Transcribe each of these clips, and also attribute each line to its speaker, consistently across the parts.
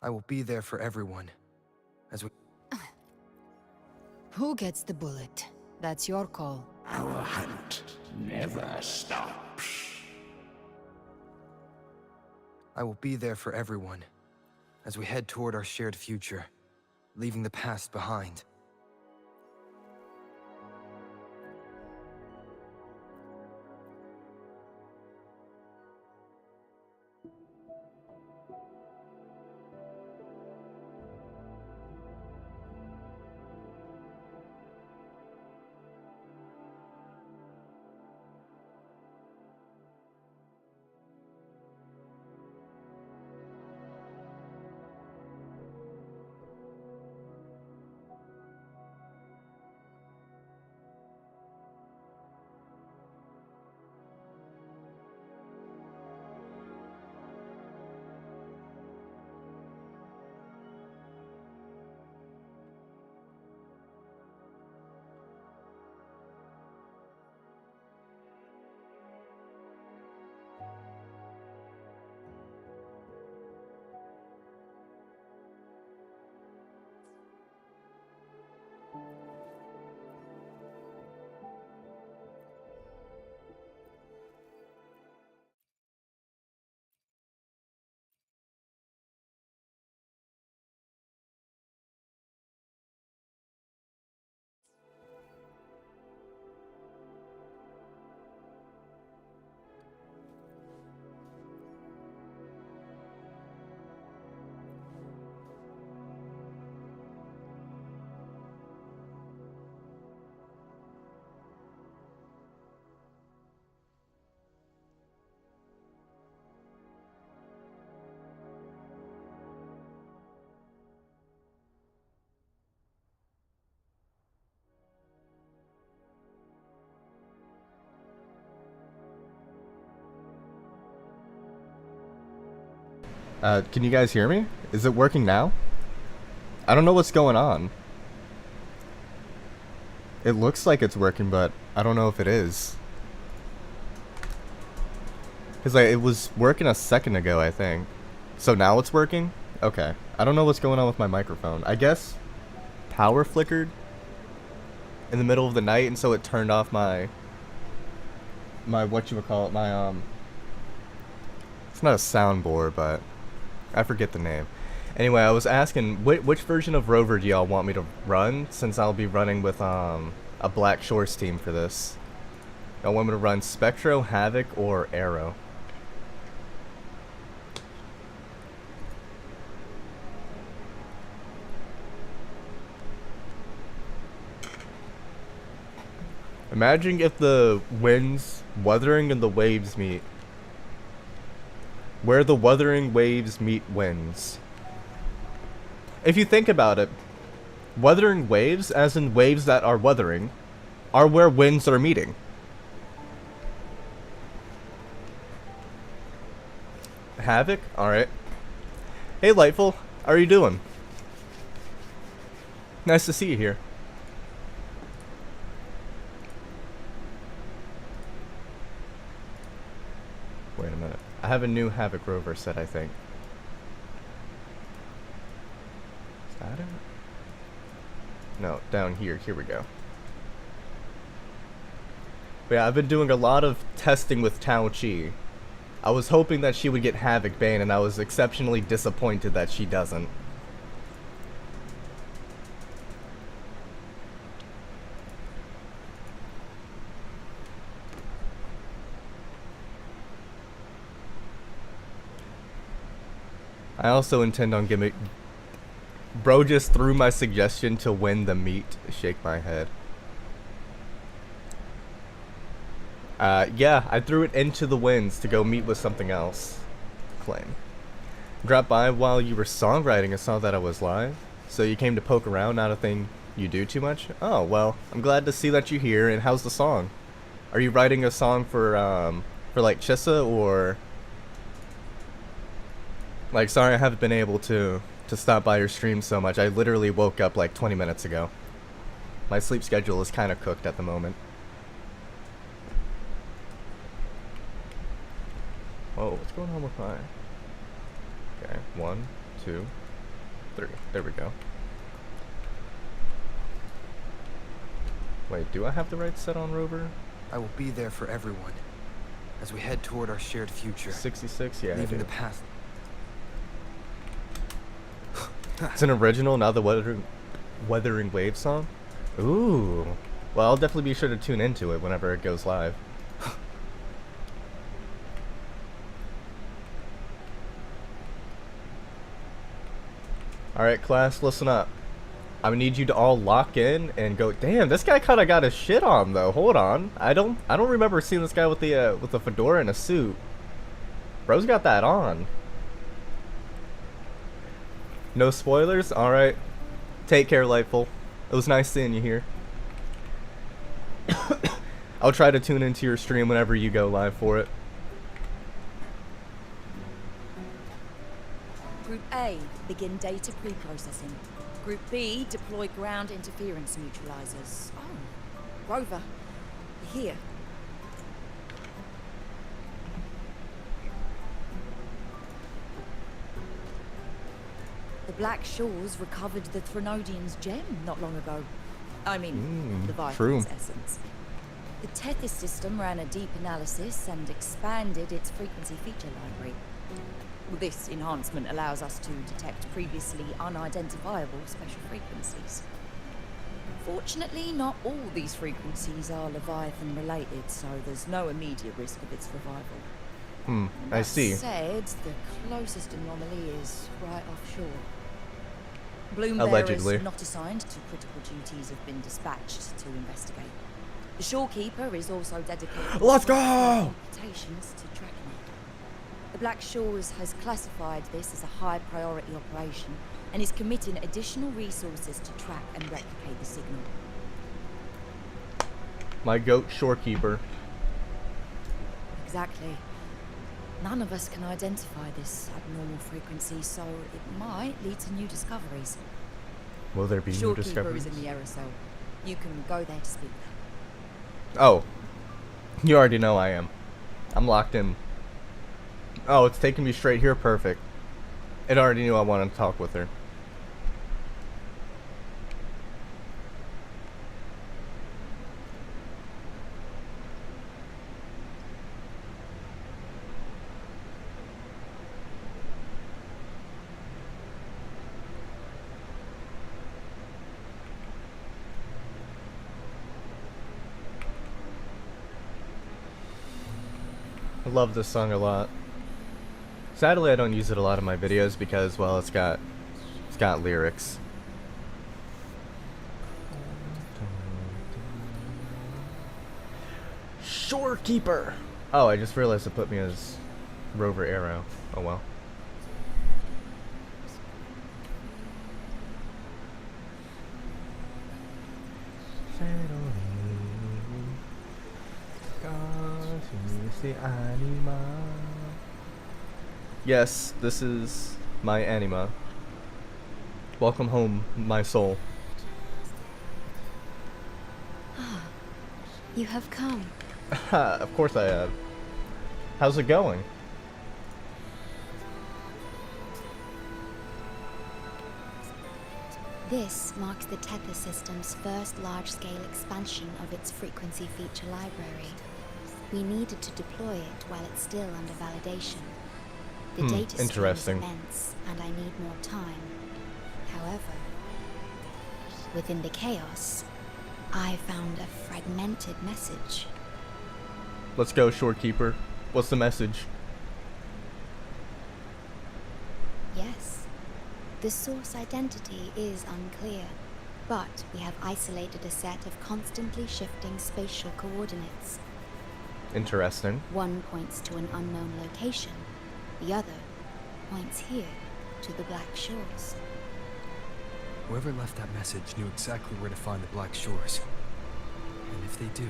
Speaker 1: I will be there for everyone. As we...
Speaker 2: Who gets the bullet? That's your call.
Speaker 3: Our hunt never stops.
Speaker 1: I will be there for everyone. As we head toward our shared future, leaving the past behind.
Speaker 4: Can you guys hear me? Is it working now? I don't know what's going on. It looks like it's working, but I don't know if it is. Because it was working a second ago, I think. So now it's working? Okay. I don't know what's going on with my microphone. I guess power flickered in the middle of the night, and so it turned off my whatchamacallit, it's not a soundboard, but I forget the name. Anyway, I was asking, which version of Rover do y'all want me to run, since I'll be running with a Black Shores team for this. Y'all want me to run Spectro, Havoc, or Arrow? Imagine if the winds, Wuthering, and the waves meet. Where the Wuthering waves meet winds. If you think about it, Wuthering waves, as in waves that are wuthering, are where winds are meeting. Havoc? Alright. Hey Lightful, how are you doing? Nice to see you here. Wait a minute. I have a new Havoc Rover set, I think. Is that it? No, down here. Here we go. But yeah, I've been doing a lot of testing with Tao Chi. I was hoping that she would get Havoc Bane, and I was exceptionally disappointed that she doesn't. I also intend on giving... Bro just threw my suggestion to win the meet. Shake my head. Yeah, I threw it into the winds to go meet with something else. Claim. Dropped by while you were songwriting. I saw that I was live. So you came to poke around, not a thing you do too much? Oh, well, I'm glad to see that you're here, and how's the song? Are you writing a song for like Chissa, or... Like, sorry I haven't been able to stop by your stream so much. I literally woke up like 20 minutes ago. My sleep schedule is kind of cooked at the moment. Whoa, what's going on with my... Okay, 1, 2, 3. There we go. Wait, do I have the right set on Rover?
Speaker 1: I will be there for everyone as we head toward our shared future.
Speaker 4: 66? Yeah, I
Speaker 1: Leaving
Speaker 4: do.
Speaker 1: the past.
Speaker 4: It's an original, not the Wuthering Wave song? Ooh. Well, I'll definitely be sure to tune into it whenever it goes live. Alright, class, listen up. I need you to all lock in and go. Damn, this guy kind of got his shit on though. Hold on, I don't remember seeing this guy with the fedora and a suit. Bro's got that on. No spoilers. All right, take care, Lightful. It was nice seeing you here. I'll try to tune into your stream whenever you go live for it.
Speaker 5: Group A, begin data pre-processing. Group B, deploy ground interference neutralizers. Oh, Rover, you're here. The Black Shores recovered the Threnodian's gem not long ago. I mean, the Vital's essence. The Tethys system ran a deep analysis and expanded its frequency feature library. This enhancement allows us to detect previously unidentifiable special frequencies. Fortunately, not all these frequencies are Leviathan related, so there's no immediate risk of its revival.
Speaker 4: I see.
Speaker 5: That said, the closest anomaly is right offshore. Bloombearers not assigned to critical duties have been dispatched to investigate. The shorekeeper is also dedicated
Speaker 4: Let's go!
Speaker 5: computations to tracking it. The Black Shores has classified this as a high priority operation and is committing additional resources to track and replicate the signal.
Speaker 4: My goat shorekeeper.
Speaker 5: Exactly. None of us can identify this abnormal frequency, so it might lead to new discoveries.
Speaker 4: Will there be new
Speaker 5: Shorekeeper
Speaker 4: discoveries?
Speaker 5: is in the aerosol. You can go there to speak with her.
Speaker 4: Oh, you already know I am. I'm locked in. Oh, it's taking me straight here. Perfect. It already knew I wanted to talk with her. I love this song a lot. Sadly, I don't use it a lot in my videos because, well, it's got lyrics. Shorekeeper. Oh, I just realized it put me as Rover Arrow. Oh well. Yes, this is my anima. Welcome home, my soul.
Speaker 6: You have come.
Speaker 4: Of course I have. How's it going?
Speaker 6: This marks the Tether system's first large-scale expansion of its frequency feature library. We needed to deploy it while it's still under validation. The data stream is immense, and I need more time. However, within the chaos, I found a fragmented message.
Speaker 4: Let's go, Shorekeeper. What's the message?
Speaker 6: Yes, the source identity is unclear, but we have isolated a set of constantly shifting spatial coordinates.
Speaker 4: Interesting.
Speaker 6: One points to an unknown location, the other points here to the Black Shores.
Speaker 1: Whoever left that message knew exactly where to find the Black Shores. And if they do...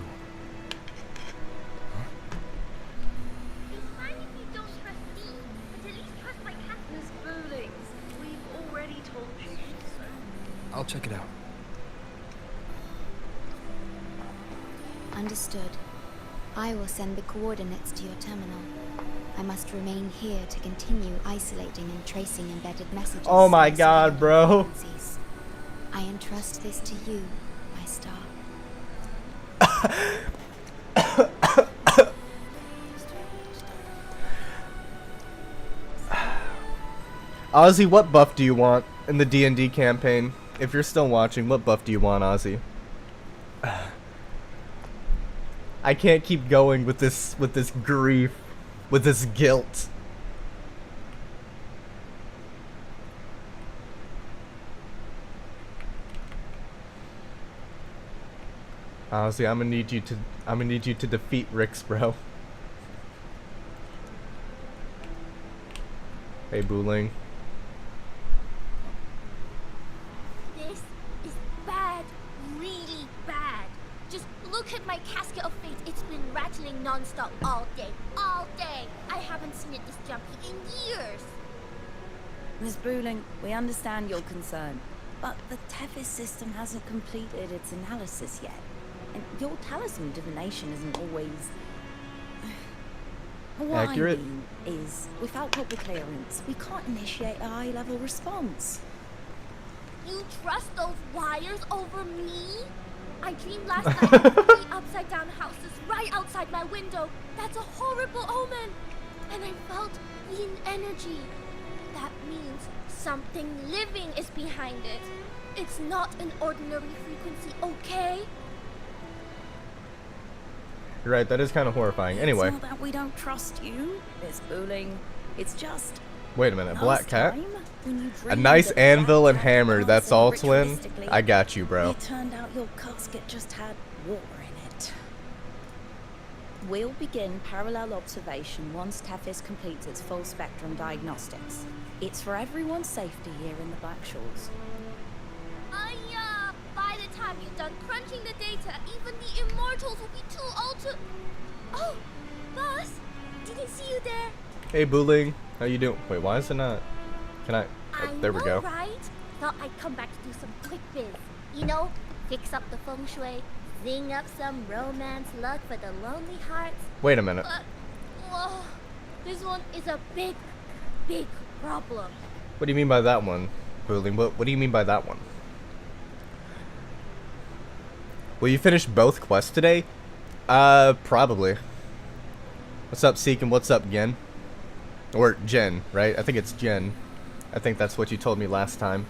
Speaker 7: It's fine if you don't trust me, but at least trust my cat.
Speaker 8: Miss Bowlings, we've already told you so.
Speaker 1: I'll check it out.
Speaker 6: Understood. I will send the coordinates to your terminal. I must remain here to continue isolating and tracing embedded messages.
Speaker 4: Oh my
Speaker 6: in
Speaker 4: god, bro.
Speaker 6: frequencies. I entrust this to you, my star.
Speaker 4: Ozzy, what buff do you want in the D&D campaign? If you're still watching, what buff do you want, Ozzy? I can't keep going with this grief, with this guilt. Ozzy, I'm gonna need you to defeat Rix, bro. Hey, Booling.
Speaker 7: This is bad, really bad. Just look at my casket of fate. It's been rattling non-stop all day. All day. I haven't seen it this jumpy in years.
Speaker 5: Miss Booling, we understand your concern, but the Tethys system hasn't completed its analysis yet. And your talisman divination isn't always... What
Speaker 4: accurate.
Speaker 5: I mean is, without proper clearance, we can't initiate a high-level response.
Speaker 7: You trust those wires over me? I dreamed last night of 3 upside-down houses right outside my window. That's a horrible omen. And I felt yin energy. That means something living is behind it. It's not an ordinary frequency, okay?
Speaker 4: You're right, that is kind of horrifying. Anyway.
Speaker 5: It's not that we don't trust you, Miss Booling. It's just...
Speaker 4: Wait a minute, Black Cat?
Speaker 5: A
Speaker 4: A nice anvil and hammer, that's all, twin? I got you, bro.
Speaker 5: It turned out your casket just had water in it. We'll begin parallel observation once Tethys completes its full spectrum diagnostics. It's for everyone's safety here in the Black Shores.
Speaker 7: By the time you're done crunching the data, even the immortals will be too old to... Oh, boss! Didn't see you there.
Speaker 4: Hey, Booling. How you doing? Wait, why is it not? Can I?
Speaker 7: I
Speaker 4: There we go.
Speaker 7: know, right? Thought I'd come back to do some quick biz. You know, fix up the feng shui, zing up some romance luck for the lonely hearts.
Speaker 4: Wait a minute.
Speaker 7: But, whoa, this one is a big, big problem.
Speaker 4: What do you mean by that one, Booling? What do you mean by that one? Will you finish both quests today? Probably. What's up, Seek, and what's up, Gen? Or Jen, right? I think it's Jen. I think that's what you told me last time.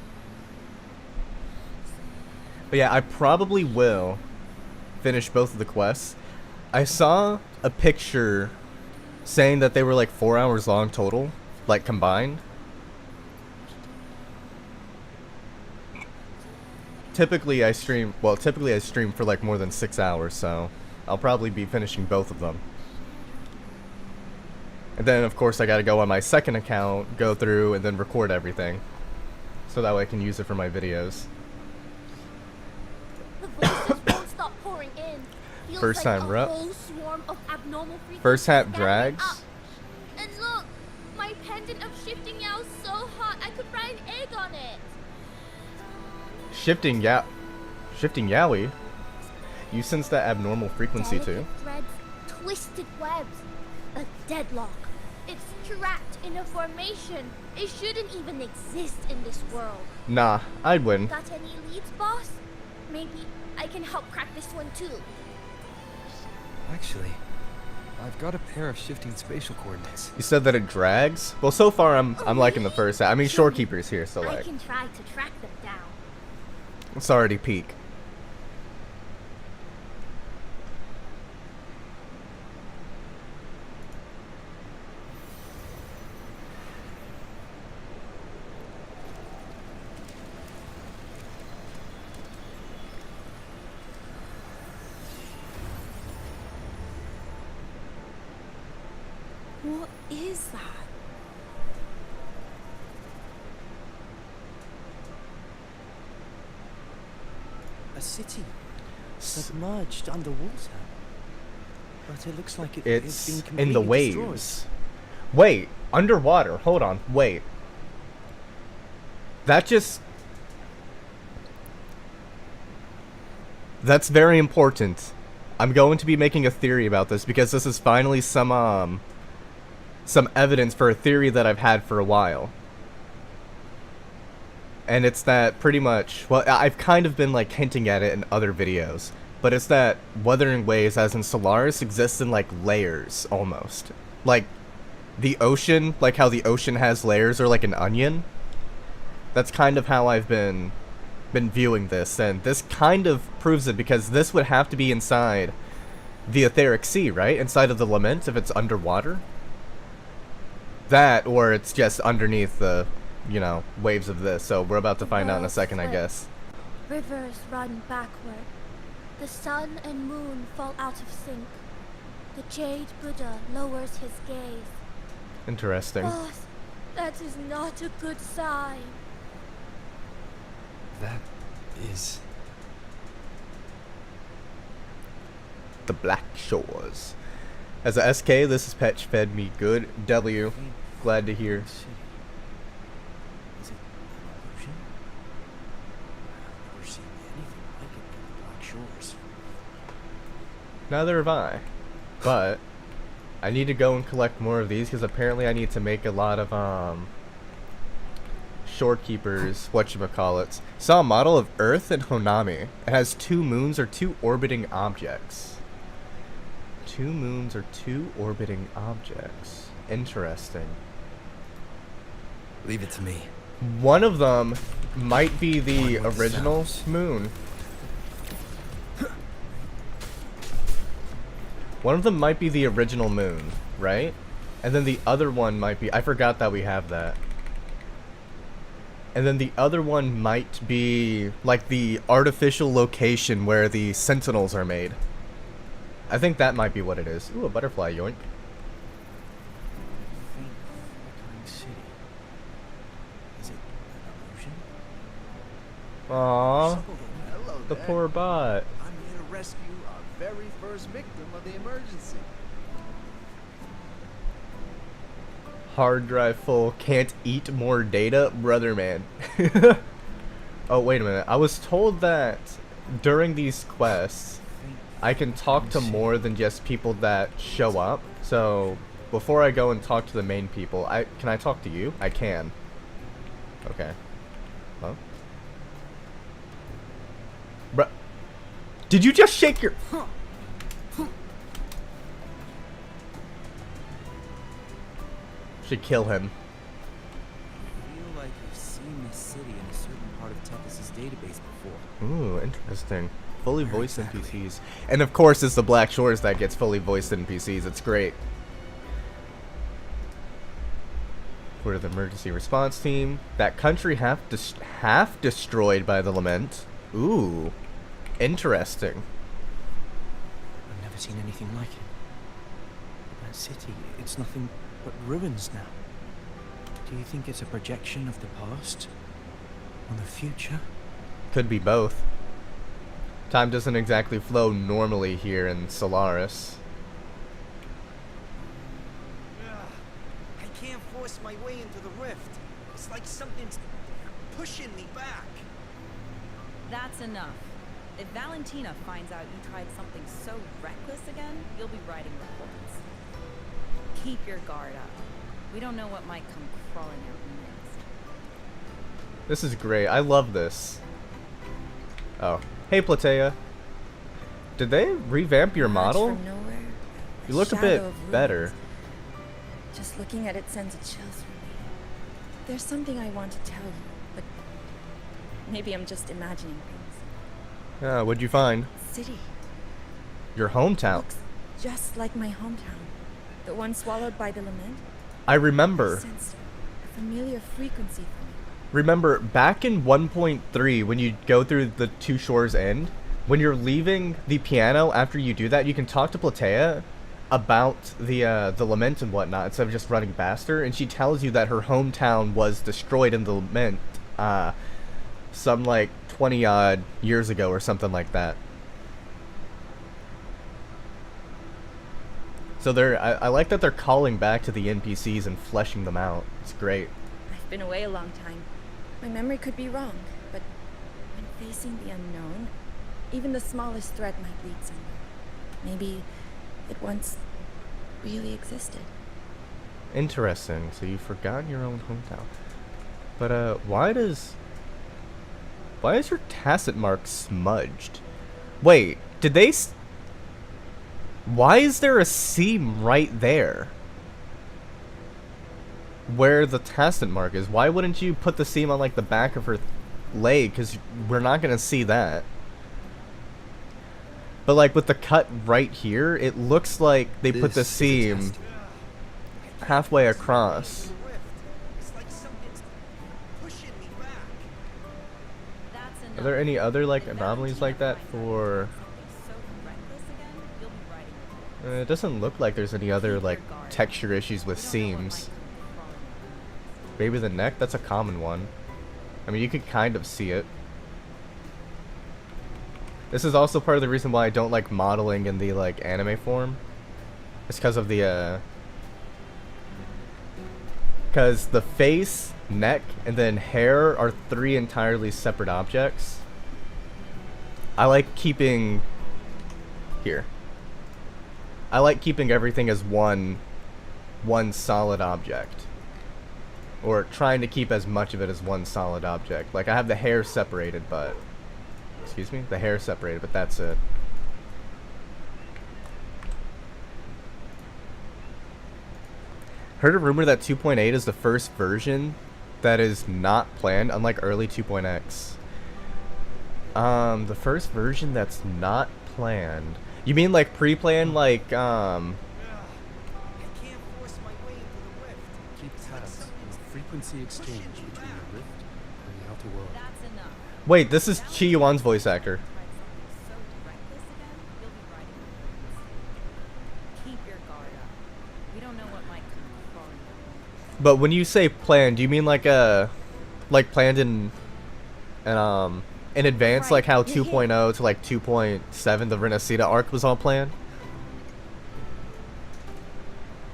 Speaker 4: But yeah, I probably will finish both of the quests. I saw a picture saying that they were like 4 hours long total, like combined. Typically I stream for like more than 6 hours, so I'll probably be finishing both of them. And then of course I gotta go on my second account, go through and then record everything. So that way I can use it for my videos.
Speaker 7: The voices won't stop pouring in. Feels
Speaker 4: First
Speaker 7: like
Speaker 4: time
Speaker 7: a
Speaker 4: rep.
Speaker 7: whole swarm of abnormal frequencies
Speaker 4: First hat
Speaker 7: gathering
Speaker 4: drags.
Speaker 7: up. And look, my pendant of shifting yaw is so hot I could fry an egg on it.
Speaker 4: Shifting Yowie? You sense that abnormal frequency too?
Speaker 7: Delicate threads, twisted webs, a deadlock. It's trapped in a formation. It shouldn't even exist in this world.
Speaker 4: Nah, I'd win.
Speaker 7: Got any leads, boss? Maybe I can help crack this one too.
Speaker 1: Actually, I've got a pair of shifting spatial coordinates.
Speaker 4: You said that it drags? Well, so far I'm liking the first hat. I mean, Shorekeeper's here, so
Speaker 7: I
Speaker 4: like,
Speaker 7: can try to track them down.
Speaker 4: it's already peak.
Speaker 5: What is that?
Speaker 9: A city submerged underwater. But it looks like it's been
Speaker 4: It's
Speaker 9: completely
Speaker 4: in the
Speaker 9: destroyed.
Speaker 4: waves. Wait, underwater. Hold on. Wait. That just... That's very important. I'm going to be making a theory about this because this is finally some some evidence for a theory that I've had for a while. And it's that pretty much, well, I've kind of been like hinting at it in other videos, but it's that Wuthering Waves, as in Solaris, exists in like layers almost. Like the ocean, like how the ocean has layers, or like an onion. That's kind of how I've been viewing this, and this kind of proves it, because this would have to be inside the etheric sea, right? Inside of the Lament, if it's underwater. That, or it's just underneath the, you know, waves of this. So we're about to find out in a second, I guess.
Speaker 7: Rivers run backward. The sun and moon fall out of sync. The Jade Buddha lowers his gaze.
Speaker 4: Interesting.
Speaker 7: Boss, that is not a good sign.
Speaker 1: That is...
Speaker 4: The Black Shores. As a SK, this is Petch Fed Me Good. W, glad to hear.
Speaker 9: Is it an illusion? I've never seen anything like it in the Black Shores.
Speaker 4: Neither have I. But I need to go and collect more of these, because apparently I need to make a lot of shorekeepers, whatchamacallits. Saw a model of Earth and Honami. It has 2 moons or 2 orbiting objects. 2 moons or 2 orbiting objects. Interesting.
Speaker 1: Leave it to me.
Speaker 4: One of them might be the original moon. One of them might be the original moon, right? And then the other one might be... I forgot that we have that. And then the other one might be like the artificial location where the sentinels are made. I think that might be what it is. Ooh, a butterfly, yoink.
Speaker 9: Faint flickering city. Is it an illusion?
Speaker 4: Aww,
Speaker 10: Hello
Speaker 4: the
Speaker 10: there.
Speaker 4: poor bot.
Speaker 10: I'm here to rescue our very first victim of the emergency.
Speaker 4: Hard drive full, can't eat more data? Brother, man. Oh, wait a minute. I was told that during these quests, I can talk to more than just people that show up. So, before I go and talk to the main people, can I talk to you? I can. Okay. Huh? Bruh. Did you just shake your... Should kill him.
Speaker 9: I feel like I've seen this city in a certain part of Tethys' database before.
Speaker 4: Ooh, interesting. Fully voiced NPCs. And of course, it's the Black Shores that gets fully voiced NPCs. It's great. We're the emergency response team. That country half destroyed by the Lament. Ooh, interesting.
Speaker 9: I've never seen anything like it. That city, it's nothing but ruins now. Do you think it's a projection of the past? Or the future?
Speaker 4: Could be both. Time doesn't exactly flow normally here in Solaris.
Speaker 10: I can't force my way into the rift. It's like something's pushing me back.
Speaker 5: That's enough. If Valentina finds out you tried something so reckless again, you'll be writing reports. Keep your guard up. We don't know what might come crawling out next.
Speaker 4: This is great. I love this. Oh. Hey, Platea. Did they revamp your model?
Speaker 5: From nowhere,
Speaker 4: You look a bit better.
Speaker 5: Just looking at it sends a chills through me. There's something I want to tell you, but maybe I'm just imagining things.
Speaker 4: What'd you find?
Speaker 5: City.
Speaker 4: Your hometown.
Speaker 5: Looks just like my hometown. The one swallowed by the Lament.
Speaker 4: I remember.
Speaker 5: I sensed a familiar frequency from it.
Speaker 4: Remember, back in 1.3, when you go through the Two Shores End, when you're leaving the piano, after you do that, you can talk to Platea about the Lament and whatnot, instead of just running faster, and she tells you that her hometown was destroyed in the Lament, some, like, 20-odd years ago or something like that. So I like that they're calling back to the NPCs and fleshing them out. It's great.
Speaker 5: I've been away a long time. My memory could be wrong, but when facing the unknown, even the smallest threat might lead somewhere. Maybe it once really existed.
Speaker 4: Interesting. So you forgot your own hometown. But why is your tacit mark smudged? Wait, did they why is there a seam right there? Where the tacit mark is? Why wouldn't you put the seam on like the back of her leg? Because we're not gonna see that. But like with the cut right here, it looks like they put the seam halfway across.
Speaker 10: It's like something's pushing me back.
Speaker 4: Are there any other like anomalies like that for? It doesn't look like there's any other like texture issues with seams. Maybe the neck, that's a common one. I mean, you could kind of see it. This is also part of the reason why I don't like modeling in the like anime form. It's because of the because the face, neck, and then hair are 3 entirely separate objects. I like keeping here. I like keeping everything as one solid object. Or trying to keep as much of it as one solid object. Like I have the hair separated, but excuse me, the hair separated, but that's it. Heard a rumor that 2.8 is the first version that is not planned, unlike early 2.x. The first version that's not planned. You mean like pre-planned, like
Speaker 10: I can't force my way into the rift.
Speaker 3: Keep tabs on the frequency exchange between the rift and the outer world.
Speaker 4: Wait, this is Chi Yuan's voice actor. But when you say planned, do you mean like planned in advance, like how 2.0 to like 2.7 the Renacida arc was all planned?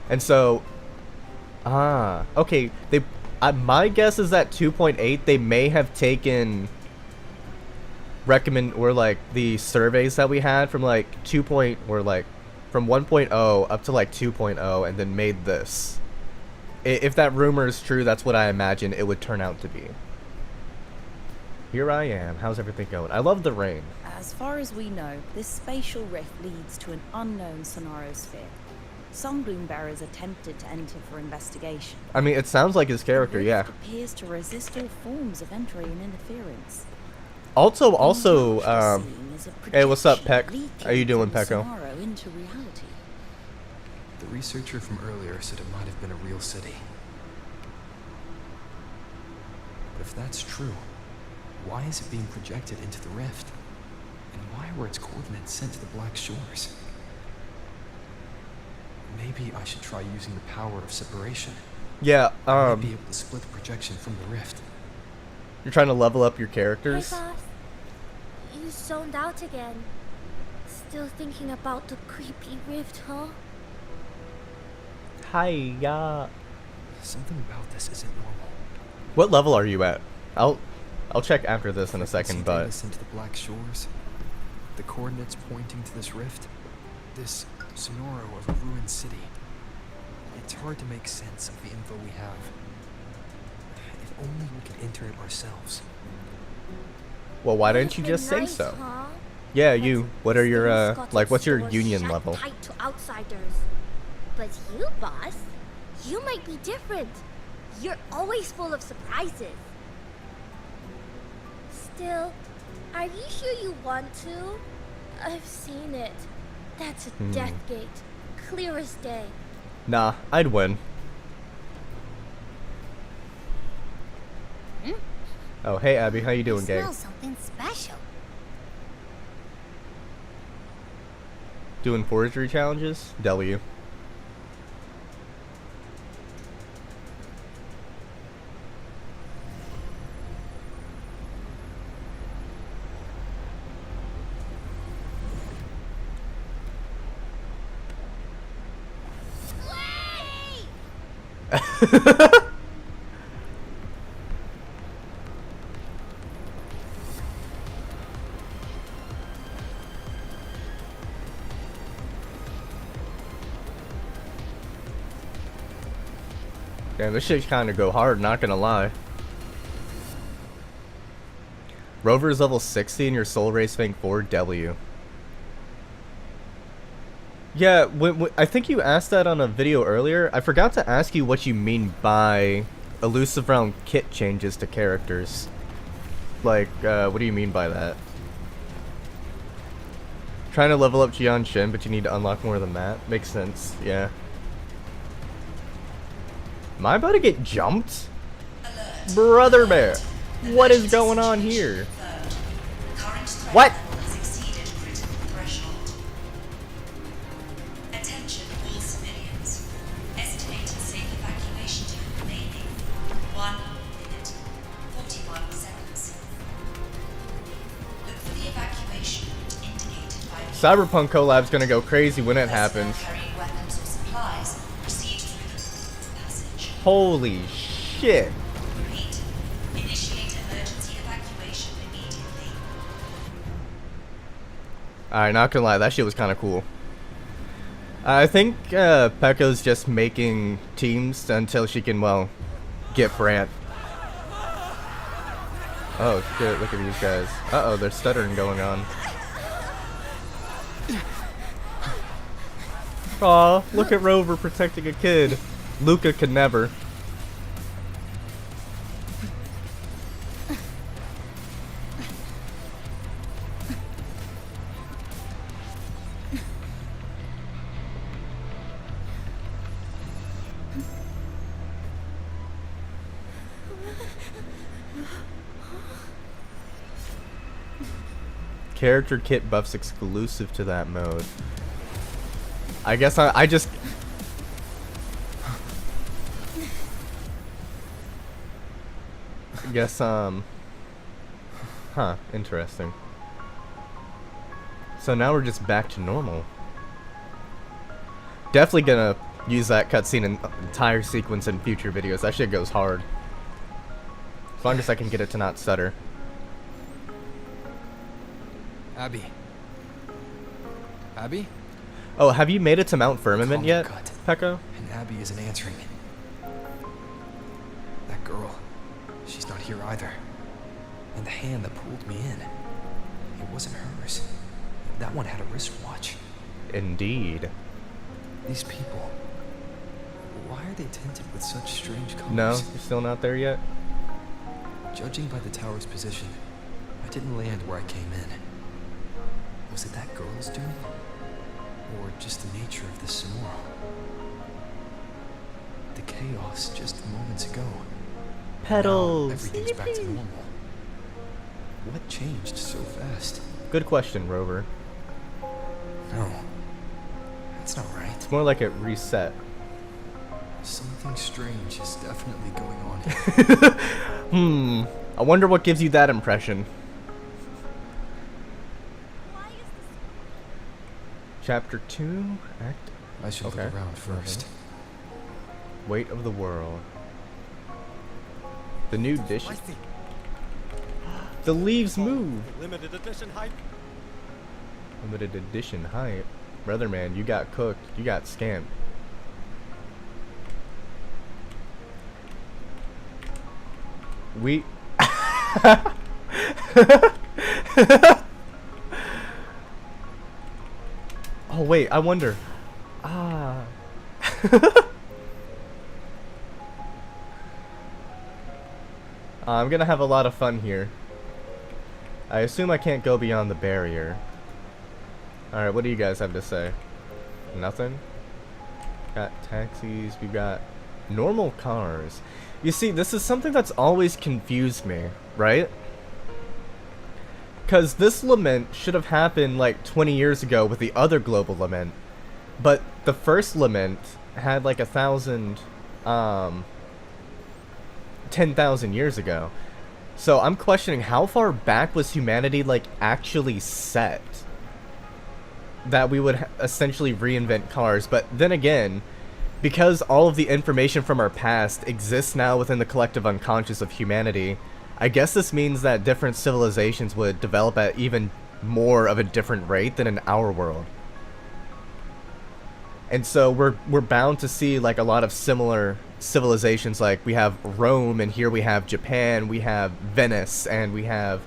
Speaker 4: And so okay, my guess is that 2.8 they may have taken or like the surveys that we had from like from 1.0 up to like 2.0 and then made this. If that rumor is true, that's what I imagine it would turn out to be. Here I am. How's everything going? I love the rain.
Speaker 5: As far as we know, this spatial rift leads to an unknown Sonarosphere. Some Gloombearers attempted to enter for investigation.
Speaker 4: I mean, it sounds like his character, yeah.
Speaker 5: It appears to resist all forms of entry and interference.
Speaker 4: Also, hey, what's up, Peck? How you doing, Pecco?
Speaker 5: Into reality.
Speaker 1: The researcher from earlier said it might have been a real city. But if that's true, why is it being projected into the rift? And why were its coordinates sent to the Black Shores? Maybe I should try using the power of separation.
Speaker 4: Yeah,
Speaker 1: I might be able to split the projection from the rift.
Speaker 4: You're trying to level up your characters?
Speaker 7: Hey, boss. You zoned out again. Still thinking about the creepy rift, huh?
Speaker 4: Hiya.
Speaker 1: Something about this isn't normal.
Speaker 4: What level are you at? I'll check after this in a second, but
Speaker 1: Into the Black Shores, the coordinates pointing to this rift, this sonoro of a ruined city. It's hard to make sense of the info we have. If only we could enter it ourselves.
Speaker 4: well, why didn't you just say
Speaker 7: Nice,
Speaker 4: so?
Speaker 7: huh?
Speaker 4: Yeah, you. What are your
Speaker 7: Scottish
Speaker 4: what's your
Speaker 7: stores
Speaker 4: union
Speaker 7: shut
Speaker 4: level?
Speaker 7: tight to outsiders. But you, boss, you might be different. You're always full of surprises. Still, are you sure you want to? I've seen it. That's a death gate. Clear as day.
Speaker 4: Nah, I'd win. Oh, hey Abby, how you doing, gang?
Speaker 6: Smell something special.
Speaker 4: Doing forestry challenges? W. Damn, this shit kind of go hard, not gonna lie. Rover is level 60 and your soul race rank 4W. Yeah, I think you asked that on a video earlier. I forgot to ask you what you mean by elusive realm kit changes to characters. Like, what do you mean by that? Trying to level up Jian Shin, but you need to unlock more than that. Makes sense, yeah. Am I about to get jumped? Brother bear, what is going on here? What?
Speaker 11: Attention all civilians. Estimated safe evacuation time remaining 1 minute 41 seconds. Look for the evacuation route indicated by
Speaker 4: Cyberpunk collab's gonna go crazy when it happens.
Speaker 11: carrying weapons or supplies proceed through the passage.
Speaker 4: Holy shit.
Speaker 11: Repeat. Initiate emergency evacuation immediately.
Speaker 4: Alright, not gonna lie, that shit was kinda cool. I think Pekka's just making teams until she can, well, get Brant. Oh shit, look at these guys. Uh-oh, there's stuttering going on. Aw, look at Rover protecting a kid. Luca could never. Character kit buffs exclusive to that mode. I guess I just... I guess, huh, interesting. So now we're just back to normal. Definitely gonna use that cutscene and entire sequence in future videos. That shit goes hard. As long as I can get it to not stutter.
Speaker 1: Abby. Abby?
Speaker 4: Oh, have you made it to Mount Firmament
Speaker 1: Call me
Speaker 4: yet,
Speaker 1: Gut.
Speaker 4: Pekka?
Speaker 1: And Abby isn't answering. That girl, she's not here either. And the hand that pulled me in, it wasn't hers. That one had a wristwatch.
Speaker 4: Indeed.
Speaker 1: These people, why are they tinted with such strange colors?
Speaker 4: No, you're still not there yet?
Speaker 1: Judging by the tower's position, I didn't land where I came in. Was it that girl's doing? Or just the nature of the Sonora? The chaos just moments ago.
Speaker 4: Petals!
Speaker 1: Now everything's back to normal. What changed so fast?
Speaker 4: Good question, Rover.
Speaker 1: No. That's not right.
Speaker 4: It's more like it reset.
Speaker 1: Something strange is definitely going on here.
Speaker 4: I wonder what gives you that impression. Chapter 2, Act...
Speaker 1: I should look around first.
Speaker 4: Weight of the world. The new dishes. The leaves move.
Speaker 10: Limited edition hype.
Speaker 4: Limited edition hype. Brother man, you got cooked. You got scammed. We... Oh wait, I wonder. I'm gonna have a lot of fun here. I assume I can't go beyond the barrier. Alright, what do you guys have to say? Nothing? Got taxis, we got normal cars. You see, this is something that's always confused me, right? Because this lament should have happened like 20 years ago with the other global lament. But the first lament had like 10,000 years ago. So I'm questioning how far back was humanity like actually set that we would essentially reinvent cars. But then again, because all of the information from our past exists now within the collective unconscious of humanity, I guess this means that different civilizations would develop at even more of a different rate than in our world. And so we're bound to see like a lot of similar civilizations, like we have Rome, and here we have Japan, we have Venice, and we have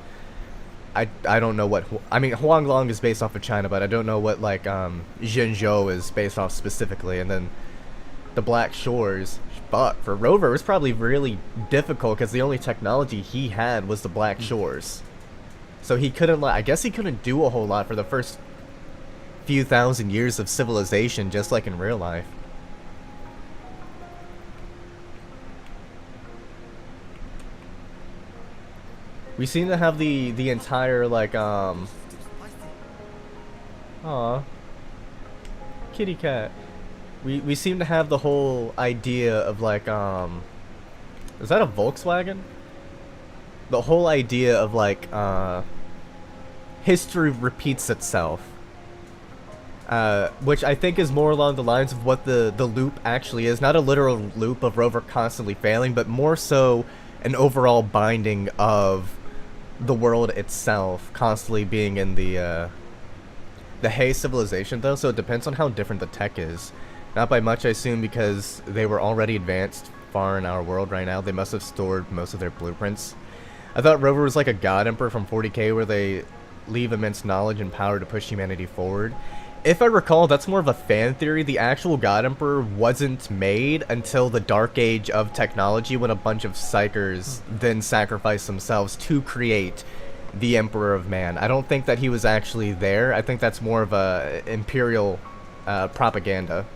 Speaker 4: I don't know what, I mean, Huanglong is based off of China, but I don't know what, like, Zhengzhou is based off specifically, and then the Black Shores. But for Rover, it was probably really difficult, because the only technology he had was the Black Shores. So he couldn't, I guess he couldn't do a whole lot for the first few thousand years of civilization, just like in real life. We seem to have the entire, like, aw, kitty cat. We seem to have the whole idea of, like, is that a Volkswagen? The whole idea of, like, history repeats itself. Which I think is more along the lines of what the loop actually is. Not a literal loop of Rover constantly failing, but more so an overall binding of the world itself constantly being in the Hay civilization, though, so it depends on how different the tech is. Not by much, I assume, because they were already advanced far in our world right now. They must have stored most of their blueprints. I thought Rover was like a god emperor from 40k, where they leave immense knowledge and power to push humanity forward. If I recall, that's more of a fan theory. The actual God Emperor wasn't made until the Dark Age of technology, when a bunch of psychers then sacrificed themselves to create the Emperor of Man. I don't think that he was actually there. I think that's more of a imperial propaganda.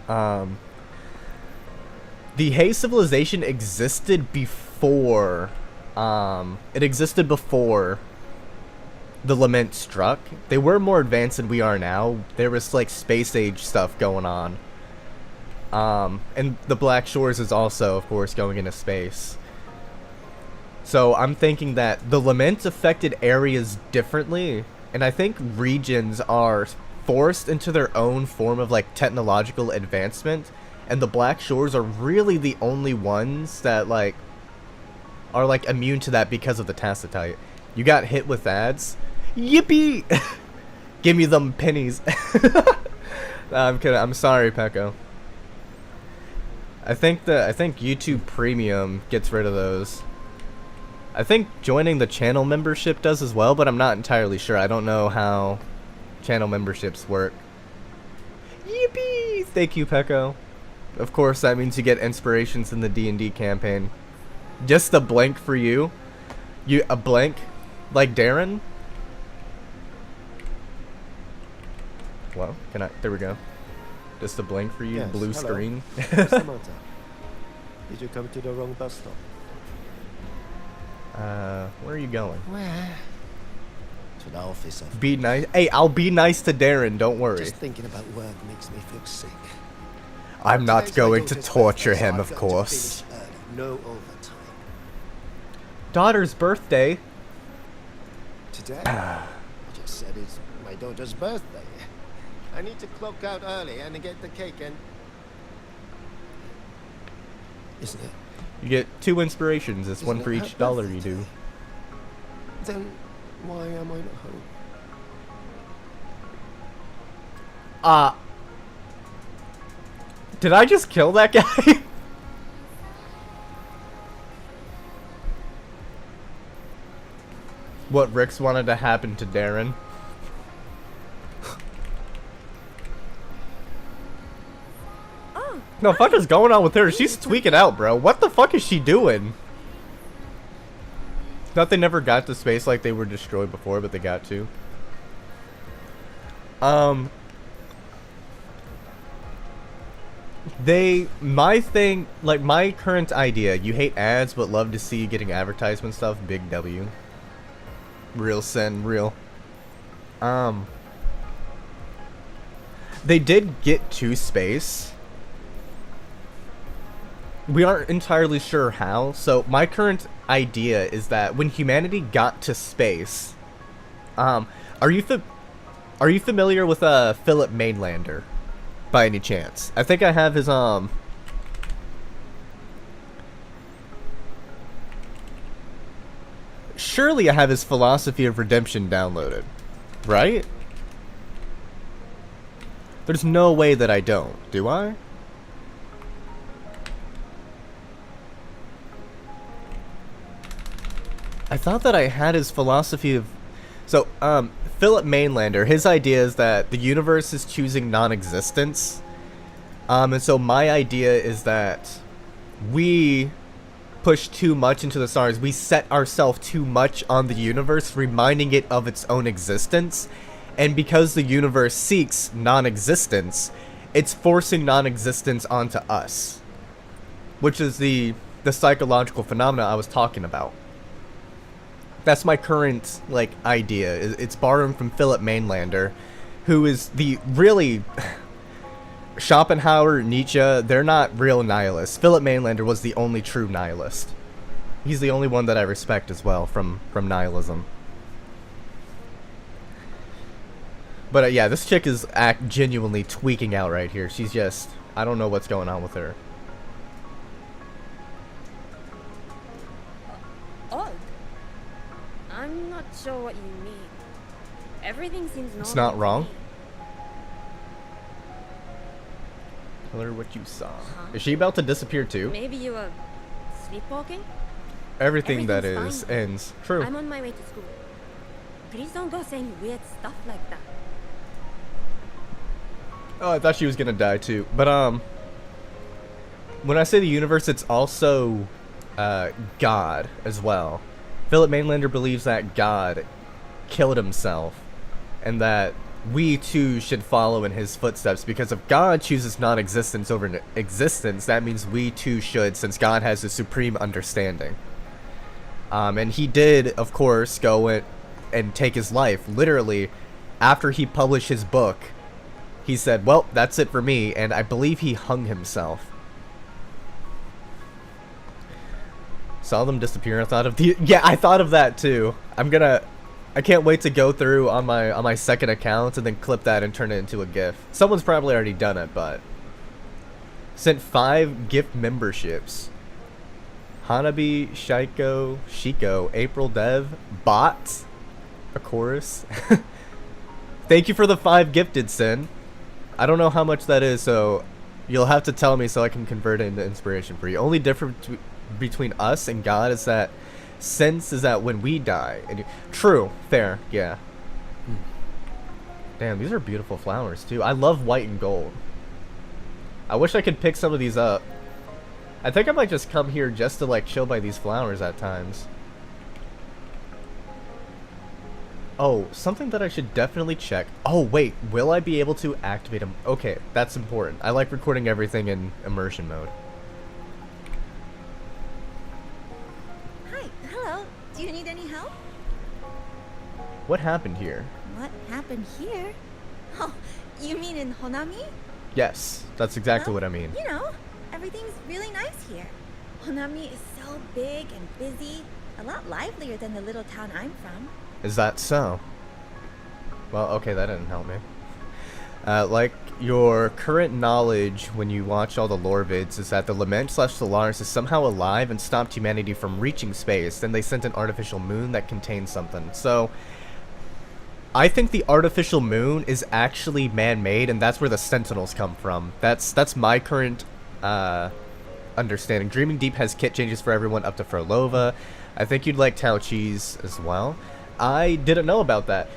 Speaker 4: The Hay civilization existed before. It existed before the Lament struck. They were more advanced than we are now. There was like space age stuff going on. And the Black Shores is also, of course, going into space. So I'm thinking that the Lament affected areas differently, and I think regions are forced into their own form of like technological advancement, and the Black Shores are really the only ones that like are like immune to that because of the Tacitite. You got hit with ads. Yippee! Give me them pennies. Nah, I'm kidding. I'm sorry, Pecco. I think YouTube Premium gets rid of those. I think joining the channel membership does as well, but I'm not entirely sure. I don't know how channel memberships work. Yippee! Thank you, Pecco. Of course, that means you get inspirations in the D&D campaign. Just a blank for you. A blank? Like Darren? Well, there we go. Just a blank for you,
Speaker 12: yes,
Speaker 4: blue
Speaker 12: hello.
Speaker 4: screen.
Speaker 12: What's the matter? Did you come to the wrong bus stop?
Speaker 4: Where are you going?
Speaker 12: Where? To the office of...
Speaker 4: Be nice. Hey, I'll be nice to Darren, don't worry.
Speaker 12: Just thinking about work makes me feel sick.
Speaker 4: I'm not
Speaker 12: Today's
Speaker 4: going
Speaker 12: my
Speaker 4: to
Speaker 12: daughter's
Speaker 4: torture
Speaker 12: birthday, so
Speaker 4: him,
Speaker 12: I've
Speaker 4: of
Speaker 12: got to
Speaker 4: course.
Speaker 12: finish early. No overtime.
Speaker 4: Daughter's birthday?
Speaker 12: Today? I just said it's my daughter's birthday. I need to clock out early and get the cake and... Isn't it?
Speaker 4: You get 2 inspirations. It's one
Speaker 12: Isn't
Speaker 4: for
Speaker 12: it
Speaker 4: each
Speaker 12: her
Speaker 4: dollar
Speaker 12: birthday
Speaker 4: you do.
Speaker 12: today? Then why am I not home?
Speaker 4: Did I just kill that guy? What Rick's wanted to happen to Darren. No, fuck is going on with her? She's tweaking out, bro. What the fuck is she doing? Not they never got to space like they were destroyed before, but they got to. My current idea, you hate ads but love to see you getting advertisement stuff, big W. Real sin, real. They did get to space. We aren't entirely sure how, so my current idea is that when humanity got to space, are you familiar with Philip Mainlander, by any chance? I think I have his surely I have his Philosophy of Redemption downloaded, right? There's no way that I don't, do I? I thought that I had his philosophy of... So, Philip Mainlander, his idea is that the universe is choosing non-existence. And so my idea is that we push too much into the stars. We set ourselves too much on the universe, reminding it of its own existence. And because the universe seeks non-existence, it's forcing non-existence onto us. Which is the psychological phenomena I was talking about. That's my current, like, idea. It's borrowing from Philip Mainlander, who is the really... Schopenhauer, Nietzsche, they're not real nihilists. Philip Mainlander was the only true nihilist. He's the only one that I respect as well from nihilism. But yeah, this chick is genuinely tweaking out right here. She's just... I don't know what's going on with her.
Speaker 13: Odd. I'm not sure what you mean. Everything seems normal.
Speaker 4: It's not wrong.
Speaker 13: to me.
Speaker 4: Tell her what you saw. Is she about to disappear too?
Speaker 13: Maybe you were sleepwalking?
Speaker 4: Everything that is
Speaker 13: Everything's fine.
Speaker 4: ends. True.
Speaker 13: I'm on my way to school. Please don't go saying weird stuff like that.
Speaker 4: Oh, I thought she was gonna die too. But when I say the universe, it's also God as well. Philip Mainlander believes that God killed himself, and that we too should follow in his footsteps, because if God chooses non-existence over existence, that means we too should, since God has the supreme understanding. And he did, of course, go and take his life. Literally, after he published his book, he said, well, that's it for me, and I believe he hung himself. Saw them disappear. I thought of the... Yeah, I thought of that too. I can't wait to go through on my second account and then clip that and turn it into a GIF. Someone's probably already done it, but... Sent 5 gift memberships. Hanabi, Shiko, April Dev, Bot, a chorus. Thank you for the 5 gifted, Sin. I don't know how much that is, so you'll have to tell me so I can convert it into inspiration for you. Only difference between us and God is that sense is that when we die, and true, fair, yeah. Damn, these are beautiful flowers too. I love white and gold. I wish I could pick some of these up. I think I might just come here just to like chill by these flowers at times. Oh, something that I should definitely check. Oh wait, will I be able to activate them? Okay, that's important. I like recording everything in immersion mode.
Speaker 5: Do you need any help?
Speaker 4: What happened here?
Speaker 5: What happened here? Oh, you mean in Honami?
Speaker 4: Yes, that's exactly what I mean.
Speaker 5: You know, everything's really nice here. Honami is so big and busy, a lot livelier than the little town I'm from.
Speaker 4: Is that so? Well, okay, that didn't help me. Like, your current knowledge when you watch all the lore vids is that the Lament/Solaris is somehow alive and stopped humanity from reaching space. Then they sent an artificial moon that contains something. So, I think the artificial moon is actually man-made, and that's where the Sentinels come from. That's my current understanding. Dreaming Deep has kit changes for everyone up to Furlova. I think you'd like Tao Chi's as well. I didn't know about that.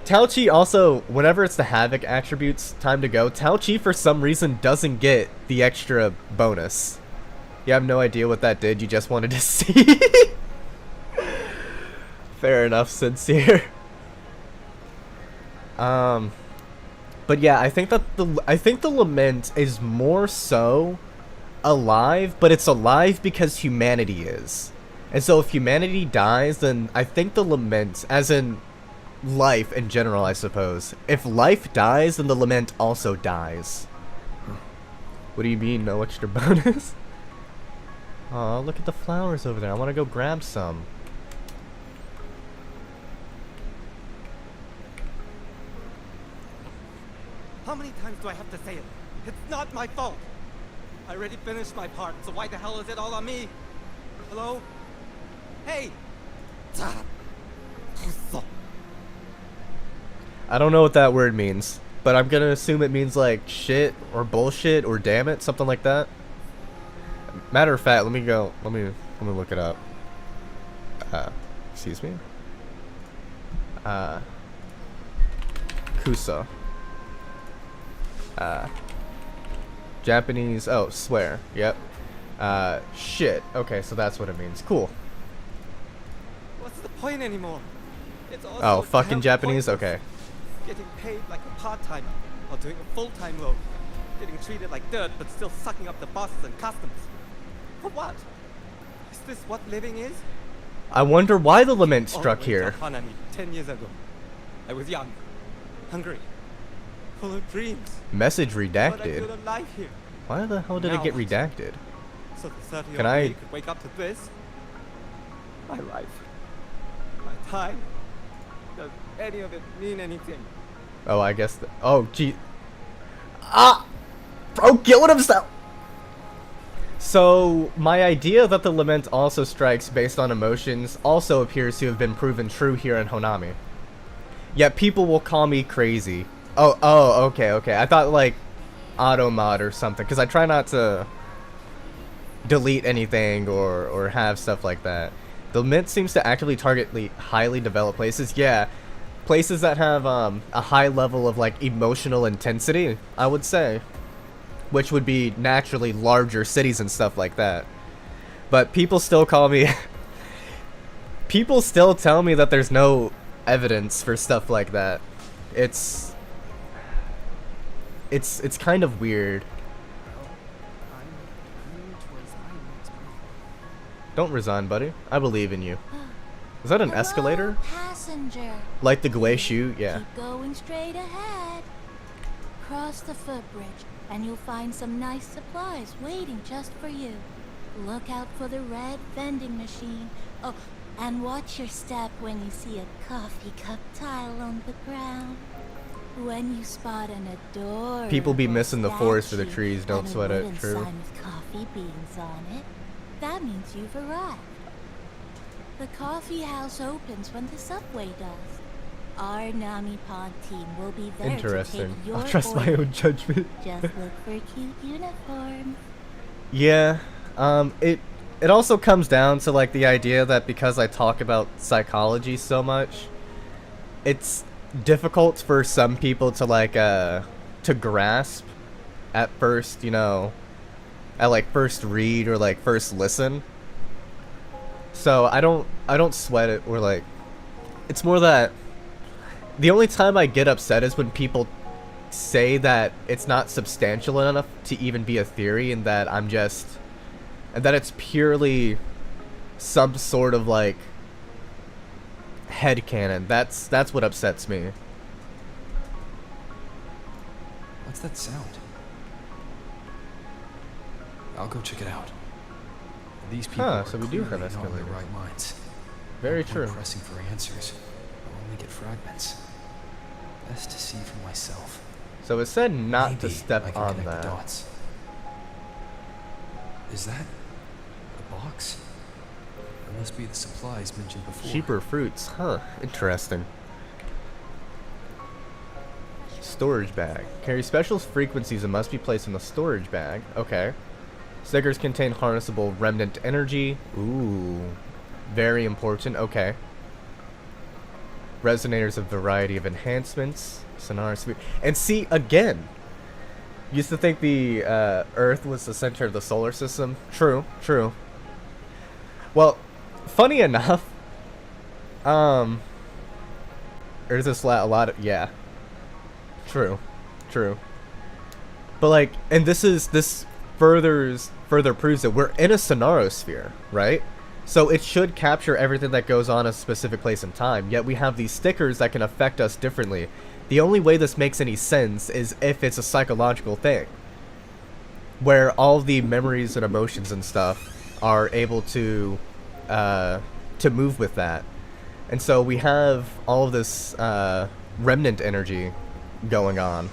Speaker 4: Tao Chi also, whenever it's the Havoc attributes time to go, Tao Chi for some reason doesn't get the extra bonus. You have no idea what that did, you just wanted to see. Fair enough, sincere. But yeah, I think the Lament is more so alive, but it's alive because humanity is. And so if humanity dies, then I think the Lament, as in life in general, I suppose. If life dies, then the Lament also dies. What do you mean, no extra bonus? Aw, look at the flowers over there. I want to go grab some.
Speaker 10: How many times do I have to say it? It's not my fault. I already finished my part, so why the hell is it all on me? Hello? Hey!
Speaker 4: I don't know what that word means, but I'm gonna assume it means like shit or bullshit or damn it, something like that. Matter of fact, let me look it up. Excuse me. Kusa. Japanese. Oh, swear. Yep. Shit. Okay, so that's what it means. Cool.
Speaker 10: What's the point anymore? It's also
Speaker 4: Oh,
Speaker 10: to
Speaker 4: fucking
Speaker 10: help
Speaker 4: Japanese?
Speaker 10: pointless.
Speaker 4: Okay.
Speaker 10: Getting paid like a part-timer while doing a full-time role. Getting treated like dirt but still sucking up the bosses and customs. For what? Is this what living is?
Speaker 4: I wonder why the lament
Speaker 10: All
Speaker 4: struck
Speaker 10: the way
Speaker 4: here.
Speaker 10: to HONAMI 10 years ago. I was young, hungry, full of dreams.
Speaker 4: Message
Speaker 10: But I
Speaker 4: redacted.
Speaker 10: feel alive here.
Speaker 4: Why the hell did it
Speaker 10: Now
Speaker 4: get
Speaker 10: what?
Speaker 4: redacted?
Speaker 10: So the 30
Speaker 4: Can
Speaker 10: of
Speaker 4: I-
Speaker 10: me could wake up to this? My life. My time. Does any of it mean anything?
Speaker 4: Oh, I guess. Oh, gee. Ah! Bro, killing himself! So, my idea that the lament also strikes based on emotions also appears to have been proven true here in Honami. Yet people will call me crazy. Oh, okay. I thought like automod or something, because I try not to delete anything or have stuff like that. The lament seems to actively target highly developed places. Yeah, places that have a high level of like emotional intensity, I would say. Which would be naturally larger cities and stuff like that. But people still call me... people still tell me that there's no evidence for stuff like that. It's kind of weird. Don't resign, buddy. I believe in you. Is that an escalator?
Speaker 7: Passenger.
Speaker 4: Like the glacier? Yeah.
Speaker 7: Keep going straight ahead. Cross the footbridge, and you'll find some nice supplies waiting just for you. Look out for the red vending machine. Oh, and watch your step when you see a coffee cup tile on the ground. When you spot an adorable
Speaker 4: People be missing the forest for the
Speaker 7: statue
Speaker 4: trees. Don't
Speaker 7: and a
Speaker 4: sweat it.
Speaker 7: wooden
Speaker 4: True.
Speaker 7: sign with coffee beans on it, that means you've arrived. The coffee house opens when the subway does. Our Nami Pond team will be there to
Speaker 4: Interesting.
Speaker 7: take your
Speaker 4: I'll trust my
Speaker 7: order.
Speaker 4: own judgment.
Speaker 7: Just look for cute uniforms.
Speaker 4: Yeah, it also comes down to like the idea that because I talk about psychology so much, it's difficult for some people to like to grasp at first, you know, at like first read or like first listen. So I don't sweat it, or like it's more that the only time I get upset is when people say that it's not substantial enough to even be a theory, and that it's purely some sort of like headcanon. That's what upsets me.
Speaker 1: What's that sound? I'll go check it out. These people are
Speaker 4: so we do have
Speaker 1: clearly not in
Speaker 4: escalators.
Speaker 1: their right minds.
Speaker 4: Very
Speaker 1: No point
Speaker 4: true.
Speaker 1: pressing for answers. I'll only get fragments. Best to see for myself.
Speaker 4: So it said not to
Speaker 1: Maybe
Speaker 4: step
Speaker 1: I can
Speaker 4: on
Speaker 1: connect the
Speaker 4: that.
Speaker 1: dots. Is that a box? It must be the supplies mentioned before.
Speaker 4: Cheaper fruits, huh? Interesting. Storage bag. Carry special frequencies and must be placed in the storage bag. Okay. Stickers contain harnessable remnant energy. Ooh. Very important. Okay. Resonators, a variety of enhancements. Sonar speed. And see, again. Used to think the Earth was the center of the solar system. True. True. Well, funny enough. Earth is flat. A lot of... Yeah. True. True. But like, and this further proves that we're in a sonarosphere, right? So it should capture everything that goes on a specific place and time, yet we have these stickers that can affect us differently. The only way this makes any sense is if it's a psychological thing, where all the memories and emotions and stuff are able to move with that. And so we have all of this remnant energy going on.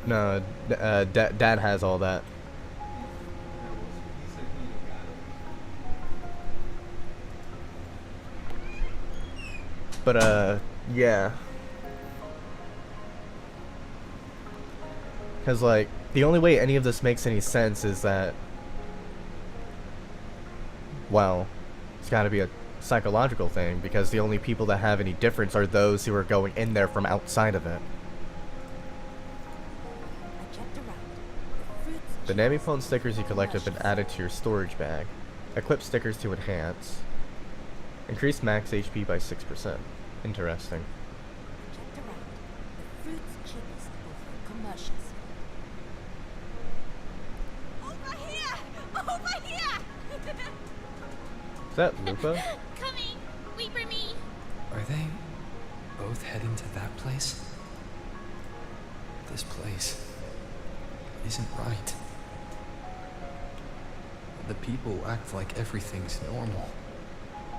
Speaker 4: No, Dad has all that. But, yeah. Because, like, the only way any of this makes any sense is that, well, it's got to be a psychological thing, because the only people that have any difference are those who are going in there from outside of it. The Nami phone stickers you collect have been added to your storage bag. Equip stickers to enhance. Increase max HP by 6%. Interesting.
Speaker 7: Over here! Over here!
Speaker 4: Is that Lupa?
Speaker 7: Coming! Wait for me!
Speaker 1: Are they both heading to that place? This place isn't right. The people act like everything's normal,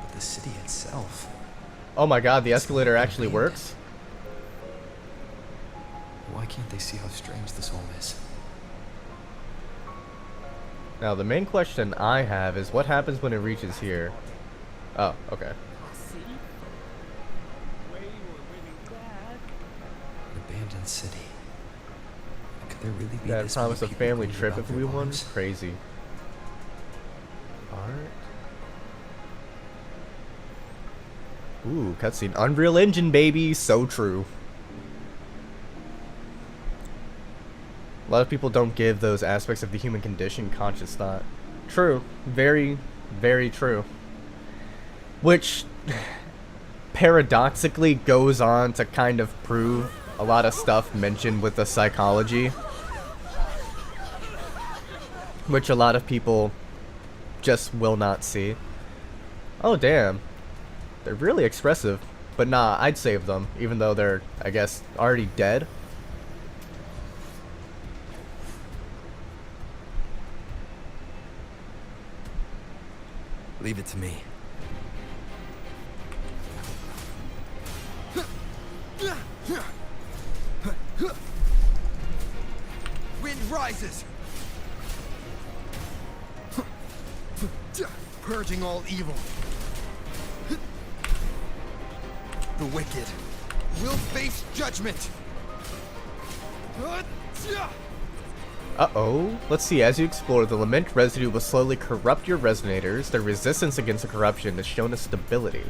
Speaker 1: but the city itself...
Speaker 4: Oh my god, the escalator actually works?
Speaker 1: Why can't they see how strange this all is?
Speaker 4: Now, the main question I have is what happens when it reaches here? Oh, okay.
Speaker 1: Abandoned city. Could there really be
Speaker 4: That
Speaker 1: this
Speaker 4: promised a
Speaker 1: many people
Speaker 4: family
Speaker 1: going
Speaker 4: trip
Speaker 1: about
Speaker 4: if
Speaker 1: their
Speaker 4: we won?
Speaker 1: lives?
Speaker 4: Crazy. Art? Ooh, cutscene. Unreal Engine, baby! So true. A lot of people don't give those aspects of the human condition conscious thought. True. Very, very true. Which, paradoxically, goes on to kind of prove a lot of stuff mentioned with the psychology. Which a lot of people just will not see. Oh, damn. They're really expressive. But nah, I'd save them, even though they're, I guess, already dead.
Speaker 1: Leave it to me.
Speaker 14: Wind rises. Purging all evil. The wicked will face judgment.
Speaker 4: Uh-oh. Let's see, as you explore, the lament residue will slowly corrupt your resonators. Their resistance against the corruption is shown as stability.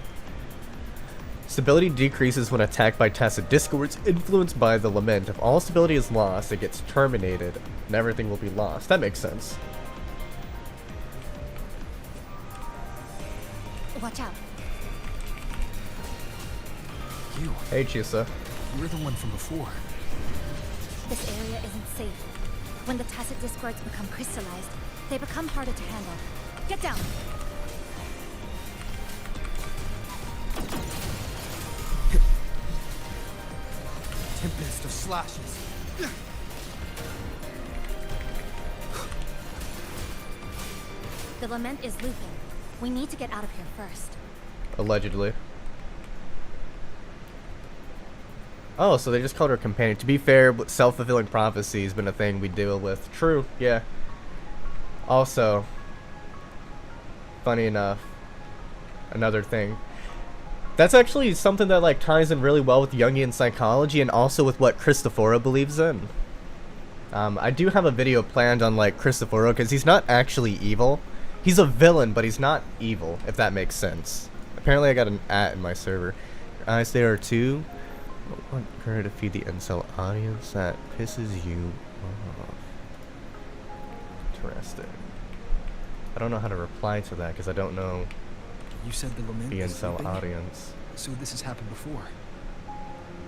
Speaker 4: Stability decreases when attacked by tacit discords influenced by the lament. If all stability is lost, it gets terminated, and everything will be lost. That makes sense.
Speaker 6: Watch out.
Speaker 1: You.
Speaker 4: Hey, Chisa.
Speaker 1: You're the one from before.
Speaker 6: This area isn't safe. When the tacit discords become crystallized, they become harder to handle. Get down!
Speaker 14: Tempest of slashes.
Speaker 6: The lament is looping. We need to get out of here first.
Speaker 4: Allegedly. Oh, so they just called her companion. To be fair, self-fulfilling prophecy has been a thing we deal with. True, yeah. Also, funny enough, another thing. That's actually something that like ties in really well with Jungian psychology and also with what Cristoforo believes in. I do have a video planned on like Cristoforo because he's not actually evil. He's a villain, but he's not evil, if that makes sense. Apparently I got an @ in my server. Eyes there are two. I want her to feed the incel audience that pisses you off. Interesting. I don't know how to reply to that because I don't know
Speaker 1: You said the lament
Speaker 4: the
Speaker 1: is
Speaker 4: incel
Speaker 1: looping?
Speaker 4: audience.
Speaker 1: So this has happened before.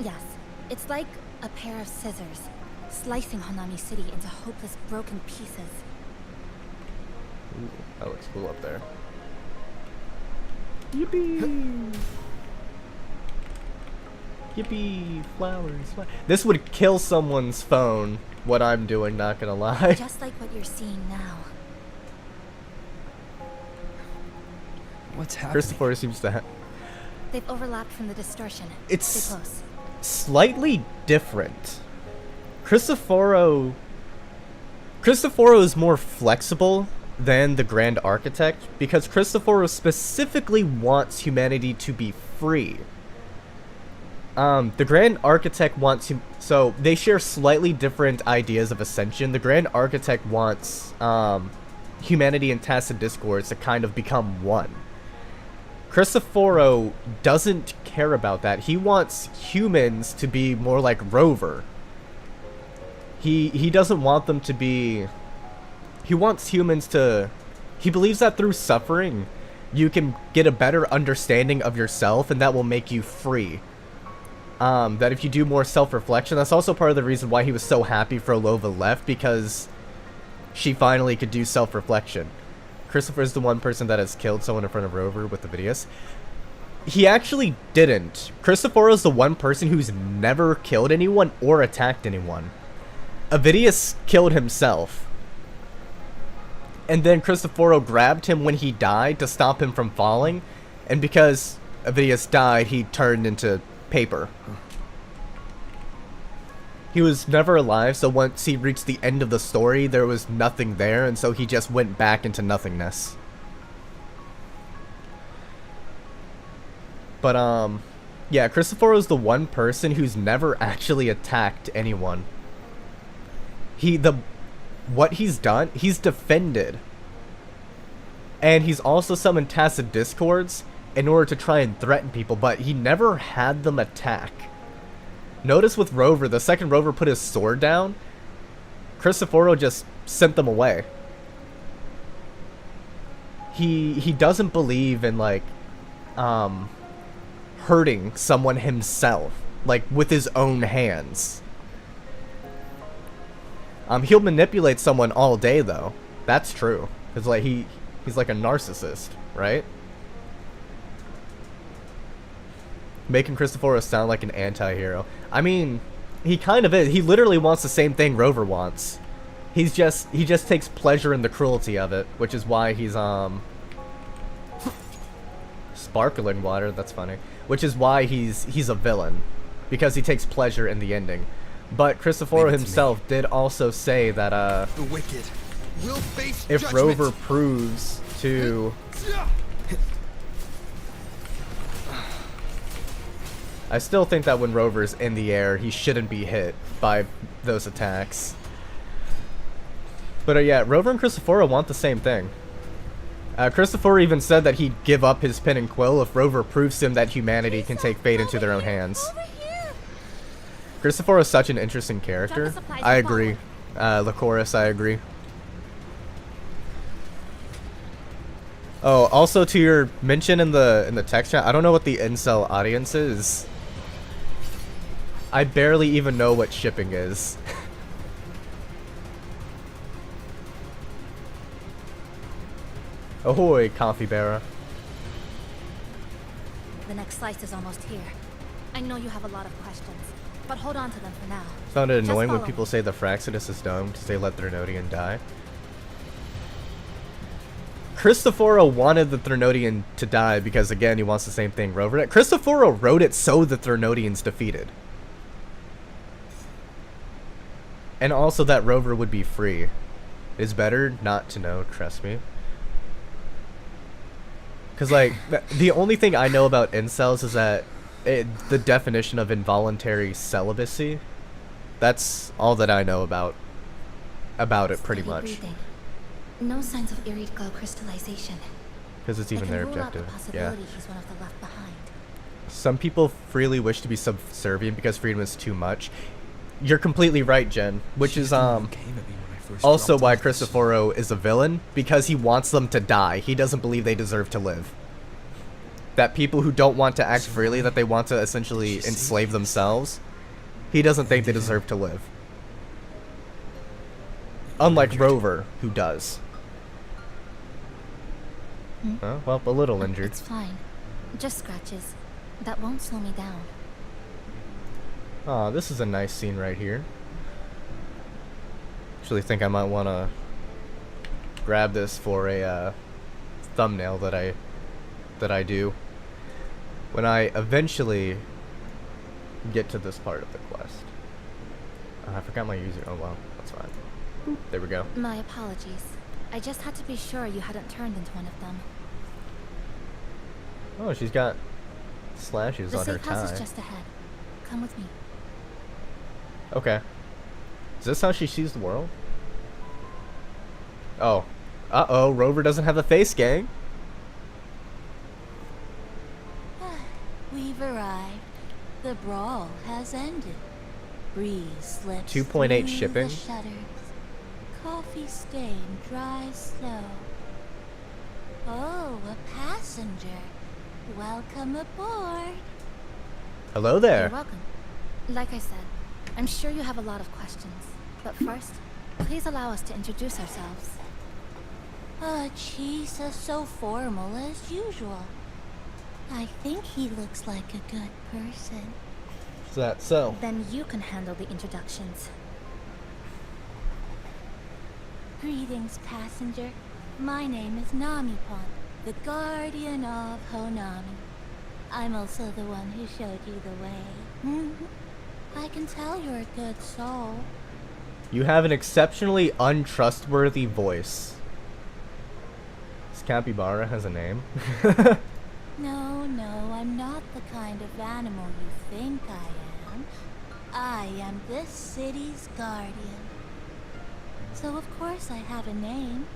Speaker 6: Yes, it's like a pair of scissors, slicing Honami City into hopeless broken pieces.
Speaker 4: Ooh, that looks cool up there. Yippee! Yippee! Flowers. This would kill someone's phone, what I'm doing, not gonna lie.
Speaker 6: Just like what you're seeing now.
Speaker 1: What's happening?
Speaker 4: Christopher seems to have...
Speaker 6: They've overlapped from the distortion.
Speaker 4: It's
Speaker 6: Stay close.
Speaker 4: slightly different. Cristoforo is more flexible than the Grand Architect because Cristoforo specifically wants humanity to be free. The Grand Architect wants him. So they share slightly different ideas of ascension. The Grand Architect wants humanity and tacit discords to kind of become one. Cristoforo doesn't care about that. He wants humans to be more like Rover. He doesn't want them to be. He wants humans to. He believes that through suffering, you can get a better understanding of yourself, and that will make you free. That if you do more self-reflection, that's also part of the reason why he was so happy Frolova left, because she finally could do self-reflection. Christopher is the one person that has killed someone in front of Rover with the Vidius. He actually didn't. Cristoforo is the one person who's never killed anyone or attacked anyone. Avidius killed himself. And then Cristoforo grabbed him when he died to stop him from falling. And because Avidius died, he turned into paper. He was never alive, so once he reached the end of the story, there was nothing there, and so he just went back into nothingness. But, yeah, Cristoforo is the one person who's never actually attacked anyone. What he's done, he's defended. And he's also summoned tacit discords in order to try and threaten people, but he never had them attack. Notice with Rover, the second Rover put his sword down, Cristoforo just sent them away. He doesn't believe in, like, hurting someone himself, like, with his own hands. He'll manipulate someone all day, though. That's true. Because, like, he's like a narcissist, right? Making Cristoforo sound like an anti-hero. I mean, he kind of is. He literally wants the same thing Rover wants. He just takes pleasure in the cruelty of it, which is why he's, sparkling water, that's funny. Which is why he's a villain. Because he takes pleasure in the ending. But Cristoforo himself did also say that,
Speaker 14: the wicked will face
Speaker 4: if
Speaker 14: judgment.
Speaker 4: Rover proves to... I still think that when Rover's in the air, he shouldn't be hit by those attacks. But yeah, Rover and Cristoforo want the same thing. Cristoforo even said that he'd give up his pen and quill if Rover proves to him that humanity can take fate into their own hands. Cristoforo is such an interesting character. I agree. Lycoris, I agree. Oh, also to your mention in the text chat, I don't know what the incel audience is. I barely even know what shipping is. Ahoy, coffee bearer.
Speaker 7: The next slice is almost here. I know you have a lot of questions, but hold on to them for now.
Speaker 4: Found it annoying when
Speaker 7: follow
Speaker 4: people say the Fraxidus is dumb because they let Threnodian die. Cristoforo wanted the Threnodian to die because, again, he wants the same thing Rover did. Cristoforo wrote it so the Threnodian's defeated. And also that Rover would be free. It's better not to know, trust me. Because, like, the only thing I know about incels is that the definition of involuntary celibacy. That's all that I know about it, pretty much.
Speaker 6: Breathing. No signs of iridical crystallization.
Speaker 4: Because it's even their objective. Yeah.
Speaker 6: He's one of the left behind.
Speaker 4: Some people freely wish to be subservient because freedom is too much. You're completely right, Jen. Which is also why Cristoforo is a villain, because he wants them to die. He doesn't believe they deserve to live. That people who don't want to act freely, that they want to essentially enslave themselves, he doesn't think they deserve to live. Unlike Rover, who does. Oh, well, a little injured.
Speaker 6: It's fine. Just scratches. That won't slow me down.
Speaker 4: Aw, this is a nice scene right here. Actually think I might want to grab this for a thumbnail that I do when I eventually get to this part of the quest. I forgot my user. Oh well, that's fine. Boop. There we go.
Speaker 6: My apologies. I just had to be sure you hadn't turned into one of them.
Speaker 4: Oh, she's got slashes on her
Speaker 6: The safe house
Speaker 4: tie.
Speaker 6: is just ahead. Come with me.
Speaker 4: Okay. Is this how she sees the world? Oh. Uh-oh, Rover doesn't have a face, gang.
Speaker 5: We've arrived. The brawl has ended. Breeze slips
Speaker 4: 2.8
Speaker 5: through
Speaker 4: shipping.
Speaker 5: the shutters. Coffee stain dries slow. Oh, a passenger. Welcome aboard.
Speaker 4: Hello there.
Speaker 6: You're welcome. Like I said, I'm sure you have a lot of questions. But first, please allow us to introduce ourselves.
Speaker 5: Chisa so formal as usual. I think he looks like a good person.
Speaker 4: Is that so?
Speaker 6: Then you can handle the introductions.
Speaker 5: Greetings, passenger. My name is Namipon, the guardian of Honami. I'm also the one who showed you the way. I can tell you're a good soul.
Speaker 4: You have an exceptionally untrustworthy voice. This capybara has a name.
Speaker 5: No, I'm not the kind of animal you think I am. I am this city's guardian. So of course I have a name.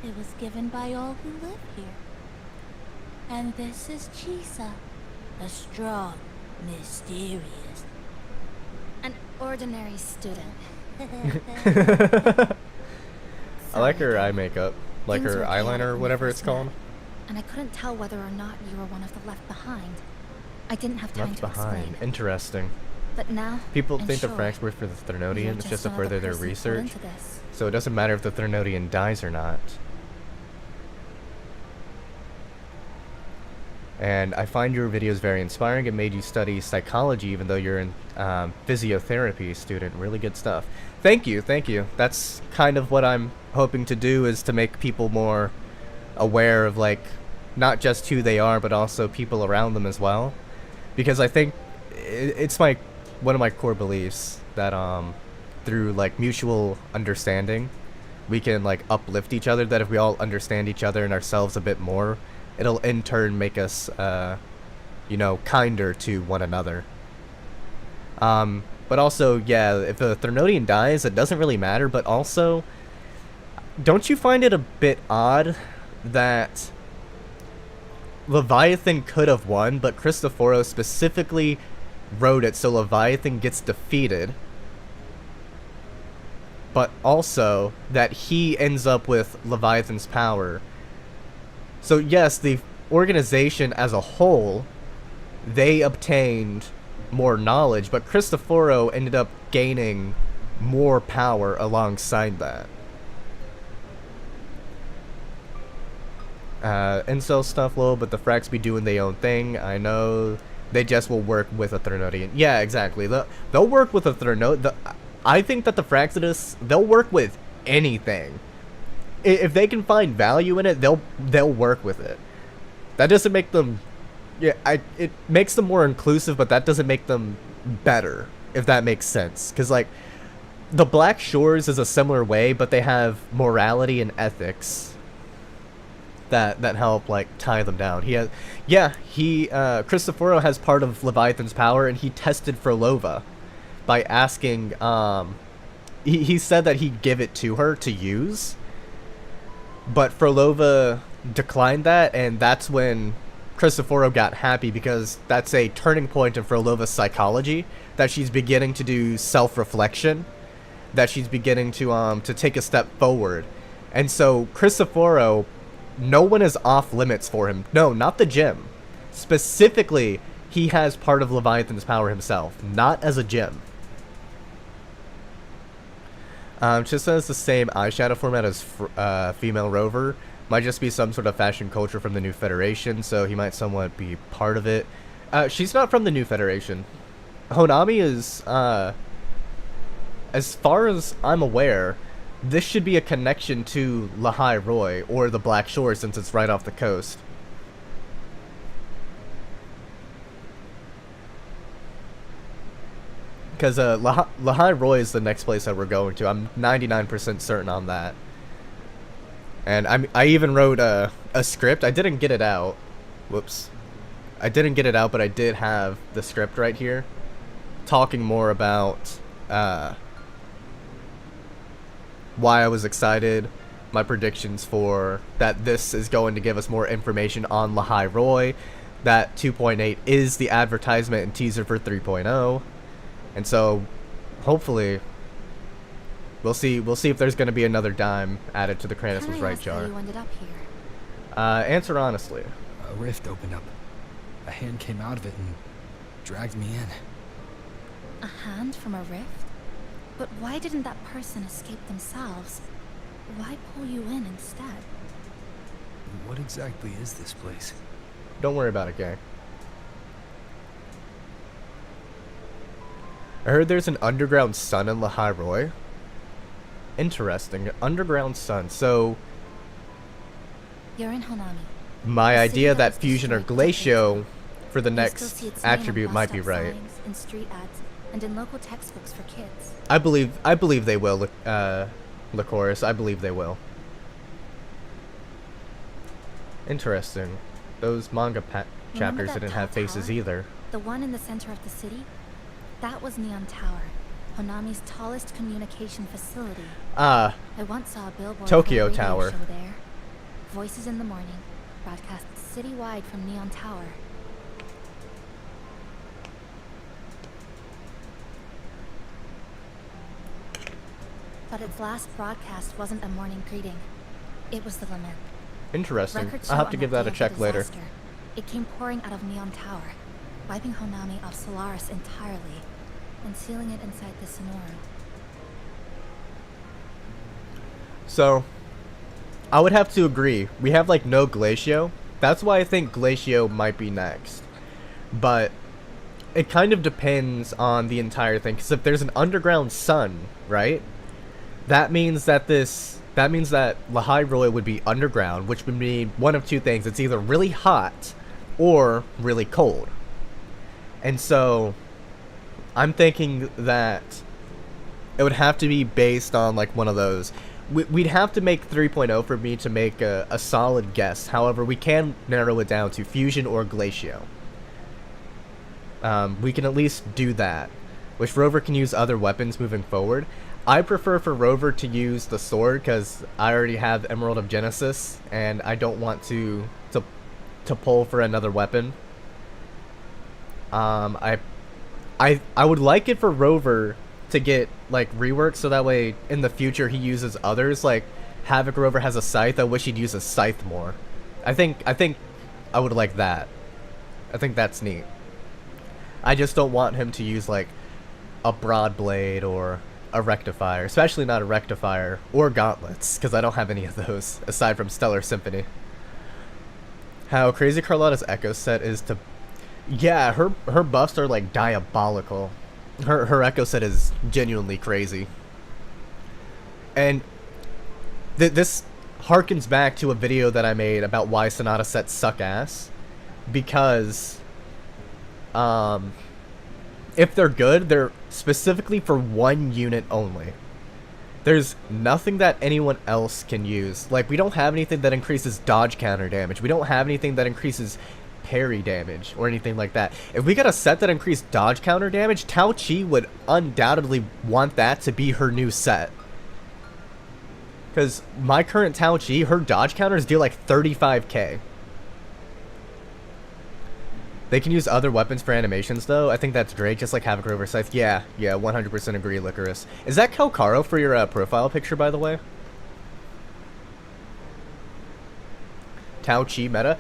Speaker 5: It was given by all who live here. And this is Chisa, a strong, mysterious...
Speaker 6: An ordinary student.
Speaker 4: I like her eye makeup. Like
Speaker 6: Things
Speaker 4: her
Speaker 6: were
Speaker 4: eyeliner
Speaker 6: chaotic
Speaker 4: or
Speaker 6: when we
Speaker 4: whatever
Speaker 6: first
Speaker 4: it's called.
Speaker 6: met, and I couldn't tell whether or not you were one of the left behind. I didn't have time
Speaker 4: Left
Speaker 6: to
Speaker 4: behind.
Speaker 6: explain.
Speaker 4: Interesting.
Speaker 6: But now,
Speaker 4: People
Speaker 6: I'm
Speaker 4: think the
Speaker 6: sure
Speaker 4: Franks work for the Threnodian. It's just to
Speaker 6: another
Speaker 4: further their
Speaker 6: person pulled
Speaker 4: research.
Speaker 6: into this.
Speaker 4: So it doesn't matter if the Threnodian dies or not. And I find your videos very inspiring. It made you study psychology even though you're in physiotherapy student. Really good stuff. Thank you, thank you. That's kind of what I'm hoping to do, is to make people more aware of, like, not just who they are, but also people around them as well. Because I think it's one of my core beliefs that through, like, mutual understanding, we can, like, uplift each other. That if we all understand each other and ourselves a bit more, it'll in turn make us, you know, kinder to one another. But also, yeah, if a Threnodian dies, it doesn't really matter. But also, don't you find it a bit odd that Leviathan could have won, but Cristoforo specifically wrote it so Leviathan gets defeated, but also that he ends up with Leviathan's power? So yes, the organization as a whole, they obtained more knowledge, but Cristoforo ended up gaining more power alongside that. Incel stuff low, but the Frax be doing their own thing. I know they just will work with a Threnodian. Yeah, exactly. They'll work with a Threnodian. I think that the Fraxidus, they'll work with anything. If they can find value in it, they'll work with it. That doesn't make them, it makes them more inclusive, but that doesn't make them better, if that makes sense. Because, like, the Black Shores is a similar way, but they have morality and ethics that help, like, tie them down. Cristoforo has part of Leviathan's power, and he tested Frolova by asking, he said that he'd give it to her to use, but Frolova declined that, and that's when Cristoforo got happy, because that's a turning point in Frolova's psychology, that she's beginning to do self-reflection, that she's beginning to take a step forward. And so Cristoforo, no one is off limits for him. No, not the gym. Specifically, he has part of Leviathan's power himself, not as a gym. Just has the same eyeshadow format as Female Rover. Might just be some sort of fashion culture from the New Federation, so he might somewhat be part of it. She's not from the New Federation. Honami is, as far as I'm aware, this should be a connection to Lahai Roy, or the Black Shore, since it's right off the coast. Because Lahai Roy is the next place that we're going to. I'm 99% certain on that. And I even wrote a script. I didn't get it out. Whoops. I didn't get it out, but I did have the script right here. talking more about why I was excited, my predictions for that this is going to give us more information on Lahai Roy, that 2.8 is the advertisement and teaser for 3.0, and so hopefully we'll see if there's going to be another dime added to the Kranis was right jar.
Speaker 6: How you ended up here?
Speaker 4: Answer honestly.
Speaker 1: A rift opened up. A hand came out of it and dragged me in.
Speaker 6: A hand from a rift? But why didn't that person escape themselves? Why pull you in instead?
Speaker 1: What exactly is this place?
Speaker 4: Don't worry about it, gang. I heard there's an underground sun in Lahai Roy. Interesting. Underground sun. So
Speaker 6: you're in Honami.
Speaker 4: My idea that fusion or glacio for the next attribute might be right.
Speaker 6: In street ads and in local textbooks for kids.
Speaker 4: I believe they will, Lycoris. I believe they will. Interesting. Those manga chapters didn't have faces either.
Speaker 6: The one in the center of the city? That was Neon Tower, Honami's tallest communication facility. I once saw a billboard
Speaker 4: Tokyo
Speaker 6: for a radio
Speaker 4: Tower.
Speaker 6: show there. Voices in the morning, broadcast citywide from Neon Tower. But its last broadcast wasn't a morning greeting. It was the lament.
Speaker 4: Interesting.
Speaker 6: Records
Speaker 4: I'll
Speaker 6: show
Speaker 4: have to
Speaker 6: on
Speaker 4: give that a
Speaker 6: day of the
Speaker 4: check later.
Speaker 6: disaster, it came pouring out of Neon Tower, wiping Honami off Solaris entirely, and sealing it inside the Sonora.
Speaker 4: So, I would have to agree. We have like no Glacio. That's why I think Glacio might be next. But it kind of depends on the entire thing. Because if there's an underground sun, right? That means that Lahai Roy would be underground, which would mean one of two things. It's either really hot or really cold. And so I'm thinking that it would have to be based on like one of those. We'd have to make 3.0 for me to make a solid guess. However, we can narrow it down to fusion or glacio. We can at least do that. Which Rover can use other weapons moving forward. I prefer for Rover to use the sword because I already have Emerald of Genesis and I don't want to pull for another weapon. I would like it for Rover to get like reworked so that way in the future he uses others. Like Havoc Rover has a scythe. I wish he'd use a scythe more. I think I would like that. I think that's neat. I just don't want him to use like a broad blade or a rectifier, especially not a rectifier or gauntlets, because I don't have any of those aside from Stellar Symphony. How crazy Carlotta's Echo set is to, yeah, her buffs are like diabolical. Her Echo set is genuinely crazy, and this harkens back to a video that I made about why Sonata sets suck ass, because if they're good, they're specifically for one unit only. There's nothing that anyone else can use. Like, we don't have anything that increases dodge counter damage. We don't have anything that increases parry damage or anything like that. If we got a set that increased dodge counter damage, Tao Chi would undoubtedly want that to be her new set. Because my current Tao Chi, her dodge counters deal like 35k. They can use other weapons for animations, though. I think that's great, just like Havoc Rover Scythe. Yeah, 100% agree, Licorice. Is that Calcaro for your profile picture, by the way? Tao Chi meta?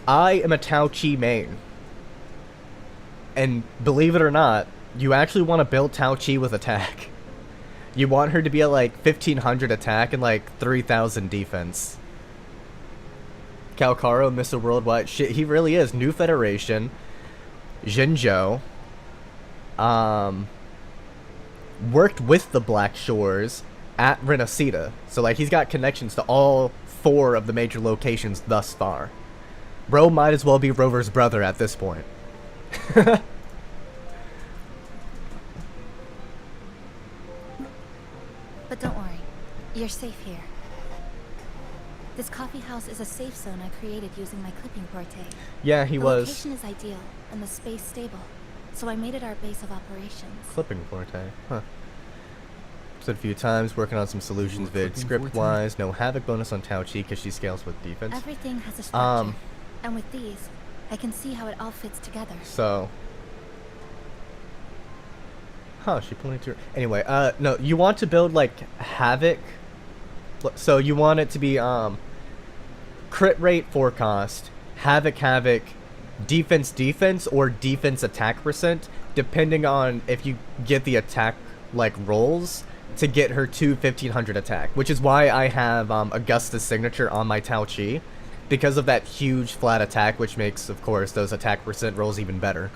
Speaker 4: I am a Tao Chi main. And believe it or not, you actually want to build Tao Chi with attack. You want her to be at like 1500 attack and like 3000 defense. Calcaro, Mr. Worldwide, shit, he really is. New Federation, Jinzhou, worked with the Black Shores at Renacida. So, like, he's got connections to all 4 of the major locations thus far. Bro might as well be Rover's brother at this point.
Speaker 6: But don't worry, you're safe here. This coffee house is a safe zone I created using my clipping porte.
Speaker 4: Yeah, he was.
Speaker 6: The location is ideal, and the space stable. so I made it our base of operations.
Speaker 4: Clipping Forte, huh. Said a few times, working on some solutions vid. Script-wise, no Havoc bonus on Tao Chi because she scales with defense.
Speaker 6: Everything has a structure, and with these, I can see how it all fits together.
Speaker 4: So... Huh, she pointed to her... Anyway, no, you want to build, like, Havoc. So you want it to be, crit rate forecast, Havoc, defense, or defense attack percent, depending on if you get the attack, like, rolls, to get her to 1500 attack. Which is why I have, Augusta's signature on my Tao Chi, because of that huge flat attack, which makes, of course, those attack percent rolls even better.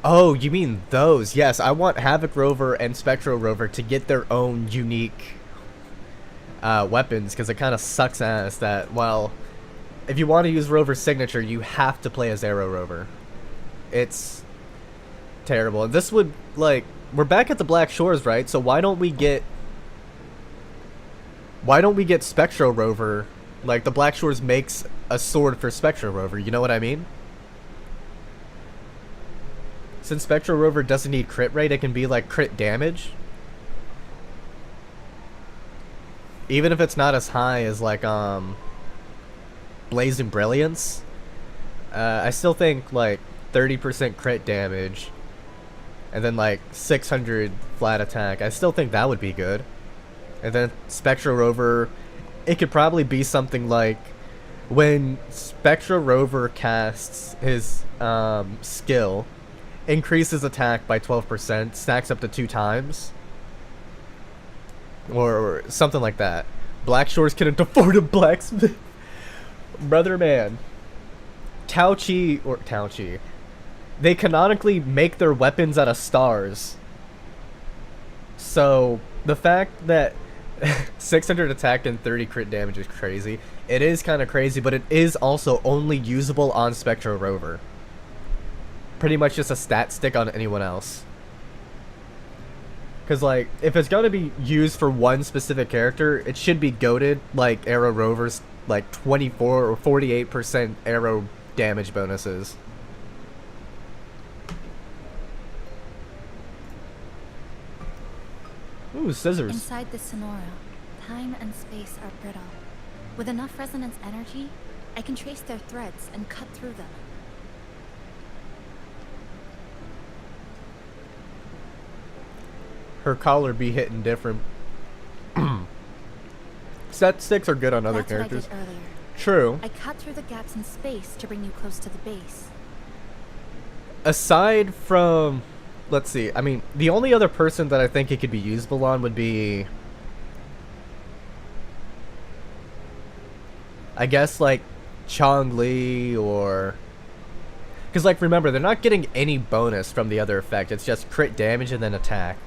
Speaker 4: Oh, you mean those? Yes, I want Havoc Rover and Spectro Rover to get their own unique weapons, because it kind of sucks ass that, well, if you want to use Rover's signature, you have to play as Arrow Rover. It's terrible. This would, like, we're back at the Black Shores, right? So why don't we get Spectro Rover? Like, the Black Shores makes a sword for Spectro Rover, you know what I mean? Since Spectro Rover doesn't need crit rate, it can be like crit damage. Even if it's not as high as like Blazing Brilliance. I still think like 30% crit damage and then like 600 flat attack. I still think that would be good. And then Spectro Rover, it could probably be something like when Spectro Rover casts his skill, increases attack by 12%, stacks up to 2 times. Or something like that. Black Shores can afford a blacksmith. Brother man. Tao Chi. They canonically make their weapons out of stars. So, the fact that 600 attack and 30 crit damage is crazy. It is kind of crazy, but it is also only usable on Spectro Rover. Pretty much just a stat stick on anyone else. Because, like, if it's going to be used for one specific character, it should be goated like Arrow Rover's, like, 24 or 48% arrow damage bonuses. Ooh, scissors.
Speaker 6: Inside the Sonora, time and space are brittle. With enough resonance energy, I can trace their threads and cut through them.
Speaker 4: Her collar be hitting different. Set sticks are good on other characters.
Speaker 6: That's what I did earlier.
Speaker 4: True.
Speaker 6: I cut through the gaps in space to bring you close to the base.
Speaker 4: Aside from, let's see, I mean, the only other person that I think it could be usable on would be, I guess, like, Chong Li or... Because, like, remember, they're not getting any bonus from the other effect. It's just crit damage and then attack.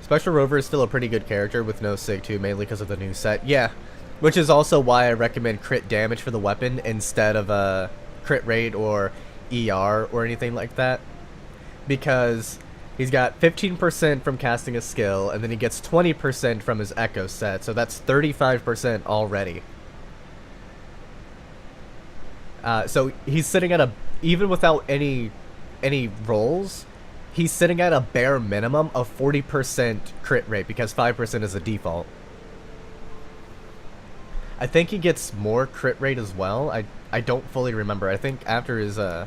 Speaker 4: Spectral Rover is still a pretty good character with no Sig 2, mainly because of the new set. Yeah, which is also why I recommend crit damage for the weapon instead of a crit rate or ER or anything like that. Because he's got 15% from casting a skill, and then he gets 20% from his Echo set, so that's 35% already. So he's sitting at a, even without any rolls, he's sitting at a bare minimum of 40% crit rate because 5% is a default. I think he gets more crit rate as well. I don't fully remember. I think after his I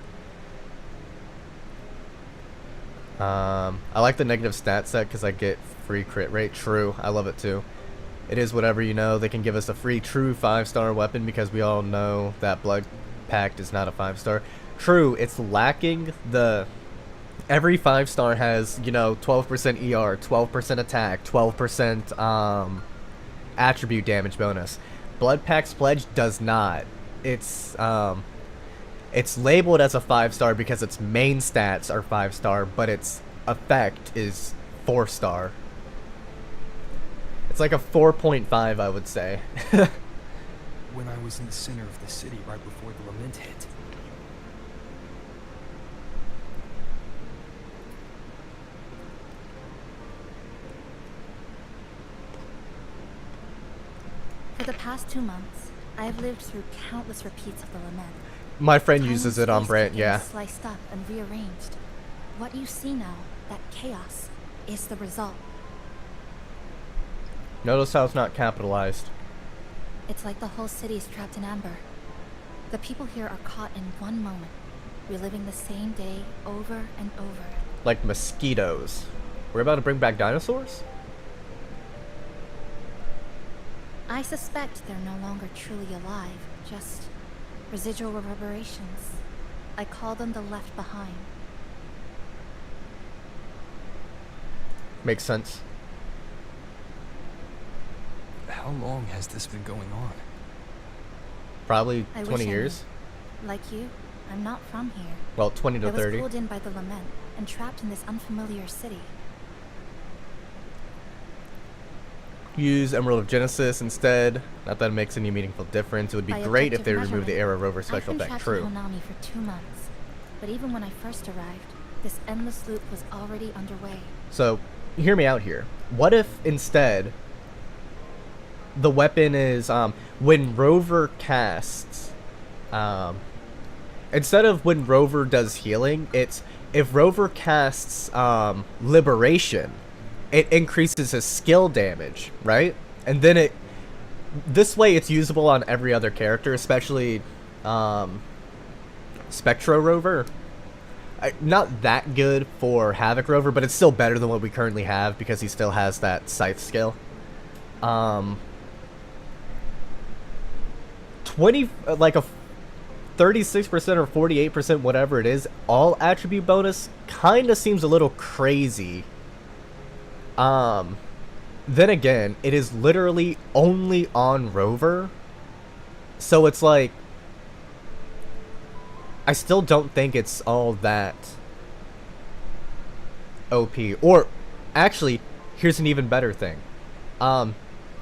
Speaker 4: like the negative stat set because I get free crit rate. True, I love it too. It is whatever you know. They can give us a free true 5-star weapon because we all know that Blood Pact is not a 5-star. True, it's lacking the... Every 5-star has, you know, 12% ER, 12% attack, 12% attribute damage bonus. Blood Pact's Pledge does not. It's labeled as a 5-star because its main stats are 5-star, but its effect is 4-star. It's like a 4.5, I would say.
Speaker 1: When I was in the center of the city right before the lament hit.
Speaker 15: For the past 2 months, I have lived through countless repeats of the lament.
Speaker 4: My friend
Speaker 15: Time
Speaker 4: uses
Speaker 15: and
Speaker 4: it on
Speaker 15: space
Speaker 4: Brant,
Speaker 15: became
Speaker 4: yeah.
Speaker 15: Sliced up and rearranged. What you see now, that chaos, is the result.
Speaker 4: Notice how it's not capitalized.
Speaker 15: It's like the whole city is trapped in amber. The people here are caught in one moment, reliving the same day over and over.
Speaker 4: Like mosquitoes. We're about to bring back dinosaurs?
Speaker 15: I suspect they're no longer truly alive, just residual reverberations. I call them the left behind.
Speaker 4: Makes sense.
Speaker 1: How long has this been going on?
Speaker 4: Probably
Speaker 15: I
Speaker 4: 20
Speaker 15: wish I
Speaker 4: years.
Speaker 15: knew. Like you, I'm not from here.
Speaker 4: Well, 20 to
Speaker 15: I was
Speaker 4: 30.
Speaker 15: pulled in by the lament and trapped in this unfamiliar city.
Speaker 4: Use Emerald of Genesis instead. Not that it makes any meaningful difference. It would be
Speaker 15: By
Speaker 4: great if they
Speaker 15: objective
Speaker 4: removed the
Speaker 15: measurement,
Speaker 4: Era Rover special
Speaker 15: I've been
Speaker 4: effect.
Speaker 15: trapped in
Speaker 4: True.
Speaker 15: HONAMI for 2 months. But even when I first arrived, this endless loop was already underway.
Speaker 4: So, hear me out here. What if instead the weapon is when Rover casts, instead of when Rover does healing, it's if Rover casts Liberation, it increases his skill damage, right? And then this way it's usable on every other character, especially Spectro Rover. Not that good for Havoc Rover, but it's still better than what we currently have because he still has that Scythe skill. 20, like a 36% or 48%, whatever it is, all attribute bonus kind of seems a little crazy. Then again, it is literally only on Rover, so it's like, I still don't think it's all that OP. Or, actually, here's an even better thing.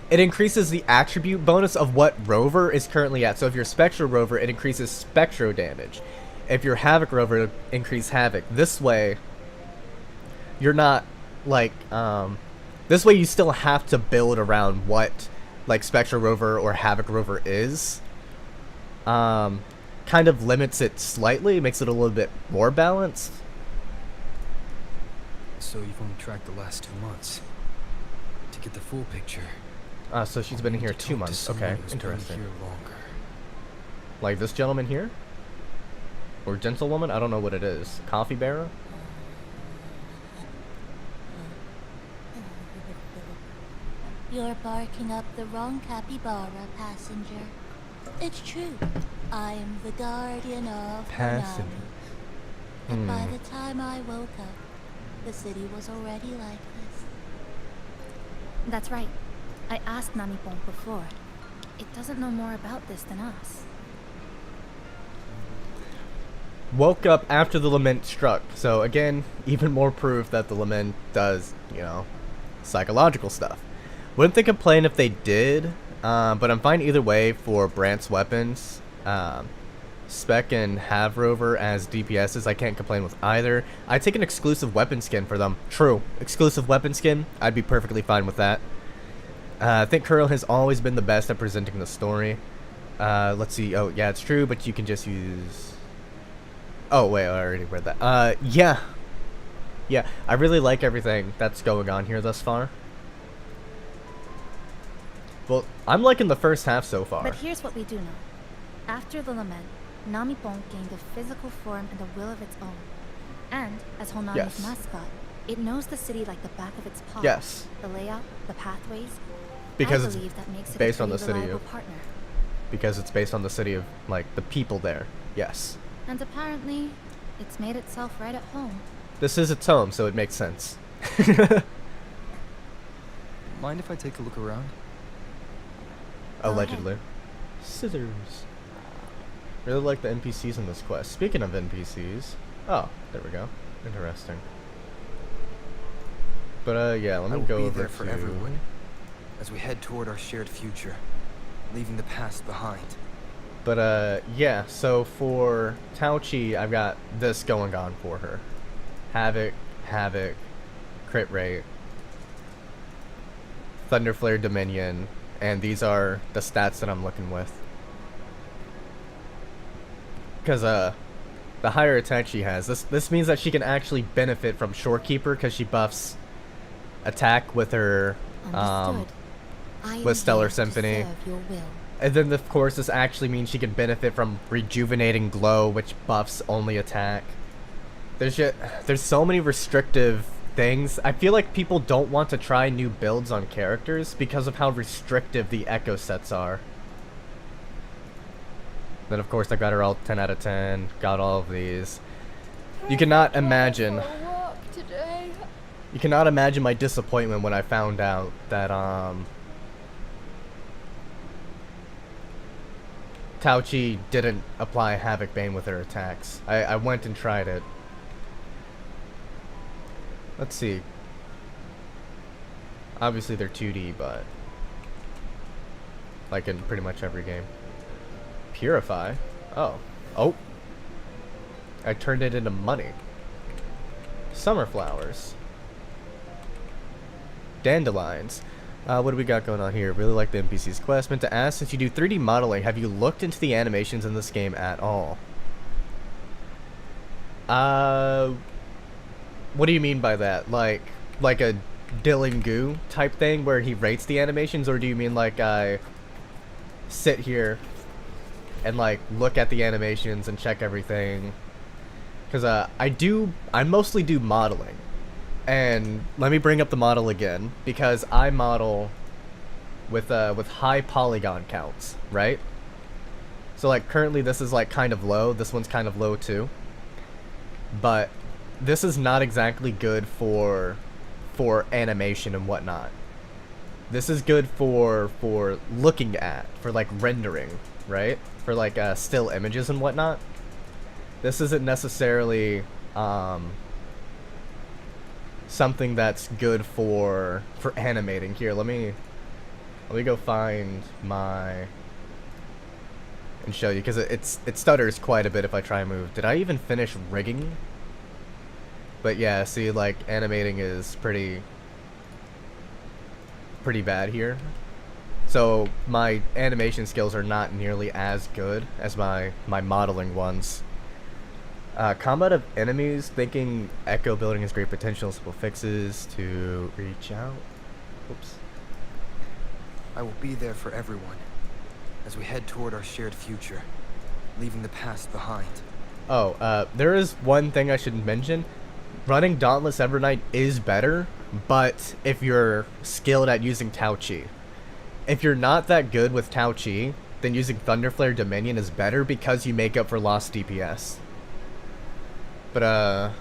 Speaker 4: It increases the attribute bonus of what Rover is currently at. So if you're Spectro Rover, it increases Spectro damage. If you're Havoc Rover, it increases Havoc. This way, you're not, like, this way you still have to build around what, like, Spectro Rover or Havoc Rover is. Kind of limits it slightly, makes it a little bit more balanced.
Speaker 1: So you've only tracked the last 2 months. To get the full picture.
Speaker 4: So she's been in here 2 months. Okay, interesting. Like this gentleman here? Or gentlewoman? I don't know what it is. Coffee bearer?
Speaker 7: You're barking up the wrong capybara, passenger. It's true. I am the guardian of HONAMI. But by the time I woke up, the city was already like this.
Speaker 15: That's right. I asked Namipon before. It doesn't know more about this than us.
Speaker 4: Woke up after the lament struck. So again, even more proof that the lament does, you know, psychological stuff. Wouldn't they complain if they did? But I'm fine either way for Brant's weapons. Spec and Have Rover as DPSs, I can't complain with either. I'd take an exclusive weapon skin for them. True. Exclusive weapon skin, I'd be perfectly fine with that. I think Kuro has always been the best at presenting the story. Let's see. Oh, yeah, it's true, but you can just use... Oh, wait, I already read that. Yeah. Yeah, I really like everything that's going on here thus far. Well, I'm liking the first half so far.
Speaker 15: But here's what we do know. After the lament, Namipon gained a physical form and a will of its own. And, as Honami's mascot, it knows the city like the back of its paw.
Speaker 4: Yes.
Speaker 15: The layout, the pathways.
Speaker 4: Because
Speaker 15: I
Speaker 4: it's
Speaker 15: believe that makes it
Speaker 4: based
Speaker 15: a
Speaker 4: on the
Speaker 15: pretty
Speaker 4: city
Speaker 15: reliable
Speaker 4: of...
Speaker 15: partner.
Speaker 4: Because it's based on the city of, like, the people there. Yes.
Speaker 15: And apparently, it's made itself right at home.
Speaker 4: This is its home, so it makes sense.
Speaker 1: Mind if I take a look around?
Speaker 4: Allegedly. Scissors. Really like the NPCs in this quest. Speaking of NPCs... Oh, there we go. Interesting. But, yeah, let me go over
Speaker 1: there for everyone as we head toward our shared future, leaving the past behind.
Speaker 4: But, yeah, so for Tauchi, I've got this going on for her. Havoc, crit rate, Thunderflare Dominion, and these are the stats that I'm looking with. Because the higher attack she has, this means that she can actually benefit from Shorekeeper because she buffs attack with her with Stellar Symphony. And then of course this actually means she can benefit from Rejuvenating Glow, which buffs only attack. There's so many restrictive things. I feel like people don't want to try new builds on characters because of how restrictive the echo sets are. Then of course I got her all 10 out of 10, got all of these. You cannot imagine my disappointment when I found out that Tauchi didn't apply Havoc Bane with her attacks. I went and tried it. Let's see. Obviously they're 2D, but like in pretty much every game. Purify? Oh. I turned it into money. Summer flowers. Dandelions. What do we got going on here? Really like the NPC's quest. Meant to ask, since you do 3D modeling, have you looked into the animations in this game at all? What do you mean by that? Like a Dylan Goo type thing where he rates the animations, or do you mean like I sit here and like look at the animations and check everything? Because I mostly do modeling. And let me bring up the model again, because I model with high polygon counts, right? So like currently this is like kind of low, this one's kind of low too. But this is not exactly good for animation and whatnot. This is good for looking at, for like rendering, right? For like still images and whatnot. This isn't necessarily something that's good for animating. Here, let me go find my and show you, because it stutters quite a bit if I try and move. Did I even finish rigging? But yeah, see, like animating is pretty bad here. So my animation skills are not nearly as good as my modeling ones. Combat of enemies, thinking echo building has great potential, simple fixes to reach out. Oops.
Speaker 1: I will be there for everyone as we head toward our shared future, leaving the past behind.
Speaker 4: Oh, there is one thing I should mention. Running Dauntless Evernight is better, but if you're skilled at using Tao Chi. If you're not that good with Tao Chi, then using Thunderflare Dominion is better because you make up for lost DPS. But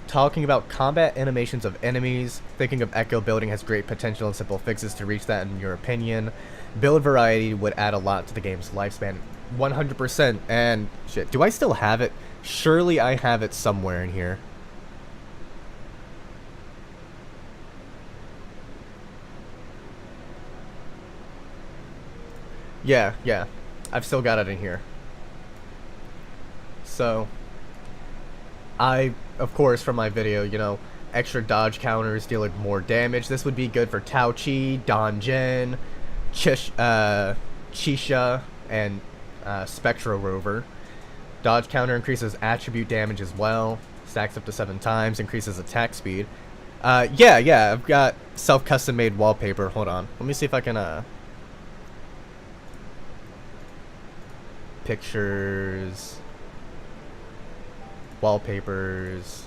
Speaker 4: talking about combat animations of enemies, thinking of echo building has great potential and simple fixes to reach that in your opinion. Build variety would add a lot to the game's lifespan. 100%. And shit, do I still have it? Surely I have it somewhere in here. Yeah, I've still got it in here. So, of course, from my video, you know, extra dodge counters dealing more damage. This would be good for Tao Chi, Don Jen, Chisha, and Spectro Rover. Dodge counter increases attribute damage as well. Stacks up to 7 times, increases attack speed. Yeah, I've got self-custom made wallpaper. Hold on. Let me see if I can, pictures, wallpapers.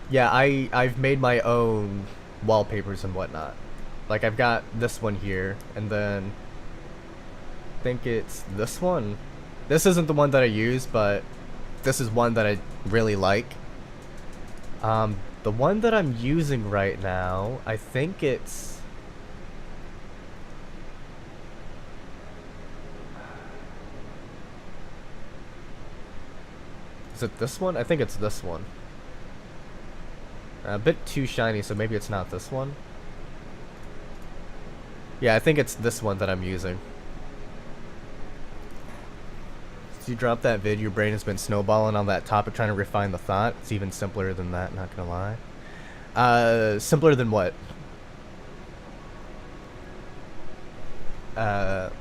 Speaker 4: Yeah, I've made my own wallpapers and whatnot. Like I've got this one here, and then I think it's this one. This isn't the one that I use, but this is one that I really like. The one that I'm using right now, I think it's... Is it this one? I think it's this one. A bit too shiny, so maybe it's not this one. Yeah, I think it's this one that I'm using. So you drop that vid, your brain has been snowballing on that topic trying to refine the thought. It's even simpler than that, not gonna lie. Simpler than what? plus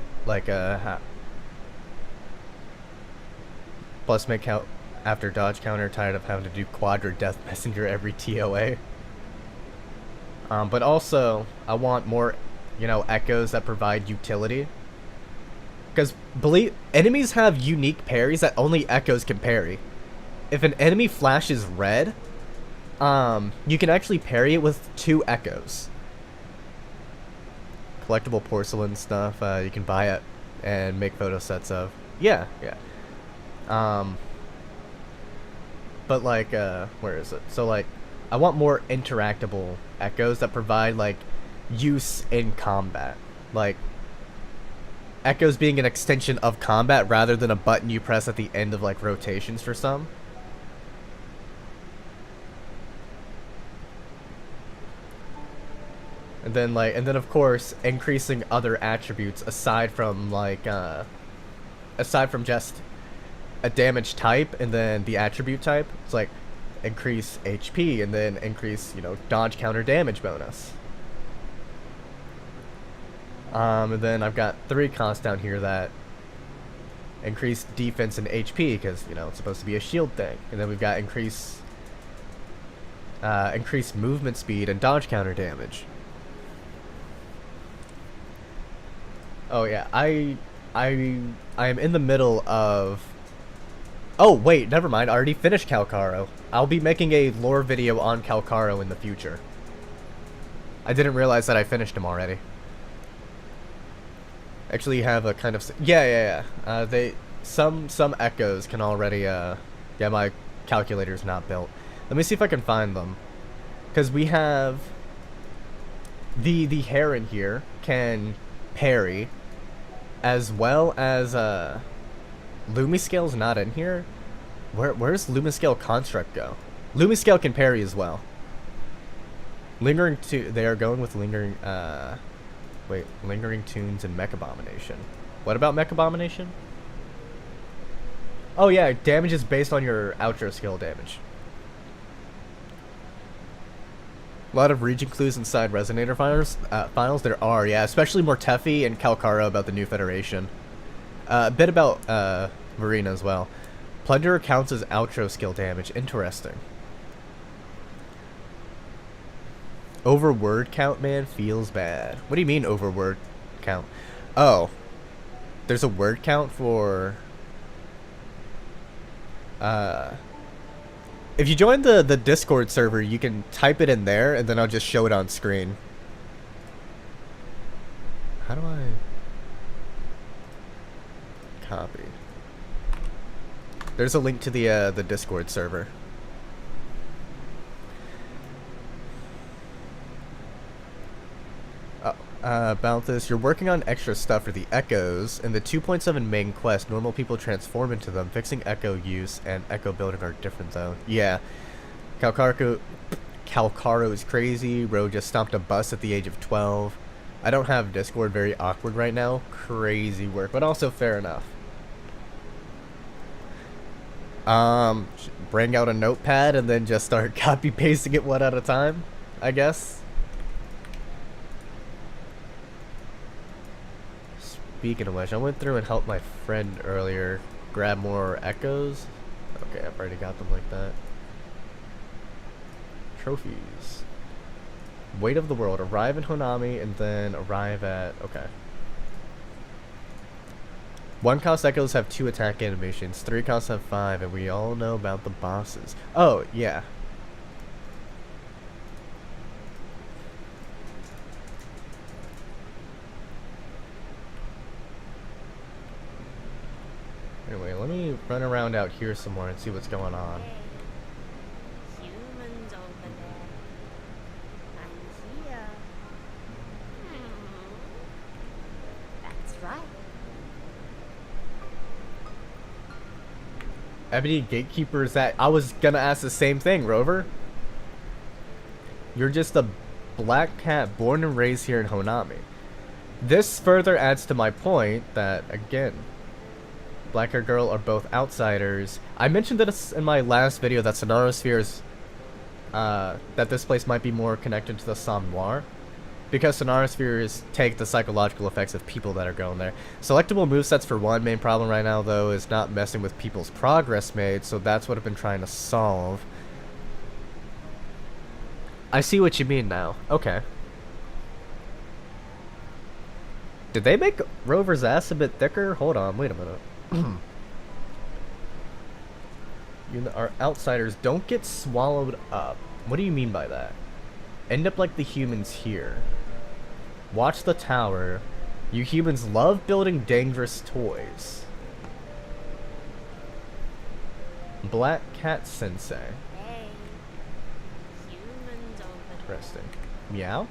Speaker 4: make count after dodge counter, tired of having to do quadra death messenger every TOA. But also, I want more, you know, echoes that provide utility. Because enemies have unique parries that only echoes can parry. If an enemy flashes red, you can actually parry it with 2 echoes. Collectible porcelain stuff, you can buy it and make photo sets of. Yeah. But like, where is it? So like, I want more interactable echoes that provide like use in combat. Like, echoes being an extension of combat rather than a button you press at the end of like rotations for some. And then of course increasing other attributes aside from like aside from just a damage type and then the attribute type. It's like increase HP and then increase, you know, dodge counter damage bonus. And then I've got 3 costs down here that increase defense and HP because, you know, it's supposed to be a shield thing. And then we've got increase movement speed and dodge counter damage. Oh yeah, I am in the middle of... Oh wait, never mind, I already finished Calcaro. I'll be making a lore video on Calcaro in the future. I didn't realize that I finished him already. Actually have a kind of... Yeah. Some echoes can already... Yeah, my calculator's not built. Let me see if I can find them. Because we have... The Heron here can parry, as well as Lumiscale's not in here. Where's Lumiscale Construct go? Lumiscale can parry as well. Lingering they are going with Lingering Lingering Tunes and Mech Abomination. What about Mech Abomination? Oh yeah, damage is based on your outro skill damage. A lot of region clues inside Resonator files. There are, yeah, especially Mortefi and Calcaro about the new Federation. A bit about Marina as well. Plunderer counts as outro skill damage. Interesting. Over word count, man, feels bad. What do you mean over word count? Oh, there's a word count for... If you join the Discord server, you can type it in there, and then I'll just show it on screen. How do I... Copy. There's a link to the Discord server. About this, you're working on extra stuff for the Echoes. In the 2.7 main quest, normal people transform into them. Fixing Echo use and Echo building are different though. Yeah. Calcaro is crazy. Ro just stomped a bus at the age of 12. I don't have Discord, very awkward right now. Crazy work, but also fair enough. Bring out a notepad and then just start copy pasting it one at a time, I guess. Speaking of which, I went through and helped my friend earlier grab more echoes. Okay, I've already got them like that. Trophies. Weight of the World. Arrive in Honami and then arrive at... Okay. 1 cost echoes have 2 attack animations. 3 costs have 5, and we all know about the bosses. Oh, yeah. Anyway, let me run around out here some more and see what's going on.
Speaker 13: Humans over there. I'm here.
Speaker 5: That's right.
Speaker 4: Ebony Gatekeeper is that... I was gonna ask the same thing, Rover. You're just a black cat born and raised here in Honami. This further adds to my point that, again... Black Hair Girl are both outsiders. I mentioned this in my last video that Sonoraspheres, that this place might be more connected to the Somme Noir, because Sonospheres take the psychological effects of people that are going there. Selectable movesets for one. Main problem right now, though, is not messing with people's progress made, so that's what I've been trying to solve. I see what you mean now. Okay. Did they make Rover's ass a bit thicker? Hold on, wait a minute. Our outsiders don't get swallowed up. What do you mean by that? End up like the humans here. Watch the tower. You humans love building dangerous toys. Black Cat Sensei.
Speaker 13: Hey, humans over
Speaker 4: Interesting. Meow?
Speaker 13: I'm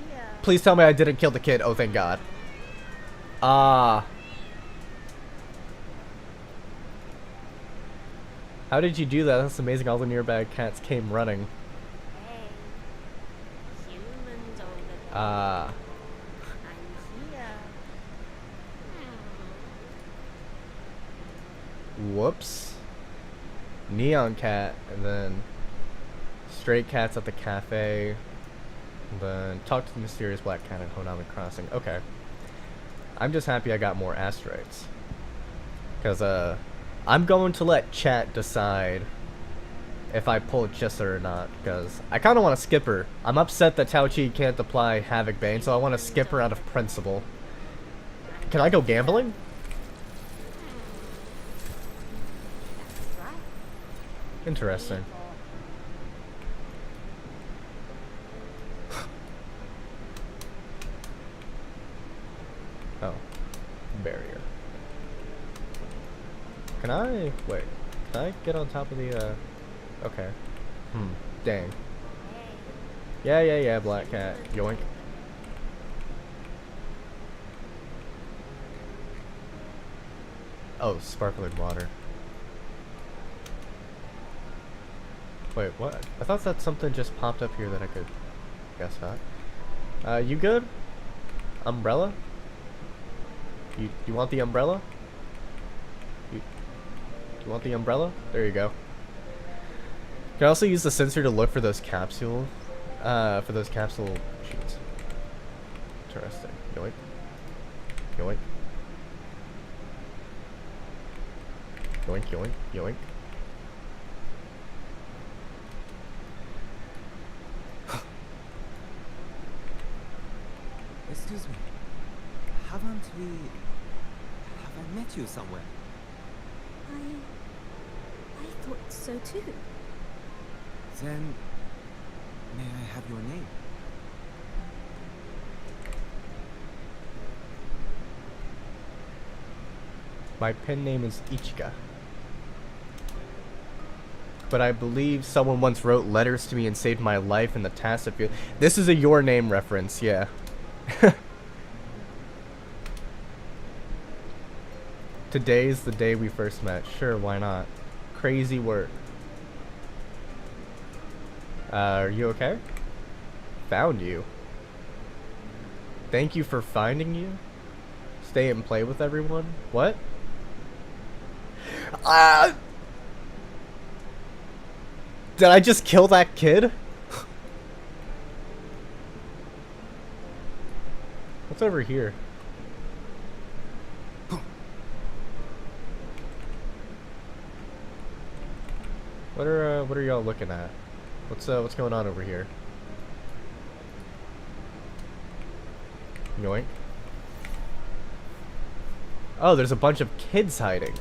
Speaker 13: here.
Speaker 4: Please tell me I didn't kill the kid. Oh, thank God. Ah. How did you do that? That's amazing. All the nearby cats came running.
Speaker 13: Hey, humans over
Speaker 4: Ah.
Speaker 13: I'm here.
Speaker 4: Whoops. Neon cat, and then stray cats at the cafe. And then talk to the mysterious black cat at Honami Crossing. Okay. I'm just happy I got more asteroids. Because, I'm going to let chat decide if I pull Chisser or not, because I kind of want to skip her. I'm upset that Tao Chi can't apply Havoc Bane, so I want to skip her out of principle. Can I go gambling? Interesting. Oh. Barrier. Can I... Wait. Can I get on top of the, Okay. Dang. Yeah, black cat. Yoink. Oh, sparkling water. Wait, what? I thought that something just popped up here that I could... Guess not. You good? Umbrella? You want the umbrella? You want the umbrella? There you go. You can also use the sensor to look for those capsule sheets. Interesting. Yoink. Yoink. Yoink, yoink, yoink.
Speaker 10: Excuse me. Have I met you somewhere?
Speaker 15: I thought so too.
Speaker 10: Then, may I have your name?
Speaker 4: My pen name is Ichika. But I believe someone once wrote letters to me and saved my life in the task of... This is a Your Name reference, yeah. Today's the day we first met. Sure, why not? Crazy work. Are you okay? Found you. Thank you for finding you. Stay and play with everyone. What? Did I just kill that kid? What's over here? What are y'all looking at? What's going on over here? Yoink. Oh, there's a bunch of kids hiding.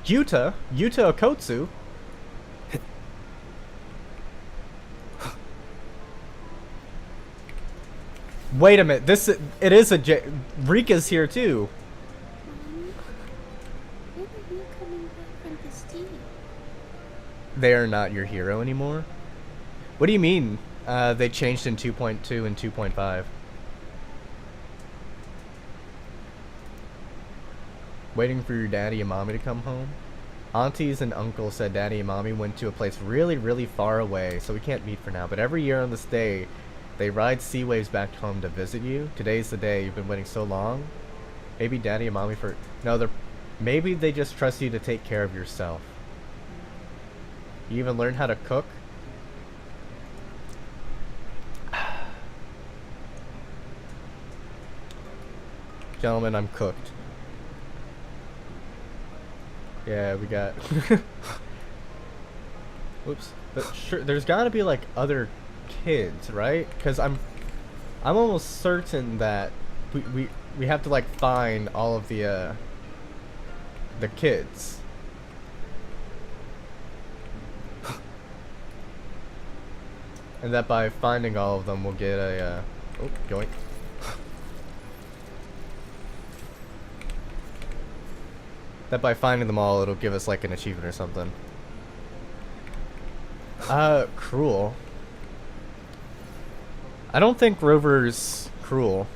Speaker 4: Yuta Okotsu. Wait a minute. It is a Rika's here too.
Speaker 15: When are you coming back from this team?
Speaker 4: They are not your hero anymore? What do you mean? They changed in 2.2 and 2.5. Waiting for your daddy and mommy to come home? Aunties and uncles said daddy and mommy went to a place really, really far away, so we can't meet for now. But every year on this day, they ride sea waves back home to visit you. Today's the day. You've been waiting so long. Maybe daddy and mommy for... No, maybe they just trust you to take care of yourself. You even learn how to cook? Gentlemen, I'm cooked. Yeah, we got... Whoops. But sure, there's gotta be, like, other kids, right? Because I'm almost certain that we have to, like, find all of the kids. And that by finding all of them, we'll get a, oh, yoink. That by finding them all, it'll give us, like, an achievement or something. Cruel. I don't think Rover's cruel.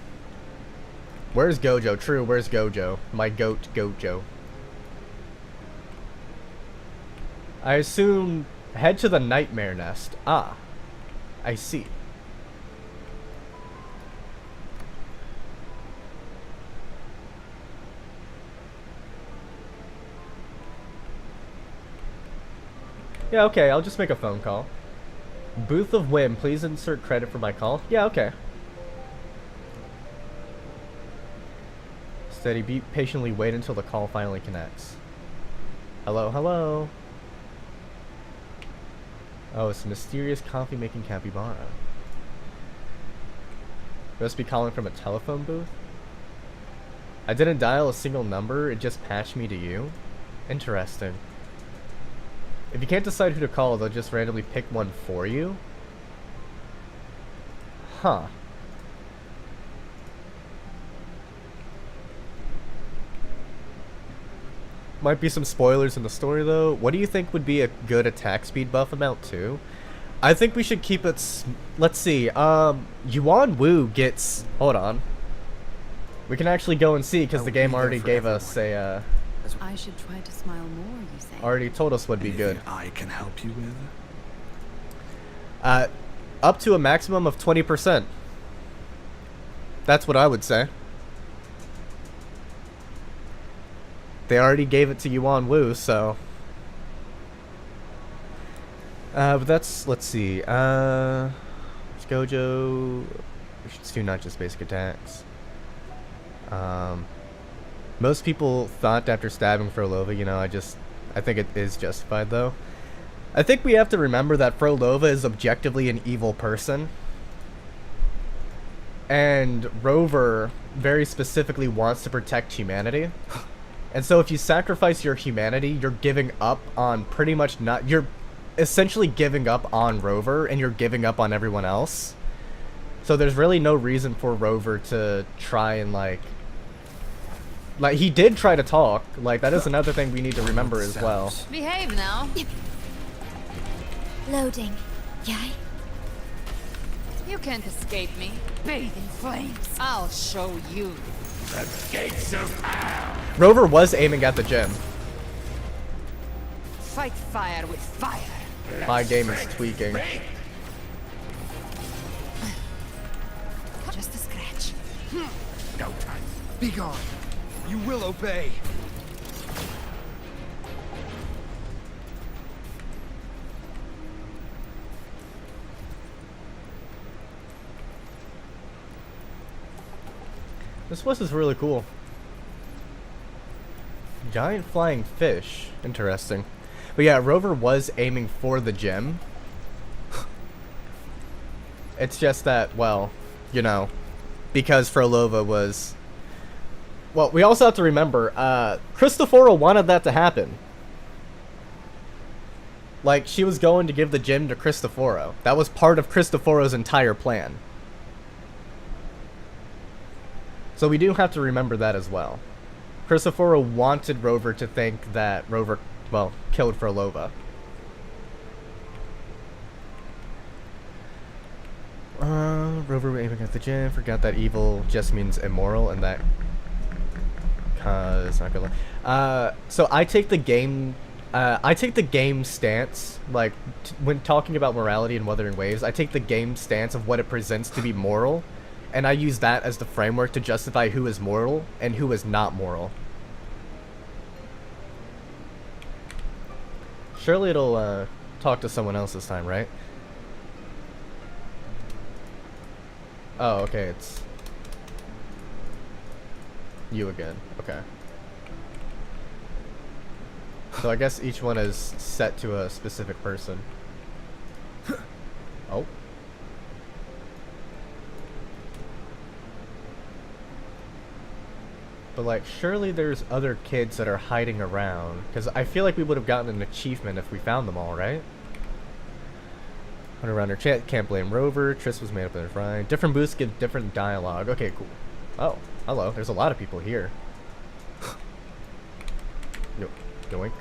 Speaker 4: Where's Gojo? True, where's Gojo? My goat, Gojo. I assume head to the nightmare nest. Ah. I see. Yeah, okay, I'll just make a phone call. Booth of Whim, please insert credit for my call. Yeah, okay. Steady beat, patiently wait until the call finally connects. Hello, hello. Oh, it's a mysterious coffee-making capybara. Must be calling from a telephone booth? I didn't dial a single number, it just patched me to you? Interesting. If you can't decide who to call, they'll just randomly pick one for you? Huh. Might be some spoilers in the story though. What do you think would be a good attack speed buff amount too? I think we should keep it let's see. Yuan Wu gets... Hold on. We can actually go and see because the game already gave us a
Speaker 2: I should try to smile more, you say?
Speaker 4: already told us what'd be good.
Speaker 14: I can help you with?
Speaker 4: Up to a maximum of 20%. That's what I would say. They already gave it to Yuan Wu, so... but that's... Let's see. Gojo... We should do not just basic attacks. Most people thought after stabbing Frolova, you know, I think it is justified, though. I think we have to remember that Frolova is objectively an evil person. And Rover very specifically wants to protect humanity. And so if you sacrifice your humanity, you're giving up on pretty much you're essentially giving up on Rover, and you're giving up on everyone else. So there's really no reason for Rover to try and, like, he did try to talk. Like, that is another thing we need to remember as well.
Speaker 2: Behave now.
Speaker 6: Loading. Yay?
Speaker 2: You can't escape me. Bathe in flames. I'll show you.
Speaker 14: The gates of hell.
Speaker 4: Rover was aiming at the gym.
Speaker 2: Fight fire with fire.
Speaker 4: My game is tweaking.
Speaker 2: Just a scratch.
Speaker 14: No time. Be gone. You will obey.
Speaker 4: This place is really cool. Giant flying fish. Interesting. But yeah, Rover was aiming for the gem. It's just that, well, you know, because Frolova was... Well, we also have to remember, Cristoforo wanted that to happen. Like, she was going to give the gem to Cristoforo. That was part of Cristoforo's entire plan. So we do have to remember that as well. Cristoforo wanted Rover to think that Rover, well, killed Frolova. Rover aiming at the gym, forgot that evil just means immoral, and that... Cause, not gonna lie. So I take the game stance, like, when talking about morality in Wuthering Waves, I take the game stance of what it presents to be moral, and I use that as the framework to justify who is moral and who is not moral. Surely it'll, talk to someone else this time, right? Oh, okay, it's... You again. Okay. So I guess each one is set to a specific person. Oh. But like, surely there's other kids that are hiding around, because I feel like we would have gotten an achievement if we found them all, right? Around her chat, can't blame Rover. Triss was made up in the frying. Different booths give different dialogue. Okay, cool. Oh, hello. There's a lot of people here. Yo, yoink.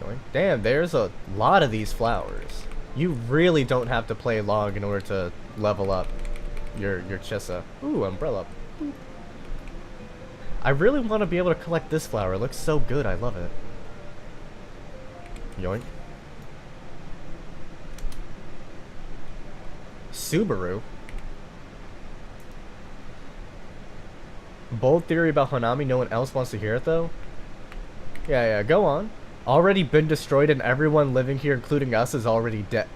Speaker 4: Yoink. Damn, there's a lot of these flowers. You really don't have to play log in order to level up your Chissa. Ooh, umbrella. I really want to be able to collect this flower. It looks so good. I love it. Yoink. Subaru. Bold theory about Honami. No one else wants to hear it though. Yeah, go on. Already been destroyed and everyone living here, including us, is already dead.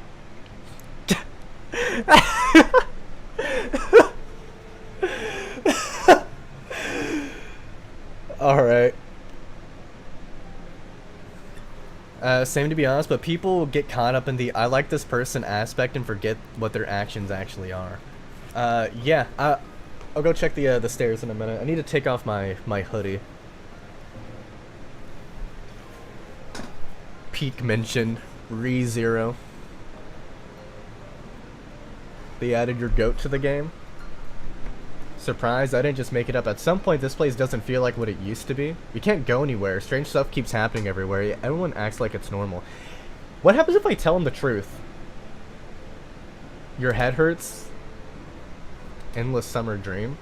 Speaker 4: Alright. Same to be honest, but people get caught up in the I like this person aspect and forget what their actions actually are. Yeah, I'll go check the stairs in a minute. I need to take off my hoodie. Peak mentioned. Re-0. They added your goat to the game. Surprised, I didn't just make it up. At some point, this place doesn't feel like what it used to be. You can't go anywhere. Strange stuff keeps happening everywhere. Everyone acts like it's normal. What happens if I tell them the truth? Your head hurts? Endless summer dream?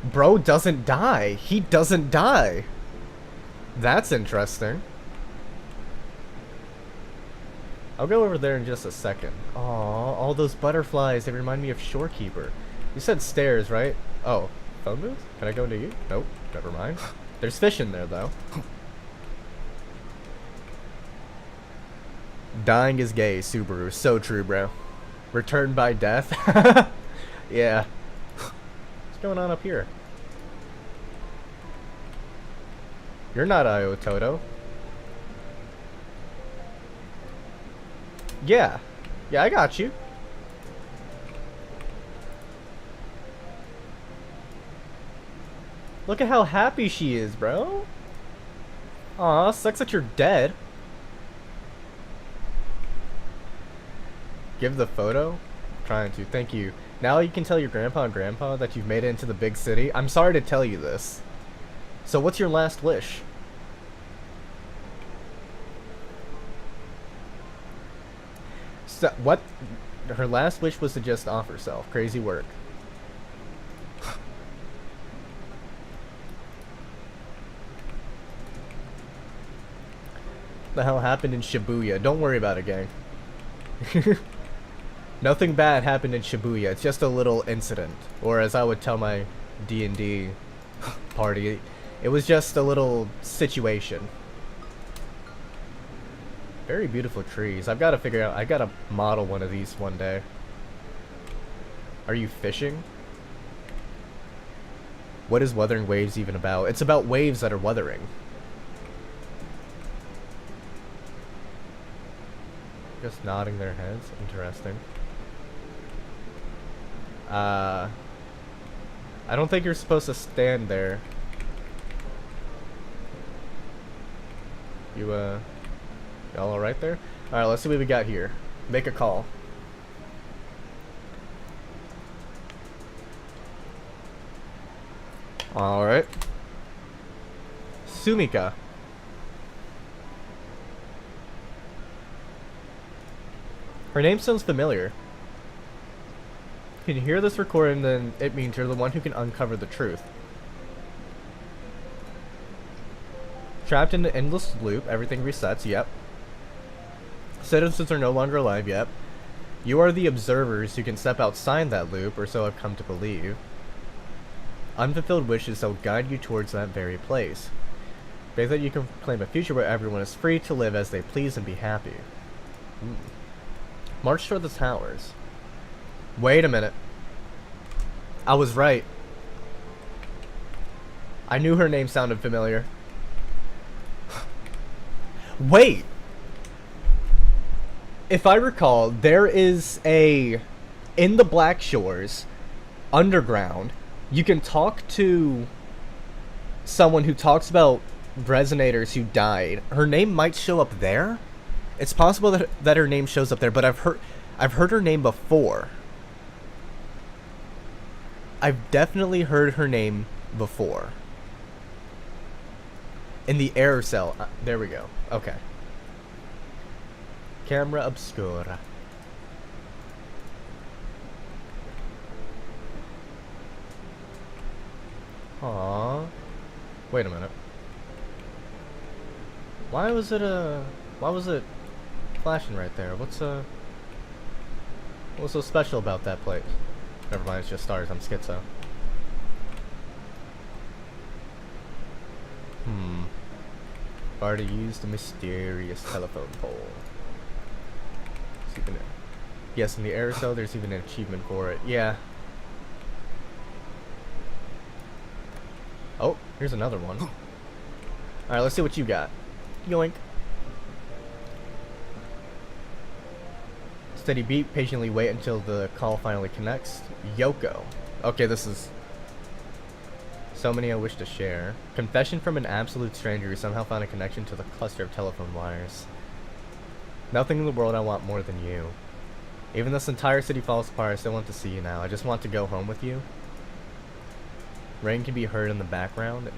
Speaker 4: Bro doesn't die. He doesn't die. That's interesting. I'll go over there in just a second. Aw, all those butterflies. They remind me of Shorekeeper. You said stairs, right? Oh, phone booth? Can I go into you? Nope, never mind. There's fish in there, though. Dying is gay, Subaru. So true, bro. Returned by death? Yeah. What's going on up here? You're not Io Toto. Yeah. Yeah, I got you. Look at how happy she is, bro. Aw, sucks that you're dead. Give the photo? I'm trying to. Thank you. Now you can tell your grandpa and grandpa that you've made it into the big city. I'm sorry to tell you this. So what's your last wish? So, what? Her last wish was to just off herself. Crazy work. The hell happened in Shibuya? Don't worry about it, gang. Nothing bad happened in Shibuya. It's just a little incident, or as I would tell my D&D party, it was just a little situation. Very beautiful trees. I've got to figure out. I got to model one of these one day. Are you fishing? What is Wuthering Waves even about? It's about waves that are wuthering. Just nodding their heads. Interesting. I don't think you're supposed to stand there. You, y'all alright there? Alright, let's see what we got here. Make a call. Alright. Sumika. Her name sounds familiar. Can you hear this recording, then it means you're the one who can uncover the truth. Trapped in an endless loop, everything resets, yep. Citizens are no longer alive, yep. You are the observers who can step outside that loop, or so I've come to believe. Unfulfilled wishes will guide you towards that very place. Faith that you can claim a future where everyone is free to live as they please and be happy. March toward the towers. Wait a minute. I was right. I knew her name sounded familiar. Wait! If I recall, there is a... In the Black Shores, underground, you can talk to someone who talks about resonators who died. Her name might show up there? It's possible that her name shows up there, but I've heard her name before. I've definitely heard her name before. In the air cell. There we go. Okay. Camera obscura. Aww. Wait a minute. Why was it flashing right there? What's so special about that place? Never mind, it's just stars. I'm schizo. Already used a mysterious telephone pole. Yes, in the aerosol, there's even an achievement for it. Yeah. Oh, here's another one. Alright, let's see what you got. Yoink. Steady beat, patiently wait until the call finally connects. Yoko. Okay, this is... So many I wish to share. Confession from an absolute stranger who somehow found a connection to the cluster of telephone wires. Nothing in the world I want more than you. Even this entire city falls apart, I still want to see you now. I just want to go home with you. Rain can be heard in the background.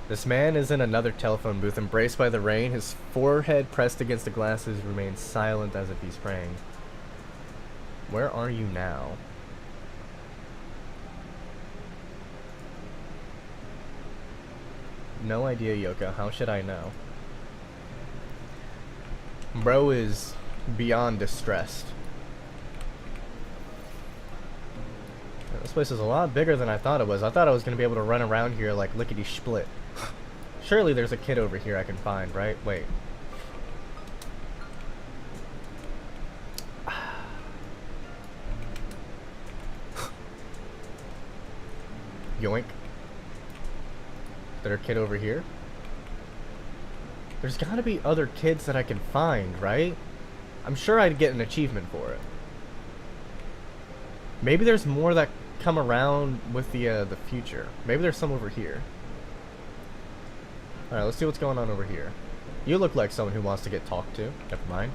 Speaker 4: This man is in another telephone booth, embraced by the rain. His forehead pressed against the glasses remains silent as if he's praying. Where are you now? No idea, Yoko. How should I know? Bro is beyond distressed. This place is a lot bigger than I thought it was. I thought I was going to be able to run around here like lickety-split. Surely there's a kid over here I can find, right? Wait. Yoink. Is there a kid over here? There's gotta be other kids that I can find, right? I'm sure I'd get an achievement for it. Maybe there's more that come around with the future. Maybe there's some over here. Alright, let's see what's going on over here. You look like someone who wants to get talked to. Never mind.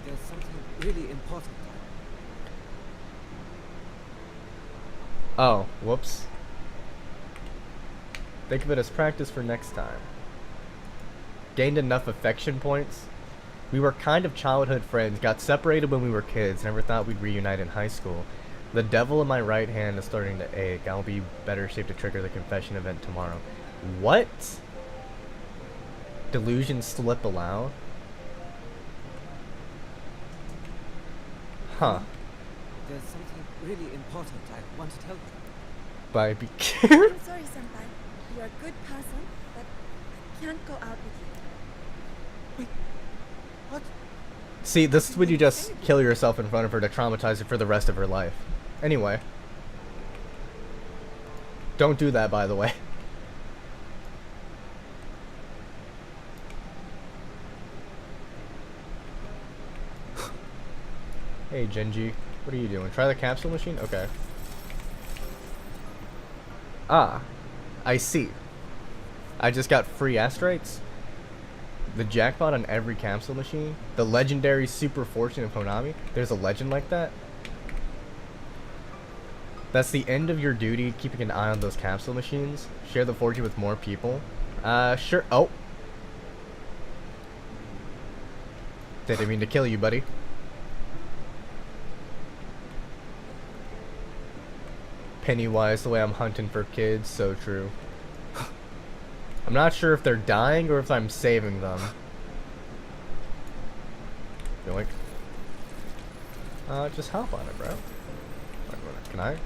Speaker 10: There's something really important.
Speaker 4: Oh, whoops. Think of it as practice for next time. Gained enough affection points. We were kind of childhood friends, got separated when we were kids, never thought we'd reunite in high school. The devil in my right hand is starting to ache. I'll be better shape to trigger the confession event tomorrow. What? Delusion slip allowed? Huh.
Speaker 10: There's something really important I want to tell you.
Speaker 4: Bye, be
Speaker 5: I'm sorry, Senpai. You're a good person, but I can't go out with you.
Speaker 10: Wait. What?
Speaker 4: See, this is when you just kill yourself in front of her to traumatize her for the rest of her life. Anyway. Don't do that, by the way. Hey, Genji. What are you doing? Try the capsule machine? Okay. Ah. I see. I just got free asteroids. The jackpot on every capsule machine. The legendary super fortune of Honami. There's a legend like that. That's the end of your duty, keeping an eye on those capsule machines. Share the fortune with more people. Sure. Oh. Didn't mean to kill you, buddy. Pennywise, the way I'm hunting for kids, so true. I'm not sure if they're dying or if I'm saving them. Yoink. Just hop on it, bro. Can I?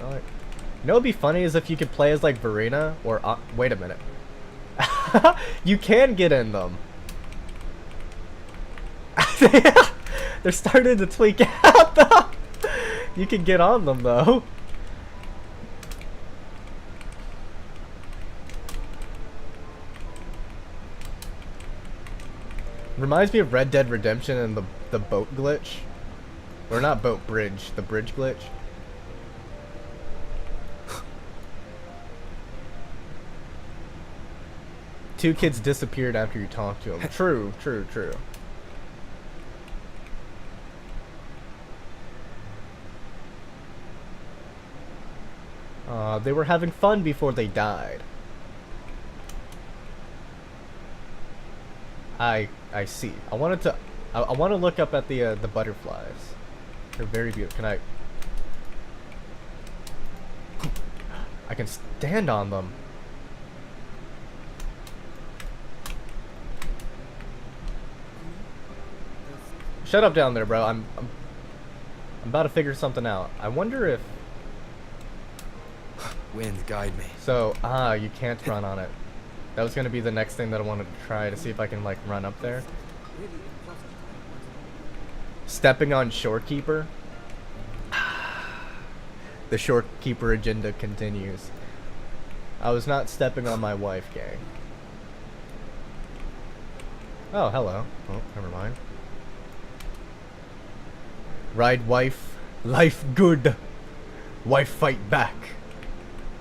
Speaker 4: Alright. You know what'd be funny is if you could play as like Verena or wait a minute. You can get in them. They're starting to tweak out though. You can get on them though. Reminds me of Red Dead Redemption and the boat glitch. Or not boat, bridge. The bridge glitch. Two kids disappeared after you talked to them. True, true, true. They were having fun before they died. I see. I wanted to. I want to look up at the butterflies. They're very beautiful. Can I can stand on them. Shut up down there, bro. I'm about to figure something out. I wonder if
Speaker 1: wind guide me.
Speaker 4: So, you can't run on it. That was gonna be the next thing that I wanted to try to see if I can like run up there. Stepping on shorekeeper. The shorekeeper agenda continues. I was not stepping on my wife, gang. Oh, hello. Oh, never mind. Ride wife, life good. Wife fight back.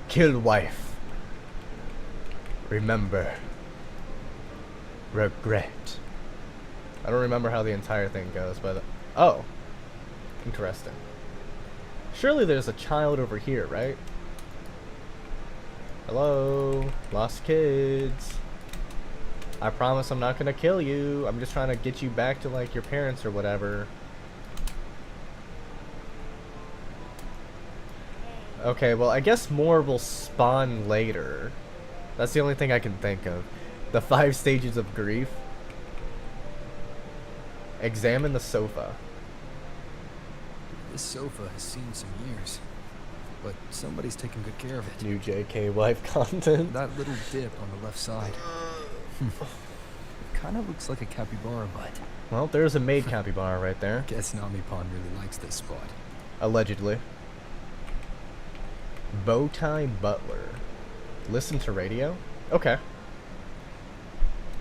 Speaker 4: Kill wife. Remember. Regret. I don't remember how the entire thing goes, but oh. Interesting. Surely there's a child over here, right? Hello? Lost kids. I promise I'm not gonna kill you. I'm just trying to get you back to like your parents or whatever. Okay, well I guess more will spawn later. That's the only thing I can think of. The 5 stages of grief. Examine the sofa.
Speaker 1: This sofa has seen some years, but somebody's taking good care of it.
Speaker 4: New JK wife content.
Speaker 1: That little dip on the left side. It kind of looks like a capybara butt.
Speaker 4: Well, there's a maid capybara right there.
Speaker 1: Guess Nami-Pon really likes this spot.
Speaker 4: Allegedly. Bowtie Butler. Listen to radio? Okay.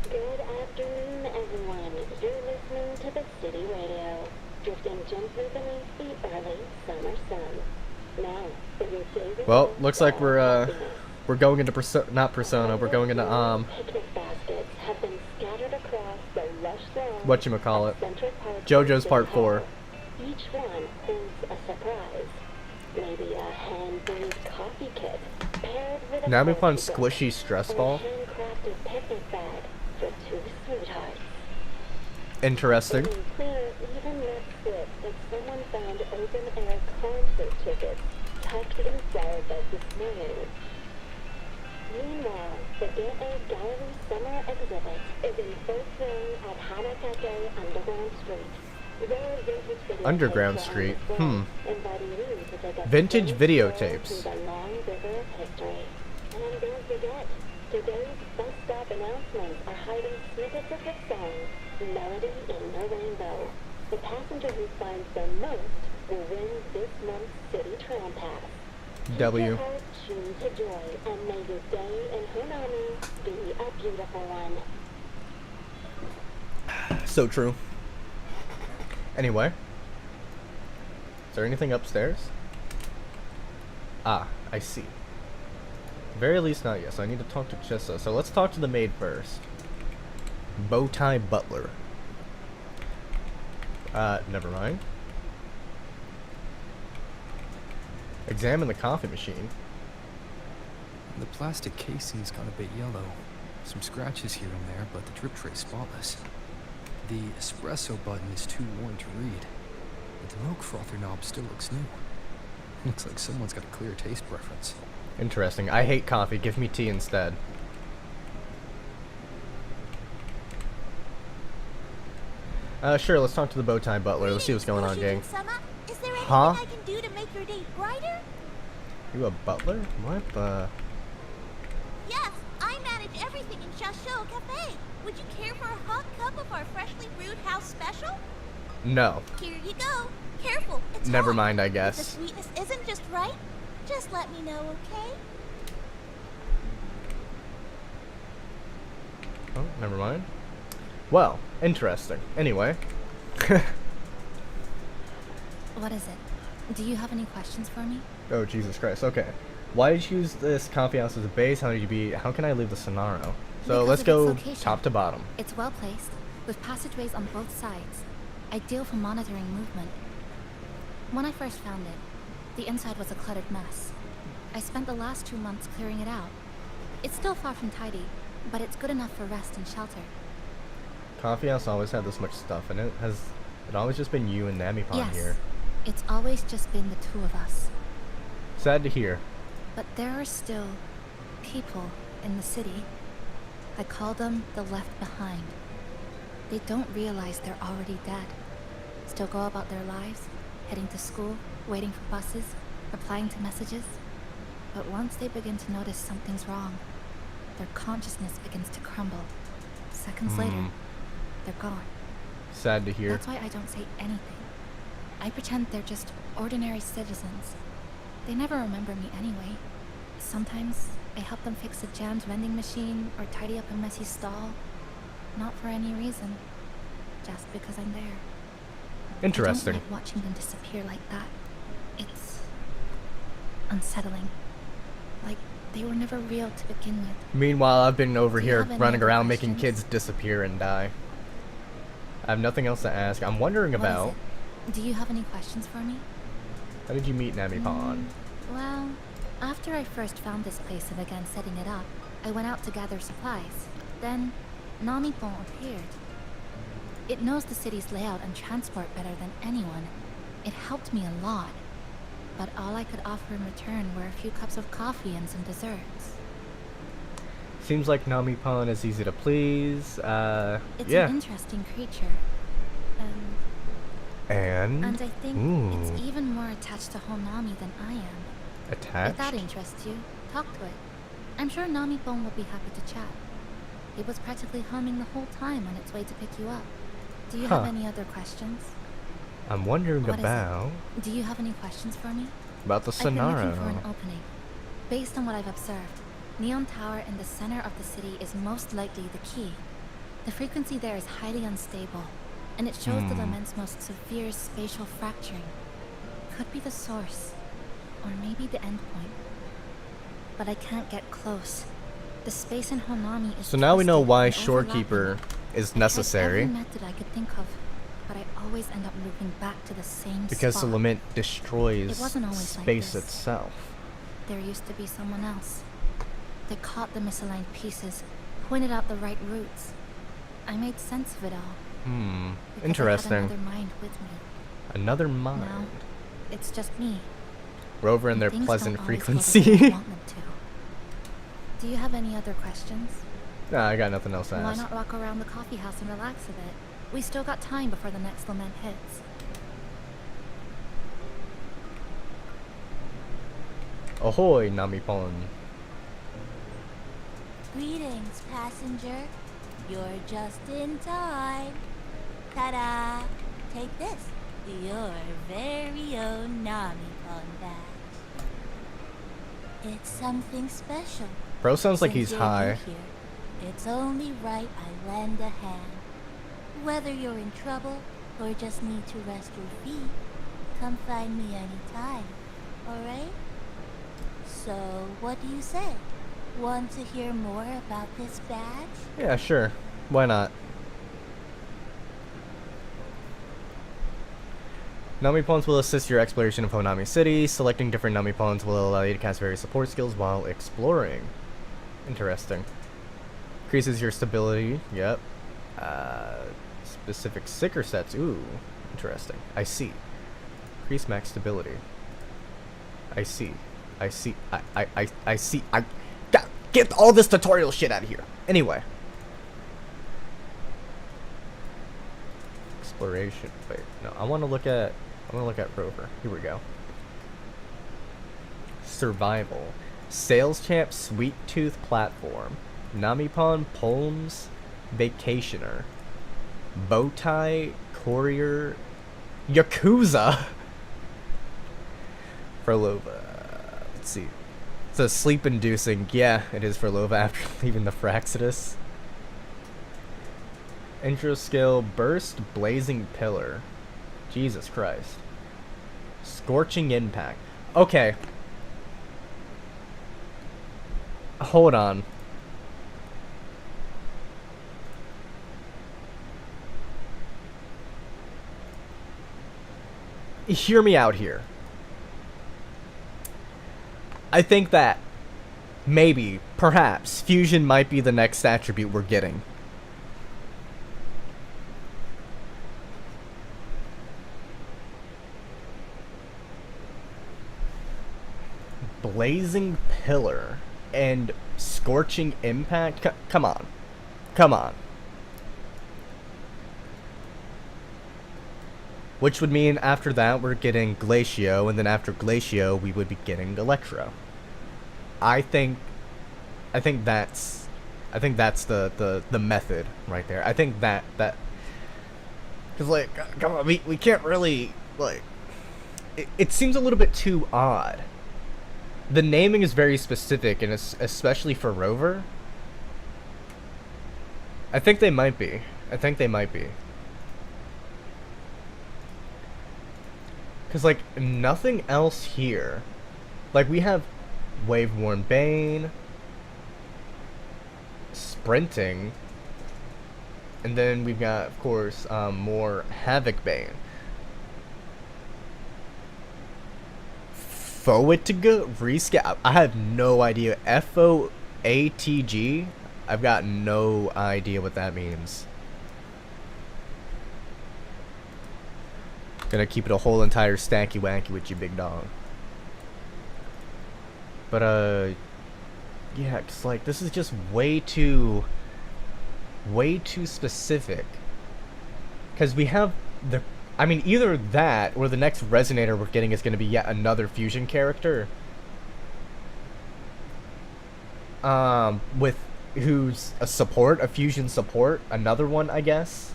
Speaker 16: Good afternoon, everyone. You're listening to the City Radio, drifting gently beneath the early summer sun. Now, for your daily
Speaker 4: well, looks like we're going into Persona. We're going into
Speaker 16: picnic baskets have been scattered across the lush grounds
Speaker 4: whatchamacallit.
Speaker 16: of Central Park
Speaker 4: JoJo's Part
Speaker 16: State
Speaker 4: 4.
Speaker 16: Hall. Each one holds a surprise. Maybe a hand-brewed coffee kit paired with a
Speaker 4: Nami-Pon
Speaker 16: fancy
Speaker 4: squishy
Speaker 16: book,
Speaker 4: stress
Speaker 16: or a
Speaker 4: ball.
Speaker 16: handcrafted picnic bag for 2 sweethearts.
Speaker 4: Interesting.
Speaker 16: It's clear even that slip that someone found open-air concert tickets tucked inside of this morning. Meanwhile, the Gateway Gallery Summer Exhibit is in full swing at Hanakake Underground Street.
Speaker 4: Underground Street. Vintage videotapes.
Speaker 16: The long river of history. And don't forget, today's bus stop announcements are hiding snippets of the song Melody in the Rainbow. The passenger who finds them most will win this month's City Tram Pass.
Speaker 4: W.
Speaker 16: Keep your heart tuned to joy, and may your day in Honami be a beautiful one.
Speaker 4: So true. Anyway. Is there anything upstairs? Ah, I see. Very least not yet, so I need to talk to Chissa. So let's talk to the maid first. Bowtie Butler. Never mind. Examine the coffee machine.
Speaker 1: The plastic casing's got a bit yellow. Some scratches here and there, but the drip tray's spotless. The espresso button is too worn to read. But the milk frother knob still looks new. Looks like someone's got a clear taste preference.
Speaker 4: Interesting. I hate coffee. Give me tea instead. Sure, let's talk to the Bowtie Butler. Let's see what's going on, gang.
Speaker 7: Is there anything
Speaker 4: Huh?
Speaker 7: I can do to make your day brighter?
Speaker 4: You a butler? What?
Speaker 7: Yes, I manage everything in Shasho Cafe. Would you care for a hot cup of our freshly brewed house special?
Speaker 4: No.
Speaker 7: Here you go. Careful, it's
Speaker 4: Never
Speaker 7: hot.
Speaker 4: mind, I
Speaker 7: If the
Speaker 4: guess.
Speaker 7: sweetness isn't just right, just let me know, okay?
Speaker 4: Oh, never mind. Well, interesting. Anyway.
Speaker 15: What is it? Do you have any questions for me?
Speaker 4: Oh, Jesus Christ. Okay. Why did you use this coffee house as a base? How can I leave the scenario? So
Speaker 15: Because
Speaker 4: let's
Speaker 15: of its
Speaker 4: go
Speaker 15: location.
Speaker 4: top to bottom.
Speaker 15: It's well placed, with passageways on both sides, ideal for monitoring movement. When I first found it, the inside was a cluttered mess. I spent the last 2 months clearing it out. It's still far from tidy, but it's good enough for rest and shelter.
Speaker 4: Coffee house always had this much stuff in it. Has it always just been you and Namipon
Speaker 15: Yes,
Speaker 4: here?
Speaker 15: it's always just been the two of us.
Speaker 4: Sad to hear.
Speaker 15: But there are still people in the city. I call them the left behind. They don't realize they're already dead. Still go about their lives, heading to school, waiting for buses, replying to messages. But once they begin to notice something's wrong, their consciousness begins to crumble. Seconds later, they're gone.
Speaker 4: Sad to hear.
Speaker 15: That's why I don't say anything. I pretend they're just ordinary citizens. They never remember me anyway. Sometimes I help them fix a jammed vending machine or tidy up a messy stall. Not for any reason. Just because I'm there.
Speaker 4: Interesting.
Speaker 15: I don't like watching them disappear like that. It's unsettling. Like they were never real to begin with.
Speaker 4: Meanwhile, I've been over
Speaker 15: Do you
Speaker 4: here
Speaker 15: have any
Speaker 4: running
Speaker 15: other
Speaker 4: around making
Speaker 15: questions?
Speaker 4: kids disappear and die. I have nothing else to ask. I'm wondering
Speaker 15: What is
Speaker 4: about
Speaker 15: it? Do you have any questions for me?
Speaker 4: how did you meet Namipon?
Speaker 15: Well, after I first found this place and began setting it up, I went out to gather supplies. Then, Namipon appeared. It knows the city's layout and transport better than anyone. It helped me a lot. But all I could offer in return were a few cups of coffee and some desserts.
Speaker 4: Seems like Namipon is easy to please.
Speaker 15: It's
Speaker 4: Yeah.
Speaker 15: an interesting creature.
Speaker 4: And
Speaker 15: And I think
Speaker 4: ooh,
Speaker 15: it's even more attached to Honami than I am.
Speaker 4: attached.
Speaker 15: If that interests you, talk to it. I'm sure Namipon will be happy to chat. It was practically humming the whole time on its way to pick you up. Do you have
Speaker 4: Huh.
Speaker 15: any other questions?
Speaker 4: I'm wondering
Speaker 15: What is it?
Speaker 4: about
Speaker 15: Do you have any questions for me?
Speaker 4: the
Speaker 15: I've been
Speaker 4: scenario.
Speaker 15: looking for an opening. Based on what I've observed, Neon Tower in the center of the city is most likely the key. The frequency there is highly unstable, and it shows the Lament's most severe spatial fracturing. Could be the source, or maybe the endpoint. But I can't get close. The space in Honami is
Speaker 4: So now we know
Speaker 15: twisted
Speaker 4: why
Speaker 15: and overlapping.
Speaker 4: Shorekeeper is
Speaker 15: I tried
Speaker 4: necessary.
Speaker 15: every method I could think of, but I always end up looping back to the same
Speaker 4: Because the
Speaker 15: spot.
Speaker 4: lament destroys
Speaker 15: It wasn't always like
Speaker 4: space
Speaker 15: this.
Speaker 4: itself.
Speaker 15: There used to be someone else. They caught the misaligned pieces, pointed out the right routes. I made sense of it all. because I had
Speaker 4: Interesting.
Speaker 15: another mind with me.
Speaker 4: Another mind.
Speaker 15: Now, it's just me.
Speaker 4: Rover and their
Speaker 15: Things
Speaker 4: pleasant
Speaker 15: don't always go the way I
Speaker 4: frequency.
Speaker 15: want them to. Do you have any other questions?
Speaker 4: Nah, I got nothing else to
Speaker 15: Why
Speaker 4: ask.
Speaker 15: not walk around the coffee house and relax a bit? We still got time before the next lament hits.
Speaker 4: Ahoy, Namipon.
Speaker 7: Greetings, passenger. You're just in time. Ta-da! Take this. Your very own Namipon badge. It's something special.
Speaker 4: Bro sounds like
Speaker 7: Since
Speaker 4: he's
Speaker 7: you're
Speaker 4: high.
Speaker 7: new here, it's only right I lend a hand. Whether you're in trouble or just need to rest your feet, come find me anytime. Alright? So, what do you say? Want to hear more about this badge?
Speaker 4: Yeah, sure. Why not? Namipons will assist your exploration of Honami City. Selecting different Namipons will allow you to cast various support skills while exploring. Interesting. Increases your stability. Yep. Specific sticker sets. Ooh, interesting. I see. Increase max stability. I see. I see. I see. Get all this tutorial shit out of here. Anyway. Exploration. Wait, no. I want to look at Rover. Here we go. Survival. Sales Champ Sweet Tooth Platform. Namipon Poems Vacationer. Bowtie Courier Yakuza. Frolova. Let's see. It's a sleep-inducing. Yeah, it is Frolova after leaving the Fraxidus. Intro skill, Burst, Blazing Pillar. Jesus Christ. Scorching Impact. Okay. Hold on. Hear me out here. I think that maybe, perhaps, fusion might be the next attribute we're getting. Blazing Pillar and Scorching Impact? Come on. Come on. Which would mean after that we're getting Glacio, and then after Glacio we would be getting Electro. I think that's the method right there. I think that because like, come on, we can't really like. It seems a little bit too odd. The naming is very specific, and especially for Rover. I think they might be. Because, like, nothing else here. Like, we have Wave-Worn Bane, Sprinting, and then we've got, of course, more Havoc Bane. Foatg Rescale? I have no idea. Foatg? I've got no idea what that means. Gonna keep it a whole entire stanky wanky with you, big dog. But yeah, cause like this is just way too specific. Cause we have the, I mean, either that or the next Resonator we're getting is gonna be yet another fusion character. With who's a support, a fusion support, another one, I guess.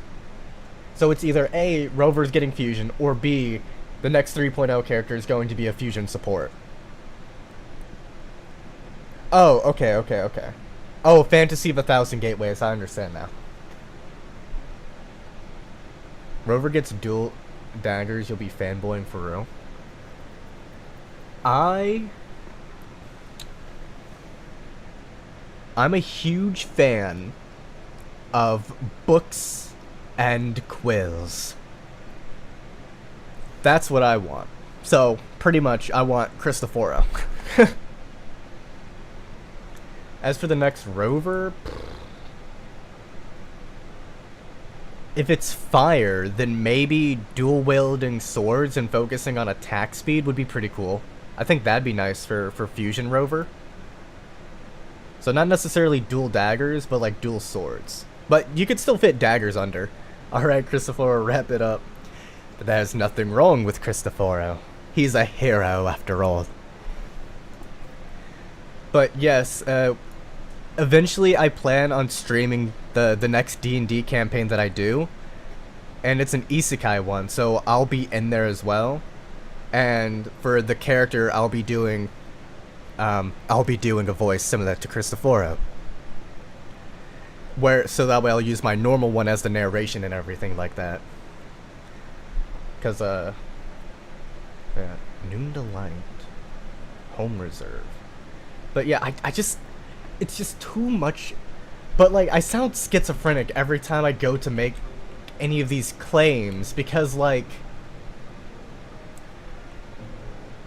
Speaker 4: So it's either A, Rover's getting fusion, or B, the next 3.0 character is going to be a fusion support. Oh, okay. Oh, Fantasy of 1,000 Gateways, I understand now. Rover gets dual daggers, you'll be fanboying for real. I'm a huge fan of books and quiz. That's what I want. So, pretty much, I want Cristoforo. As for the next Rover, if it's fire, then maybe dual-wielding swords and focusing on attack speed would be pretty cool. I think that'd be nice for Fusion Rover. So not necessarily dual daggers, but like dual swords. But you could still fit daggers under. Alright, Cristoforo, wrap it up. But there's nothing wrong with Cristoforo. He's a hero after all. But yes, eventually I plan on streaming the next D&D campaign that I do. And it's an isekai one, so I'll be in there as well. And for the character, I'll be doing a voice similar to Cristoforo. So that way I'll use my normal one as the narration and everything like that. Cause yeah, Noon Delight, Home Reserve. But yeah, it's just too much. But like, I sound schizophrenic every time I go to make any of these claims, because like,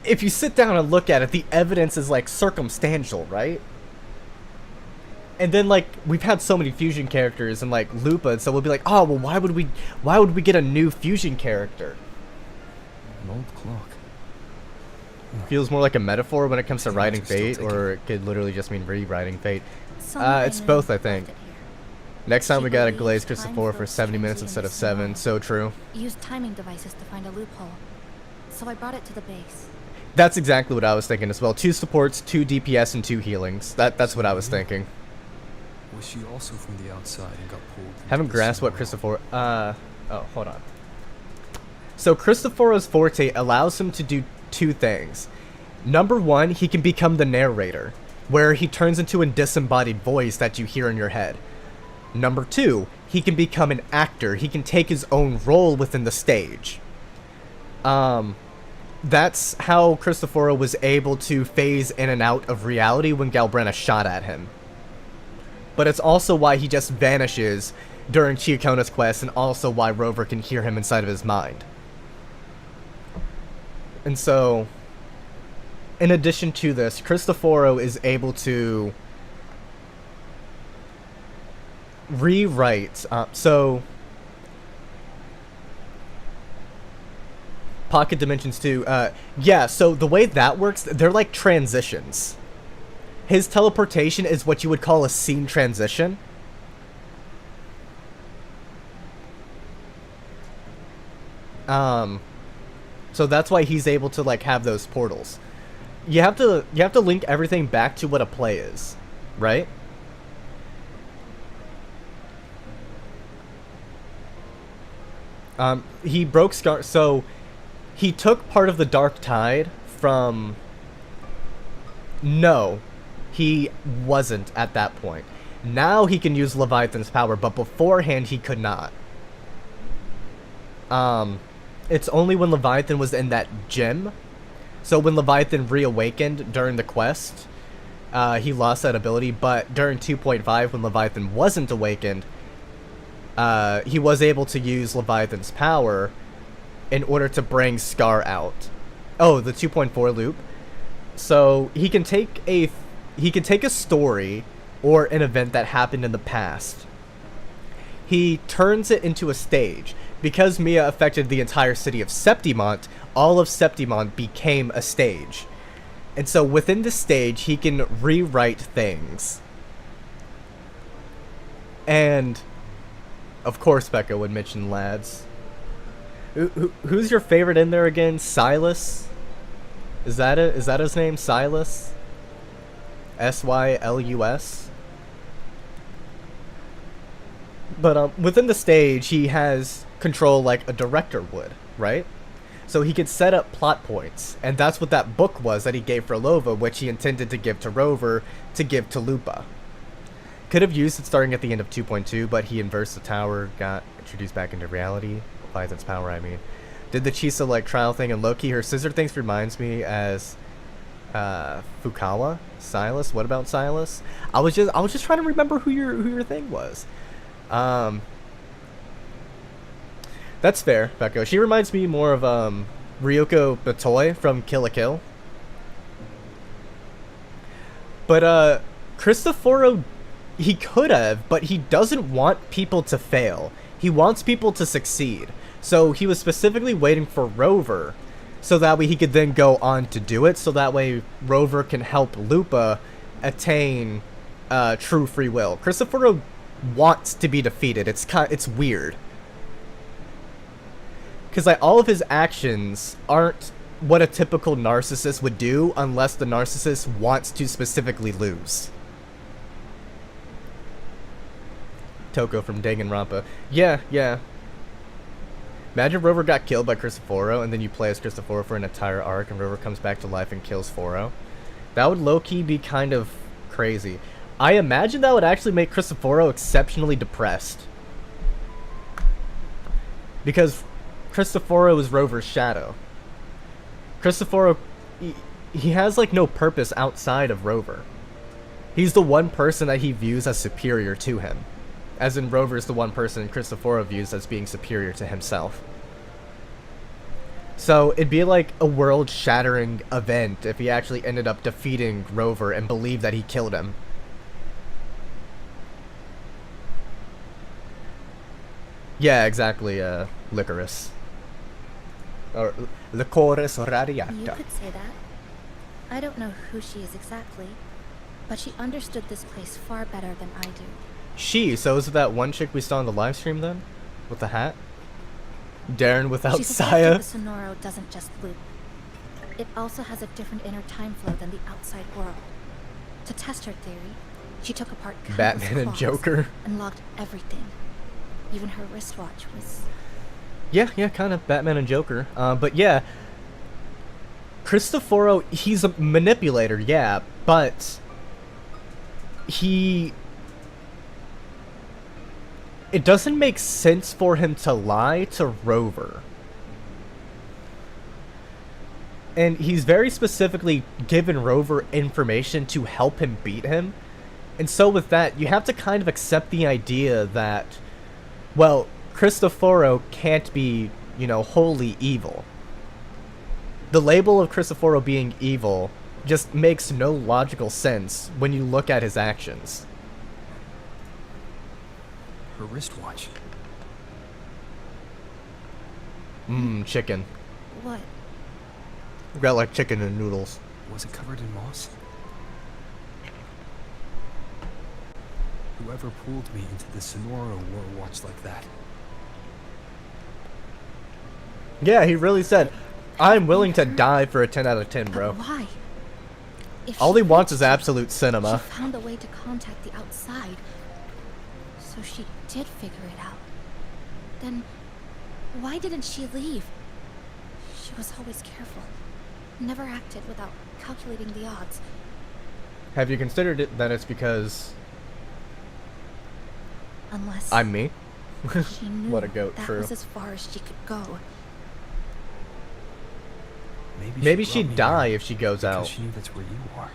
Speaker 4: if you sit down and look at it, the evidence is like circumstantial, right? And then like, we've had so many fusion characters and like Lupa, so we'll be like, oh well, why would we get a new fusion character?
Speaker 1: An old clock.
Speaker 4: Feels more like a metaphor when it comes to writing fate, or it could literally just mean rewriting fate. It's both, I think. Next time we gotta glaze Cristoforo for 70 minutes instead of 7, so true.
Speaker 15: Used timing devices to find a loophole, so I brought it to the base.
Speaker 4: That's exactly what I was thinking as well. 2 supports, 2 DPS, and 2 healings. That's what I was thinking.
Speaker 1: Was she also from the outside and got pulled?
Speaker 4: Haven't grasped what Cristoforo. Oh, hold on. So Cristoforo's forte allows him to do two things. Number one, he can become the narrator, where he turns into a disembodied voice that you hear in your head. Number two, he can become an actor. He can take his own role within the stage. That's how Cristoforo was able to phase in and out of reality when Galbrenna shot at him. But it's also why he just vanishes during Chiakona's quest, and also why Rover can hear him inside of his mind. And so, in addition to this, Cristoforo is able to rewrite, Pocket Dimensions 2, yeah, so the way that works, they're like transitions. His teleportation is what you would call a scene transition. So that's why he's able to like have those portals. You have to link everything back to what a play is, right? He broke Scar, so he took part of the Dark Tide from... No, he wasn't at that point. Now he can use Leviathan's power, but beforehand he could not. It's only when Leviathan was in that gym. So when Leviathan reawakened during the quest, he lost that ability, but during 2.5, when Leviathan wasn't awakened, he was able to use Leviathan's power in order to bring Scar out. Oh, the 2.4 loop. So he can take a story or an event that happened in the past. He turns it into a stage. Because Mia affected the entire city of Septimont, all of Septimont became a stage. And so within the stage, he can rewrite things. And, of course, Becca would mention lads. Who's your favorite in there again? Silas? Is that it? Is that his name? Silas? S-Y-L-U-S? But within the stage, he has control like a director would, right? So he could set up plot points, and that's what that book was that he gave for Lova, which he intended to give to Rover to give to Lupa. Could have used it starting at the end of 2.2, but he inversed the tower, got introduced back into reality. Leviathan's power, I mean. Did the Chisa like trial thing, and Loki, her scissor things reminds me as Fukawa? Silas? What about Silas? I was just trying to remember who your thing was. That's fair, Becco. She reminds me more of Ryoko Batoy from Kill la Kill. But Cristoforo, he could have, but he doesn't want people to fail. He wants people to succeed. So he was specifically waiting for Rover, so that way he could then go on to do it, so that way Rover can help Lupa attain true free will. Cristoforo wants to be defeated. It's weird. Because like all of his actions aren't what a typical narcissist would do unless the narcissist wants to specifically lose. Toko from Danganronpa. Yeah. Imagine Rover got killed by Cristoforo, and then you play as Cristoforo for an entire arc, and Rover comes back to life and kills Foro. That would low-key be kind of crazy. I imagine that would actually make Cristoforo exceptionally depressed. Because Cristoforo is Rover's shadow. Cristoforo, he has like no purpose outside of Rover. He's the one person that he views as superior to him. As in Rover is the one person Cristoforo views as being superior to himself. So it'd be like a world-shattering event if he actually ended up defeating Rover and believed that he killed him. Yeah, exactly, Licorice. Or Licorice Radiata.
Speaker 15: You could say that. I don't know who she is exactly, but she understood this place far better than I do.
Speaker 4: So is it that one chick we saw in the live stream then? With the hat? Darren without
Speaker 15: She
Speaker 4: Saya?
Speaker 15: the Sonoro doesn't just loop. It also has a different inner time flow than the outside world. To test her theory, she took apart
Speaker 4: Batman and
Speaker 15: claws
Speaker 4: Joker.
Speaker 15: and logged everything. Even her wristwatch was
Speaker 4: Yeah, kind of Batman and Joker. But yeah, Cristoforo, he's a manipulator, yeah, but it doesn't make sense for him to lie to Rover. And he's very specifically given Rover information to help him beat him. And so with that, you have to kind of accept the idea that, well, Cristoforo can't be, you know, wholly evil. The label of Cristoforo being evil just makes no logical sense when you look at his actions.
Speaker 1: Her wristwatch.
Speaker 4: Chicken.
Speaker 15: What?
Speaker 4: Got like chicken and noodles.
Speaker 1: Was it covered in moss? Whoever pulled me into the Sonora wore a watch like that.
Speaker 4: Yeah, he really said, I'm willing to die for a 10 out of 10, bro.
Speaker 15: But why? If
Speaker 4: All
Speaker 15: she
Speaker 4: he wants is
Speaker 15: reached
Speaker 4: absolute cinema.
Speaker 15: She found a way to contact the outside. So she did figure it out. Then why didn't she leave? She was always careful. Never acted without calculating the odds.
Speaker 4: Have you considered it that it's because
Speaker 15: Unless
Speaker 4: I'm me?
Speaker 15: she knew
Speaker 4: What a goat,
Speaker 15: that
Speaker 4: true.
Speaker 15: was as far as she could go.
Speaker 4: Maybe she'd die if she goes out.
Speaker 1: She knew that's where you are.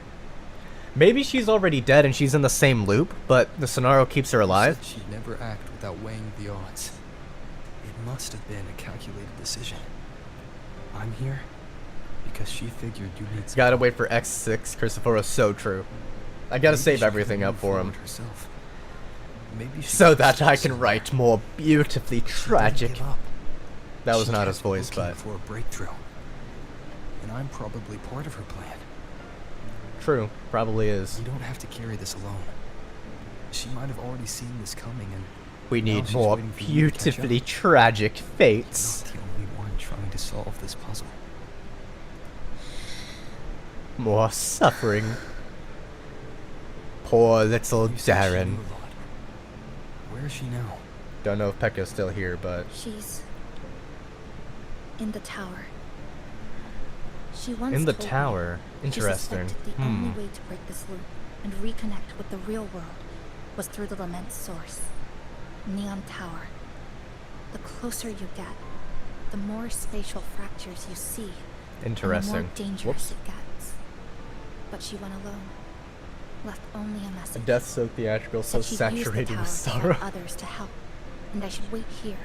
Speaker 4: Maybe she's already dead and she's in the same loop, but the Sonaro keeps her alive.
Speaker 1: She'd never act without weighing the odds. It must have been a calculated decision. I'm here because she figured you need some.
Speaker 4: Gotta wait for X6. Cristoforo's so true. I gotta save everything up for him.
Speaker 1: Herself. Maybe
Speaker 4: So that I can write more beautifully tragic. That was not his voice, but
Speaker 1: for a breakthrough. And I'm probably part of her plan.
Speaker 4: True, probably is.
Speaker 1: You don't have to carry this alone. She might have already seen this coming, and
Speaker 4: We
Speaker 1: now
Speaker 4: need
Speaker 1: she's
Speaker 4: more
Speaker 1: waiting for you to catch up.
Speaker 4: beautifully tragic fates.
Speaker 1: You're not the only one trying to solve this puzzle.
Speaker 4: More suffering. Poor little
Speaker 1: You said she
Speaker 4: Darren.
Speaker 1: knew a lot. Where is she now?
Speaker 4: Don't know if Pekka's still here, but
Speaker 15: She's in the tower. She once
Speaker 4: in the
Speaker 15: told me
Speaker 4: tower.
Speaker 15: she
Speaker 4: Interesting.
Speaker 15: suspected the only way to break this loop and reconnect with the real world was through the lament source, Neon Tower. The closer you get, the more spatial fractures you see, and the
Speaker 4: Interesting.
Speaker 15: more dangerous
Speaker 4: Whoops.
Speaker 15: it gets. But she went alone, left only a
Speaker 4: A
Speaker 15: message.
Speaker 4: death so theatrical, so
Speaker 15: Said she'd use the
Speaker 4: saturated with
Speaker 15: tower to
Speaker 4: sorrow.
Speaker 15: help others to help, and I should wait here.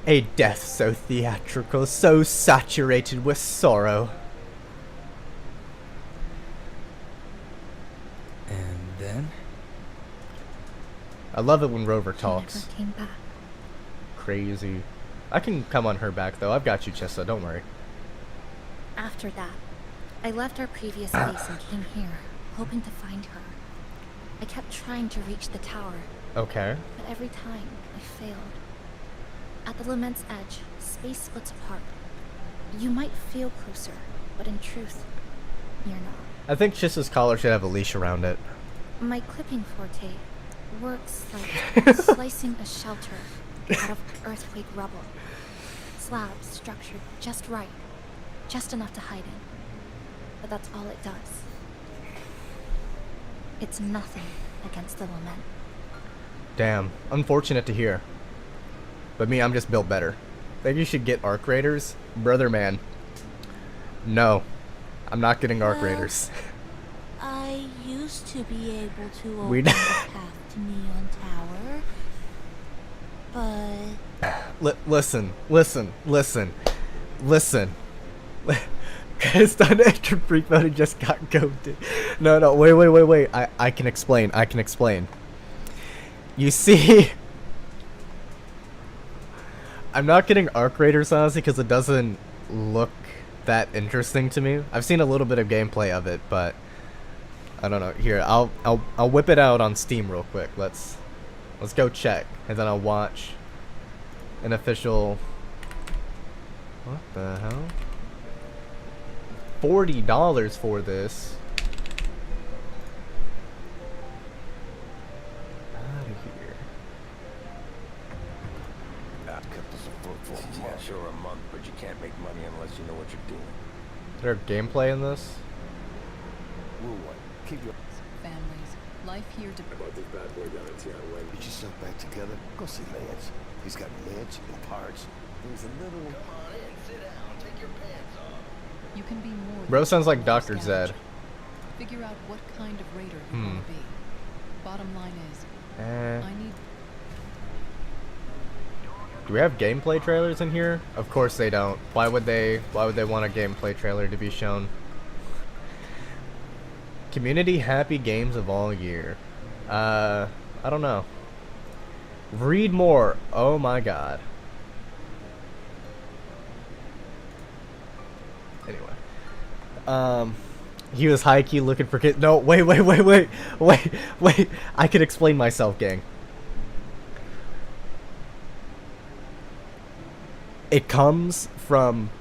Speaker 4: A death so theatrical, so saturated with sorrow.
Speaker 1: And then?
Speaker 4: I love it when Rover
Speaker 15: She
Speaker 4: talks.
Speaker 15: never came back.
Speaker 4: Crazy. I can come on her back though. I've got you, Chessa. Don't worry.
Speaker 15: After that, I left our previous base and came here, hoping to find her. I kept trying to reach the tower,
Speaker 4: Okay.
Speaker 15: but every time I failed. At the lament's edge, space splits apart. You might feel closer, but in truth, you're not.
Speaker 4: I think Chessa's collar should have a leash around it.
Speaker 15: My clipping forte works like slicing a shelter out of earthquake rubble. Slabs structured just right, just enough to hide in. But that's all it does. It's nothing against the lament.
Speaker 4: Damn. Unfortunate to hear. But me, I'm just built better. Think you should get Arc Raiders? Brother man. No. I'm not getting Arc Raiders.
Speaker 17: I used to be able to open
Speaker 4: We
Speaker 17: the path to Neon Tower, but
Speaker 4: Listen. Guys, done extra freak mode and just got goated. No, wait. I can explain. You see, I'm not getting Arc Raiders honestly because it doesn't look that interesting to me. I've seen a little bit of gameplay of it, but I don't know. Here, I'll whip it out on Steam real quick. Let's go check, and then I'll watch an official. What the hell? $40 for this. Out of here.
Speaker 12: unless you know what you're doing.
Speaker 4: Is there gameplay in this?
Speaker 12: Keep your
Speaker 18: families. Life here to.
Speaker 12: about this bad boy down in Tianwen. Get yourself back together. Go see Lance. He's got mitts and parts. He's a little. Come on in, sit down, take your pants off.
Speaker 18: You can be more.
Speaker 4: Bro sounds like Dr.
Speaker 18: Scavenger.
Speaker 4: Zed.
Speaker 18: Figure out what kind of raider you want to be. Bottom line is, I need.
Speaker 4: Do we have gameplay trailers in here? Of course they don't. Why would they want a gameplay trailer to be shown? Community happy games of all year. I don't know. Read more. Oh my god. Anyway. He was high-key looking for kids. No, wait. I can explain myself, gang. It comes from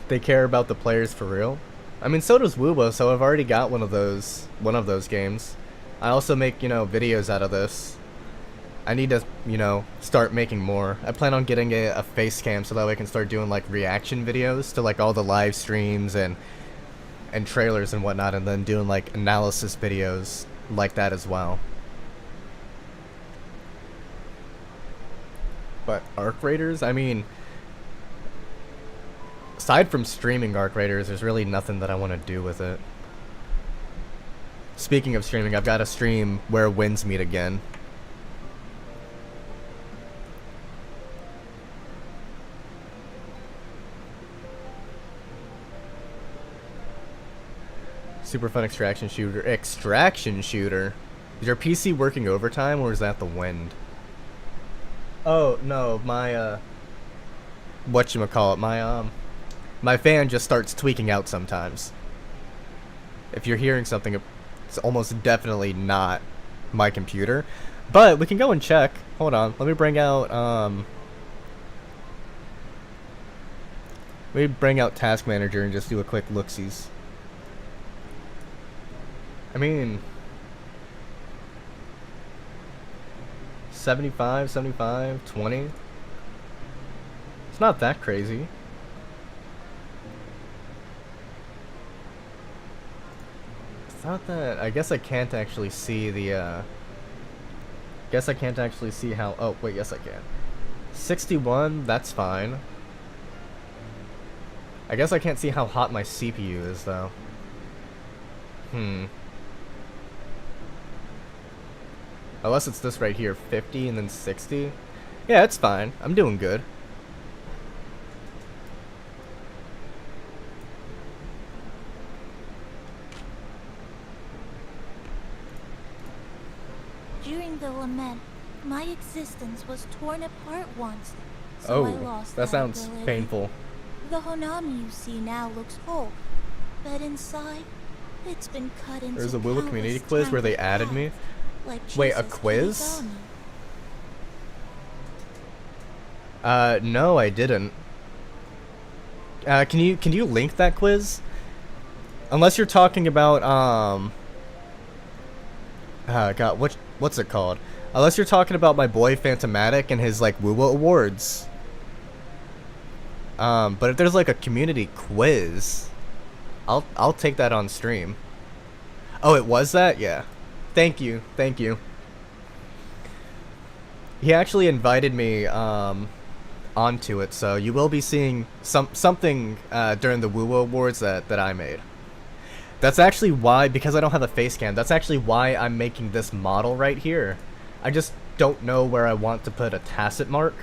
Speaker 4: they care about the players for real. I mean, so does Wubo, so I've already got one of those games. I also make, videos out of this. I need to, start making more. I plan on getting a face cam so that way I can start doing, like, reaction videos to, like, all the live streams and trailers and whatnot, and then doing, like, analysis videos like that as well. But Arc Raiders, I mean, aside from streaming Arc Raiders, there's really nothing that I want to do with it. Speaking of streaming, I've got a stream where winds meet again. Super fun extraction shooter. Extraction shooter? Is your PC working overtime or is that the wind? Oh, no, my, whatchamacallit, my fan just starts tweaking out sometimes. If you're hearing something, it's almost definitely not my computer. But we can go and check. Hold on. Let me bring out Task Manager and just do a quick look-sees. I mean, 75, 20. It's not that crazy. It's not that. I guess I can't actually see the. Guess I can't actually see how. Oh wait, yes I can. 61. That's fine. I guess I can't see how hot my CPU is though. Unless it's this right here, 50 and then 60. Yeah, it's fine. I'm doing good.
Speaker 17: During the lament, my existence was torn apart once, so I lost
Speaker 4: that sounds
Speaker 17: ability.
Speaker 4: painful.
Speaker 17: The Honami you see now looks whole, but inside, it's been cut into
Speaker 4: There's a Willa community
Speaker 17: countless
Speaker 4: quiz where they
Speaker 17: tiny
Speaker 4: added me.
Speaker 17: parts, like
Speaker 4: Wait, a
Speaker 17: Jesus
Speaker 4: quiz?
Speaker 17: Kigami.
Speaker 4: No, I didn't. Can you link that quiz? Unless you're talking about God, what's it called? Unless you're talking about my boy Phantomatic and his like Wuwa awards. But if there's like a community quiz, I'll take that on stream. Oh, it was that? Yeah. Thank you. He actually invited me onto it, so you will be seeing something during the Wuwa awards that I made. That's actually why, because I don't have a face cam, that's actually why I'm making this model right here. I just don't know where I want to put a tacit mark.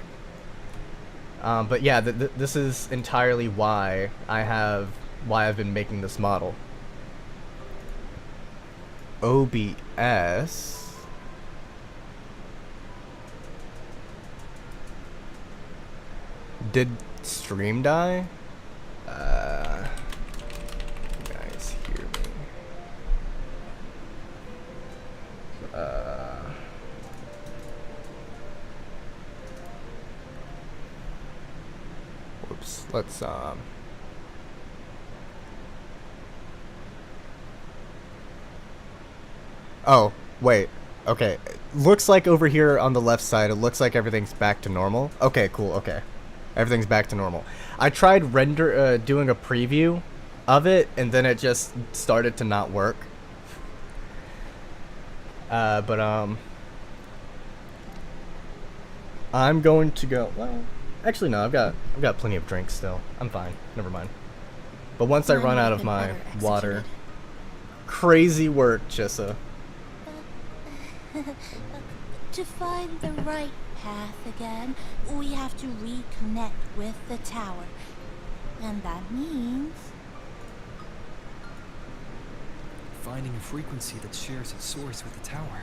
Speaker 4: But yeah, this is entirely why I've been making this model. OBS. Did stream die? You guys hear me? Whoops. Let's Oh, wait. Okay. Looks like over here on the left side, it looks like everything's back to normal. Okay, cool. Okay. Everything's back to normal. I tried doing a preview of it, and then it just started to not work. I'm going to go. Well, actually no. I've got plenty of drinks still. I'm fine. Never mind. But once I run out of my water, crazy work, Chissa.
Speaker 17: To find the right path again, we have to reconnect with the tower. And that means...
Speaker 1: finding a frequency that shares its source with the tower.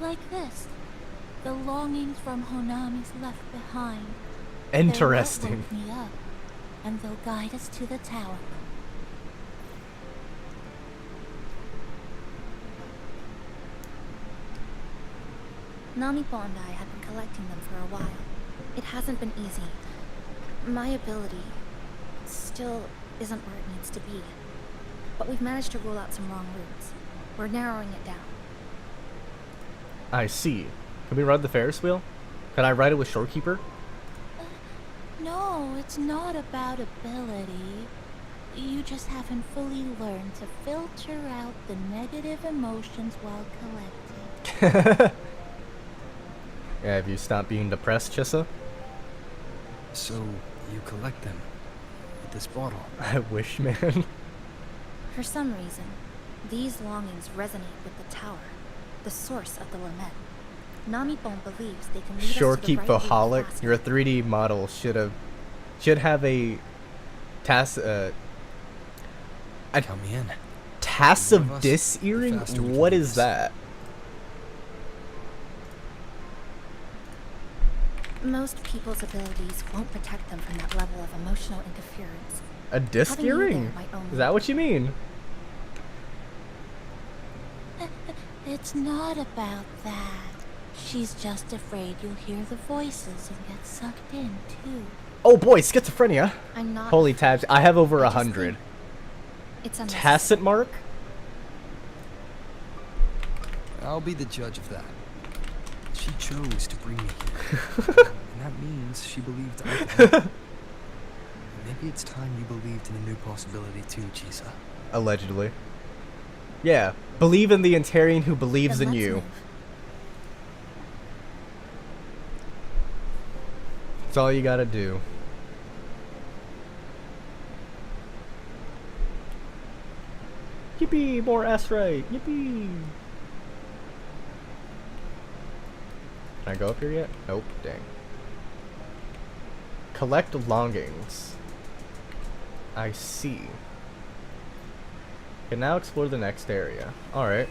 Speaker 17: Like this. The longings from Honami's left behind.
Speaker 4: Interesting.
Speaker 17: They'll wake me up, and they'll guide us to the tower.
Speaker 15: Nami-Po and I have been collecting them for a while. It hasn't been easy. My ability still isn't where it needs to be. But we've managed to rule out some wrong routes. We're narrowing it down.
Speaker 4: I see. Can we ride the Ferris wheel? Can I ride it with Shorekeeper?
Speaker 17: No, it's not about ability. You just haven't fully learned to filter out the negative emotions while collecting.
Speaker 4: Yeah, have you stopped being depressed, Chissa?
Speaker 1: So, you collect them with this bottle?
Speaker 4: I wish, man.
Speaker 15: For some reason, these longings resonate with the tower, the source of the lament. Nami-Po believes they can lead us to the
Speaker 4: Shorekeep
Speaker 15: right
Speaker 4: Faholic,
Speaker 15: route.
Speaker 4: your 3D model should have a
Speaker 1: Count me in.
Speaker 4: Tass of Dis earring? What is that?
Speaker 15: Most people's abilities won't protect them from that level of emotional interference.
Speaker 4: A disc
Speaker 15: Having you
Speaker 4: earring?
Speaker 15: there might only-
Speaker 4: Is that what you mean?
Speaker 17: It's not about that. She's just afraid you'll hear the voices and get sucked in, too.
Speaker 4: Oh boy, schizophrenia.
Speaker 15: I'm not.
Speaker 4: Holy tabs. I have over 100.
Speaker 15: It's unnecessary.
Speaker 4: Tacit mark?
Speaker 1: I'll be the judge of that. She chose to bring me here. And that means she believed I could help. Maybe it's time you believed in a new possibility too, Chisa.
Speaker 4: Allegedly. Yeah, believe in the Antarian who believes in you. That's all you gotta do. Yippee! More S-Right! Yippee! Can I go up here yet? Nope, dang. Collect longings. I see. Can now explore the next area. Alright.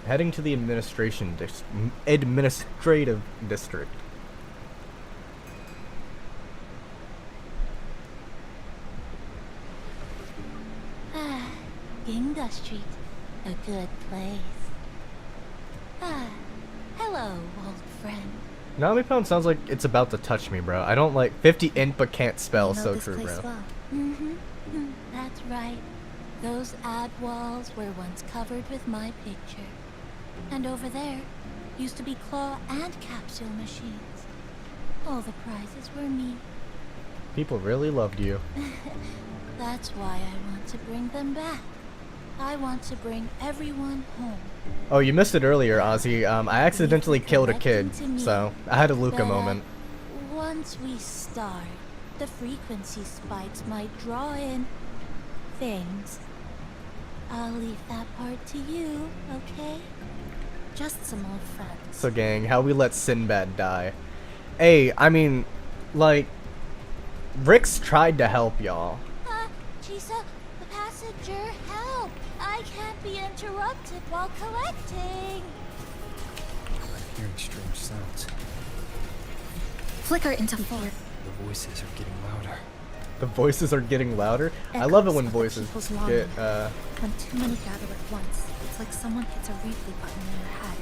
Speaker 4: Heading to the administrative district.
Speaker 17: Ah, Ginga Street. A good place. Ah, hello, old friend.
Speaker 4: Nami-Po sounds like it's about to touch me, bro. I don't like 50 int but can't spell.
Speaker 17: You know
Speaker 4: So
Speaker 17: this
Speaker 4: true,
Speaker 17: place
Speaker 4: bro.
Speaker 17: well. That's right. Those ad walls were once covered with my picture. And over there used to be claw and capsule machines. All the prizes were me.
Speaker 4: People really loved you.
Speaker 17: That's why I want to bring them back. I want to bring everyone home.
Speaker 4: Oh, you missed it earlier, Ozzy. I accidentally killed a kid, so I had a Luca
Speaker 17: But,
Speaker 4: moment.
Speaker 17: Once we start, the frequency spikes might draw in things. I'll leave that part to you, okay?
Speaker 15: Just some old friends.
Speaker 4: So gang, how we let Sinbad die. Hey, I mean, like, Rick's tried to help y'all.
Speaker 17: Chisa, the passenger, help! I can't be interrupted while collecting.
Speaker 1: I'm hearing strange sounds.
Speaker 15: Flicker into four.
Speaker 1: The voices are getting louder.
Speaker 4: The voices are getting louder? I love it when voices get,
Speaker 15: When too many gather at once, it's like someone hits a replay button in your head.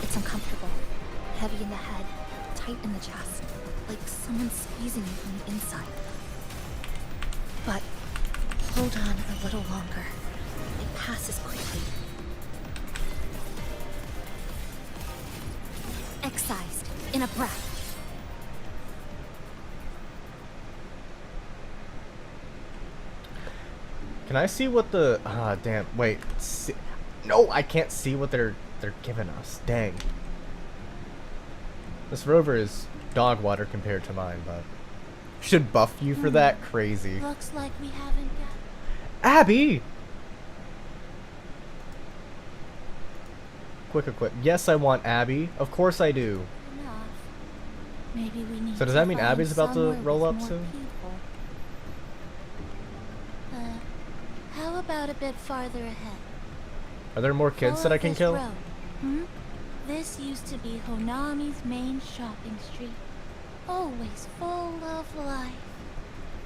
Speaker 15: It's uncomfortable. Heavy in the head, tight in the chest. Like someone squeezing you from the inside. But hold on a little longer. It passes quickly.
Speaker 6: excised in a breath.
Speaker 4: Can I see what the... Ah, damn. Wait. See, no, I can't see what they're giving us. Dang. This rover is dog water compared to mine, but... Should buff you for that? Crazy.
Speaker 17: Looks like we haven't got...
Speaker 4: Abby! Quick equip. Yes, I want Abby. Of course I do.
Speaker 17: enough. Maybe we need
Speaker 4: So does
Speaker 17: to
Speaker 4: that mean
Speaker 17: find
Speaker 4: Abby's about to
Speaker 17: somewhere
Speaker 4: roll
Speaker 17: with
Speaker 4: up
Speaker 17: more
Speaker 4: soon?
Speaker 17: people. How about a bit farther ahead?
Speaker 4: Are there more kids that
Speaker 17: Follow
Speaker 4: I can
Speaker 17: this
Speaker 4: kill?
Speaker 17: road. This used to be Honami's main shopping street. Always full of life.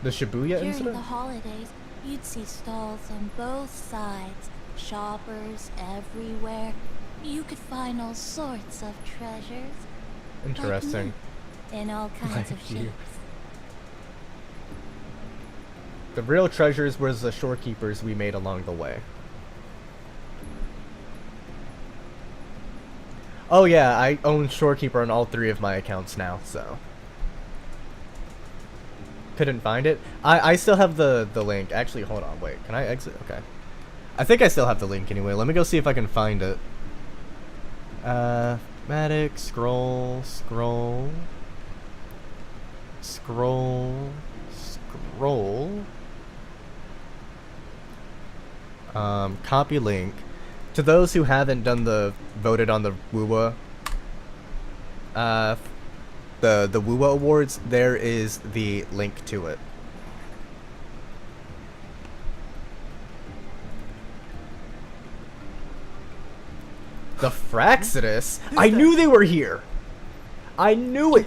Speaker 4: The Shibuya
Speaker 17: During
Speaker 4: incident?
Speaker 17: the holidays, you'd see stalls on both sides. Shoppers everywhere. You could find all sorts of treasures.
Speaker 4: Interesting.
Speaker 17: Like me, in all kinds of
Speaker 4: Like you.
Speaker 17: shapes.
Speaker 4: The real treasures was the shorekeepers we made along the way. Oh yeah, I own shorekeeper on all 3 of my accounts now, so. Couldn't find it. I still have the link. Actually, hold on, wait. Can I exit? Okay. I think I still have the link anyway. Let me go see if I can find it. Matic, scroll. Copy link. To those who haven't done voted on the WUWA, the WUWA awards, there is the link to it. The Fraxidus? I knew they were here! I knew it!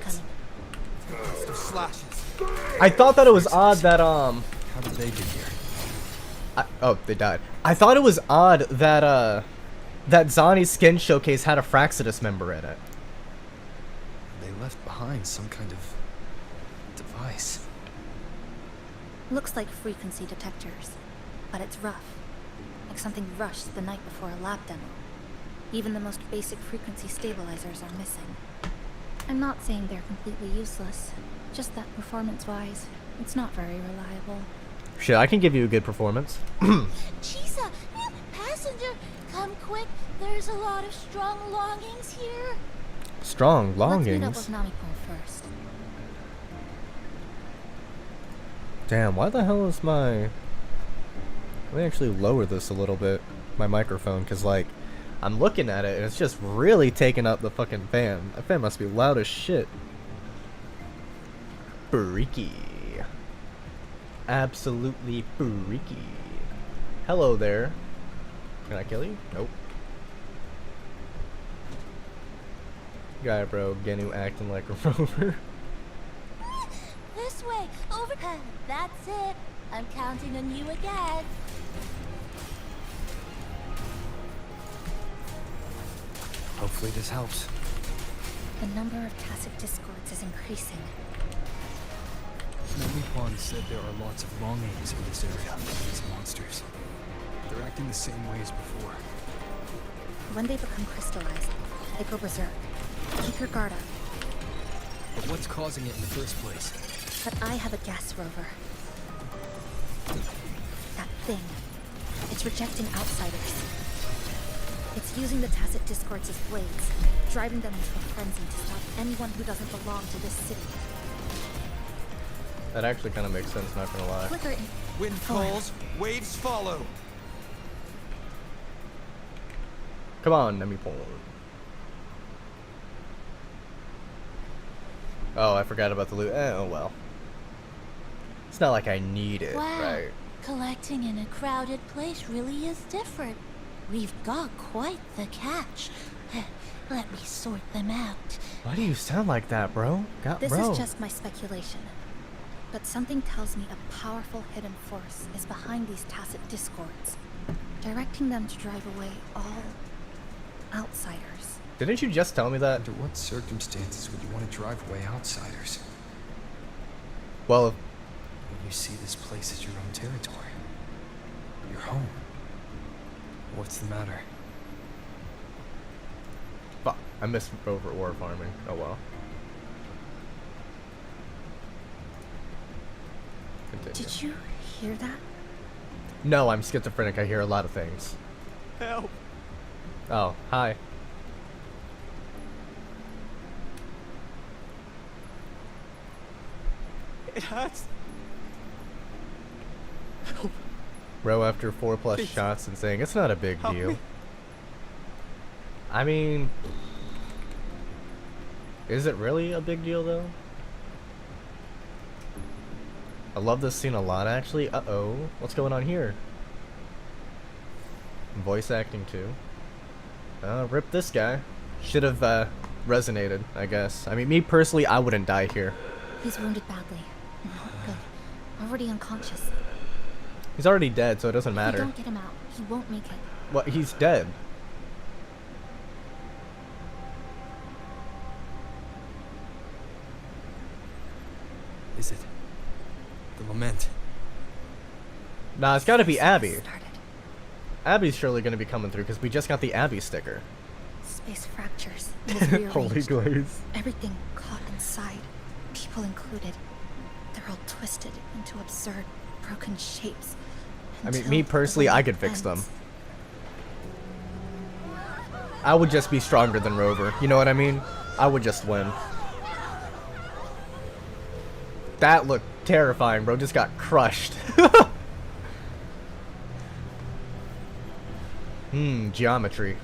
Speaker 4: I thought that it was odd that,
Speaker 1: How did they get here?
Speaker 4: oh, they died. I thought it was odd that, that Zani's skin showcase had a Fraxidus member in it.
Speaker 1: They left behind some kind of device.
Speaker 15: Looks like frequency detectors, but it's rough. Like something rushed the night before a lab demo. Even the most basic frequency stabilizers are missing. I'm not saying they're completely useless, just that performance-wise, it's not very reliable.
Speaker 4: Shit, I can give you a good performance.
Speaker 17: Chisa, passenger, come quick. There's a lot of strong longings here.
Speaker 4: Strong
Speaker 15: Let's meet up
Speaker 4: longings?
Speaker 15: with Namiko first.
Speaker 4: Damn, why the hell is my... Let me actually lower this a little bit, my microphone, because, like, I'm looking at it, and it's just really taking up the fucking fan. That fan must be loud as shit. Freaky. Absolutely freaky. Hello there. Can I kill you? Nope. Guy, bro, Genu acting like a rover.
Speaker 17: This way, over. That's it. I'm counting on you again.
Speaker 1: Hopefully this helps.
Speaker 15: The number of tacit discords is increasing.
Speaker 1: Namipon said there are lots of longings in this area. These monsters. They're acting the same way as before.
Speaker 15: When they become crystallized, they go berserk. Keep your guard up.
Speaker 1: But what's causing it in the first place?
Speaker 15: But I have a gas rover. That thing. It's rejecting outsiders. It's using the tacit discords as blades, driving them into a frenzy to stop anyone who doesn't belong to this city.
Speaker 4: That actually kind of makes sense, not gonna lie.
Speaker 15: Flicker in.
Speaker 10: Wind calls, waves follow.
Speaker 4: Come on, Namipon. Oh, I forgot about the loot. Oh, well. It's not like I need it,
Speaker 17: Wow.
Speaker 4: right?
Speaker 17: Collecting in a crowded place really is different. We've got quite the catch. Let me sort them out.
Speaker 4: Why do you sound like that, bro?
Speaker 15: This
Speaker 4: bro.
Speaker 15: is just my speculation. But something tells me a powerful hidden force is behind these tacit discords, directing them to drive away all outsiders.
Speaker 4: Didn't you just tell me that?
Speaker 1: Under what circumstances would you want to drive away outsiders?
Speaker 4: Well,
Speaker 1: When you see this place as your own territory. Your home. What's the matter?
Speaker 4: I miss over ore farming. Oh well. Continue.
Speaker 15: Did you hear that?
Speaker 4: No, I'm schizophrenic. I hear a lot of things.
Speaker 10: Help!
Speaker 4: Oh, hi.
Speaker 10: It hurts.
Speaker 4: Bro, after 4+
Speaker 10: Please.
Speaker 4: shots and saying it's not a big
Speaker 10: Help
Speaker 4: deal.
Speaker 10: me.
Speaker 4: I mean, is it really a big deal though? I love this scene a lot actually. Uh-oh. What's going on here? Voice acting too. Rip this guy. Should have resonated, I guess. I mean, me personally, I wouldn't die here.
Speaker 15: He's wounded badly. Not good. Already unconscious.
Speaker 4: He's already dead, so it doesn't
Speaker 15: If we
Speaker 4: matter.
Speaker 15: don't get him out, he won't make it.
Speaker 4: Well, he's dead.
Speaker 1: Is it the lament?
Speaker 4: Nah, it's gotta be Abby. Abby's surely gonna be coming through because we just got the Abby sticker.
Speaker 15: Space fractures. It is rearranged.
Speaker 4: Holy glaze.
Speaker 15: Everything caught inside, people included. They're all twisted into absurd, broken shapes.
Speaker 4: I mean, me personally, I could fix them. I would just be stronger than Rover. You know what I mean? I would just win. That looked terrifying, bro. Just got crushed. Geometry.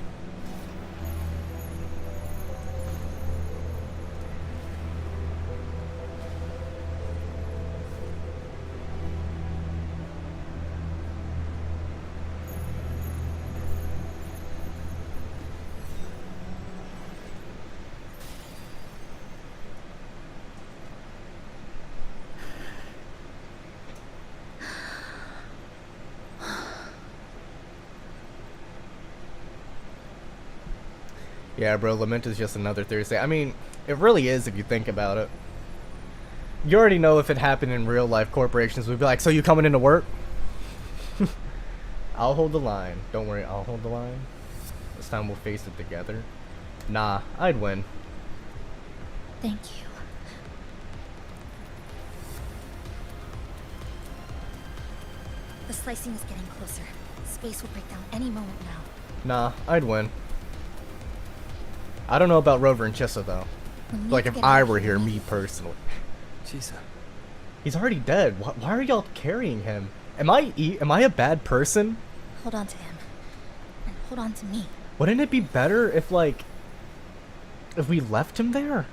Speaker 4: Yeah, bro, Lament is just another Thursday. I mean, it really is if you think about it. You already know if it happened in real life, corporations would be like, so you coming into work? I'll hold the line. Don't worry, I'll hold the line. This time we'll face it together. Nah, I'd win.
Speaker 15: Thank you. The slicing is getting closer. Space will break down any moment now.
Speaker 4: Nah, I'd win. I don't know about Rover and Chissa though. Like if I were here, me personally.
Speaker 1: Chissa.
Speaker 4: He's already dead. Why are y'all carrying him? Am I a bad person?
Speaker 15: Hold on to him. And hold on to me.
Speaker 4: Wouldn't it be better if like if we left him there?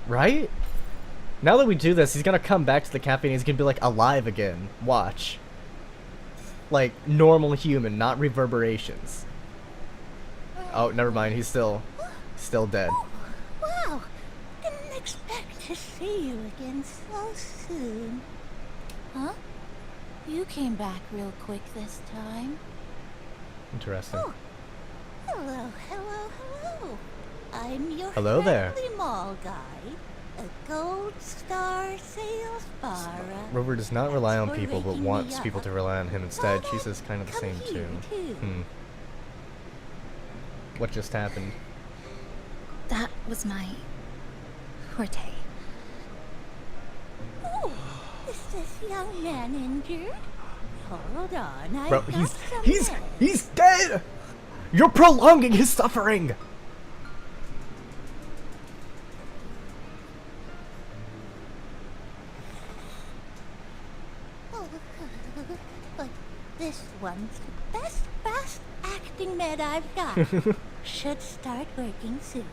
Speaker 4: Right? Now that we do this, he's gonna come back to the cafe and he's gonna be like alive again. Watch. Like normal human, not reverberations. Oh, never mind. He's still dead.
Speaker 17: Wow, didn't expect to see you again so soon. Huh? You came back real quick this time.
Speaker 4: Interesting.
Speaker 17: Oh, hello, hello, hello. I'm your
Speaker 4: Hello there.
Speaker 17: friendly mall guide, a Gold Star sales bar.
Speaker 4: Rover does not rely on
Speaker 17: for
Speaker 4: people, but
Speaker 17: waking
Speaker 4: wants
Speaker 17: me
Speaker 4: people
Speaker 17: up.
Speaker 4: to rely on him instead. She says kind of the same
Speaker 17: here,
Speaker 4: too.
Speaker 17: too.
Speaker 4: What just happened?
Speaker 15: That was my forte.
Speaker 17: Oh, is this young man injured? Hold on,
Speaker 4: Bro,
Speaker 17: I've got some
Speaker 4: he's dead! You're prolonging his suffering!
Speaker 17: But this one's the best acting med I've got. Should start working soon.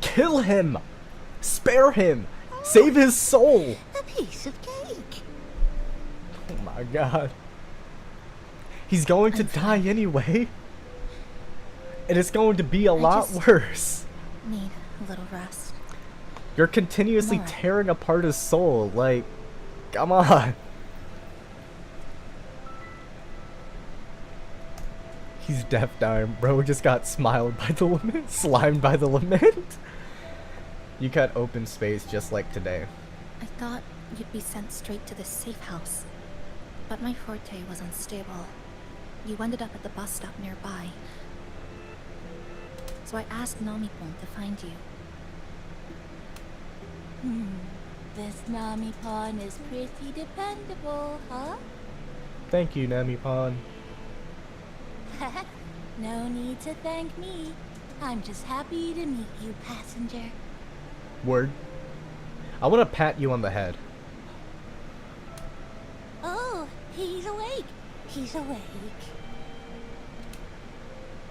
Speaker 4: Kill him! Spare him! Save his soul!
Speaker 17: A piece of cake.
Speaker 4: Oh my god. He's going to die anyway. And it's going to be a lot worse.
Speaker 15: Need a little rest.
Speaker 4: You're continuously
Speaker 15: More.
Speaker 4: tearing apart his soul. Like, come on. He's deaf dying. Bro just got slimed by the lament. You cut open space just like today.
Speaker 15: I thought you'd be sent straight to the safe house. But my forte was unstable. You ended up at the bus stop nearby. So I asked Namipon to find you.
Speaker 17: This Namipon is pretty dependable, huh?
Speaker 4: Thank you, Namipon.
Speaker 17: No need to thank me. I'm just happy to meet you, passenger.
Speaker 4: Word. I want to pat you on the head.
Speaker 17: Oh, he's awake. He's awake.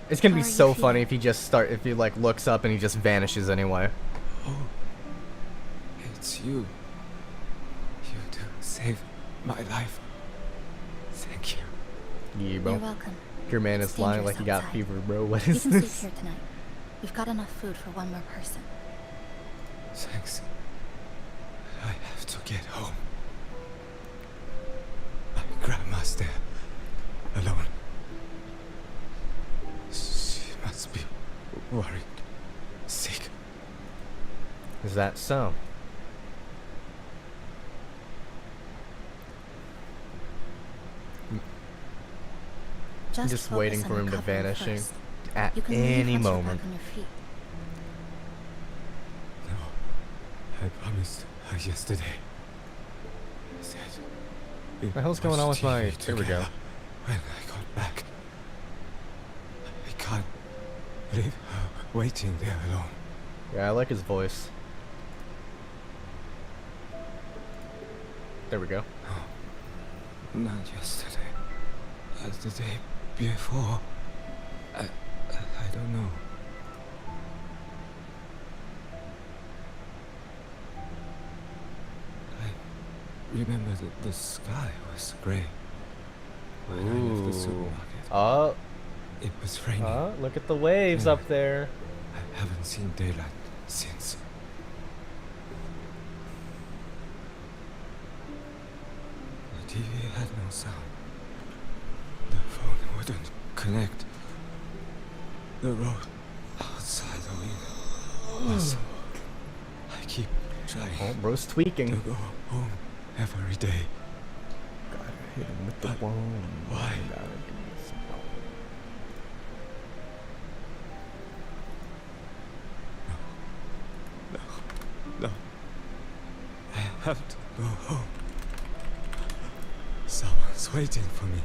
Speaker 4: It's gonna be so funny if if he like looks up and he just vanishes anyway.
Speaker 1: Oh, it's you. You do save my life. Thank you.
Speaker 4: Yeah, bro.
Speaker 15: You're welcome.
Speaker 4: Your man is
Speaker 15: It's
Speaker 4: lying like
Speaker 15: dangerous
Speaker 4: he got
Speaker 15: outside.
Speaker 4: fever, bro. What
Speaker 15: You
Speaker 4: is
Speaker 15: can sleep
Speaker 4: this?
Speaker 15: here tonight. We've got enough food for one more person.
Speaker 1: Thanks. I have to get home. My grandma's there, alone. She must be worried, sick.
Speaker 4: Is that so? I'm just waiting
Speaker 15: focus
Speaker 4: for
Speaker 15: on
Speaker 4: him to
Speaker 15: recovering
Speaker 4: vanish
Speaker 15: first.
Speaker 4: at
Speaker 15: You can leave
Speaker 4: any
Speaker 15: once you're
Speaker 4: moment.
Speaker 15: back on your feet.
Speaker 1: No, I promised her yesterday. I said
Speaker 4: What the hell's going on with my... There we go.
Speaker 1: When I got back, I can't leave her waiting there alone.
Speaker 4: Yeah, I like his voice. There we go.
Speaker 1: No, not yesterday. The day before. I don't know. I remember that the sky was grey when I left the supermarket. It was raining.
Speaker 4: Look at the waves up there.
Speaker 1: I haven't seen daylight since. The TV had no sound. The phone wouldn't connect. The road outside the window was... I keep trying.
Speaker 4: Oh, bro's tweaking.
Speaker 1: To go home every day.
Speaker 4: Gotta hit him with the one.
Speaker 1: Why? No. I have to go home. Someone's waiting for me.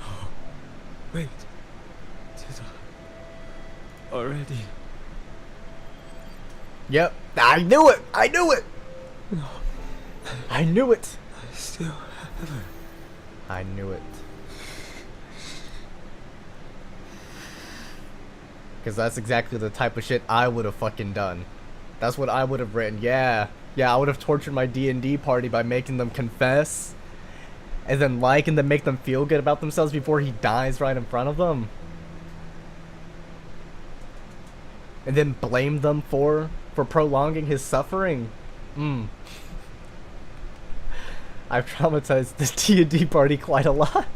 Speaker 1: Oh, wait. Did I already?
Speaker 4: Yep. I knew it! I knew it!
Speaker 1: No.
Speaker 4: I knew it!
Speaker 1: I still haven't.
Speaker 4: I knew it. Because that's exactly the type of shit I would have fucking done. That's what I would have written. Yeah. Yeah, I would have tortured my D&D party by making them confess. And then and then make them feel good about themselves before he dies right in front of them. And then blame them for prolonging his suffering. I've traumatized this D&D party quite a lot.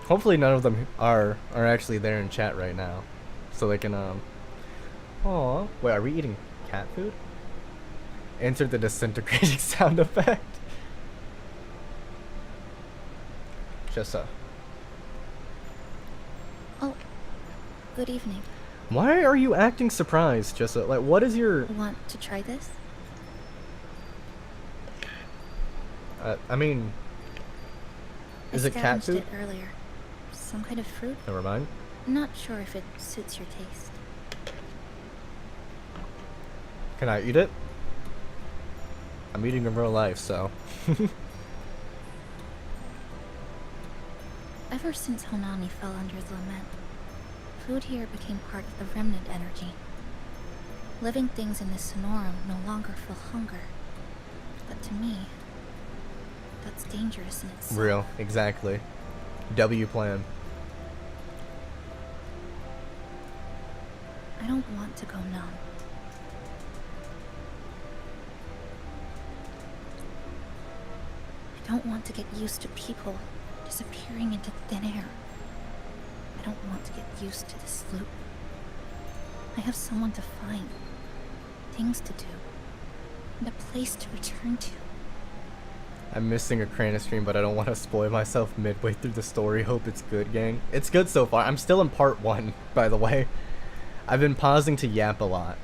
Speaker 4: Hopefully none of them are actually there in chat right now. So they can, Aw. Wait, are we eating cat food? Enter the disintegrating sound effect. Jessa.
Speaker 15: Oh, good evening.
Speaker 4: Why are you acting surprised, Jessa? Like, what is your...
Speaker 15: Want to try this?
Speaker 4: I mean... Is it cat food?
Speaker 15: I scavenged it earlier. Some kind of fruit?
Speaker 4: Never mind.
Speaker 15: Not sure if it suits your taste.
Speaker 4: Can I eat it? I'm eating in real life, so...
Speaker 15: Ever since Honami fell under the lament, food here became part of the remnant energy. Living things in this Sonorum no longer feel hunger. But to me, that's dangerous in itself.
Speaker 4: Real, exactly. W plan.
Speaker 15: I don't want to go numb. I don't want to get used to people disappearing into thin air. I don't want to get used to this loop. I have someone to find, things to do, and a place to return to.
Speaker 4: I'm missing a Kranis stream, but I don't want to spoil myself midway through the story. Hope it's good, gang. It's good so far. I'm still in part 1, by the way. I've been pausing to yap a lot.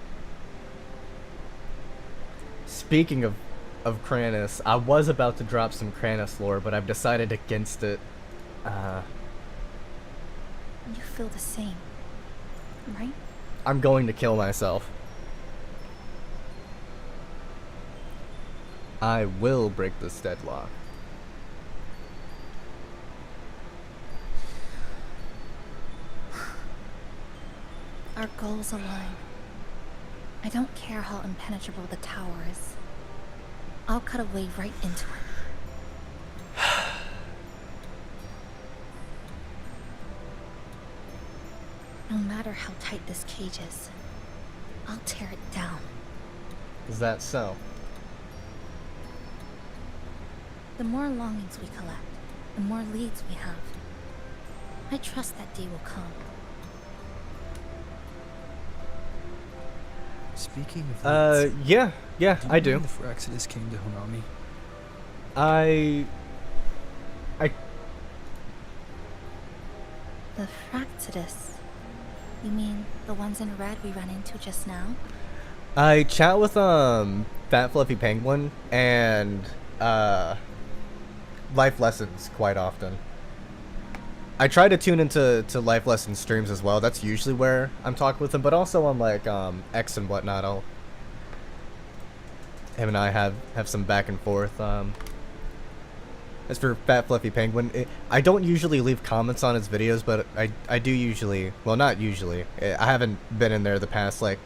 Speaker 4: Speaking of Kranis, I was about to drop some Kranis lore, but I've decided against it.
Speaker 15: You feel the same, right?
Speaker 4: I'm going to kill myself. I will break this deadlock.
Speaker 15: Our goals align. I don't care how impenetrable the tower is. I'll cut a way right into it. No matter how tight this cage is, I'll tear it down.
Speaker 4: Is that so?
Speaker 15: The more longings we collect, the more leads we have. I trust that day will come.
Speaker 1: Speaking of
Speaker 4: yeah, I do.
Speaker 1: The Phyrexides came to Honami.
Speaker 15: The Phyrexides? You mean the ones in red we ran into just now?
Speaker 4: I chat with Fat Fluffy Penguin and Life Lessons quite often. I try to tune into Life Lesson streams as well. That's usually where I'm talking with him, but also on like X and whatnot. Him and I have some back and forth. As for Fat Fluffy Penguin, I don't usually leave comments on his videos, but I do usually. Well, not usually. I haven't been in there the past like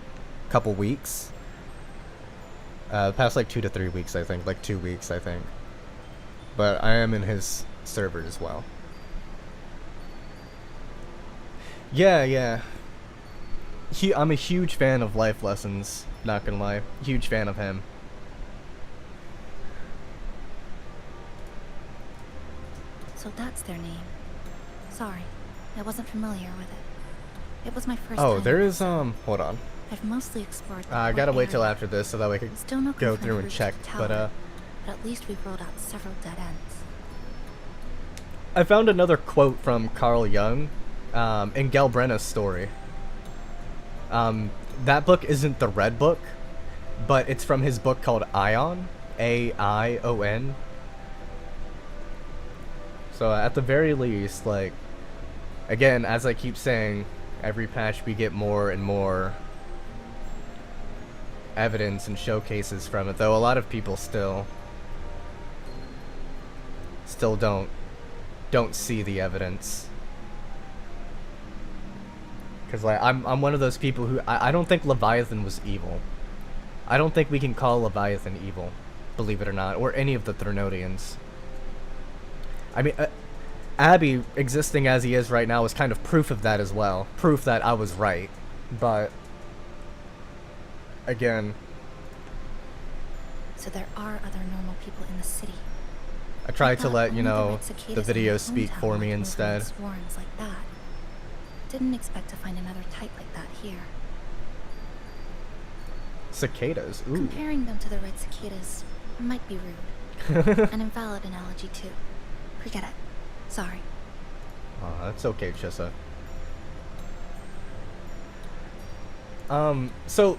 Speaker 4: couple weeks. Past like 2 to 3 weeks, I think. Like 2 weeks, I think. But I am in his server as well. Yeah. I'm a huge fan of Life Lessons, not gonna lie. Huge fan of him.
Speaker 15: So that's their name. Sorry, I wasn't familiar with it. It was my first
Speaker 4: Oh,
Speaker 15: time.
Speaker 4: there is, hold on.
Speaker 15: I've mostly explored the
Speaker 4: I gotta wait till
Speaker 15: area.
Speaker 4: after this so that we can
Speaker 15: Still no
Speaker 4: go
Speaker 15: confirmed
Speaker 4: through and
Speaker 15: routes
Speaker 4: check,
Speaker 15: to the
Speaker 4: but
Speaker 15: tower, but at least we've ruled out several dead ends.
Speaker 4: I found another quote from Carl Jung in Galbrenna's story. That book isn't the red book, but it's from his book called Aion, A-I-O-N. So at the very least, like, again, as I keep saying, every patch we get more and more evidence and showcases from it, though a lot of people still don't see the evidence. Because like I'm one of those people who I don't think Leviathan was evil. I don't think we can call Leviathan evil, believe it or not, or any of the Threnodians. I mean, Abby existing as he is right now is kind of proof of that as well. Proof that I was right. But again,
Speaker 15: So there are other normal people in the city.
Speaker 4: I tried to let, you
Speaker 15: Only the
Speaker 4: know,
Speaker 15: red
Speaker 4: the
Speaker 15: cicadas in
Speaker 4: video
Speaker 15: my
Speaker 4: speak
Speaker 15: hometown
Speaker 4: for
Speaker 15: like
Speaker 4: me
Speaker 15: to move in
Speaker 4: instead.
Speaker 15: Swarms like that. Didn't expect to find another type like that here.
Speaker 4: Cicadas, ooh.
Speaker 15: Comparing them to the red cicadas might be rude. An invalid analogy too. Forget it. Sorry.
Speaker 4: That's okay, Chissa. So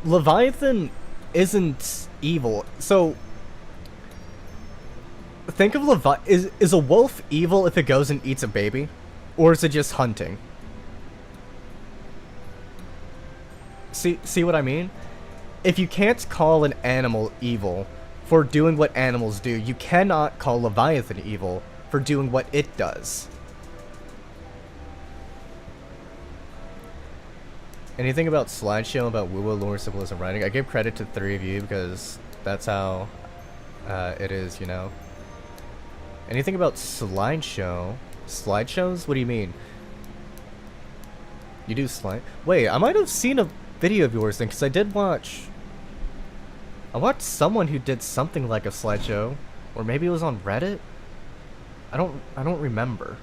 Speaker 4: Leviathan isn't evil. So think of is a wolf evil if it goes and eats a baby? Or is it just hunting? See what I mean? If you can't call an animal evil for doing what animals do, you cannot call Leviathan evil for doing what it does. Anything about slideshow about Wuwa lore, symbolism, writing? I give credit to 3 of you because that's how it is, you know. Anything about slideshow? Slideshows? What do you mean? You do slide? Wait, I might have seen a video of yours then, because I did watch... I watched someone who did something like a slideshow, or maybe it was on Reddit? I don't remember.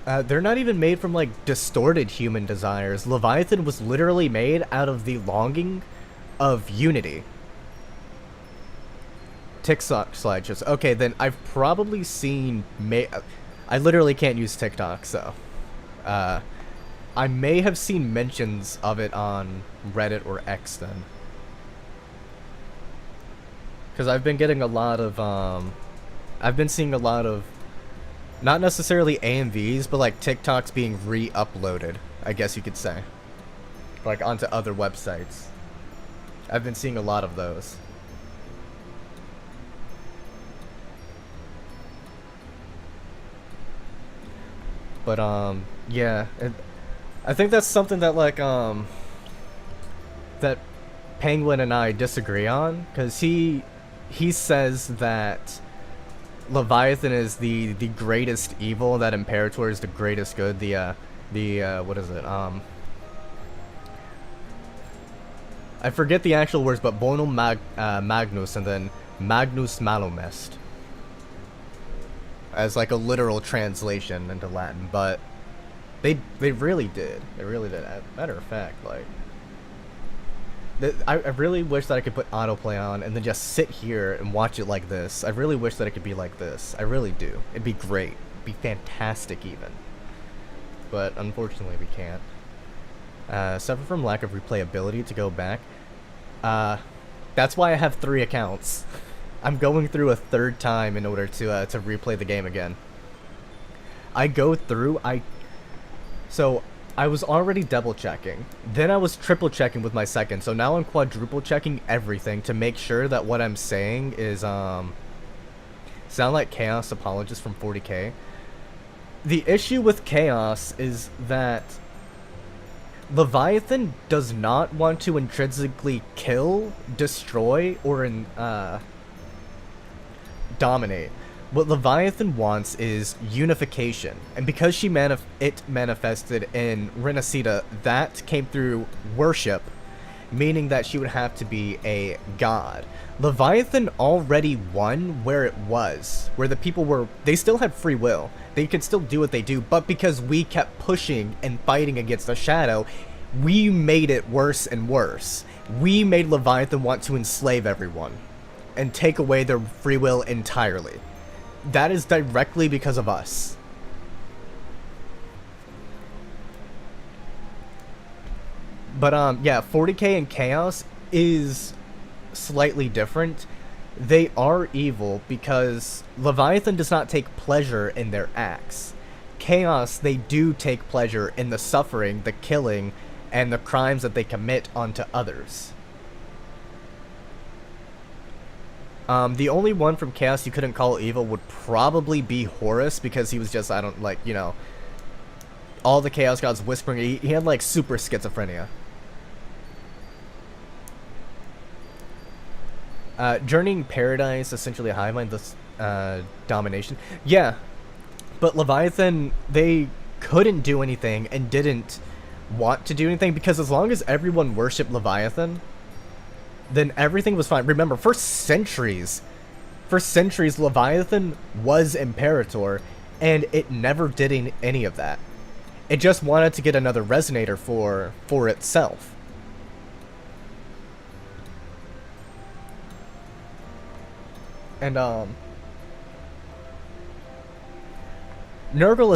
Speaker 4: They're not even made from, like, distorted human desires. Leviathan was literally made out of the longing of unity. TikTok slideshows. Okay, then I've probably seen... I literally can't use TikTok, so... I may have seen mentions of it on Reddit or X then. Because I've been getting a lot of, I've been seeing a lot of, not necessarily AMVs, but like TikToks being re-uploaded, I guess you could say. Like onto other websites. I've been seeing a lot of those. But, yeah. I think that's something that, like, that Penguin and I disagree on, because he says that Leviathan is the greatest evil, that Imperator is the greatest good, what is it, I forget the actual words, but Bonum Magnus, and then Magnus Malum Est, as like a literal translation into Latin, but they really did. They really did. As a matter of fact, like, I really wish that I could put autoplay on and then just sit here and watch it like this. I really wish that it could be like this. I really do. It'd be great. It'd be fantastic even. But unfortunately we can't. Suffer from lack of replayability to go back. That's why I have 3 accounts. I'm going through a 3rd time in order to replay the game again. I go through, so I was already double checking, then I was triple checking with my second, so now I'm quadruple checking everything to make sure that what I'm saying is, sound like Chaos Apologist from 40k. The issue with Chaos is that Leviathan does not want to intrinsically kill, destroy, or dominate. What Leviathan wants is unification, and because it manifested in Renacita, that came through worship, meaning that she would have to be a god. Leviathan already won where it was, where the people they still had free will, they could still do what they do, but because we kept pushing and fighting against the shadow, we made it worse and worse. We made Leviathan want to enslave everyone, and take away their free will entirely. That is directly because of us. But, yeah, 40k and Chaos is slightly different. They are evil because Leviathan does not take pleasure in their acts. Chaos, they do take pleasure in the suffering, the killing, and the crimes that they commit onto others. The only one from Chaos you couldn't call evil would probably be Horus, because he was just, all the Chaos Gods whispering. He had, like, super schizophrenia. Journeying Paradise, essentially hive mind, this, domination. Yeah, but Leviathan, they couldn't do anything and didn't want to do anything, because as long as everyone worshipped Leviathan, then everything was fine. Remember, for centuries, Leviathan was Imperator, and it never did any of that. It just wanted to get another resonator for itself. And, Nurgle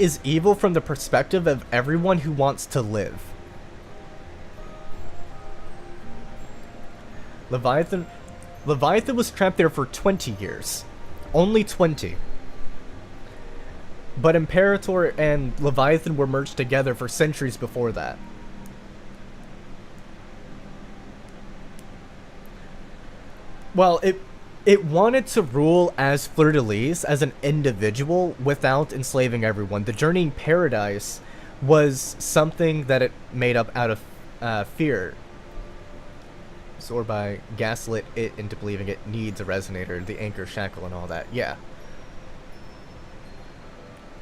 Speaker 4: is evil from the perspective of everyone who wants to live. Leviathan was trapped there for 20 years. Only 20. But Imperator and Leviathan were merged together for centuries before that. Well, it wanted to rule as fleur-de-lis, as an individual, without enslaving everyone. The Journeying Paradise was something that it made up out of fear. Or by gaslit it into believing it needs a resonator, the anchor, shackle, and all that. Yeah.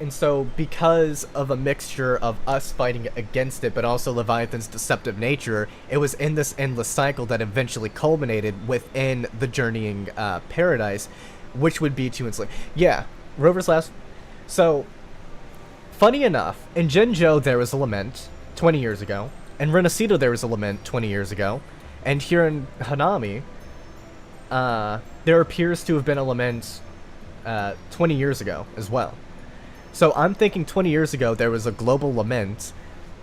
Speaker 4: And so, because of a mixture of us fighting against it, but also Leviathan's deceptive nature, it was in this endless cycle that eventually culminated within the Journeying Paradise, which would be to enslave. Yeah, Rover's last. So, funny enough, in Jinzhou there was a lament 20 years ago. In Renacito there was a lament 20 years ago. And here in Hanami, there appears to have been a lament 20 years ago as well. So I'm thinking 20 years ago there was a global lament,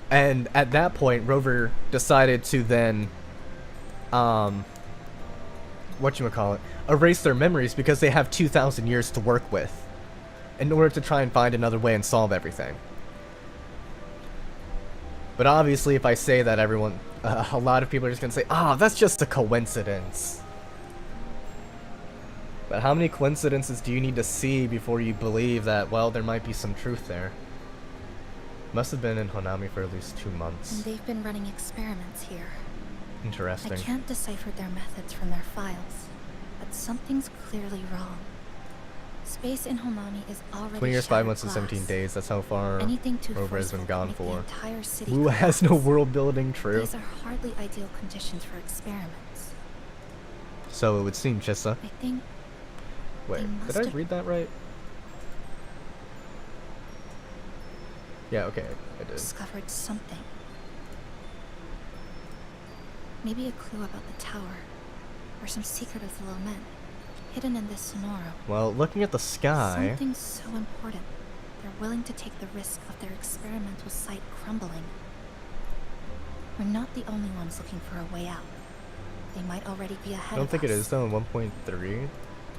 Speaker 4: and at that point Rover decided to then, erase their memories because they have 2,000 years to work with in order to try and find another way and solve everything. But obviously if I say that, everyone, a lot of people are just gonna say, that's just a coincidence. But how many coincidences do you need to see before you believe that, well, there might be some truth there? Must have been in Honami for at least 2 months.
Speaker 15: And they've been running experiments here.
Speaker 4: Interesting.
Speaker 15: I can't decipher their methods from their files, but something's clearly wrong. Space in Honami is already
Speaker 4: 20 years, 5 months, and 17 days. That's how far Rover has been gone for. Wu has no world building, true.
Speaker 15: These are hardly ideal conditions for experiments.
Speaker 4: So it would seem, Chissa.
Speaker 15: I think...
Speaker 4: Wait, did I read that right? Yeah, okay, I did.
Speaker 15: Discovered something. Maybe a clue about the tower, or some secret of the lament, hidden in this Sonoro.
Speaker 4: Well, looking at the sky...
Speaker 15: Something so important, they're willing to take the risk of their experimental site crumbling. We're not the only ones looking for a way out. They might already be ahead of us.
Speaker 4: I don't think it is, though, in 1.3.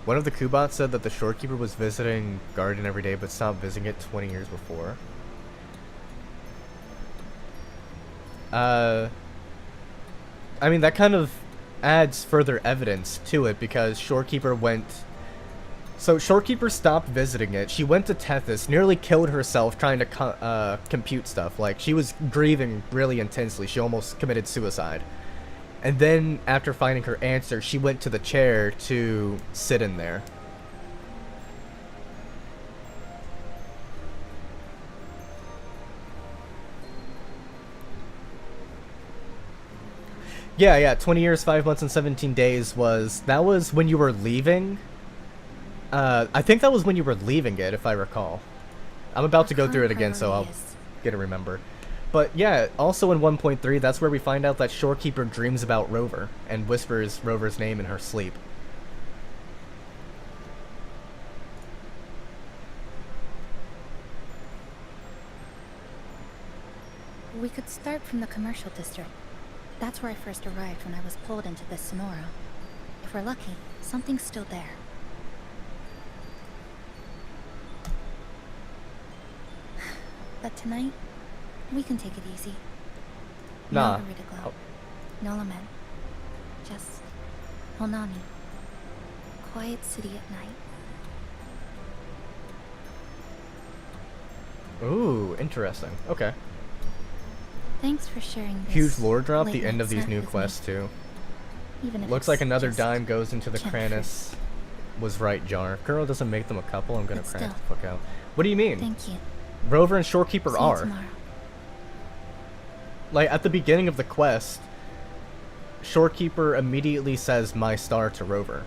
Speaker 4: One of the Kubots said that the shorekeeper was visiting Garden every day, but stopped visiting it 20 years before. I mean, that kind of adds further evidence to it, because Shorekeeper went... So, Shorekeeper stopped visiting it. She went to Tethys, nearly killed herself trying to compute stuff. Like, she was grieving really intensely. She almost committed suicide. And then, after finding her answer, she went to the chair to sit in there. Yeah, 20 years, 5 months, and 17 days that was when you were leaving. I think that was when you were leaving it, if I recall. I'm about to go through it again, so I'll get to remember. But yeah, also in 1.3, that's where we find out that Shorekeeper dreams about Rover, and whispers Rover's name in her sleep.
Speaker 15: We could start from the commercial district. That's where I first arrived when I was pulled into this Sonoro. If we're lucky, something's still there. But tonight, we can take it easy.
Speaker 4: Nah.
Speaker 15: No hurry to glow. No lament. Just Honami. Quiet city at night.
Speaker 4: Ooh, interesting. Okay.
Speaker 15: Thanks for sharing this.
Speaker 4: Huge lore drop, the end of these new quests, too.
Speaker 15: Even if
Speaker 4: Looks like another dime goes into the Kranis. Was right, Jar. Girl doesn't make them a couple, I'm gonna crack the fuck out. What do you mean?
Speaker 15: Thank you.
Speaker 4: Rover and Shorekeeper are.
Speaker 15: Tomorrow.
Speaker 4: Like, at the beginning of the quest, Shorekeeper immediately says, "My star," to Rover.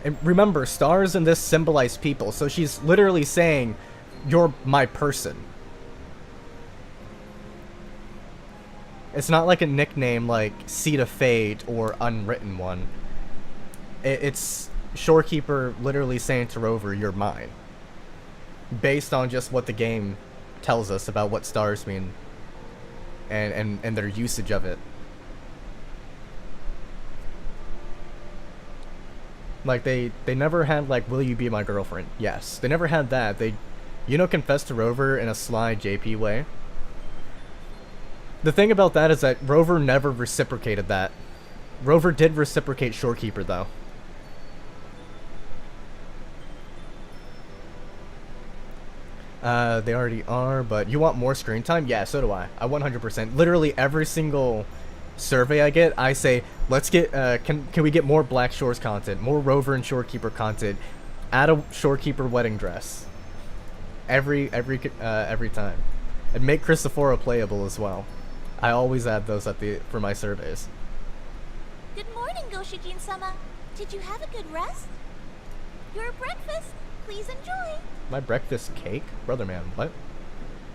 Speaker 4: And remember, stars in this symbolize people, so she's literally saying, "You're my person." It's not like a nickname like Seed of Fate or Unwritten One. It's Shorekeeper literally saying to Rover, "You're mine." Based on just what the game tells us about what stars mean and their usage of it. Like, they never had, like, "Will you be my girlfriend?" Yes. They never had that. They, confess to Rover in a sly JP way. The thing about that is that Rover never reciprocated that. Rover did reciprocate Shorekeeper, though. They already are, but you want more screen time? Yeah, so do I. I 100%. Literally every single survey I get, I say, let's get, can we get more Black Shores content, more Rover and Shorekeeper content, add a Shorekeeper wedding dress. Every time. And make Christophora playable as well. I always add those at for my surveys.
Speaker 17: Good morning, Goshijin-sama. Did you have a good rest? Your breakfast. Please enjoy.
Speaker 4: My breakfast cake? Brother man, what?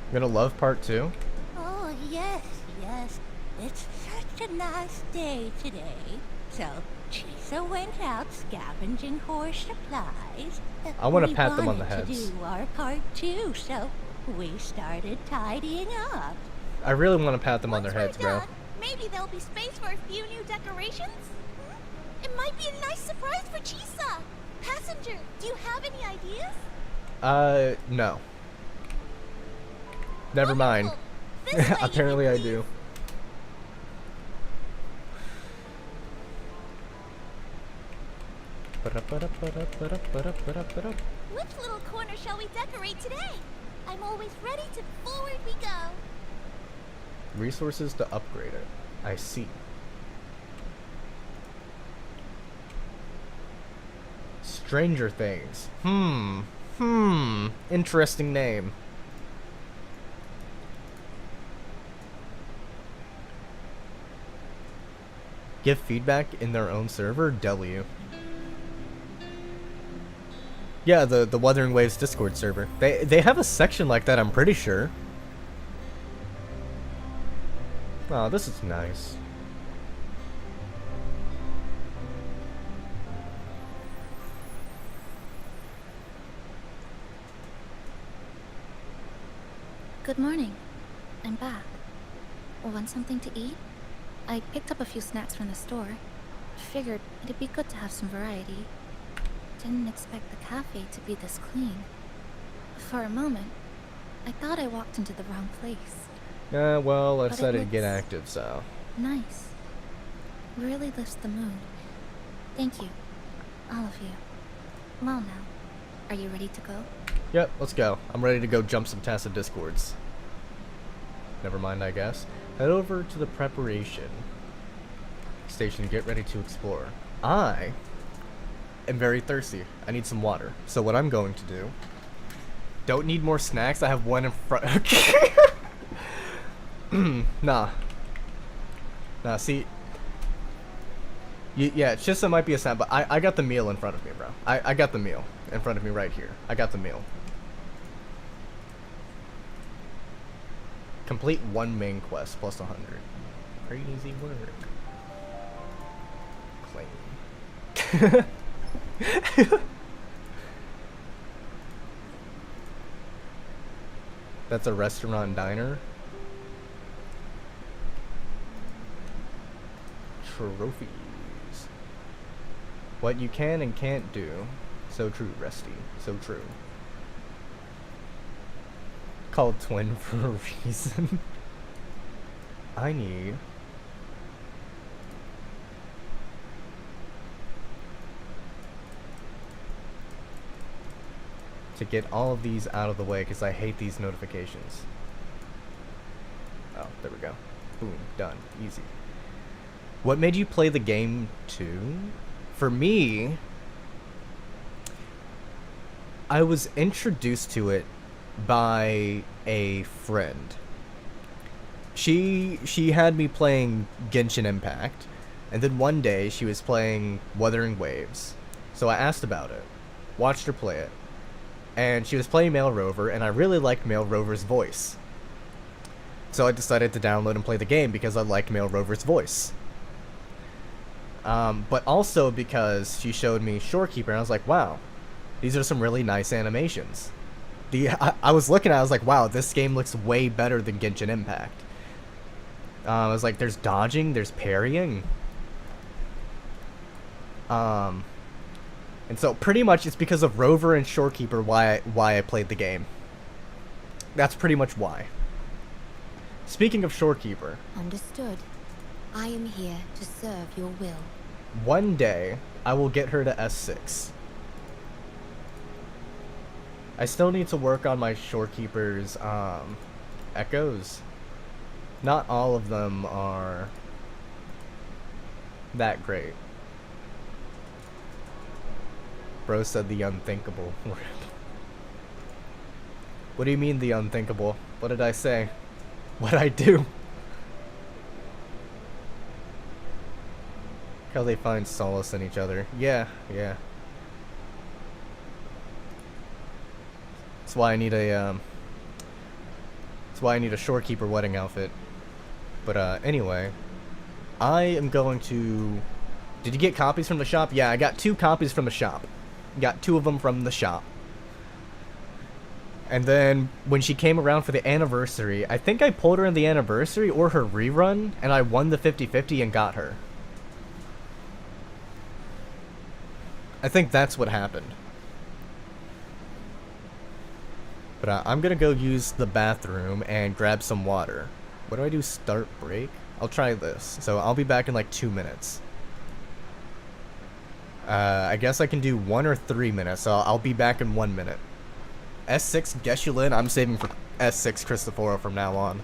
Speaker 4: I'm gonna love part 2?
Speaker 17: Oh, yes, yes. It's such a nice day today. So, Chisa went out scavenging for supplies.
Speaker 4: I want to pat them on the
Speaker 17: We
Speaker 4: heads.
Speaker 17: wanted to do our part too, so we started tidying up.
Speaker 4: I really want to pat them on their
Speaker 17: Once
Speaker 4: heads,
Speaker 17: we're
Speaker 4: bro.
Speaker 17: done, maybe there'll be space for a few new decorations? It might be a nice surprise for Chisa. Passenger, do you have any ideas?
Speaker 4: No. Never mind. Apparently I do.
Speaker 17: Which little corner shall we decorate today? I'm always ready to forward we go.
Speaker 4: Resources to upgrade it. I see. Stranger Things. Interesting name. Give feedback in their own server? W. Yeah, the Wuthering Waves Discord server. They have a section like that, I'm pretty sure. Oh, this is nice.
Speaker 15: Good morning. I'm back. Want something to eat? I picked up a few snacks from the store. Figured it'd be good to have some variety. Didn't expect the cafe to be this clean. For a moment, I thought I walked into the wrong place.
Speaker 4: Well, I
Speaker 15: But
Speaker 4: decided
Speaker 15: it
Speaker 4: to get
Speaker 15: looks
Speaker 4: active, so.
Speaker 15: Nice. Really lifts the mood. Thank you. All of you. Well now, are you ready to go?
Speaker 4: Yep, let's go. I'm ready to go jump some tacit discords. Never mind, I guess. Head over to the preparation station. Get ready to explore. I am very thirsty. I need some water. So what I'm going to do... Don't need more snacks. I have one in front... Nah, see... Yeah, it's just it might be a snack, but I got the meal in front of me, bro. I got the meal in front of me right here. I got the meal. Complete one main quest plus 100. Crazy work. Claim. That's a restaurant diner. Trophies. What you can and can't do. So true, Rusty. So true. Called twin for a reason. I need... to get all of these out of the way because I hate these notifications. Oh, there we go. Boom, done. Easy. What made you play the game too? For me, I was introduced to it by a friend. She had me playing Genshin Impact, and then one day she was playing Wuthering Waves. So I asked about it, watched her play it, and she was playing Male Rover, and I really liked Male Rover's voice. So I decided to download and play the game because I liked Male Rover's voice. But also because she showed me Shorekeeper, and I was like, wow, these are some really nice animations. I was looking at it, I was like, wow, this game looks way better than Genshin Impact. I was like, there's dodging, there's parrying. And so pretty much it's because of Rover and Shorekeeper why I played the game. That's pretty much why. Speaking of Shorekeeper.
Speaker 6: Understood. I am here to serve your will.
Speaker 4: One day, I will get her to S6. I still need to work on my Shorekeeper's echoes. Not all of them are that great. Bro said the unthinkable. What do you mean the unthinkable? What did I say? What'd I do? How they find solace in each other. Yeah, yeah. That's why I need a shorekeeper wedding outfit. But anyway, I am going to. Did you get copies from the shop? Yeah, I got 2 copies from the shop. Got 2 of them from the shop. And then when she came around for the anniversary, I think I pulled her in the anniversary or her rerun, and I won the 50-50 and got her. I think that's what happened. But I'm gonna go use the bathroom and grab some water. What do I do? Start break? I'll try this. So I'll be back in like 2 minutes. I guess I can do 1 or 3 minutes, so I'll be back in 1 minute. S6 Geshulin, I'm saving for S6 Cristoforo from now on.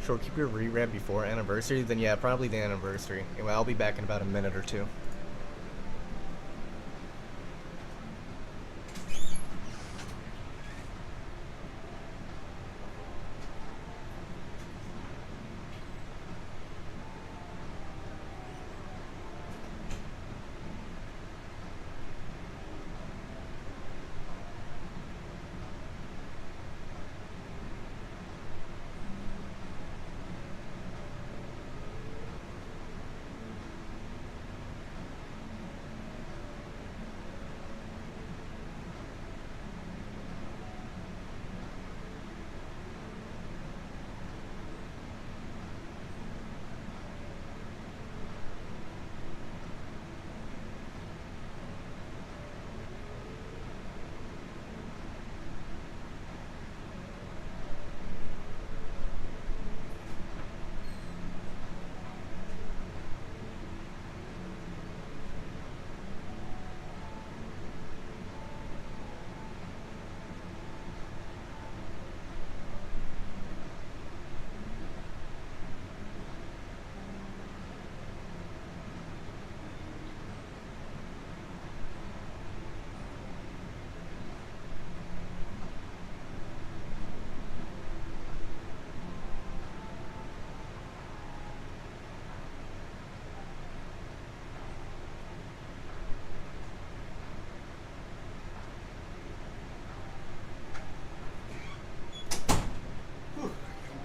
Speaker 4: Shorekeeper re-ramp before anniversary? Then yeah, probably the anniversary. Anyway, I'll be back in about a minute or 2.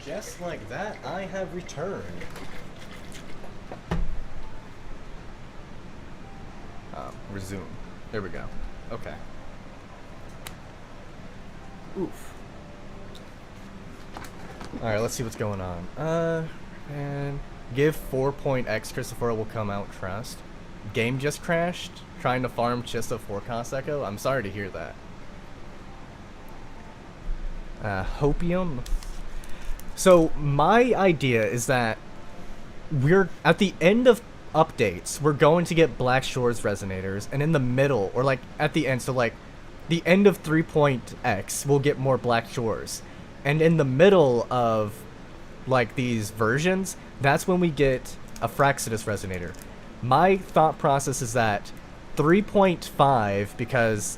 Speaker 4: Just like that, I have returned. Resume. There we go. Okay. Oof. Alright, let's see what's going on. And give 4.x Cristoforo will come out trust. Game just crashed. Trying to farm just a 4-cost echo. I'm sorry to hear that. Hopium. So my idea is that we're at the end of updates, we're going to get Black Shores resonators, and in the middle, or like at the end, so like the end of 3.x, we'll get more Black Shores, and in the middle of like these versions, that's when we get a Fraxidus resonator. My thought process is that 3.5, because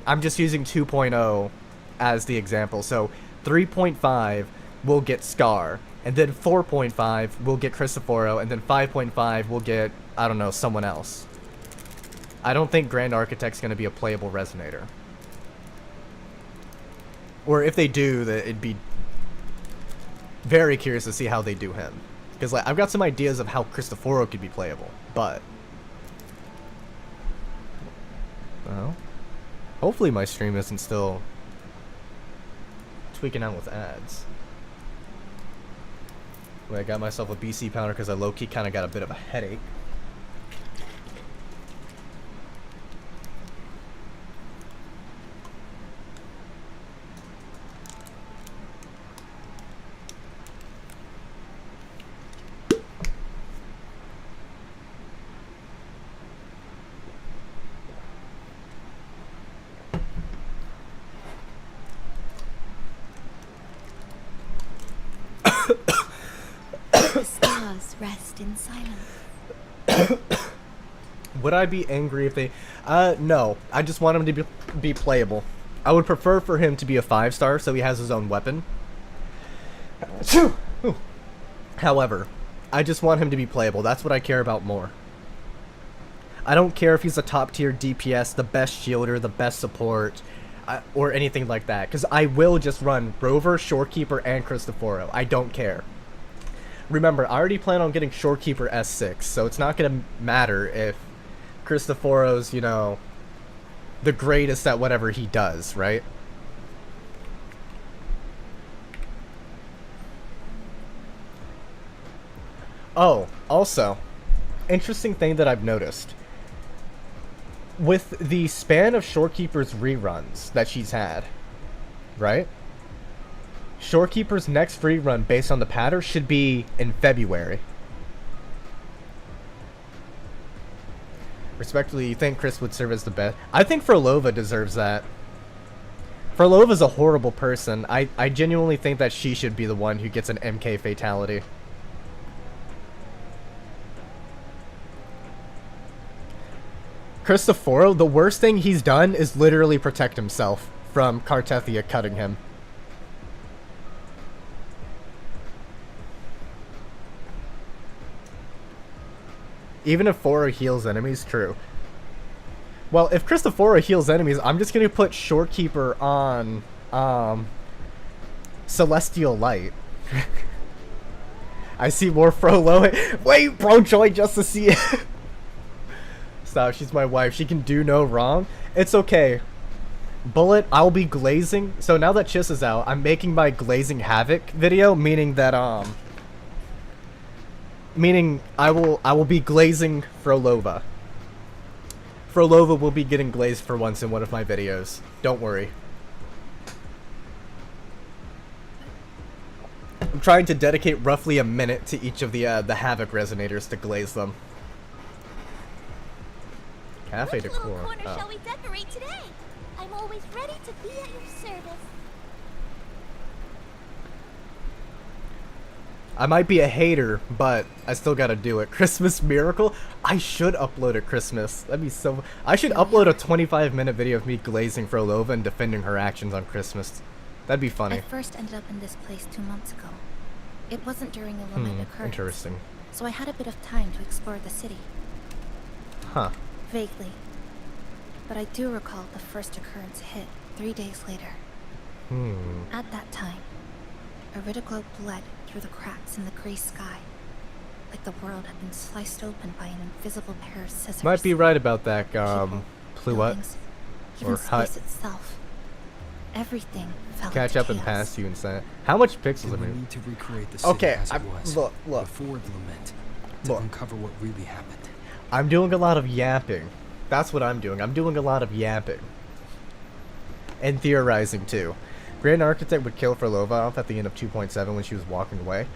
Speaker 4: I'm just using 2.0 as the example, so 3.5 we'll get Scar, and then 4.5 we'll get Cristoforo, and then 5.5 we'll get, I don't know, someone else. I don't think Grand Architect's going to be a playable resonator. Or if they do, that it'd be very curious to see how they do him. Because like I've got some ideas of how Cristoforo could be playable, but well, hopefully my stream isn't still tweaking out with ads. I got myself a BC powder because I low-key kind of got a bit of a headache.
Speaker 6: Rest in silence.
Speaker 4: Would I be angry if they... no. I just want them to be playable. I would prefer for him to be a 5-star so he has his own weapon. However, I just want him to be playable. That's what I care about more. I don't care if he's a top tier DPS, the best shielder, the best support, or anything like that. Because I will just run Rover, Shorekeeper, and Cristoforo. I don't care. Remember, I already plan on getting Shorekeeper S6, so it's not going to matter if Cristoforo's, you know, the greatest at whatever he does, right? Oh, also, interesting thing that I've noticed. With the span of Shorekeeper's reruns that she's had, right? Shorekeeper's next rerun based on the pattern should be in February. Respectfully, you think Chris would serve as the best? I think Frolova deserves that. Frolova's a horrible person. I genuinely think that she should be the one who gets an MK fatality. Cristoforo, the worst thing he's done is literally protect himself from Cartethia cutting him. Even if Foro heals enemies, true. Well, if Cristoforo heals enemies, I'm just gonna put Shorekeeper on Celestial Light. I see more Frollo. Wait, bro, joy just to see it. Stop, she's my wife. She can do no wrong. It's okay. Bullet, I'll be glazing. So now that Chiss is out, I'm making my glazing Havoc video, meaning that I will be glazing Frolova. Frolova will be getting glazed for once in one of my videos. Don't worry. I'm trying to dedicate roughly a minute to each of the Havoc resonators to glaze them. Cafe
Speaker 7: Which
Speaker 4: decor.
Speaker 7: little corner shall we decorate today? I'm always ready to be at your service.
Speaker 4: I might be a hater, but I still gotta do it. Christmas Miracle? I should upload at Christmas. That'd be so... I should upload a 25-minute video of me glazing Frolova and defending her actions on Christmas. That'd be funny.
Speaker 15: I first ended up in this place 2 months ago. It wasn't during a lament occurrence.
Speaker 4: Interesting.
Speaker 15: So I had a bit of time to explore the city.
Speaker 4: Huh.
Speaker 15: Vaguely. But I do recall the first occurrence hit 3 days later. At that time, Iridoglow bled through the cracks in the gray sky, like the world had been sliced open by an invisible pair of scissors.
Speaker 4: Might be right about that, Pluot.
Speaker 15: Even
Speaker 4: Or Hut.
Speaker 15: space itself. Everything fell
Speaker 4: Catch
Speaker 15: into
Speaker 4: up and
Speaker 15: chaos.
Speaker 4: pass you and say, how much pixels are
Speaker 1: We
Speaker 4: there?
Speaker 1: need to recreate the city
Speaker 4: Okay,
Speaker 1: as it was
Speaker 4: look.
Speaker 1: before the lament to uncover what really happened.
Speaker 4: I'm doing a lot of yapping. That's what I'm doing. I'm doing a lot of yapping. And theorizing, too. Grand Architect would kill Frolova off at the end of 2.7 when she was walking away.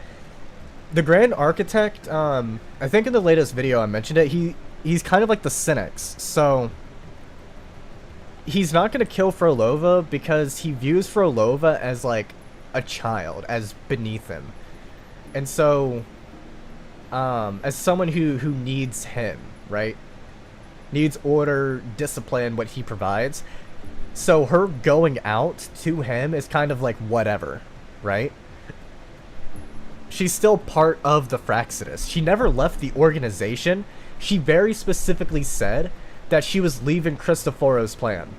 Speaker 4: The Grand Architect, I think in the latest video I mentioned it, he's kind of like the Cynics. So, he's not going to kill Frolova because he views Frolova as, like, a child, as beneath him. And so, as someone who needs him, right? Needs order, discipline, what he provides. So her going out to him is kind of like whatever, right? She's still part of the Fraxidus. She never left the organization. She very specifically said that she was leaving Cristoforo's plan.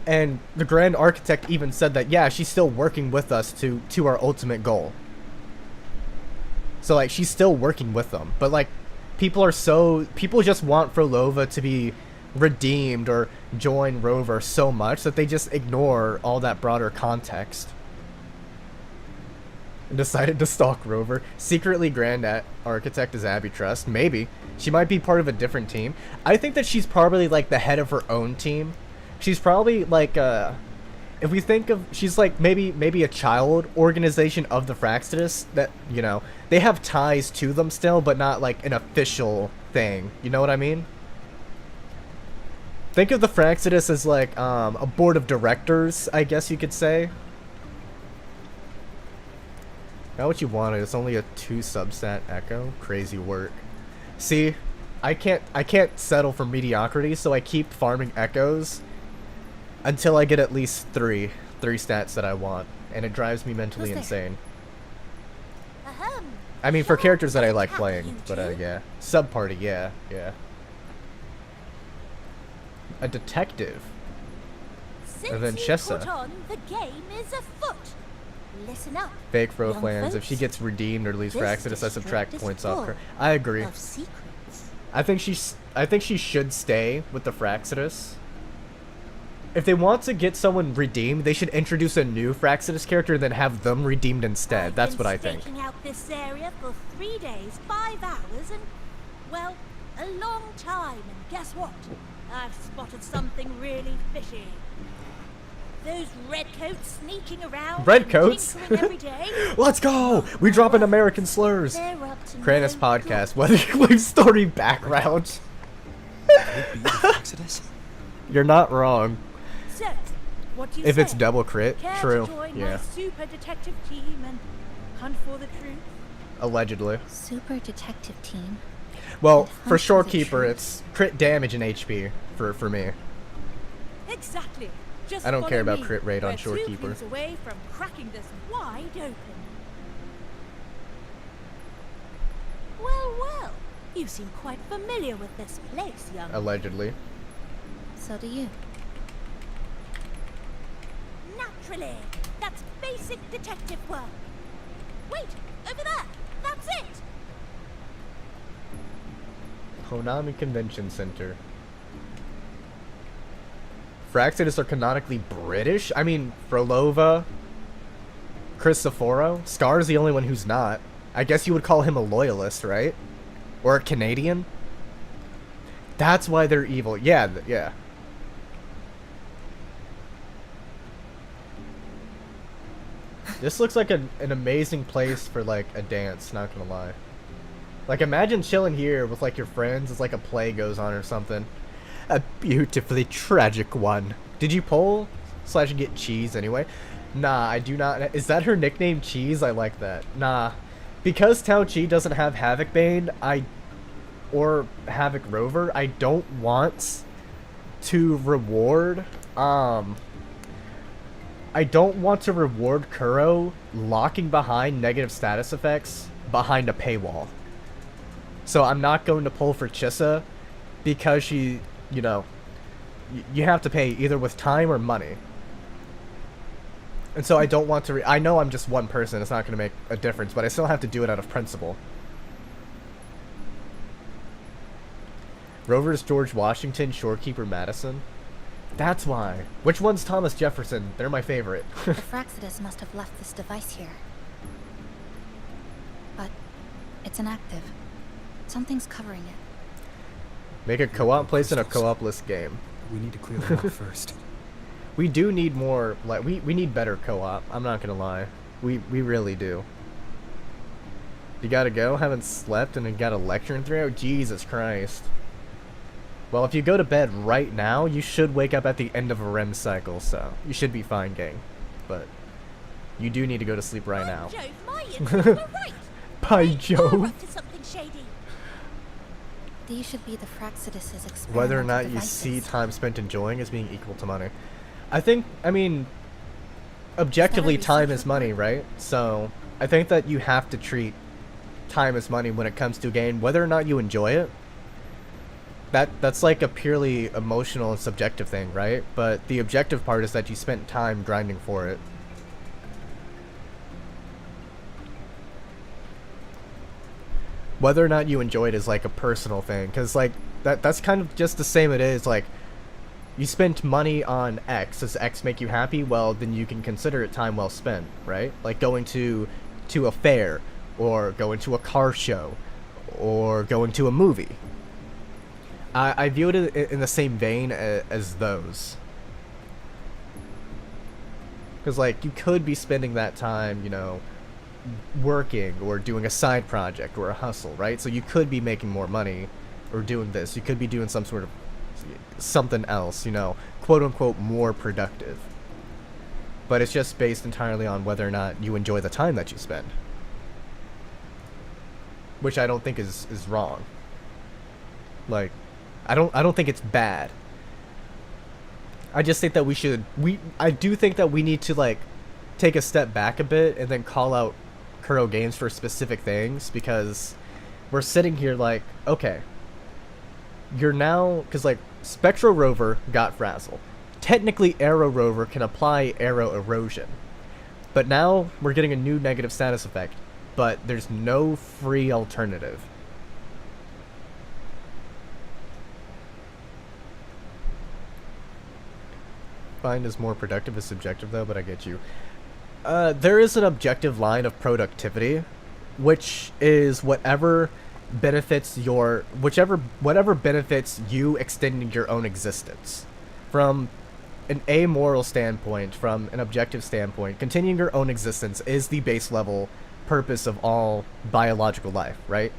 Speaker 4: And the Grand Architect even said that, yeah, she's still working with us to our ultimate goal. So, like, she's still working with them. But, like, people just want Frolova to be redeemed or join Rover so much that they just ignore all that broader context. And decided to stalk Rover. Secretly Grand Architect is Abby Trust. Maybe. She might be part of a different team. I think that she's probably, like, the head of her own team. She's probably, like, if we think of, she's like maybe a child organization of the Fraxidus that, you know, they have ties to them still, but not like an official thing. You know what I mean? Think of the Fraxidus as like a board of directors, I guess you could say. Not what you wanted. It's only a 2 substat echo. Crazy work. See, I can't settle for mediocrity, so I keep farming echoes until I get at least three stats that I want, and it drives me mentally insane. I mean, for characters that I like playing, but yeah, sub party, yeah. A detective.
Speaker 19: Since
Speaker 4: And then
Speaker 19: you
Speaker 4: Chessa.
Speaker 19: put on, the game is afoot. Listen up.
Speaker 4: Fake
Speaker 19: young
Speaker 4: Froflans. If she
Speaker 19: folks.
Speaker 4: gets redeemed or leaves for
Speaker 19: This
Speaker 4: accidents, I subtract
Speaker 19: district is
Speaker 4: points off
Speaker 19: full
Speaker 4: her. I agree.
Speaker 19: of secrets.
Speaker 4: I think she should stay with the Fraxidus. If they want to get someone redeemed, they should introduce a new Fraxidus character and then have them redeemed instead. That's what I think.
Speaker 19: Staking out this area for 3 days, 5 hours, and, well, a long time. And guess what? I've spotted something really fishy. Those redcoats sneaking around.
Speaker 4: Redcoats?
Speaker 19: And tinkering every day.
Speaker 4: Let's go! We drop in American slurs.
Speaker 19: They're up to
Speaker 4: Kranis
Speaker 19: no
Speaker 4: podcast. Weathercliff story background. You're not wrong.
Speaker 19: So, what do you
Speaker 4: If
Speaker 19: say?
Speaker 4: it's double crit,
Speaker 19: Care
Speaker 4: true.
Speaker 19: To join
Speaker 4: Yeah.
Speaker 19: my super detective team and hunt for the truth?
Speaker 4: Allegedly.
Speaker 15: Super detective team.
Speaker 4: Well, for
Speaker 15: hunt for the
Speaker 4: Shorekeeper,
Speaker 15: truth.
Speaker 4: it's crit damage and HP for me.
Speaker 19: Exactly. Just
Speaker 4: I don't care
Speaker 19: follow
Speaker 4: about
Speaker 19: me.
Speaker 4: crit rate on
Speaker 19: We're 2
Speaker 4: Shorekeeper.
Speaker 19: clues away from cracking this wide open. Well, you seem quite familiar with this place, young.
Speaker 4: Allegedly.
Speaker 15: So do you.
Speaker 19: Naturally. That's basic detective work. Wait, over there. That's it.
Speaker 4: Honami Convention Center. Fraxidus are canonically British? I mean, Frolova, Christophoro. Scar's the only one who's not. I guess you would call him a loyalist, right? Or a Canadian? That's why they're evil. Yeah, yeah. This looks like an amazing place for, like, a dance, not gonna lie. Like, imagine chilling here with, like, your friends as, like, a play goes on or something. A beautifully tragic one. Did you pull / get cheese anyway? Nah, I do not. Is that her nickname, Cheese? I like that. Nah. Because Tao Chi doesn't have Havoc Bane, or Havoc Rover, I don't want to reward, I don't want to reward Kuro locking behind negative status effects behind a paywall. So I'm not going to pull for Chissa because she, you know, you have to pay either with time or money. And so I don't want to, I know I'm just one person, it's not going to make a difference, but I still have to do it out of principle. Rover's George Washington, Shorekeeper Madison. That's why. Which one's Thomas Jefferson? They're my favorite.
Speaker 15: The Fraxidus must have left this device here. But it's inactive. Something's covering it.
Speaker 4: Make a co-op place in a co-op list game.
Speaker 1: We need to clear them up first.
Speaker 4: We do need more, like, we need better co-op. I'm not gonna lie. We really do. You gotta go? Haven't slept and then got a lecture in 3 hours? Jesus Christ. Well, if you go to bed right now, you should wake up at the end of a REM cycle, so you should be fine, gang. But you do need to go to sleep right now.
Speaker 19: Jove, my instincts were right.
Speaker 4: By
Speaker 19: You're
Speaker 4: Jove.
Speaker 19: up to something shady.
Speaker 15: These should be the Fraxidus's experimental
Speaker 4: Whether or not you
Speaker 15: devices.
Speaker 4: see time spent enjoying as being equal to money. I mean, objectively time is money, right? So, I think that you have to treat time as money when it comes to a game, whether or not you enjoy it. That's like a purely emotional and subjective thing, right? But the objective part is that you spent time grinding for it. Whether or not you enjoy it is like a personal thing, because like that's kind of just the same it is. Like, you spent money on X. Does X make you happy? Well, then you can consider it time well spent, right? Like going to a fair, or going to a car show, or going to a movie. I view it in the same vein as those. Because, like, you could be spending that time, you know, working or doing a side project or a hustle, right? So you could be making more money or doing this. You could be doing some sort of something else, you know, quote-unquote more productive. But it's just based entirely on whether or not you enjoy the time that you spend. Which I don't think is wrong. Like, I don't think it's bad. I just think that I do think that we need to, like, take a step back a bit and then call out Kuro Games for specific things, because we're sitting here like, okay, you're now, because like Spectro Rover got Frazzle. Technically Arrow Rover can apply arrow erosion, but now we're getting a new negative status effect, but there's no free alternative. Find is more productive is subjective though, but I get you. There is an objective line of productivity, which is whatever benefits whatever benefits you extending your own existence. From an amoral standpoint, from an objective standpoint, continuing your own existence is the base level purpose of all biological life, right?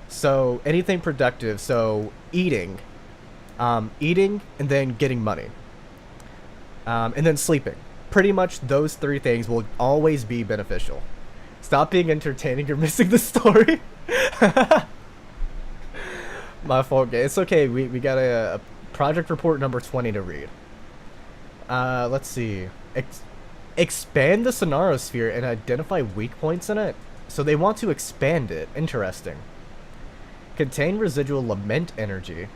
Speaker 4: So anything productive, so eating and then getting money, and then sleeping. Pretty much those three things will always be beneficial. Stop being entertaining, you're missing the story. My fault, guys. It's okay, we got a project report number 20 to read. Let's see. Expand the Sonarosphere and identify weak points in it. So they want to expand it. Interesting. Contain residual lament energy.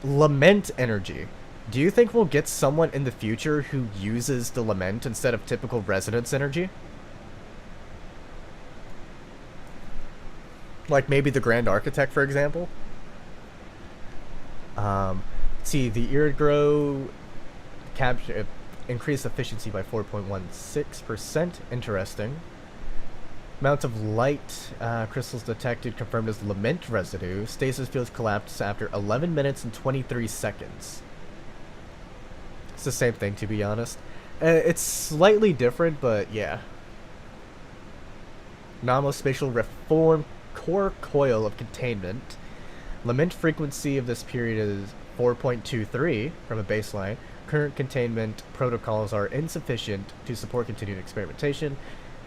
Speaker 4: Lament energy. Do you think we'll get someone in the future who uses the lament instead of typical resonance energy? Like maybe the Grand Architect, for example? Let's see, the Iridgrow capture increased efficiency by 4.16%. Interesting. Amount of light crystals detected confirmed as lament residue. Stasis fields collapsed after 11 minutes and 23 seconds. It's the same thing, to be honest. It's slightly different, but yeah. Nanospatial reform core coil of containment. Lament frequency of this period is 4.23 from a baseline. Current containment protocols are insufficient to support continued experimentation.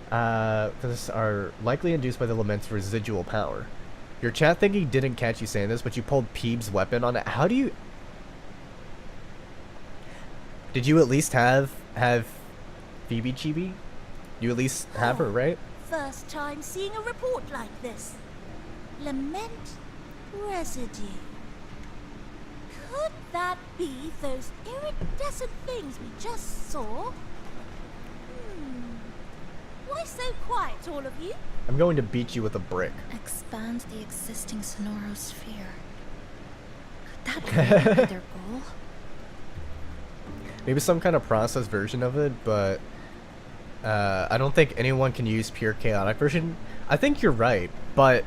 Speaker 4: This are likely induced by the lament's residual power. Your chat thinking didn't catch you saying this, but you pulled Peeb's weapon on it. How do you... Did you at least have Phoebe Chibi? You at least have her, right?
Speaker 19: First time seeing a report like this. Lament residue. Could that be those iridescent things we just saw? Why so quiet, all of you?
Speaker 4: I'm going to beat you with a brick.
Speaker 15: Expand the existing Sonarosphere. Could that really be their goal?
Speaker 4: Maybe some kind of processed version of it, but I don't think anyone can use pure chaotic version. I think you're right, but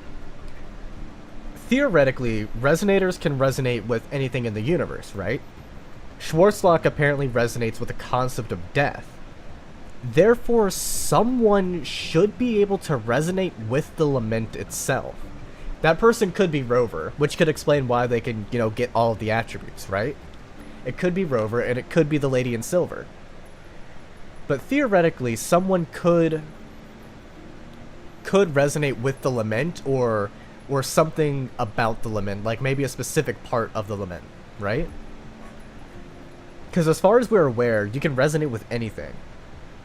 Speaker 4: theoretically, resonators can resonate with anything in the universe, right? Schwarzlock apparently resonates with the concept of death. Therefore, someone should be able to resonate with the lament itself. That person could be Rover, which could explain why they can, you know, get all of the attributes, right? It could be Rover, and it could be the Lady in Silver. But theoretically, someone could resonate with the lament, or something about the lament, like maybe a specific part of the lament, right? Because as far as we're aware, you can resonate with anything.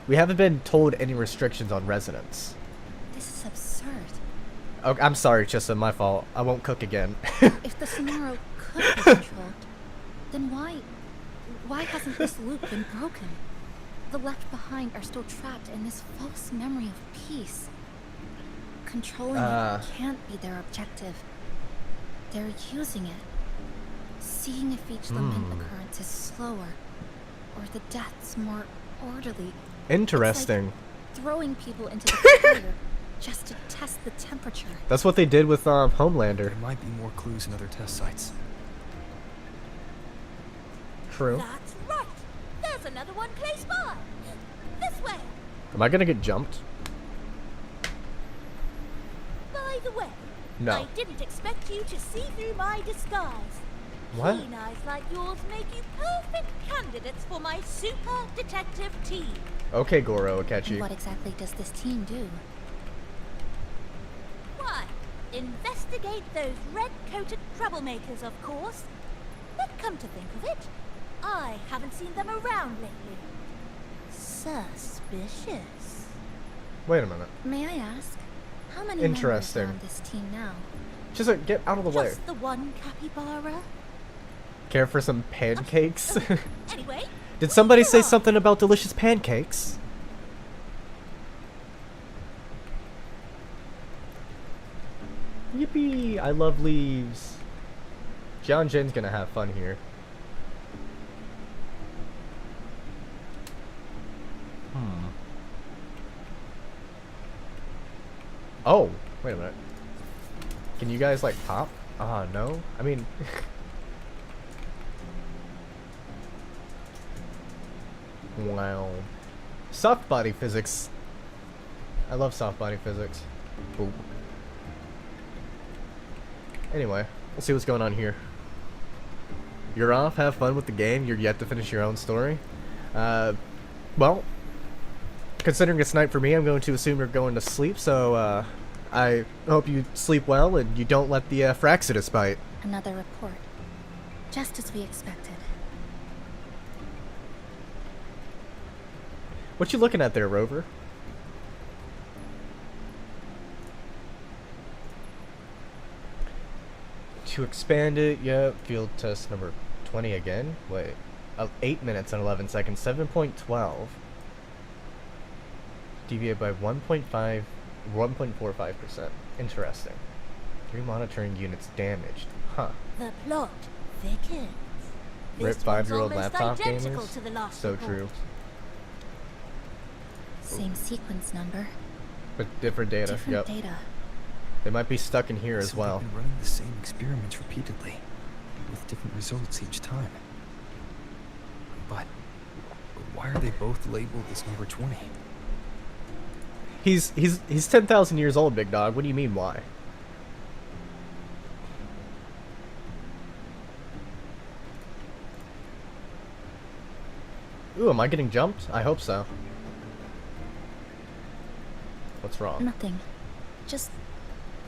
Speaker 4: We haven't been told any restrictions on resonance.
Speaker 15: This is absurd.
Speaker 4: Oh, I'm sorry, Chissa, my fault. I won't cook again.
Speaker 15: If the Sonaro could be controlled, then why hasn't this loop been broken? The left behind are still trapped in this false memory of peace. Controlling it can't be their objective. They're using it. Seeing if each lament occurrence is slower, or the deaths more orderly.
Speaker 4: Interesting.
Speaker 15: Like throwing people into the fire just to test the temperature.
Speaker 4: That's what they did with Homelander.
Speaker 1: There might be more clues in other test sites.
Speaker 4: True.
Speaker 19: That's right. There's another one close by. This way.
Speaker 4: Am I gonna get jumped?
Speaker 19: By the way,
Speaker 4: No.
Speaker 19: I didn't expect you to see through my disguise.
Speaker 4: What?
Speaker 19: Keen eyes like yours make you perfect candidates for my super detective team.
Speaker 4: Okay, Goro Akechi.
Speaker 15: And what exactly does this team do?
Speaker 19: Why? Investigate those red-coated Troublemakers, of course. But come to think of it, I haven't seen them around lately. Suspicious.
Speaker 4: Wait a minute.
Speaker 15: May I ask, how many
Speaker 4: Interesting.
Speaker 15: members are on this team now?
Speaker 4: Just get out of the way.
Speaker 19: Just the one capybara.
Speaker 4: Care for some pancakes?
Speaker 19: Anyway.
Speaker 4: Did somebody say something about delicious pancakes? Yippee! I love leaves. John Jen's gonna have fun here. Oh, wait a minute. Can you guys like pop? No. I mean, wow. Soft body physics. I love soft body physics. Boop. Anyway, we'll see what's going on here. You're off, have fun with the game, you're yet to finish your own story. Well, considering it's night for me, I'm going to assume you're going to sleep, so, I hope you sleep well and you don't let the, Fraxidus bite.
Speaker 15: Another report. Just as we expected.
Speaker 4: What you looking at there, Rover? To expand it, yeah, field test number 20 again. Wait, 8 minutes and 11 seconds, 7.12. Deviate by 1.45%. Interesting. 3 monitoring units damaged. Huh.
Speaker 19: The plot thickens.
Speaker 4: Rip
Speaker 19: This
Speaker 4: 5-year-old
Speaker 19: one's almost
Speaker 4: laptop
Speaker 19: identical
Speaker 4: gamers?
Speaker 19: to the last
Speaker 4: So
Speaker 19: report.
Speaker 4: true.
Speaker 15: Same sequence number.
Speaker 4: But different data,
Speaker 15: Different
Speaker 4: yep.
Speaker 15: data.
Speaker 4: They might be stuck in here as
Speaker 1: So
Speaker 4: well.
Speaker 1: they've been running the same experiments repeatedly, with different results each time. But why are they both labeled as number 20?
Speaker 4: He's 10,000 years old, big dog. What do you mean, why? Ooh, am I getting jumped? I hope so. What's wrong?
Speaker 15: Nothing. Just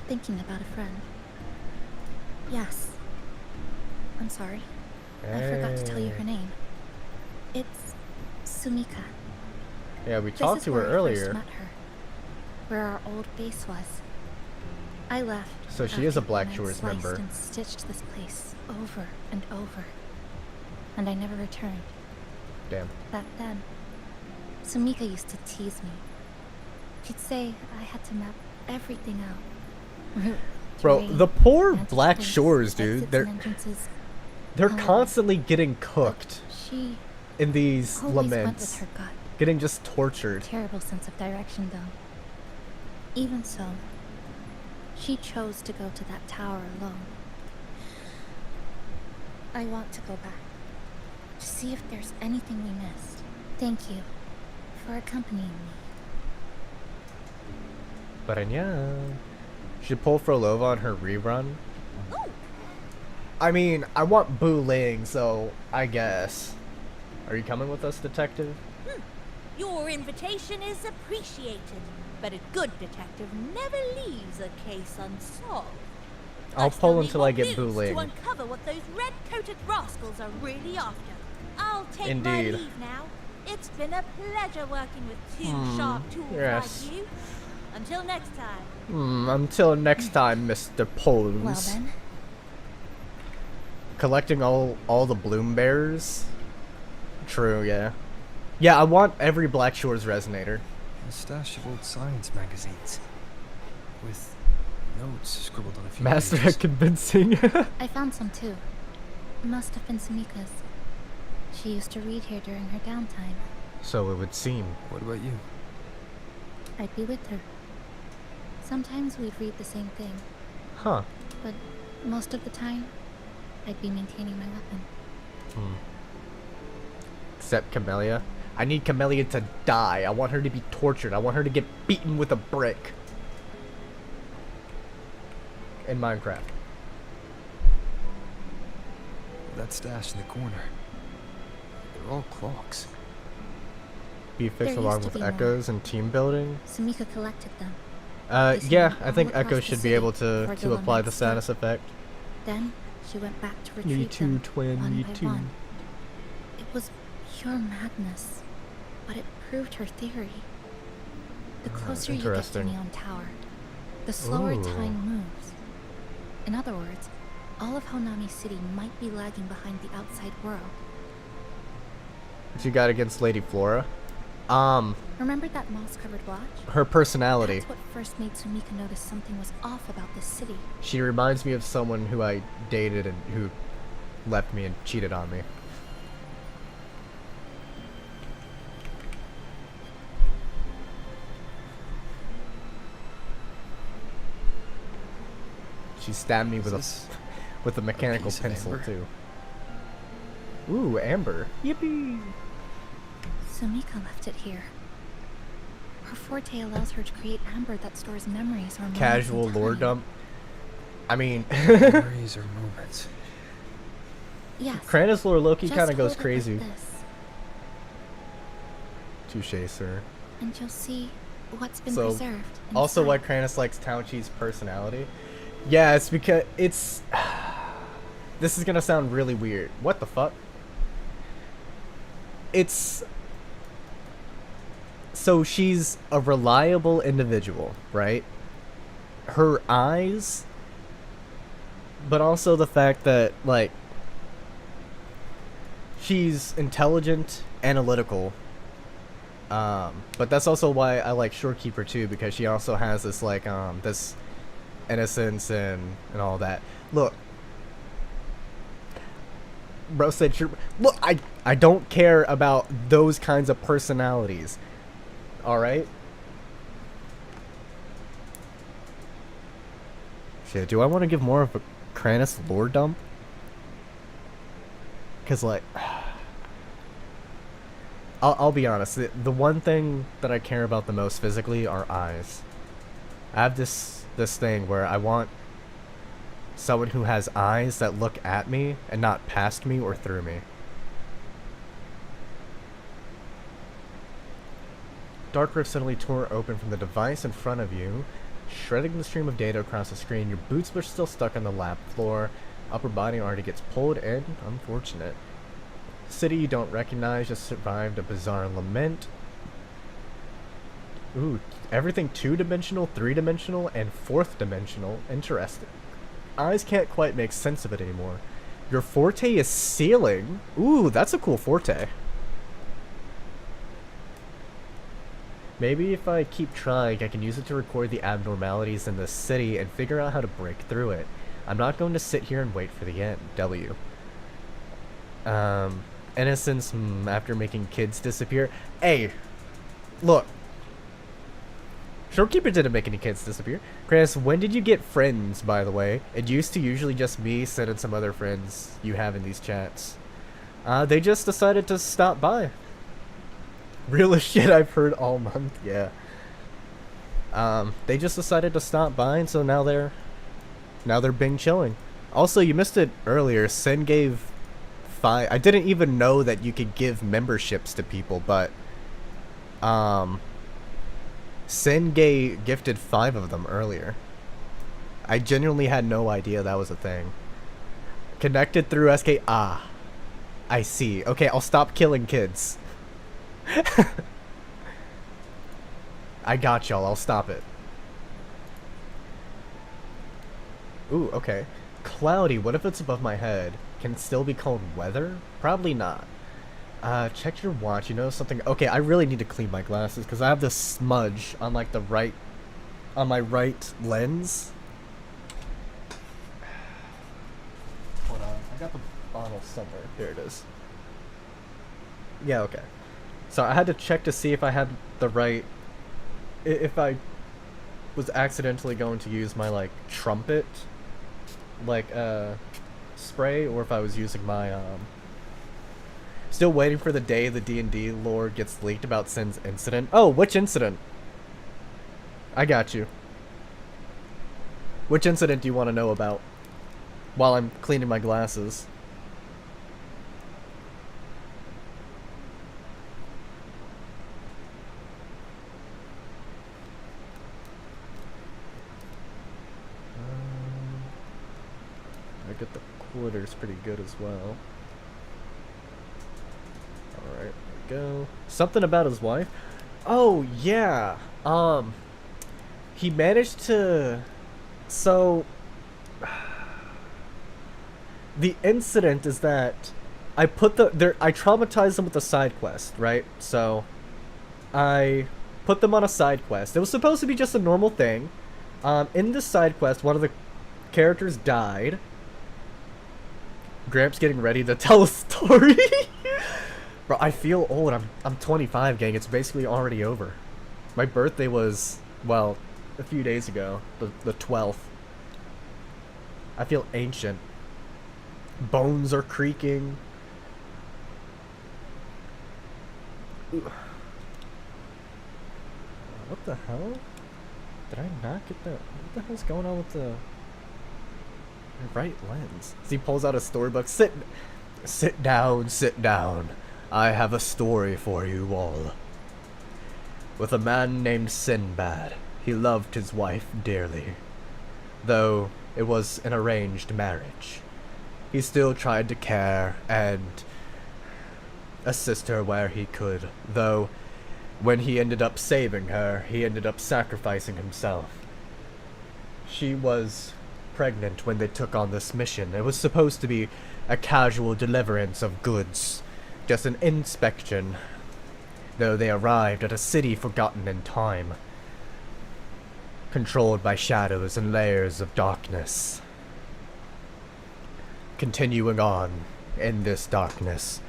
Speaker 15: thinking about a friend. Yes. I'm sorry. I forgot to tell you her name. It's Sumika.
Speaker 4: Yeah, we
Speaker 15: This
Speaker 4: talked
Speaker 15: is
Speaker 4: to
Speaker 15: where
Speaker 4: her
Speaker 15: I first
Speaker 4: earlier.
Speaker 15: met her. Where our old base was. I left.
Speaker 4: So she is a
Speaker 15: after
Speaker 4: Black
Speaker 15: Kranis
Speaker 4: Shores
Speaker 15: sliced
Speaker 4: member.
Speaker 15: and stitched this place over and over. And I never returned.
Speaker 4: Damn.
Speaker 15: Back then, Sumika used to tease me. She'd say I had to map everything out.
Speaker 4: Bro,
Speaker 15: Terrain,
Speaker 4: the poor
Speaker 15: vantage
Speaker 4: Black
Speaker 15: points,
Speaker 4: Shores, dude.
Speaker 15: exits and entrances.
Speaker 4: They're
Speaker 15: However,
Speaker 4: constantly getting cooked
Speaker 15: She
Speaker 4: in these
Speaker 15: always went
Speaker 4: laments.
Speaker 15: with her gut.
Speaker 4: Getting just tortured.
Speaker 15: Terrible sense of direction, though. Even so, she chose to go to that tower alone. I want to go back to see if there's anything we missed. Thank you for accompanying me.
Speaker 4: Baranya. Should pull Frolova on her rerun. I mean, I want Boo Ling, so I guess. Are you coming with us, detective?
Speaker 19: Your invitation is appreciated, but a good detective never leaves a case unsolved.
Speaker 4: I'll
Speaker 19: still
Speaker 4: pull
Speaker 19: need
Speaker 4: until I
Speaker 19: more
Speaker 4: get
Speaker 19: clues
Speaker 4: Boo Ling.
Speaker 19: to uncover what those red-coated rascals are really after. I'll take my
Speaker 4: Indeed.
Speaker 19: leave now. It's been a pleasure working with two sharp tools
Speaker 4: yes.
Speaker 19: like you. Until next time.
Speaker 4: Until next time, Mr. Poles.
Speaker 15: Well then,
Speaker 4: Collecting all the bloom bears. True, yeah. Yeah, I want every Black Shores resonator.
Speaker 1: A stash of old science magazines. With notes scribbled on a few
Speaker 4: Master
Speaker 1: pages.
Speaker 4: at convincing.
Speaker 15: I found some too. Must have been Sumika's. She used to read here during her downtime.
Speaker 4: So it would seem.
Speaker 1: What about you?
Speaker 15: I'd be with her. Sometimes we'd read the same thing,
Speaker 4: Huh.
Speaker 15: but most of the time, I'd be maintaining my weapon.
Speaker 4: Except Camellia. I need Camellia to die. I want her to be tortured. I want her to get beaten with a brick. In Minecraft.
Speaker 1: That stash in the corner. They're all clocks.
Speaker 4: Be fixed
Speaker 15: There
Speaker 4: along
Speaker 15: used to
Speaker 4: with
Speaker 15: be more.
Speaker 4: Echoes and team building.
Speaker 15: Sumika collected them.
Speaker 4: Yeah, I think
Speaker 15: all across
Speaker 4: Echoes
Speaker 15: the
Speaker 4: should be
Speaker 15: city
Speaker 4: able
Speaker 15: for
Speaker 4: to apply the
Speaker 15: Gilgamesh.
Speaker 4: status effect.
Speaker 15: Then she went back to
Speaker 4: Me
Speaker 15: retrieve
Speaker 4: too,
Speaker 15: them
Speaker 4: twin,
Speaker 15: one
Speaker 4: me
Speaker 15: by
Speaker 4: too.
Speaker 15: one. It was pure madness, but it proved her theory. The closer you get to
Speaker 4: interesting.
Speaker 15: Neon Tower, the slower
Speaker 4: Ooh.
Speaker 15: time moves. In other words, all of Honami City might be lagging behind the outside world.
Speaker 4: What you got against Lady Flora?
Speaker 15: Remember that moss-covered blotch?
Speaker 4: Her personality.
Speaker 15: That's what first made Sumika notice something was off about this city.
Speaker 4: She reminds me of someone who I dated and who left me and cheated on me. She stabbed me with a mechanical pencil too. Ooh, amber. Yippee!
Speaker 15: Sumika left it here. Her forte allows her to create amber that stores memories or moments in
Speaker 4: Casual lore
Speaker 15: time.
Speaker 4: dump. I mean,
Speaker 1: memories or moments.
Speaker 15: Yes.
Speaker 4: Kranis lore Loki
Speaker 15: Just
Speaker 4: kind of goes
Speaker 15: hold it
Speaker 4: crazy.
Speaker 15: like this,
Speaker 4: Touche, sir.
Speaker 15: and you'll see what's been
Speaker 4: So,
Speaker 15: preserved.
Speaker 4: also why
Speaker 15: inside.
Speaker 4: Kranis likes Tauchi's personality. Yeah, it's because it's... This is gonna sound really weird. What the fuck? It's... So she's a reliable individual, right? Her eyes... But also the fact that, like... She's intelligent, analytical. But that's also why I like Shorekeeper too, because she also has this, like, this... innocence and all that. Look, bro said, look, I don't care about those kinds of personalities. All right. Shit, do I want to give more of a Kranis lore dump? Cause like, I'll be honest. The one thing that I care about the most physically are eyes. I have this thing where I want someone who has eyes that look at me and not past me or through me. Dark Rift suddenly tore open from the device in front of you, shredding the stream of data across the screen. Your boots were still stuck on the lab floor. Upper body already gets pulled in. Unfortunate. City you don't recognize just survived a bizarre lament. Ooh, everything 2-dimensional, 3-dimensional, and 4th-dimensional. Interesting. Eyes can't quite make sense of it anymore. Your forte is ceiling. Ooh, that's a cool forte. Maybe if I keep trying, I can use it to record the abnormalities in the city and figure out how to break through it. I'm not going to sit here and wait for the end. W. Innocence after making kids disappear. Hey, look. Shorekeeper didn't make any kids disappear. Chris, when did you get friends, by the way? It used to usually just me, Sid, and some other friends you have in these chats. They just decided to stop by. Realest shit I've heard all month, yeah. They just decided to stop by, and so now they're Bing chilling. Also, you missed it earlier. Sin gave 5. I didn't even know that you could give memberships to people, but Sin gifted 5 of them earlier. I genuinely had no idea that was a thing. Connected through SK. Ah, I see. Okay, I'll stop killing kids. I got y'all. I'll stop it. Ooh, okay. Cloudy. What if it's above my head? Can it still be called weather? Probably not. Check your watch. You know something? Okay, I really need to clean my glasses because I have this smudge on like on my right lens. Hold on. I got the bottle somewhere. There it is. Yeah, okay. So I had to check to see if I had the right... If I was accidentally going to use my, like, trumpet, like, spray, or if I was using my, Still waiting for the day the D&D lore gets leaked about Sin's incident. Oh, which incident? I got you. Which incident do you want to know about? While I'm cleaning my glasses. Glitter's pretty good as well. Alright, there we go. Something about his wife? Oh, yeah. He managed to... So... The incident is that I traumatized them with a side quest, right? So, I put them on a side quest. It was supposed to be just a normal thing. In this side quest, one of the characters died. Gramps getting ready to tell a story. Bro, I feel old. I'm 25, gang. It's basically already over. My birthday was, well, a few days ago. The 12th. I feel ancient. Bones are creaking. Ooh. What the hell? Did I not get the... What the hell's going on with the... right lens? So he pulls out a storybook. Sit down, sit down. I have a story for you all. With a man named Sinbad, he loved his wife dearly. Though it was an arranged marriage, he still tried to care and assist her where he could, though when he ended up saving her, he ended up sacrificing himself. She was pregnant when they took on this mission. It was supposed to be a casual deliverance of goods, just an inspection, though they arrived at a city forgotten in time, controlled by shadows and layers of darkness. Continuing on in this darkness,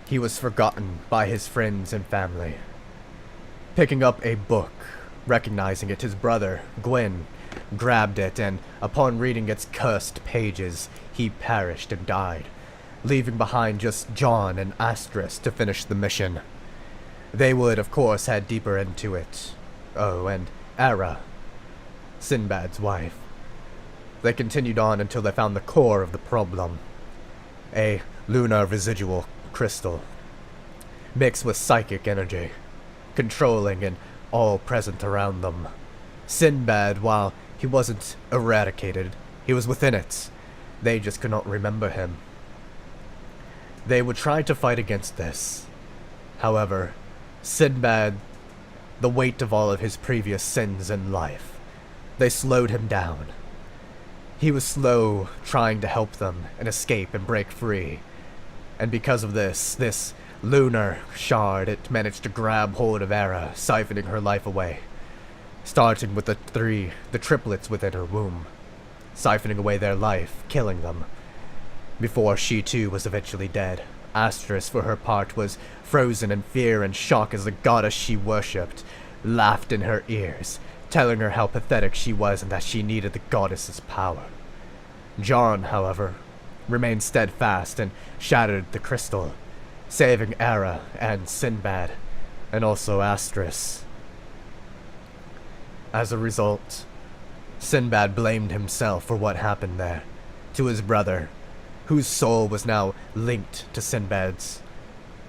Speaker 4: he was forgotten by his friends and family. Picking up a book, recognizing it, his brother, Gwyn, grabbed it, and upon reading its cursed pages, he perished and died, leaving behind just John and Astris to finish the mission. They would, of course, head deeper into it. Oh, and Era, Sinbad's wife. They continued on until they found the core of the problem. A lunar residual crystal, mixed with psychic energy, controlling and all present around them. Sinbad, while he wasn't eradicated, he was within it. They just could not remember him. They would try to fight against this. However, Sinbad, the weight of all of his previous sins in life, they slowed him down. He was slow trying to help them and escape and break free. And because of this lunar shard, it managed to grab hold of Era, siphoning her life away. Starting with the triplets within her womb, siphoning away their life, killing them. Before she too was eventually dead, Astris, for her part, was frozen in fear and shock as the goddess she worshipped laughed in her ears, telling her how pathetic she was and that she needed the goddess's power. John, however, remained steadfast and shattered the crystal, saving Era and Sinbad, and also Astris. As a result, Sinbad blamed himself for what happened there, to his brother, whose soul was now linked to Sinbad's.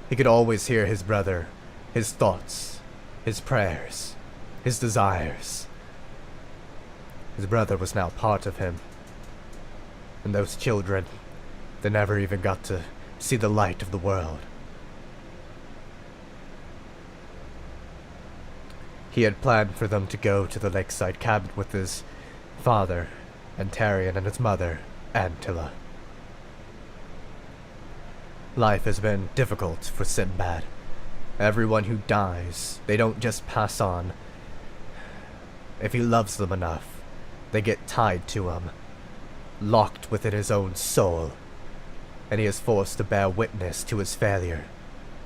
Speaker 4: He could always hear his brother, his thoughts, his prayers, his desires. His brother was now part of him. And those children, they never even got to see the light of the world. He had planned for them to go to the lakeside cabin with his father, Antarian, and his mother, Antilla. Life has been difficult for Sinbad. Everyone who dies, they don't just pass on. If he loves them enough, they get tied to him, locked within his own soul, and he is forced to bear witness to his failure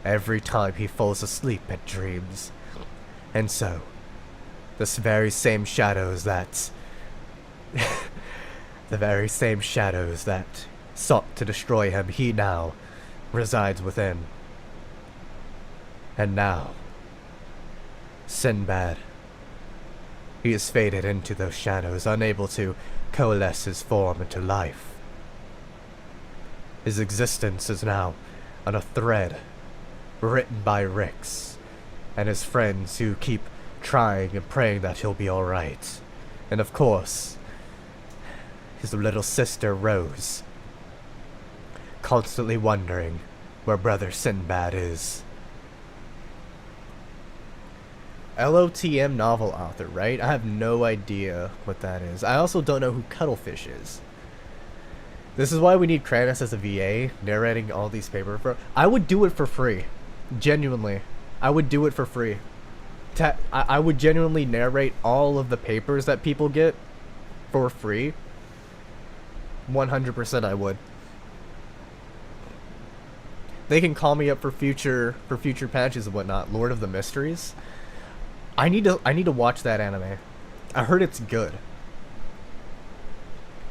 Speaker 4: every time he falls asleep and dreams. And so, the very same shadows that sought to destroy him, he now resides within. And now, Sinbad, he is faded into those shadows, unable to coalesce his form into life. His existence is now on a thread written by Rix and his friends, who keep trying and praying that he'll be alright. And of course, his little sister Rose, constantly wondering where Brother Sinbad is. LOTM novel author, right? I have no idea what that is. I also don't know who Cuttlefish is. This is why we need Kranis as a VA, narrating all these papers. I would do it for free. Genuinely. I would do it for free. I would genuinely narrate all of the papers that people get for free. 100% I would. They can call me up for future patches and whatnot. Lord of the Mysteries. I need to watch that anime. I heard it's good.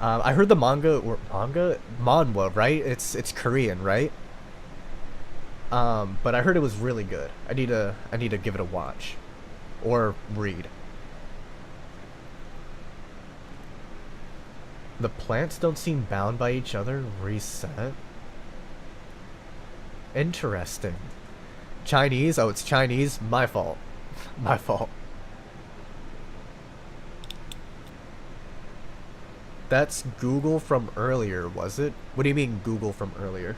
Speaker 4: I heard the manhwa, right? It's Korean, right? But I heard it was really good. I need to give it a watch or read. The plants don't seem bound by each other. Reset. Interesting. Chinese? Oh, it's Chinese? My fault. My fault. That's Google from earlier, was it? What do you mean Google from earlier?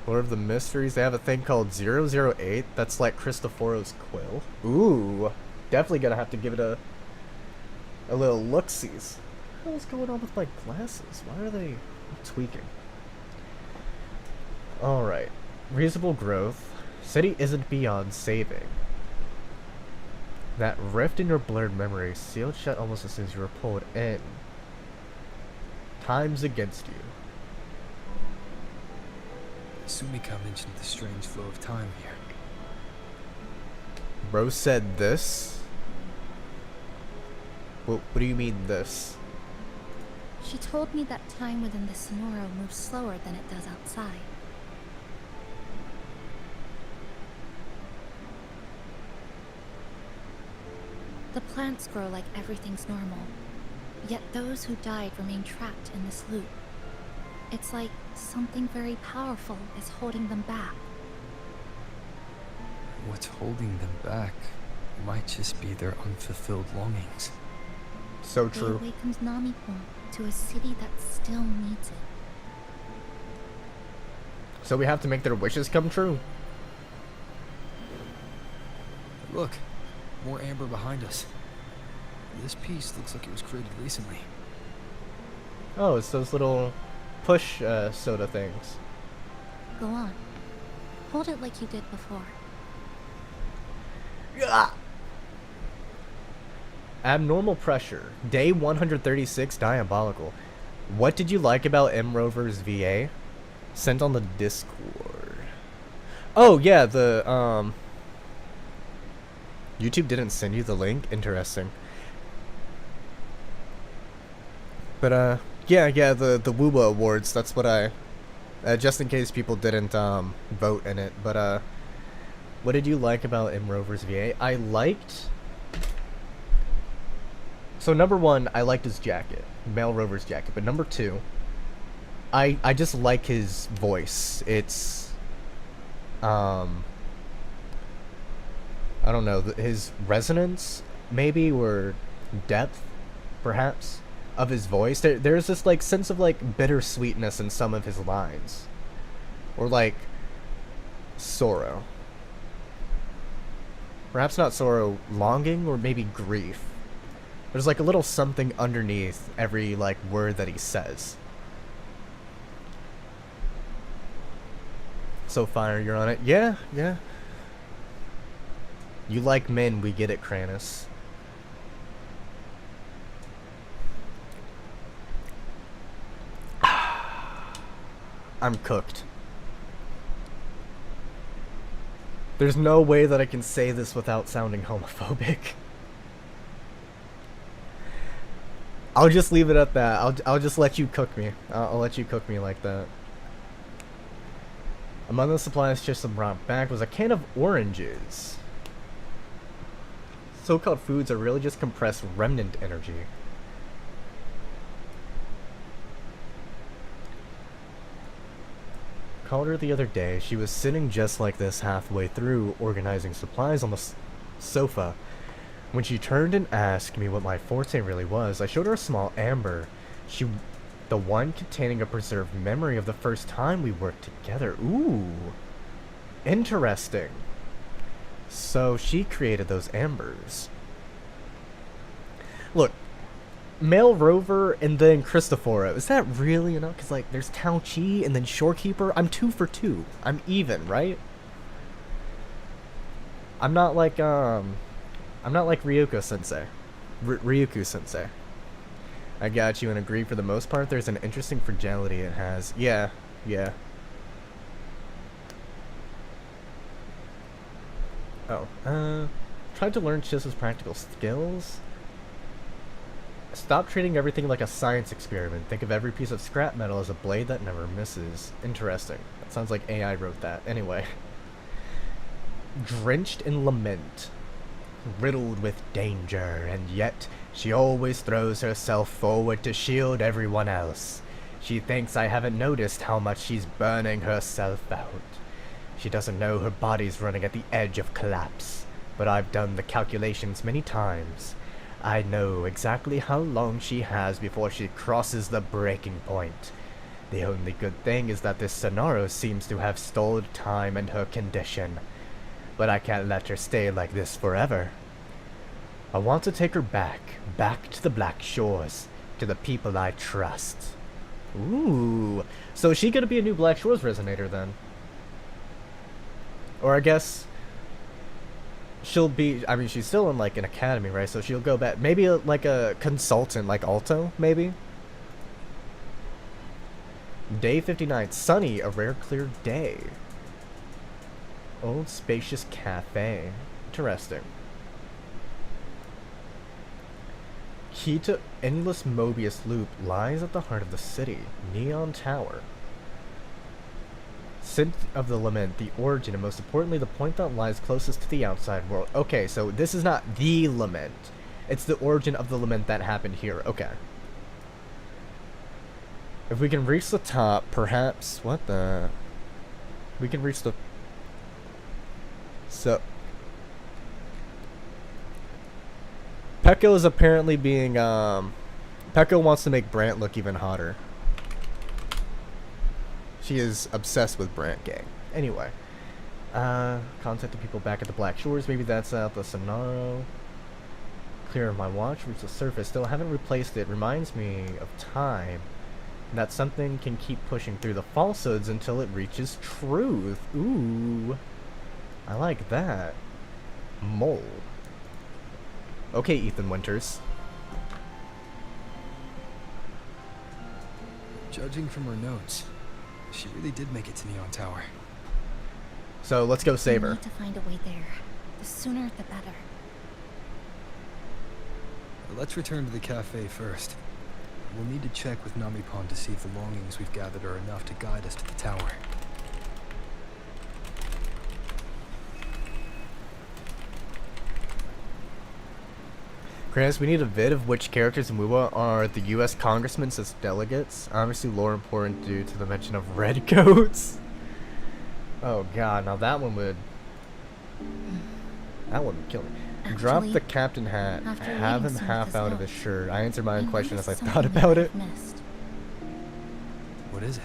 Speaker 4: Lord of the Mysteries, they have a thing called 008. That's like Cristoforo's quill. Ooh. Definitely gonna have to give it a little look-sees. What the hell's going on with my glasses? Why are they tweaking? Alright. Reasonable growth. City isn't beyond saving. That rift in your blurred memory sealed shut almost as soon as you were pulled in. Time's against you.
Speaker 1: Sumika mentioned the strange flow of time here.
Speaker 4: Bro said this? What do you mean this?
Speaker 15: She told me that time within the Sonoro moves slower than it does outside. The plants grow like everything's normal, yet those who died remain trapped in this loop. It's like something very powerful is holding them back.
Speaker 1: What's holding them back might just be their unfulfilled longings.
Speaker 4: So true.
Speaker 15: They awakened Nami-kun to a city that still needs it.
Speaker 4: So we have to make their wishes come true.
Speaker 1: Look, more amber behind us. This piece looks like it was created recently.
Speaker 4: Oh, it's those little push soda things.
Speaker 15: Go on. Hold it like you did before.
Speaker 4: Yeah. Abnormal pressure. Day 136, diabolical. What did you like about M. Rover's VA? Sent on the Discord. Oh, yeah, the, YouTube didn't send you the link? Interesting. But, yeah, the WUBA Awards, that's what I... just in case people didn't, vote in it, but, what did you like about M. Rover's VA? I liked... So number one, I liked his jacket, Male Rover's jacket. But number two, I just like his voice. It's, I don't know, his resonance, maybe, or depth, perhaps, of his voice. There's this like sense of like bittersweetness in some of his lines, or like sorrow. Perhaps not sorrow, longing, or maybe grief. There's like a little something underneath every like word that he says. So fire, you're on it. Yeah. You like men, we get it, Kranis. I'm cooked. There's no way that I can say this without sounding homophobic. I'll just leave it at that. I'll just let you cook me. I'll let you cook me like that. Among the supplies Chisholm brought back was a can of oranges. So-called foods are really just compressed remnant energy. Called her the other day. She was sitting just like this halfway through, organizing supplies on the sofa, When she turned and asked me what my forte really was, I showed her a small amber. The one containing a preserved memory of the first time we worked together. Ooh. Interesting. So she created those ambers. Look, Male Rover and then Cristoforo. Is that really enough? Because, like, there's Tao Chi and then Shorekeeper. I'm 2 for 2. I'm even, right? I'm not like Ryuko-sensei. Ryuku-sensei. I got you and agree for the most part. There's an interesting fragility it has. Yeah. Oh, tried to learn Chisa's practical skills. Stop treating everything like a science experiment. Think of every piece of scrap metal as a blade that never misses. Interesting. That sounds like AI wrote that. Anyway. Drenched in lament. Riddled with danger, and yet she always throws herself forward to shield everyone else. She thinks I haven't noticed how much she's burning herself out. She doesn't know her body's running at the edge of collapse, but I've done the calculations many times. I know exactly how long she has before she crosses the breaking point. The only good thing is that this Sonaro seems to have stalled time and her condition. But I can't let her stay like this forever. I want to take her back to the Black Shores, to the people I trust. Ooh, so is she gonna be a new Black Shores resonator then? Or I guess she'll be, I mean, she's still in like an academy, right? So she'll go back, maybe like a consultant like Alto, maybe? Day 59, sunny, a rare clear day. Old spacious cafe. Interesting. Key to endless Mobius loop lies at the heart of the city. Neon Tower. Scent of the lament, the origin, and most importantly, the point that lies closest to the outside world. Okay, so this is not the lament. It's the origin of the lament that happened here. Okay. If we can reach the top, perhaps... What the... We can reach the... So... Pekko is apparently being, Pekko wants to make Brant look even hotter. She is obsessed with Brant gang. Anyway. Contact the people back at the Black Shores. Maybe that's out the Sonaro. Clear my watch. Reach the surface. Still haven't replaced it. Reminds me of time. That something can keep pushing through the falsehoods until it reaches truth. Ooh. I like that. Mole. Okay, Ethan Winters.
Speaker 1: Judging from her notes, she really did make it to Neon Tower.
Speaker 4: So let's go save her.
Speaker 15: We need to find a way there. The sooner the better.
Speaker 1: Let's return to the cafe first. We'll need to check with Namipon to see if the longings we've gathered are enough to guide us to the tower.
Speaker 4: Kranis, we need a vid of which characters in WUWA are the U.S. congressmen as delegates. Obviously lore important due to the mention of redcoats. Oh god, now that one would kill me.
Speaker 15: Actually,
Speaker 4: drop the captain hat, have him half out of his shirt. I answered my own question as I thought about it.
Speaker 1: What is it?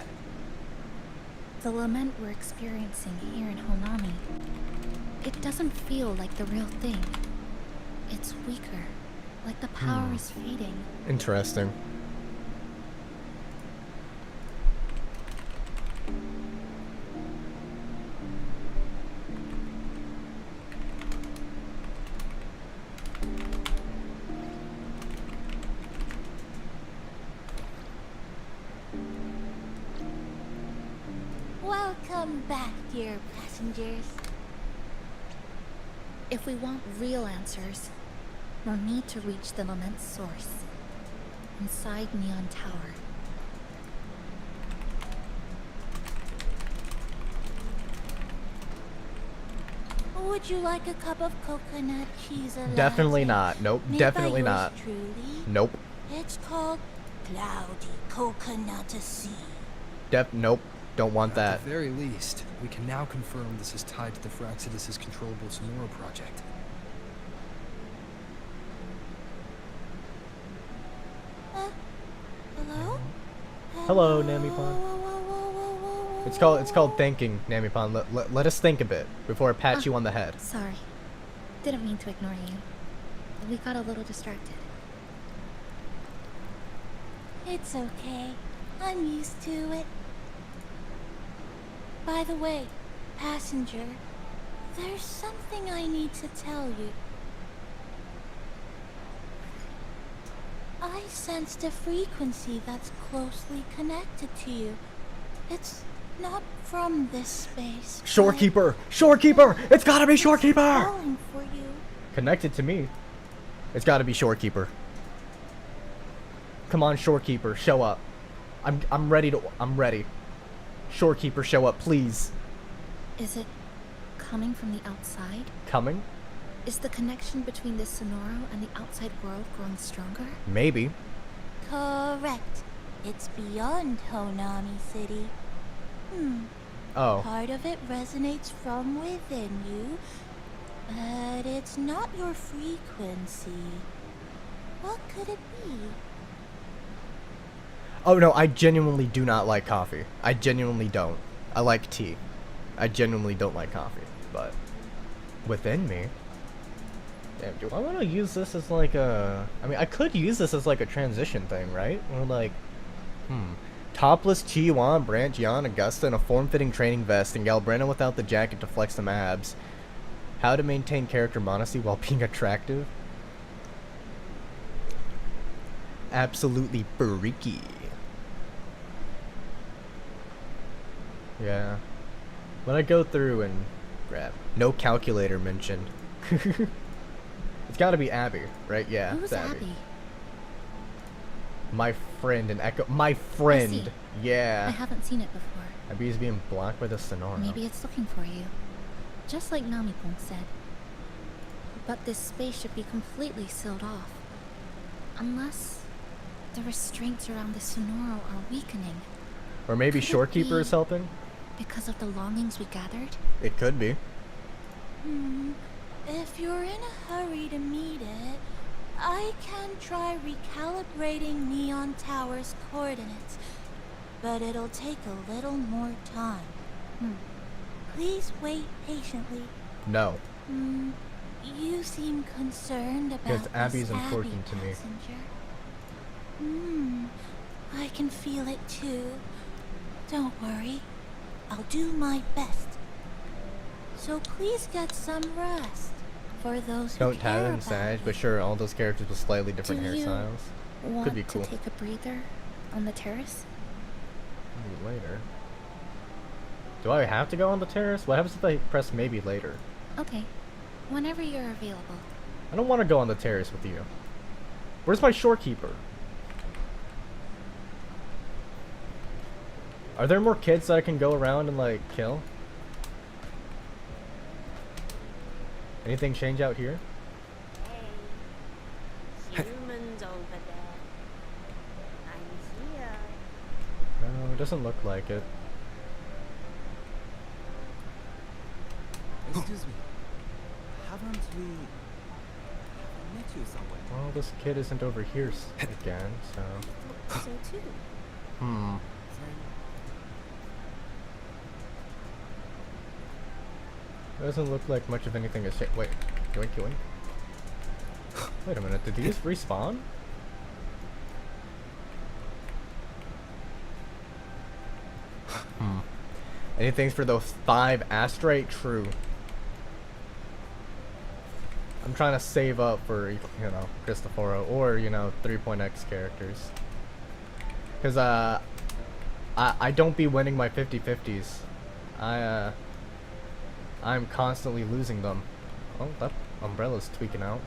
Speaker 15: The lament we're experiencing here in Honami. It doesn't feel like the real thing. It's weaker, like the power is fading.
Speaker 4: Interesting.
Speaker 17: Welcome back, dear passengers.
Speaker 15: If we want real answers, we'll need to reach the lament's source, inside Neon Tower.
Speaker 17: Would you like a cup of coconut cheese latte?
Speaker 4: Definitely not. Nope.
Speaker 17: Made
Speaker 4: Definitely
Speaker 17: by yours
Speaker 4: not.
Speaker 17: Truly?
Speaker 4: Nope.
Speaker 17: It's called Cloudy Coconut-a-Sea.
Speaker 4: Nope. Don't want that.
Speaker 1: At the very least, we can now confirm this is tied to the Fraxidus' controllable Sonora project.
Speaker 4: Hello, Namipon. It's called thinking, Namipon. Let us think a bit before I pat you on the head.
Speaker 15: Sorry. Didn't mean to ignore you. We got a little distracted.
Speaker 17: It's okay. I'm used to it. By the way, passenger, there's something I need to tell you. I sensed a frequency that's closely connected to you. It's not from this space.
Speaker 4: Shorekeeper! Shorekeeper! It's gotta be Shorekeeper!
Speaker 17: Calling for you.
Speaker 4: Connected to me. It's gotta be Shorekeeper. Come on, Shorekeeper, show up. I'm ready. Shorekeeper, show up, please.
Speaker 15: Is it coming from the outside?
Speaker 4: Coming?
Speaker 15: Is the connection between this Sonoro and the outside world growing stronger?
Speaker 4: Maybe.
Speaker 17: Correct. It's beyond Honami City.
Speaker 4: Oh.
Speaker 17: Part of it resonates from within you, but it's not your frequency. What could it be?
Speaker 4: Oh no, I genuinely do not like coffee. I genuinely don't. I like tea. I genuinely don't like coffee. But within me. Damn, do I want to use this as like a... I mean, I could use this as like a transition thing, right? Or like... Topless Chi-Yuan, Branch, Yan, Augusta in a form-fitting training vest, and Galbrena without the jacket to flex them abs. How to maintain character modesty while being attractive? Absolutely freaky. Yeah. When I go through and grab... No calculator mentioned. It's gotta be Abby, right? Yeah,
Speaker 15: Who's
Speaker 4: it's Abby.
Speaker 15: Abby?
Speaker 4: My friend in Echo. My friend! Yeah.
Speaker 15: I haven't seen it before.
Speaker 4: Abby's being blocked by the Sonoro.
Speaker 15: Maybe it's looking for you. Just like Namipon said. But this space should be completely sealed off. Unless the restraints around the Sonoro are weakening.
Speaker 4: Or maybe
Speaker 15: Could it
Speaker 4: Shorekeeper is
Speaker 15: be
Speaker 4: helping?
Speaker 15: because of the longings we gathered?
Speaker 4: It could be.
Speaker 17: If you're in a hurry to meet it, I can try recalibrating Neon Tower's coordinates, but it'll take a little more time. Please wait patiently.
Speaker 4: No.
Speaker 17: You seem concerned about
Speaker 4: Because Abby's
Speaker 17: this
Speaker 4: important to me.
Speaker 17: passenger. I can feel it too. Don't worry. I'll do my best. So please get some rest. For those who
Speaker 4: Don't
Speaker 17: care
Speaker 4: tire and
Speaker 17: about
Speaker 4: Sage,
Speaker 17: you.
Speaker 4: but sure, all those characters with slightly different
Speaker 15: Do you
Speaker 4: hairstyles.
Speaker 15: Want
Speaker 4: Could be cool.
Speaker 15: to take a breather on the terrace?
Speaker 4: Maybe later. Do I have to go on the terrace? What happens if I press maybe later?
Speaker 15: Okay. Whenever you're available.
Speaker 4: I don't want to go on the terrace with you. Where's my Shorekeeper? Are there more kids that I can go around and like kill? Anything change out here?
Speaker 13: Humans over there. I'm here.
Speaker 4: No, it doesn't look like it.
Speaker 10: Excuse me. Haven't we met you somewhere?
Speaker 4: Well, this kid isn't over here again, so...
Speaker 13: So too.
Speaker 4: Doesn't look like much of anything has changed. Wait, yoink yoink. Wait a minute, did these respawn? Anything for those 5 asteroid? True. I'm trying to save up for, you know, Cristoforo or, you know, 3.x characters. Because, I don't be winning my 50-50s. I'm constantly losing them. Oh, that umbrella's tweaking out.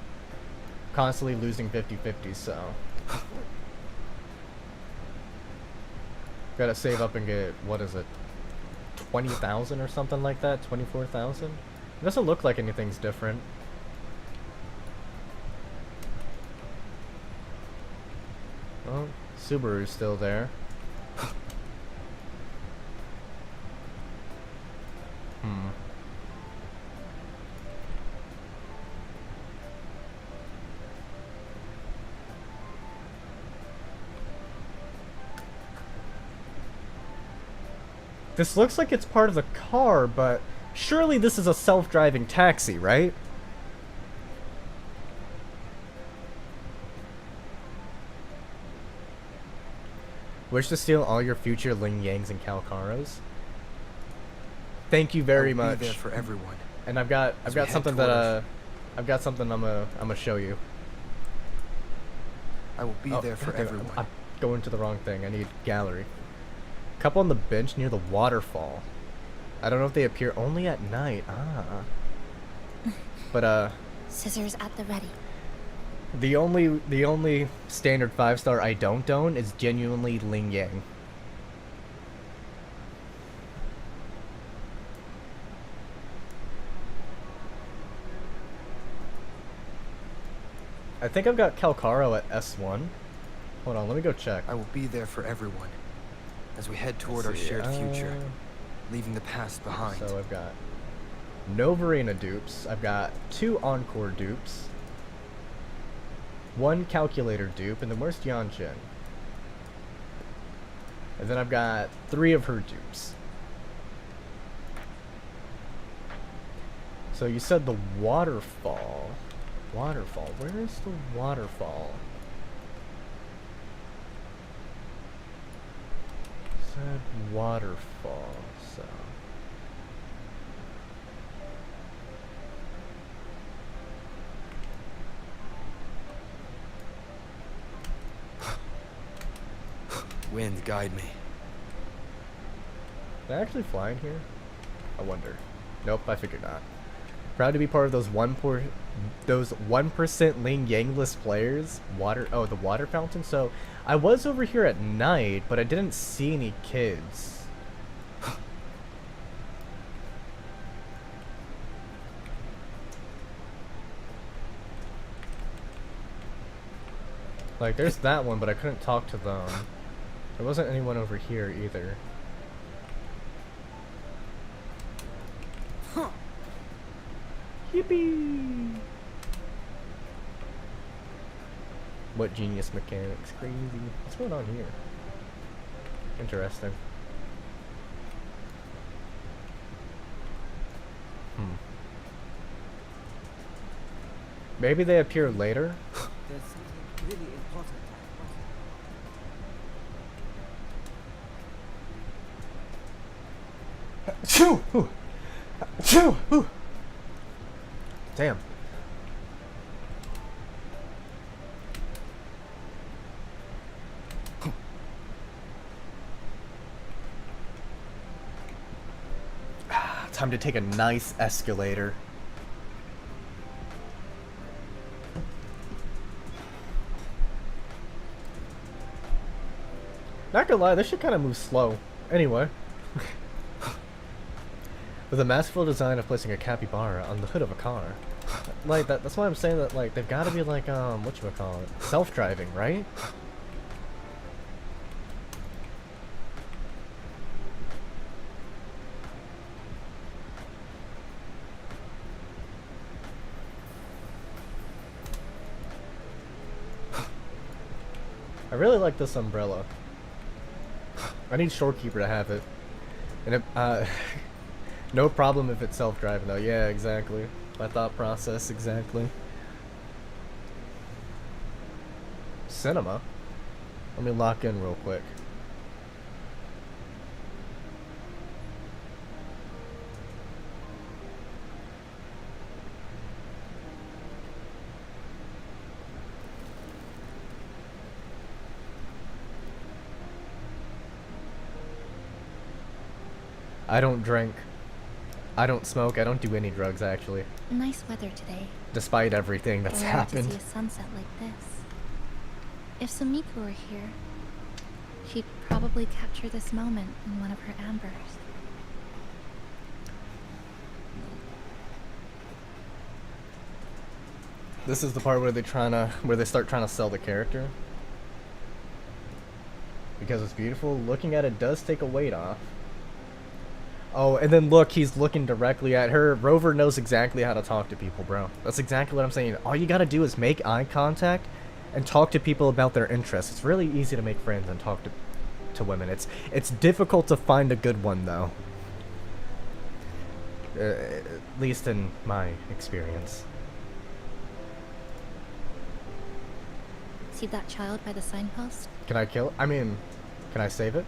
Speaker 4: Constantly losing 50-50s, so... Gotta save up and get, what is it? 20,000 or something like that? 24,000? It doesn't look like anything's different. Well, Subaru's still there. This looks like it's part of the car, but surely this is a self-driving taxi, right? Wish to steal all your future Ling Yangs and Calcaros. Thank you very much.
Speaker 1: Be there for everyone.
Speaker 4: And I've got something that I've got something I'm gonna show you.
Speaker 1: I will be there for everyone.
Speaker 4: I'm going to the wrong thing. I need gallery. Couple on the bench near the waterfall. I don't know if they appear only at night. But
Speaker 15: Scissors at the ready.
Speaker 4: the only standard 5-star I don't own is genuinely Ling Yang. I think I've got Calcaro at S1. Hold on, let me go check.
Speaker 1: I will be there for everyone as we head toward our shared future, leaving the past behind.
Speaker 4: So I've got no Verena dupes. I've got 2 Encore dupes, 1 Calculator dupe, and then where's Tianjin? And then I've got 3 of her dupes. So you said the waterfall. Waterfall. Where is the waterfall? Said waterfall. So.
Speaker 1: Wind, guide me.
Speaker 4: Did I actually fly in here? I wonder. Nope, I figured not. Proud to be part of those 1% Ling Yangless players. The water fountain. So I was over here at night, but I didn't see any kids. Like, there's that one, but I couldn't talk to them. There wasn't anyone over here either.
Speaker 19: Huh.
Speaker 4: Yippee! What genius mechanics? Crazy. What's going on here? Interesting. Maybe they appear later?
Speaker 10: There's something really important.
Speaker 4: Achoo! Ooh. Achoo! Ooh. Damn. Time to take a nice escalator. Not gonna lie, this shit kind of moves slow. Anyway. With a masterful design of placing a capybara on the hood of a car. Like, that's why I'm saying that, like, they've gotta be like, whatchamacallit? Self-driving, right? I really like this umbrella. I need Shorekeeper to have it. And it, no problem if it's self-driving though. Yeah, exactly. My thought process, exactly. Cinema? Let me lock in real quick. I don't drink. I don't smoke. I don't do any drugs, actually.
Speaker 15: Nice weather today.
Speaker 4: Despite everything that's happened.
Speaker 15: To see a sunset like this. If Sumiko were here, she'd probably capture this moment in one of her ambers.
Speaker 4: This is the part where they start trying to sell the character. Because it's beautiful. Looking at it does take a weight off. Oh, and then look, he's looking directly at her. Rover knows exactly how to talk to people, bro. That's exactly what I'm saying. All you gotta do is make eye contact and talk to people about their interests. It's really easy to make friends and talk to women. It's difficult to find a good one though. At least in my experience.
Speaker 15: See that child by the signpost?
Speaker 4: Can I kill it? I mean, can I save it?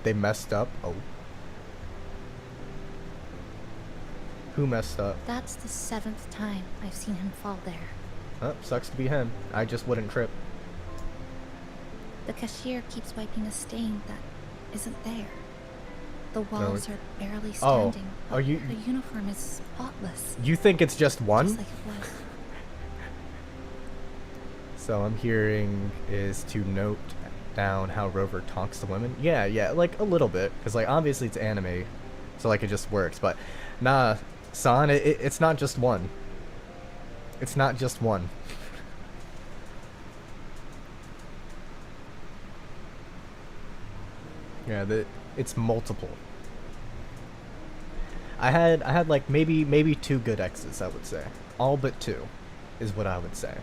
Speaker 4: They messed up. Oh. Who messed up?
Speaker 15: That's the 7th time I've seen him fall there.
Speaker 4: Oh, sucks to be him. I just wouldn't trip.
Speaker 15: The cashier keeps wiping a stain that isn't there. The walls are barely standing.
Speaker 4: Oh, are you?
Speaker 15: The uniform is spotless.
Speaker 4: You think it's just one?
Speaker 15: Just like it was.
Speaker 4: So I'm hearing is to note down how Rover talks to women. Yeah, like a little bit, because like obviously it's anime, so like it just works. But nah, San, it's not just one. It's not just one. Yeah, it's multiple. I had like maybe 2 good exes, I would say. All but 2 is what I would say.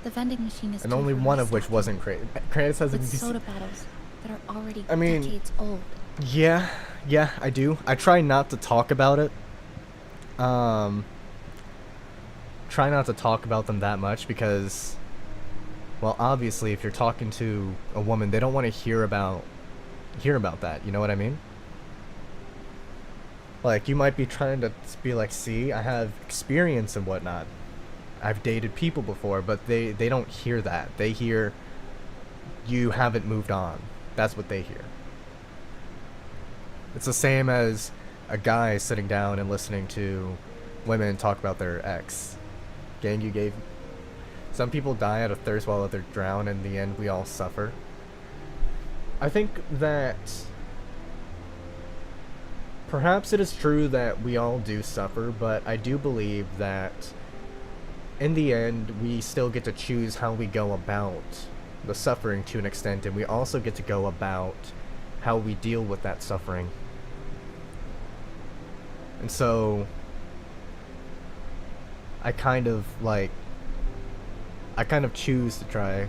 Speaker 15: The vending machine is
Speaker 4: and only one of which wasn't Kranis. Kranis has
Speaker 15: with soda bottles that are already
Speaker 4: I mean,
Speaker 15: decades old.
Speaker 4: Yeah, I do. I try not to talk about it. Try not to talk about them that much because, well, obviously, if you're talking to a woman, they don't want to hear about that. You know what I mean? Like, you might be trying to be like, see, I have experience and whatnot. I've dated people before, but they don't hear that. They hear you haven't moved on. That's what they hear. It's the same as a guy sitting down and listening to women talk about their ex. Gang, you gave. Some people die out of thirst while others drown. In the end, we all suffer. I think that perhaps it is true that we all do suffer, but I do believe that in the end, we still get to choose how we go about the suffering to an extent, and we also get to go about how we deal with that suffering. And so, I kind of choose to try,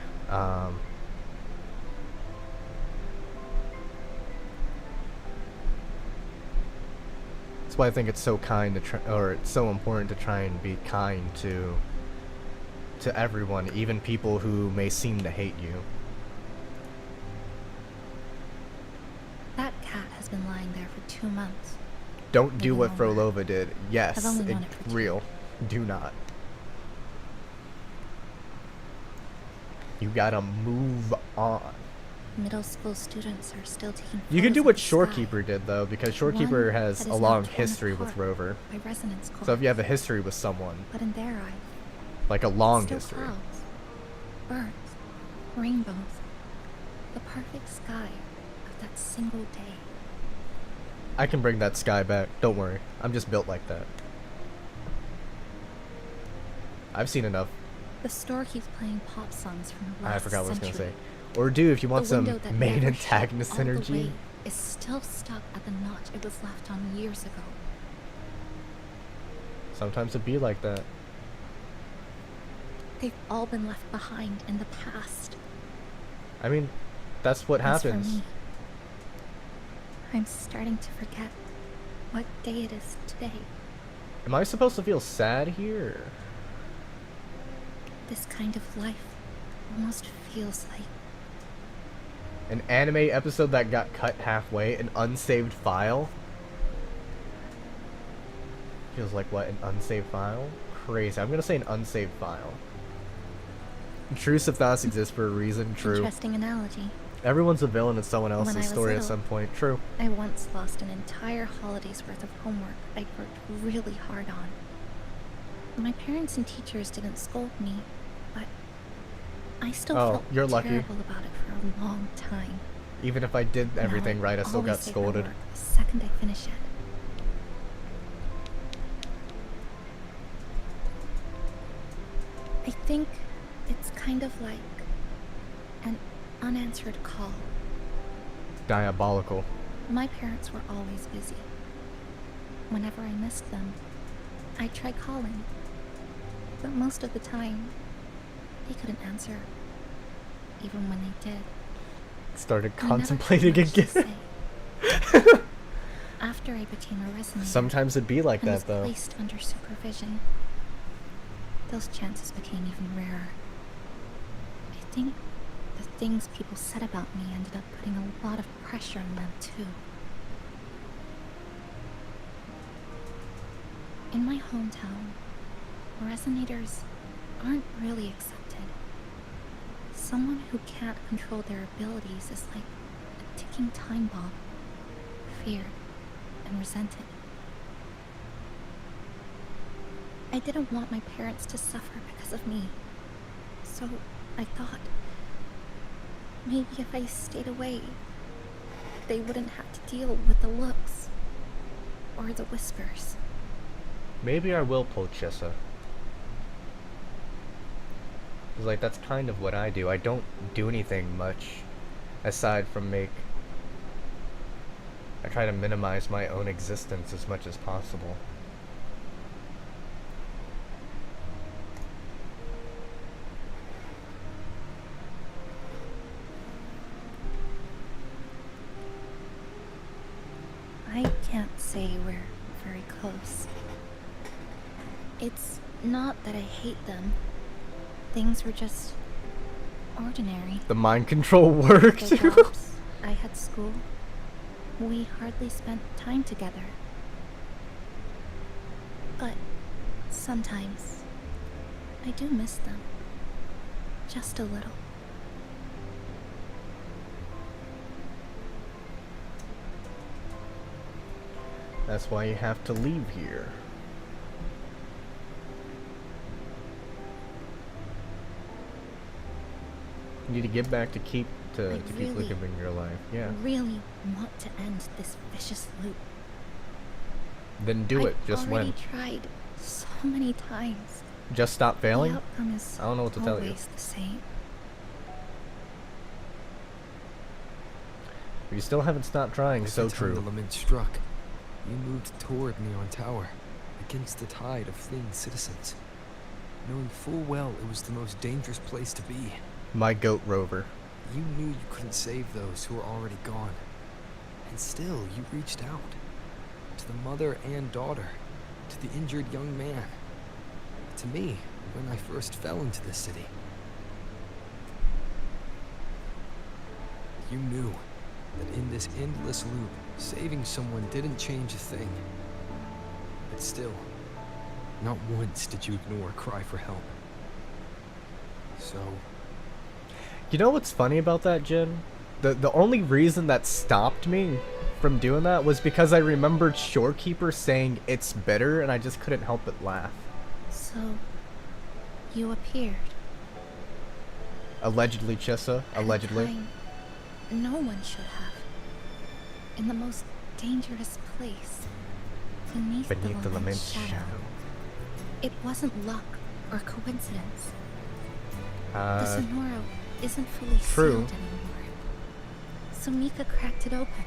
Speaker 4: that's why I think it's so kind to try, or it's so important to try and be kind to everyone, even people who may seem to hate you.
Speaker 15: That cat has been lying there for 2 months.
Speaker 4: Don't do
Speaker 15: Maybe
Speaker 4: what
Speaker 15: longer.
Speaker 4: Frolova did. Yes,
Speaker 15: I've only known it for 2.
Speaker 4: real. Do not. You gotta move on.
Speaker 15: Middle school students are still taking
Speaker 4: You can
Speaker 15: photos
Speaker 4: do
Speaker 15: of
Speaker 4: what
Speaker 15: the sky.
Speaker 4: Shorekeeper did though, because Shorekeeper
Speaker 15: One
Speaker 4: has
Speaker 15: that
Speaker 4: a
Speaker 15: is
Speaker 4: long
Speaker 15: now torn
Speaker 4: history with
Speaker 15: apart
Speaker 4: Rover.
Speaker 15: by resonance
Speaker 4: So if
Speaker 15: cores.
Speaker 4: you have a history with someone,
Speaker 15: But in their eyes,
Speaker 4: like a long
Speaker 15: still
Speaker 4: history.
Speaker 15: clouds, birds, rainbows, the perfect sky of that single day.
Speaker 4: I can bring that sky back. Don't worry. I'm just built like that. I've seen enough.
Speaker 15: The store keeps playing pop songs from the last
Speaker 4: I forgot what I was gonna
Speaker 15: century.
Speaker 4: say. Or do if you want
Speaker 15: The
Speaker 4: some
Speaker 15: window that
Speaker 4: main
Speaker 15: never shut
Speaker 4: antagonist
Speaker 15: all the
Speaker 4: energy.
Speaker 15: way is still stuck at the notch it was left on years ago.
Speaker 4: Sometimes it'd be like that.
Speaker 15: They've all been left behind in the past.
Speaker 4: I mean, that's what
Speaker 15: As for
Speaker 4: happens.
Speaker 15: me, I'm starting to forget what day it is today.
Speaker 4: Am I supposed to feel sad here?
Speaker 15: This kind of life almost feels like
Speaker 4: An anime episode that got cut halfway, an unsaved file? Feels like what, an unsaved file? Crazy. I'm gonna say an unsaved file. Intrusive thoughts exist for a reason, true.
Speaker 15: interesting analogy.
Speaker 4: Everyone's a villain in someone
Speaker 15: When I
Speaker 4: else's
Speaker 15: was
Speaker 4: story at
Speaker 15: little,
Speaker 4: some point, true.
Speaker 15: I once lost an entire holiday's worth of homework I'd worked really hard on. My parents and teachers didn't scold me, but I still felt
Speaker 4: you're lucky.
Speaker 15: terrible about it for a long time.
Speaker 4: Even if I did everything
Speaker 15: Now
Speaker 4: right, I still
Speaker 15: always
Speaker 4: got
Speaker 15: say my
Speaker 4: scolded.
Speaker 15: work the second I finish it. I think it's kind of like an unanswered call.
Speaker 4: Diabolical.
Speaker 15: My parents were always busy. Whenever I missed them, I tried calling. But most of the time, they couldn't answer. Even when they did.
Speaker 4: Started
Speaker 15: I never had
Speaker 4: contemplating
Speaker 15: much to
Speaker 4: again.
Speaker 15: say. After I became a resonator,
Speaker 4: Sometimes it'd be like
Speaker 15: and
Speaker 4: that,
Speaker 15: was
Speaker 4: though.
Speaker 15: placed under supervision, those chances became even rarer. I think the things people said about me ended up putting a lot of pressure on them too. In my hometown, resonators aren't really accepted. Someone who can't control their abilities is like a ticking time bomb, feared and resented. I didn't want my parents to suffer because of me, so I thought maybe if I stayed away, they wouldn't have to deal with the looks or the whispers.
Speaker 4: Maybe I will pull Chissa. Cause like that's kind of what I do. I don't do anything much aside from make. I try to minimize my own existence as much as possible.
Speaker 15: I can't say we're very close. It's not that I hate them. Things were just ordinary.
Speaker 4: The mind control worked.
Speaker 15: The jobs, I had school. We hardly spent time together. But sometimes I do miss them. Just a little.
Speaker 4: That's why you have to leave here. You need to get back to keep keep living your life. Yeah.
Speaker 15: Really want to end this vicious loop.
Speaker 4: Then do it. Just
Speaker 15: I've
Speaker 4: when.
Speaker 15: already tried so many times.
Speaker 4: Just stop failing?
Speaker 15: The outcome is
Speaker 4: I don't know what to tell you.
Speaker 15: always the same.
Speaker 4: You still haven't stopped trying, so true.
Speaker 1: The lament struck. You moved toward Neon Tower, against the tide of fleeing citizens, knowing full well it was the most dangerous place to be.
Speaker 4: My goat rover.
Speaker 1: You knew you couldn't save those who were already gone. And still, you reached out. To the mother and daughter. To the injured young man. To me, when I first fell into this city. You knew that in this endless loop, saving someone didn't change a thing. But still, not once did you ignore a cry for help. So...
Speaker 4: You know what's funny about that, Jin? The only reason that stopped me from doing that was because I remembered Shorekeeper saying it's bitter, and I just couldn't help but laugh.
Speaker 15: So, you appeared.
Speaker 4: Allegedly, Chissa. Allegedly.
Speaker 15: Time no one should have. In the most dangerous place. Beneath the lament shadow. It wasn't luck or coincidence. The Sonoro isn't fully sealed anymore. So Mika cracked it open.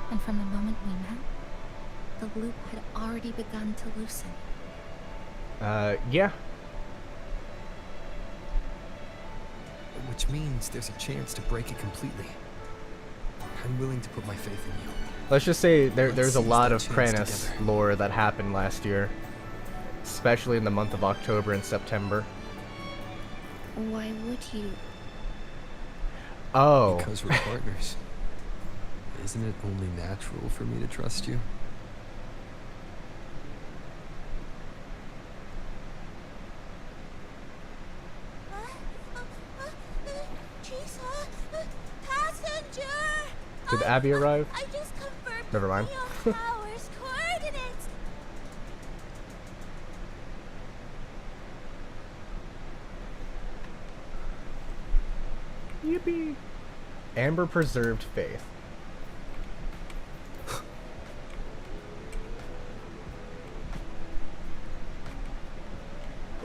Speaker 15: And from the moment we met, the loop had already begun to loosen.
Speaker 4: Yeah.
Speaker 1: Which means there's a chance to break it completely. I'm willing to put my faith in you.
Speaker 4: Let's just say there's a lot of Kranis lore that happened last year. Especially in the month of October and September.
Speaker 15: Why would you?
Speaker 4: Oh.
Speaker 1: Because we're partners. Isn't it only natural for me to trust you?
Speaker 4: Did Abby arrive?
Speaker 19: I just confirmed
Speaker 4: Never mind.
Speaker 19: Neon Tower's coordinates.
Speaker 4: Yippee! Amber preserved faith.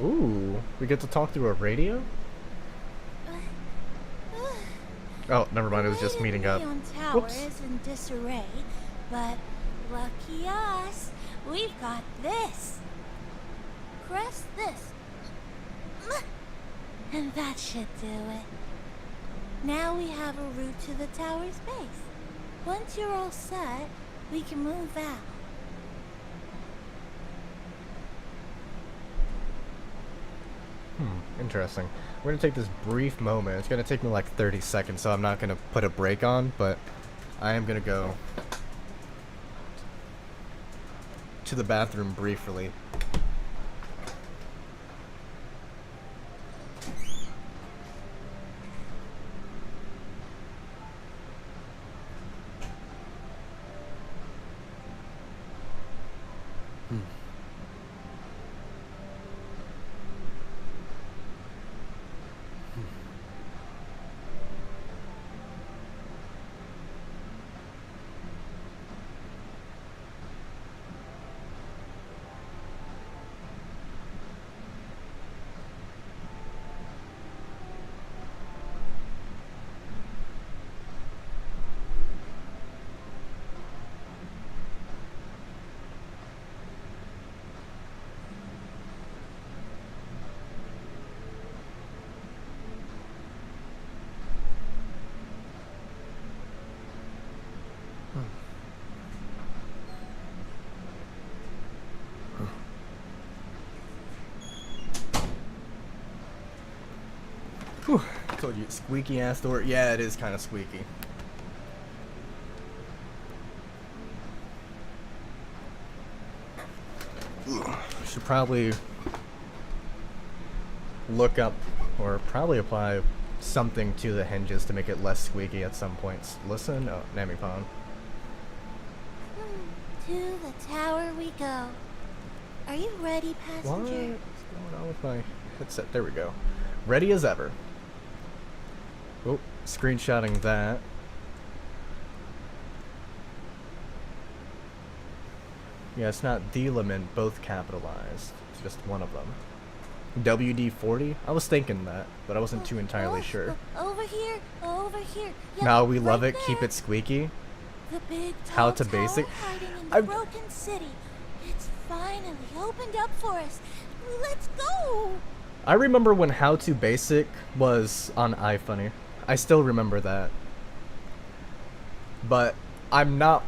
Speaker 4: Ooh, we get to talk through a radio? Oh, never mind, it was just meeting up.
Speaker 19: Neon Tower is in disarray, but lucky us, we've got this. Press this. And that should do it. Now we have a route to the tower's base. Once you're all set, we can move out.
Speaker 4: Interesting. We're gonna take this brief moment. It's gonna take me like 30 seconds, so I'm not gonna put a break on, but I am gonna go to the bathroom briefly. Whew. Told you, squeaky ass door. Yeah, it is kind of squeaky. Should probably look up or probably apply something to the hinges to make it less squeaky at some points. Listen, oh, Namipon.
Speaker 19: To the tower we go. Are you ready, passenger?
Speaker 4: What's going on with my headset? There we go. Ready as ever. Oh, screenshotting that. Yeah, it's not the lemon, both capitalized. It's just one of them. WD-40? I was thinking that, but I wasn't too entirely sure.
Speaker 19: Over here, over here. Yep,
Speaker 4: Now we love
Speaker 19: right
Speaker 4: it,
Speaker 19: there.
Speaker 4: keep it squeaky.
Speaker 19: The big
Speaker 4: How to
Speaker 19: tower
Speaker 4: basic?
Speaker 19: hiding in the broken city. It's finally opened up for us. Let's go.
Speaker 4: I remember when How to Basic was on iFunny. I still remember that. But I'm not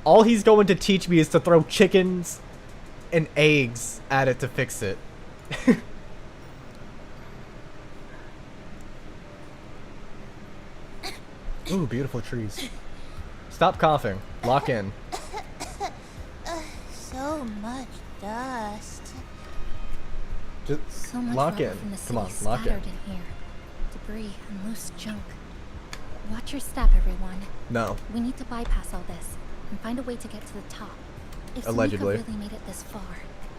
Speaker 4: all he's going to teach me is to throw chickens and eggs at it to fix it. Ooh, beautiful trees. Stop coughing. Lock in.
Speaker 19: So much dust.
Speaker 4: Just
Speaker 15: So much
Speaker 4: lock
Speaker 15: rubble
Speaker 4: in.
Speaker 15: from the
Speaker 4: Come on,
Speaker 15: city
Speaker 4: lock in.
Speaker 15: scattered in here. Debris and loose junk. Watch your step, everyone.
Speaker 4: No.
Speaker 15: We need to bypass all this and find a way to get to the top. If
Speaker 4: Allegedly.
Speaker 15: Sumika really made it this far,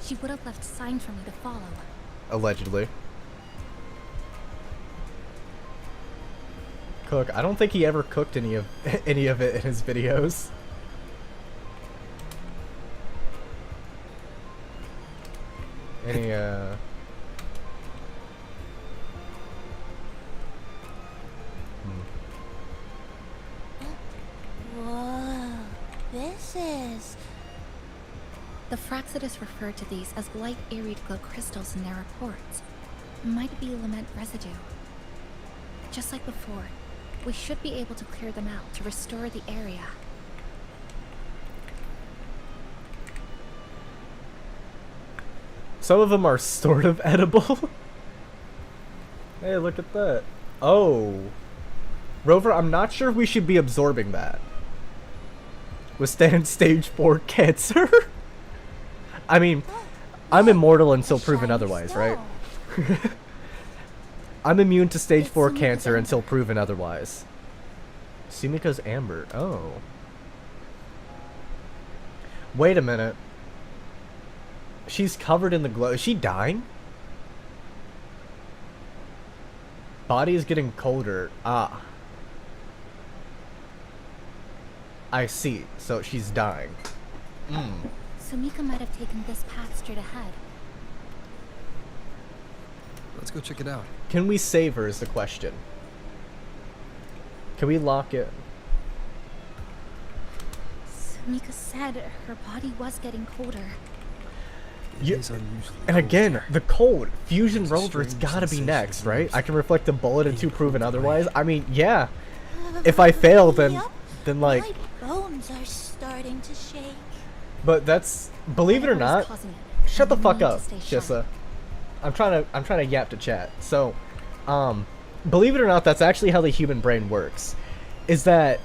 Speaker 15: she would have left signs for me to follow.
Speaker 4: Allegedly. Cook. I don't think he ever cooked any of it in his videos. Any
Speaker 19: Whoa, this is...
Speaker 15: The Fraxidus referred to these as light arid glow crystals in their reports. Might be lament residue. Just like before, we should be able to clear them out to restore the area.
Speaker 4: Some of them are sort of edible. Hey, look at that. Oh. Rover, I'm not sure if we should be absorbing that. Withstand stage 4 cancer? I mean, I'm immortal until proven otherwise, right? I'm immune to stage 4 cancer until proven otherwise. Sumika's amber. Oh. Wait a minute. She's covered in the glow. Is she dying? Body is getting colder. Ah. I see. So she's dying.
Speaker 15: Sumika might have taken this path straight ahead.
Speaker 1: Let's go check it out.
Speaker 4: Can we save her is the question. Can we lock in?
Speaker 15: Mika said her body was getting colder.
Speaker 4: Yeah, and again, the cold. Fusion Rover's gotta be next, right? I can reflect a bullet until proven otherwise. I mean, yeah. If I fail, then like...
Speaker 6: My bones are starting to shake.
Speaker 4: But that's... Believe it or not... Shut the fuck up, Shissa. I'm trying to yap to chat. So, believe it or not, that's actually how the human brain works. Is that...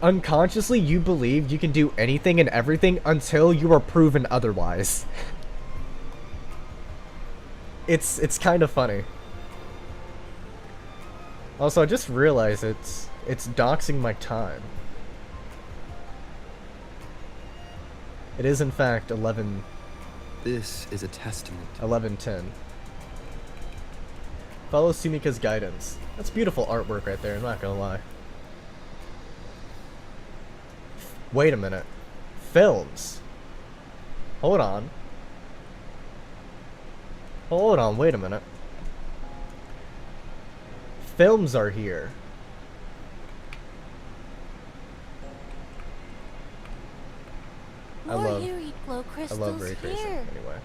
Speaker 4: unconsciously you believe you can do anything and everything until you are proven otherwise. It's kind of funny. Also, I just realized it's doxing my time. It is in fact 11.
Speaker 1: This is a testament.
Speaker 4: 11:10. Follow Sumika's guidance. That's beautiful artwork right there, I'm not gonna lie. Wait a minute. Films. Hold on. Hold on, wait a minute. Films are here. I love ray tracing anyway.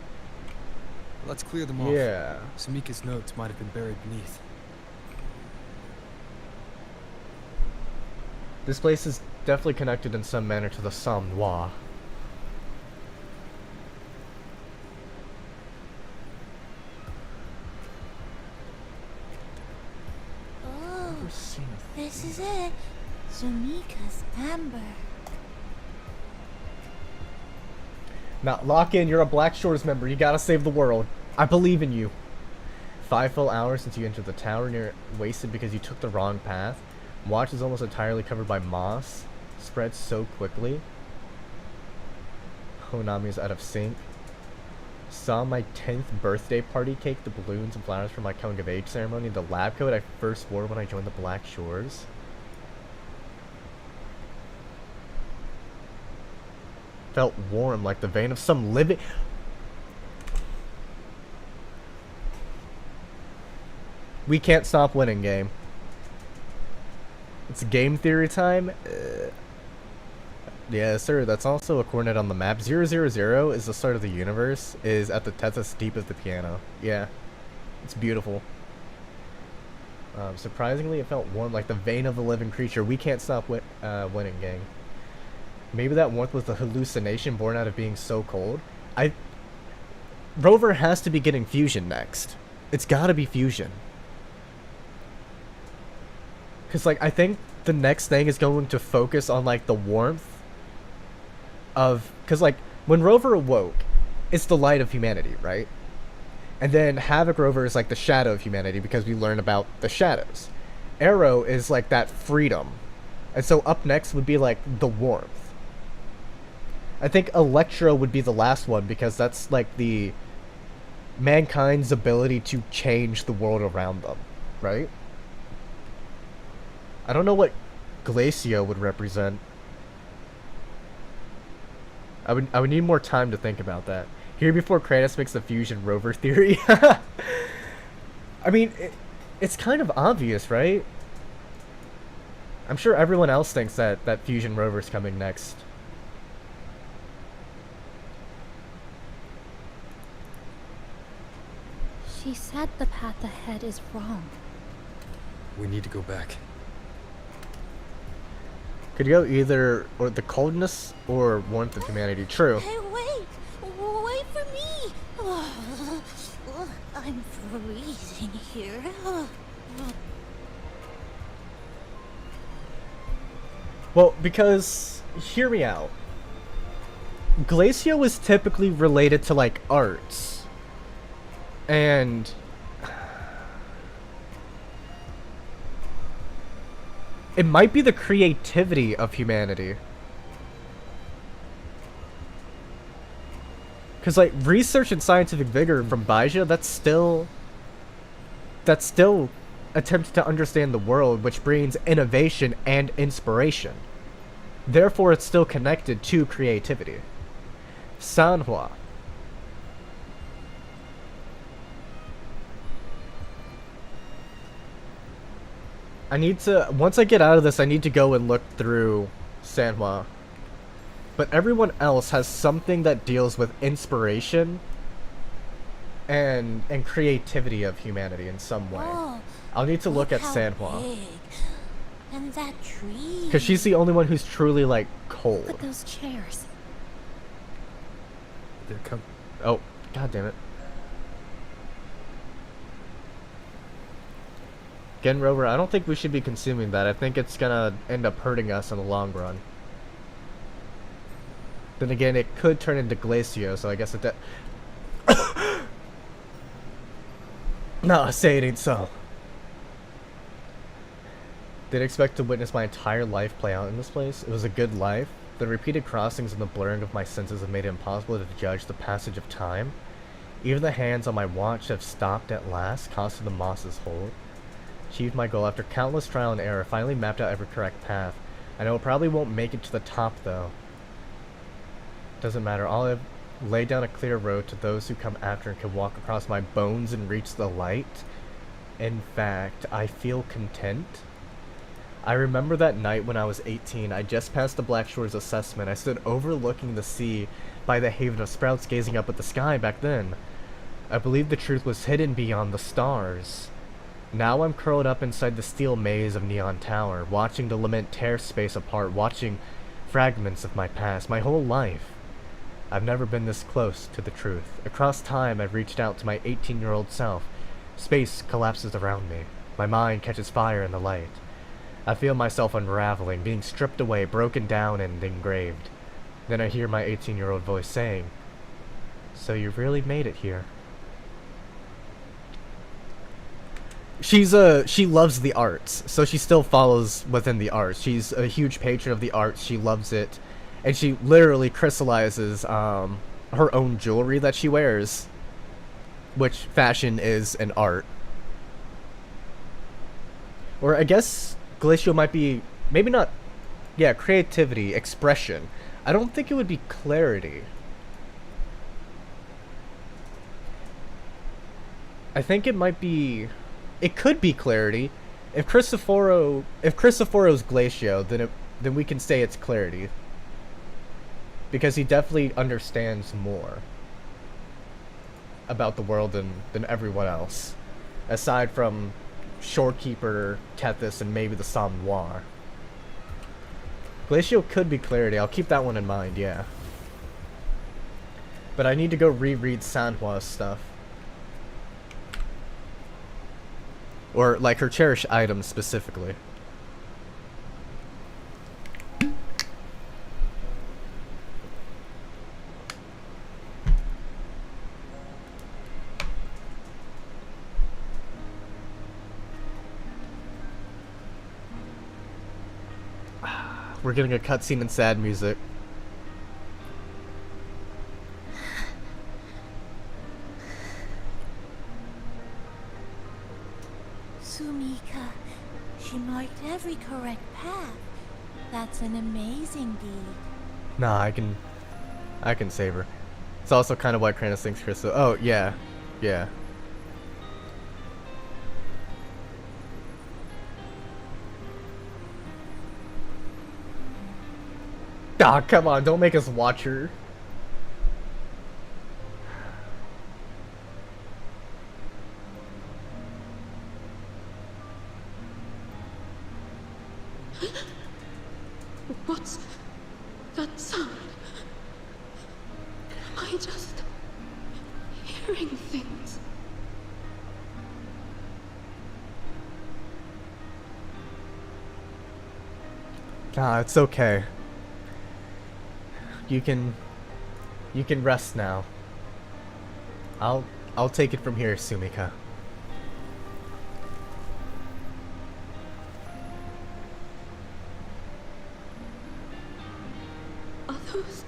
Speaker 1: Let's clear them off.
Speaker 4: Yeah.
Speaker 1: Sumika's notes might have been buried beneath.
Speaker 4: This place is definitely connected in some manner to the Somme Noir.
Speaker 6: Oh, this is it. Sumika's amber.
Speaker 4: Now, lock in, you're a Black Shores member. You gotta save the world. I believe in you. 5 full hours since you entered the tower and you're wasted because you took the wrong path. Watch is almost entirely covered by moss. Spreads so quickly. HONAMI is out of sync. Saw my 10th birthday party cake, the balloons and flowers for my coming of age ceremony. The lab coat I first wore when I joined the Black Shores. Felt warm like the vein of some living... We can't stop winning, game. It's game theory time. Yeah, sir, that's also a coordinate on the map. 000 is the start of the universe, is at the tethys deep of the piano. Yeah, it's beautiful. Surprisingly, it felt warm like the vein of the living creature. We can't stop winning, gang. Maybe that warmth was the hallucination born out of being so cold. Rover has to be getting fusion next. It's gotta be fusion. Because, like, I think the next thing is going to focus on, like, the warmth of... Because, like, when Rover awoke, it's the light of humanity, right? And then Havoc Rover is, like, the shadow of humanity because we learn about the shadows. Arrow is, like, that freedom. And so up next would be, like, the warmth. I think Electro would be the last one because that's, like, the... mankind's ability to change the world around them, right? I don't know what Glacio would represent. I would need more time to think about that. Here before Kranis makes the fusion rover theory. I mean, it's kind of obvious, right? I'm sure everyone else thinks that fusion rover's coming next.
Speaker 15: She said the path ahead is wrong.
Speaker 1: We need to go back.
Speaker 4: Could go either or the coldness or warmth of humanity. True.
Speaker 6: Hey, wait! Wait for me! I'm freezing here.
Speaker 4: Well, because hear me out. Glacio is typically related to like arts. And it might be the creativity of humanity. Because, like, research and scientific vigor from Baija, that's still attempts to understand the world, which brings innovation and inspiration. Therefore, it's still connected to creativity. Sanhua. I need to, once I get out of this, I need to go and look through Sanhua. but everyone else has something that deals with inspiration and creativity of humanity in some way.
Speaker 17: Oh,
Speaker 4: I'll need to look at
Speaker 17: how
Speaker 4: Sanhua.
Speaker 17: big. And that tree.
Speaker 4: Because she's the only one who's truly, like, cold.
Speaker 15: Look at those chairs.
Speaker 1: They're
Speaker 4: Oh, god damn it. Again, Rover, I don't think we should be consuming that. I think it's gonna end up hurting us in the long run. Then again, it could turn into Glacio, so I guess it No, say it ain't so. Did expect to witness my entire life play out in this place. It was a good life. The repeated crossings and the blurring of my senses have made it impossible to judge the passage of time. Even the hands on my watch have stopped at last, causing the moss's hold. Achieved my goal after countless trial and error, finally mapped out every correct path. I know it probably won't make it to the top though. Doesn't matter, I'll have laid down a clear road to those who come after and can walk across my bones and reach the light. In fact, I feel content. I remember that night when I was 18, I just passed the Black Shores assessment. I stood overlooking the sea by the haven of sprouts, gazing up at the sky back then. I believed the truth was hidden beyond the stars. Now I'm curled up inside the steel maze of Neon Tower, watching the lament tear space apart, watching fragments of my past, my whole life. I've never been this close to the truth. Across time, I've reached out to my 18-year-old self. Space collapses around me. My mind catches fire in the light. I feel myself unraveling, being stripped away, broken down, and engraved. Then I hear my 18-year-old voice saying, "So you really made it here." She loves the arts, so she still follows within the arts. She's a huge patron of the arts. She loves it, and she literally crystallizes her own jewelry that she wears, which fashion is an art. Or I guess Glacio might be, maybe not, yeah, creativity, expression. I don't think it would be clarity. I think it might be, it could be clarity. If Cristoforo's Glacio, then we can say it's clarity. Because he definitely understands more about the world than everyone else. Aside from Shorekeeper, Tethys, and maybe the Somme Noir. Glacio could be clarity. I'll keep that one in mind, yeah. But I need to go reread Sanhua's stuff. Or, like, her cherished items specifically. We're getting a cutscene and sad music.
Speaker 17: Sumika, she marked every correct path. That's an amazing deed.
Speaker 4: Nah, I can save her. It's also kind of why Kranis thinks Crystal. Oh, yeah. Yeah. Ah, come on, don't make us watch her.
Speaker 20: What's that sound? Am I just hearing things?
Speaker 4: Ah, it's okay. You can rest now. I'll take it from here, Sumika.
Speaker 20: Are those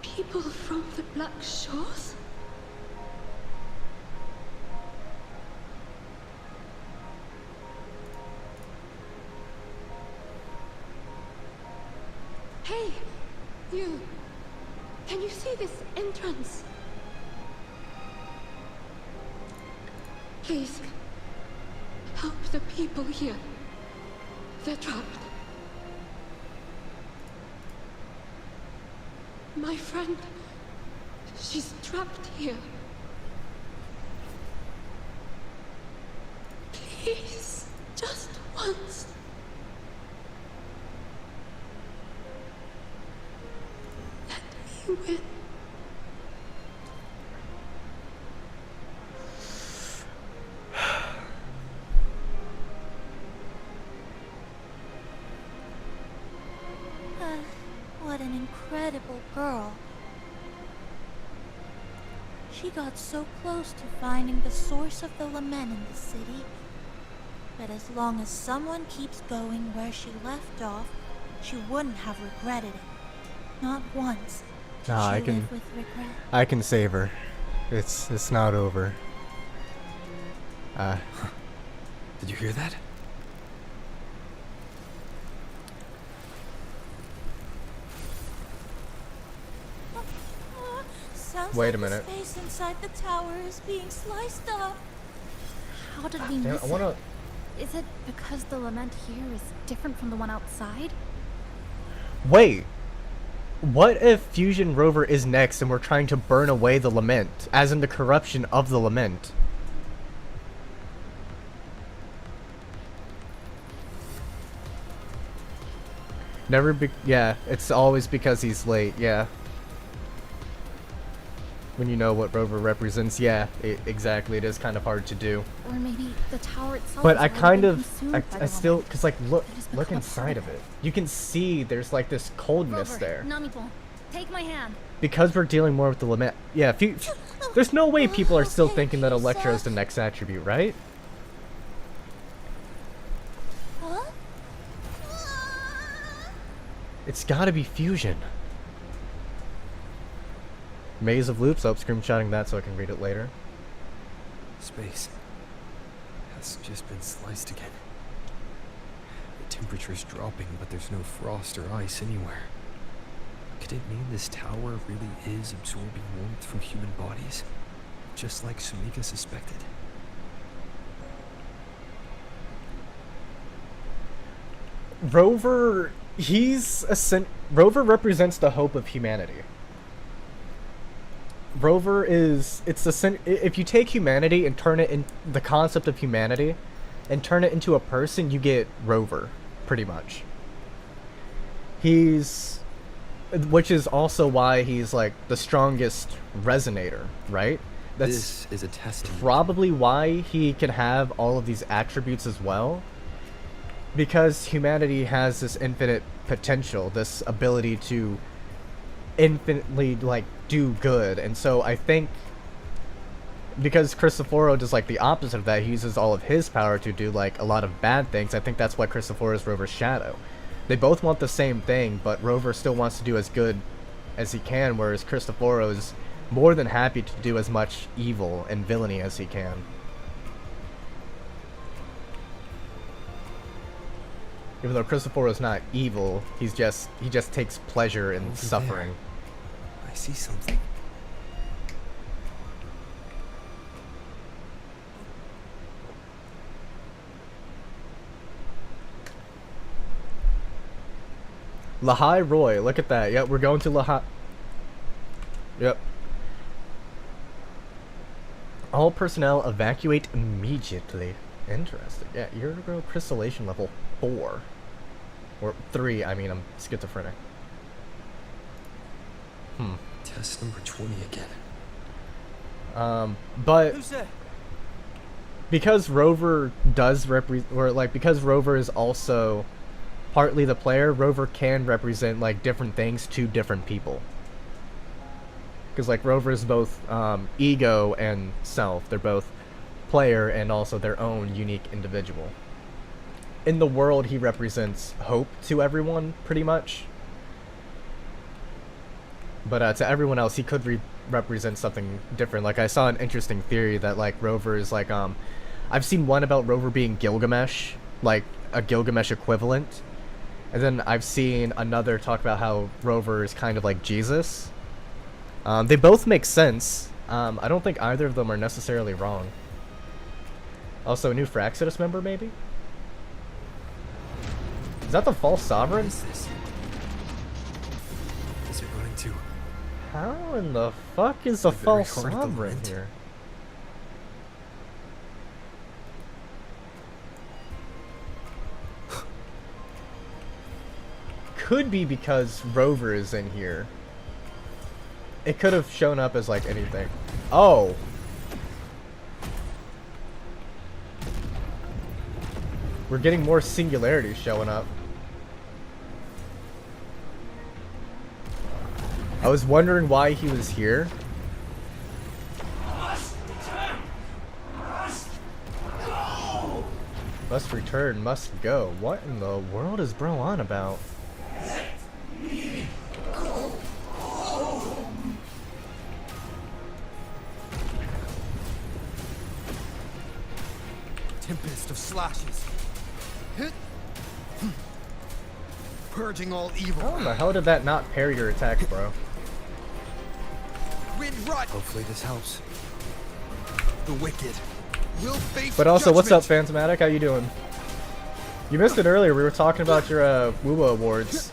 Speaker 20: people from the Black Shores? Hey! You... Can you see this entrance? Please, help the people here. They're trapped. My friend, she's trapped here. Please, just once. Let me win.
Speaker 17: What an incredible girl. She got so close to finding the source of the lament in the city. But as long as someone keeps going where she left off, she wouldn't have regretted it. Not once.
Speaker 4: Nah,
Speaker 17: She lived with regret.
Speaker 4: I can save her. It's not over.
Speaker 1: Did you hear that?
Speaker 17: Sounds
Speaker 4: Wait
Speaker 17: like
Speaker 4: a minute.
Speaker 17: The space inside the tower is being sliced up.
Speaker 15: How did we
Speaker 4: Damn,
Speaker 15: miss
Speaker 4: I wanna-
Speaker 15: it? Is it because the lament here is different from the one outside?
Speaker 4: Wait. What if Fusion Rover is next and we're trying to burn away the lament, as in the corruption of the lament? Yeah, it's always because he's late, yeah. When you know what Rover represents, yeah, exactly, it is kind of hard to do.
Speaker 15: Or maybe the tower itself
Speaker 4: But
Speaker 15: is
Speaker 4: I
Speaker 15: already
Speaker 4: kind
Speaker 15: been
Speaker 4: of,
Speaker 15: consumed by
Speaker 4: I
Speaker 15: the
Speaker 4: still,
Speaker 15: lament.
Speaker 4: cause like look
Speaker 15: just become a
Speaker 4: inside
Speaker 15: part
Speaker 4: of it. You can see there's like this coldness
Speaker 15: Rover,
Speaker 4: there.
Speaker 15: Namipon, take my hand.
Speaker 4: Because we're dealing more with the lament. Yeah, there's no way people are still thinking that Electro is the next attribute, right?
Speaker 17: Huh?
Speaker 4: It's gotta be Fusion. Maze of Loops. Oh, screenshotting that so I can read it later.
Speaker 1: Space has just been sliced again. The temperature's dropping, but there's no frost or ice anywhere. Could it mean this tower really is absorbing warmth from human bodies? Just like Sumika suspected?
Speaker 4: Rover, Rover represents the hope of humanity. Rover is, if you take humanity and turn it in, the concept of humanity, and turn it into a person, you get Rover, pretty much. Which is also why he's like the strongest resonator, right?
Speaker 1: This is a testament.
Speaker 4: Probably why he can have all of these attributes as well. Because humanity has this infinite potential, this ability to infinitely like do good, and so I think because Cristoforo does like the opposite of that, he uses all of his power to do like a lot of bad things. I think that's why Cristoforo is Rover's shadow. They both want the same thing, but Rover still wants to do as good as he can, whereas Cristoforo is more than happy to do as much evil and villainy as he can. Even though Cristoforo is not evil, he just takes pleasure in suffering.
Speaker 1: I see something.
Speaker 4: Lahai Roy, look at that. Yep, we're going to Lahai. Yep. All personnel evacuate immediately. Interesting. Yeah, Euro crystallization level 4. Or 3, I mean, I'm schizophrenic.
Speaker 1: Test number 20 again.
Speaker 4: But because Rover does because Rover is also partly the player, Rover can represent like different things to different people. Because like Rover is both ego and self. They're both player and also their own unique individual. In the world, he represents hope to everyone, pretty much. But to everyone else, he could represent something different. Like I saw an interesting theory that like Rover is like I've seen one about Rover being Gilgamesh, like a Gilgamesh equivalent. And then I've seen another talk about how Rover is kind of like Jesus. They both make sense. I don't think either of them are necessarily wrong. Also, a new Fraxidus member, maybe? Is that the false sovereign?
Speaker 1: What is this? Is it running to
Speaker 4: How in the fuck is the
Speaker 1: very
Speaker 4: false
Speaker 1: heart of the
Speaker 4: sovereign
Speaker 1: land.
Speaker 4: here? Could be because Rover is in here. It could have shown up as like anything. Oh. We're getting more singularities showing up. I was wondering why he was here. Must return, must go. What in the world is bro on about?
Speaker 14: Tempest of slashes. Hit. Purging all evil.
Speaker 4: How in the hell did that not parry your attacks, bro?
Speaker 14: Wind run.
Speaker 1: Hopefully this helps.
Speaker 14: The wicked will face
Speaker 4: But also, what's up,
Speaker 14: judgment.
Speaker 4: Phantomatic? How you doing? You missed it earlier. We were talking about your WUWA awards.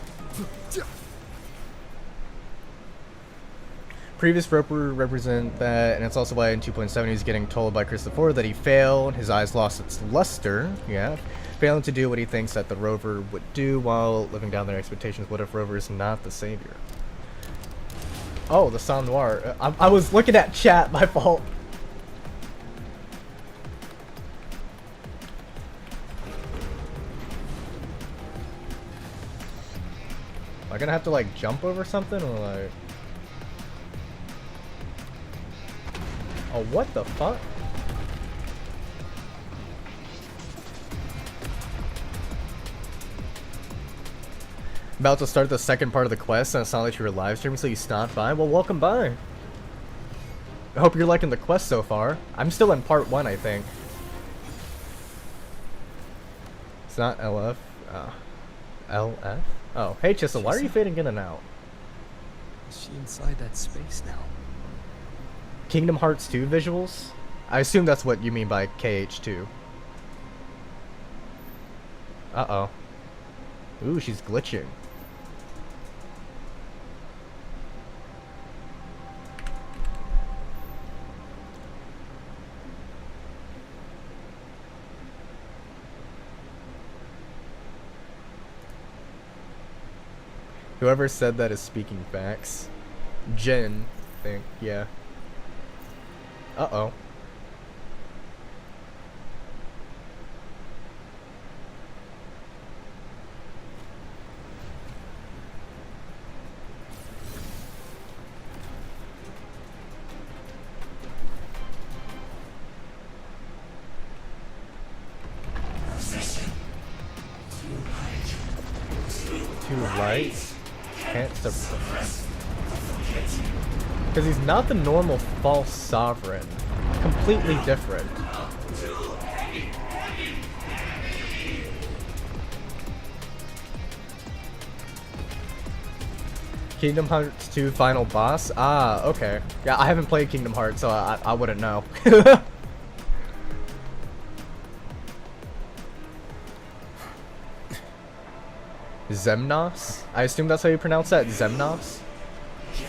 Speaker 4: Previous Roper represent that, and it's also why in 2.7 he's getting told by Christopher that he failed, his eyes lost its luster, yeah, failing to do what he thinks that the Rover would do while living down their expectations. What if Rover is not the savior? Oh, the Sang Noir. I was looking at chat, my fault. Am I gonna have to like jump over something or like... Oh, what the fuck? About to start the second part of the quest, and it sounded like you were live streaming, so you stopped by. Well, welcome by. I hope you're liking the quest so far. I'm still in part 1, I think. It's not LF. LF? Oh, hey Chisel, why are you fading in and out?
Speaker 1: Is she inside that space now?
Speaker 4: Kingdom Hearts 2 visuals? I assume that's what you mean by KH2. Uh-oh. Ooh, she's glitching. Whoever said that is speaking facts. Jen, I think, yeah. Uh-oh. Too light? Can't suppress. Because he's not the normal false sovereign. Completely different. Kingdom Hearts 2 final boss? Ah, okay. Yeah, I haven't played Kingdom Hearts, so I wouldn't know. Zemnos? I assume that's how you pronounce that? Zemnos?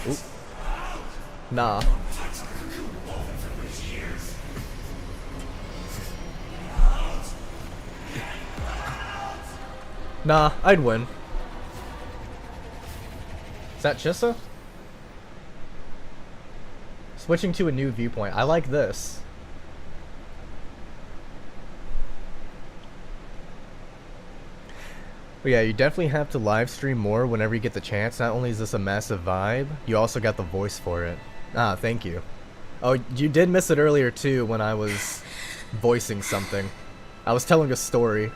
Speaker 4: Oop. Nah. Nah, I'd win. Is that Chissa? Switching to a new viewpoint. I like this. But yeah, you definitely have to live stream more whenever you get the chance. Not only is this a massive vibe, you also got the voice for it. Ah, thank you. Oh, you did miss it earlier too when I was voicing something. I was telling a story.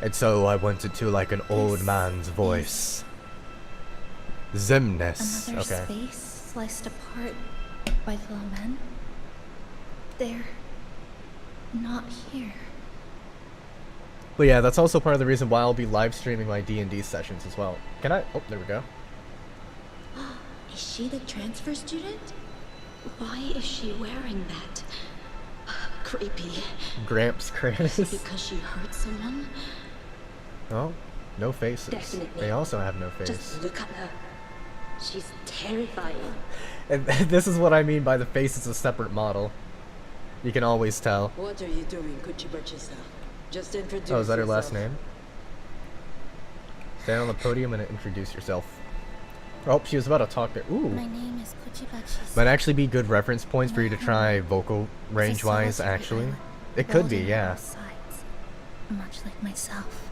Speaker 4: And so I went into like an old man's voice. Zemnis.
Speaker 15: Another
Speaker 4: Okay.
Speaker 15: space sliced apart by the men. They're not here.
Speaker 4: But yeah, that's also part of the reason why I'll be live streaming my D&D sessions as well. Can I? Oh, there we go.
Speaker 11: Is she the transfer student? Why is she wearing that? Creepy.
Speaker 4: Gramps Kranis.
Speaker 11: Because she hurt someone?
Speaker 4: Oh, no faces.
Speaker 11: Definitely.
Speaker 4: They also have no face.
Speaker 11: Just look at her.
Speaker 16: She's terrifying.
Speaker 4: And this is what I mean by the face is a separate model. You can always tell.
Speaker 11: What are you doing, Kuchibachi-san? Just introduce
Speaker 4: Oh, is that her last
Speaker 11: yourself.
Speaker 4: name? Stand on the podium and introduce yourself. Oh, she was about to talk to. Ooh.
Speaker 15: My name is Kuchibachi.
Speaker 4: Might actually be good reference points for you to try vocal range-wise, actually. It could be, yeah.
Speaker 15: Sides, much like myself.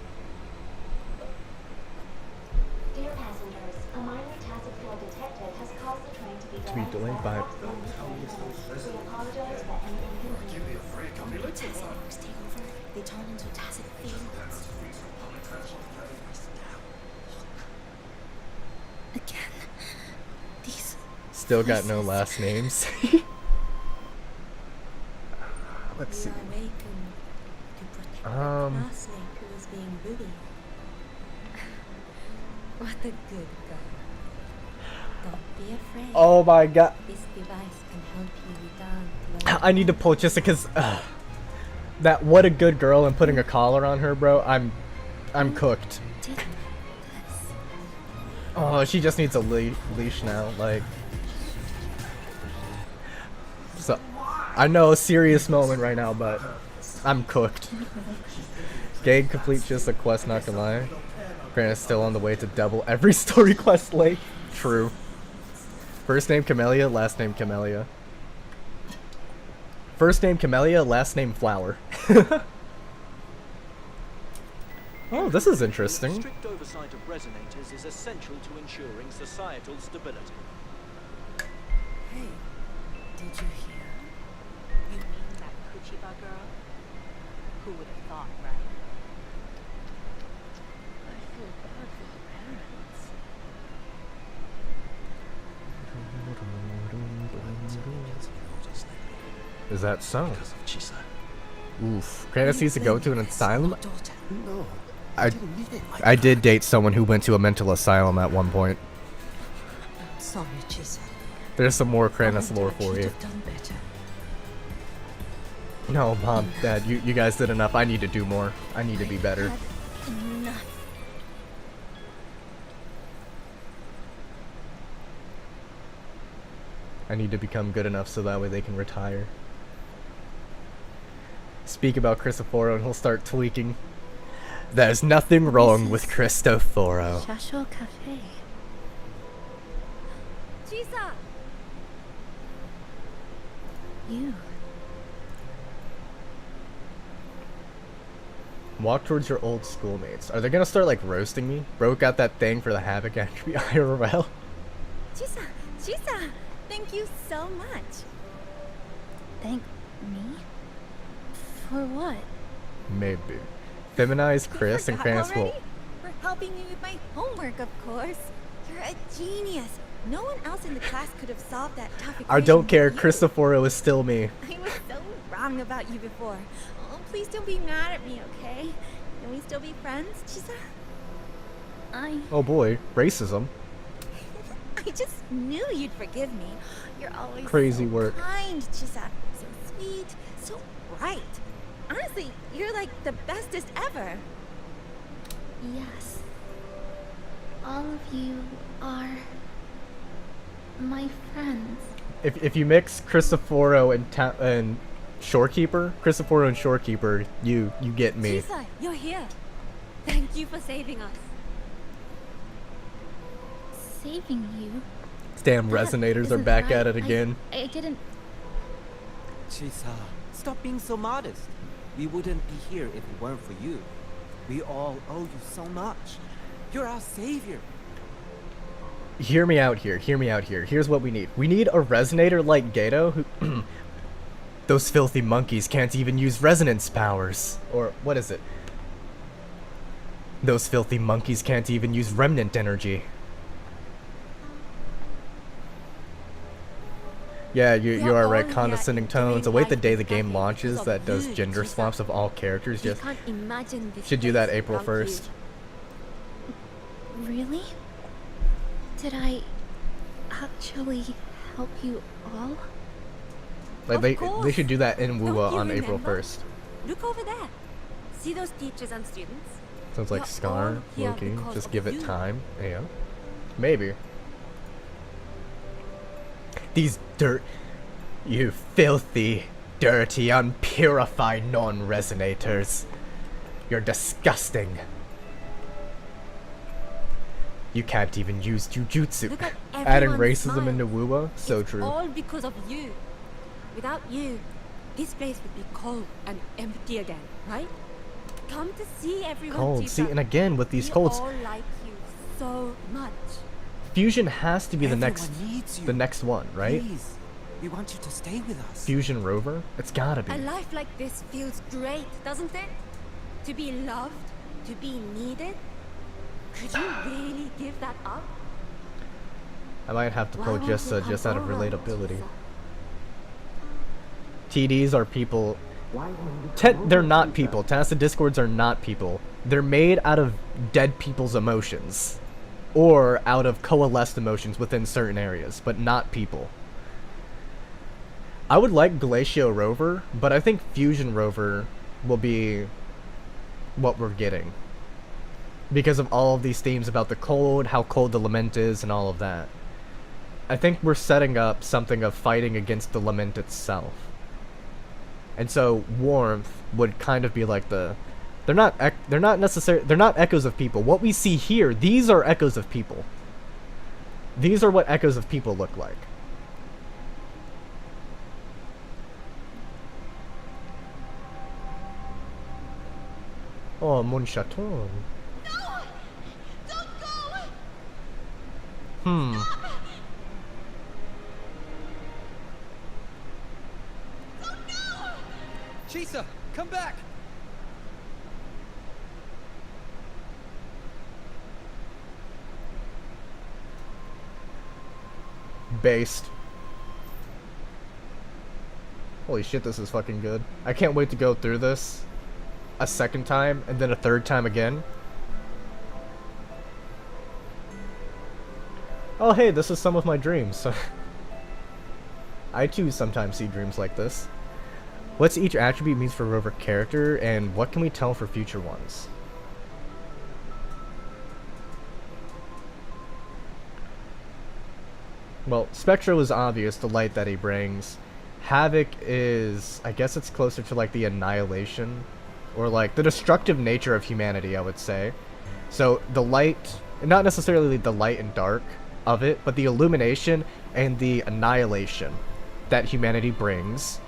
Speaker 16: Dear passengers, a minor tacit flow detected has caused the train to be
Speaker 4: Delayed by.
Speaker 16: We apologize for any inconvenience.
Speaker 6: When the tacit marks take over, they turn into tacit feelings.
Speaker 15: Again, these.
Speaker 4: Still got no last names. Let's see.
Speaker 6: You are awakened to protect the classmate who is being bullied. What a good girl. Don't be afraid.
Speaker 4: Oh my god.
Speaker 6: This device can help you return to
Speaker 4: I need to pull just because that what a good girl and putting a collar on her, bro. I'm cooked. Oh, she just needs a leash now, like. So, I know a serious moment right now, but I'm cooked. Gang complete just a quest, not gonna lie. Kranis still on the way to double every story quest late. True. First name Camellia, last name Camellia. First name Camellia, last name Flower. Oh, this is interesting.
Speaker 21: Strict oversight of resonators is essential to ensuring societal stability.
Speaker 19: Hey, did you hear? You mean that Kuchiba girl? Who would have thought, right? I feel bad for her parents.
Speaker 4: Is that so? Oof. Kranis needs to go to an asylum?
Speaker 12: No.
Speaker 4: I did date someone who went to a mental asylum at one point.
Speaker 11: Sorry, Chisa.
Speaker 4: There's some more Kranis lore for you.
Speaker 11: Done better.
Speaker 4: No, Mom, Dad, you guys did enough. I need to do more. I need to be better.
Speaker 15: Enough.
Speaker 4: I need to become good enough so that way they can retire. Speak about Cristoforo and he'll start tweaking. There's nothing wrong with Cristoforo.
Speaker 15: Shasho Cafe.
Speaker 19: Chisa!
Speaker 15: You.
Speaker 4: Walk towards your old schoolmates. Are they gonna start like roasting me? Bro got that thing for the Havoc entry IRL.
Speaker 19: Chisa! Thank you so much.
Speaker 15: Thank me? For what?
Speaker 4: Maybe. Feminize Chris and Kranis will.
Speaker 19: For helping me with my homework, of course. You're a genius. No one else in the class could have solved that tough equation.
Speaker 4: I don't care.
Speaker 19: but you.
Speaker 4: Cristoforo is still me.
Speaker 19: I was so wrong about you before. Oh, please don't be mad at me, okay? Can we still be friends, Chisa?
Speaker 4: Oh boy, racism.
Speaker 19: I just knew you'd forgive me. You're always
Speaker 4: Crazy
Speaker 19: so
Speaker 4: work.
Speaker 19: kind, Chisa. So sweet, so bright. Honestly, you're like the bestest ever.
Speaker 15: Yes. All of you are my friends.
Speaker 4: If you mix Cristoforo and Shorekeeper, Cristoforo and Shorekeeper, you get me.
Speaker 19: Chisa, you're here. Thank you for saving us.
Speaker 15: Saving you?
Speaker 4: Damn resonators are
Speaker 19: isn't
Speaker 4: back
Speaker 19: right.
Speaker 4: at it again.
Speaker 15: I didn't.
Speaker 10: Chisa, stop being so modest. We wouldn't be here if it weren't for you. We all owe you so much. You're our savior.
Speaker 4: Hear me out here. Hear me out here. Here's what we need. We need a resonator like Gato who. Those filthy monkeys can't even use resonance powers. Or what is it? Those filthy monkeys can't even use remnant energy. Yeah, you are right. Condescending tones. Await the day the game launches that does gender swaps of all characters. Just should do that April 1st.
Speaker 15: Really? Did I actually help you all?
Speaker 4: Like they should do that in WUA on April 1st.
Speaker 19: Look over there. See those teachers and students?
Speaker 4: Sounds like Scar, Loki. Just give it time. Yeah. Maybe. You filthy, dirty, unpurified non-resonators. You're disgusting. You can't even use jujutsu.
Speaker 19: Look at
Speaker 4: Adding
Speaker 19: everyone's
Speaker 4: racism
Speaker 19: smiles.
Speaker 4: into Wuwa? So
Speaker 19: It's
Speaker 4: true.
Speaker 19: all because of you. Without you, this place would be cold and empty again, right? Come to see everyone.
Speaker 4: Cold.
Speaker 19: Chica.
Speaker 4: See, and again with these
Speaker 19: We
Speaker 4: colds,
Speaker 19: all like you so much.
Speaker 4: Fusion has to be the
Speaker 9: Everyone
Speaker 4: next,
Speaker 9: needs you.
Speaker 4: the next one, right?
Speaker 9: Please, we want you to stay with us.
Speaker 4: Fusion Rover. It's gotta be.
Speaker 19: A life like this feels great, doesn't it? To be loved, to be needed. Could you really give that up?
Speaker 4: I might have to
Speaker 19: Why
Speaker 4: pull
Speaker 19: won't
Speaker 4: just
Speaker 19: you
Speaker 4: just
Speaker 19: come
Speaker 4: out of
Speaker 19: over,
Speaker 4: relatability.
Speaker 19: Teresa?
Speaker 4: TDs are people. They're not people. Tacit Discords are not people. They're made out of dead people's emotions. Or out of coalesced emotions within certain areas, but not people. I would like Glacio Rover, but I think Fusion Rover will be what we're getting. Because of all of these themes about the cold, how cold the lament is, and all of that. I think we're setting up something of fighting against the lament itself. And so warmth would kind of be like the they're not echoes of people. What we see here, these are echoes of people. These are what echoes of people look like. Oh, mon chaton.
Speaker 7: No! Don't go!
Speaker 4: Hmm.
Speaker 10: Chisa, come back!
Speaker 4: Based. Holy shit, this is fucking good. I can't wait to go through this a second time and then a third time again. Oh hey, this is some of my dreams. I too sometimes see dreams like this. What's each attribute means for Rover character, and what can we tell for future ones? Well, Spectro is obvious, the light that he brings. Havoc is, I guess it's closer to like the annihilation, or like the destructive nature of humanity, I would say. So the light, not necessarily the light and dark of it, but the illumination and the annihilation that humanity brings.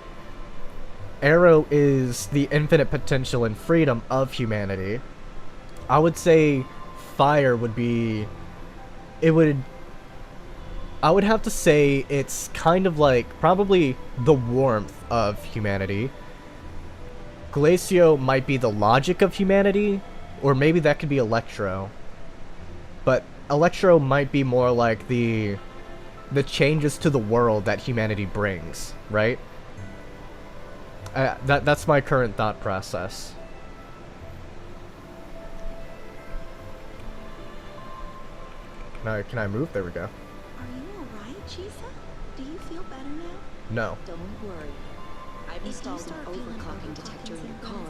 Speaker 4: Arrow is the infinite potential and freedom of humanity. I would say Fire would be, I would have to say it's kind of like probably the warmth of humanity. Glacio might be the logic of humanity, or maybe that could be Electro. But Electro might be more like the changes to the world that humanity brings, right? That's my current thought process. Can I move? There we go.
Speaker 8: Are you alright, Chisa? Do you feel better now?
Speaker 4: No.
Speaker 11: Don't worry. I've installed an overclocking detector in your car.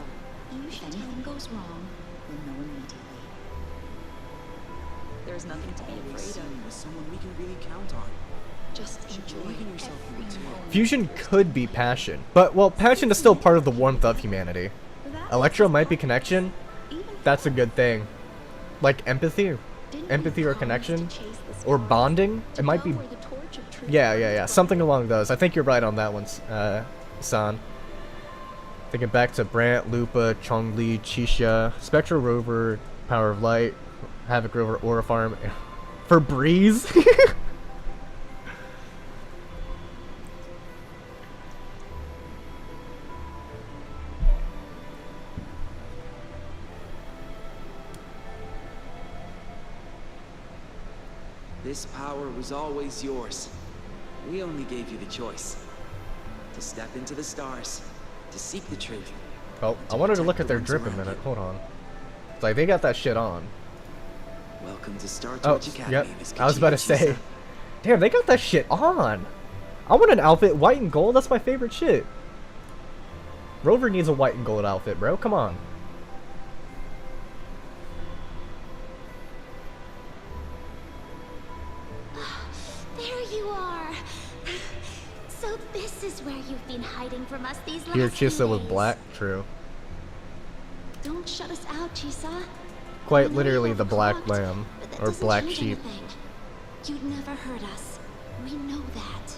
Speaker 11: If anything goes wrong, we'll know immediately. There's nothing to be afraid of.
Speaker 9: With someone we can really count on.
Speaker 11: Just enjoy
Speaker 9: yourself
Speaker 11: every moment.
Speaker 4: Fusion could be passion, but well, passion is still part of the warmth of humanity. Electro might be connection. That's a good thing. Like empathy or connection, or bonding. It might be. Yeah. Something along those. I think you're right on that one, San. Thinking back to Brant, Lupa, Chongli, Chisha, Spectral Rover, Power of Light, Havoc Rover, Aura Farm, for Breeze.
Speaker 22: This power was always yours. We only gave you the choice. To step into the stars, to seek the truth.
Speaker 4: Oh, I wanted to look at their drip a minute. Hold on. It's like they got that shit on.
Speaker 22: Welcome to Star
Speaker 4: Oh,
Speaker 22: Torch Academy,
Speaker 4: yep.
Speaker 22: Miss
Speaker 4: I was about to
Speaker 22: Kachika
Speaker 4: say. Damn, they got that shit on. I want an outfit white and gold. That's my favorite shit. Rover needs a white and gold outfit, bro. Come on.
Speaker 7: There you are.
Speaker 6: This is where you've been hiding from us these last
Speaker 4: Here,
Speaker 6: few
Speaker 4: Chisa with
Speaker 6: days.
Speaker 4: black. True.
Speaker 6: Don't shut us out, Chisa.
Speaker 4: Quite literally the black lamb. Or
Speaker 6: Doesn't
Speaker 4: black
Speaker 6: change
Speaker 4: sheep.
Speaker 6: anything. You'd never hurt us. We know that.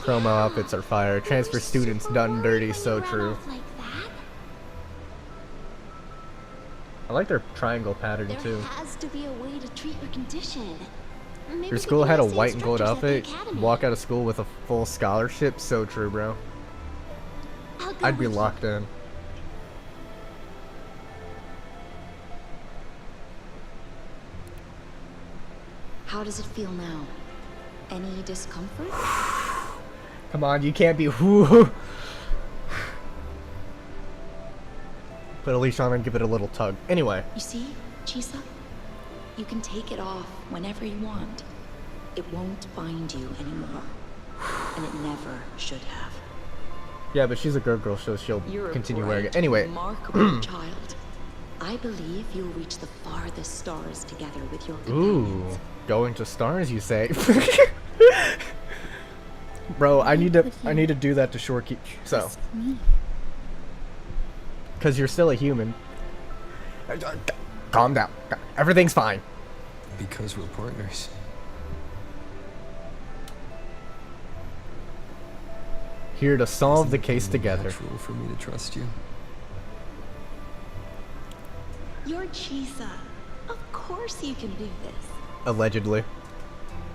Speaker 4: Chromo outfits are fire. Transfer students done dirty, so true.
Speaker 6: Like that?
Speaker 4: I like their triangle pattern
Speaker 6: There
Speaker 4: too.
Speaker 6: has to be a way to treat your condition. Maybe
Speaker 4: Your
Speaker 6: we
Speaker 4: school
Speaker 6: can
Speaker 4: had a
Speaker 6: ask the
Speaker 4: white and gold
Speaker 6: instructors at the
Speaker 4: outfit.
Speaker 6: academy.
Speaker 4: Walk out of school with a full scholarship. So true, bro.
Speaker 6: I'll go
Speaker 4: I'd be
Speaker 6: with you.
Speaker 4: locked in.
Speaker 11: How does it feel now? Any discomfort?
Speaker 4: Come on, you can't be whoo. Put a leash on and give it a little tug. Anyway.
Speaker 11: You see, Chisa? You can take it off whenever you want. It won't bind you anymore. And it never should have.
Speaker 4: Yeah, but she's a good girl, so she'll
Speaker 11: You're
Speaker 4: continue
Speaker 11: a
Speaker 4: wearing it.
Speaker 11: bright,
Speaker 4: Anyway.
Speaker 11: remarkable child. I believe you'll reach the farthest stars together with your
Speaker 4: Ooh.
Speaker 11: companions.
Speaker 4: Going to stars, you say? Bro, I need to do that to Shorekeep. So. Because you're still a human. Calm down. Everything's fine.
Speaker 1: Because we're partners.
Speaker 4: Here to solve the
Speaker 1: Isn't it
Speaker 4: case
Speaker 1: only
Speaker 4: together.
Speaker 1: natural for me to trust you.
Speaker 8: You're Chisa. Of course you can do this.
Speaker 4: Allegedly.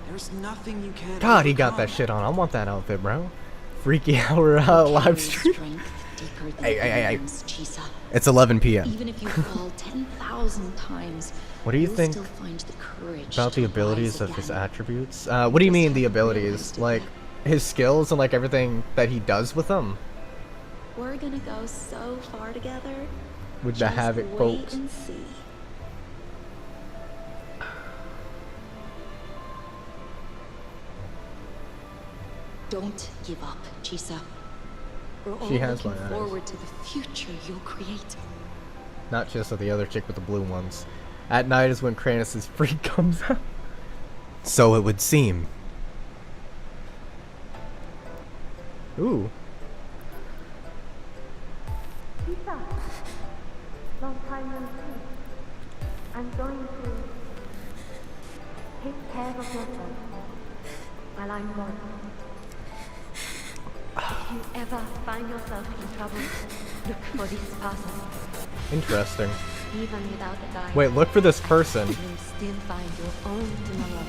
Speaker 22: There's nothing you can't
Speaker 4: God, he got
Speaker 22: overcome.
Speaker 4: that shit on. I want that outfit, bro. Freaky hour live stream. Hey.
Speaker 11: Chisa.
Speaker 4: It's 11 p.m.
Speaker 11: Even if you fall 10,000 times,
Speaker 4: What do you
Speaker 11: you'll
Speaker 4: think
Speaker 11: still find the courage
Speaker 4: about the
Speaker 11: to
Speaker 4: abilities
Speaker 11: rise
Speaker 4: of his
Speaker 11: again.
Speaker 4: attributes? What do you mean the abilities? Like his skills and like everything that he does with them?
Speaker 8: We're gonna go so far together.
Speaker 4: With the
Speaker 8: Just
Speaker 4: Havoc
Speaker 8: wait
Speaker 4: folks.
Speaker 8: and see.
Speaker 11: Don't give up, Chisa. We're all
Speaker 4: She has
Speaker 11: looking
Speaker 4: my eyes.
Speaker 11: forward to the future you'll create.
Speaker 4: Not just the other chick with the blue ones. At night is when Kranis' freak comes out. So it would seem. Ooh.
Speaker 16: Lisa, long time no see. I'm going to take care of yourself while I'm gone. If you ever find yourself in trouble, look for this person.
Speaker 4: Interesting.
Speaker 16: Even without a guide,
Speaker 4: Wait, look for this person.
Speaker 16: you'll still find your own tomorrow.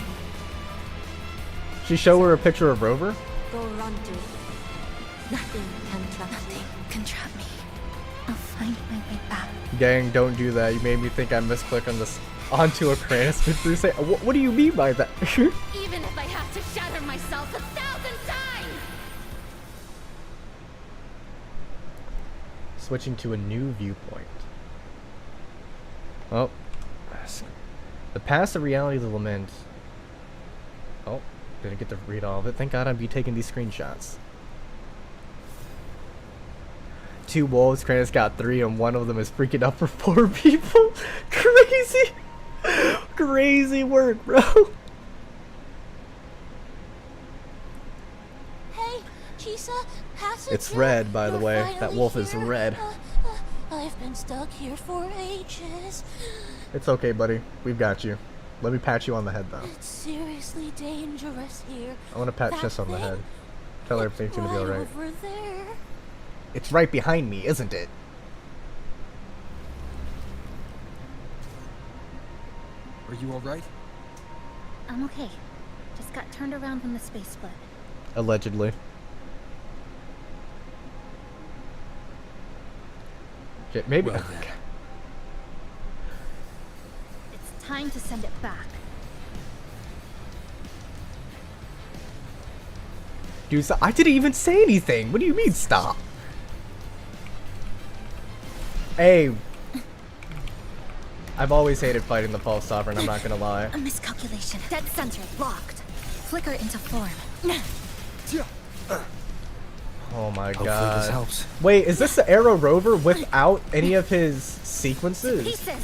Speaker 4: She show her a picture of Rover?
Speaker 16: Go run to it. Nothing can trap
Speaker 15: Nothing can trap me. I'll find my way back.
Speaker 4: Gang, don't do that. You made me think I misclicked on this onto a Kranis with Bruce. What do you mean by that?
Speaker 7: Even if I have to shatter myself 1,000 times!
Speaker 4: Switching to a new viewpoint. Oh. The past, the reality, the lament. Oh, didn't get to read all of it. Thank God I'd be taking these screenshots. 2 wolves, Kranis got 3, and one of them is freaking out for 4 people. Crazy! Crazy work, bro.
Speaker 17: Hey, Chisa, passenger.
Speaker 4: It's red, by the
Speaker 17: you're
Speaker 4: way. That
Speaker 17: finally
Speaker 4: wolf is
Speaker 17: here.
Speaker 4: red.
Speaker 17: I've been stuck here for ages.
Speaker 4: It's okay, buddy. We've got you. Let me pat you on the head, though.
Speaker 17: It's seriously dangerous here.
Speaker 4: I want to pat
Speaker 17: That
Speaker 4: Chess on the
Speaker 17: thing,
Speaker 4: head. Tell her everything's gonna be
Speaker 17: right
Speaker 4: alright.
Speaker 17: over there.
Speaker 4: It's right behind me, isn't it?
Speaker 1: Are you alright?
Speaker 15: I'm okay. Just got turned around when the space split.
Speaker 4: Allegedly. Okay, maybe.
Speaker 1: Well then.
Speaker 15: It's time to send it back.
Speaker 4: Dude, I didn't even say anything. What do you mean, stop? Hey. I've always hated fighting the false sovereign, I'm not gonna lie.
Speaker 15: A miscalculation. Dead center locked. Flicker into form.
Speaker 4: Oh my
Speaker 1: Hopefully
Speaker 4: god.
Speaker 1: this helps.
Speaker 4: Wait, is this the Arrow Rover without any of his sequences?
Speaker 15: Pieces.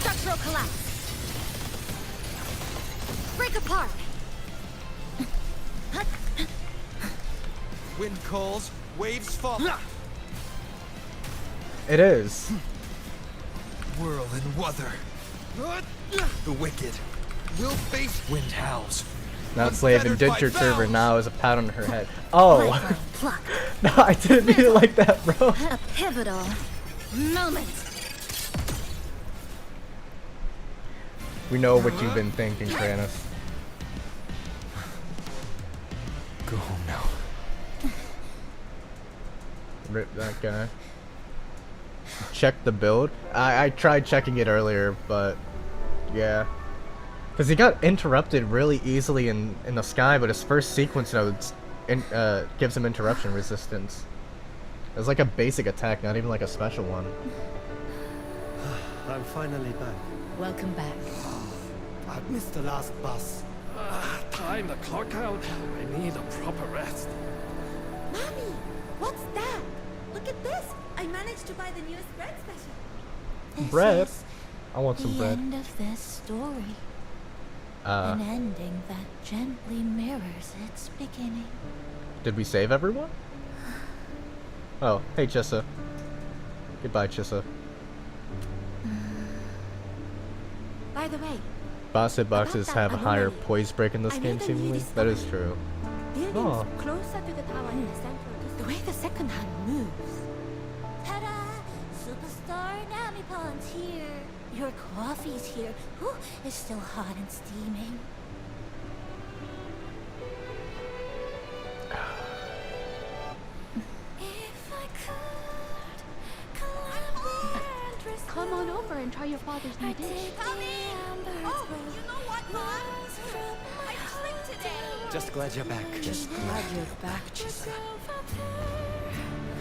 Speaker 15: Structural collapse. Break apart.
Speaker 10: Wind calls, waves fall.
Speaker 4: It is.
Speaker 1: Whirl and Wuther. The wicked will face wind howls.
Speaker 4: Not slave indentured server now is a pat on her head. Oh! No, I didn't mean it like that, bro.
Speaker 5: A pivotal moment.
Speaker 4: We know what you've been thinking, Kranis.
Speaker 1: Go home now.
Speaker 4: Rip that guy. Check the build. I tried checking it earlier, but yeah. Because he got interrupted really easily in the sky, but his first sequence nodes gives him interruption resistance. It's like a basic attack, not even like a special one.
Speaker 12: I'm finally back.
Speaker 5: Welcome back.
Speaker 12: I missed the last bus.
Speaker 14: Time to clock out. I need a proper rest.
Speaker 19: Mommy, what's that? Look at this. I managed to buy the newest bread special.
Speaker 17: This
Speaker 4: Bread?
Speaker 17: is
Speaker 4: I want some bread.
Speaker 17: the end of this story. An ending that gently mirrors its beginning.
Speaker 4: Did we save everyone? Oh, hey Chissa. Goodbye, Chissa.
Speaker 19: By the way,
Speaker 4: Boss hitboxes
Speaker 19: that
Speaker 4: have a higher
Speaker 19: anomaly,
Speaker 4: poise break in this
Speaker 19: I
Speaker 4: game,
Speaker 19: made a new
Speaker 4: seemingly. That is true.
Speaker 19: buildings
Speaker 4: Oh.
Speaker 19: closer to the tower in the center. The way the second hand moves.
Speaker 17: Ta-da! Superstar Namipon's here. Your coffee's here. Ooh, it's still hot and steaming. If I could climb the endless
Speaker 20: Come on over and try your father's new dish.
Speaker 19: Oh, you know what, Mom? I tripped today.
Speaker 10: Just glad you're back.
Speaker 2: Just glad you're back, Chisa.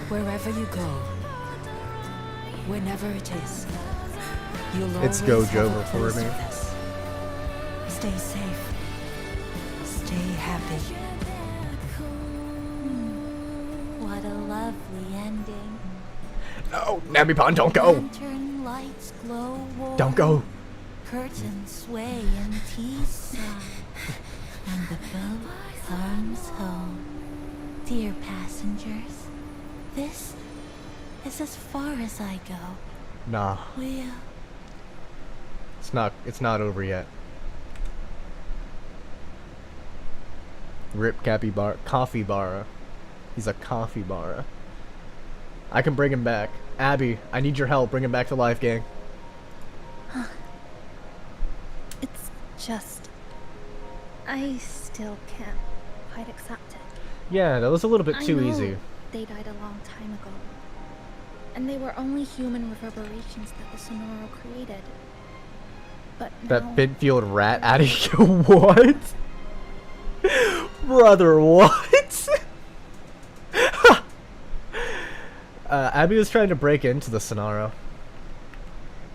Speaker 2: Wherever you go, whenever it is, you'll
Speaker 4: It's
Speaker 2: always have
Speaker 4: Gojo
Speaker 2: a
Speaker 4: for
Speaker 2: place
Speaker 4: me.
Speaker 2: with us. Stay safe. Stay happy.
Speaker 17: What a lovely ending.
Speaker 4: No, Namipon, don't go!
Speaker 17: Lantern lights glow warm.
Speaker 4: Don't go!
Speaker 17: Curtains sway in tease sigh, and the boat comes home. Dear passengers, this is as far as I go.
Speaker 4: Nah,
Speaker 17: We'll
Speaker 4: it's not over yet. Rip Coffee Bara. He's a coffee bara. I can bring him back. Abby, I need your help. Bring him back to life, gang.
Speaker 15: It's just... I still can't quite accept it.
Speaker 4: Yeah, that was a little bit
Speaker 15: I
Speaker 4: too
Speaker 15: know
Speaker 4: easy.
Speaker 15: They died a long time ago. And they were only human reverberations that the Sonoro created. But now...
Speaker 4: That Bitfield rat out of you. What? Brother, what? Abby was trying to break into the Sonoro.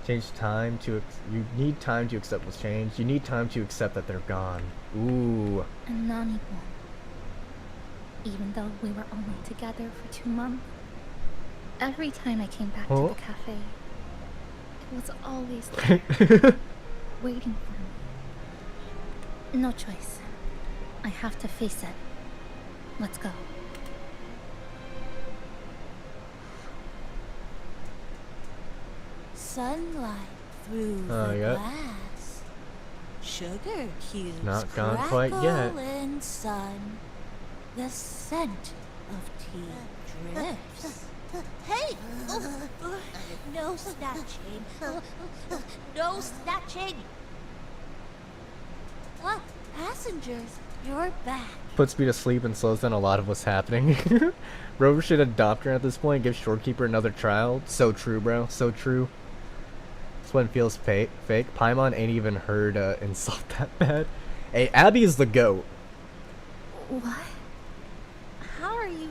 Speaker 4: Change time to... You need time to accept what's changed. You need time to accept that they're gone. Ooh.
Speaker 15: And Nani won. Even though we were only together for 2 months. Every time I came back to the cafe, it was always there, waiting for me. No choice. I have to face it. Let's go.
Speaker 17: sunlight through the
Speaker 4: yep.
Speaker 17: glass. Sugar cubes
Speaker 4: Not gone quite yet.
Speaker 17: crackle in sun. The scent of tea drifts.
Speaker 19: Hey! No snatching. No snatching.
Speaker 17: Ah, passengers, you're back.
Speaker 4: Puts me to sleep and slows down a lot of what's happening. Rover should adopt her at this point, give Shorekeeper another trial. So true, bro. So true. This one feels fake. Paimon ain't even heard insult that bad. Hey, Abby is the GOAT.
Speaker 15: What? How are you...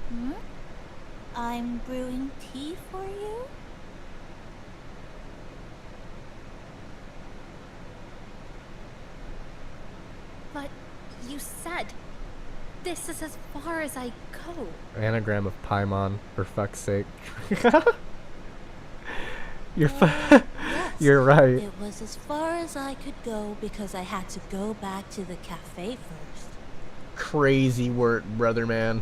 Speaker 17: Hmm? I'm brewing tea for you?
Speaker 15: But you said this is as far as I go.
Speaker 4: Anagram of Paimon, for fuck's sake.
Speaker 17: Yes,
Speaker 4: You're right.
Speaker 17: It was as far as I could go because I had to go back to the cafe first.
Speaker 4: Crazy work, brother man.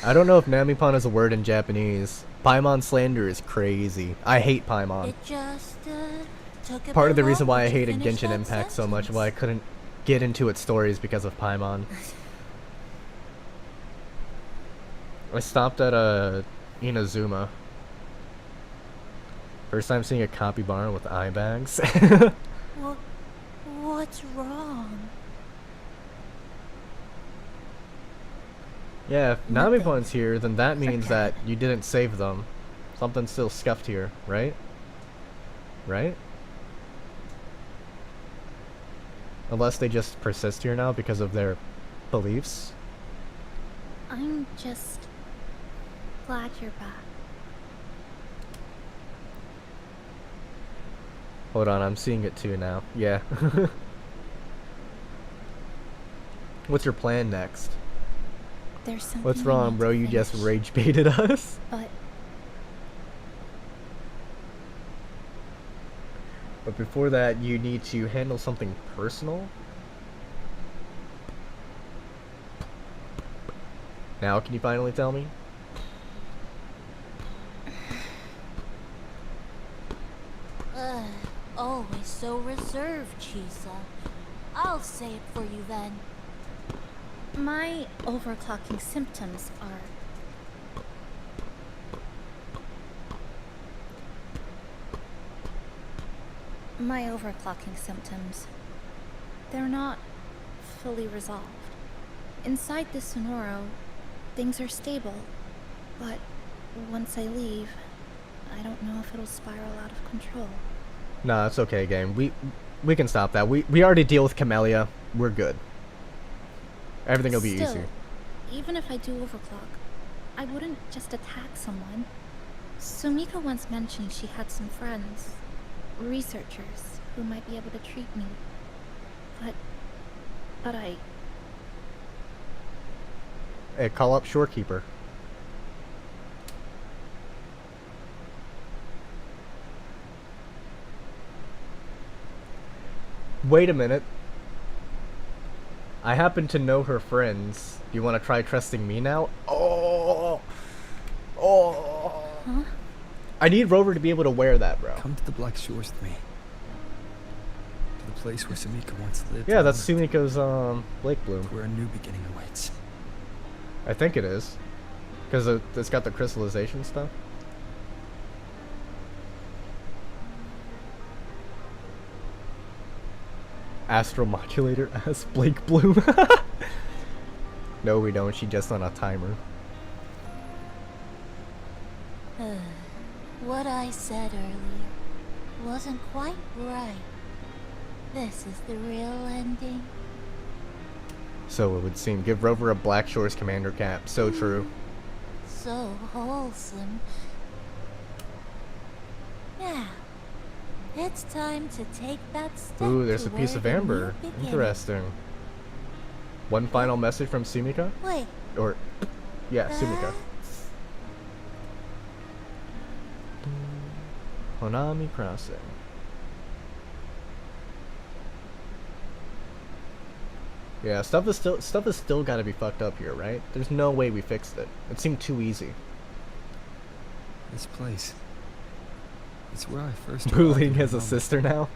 Speaker 4: I don't know if Namipon is a word in Japanese. Paimon slander is crazy. I hate Paimon.
Speaker 17: It just took a
Speaker 4: Part
Speaker 17: bit
Speaker 4: of the reason why
Speaker 17: longer
Speaker 4: I
Speaker 17: to
Speaker 4: hated
Speaker 17: finish
Speaker 4: Genshin
Speaker 17: that
Speaker 4: Impact so much,
Speaker 17: sentence.
Speaker 4: why I couldn't get into its stories because of Paimon. I stopped at Inazuma. First time seeing a capybara with eye bags.
Speaker 17: What's wrong?
Speaker 4: Yeah, if Namipon's here, then that means that you didn't save them. Something's still scuffed here, right? Right? Unless they just persist here now because of their beliefs.
Speaker 15: I'm just glad you're back.
Speaker 4: Hold on, I'm seeing it too now. Yeah. What's your plan next?
Speaker 15: There's something
Speaker 4: What's
Speaker 15: I
Speaker 4: wrong,
Speaker 15: need
Speaker 4: bro?
Speaker 15: to
Speaker 4: You just
Speaker 15: finish,
Speaker 4: rage baited us? But before that, you need to handle something personal. Now, can you finally tell me?
Speaker 17: Always so reserved, Chisa. I'll say it for you then.
Speaker 15: My overclocking symptoms are... My overclocking symptoms, they're not fully resolved. Inside the Sonoro, things are stable, but once I leave, I don't know if it'll spiral out of control.
Speaker 4: Nah, it's okay, game. We can stop that. We already deal with Camellia. We're good. Everything will be
Speaker 15: Still,
Speaker 4: easier.
Speaker 15: even if I do overclock, I wouldn't just attack someone. Sumika once mentioned she had some friends, researchers, who might be able to treat me. But I...
Speaker 4: Hey, call up Shorekeeper. Wait a minute. I happen to know her friends. Do you want to try trusting me now? Oh!
Speaker 15: Huh?
Speaker 4: I need Rover to be able to wear that, bro.
Speaker 1: Come to the Black Shores with me. To the place where Sumika once lived.
Speaker 4: Yeah, that's Sumika's, Lake Bloom.
Speaker 1: Where a new beginning awaits.
Speaker 4: I think it is. Because it's got the crystallization stuff. Astral Modulator as Blake Bloom. No, we don't. She just on a timer.
Speaker 17: What I said earlier wasn't quite right. This is the real ending.
Speaker 4: So it would seem. Give Rover a Black Shores commander cap. So true.
Speaker 17: So wholesome. Now, it's time to take that step.
Speaker 4: Ooh, there's
Speaker 17: to
Speaker 4: a piece
Speaker 17: where
Speaker 4: of
Speaker 17: the new
Speaker 4: amber.
Speaker 17: beginning-
Speaker 4: Interesting. One final message from Sumika?
Speaker 17: Wait.
Speaker 4: Or, yeah, Sumika. Honami Crossing. Yeah, stuff is still gotta be fucked up here, right? There's no way we fixed it. It seemed too easy.
Speaker 1: This place. It's where I first
Speaker 4: Bullying
Speaker 1: arrived
Speaker 4: has a
Speaker 1: in Rome.
Speaker 4: sister now.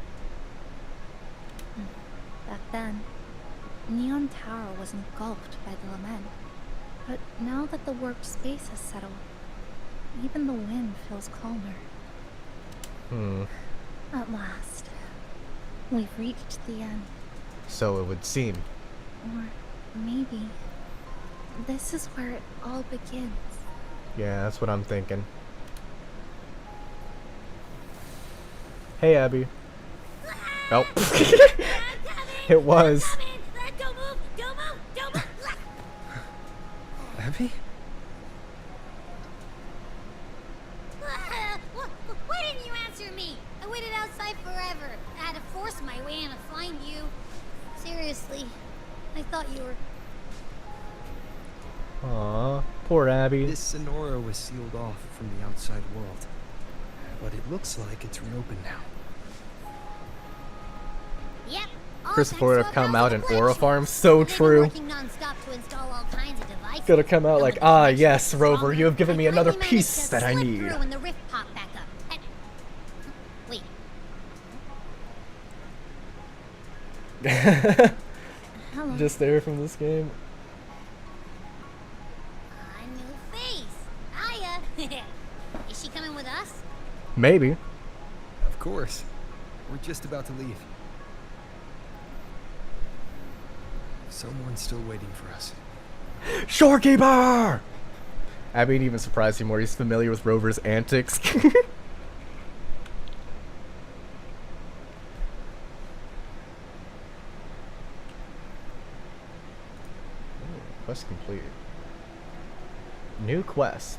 Speaker 15: Back then, Neon Tower was engulfed by the lament. But now that the warped space has settled, even the wind feels calmer. At last, we've reached the end.
Speaker 4: So it would seem.
Speaker 15: Or maybe this is where it all begins.
Speaker 4: Yeah, that's what I'm thinking. Hey, Abby. Oh. It was.
Speaker 1: Abby?
Speaker 7: Why didn't you answer me? I waited outside forever. I had to force my way in to find you. Seriously, I thought you were...
Speaker 4: Aww, Poor Abby.
Speaker 1: This Sonora was sealed off from the outside world, but it looks like it's reopened now.
Speaker 17: Yep.
Speaker 4: Christopher would have come out in Aura Farm. So true. Could have come out like, ah, yes, Rover, you have given me another piece that I need.
Speaker 17: When the rift popped back up. Wait.
Speaker 4: Just there from this game.
Speaker 17: A new face. Hiya. Is she coming with us?
Speaker 4: Maybe.
Speaker 1: Of course. We're just about to leave. Someone's still waiting for us.
Speaker 4: Shorekeeper! Abby ain't even surprised anymore. He's familiar with Rover's antics. Quest complete. New quest.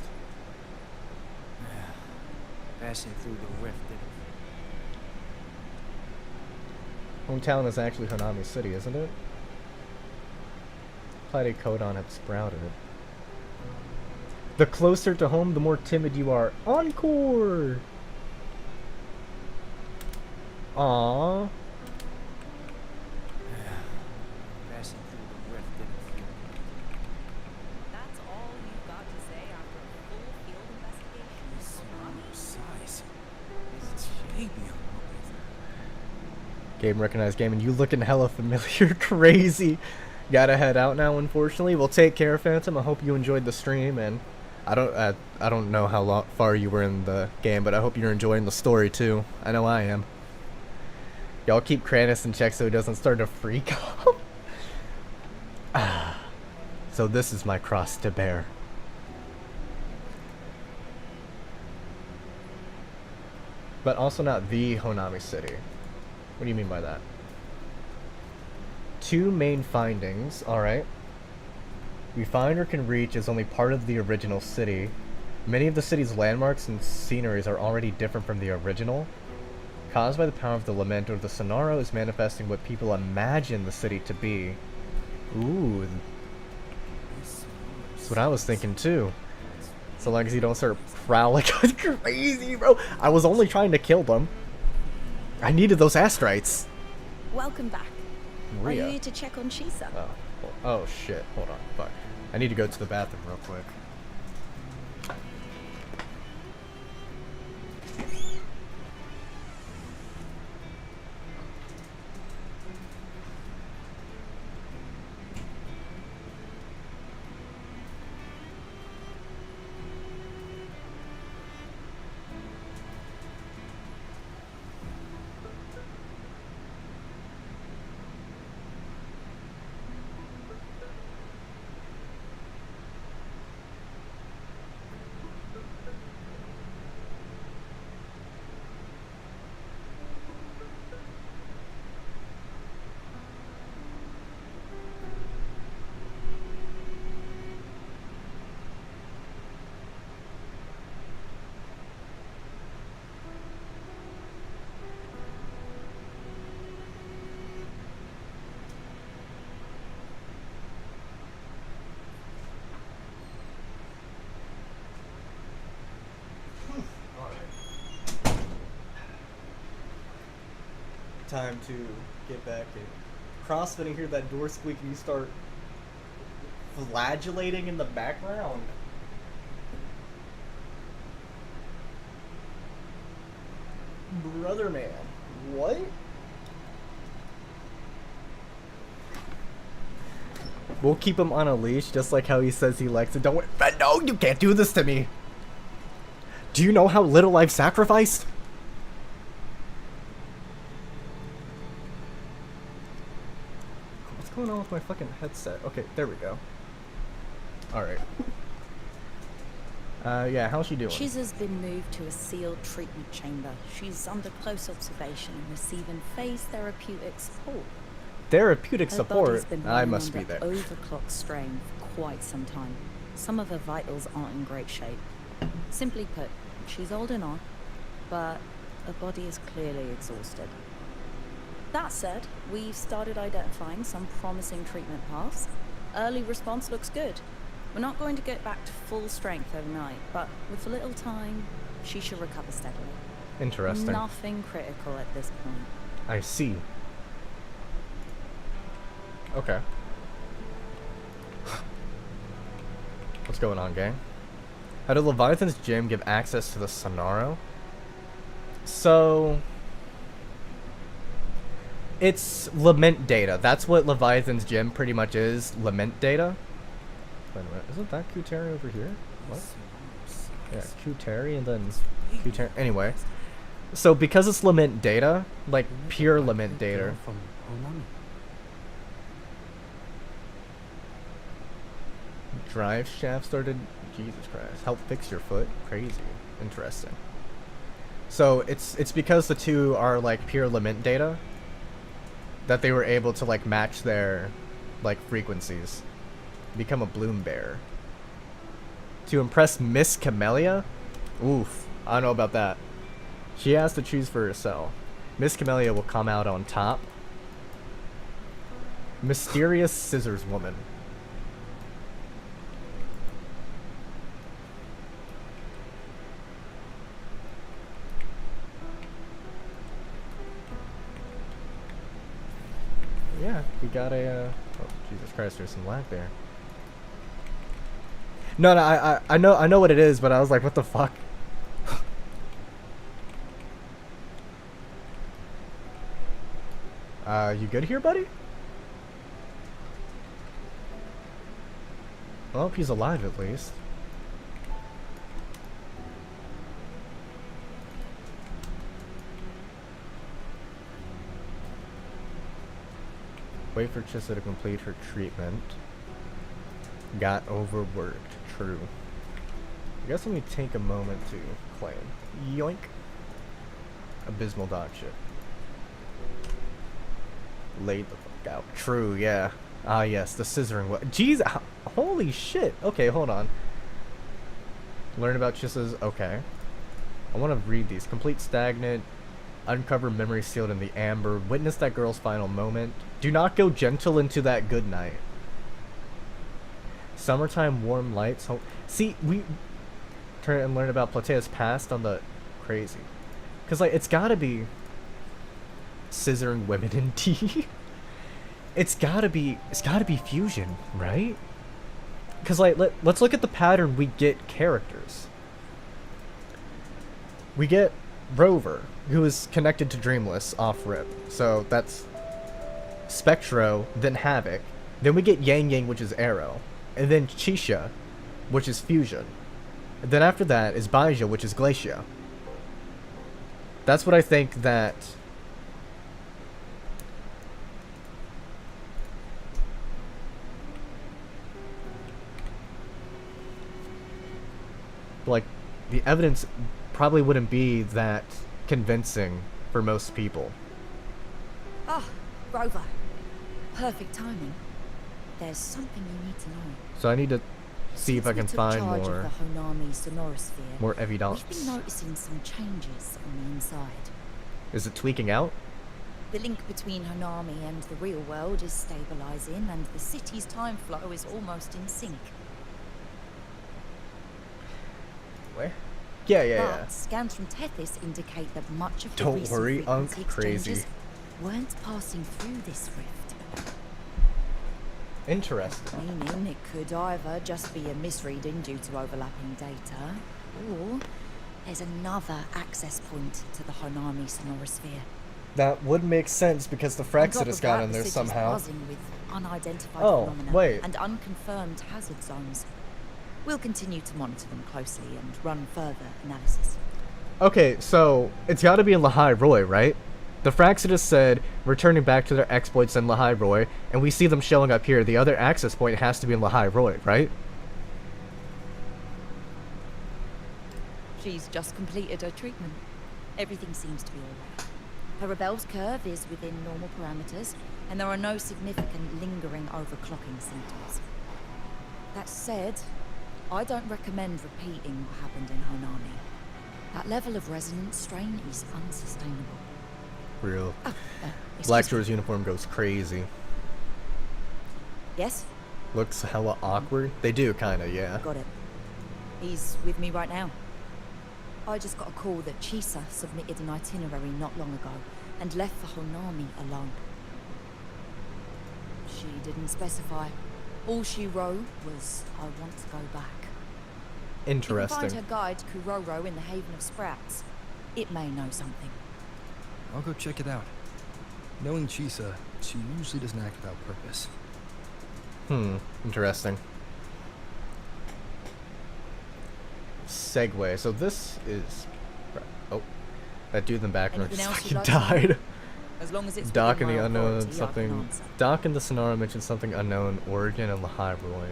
Speaker 9: Passing through the rift.
Speaker 4: Hometown is actually Honami City, isn't it? Platycodon had sprouted. The closer to home, the more timid you are. Encore! Aww.
Speaker 9: Passing through the rift didn't feel good.
Speaker 3: That's all you've got to say after a full field investigation?
Speaker 9: Size. It's shady.
Speaker 4: Game recognized game, and you looking hella familiar. Crazy. Gotta head out now, unfortunately. Well, take care, Phantom. I hope you enjoyed the stream, and I don't know how far you were in the game, but I hope you're enjoying the story too. I know I am. Y'all keep Kranis in check so he doesn't start to freak out. So this is my cross to bear. But also not the Honami City. What do you mean by that? Two main findings, alright. We find or can reach is only part of the original city. Many of the city's landmarks and sceneries are already different from the original. Caused by the power of the lament or the Sonaro is manifesting what people imagine the city to be. Ooh. That's what I was thinking too. So long as you don't start prowling like crazy, bro. I was only trying to kill them. I needed those astrites.
Speaker 3: Welcome back.
Speaker 4: Maria.
Speaker 3: Are you here to check on Chisa?
Speaker 4: Oh shit. Hold on. Fuck. I need to go to the bathroom real quick. Time to get back in CrossFit and hear that door squeak and you start flagellating in the background. Brother man, what? We'll keep him on a leash just like how he says he likes it. Don't worry. No, you can't do this to me. Do you know how little I've sacrificed? What's going on with my fucking headset? Okay, there we go. Alright. Yeah, how's she doing?
Speaker 3: Chisa's been moved to a sealed treatment chamber. She's under close observation and receiving phase therapeutic support.
Speaker 4: Therapeutic
Speaker 3: Her
Speaker 4: support?
Speaker 3: body's been
Speaker 4: I
Speaker 3: running
Speaker 4: must be
Speaker 3: under
Speaker 4: there.
Speaker 3: overclock strain for quite some time. Some of her vitals aren't in great shape. Simply put, she's holding on, but her body is clearly exhausted. That said, we've started identifying some promising treatment paths. Early response looks good. We're not going to get back to full strength overnight, but with a little time, she should recover steadily.
Speaker 4: Interesting.
Speaker 3: Nothing critical at this point.
Speaker 4: I see. Okay. What's going on, gang? How did Leviathan's gym give access to the Sonaro? So... it's lament data. That's what Leviathan's gym pretty much is. Lament data. Wait a minute. Isn't that Qtari over here? What? Yeah, Qtari and then Qtari. Anyway. So because it's lament data, like pure lament data.
Speaker 1: From HONAMI.
Speaker 4: Drive shaft started. Jesus Christ. Help fix your foot. Crazy. Interesting. So it's because the two are like pure lament data that they were able to like match their like frequencies. Become a bloom bear. To impress Miss Camellia? Oof. I don't know about that. She has to choose for herself. Miss Camellia will come out on top. Mysterious Scissors Woman. Yeah, we got a, oh, Jesus Christ, there's some lag there. No, I know what it is, but I was like, what the fuck? You good here, buddy? Well, he's alive at least. Wait for Chissa to complete her treatment. Got overworked. True. I guess let me take a moment to claim. Yoink. Abysmal dog shit. Laid the fuck out. True, yeah. Ah, yes, the scissoring. Jeez, holy shit. Okay, hold on. Learn about Chissa's. Okay. I want to read these. Complete stagnant. Uncover memory sealed in the amber. Witness that girl's final moment. Do not go gentle into that good night. Summertime warm lights. See, we turn and learn about Platea's past on the crazy. Cause like it's gotta be scissoring women in tea. It's gotta be fusion, right? Cause like let's look at the pattern. We get characters. We get Rover, who is connected to Dreamless off rip. So that's Spectro, then Havoc. Then we get Yang Yang, which is Arrow. And then Chisha, which is Fusion. And then after that is Baija, which is Glacia. That's what I think that... like, the evidence probably wouldn't be that convincing for most people.
Speaker 5: Ah, Rover. Perfect timing. There's something you need to know.
Speaker 4: So I need to see if I can find more
Speaker 5: of the HONAMI sonorosphere,
Speaker 4: more evidence.
Speaker 5: We've been noticing some changes on the inside.
Speaker 4: Is it tweaking out?
Speaker 5: The link between HONAMI and the real world is stabilizing, and the city's time flow is almost in sync.
Speaker 4: Where? Yeah.
Speaker 5: But scans from Tethys indicate that much of the
Speaker 4: Don't
Speaker 5: recent
Speaker 4: worry,
Speaker 5: frequency
Speaker 4: Unk. Crazy.
Speaker 5: exchanges weren't passing through this rift.
Speaker 4: Interesting.
Speaker 5: Meaning it could either just be a misreading due to overlapping data, or there's another access point to the HONAMI sonorosphere.
Speaker 4: That would make sense because the Fraxidus got in there somehow.
Speaker 5: With unidentified
Speaker 4: oh,
Speaker 5: phenomena
Speaker 4: wait.
Speaker 5: and unconfirmed hazard zones. We'll continue to monitor them closely and run further analysis.
Speaker 4: Okay, so it's got to be in Lahai Roy, right? The Fraxidus said returning back to their exploits in Lahai Roy, and we see them showing up here. The other access point has to be in Lahai Roy, right?
Speaker 5: She's just completed her treatment. Everything seems to be alright. Her rebel's curve is within normal parameters, and there are no significant lingering overclocking symptoms. That said, I don't recommend repeating what happened in HONAMI. That level of resonance strain is unsustainable.
Speaker 4: Real. Black Shores uniform goes crazy.
Speaker 5: Yes?
Speaker 4: looks hella awkward. They do, kinda, yeah.
Speaker 5: Got it. He's with me right now. I just got a call that Chisa submitted an itinerary not long ago and left for Honami alone. She didn't specify. All she wrote was, I want to go back.
Speaker 4: Interesting.
Speaker 5: You can find her guide, Kuroro, in the Haven of Sprouts. It may know something.
Speaker 1: I'll go check it out. Knowing Chisa, she usually doesn't act without purpose.
Speaker 4: Interesting. Segue. So this is... Oh. That dude in the background just fucking died.
Speaker 5: As long as it's
Speaker 4: Doc in
Speaker 5: within
Speaker 4: the
Speaker 5: my
Speaker 4: unknown
Speaker 5: authority, I can
Speaker 4: something.
Speaker 5: answer.
Speaker 4: Doc in the Sonara mentioned something unknown, origin, and Lahairoi.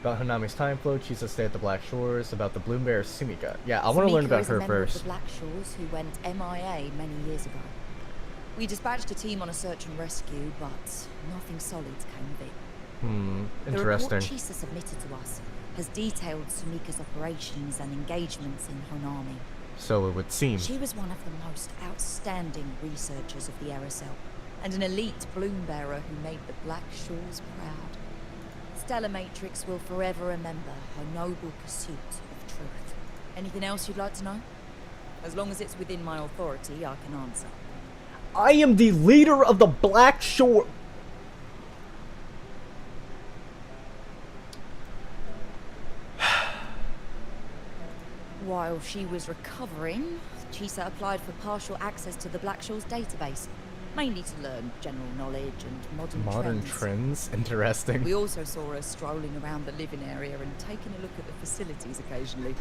Speaker 4: About Honami's time flow, Chisa stay at the Black Shores, about the Bloom Bear Sumika. Yeah, I want to learn
Speaker 5: Sumika
Speaker 4: about
Speaker 5: is a
Speaker 4: her
Speaker 5: member of
Speaker 4: first.
Speaker 5: the Black Shores who went MIA many years ago. We dispatched a team on a search and rescue, but nothing solid came of it.
Speaker 4: Interesting.
Speaker 5: The report Chisa submitted to us has detailed Sumika's operations and engagements in Honami.
Speaker 4: So it would seem.
Speaker 5: She was one of the most outstanding researchers of the Aerosol, and an elite bloom bearer who made the Black Shores proud. Stellar Matrix will forever remember her noble pursuit of truth. Anything else you'd like to know? As long as it's within my authority, I can answer.
Speaker 4: I am the leader of the Black Shore.
Speaker 5: While she was recovering, Chisa applied for partial access to the Black Shores database, mainly to learn general knowledge and modern
Speaker 4: trends. Interesting.
Speaker 5: We also saw her strolling around the living area and taking a look at the facilities occasionally,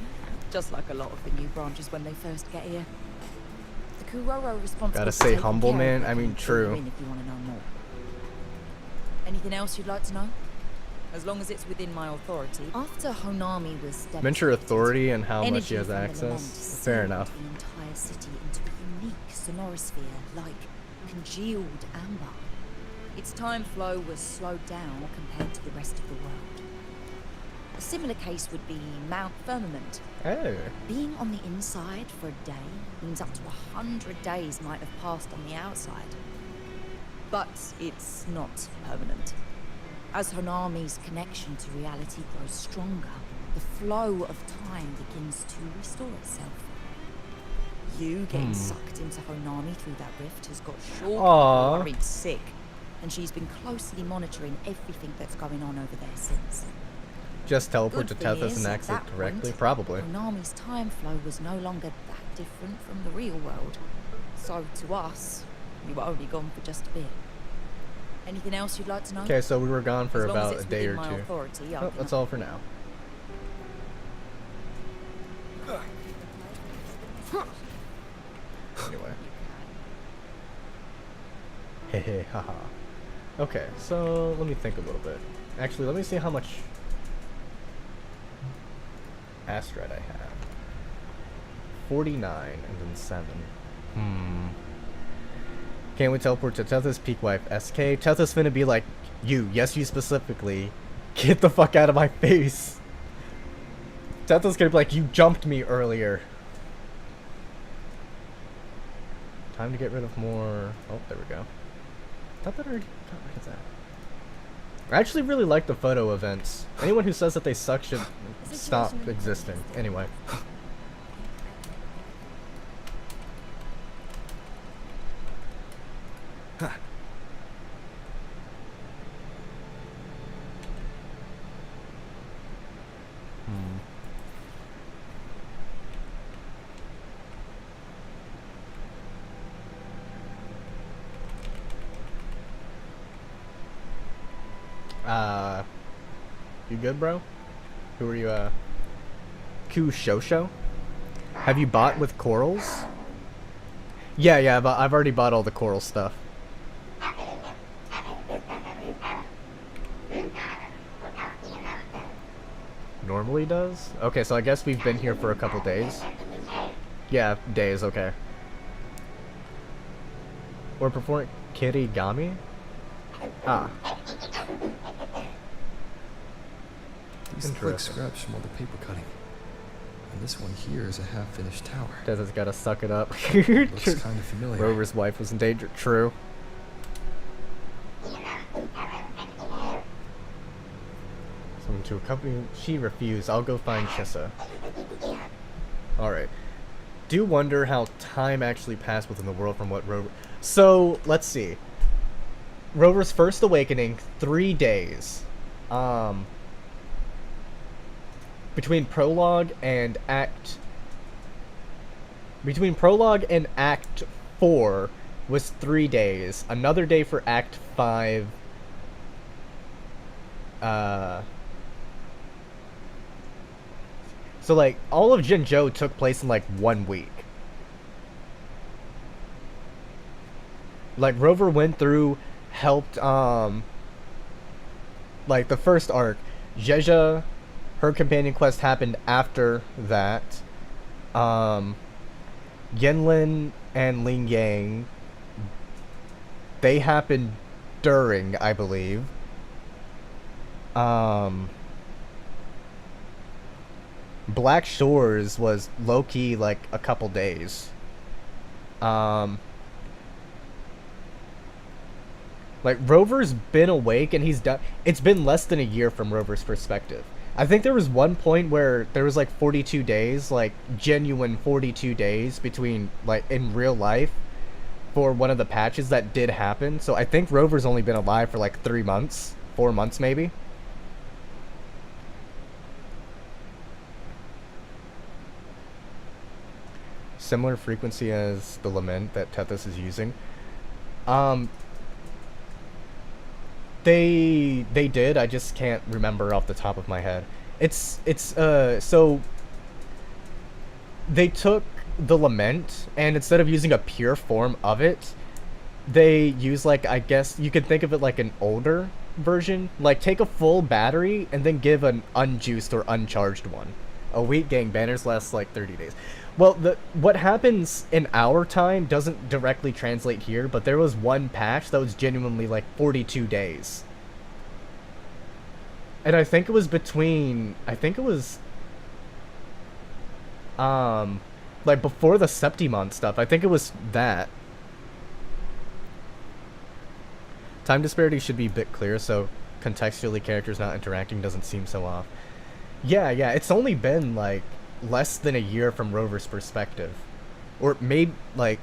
Speaker 5: just like a lot of the new branches when they first get here. The Kuroro responsible
Speaker 4: Gotta
Speaker 5: for
Speaker 4: say
Speaker 5: taking
Speaker 4: humble,
Speaker 5: care
Speaker 4: man.
Speaker 5: of
Speaker 4: I mean,
Speaker 5: them
Speaker 4: true.
Speaker 5: in if you want to know more. Anything else you'd like to know? As long as it's within my authority. After Honami was
Speaker 4: Mention authority and how much
Speaker 5: energy
Speaker 4: he has
Speaker 5: from the
Speaker 4: access.
Speaker 5: lament
Speaker 4: Fair
Speaker 5: sealed
Speaker 4: enough.
Speaker 5: the entire city into a unique sonorosphere, like congealed amber. Its time flow was slowed down compared to the rest of the world. A similar case would be Mount Firmament.
Speaker 4: Oh.
Speaker 5: Being on the inside for a day means up to 100 days might have passed on the outside. But it's not permanent. As Honami's connection to reality grows stronger, the flow of time begins to restore itself. You getting sucked into Honami through that rift has got Shaw worried sick, and she's been closely monitoring everything that's going on over there since.
Speaker 4: Just teleport
Speaker 5: Good
Speaker 4: to
Speaker 5: thing
Speaker 4: Tethys
Speaker 5: is,
Speaker 4: and
Speaker 5: at
Speaker 4: exit
Speaker 5: that
Speaker 4: directly?
Speaker 5: point,
Speaker 4: Probably.
Speaker 5: Honami's time flow was no longer that different from the real world. So to us, you were only gone for just a bit. Anything else you'd like to know?
Speaker 4: Okay, so we were gone for
Speaker 5: As long as
Speaker 4: about
Speaker 5: it's
Speaker 4: a day or
Speaker 5: within my
Speaker 4: two.
Speaker 5: authority, I
Speaker 4: Oh,
Speaker 5: can-
Speaker 4: that's all for now. Anyway. Hehe, haha. Okay, so let me think a little bit. Actually, let me see how much asteroid I have. 49 and then 7. Can't we teleport to Tethys, Peak Wife, SK? Tethys finna be like, you specifically, get the fuck out of my face. Tethys gonna be like, you jumped me earlier. Time to get rid of more. Oh, there we go. Thought that already got rid of that. I actually really like the photo events. Anyone who says that they suck should stop existing. Anyway. You good, bro? Who are you, Kushosho? Have you bought with corals? Yeah, I've already bought all the coral stuff. Normally does? Okay, so I guess we've been here for a couple days. Yeah, days, okay. We're performing Kirigami? Ah.
Speaker 1: These look like scraps from all the paper cutting. And this one here is a half-finished tower.
Speaker 4: Desert's gotta suck it up.
Speaker 1: Looks kind of familiar.
Speaker 4: Rover's wife was in danger. True. to accompany. She refused. I'll go find Chissa. Alright. Do wonder how time actually passed within the world from what Rover... So, let's see. Rover's first awakening, 3 days. Between prologue and act... Between prologue and act 4 was 3 days. Another day for act 5. So, like, all of Jinzhou took place in, like, 1 week. Like, Rover went through, helped, like, the first arc. Zhezha, her companion quest happened after that. Yenlin and Ling Yang, they happened during, I believe. Black Shores was low-key, like, a couple days. Like, Rover's been awake and he's done... It's been less than a year from Rover's perspective. I think there was one point where there was, like, 42 days, like, genuine 42 days between, like, in real life for one of the patches that did happen. So I think Rover's only been alive for, like, 3 months. 4 months, maybe. Similar frequency as the lament that Tethys is using. They did, I just can't remember off the top of my head. So they took the lament and instead of using a pure form of it, they use, like, I guess you could think of it like an older version. Like, take a full battery and then give an unjuiced or uncharged one. A week gang banners lasts like 30 days. Well, what happens in our time doesn't directly translate here, but there was one patch that was genuinely like 42 days. And I think it was between, like, before the Septimon stuff. I think it was that. Time disparity should be a bit clear, so contextually characters not interacting doesn't seem so off. Yeah, it's only been, like, less than a year from Rover's perspective. Or maybe, like,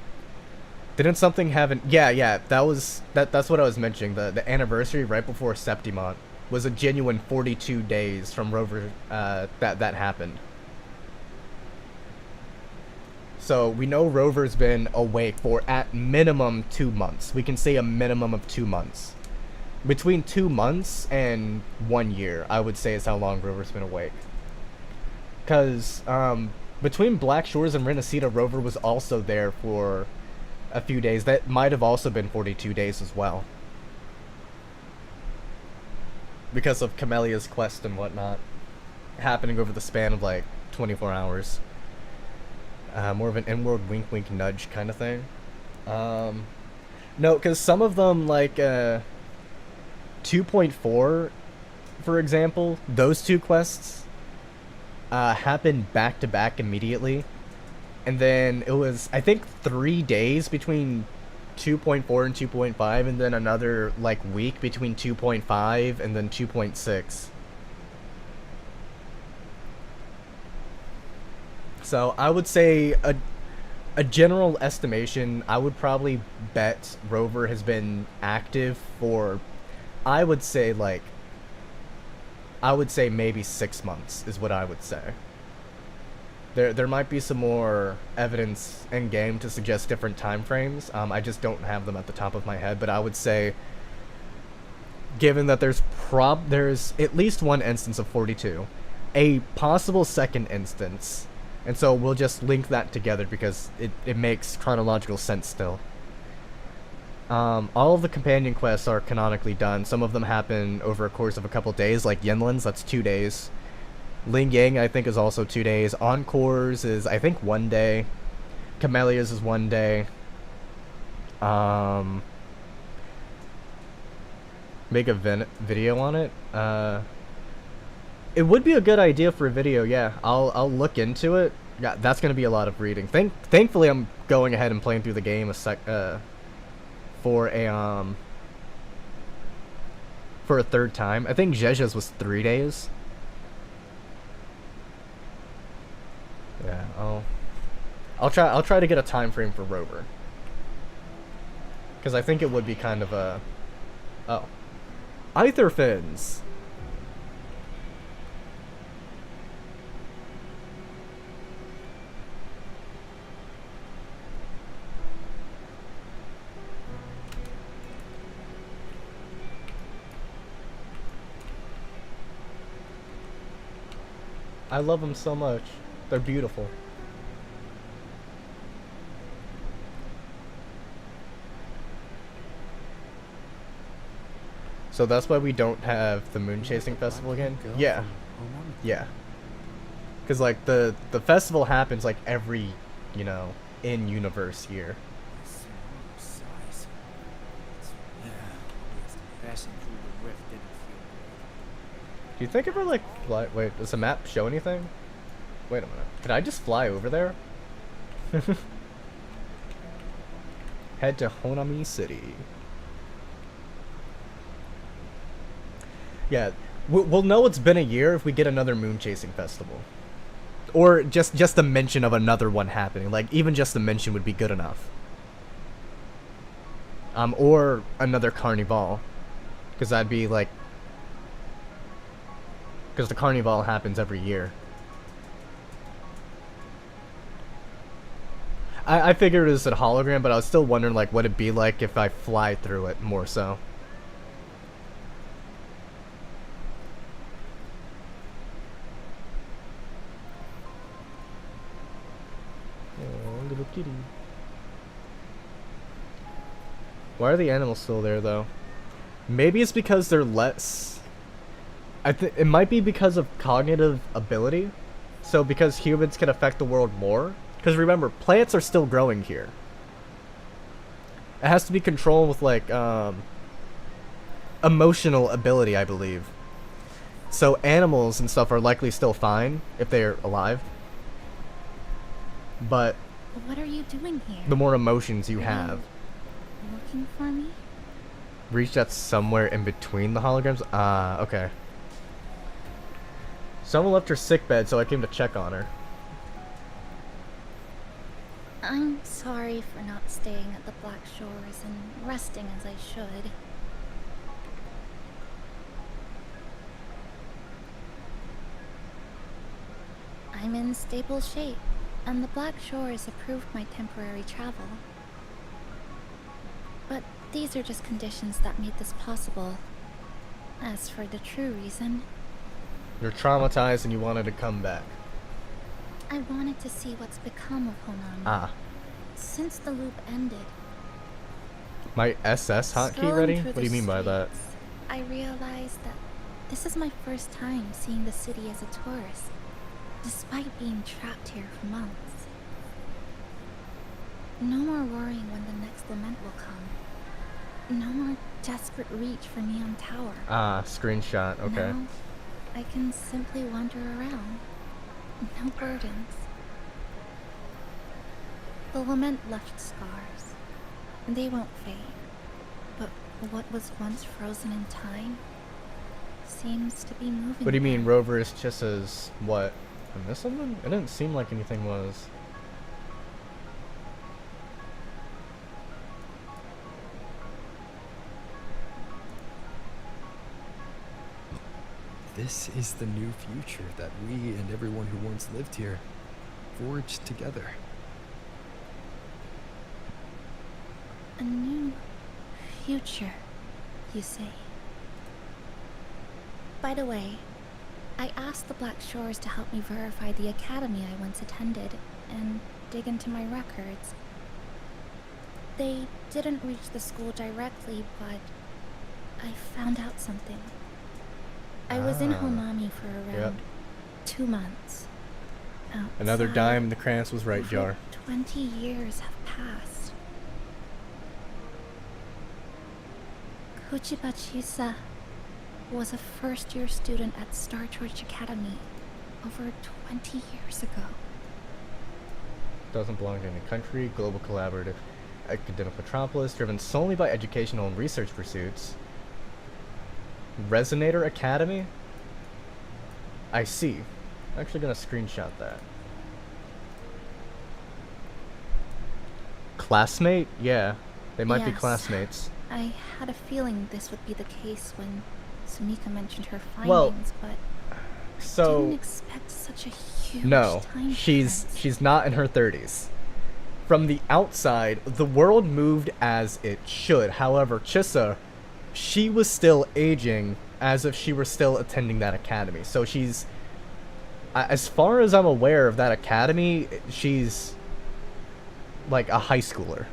Speaker 4: didn't something have an... Yeah, that's what I was mentioning. The anniversary right before Septimon was a genuine 42 days from Rover, that happened. So, we know Rover's been awake for, at minimum, 2 months. We can say a minimum of 2 months. Between 2 months and 1 year, I would say, is how long Rover's been awake. Because, between Black Shores and Renacita, Rover was also there for a few days. That might have also been 42 days as well. Because of Camelia's quest and whatnot. Happening over the span of, like, 24 hours. More of an inward wink-wink nudge kind of thing. No, because some of them, like, 2.4, for example, those two quests happened back-to-back immediately. And then it was, I think, 3 days between 2.4 and 2.5, and then another, like, week between 2.5 and then 2.6. So I would say a general estimation, I would probably bet Rover has been active for, I would say maybe 6 months is what I would say. There might be some more evidence in game to suggest different time frames. I just don't have them at the top of my head, but I would say, given that there's at least one instance of 42, a possible second instance. And so we'll just link that together because it makes chronological sense still. All of the companion quests are canonically done. Some of them happen over a course of a couple days, like Yenlin's, that's 2 days. Ling Yang, I think, is also 2 days. Encore's is, I think, 1 day. Camelia's is 1 day. Make a video on it? It would be a good idea for a video, yeah. I'll look into it. Yeah, that's gonna be a lot of reading. Thankfully, I'm going ahead and playing through the game for a third time. I think Zhezha's was 3 days. I'll try to get a time frame for Rover. Because I think it would be kind of a... Oh. Aether fins! I love them so much. They're beautiful. So that's why we don't have the moon chasing festival again? Yeah. Yeah. Cause like the festival happens like every, you know, in-universe year. Do you think if I like fly? Wait, does the map show anything? Wait a minute. Could I just fly over there? Head to Honami City. Yeah, we'll know it's been a year if we get another moon chasing festival, or just a mention of another one happening. Like even just a mention would be good enough. Or another carnival, because that'd be like. Because the carnival happens every year. I figured it was a hologram, but I was still wondering like what it'd be like if I fly through it more so. Oh, little kitty. Why are the animals still there though? Maybe it's because they're less... it might be because of cognitive ability. So because humans can affect the world more. Because remember, plants are still growing here. It has to be controlled with like emotional ability, I believe. So animals and stuff are likely still fine if they're alive. But
Speaker 15: what are you doing here?
Speaker 4: the more emotions you have.
Speaker 15: Looking for me?
Speaker 4: Reach that somewhere in between the holograms? Ah, okay. Someone left her sickbed, so I came to check on her.
Speaker 15: I'm sorry for not staying at the Black Shores and resting as I should. I'm in stable shape, and the Black Shores approved my temporary travel. But these are just conditions that made this possible. As for the true reason...
Speaker 4: You're traumatized and you wanted to come back.
Speaker 15: I wanted to see what's become of Honami.
Speaker 4: Ah.
Speaker 15: Since the loop ended.
Speaker 4: My SS hotkey ready? What do you mean by that?
Speaker 15: I realized that this is my first time seeing the city as a tourist, despite being trapped here for months. No more worrying when the next lament will come. No more desperate reach for Neon Tower.
Speaker 4: Ah, screenshot, okay.
Speaker 15: Now, I can simply wander around. No burdens. The lament left scars. They won't fade. But what was once frozen in time seems to be moving.
Speaker 4: What do you mean, Rover is just as what? I missed something? It didn't seem like anything was.
Speaker 1: This is the new future that we and everyone who once lived here forged together.
Speaker 15: A new future, you say? By the way, I asked the Black Shores to help me verify the academy I once attended and dig into my records. They didn't reach the school directly, but I found out something. I was in Honami for around 2 months. Outside,
Speaker 4: another dime, the Kranis was right, Jar.
Speaker 15: 20 years have passed. Kuchiba Chisa was a first-year student at Star Torch Academy over 20 years ago.
Speaker 4: Doesn't belong to any country, global collaborative academic metropolis, driven solely by educational and research pursuits. Resonator Academy? I see. I'm actually gonna screenshot that. classmate? Yeah, they might be
Speaker 15: Yes.
Speaker 4: classmates.
Speaker 15: I had a feeling this would be the case when Sumika mentioned her
Speaker 4: Well,
Speaker 15: findings, but
Speaker 4: So
Speaker 15: didn't expect such a huge
Speaker 4: no,
Speaker 15: time
Speaker 4: she's not in her 30s. From the outside, the world moved as it should. However, Chissa, she was still aging as if she were still attending that academy. So she's, as far as I'm aware of that academy, she's like a high schooler.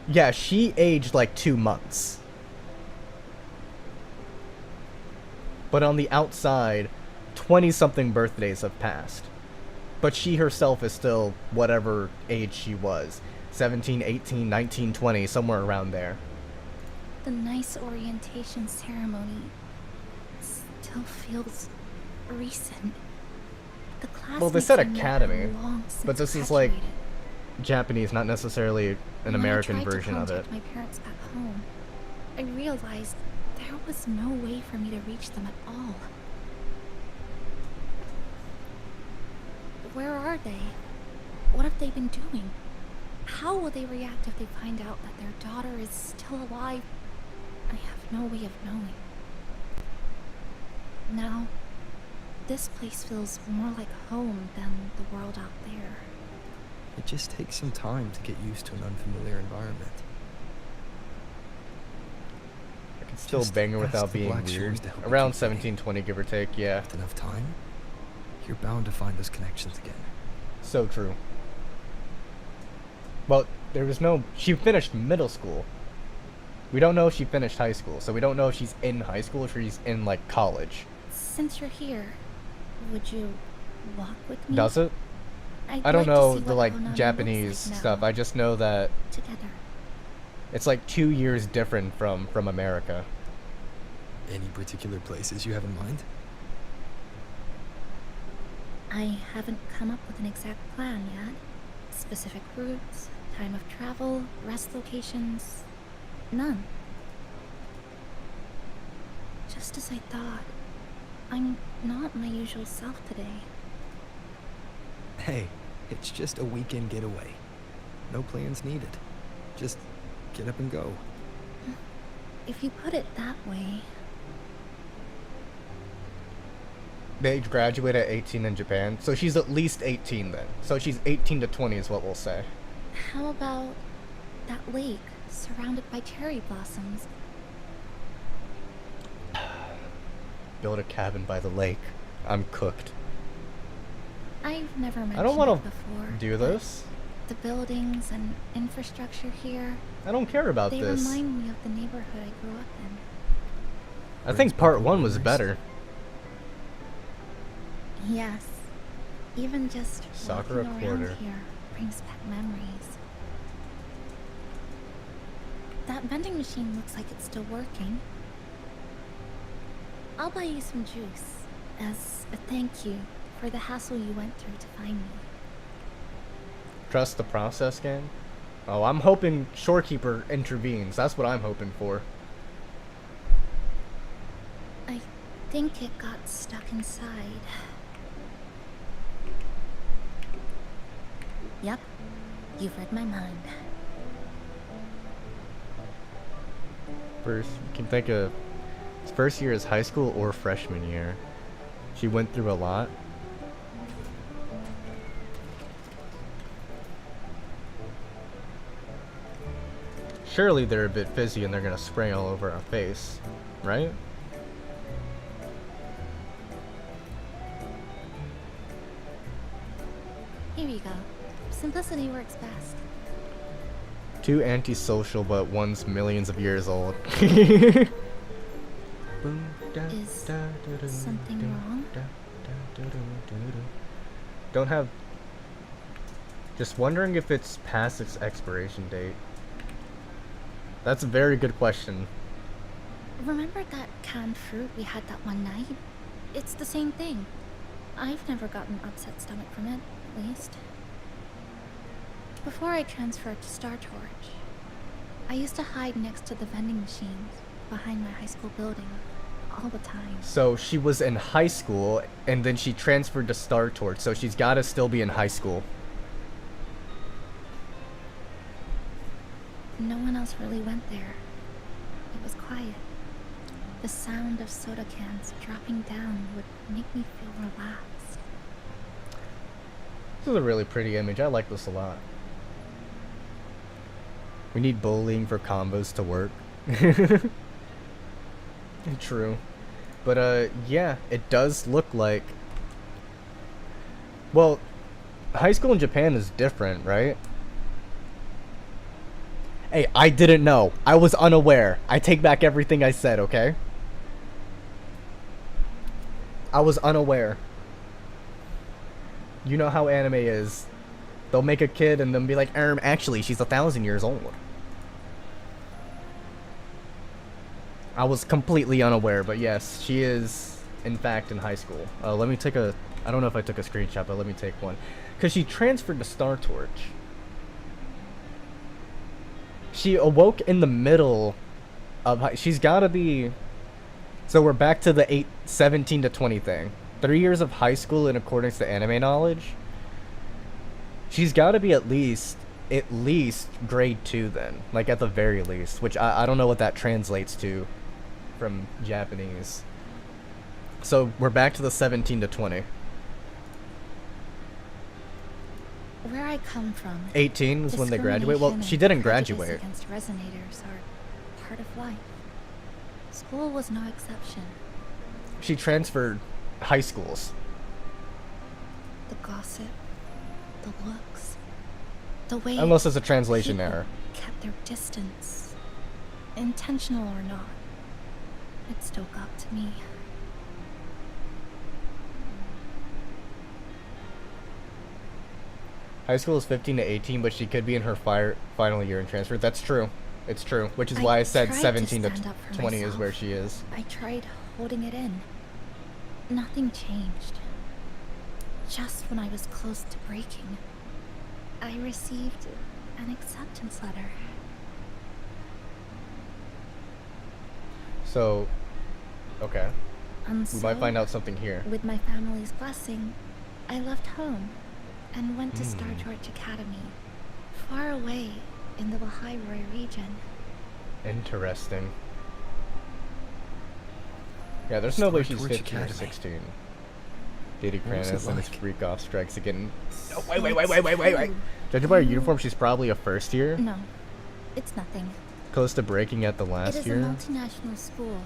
Speaker 4: Yeah, she aged like 2 months. But on the outside, 20-something birthdays have passed. But she herself is still whatever age she was. 17, 18, 19, 20, somewhere around there.
Speaker 15: The nice orientation ceremony still feels recent. The
Speaker 4: Well, they said
Speaker 15: classmates I met
Speaker 4: academy,
Speaker 15: are long
Speaker 4: but
Speaker 15: since
Speaker 4: this is like
Speaker 15: graduated.
Speaker 4: Japanese, not necessarily an
Speaker 15: When
Speaker 4: American
Speaker 15: I tried
Speaker 4: version
Speaker 15: to
Speaker 4: of it.
Speaker 15: contact my parents back home, I realized there was no way for me to reach them at all. Where are they? What have they been doing? How will they react if they find out that their daughter is still alive? I have no way of knowing. Now, this place feels more like home than the world out there.
Speaker 1: It just takes some time to get used to an unfamiliar environment.
Speaker 4: I can still
Speaker 1: Just
Speaker 4: bang her
Speaker 1: ask
Speaker 4: without
Speaker 1: the
Speaker 4: being
Speaker 1: Black
Speaker 4: weird.
Speaker 1: Shores to help you
Speaker 4: Around
Speaker 1: keep
Speaker 4: 17, 20, give or take, yeah.
Speaker 1: With enough time, you're bound to find those connections again.
Speaker 4: So true. Well, there was no... She finished middle school. We don't know if she finished high school, so we don't know if she's in high school or if she's in, like, college.
Speaker 15: Since you're here, would you walk with me?
Speaker 4: Does it?
Speaker 15: I'd
Speaker 4: I don't
Speaker 15: like to
Speaker 4: know
Speaker 15: see
Speaker 4: the,
Speaker 15: what
Speaker 4: like,
Speaker 15: HONAMI
Speaker 4: Japanese
Speaker 15: looks like
Speaker 4: stuff.
Speaker 15: now.
Speaker 4: I just know that
Speaker 15: Together.
Speaker 4: it's, like, 2 years different from America.
Speaker 1: Any particular places you have in mind?
Speaker 15: I haven't come up with an exact plan yet. Specific routes, time of travel, rest locations, none. Just as I thought, I'm not my usual self today.
Speaker 1: Hey, it's just a weekend getaway. No plans needed. Just get up and go.
Speaker 15: If you put it that way,
Speaker 4: They graduate at 18 in Japan, so she's at least 18 then. So she's 18 to 20 is what we'll say.
Speaker 15: how about that lake surrounded by cherry blossoms?
Speaker 4: Build a cabin by the lake. I'm cooked.
Speaker 15: I've never mentioned
Speaker 4: I don't
Speaker 15: it
Speaker 4: want to
Speaker 15: before.
Speaker 4: do this.
Speaker 15: The buildings and infrastructure here,
Speaker 4: I don't care about
Speaker 15: they
Speaker 4: this.
Speaker 15: remind me of the neighborhood I grew up in.
Speaker 4: I think part 1 was better.
Speaker 15: Yes. Even just
Speaker 4: Sakura
Speaker 15: walking
Speaker 4: Quarter.
Speaker 15: around here brings back memories. That vending machine looks like it's still working. I'll buy you some juice as a thank you for the hassle you went through to find me.
Speaker 4: Trust the process game? Oh, I'm hoping Shorekeeper intervenes. That's what I'm hoping for.
Speaker 15: I think it got stuck inside. Yep, you've read my mind.
Speaker 4: First, you can think of his first year as high school or freshman year. She went through a lot. Surely they're a bit fizzy and they're gonna spray all over our face, right?
Speaker 15: Here you go. Simplicity works best.
Speaker 4: Too antisocial, but one's millions of years old.
Speaker 15: Is something wrong?
Speaker 4: Don't have... Just wondering if it's past its expiration date. That's a very good question.
Speaker 15: Remember that canned fruit we had that one night? It's the same thing. I've never gotten upset stomach from it, at least. Before I transferred to Star Torch, I used to hide next to the vending machines behind my high school building all the time.
Speaker 4: So she was in high school, and then she transferred to Star Torch, so she's gotta still be in high school.
Speaker 15: No one else really went there. It was quiet. The sound of soda cans dropping down would make me feel relaxed.
Speaker 4: This is a really pretty image. I like this a lot. We need bullying for combos to work. True. But, yeah, it does look like... Well, high school in Japan is different, right? Hey, I didn't know. I was unaware. I take back everything I said, okay? I was unaware. You know how anime is. They'll make a kid and then be like, actually, she's 1,000 years old. I was completely unaware, but yes, she is, in fact, in high school. Let me take a... I don't know if I took a screenshot, but let me take one. Because she transferred to Star Torch. She awoke in the middle of... She's gotta be... So we're back to the 17 to 20 thing. 3 years of high school in accordance to anime knowledge. She's gotta be at least grade 2 then. Like, at the very least. Which I don't know what that translates to from Japanese. So we're back to the 17 to 20.
Speaker 15: Where I come from,
Speaker 4: 18 is when they graduate. Well, she didn't graduate.
Speaker 15: Against resonators are part of life. School was no exception.
Speaker 4: She transferred high schools.
Speaker 15: The gossip, the looks, the way...
Speaker 4: Unless it's a translation error.
Speaker 15: Kept their distance. Intentional or not, it still got to me.
Speaker 4: High school is 15 to 18, but she could be in her final year and transfer. That's true. It's true. Which is why I said 17 to 20 is where she is.
Speaker 15: I tried holding it in. Nothing changed. Just when I was close to breaking, I received an acceptance letter.
Speaker 4: So, okay.
Speaker 15: So,
Speaker 4: we might find out something here.
Speaker 15: With my family's blessing, I left home and went to Star Torch Academy, far away in the Wuthering region.
Speaker 4: Interesting. Yeah, there's no way she's 15 or 16. Lady Kranis and his freak off strikes again. No, wait. Judging by her uniform, she's probably a first year.
Speaker 15: No, it's nothing.
Speaker 4: Close to breaking at the last year.
Speaker 15: It is a multinational school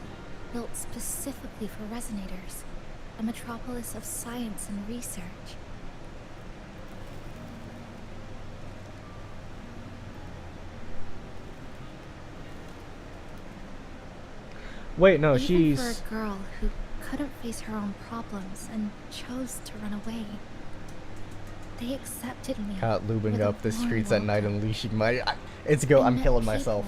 Speaker 15: built specifically for resonators, a metropolis of science and research.
Speaker 4: Wait, no,
Speaker 15: Even
Speaker 4: she's...
Speaker 15: for a girl who couldn't face her own problems and chose to run away, they accepted me.
Speaker 4: Caught lubing up the streets at night and unleashing my... I'm killing myself.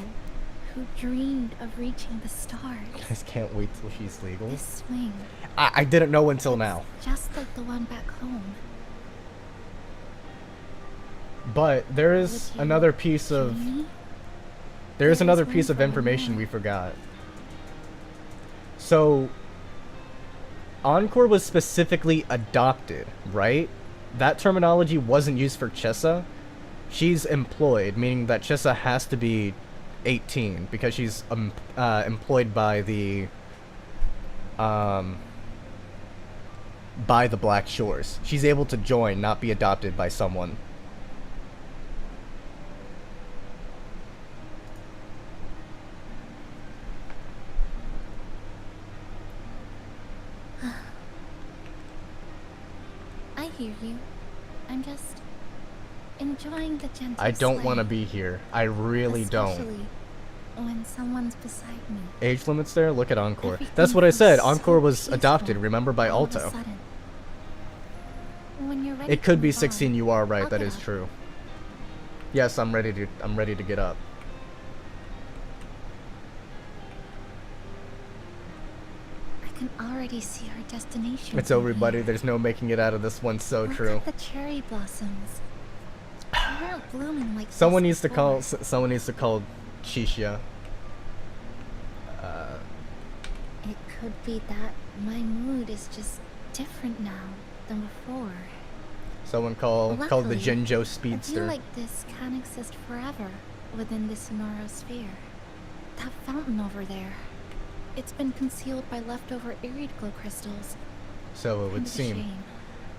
Speaker 15: Who dreamed of reaching the stars.
Speaker 4: I just can't wait till she's legal.
Speaker 15: This swing.
Speaker 4: I didn't know until now.
Speaker 15: Just like the one back home.
Speaker 4: But there is another piece of... There is another piece of information we forgot. So, Encore was specifically adopted, right? That terminology wasn't used for Chissa. She's employed, meaning that Chissa has to be 18 because she's employed by the Black Shores. She's able to join, not be adopted by someone.
Speaker 15: I hear you. I'm just enjoying the gentle
Speaker 4: I don't
Speaker 15: sway.
Speaker 4: want to be here. I really
Speaker 15: Especially when someone's beside me.
Speaker 4: Age limits there? Look at Encore.
Speaker 15: Everything
Speaker 4: That's what I said.
Speaker 15: feels
Speaker 4: Encore
Speaker 15: so
Speaker 4: was adopted, remember, by
Speaker 15: all of a
Speaker 4: Alto.
Speaker 15: sudden. When you're ready
Speaker 4: It could
Speaker 15: to
Speaker 4: be
Speaker 15: move
Speaker 4: 16,
Speaker 15: on,
Speaker 4: you are right,
Speaker 15: I'll
Speaker 4: that
Speaker 15: get
Speaker 4: is
Speaker 15: up.
Speaker 4: true. Yes, I'm ready to get up.
Speaker 15: I can already see our destination.
Speaker 4: It's
Speaker 15: from
Speaker 4: over, buddy.
Speaker 15: here.
Speaker 4: There's no making it out of this one. So
Speaker 15: Look
Speaker 4: true.
Speaker 15: at the cherry blossoms. They weren't blooming like
Speaker 4: Someone
Speaker 15: this
Speaker 4: needs to
Speaker 15: before.
Speaker 4: someone needs to call Shisha.
Speaker 15: It could be that my mood is just different now than before.
Speaker 4: Someone call the
Speaker 15: Luckily,
Speaker 4: Jinjo
Speaker 15: I
Speaker 4: Speedster.
Speaker 15: feel like this can't exist forever. within the Sonoro sphere. That fountain over there. It's been concealed by leftover irid glow crystals.
Speaker 4: So it would
Speaker 15: Kind of a
Speaker 4: seem.
Speaker 15: shame.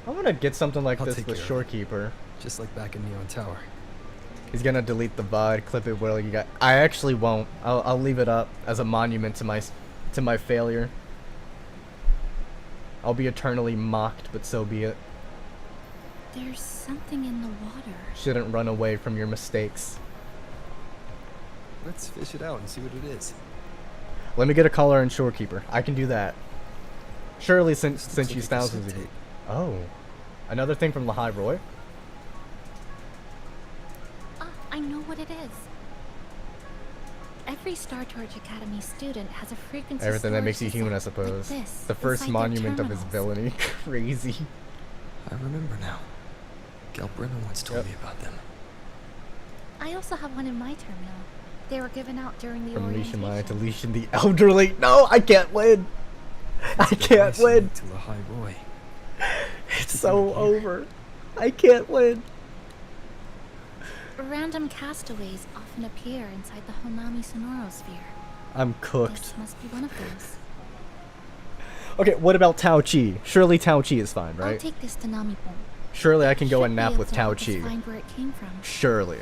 Speaker 4: I want to get something like
Speaker 1: I'll
Speaker 4: this
Speaker 1: take
Speaker 4: with
Speaker 1: care of it.
Speaker 4: Shorekeeper.
Speaker 1: Just like back in Neon Tower.
Speaker 4: He's gonna delete the VOD, clip it where you got. I actually won't. I'll leave it up as a monument to my failure. I'll be eternally mocked, but so be it.
Speaker 15: There's something in the water.
Speaker 4: Shouldn't run away from your mistakes.
Speaker 1: Let's fish it out and see what it is.
Speaker 4: Let me get a collar and Shorekeeper. I can do that. Surely since
Speaker 1: Looks
Speaker 4: she's
Speaker 1: like a
Speaker 4: thousands
Speaker 1: cassette
Speaker 4: of.
Speaker 1: tape.
Speaker 4: Oh, another thing from Lahai Roy.
Speaker 15: I know what it is. Every Star Torch Academy student has a frequency
Speaker 4: Everything that
Speaker 15: storage
Speaker 4: makes you human, I
Speaker 15: system
Speaker 4: suppose.
Speaker 15: like this,
Speaker 4: The first
Speaker 15: inside their
Speaker 4: monument of his
Speaker 15: terminals.
Speaker 4: villainy. Crazy.
Speaker 1: I remember now. Galbrina once told me about them.
Speaker 15: I also have one in my terminal. They were given out during the
Speaker 4: Unleashing
Speaker 15: orientation.
Speaker 4: my deletion the elderly. No, I can't win. I can't win.
Speaker 1: To Lahai Roy.
Speaker 4: It's so over. I can't win.
Speaker 15: Random castaways often appear inside the Honami Sonoro sphere.
Speaker 4: I'm cooked.
Speaker 15: This must be one of those.
Speaker 4: Okay, what about Tao Chi? Surely Tao Chi is fine,
Speaker 15: I'll
Speaker 4: right?
Speaker 15: take this to Namipon.
Speaker 4: Surely I can go
Speaker 15: Should
Speaker 4: and
Speaker 15: be
Speaker 4: nap
Speaker 15: able
Speaker 4: with
Speaker 15: to
Speaker 4: Tao
Speaker 15: help us
Speaker 4: Chi.
Speaker 15: find where it came from.
Speaker 4: Surely.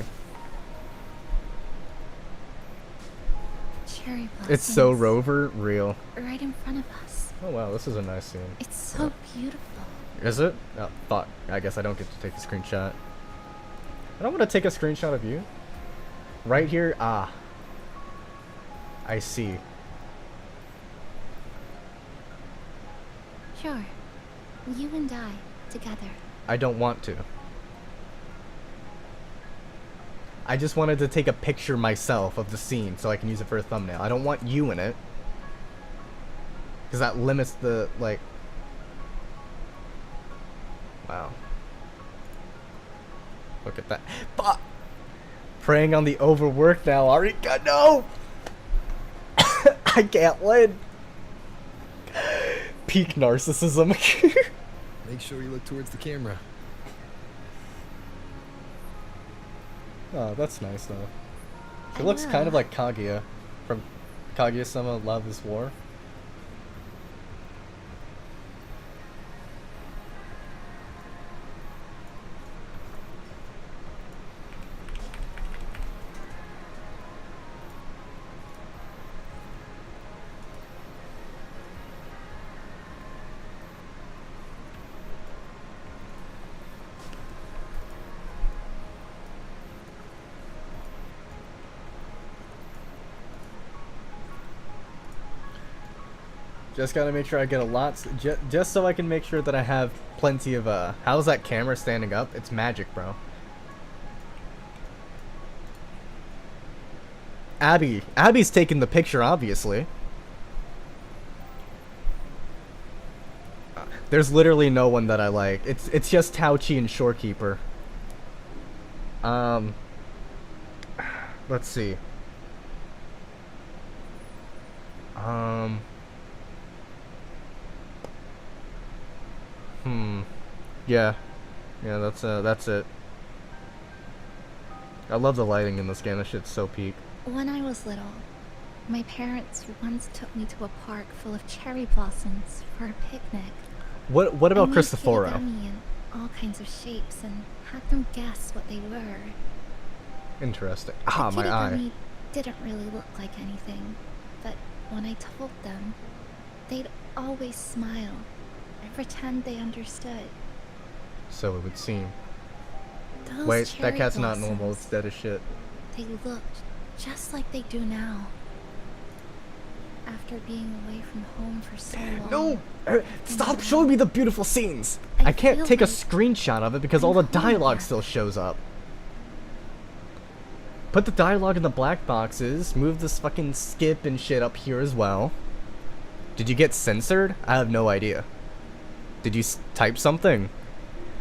Speaker 15: Cherry blossoms.
Speaker 4: It's so Rover real.
Speaker 15: Right in front of us.
Speaker 4: Oh wow, this is a nice scene.
Speaker 15: It's so beautiful.
Speaker 4: Is it? Oh, fuck. I guess I don't get to take a screenshot. I don't want to take a screenshot of you. Right here? Ah. I see.
Speaker 15: Sure. You and I, together.
Speaker 4: I don't want to. I just wanted to take a picture myself of the scene so I can use it for a thumbnail. I don't want you in it. Because that limits the, like... Wow. Look at that. Fuck! Preying on the overworked now, Arika. No! I can't win. Peak narcissism.
Speaker 1: Make sure you look towards the camera.
Speaker 4: Oh, that's nice though. She
Speaker 15: I
Speaker 4: looks kind of
Speaker 15: will.
Speaker 4: like Kaguya from Kaguya-sama Love is War. Just gotta make sure I get a lot, just so I can make sure that I have plenty of, how's that camera standing up? It's magic, bro. Abby's taking the picture, obviously. There's literally no one that I like. It's just Tao Chi and Shorekeeper. Let's see. Yeah. Yeah, that's it. I love the lighting in this game. That shit's so peak.
Speaker 15: When I was little, my parents once took me to a park full of cherry blossoms for a picnic.
Speaker 4: What about
Speaker 15: I made
Speaker 4: Cristoforo?
Speaker 15: origami in all kinds of shapes and had them guess what they were.
Speaker 4: Interesting.
Speaker 15: The
Speaker 4: Ah, my eye.
Speaker 15: kirigami didn't really look like anything, but when I told them, they'd always smile and pretend they understood.
Speaker 4: So it would seem.
Speaker 15: Those
Speaker 4: Wait, that
Speaker 15: cherry
Speaker 4: cat's not normal.
Speaker 15: blossoms,
Speaker 4: It's dead as shit.
Speaker 15: They looked just like they do now. After being away from home for so long.
Speaker 4: No! Stop showing me the beautiful scenes!
Speaker 15: I
Speaker 4: I can't
Speaker 15: feel
Speaker 4: take a
Speaker 15: like
Speaker 4: screenshot of it because all the dialogue still shows up. Put the dialogue in the black boxes. Move this fucking skip and shit up here as well. Did you get censored? I have no idea. Did you type something?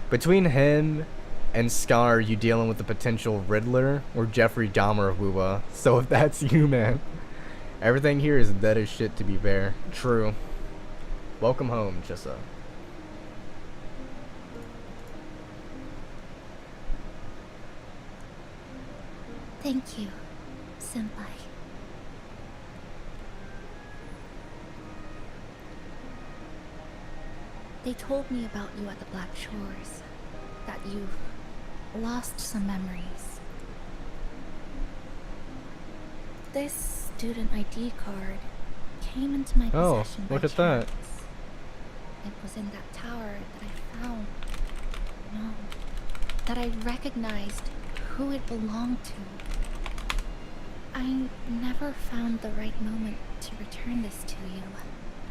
Speaker 4: Between him and Scar, are you dealing with the potential Riddler or Jeffrey Dahmer Woowa? So if that's you, man. Everything here is dead as shit, to be fair. True. Welcome home, Jessa.
Speaker 15: Thank you, Senpai. They told me about you at the Black Shores, that you've lost some memories. This student ID card came into my possession by
Speaker 4: look at that.
Speaker 15: chance. It was in that tower that I found. No, that I recognized who it belonged to. I never found the right moment to return this to you.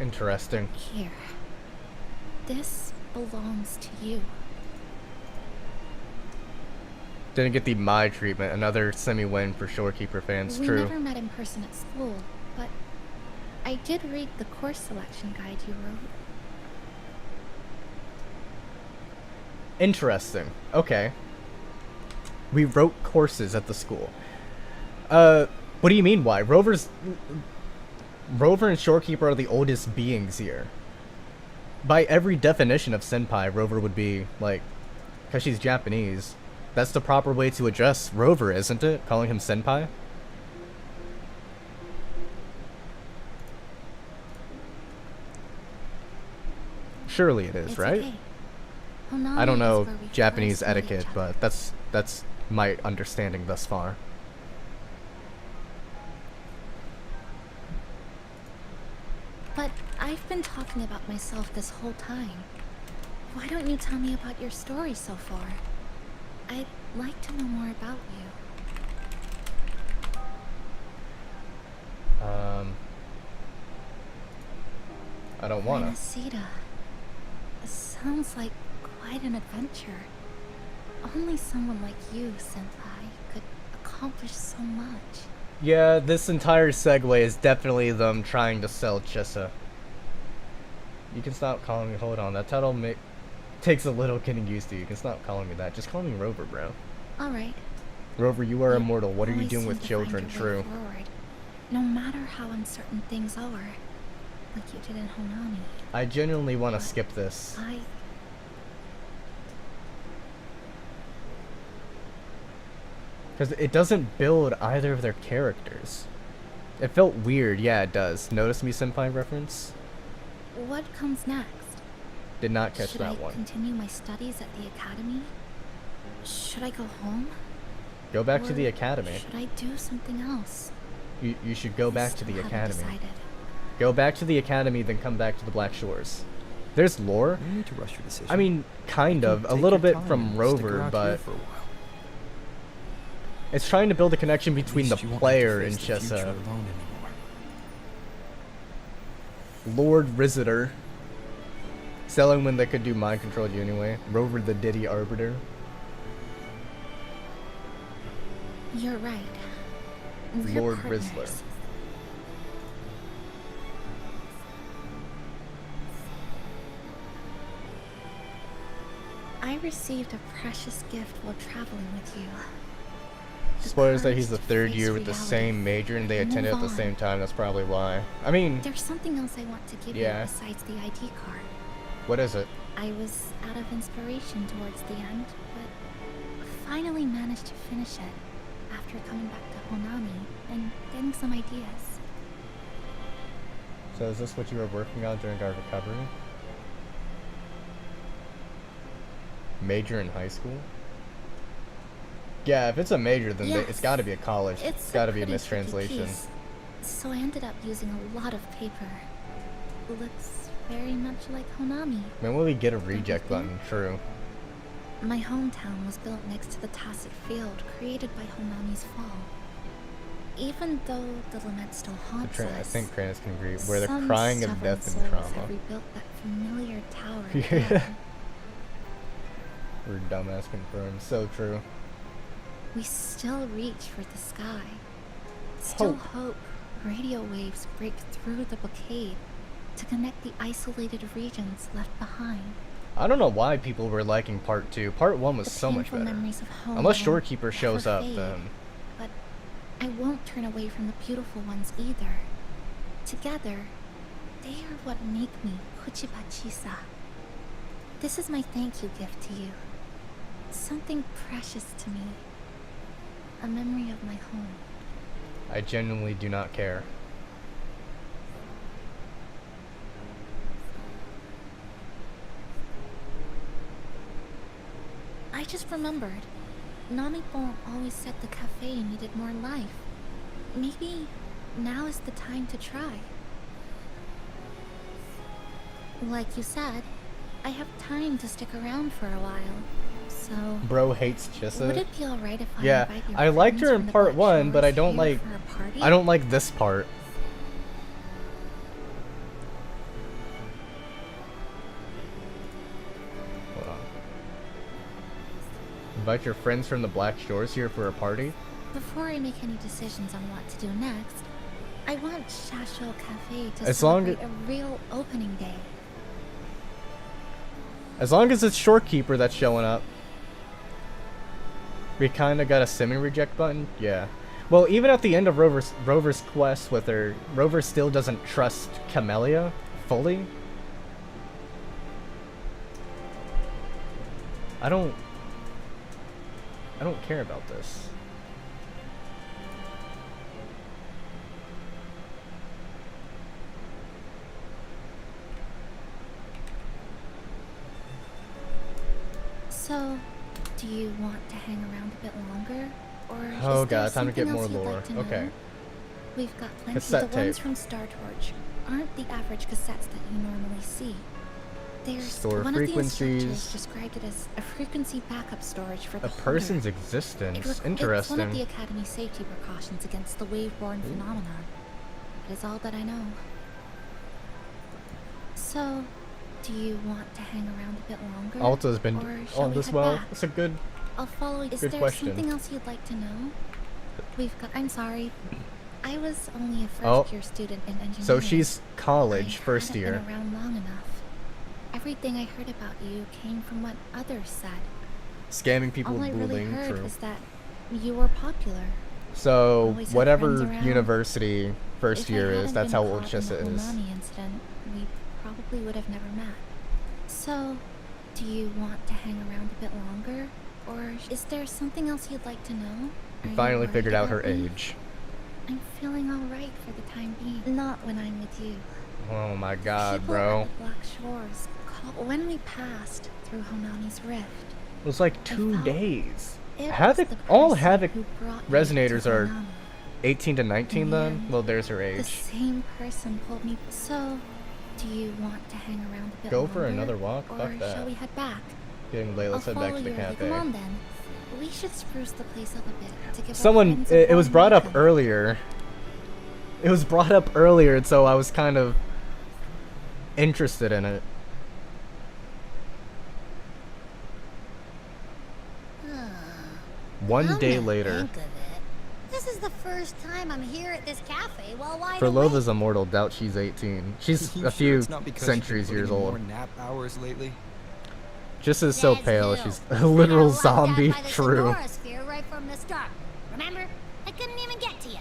Speaker 4: Interesting.
Speaker 15: Here. This belongs to you.
Speaker 4: Didn't get the my treatment. Another semi-win for Shorekeeper fans.
Speaker 15: We
Speaker 4: True.
Speaker 15: never met in person at school, but I did read the course selection guide you wrote.
Speaker 4: Interesting. Okay. We wrote courses at the school. What do you mean why? Rover and Shorekeeper are the oldest beings here. By every definition of senpai, Rover would be, like, because she's Japanese. That's the proper way to address Rover, isn't it? Calling him senpai? Surely it is,
Speaker 15: It's
Speaker 4: right?
Speaker 15: okay. Honami
Speaker 4: I don't know
Speaker 15: is where we
Speaker 4: Japanese
Speaker 15: first met each
Speaker 4: etiquette,
Speaker 15: other.
Speaker 4: but that's my understanding thus far.
Speaker 15: But I've been talking about myself this whole time. Why don't you tell me about your story so far? I'd like to know more about you.
Speaker 4: I don't wanna.
Speaker 15: Kranisita. Sounds like quite an adventure. Only someone like you, Senpai, could accomplish so much.
Speaker 4: Yeah, this entire segue is definitely them trying to sell Chissa. You can stop calling me. Hold on, that title takes a little getting used to. You can stop calling me that. Just call me Rover, bro.
Speaker 15: All right.
Speaker 4: Rover, you are immortal. What are you
Speaker 15: Always
Speaker 4: doing
Speaker 15: seem
Speaker 4: with
Speaker 15: to
Speaker 4: children?
Speaker 15: find your way
Speaker 4: True.
Speaker 15: forward, no matter how uncertain things are, like you did in Honami.
Speaker 4: I genuinely want to skip this. Because it doesn't build either of their characters. It felt weird. Yeah, it does. Notice me, senpai reference?
Speaker 15: What comes next?
Speaker 4: Did not catch
Speaker 15: Should
Speaker 4: that
Speaker 15: I
Speaker 4: one.
Speaker 15: continue my studies at the academy? Should I go home?
Speaker 4: Go back to
Speaker 15: Or
Speaker 4: the academy.
Speaker 15: Should I do something else?
Speaker 4: You should go back to the
Speaker 15: Still haven't
Speaker 4: academy.
Speaker 15: decided.
Speaker 4: Go back to the academy, then come back to the Black Shores. There's lore.
Speaker 1: You need to rush your decision.
Speaker 4: I mean, kind
Speaker 1: You
Speaker 4: of.
Speaker 1: can
Speaker 4: A
Speaker 1: take
Speaker 4: little
Speaker 1: your
Speaker 4: bit
Speaker 1: time
Speaker 4: from
Speaker 1: and stick
Speaker 4: Rover,
Speaker 1: around here
Speaker 4: but
Speaker 1: for a while.
Speaker 4: it's trying to build a connection between the
Speaker 1: At least you won't have to
Speaker 4: player
Speaker 1: face
Speaker 4: and
Speaker 1: the future
Speaker 4: Chessa.
Speaker 1: alone anymore.
Speaker 4: Lord Visitor. Selling when they could do mind control you anyway. Rover the Diddy Arbiter.
Speaker 15: You're right. We're
Speaker 4: Lord
Speaker 15: partners.
Speaker 4: Rizzler.
Speaker 15: I received a precious gift while traveling with you.
Speaker 4: Spoilers that he's the
Speaker 15: courage to
Speaker 4: third
Speaker 15: face
Speaker 4: year with the
Speaker 15: reality
Speaker 4: same major and they
Speaker 15: and
Speaker 4: attended at
Speaker 15: move
Speaker 4: the
Speaker 15: on.
Speaker 4: same time. That's probably why. I mean,
Speaker 15: There's something else I want to give
Speaker 4: Yeah.
Speaker 15: you besides the ID card.
Speaker 4: what is it?
Speaker 15: I was out of inspiration towards the end, but finally managed to finish it after coming back to Honami and getting some ideas.
Speaker 4: So is this what you were working on during our recovery? Major in high school? Yeah, if it's a major, then
Speaker 15: Yes.
Speaker 4: it's got to be a college. It's got to be a
Speaker 15: pretty tricky
Speaker 4: mistranslation.
Speaker 15: piece, so I ended up using a lot of paper. Looks very much like Honami.
Speaker 4: When will we get a reject button? True.
Speaker 15: My hometown was built next to the tacit field created by Honami's fall. Even though the lament still haunts
Speaker 4: I
Speaker 15: us,
Speaker 4: think Kranis can agree. Where they're
Speaker 15: some
Speaker 4: crying of
Speaker 15: stubborn
Speaker 4: death and
Speaker 15: souls
Speaker 4: trauma.
Speaker 15: have rebuilt that familiar tower
Speaker 4: Yeah.
Speaker 15: again.
Speaker 4: We're dumbass confirmed. So true.
Speaker 15: We still reach for the sky. Still hope radio waves break through the blockade to connect the isolated regions left behind.
Speaker 4: I don't know why people were liking part 2. Part 1 was
Speaker 15: The
Speaker 4: so much
Speaker 15: painful
Speaker 4: better.
Speaker 15: memories of home
Speaker 4: Unless
Speaker 15: will
Speaker 4: Shorekeeper shows
Speaker 15: never
Speaker 4: up,
Speaker 15: fade.
Speaker 4: then
Speaker 15: But I won't turn away from the beautiful ones either. Together, they are what make me Kuchibachisa. This is my thank you gift to you. Something precious to me. a memory of my home.
Speaker 4: I genuinely do not care.
Speaker 15: I just remembered. Nami-bon always said the cafe needed more life. Maybe now is the time to try. Like you said, I have time to stick around for a while, so...
Speaker 4: Bro hates Chissa.
Speaker 15: Would it be alright if I
Speaker 4: Yeah,
Speaker 15: invite your
Speaker 4: I liked
Speaker 15: friends
Speaker 4: her
Speaker 15: from
Speaker 4: in
Speaker 15: the
Speaker 4: part
Speaker 15: Black
Speaker 4: 1, but I
Speaker 15: Shores
Speaker 4: don't
Speaker 15: here
Speaker 4: like...
Speaker 15: for a party?
Speaker 4: I don't like this part. Hold on. Invite your friends from the Black Shores here for a party?
Speaker 15: Before I make any decisions on what to do next, I want Shasho Cafe to
Speaker 4: As long
Speaker 15: celebrate a real opening day.
Speaker 4: As long as it's Shorekeeper that's showing up. We kinda got a semi-reject button? Yeah. Well, even at the end of Rover's quest with her, Rover still doesn't trust Camellia fully. I don't care about this.
Speaker 15: So, do you want to hang around a bit longer? Or
Speaker 4: Oh
Speaker 15: is there
Speaker 4: god, time to get
Speaker 15: something
Speaker 4: more
Speaker 15: else you'd
Speaker 4: lore.
Speaker 15: like to know?
Speaker 4: Okay.
Speaker 15: We've got plenty.
Speaker 4: Cassette
Speaker 15: The ones
Speaker 4: tape.
Speaker 15: from Star Torch aren't the average cassettes that you normally see. There's
Speaker 4: Store
Speaker 15: one of the
Speaker 4: frequencies.
Speaker 15: instructors described it as a frequency backup storage for the
Speaker 4: A
Speaker 15: holder.
Speaker 4: person's existence.
Speaker 15: It's one
Speaker 4: Interesting.
Speaker 15: of the Academy's safety precautions against the wave-borne phenomenon. That is all that I know. So, do you want to hang around a bit longer?
Speaker 4: Alta's been
Speaker 15: or shall
Speaker 4: on
Speaker 15: we
Speaker 4: this
Speaker 15: head
Speaker 4: well.
Speaker 15: back?
Speaker 4: It's a good.
Speaker 15: I'll follow you. Is
Speaker 4: good
Speaker 15: there
Speaker 4: question.
Speaker 15: something else you'd like to know? I'm sorry. I was only a
Speaker 4: Oh.
Speaker 15: first-year student in engineering.
Speaker 4: So she's college,
Speaker 15: I
Speaker 4: first
Speaker 15: hadn't
Speaker 4: year.
Speaker 15: been around long enough. Everything I heard about you came from what others said.
Speaker 4: Scamming people,
Speaker 15: All I really
Speaker 4: bullying,
Speaker 15: heard
Speaker 4: true.
Speaker 15: was that you were popular.
Speaker 4: So
Speaker 15: Always had
Speaker 4: whatever
Speaker 15: friends around.
Speaker 4: university first
Speaker 15: If
Speaker 4: year
Speaker 15: I
Speaker 4: is,
Speaker 15: hadn't
Speaker 4: that's
Speaker 15: been
Speaker 4: how old
Speaker 15: caught in
Speaker 4: Chissa
Speaker 15: the
Speaker 4: is.
Speaker 15: HONAMI incident, we probably would have never met. So, do you want to hang around a bit longer? Or is there something else you'd like to know? Are you
Speaker 4: Finally
Speaker 15: worried
Speaker 4: figured out her
Speaker 15: about me?
Speaker 4: age.
Speaker 15: I'm feeling alright for the time being. Not when I'm with you.
Speaker 4: Oh my god,
Speaker 15: People
Speaker 4: bro.
Speaker 15: at the Black Shores when we passed through Honami's rift.
Speaker 4: It was like 2 days.
Speaker 15: It
Speaker 4: Havoc,
Speaker 15: was the
Speaker 4: all
Speaker 15: person
Speaker 4: Havoc
Speaker 15: who brought you
Speaker 4: resonators
Speaker 15: to
Speaker 4: are
Speaker 15: Honami.
Speaker 4: 18 to 19 then?
Speaker 15: And
Speaker 4: Well, there's her
Speaker 15: The
Speaker 4: age.
Speaker 15: same person pulled me. So, do you want to hang around a bit
Speaker 4: Go
Speaker 15: longer?
Speaker 4: for another walk?
Speaker 15: Or
Speaker 4: Fuck that.
Speaker 15: shall we head back?
Speaker 4: Getting late, let's
Speaker 15: I'll
Speaker 4: head back
Speaker 15: follow
Speaker 4: to the
Speaker 15: your lead.
Speaker 4: cafe.
Speaker 15: Come on then. We should spruce the place up a bit to give our
Speaker 4: Someone,
Speaker 15: friends a
Speaker 4: it was
Speaker 15: warm
Speaker 4: brought up
Speaker 15: welcome.
Speaker 4: earlier. It was brought up earlier, so I was kind of interested in it. One
Speaker 13: Come
Speaker 4: day
Speaker 13: to
Speaker 4: later.
Speaker 13: think of it, this is the first time I'm here at this cafe while wide
Speaker 4: For
Speaker 13: awake.
Speaker 4: Lova's immortal, doubt she's 18. She's
Speaker 1: You
Speaker 4: a
Speaker 1: sure
Speaker 4: few
Speaker 1: it's not because
Speaker 4: centuries
Speaker 1: you've been
Speaker 4: years
Speaker 1: putting in
Speaker 4: old.
Speaker 1: More nap hours lately.
Speaker 4: Just is so
Speaker 13: Says
Speaker 4: pale,
Speaker 13: who?
Speaker 4: she's a literal
Speaker 13: Locked out
Speaker 4: zombie.
Speaker 13: by the
Speaker 4: True.
Speaker 13: Sonora sphere right from the start. Remember? I couldn't even get to you.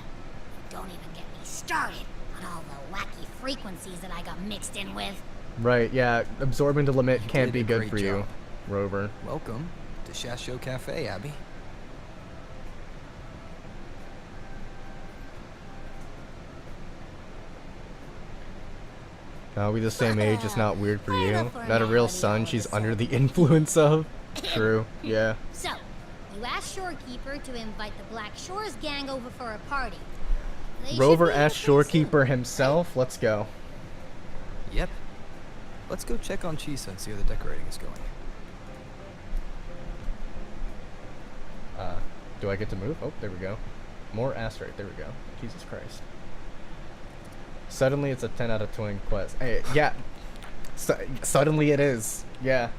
Speaker 13: Don't even get me started on all the wacky frequencies that I got mixed in with.
Speaker 4: Right, yeah, absorbing the limit can't
Speaker 1: did
Speaker 4: be
Speaker 1: a
Speaker 4: good
Speaker 1: great
Speaker 4: for you,
Speaker 1: job.
Speaker 4: Rover.
Speaker 1: Welcome to Shasho Cafe, Abby.
Speaker 4: Are we the same age? It's not weird for you.
Speaker 13: up for
Speaker 4: Not a
Speaker 13: an
Speaker 4: real
Speaker 13: hour
Speaker 4: son
Speaker 13: the
Speaker 4: she's under the influence of. True, yeah.
Speaker 13: So, you asked Shorekeeper to invite the Black Shores gang over for a party. They should
Speaker 4: Rover
Speaker 13: be here
Speaker 4: asked
Speaker 13: pretty soon.
Speaker 4: Shorekeeper himself. Let's go.
Speaker 1: Yep. Let's go check on Chisa and see how the decorating is going.
Speaker 4: Do I get to move? Oh, there we go. More asteroid. There we go. Jesus Christ. Suddenly it's a 10 out of 20 quest. Hey, yeah. Suddenly it is. Yeah.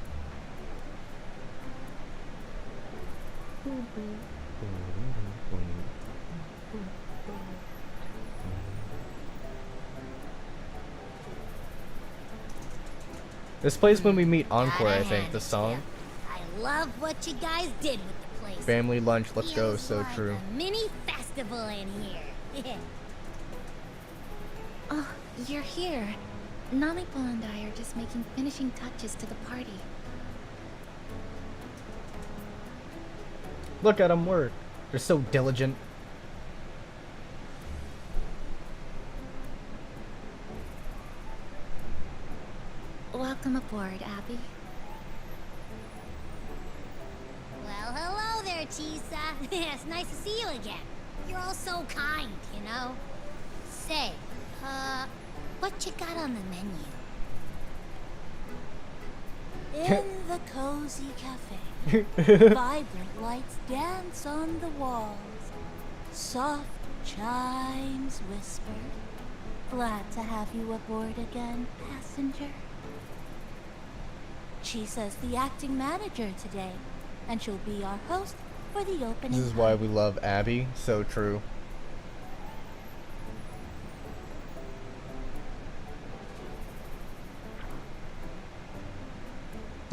Speaker 4: This plays when we meet Encore, I think, the song.
Speaker 13: I love what you guys did with the place.
Speaker 4: Family lunch, let's go,
Speaker 13: Feels
Speaker 4: so
Speaker 13: like
Speaker 4: true.
Speaker 13: a mini festival in here.
Speaker 15: Oh, you're here. Nami-Paul and I are just making finishing touches to the party.
Speaker 4: Look at him work. They're so diligent.
Speaker 15: Welcome aboard, Abby.
Speaker 13: Well, hello there, Chisa. It's nice to see you again. You're all so kind, you know? Say, what you got on the menu?
Speaker 17: In the cozy cafe, vibrant lights dance on the walls. Soft chimes whisper. Glad to have you aboard again, passenger. Chisa's the acting manager today, and she'll be our host for the opening.
Speaker 4: This is why we love Abby. So true.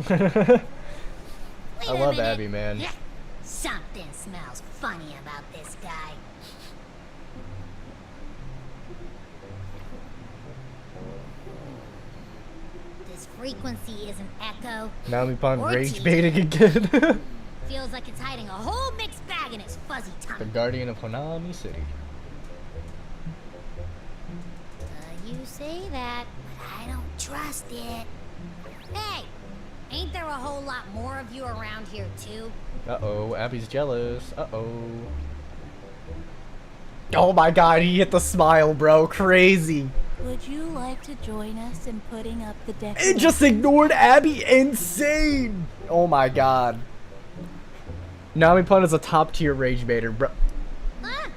Speaker 4: I love Abby, man.
Speaker 13: Something smells funny about this guy. This frequency is an echo.
Speaker 4: Now we find
Speaker 13: or
Speaker 4: rage
Speaker 13: teeth.
Speaker 4: baiting again.
Speaker 13: Feels like it's hiding a whole mixed bag in its fuzzy tummy.
Speaker 4: The guardian of Honami City.
Speaker 13: You say that, but I don't trust it. Hey, ain't there a whole lot more of you around here too?
Speaker 4: Uh-oh, Abby's jealous. Uh-oh. Oh my god, he hit the smile, bro. Crazy.
Speaker 17: Would you like to join us in putting up the deck?
Speaker 4: It just ignored Abby. Insane. Oh my god. Nami-pun is a top tier rage baiter, bro.
Speaker 13: Huh?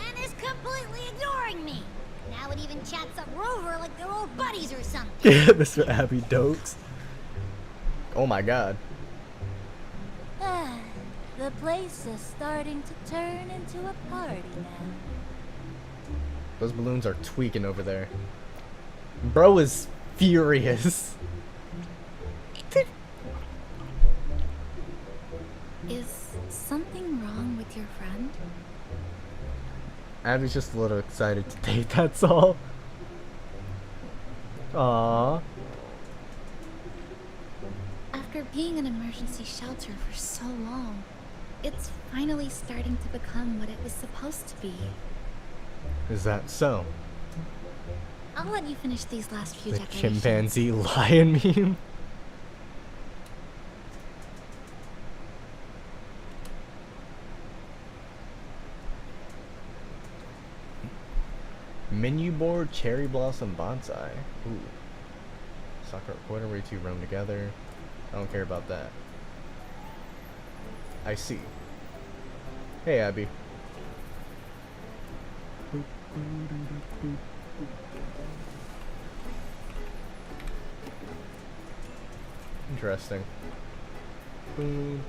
Speaker 13: And is completely ignoring me. Now it even chats up Rover like they're old buddies or something.
Speaker 4: Yeah, Mr. Abby Dokes. Oh my god.
Speaker 17: The place is starting to turn into a party now.
Speaker 4: Those balloons are tweaking over there. Bro is furious.
Speaker 15: Is something wrong with your friend?
Speaker 4: Abby's just a little excited to date, that's all. Aww.
Speaker 15: After being an emergency shelter for so long, it's finally starting to become what it was supposed to be.
Speaker 4: Is that so?
Speaker 15: I'll let you finish these last few
Speaker 4: The
Speaker 15: decorations.
Speaker 4: chimpanzee lion meme? Menu board, cherry blossom bonsai. Ooh. Sakura, what are we two roam together? I don't care about that. I see. Hey, Abby. Interesting. Boom.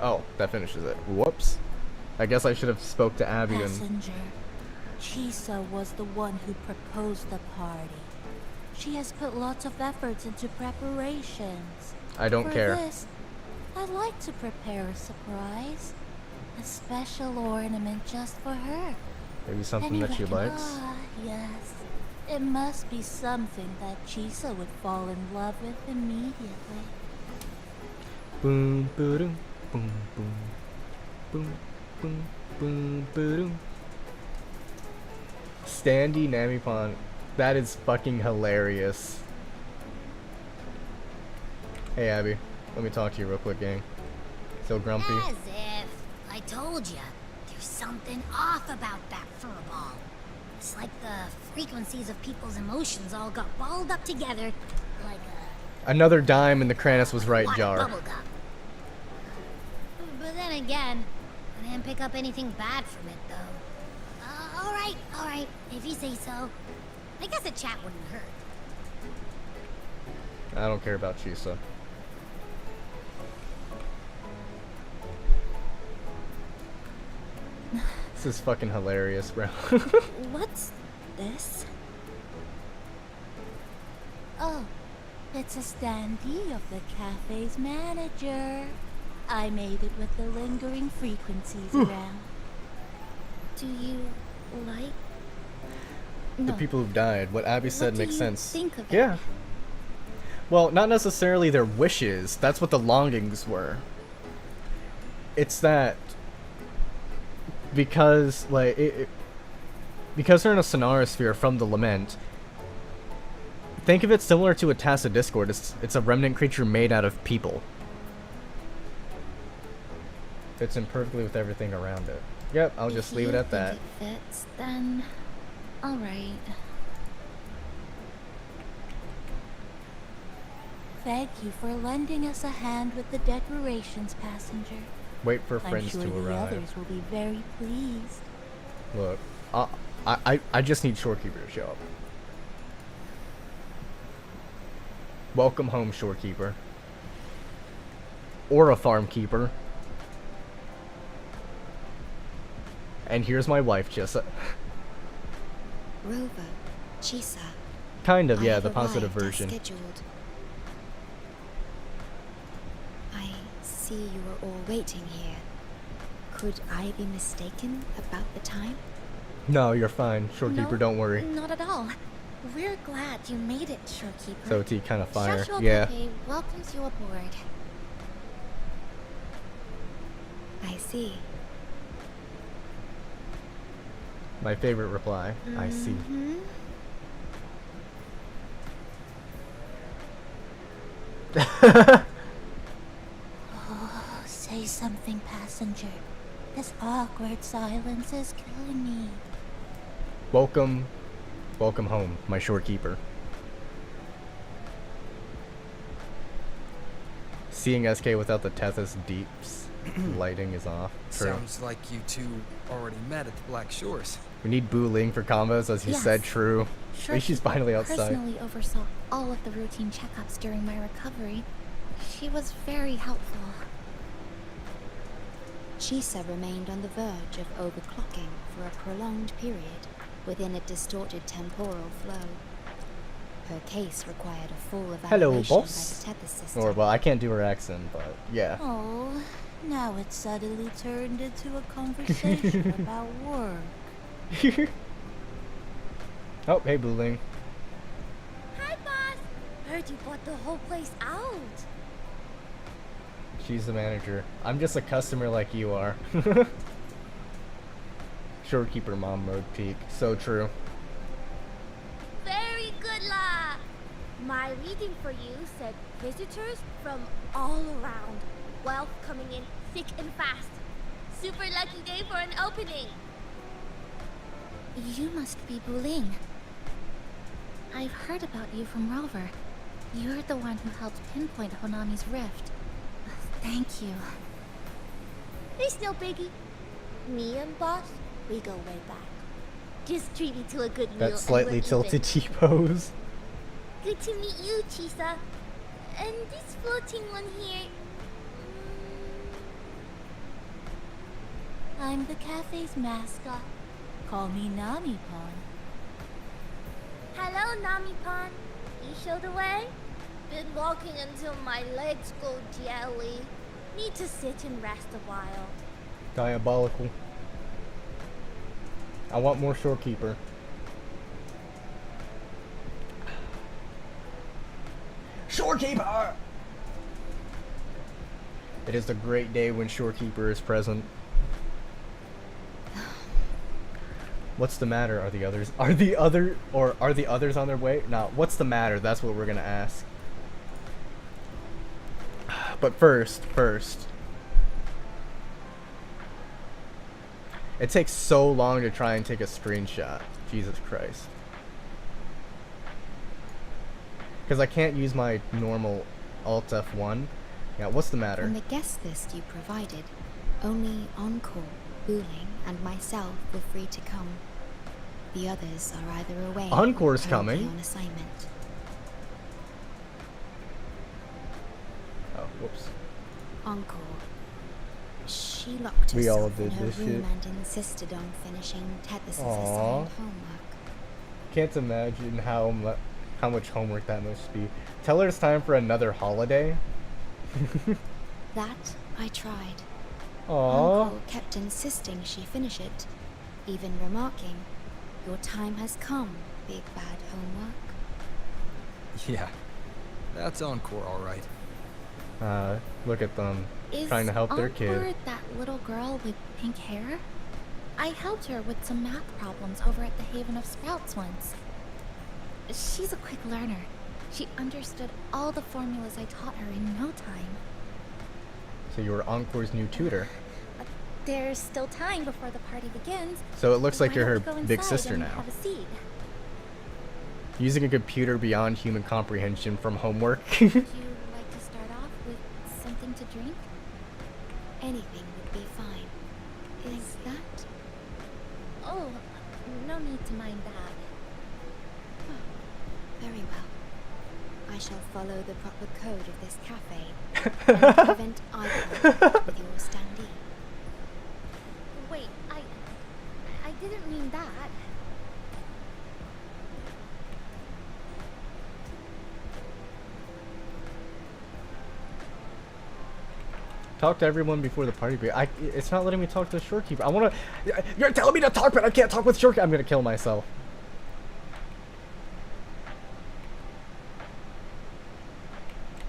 Speaker 4: Oh, that finishes it. Whoops. I guess I should have spoke to Abby and...
Speaker 17: Passenger, Chisa was the one who proposed the party. She has put lots of efforts into preparations.
Speaker 4: I don't care.
Speaker 17: For this, I'd like to prepare a surprise. A special ornament just for her.
Speaker 4: Maybe something
Speaker 17: And you
Speaker 4: that she
Speaker 17: reckon,
Speaker 4: likes?
Speaker 17: Yes. It must be something that Chisa would fall in love with immediately.
Speaker 4: Boom, boom, boom, boom, boom, boom, boom, boom. Standy Nami-pon. That is fucking hilarious. Hey, Abby. Let me talk to you real quick, gang. Still grumpy?
Speaker 13: As if. I told ya. There's something off about that furball. It's like the frequencies of people's emotions all got balled up together like a...
Speaker 4: Another dime in the Kranis was right jar.
Speaker 13: bubblegum. But then again, I didn't pick up anything bad from it, though. Alright, if you say so. I guess a chat wouldn't hurt.
Speaker 4: I don't care about Chisa. This is fucking hilarious, bro.
Speaker 17: What's this? Oh, it's a standee of the cafe's manager. I made it with the lingering frequencies around.
Speaker 15: Do you like...
Speaker 4: The people who've died. What Abby said makes sense.
Speaker 15: Think of
Speaker 4: Yeah. Well, not necessarily their wishes. That's what the longings were. It's that because like because they're in a sonorosphere from the lament. Think of it similar to a tacit discord. It's a remnant creature made out of people. Fits in perfectly with everything around it. Yep, I'll just leave it at that.
Speaker 15: If it fits, then all right.
Speaker 17: Thank you for lending us a hand with the decorations, passenger.
Speaker 4: Wait for friends
Speaker 17: I'm sure
Speaker 4: to
Speaker 17: the
Speaker 4: arrive.
Speaker 17: others will be very pleased.
Speaker 4: Look, I just need Shorekeeper to show up. Welcome home, Shorekeeper. Or a farm keeper. And here's my wife, Chisa.
Speaker 6: Rover, Chisa.
Speaker 4: Kind of,
Speaker 6: I
Speaker 4: yeah,
Speaker 6: have
Speaker 4: the positive
Speaker 6: arrived as
Speaker 4: version.
Speaker 6: scheduled. I see you are all waiting here. Could I be mistaken about the time?
Speaker 4: No, you're fine, Shorekeeper,
Speaker 13: No,
Speaker 4: don't worry.
Speaker 13: Not at all. We're glad you made it, Shorekeeper.
Speaker 4: So T kind of fire,
Speaker 13: Shasho
Speaker 4: yeah.
Speaker 13: Pepe welcomes you aboard.
Speaker 6: I see.
Speaker 4: My favorite reply. I see.
Speaker 6: Mm-hmm.
Speaker 17: Oh, say something, passenger. This awkward silence is killing me.
Speaker 4: Welcome home, my Shorekeeper. Seeing SK without the Tethys Deeps lighting is off. True.
Speaker 1: Sounds like you two already met at the Black Shores.
Speaker 4: We need Bu Ling for combos, as he
Speaker 15: Yes.
Speaker 4: said. True. At least she's
Speaker 15: Shorekeeper
Speaker 4: finally outside.
Speaker 15: personally oversaw all of the routine checkups during my recovery. She was very helpful.
Speaker 6: Chisa remained on the verge of overclocking for a prolonged period within a distorted temporal flow. Her case required a full
Speaker 4: Hello,
Speaker 6: evaluation by
Speaker 4: boss.
Speaker 6: the Tethys system.
Speaker 4: Or, well, I can't do her accent, but yeah.
Speaker 17: Oh, now it's suddenly turned into a conversation about work.
Speaker 4: Oh, hey, Bu Ling.
Speaker 7: Hi, boss. Heard you bought the whole place out.
Speaker 4: She's the manager. I'm just a customer like you are. Shorekeeper mom mode peak. So true.
Speaker 7: Very good, la. My reading for you said visitors from all around. Wealth coming in thick and fast. Super lucky day for an opening.
Speaker 15: You must be Bu Ling. I've heard about you from Rover. You're the one who helped pinpoint Honami's rift. Thank you.
Speaker 7: It's no biggie. Me and boss, we go way back. Just treat me to a good meal.
Speaker 4: That
Speaker 7: and
Speaker 4: slightly
Speaker 7: we're
Speaker 4: tilted
Speaker 7: even.
Speaker 4: T-pose.
Speaker 7: Good to meet you, Chisa. And this floating one here.
Speaker 17: I'm the cafe's mascot. Call me Nami-Pon.
Speaker 7: Hello, Nami-Pon. You show the way? Been walking until my legs go jelly. Need to sit and rest a while.
Speaker 4: Diabolical. I want more Shorekeeper. Shorekeeper! It is a great day when Shorekeeper is present. What's the matter? Are the others on their way? No, what's the matter? That's what we're gonna ask. But first. It takes so long to try and take a screenshot. Jesus Christ. Because I can't use my normal Alt F1. Yeah, what's the matter?
Speaker 6: From the guest list you provided, only Encore, Bu Ling, and myself were free to come. The others are either away
Speaker 4: Encore's
Speaker 6: or
Speaker 4: coming.
Speaker 6: on assignment.
Speaker 4: Oh, whoops.
Speaker 6: Encore. She locked
Speaker 4: We all
Speaker 6: herself in
Speaker 4: did
Speaker 6: her
Speaker 4: this
Speaker 6: room
Speaker 4: shit.
Speaker 6: and insisted on finishing Tethys'
Speaker 4: Aww.
Speaker 6: assigned homework.
Speaker 4: Can't imagine how much homework that must be. Tell her it's time for another holiday.
Speaker 6: That I tried.
Speaker 4: Aww.
Speaker 6: Uncle kept insisting she finish it, even remarking, "Your time has come, big bad homework."
Speaker 1: Yeah. That's Encore, all right.
Speaker 4: Look at them
Speaker 15: Is
Speaker 4: trying to help their
Speaker 15: Encore
Speaker 4: kid.
Speaker 15: that little girl with pink hair? I helped her with some math problems over at the Haven of Sprouts once. She's a quick learner. She understood all the formulas I taught her in no time.
Speaker 4: So you were Encore's new tutor.
Speaker 15: There's still time before the party begins.
Speaker 4: So it looks like
Speaker 15: Why
Speaker 4: you're
Speaker 15: don't
Speaker 4: her
Speaker 15: we go
Speaker 4: big
Speaker 15: inside
Speaker 4: sister
Speaker 15: and
Speaker 4: now.
Speaker 15: have a seat?
Speaker 4: Using a computer beyond human comprehension from homework.
Speaker 15: Would you like to start off with something to drink?
Speaker 6: Anything would be fine. Is that?
Speaker 15: Oh, no need to mind that.
Speaker 6: Very well. I shall follow the proper code of this cafe and prevent either with your standee.
Speaker 15: Wait, I didn't mean that.
Speaker 4: Talk to everyone before the party. It's not letting me talk to the shorekeeper. I wanna. You're telling me to talk, but I can't talk with shorekeeper. I'm gonna kill myself.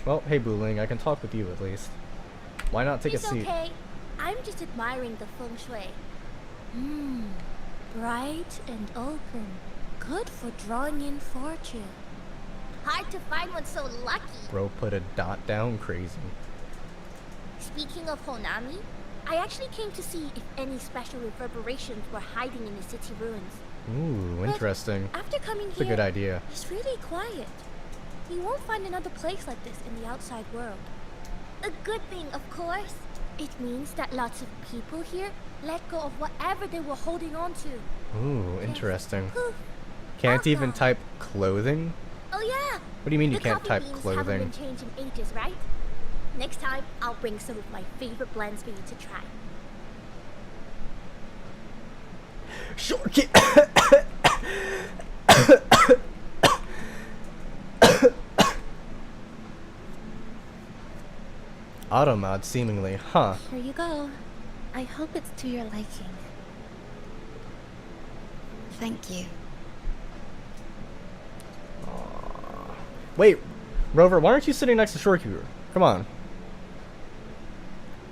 Speaker 4: Well, hey Booling, I can talk with you at least. Why not take
Speaker 7: It's
Speaker 4: a seat?
Speaker 7: okay. I'm just admiring the feng shui. Bright and open. Good for drawing in fortune. Hard to find one so lucky.
Speaker 4: Bro, put a dot down. Crazy.
Speaker 7: Speaking of Honami, I actually came to see if any special reverberations were hiding in the city ruins.
Speaker 4: Ooh,
Speaker 7: But
Speaker 4: interesting.
Speaker 7: after coming
Speaker 4: It's
Speaker 7: here,
Speaker 4: a good idea.
Speaker 7: it's really quiet. You won't find another place like this in the outside world. A good thing, of course. It means that lots of people here let go of whatever they were holding on to.
Speaker 4: Ooh, interesting.
Speaker 7: Poof.
Speaker 4: Can't even type clothing?
Speaker 7: Oh yeah.
Speaker 4: What do you mean you
Speaker 7: The
Speaker 4: can't
Speaker 7: coffee
Speaker 4: type
Speaker 7: beans
Speaker 4: clothing?
Speaker 7: haven't been changed in ages, right? Next time, I'll bring some of my favorite blends for you to try.
Speaker 4: Sure. Auto mod, seemingly, huh?
Speaker 15: Here you go. I hope it's to your liking.
Speaker 6: Thank you.
Speaker 4: Wait, Rover, why aren't you sitting next to Shorekeeper? Come on.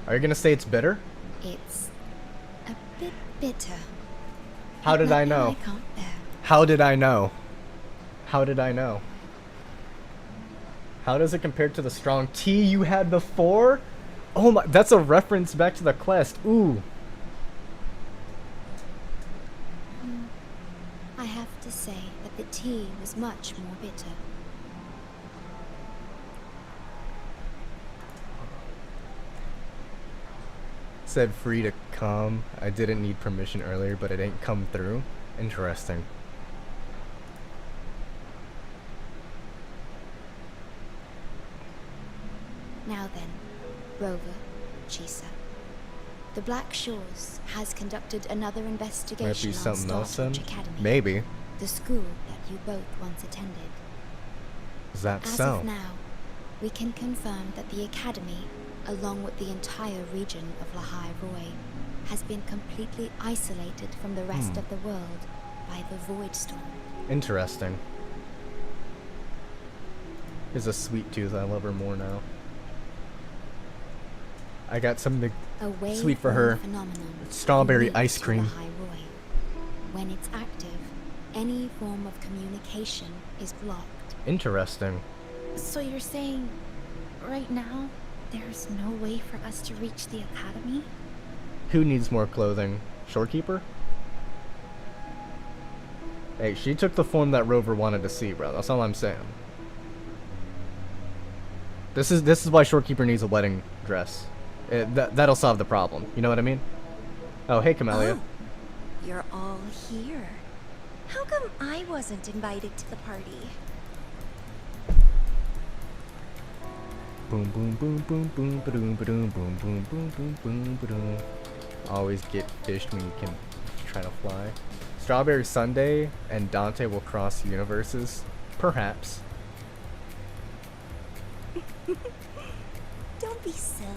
Speaker 4: Are you gonna say it's bitter?
Speaker 6: It's a bit bitter.
Speaker 4: How did I know?
Speaker 6: I can't bear.
Speaker 4: How did I know? How did I know? How does it compare to the strong tea you had before? Oh my, that's a reference back to the quest. Ooh.
Speaker 6: I have to say that the tea was much more bitter.
Speaker 4: Said free to come. I didn't need permission earlier, but it ain't come through. Interesting.
Speaker 6: Now then, Rover, Chisa. The Black Shores has conducted another investigation
Speaker 4: Might be
Speaker 6: on
Speaker 4: something else then?
Speaker 6: Starforge Academy.
Speaker 4: Maybe.
Speaker 6: The school that you both once attended.
Speaker 4: Is that
Speaker 6: As
Speaker 4: so?
Speaker 6: of now, we can confirm that the Academy, along with the entire region of Lahai Roy, has been completely isolated from the rest of the world by the Void Storm.
Speaker 4: Interesting. Is a sweet tooth. I love her more now. I got something
Speaker 6: A
Speaker 4: sweet for her.
Speaker 6: phenomenon
Speaker 4: Strawberry
Speaker 6: unique
Speaker 4: ice
Speaker 6: to
Speaker 4: cream.
Speaker 6: Lahai Roy. When it's active, any form of communication is blocked.
Speaker 4: Interesting.
Speaker 15: So you're saying, right now, there's no way for us to reach the academy?
Speaker 4: Who needs more clothing? Shorekeeper? Hey, she took the form that Rover wanted to see, bro. That's all I'm saying. This is why Shorekeeper needs a wedding dress. That'll solve the problem. You know what I mean? Oh, hey, Camellia.
Speaker 8: Oh, you're all here. How come I wasn't invited to the party?
Speaker 4: Boom boom boom boom boom boom boom boom boom boom boom boom boom. Always get fished when you can try to fly. Strawberry Sundae and Dante will cross universes, perhaps.
Speaker 8: Don't be silly.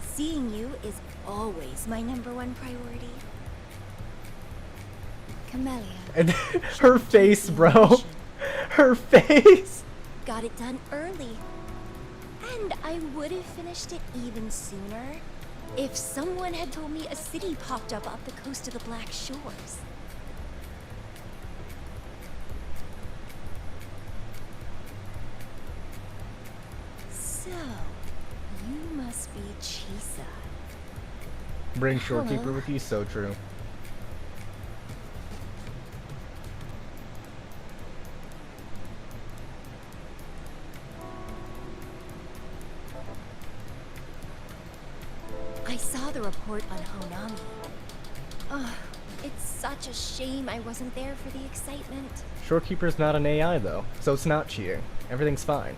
Speaker 8: Seeing you is always my #1 priority.
Speaker 6: Camellia.
Speaker 4: And her face, bro. Her face.
Speaker 8: got it done early. And I would have finished it even sooner if someone had told me a city popped up off the coast of the Black Shores. So, you must be Chisa.
Speaker 4: Bring Shorekeeper with you, so true.
Speaker 8: I saw the report on HONAMI. Oh, it's such a shame I wasn't there for the excitement.
Speaker 4: Shorekeeper's not an AI though, so it's not cheating. Everything's fine.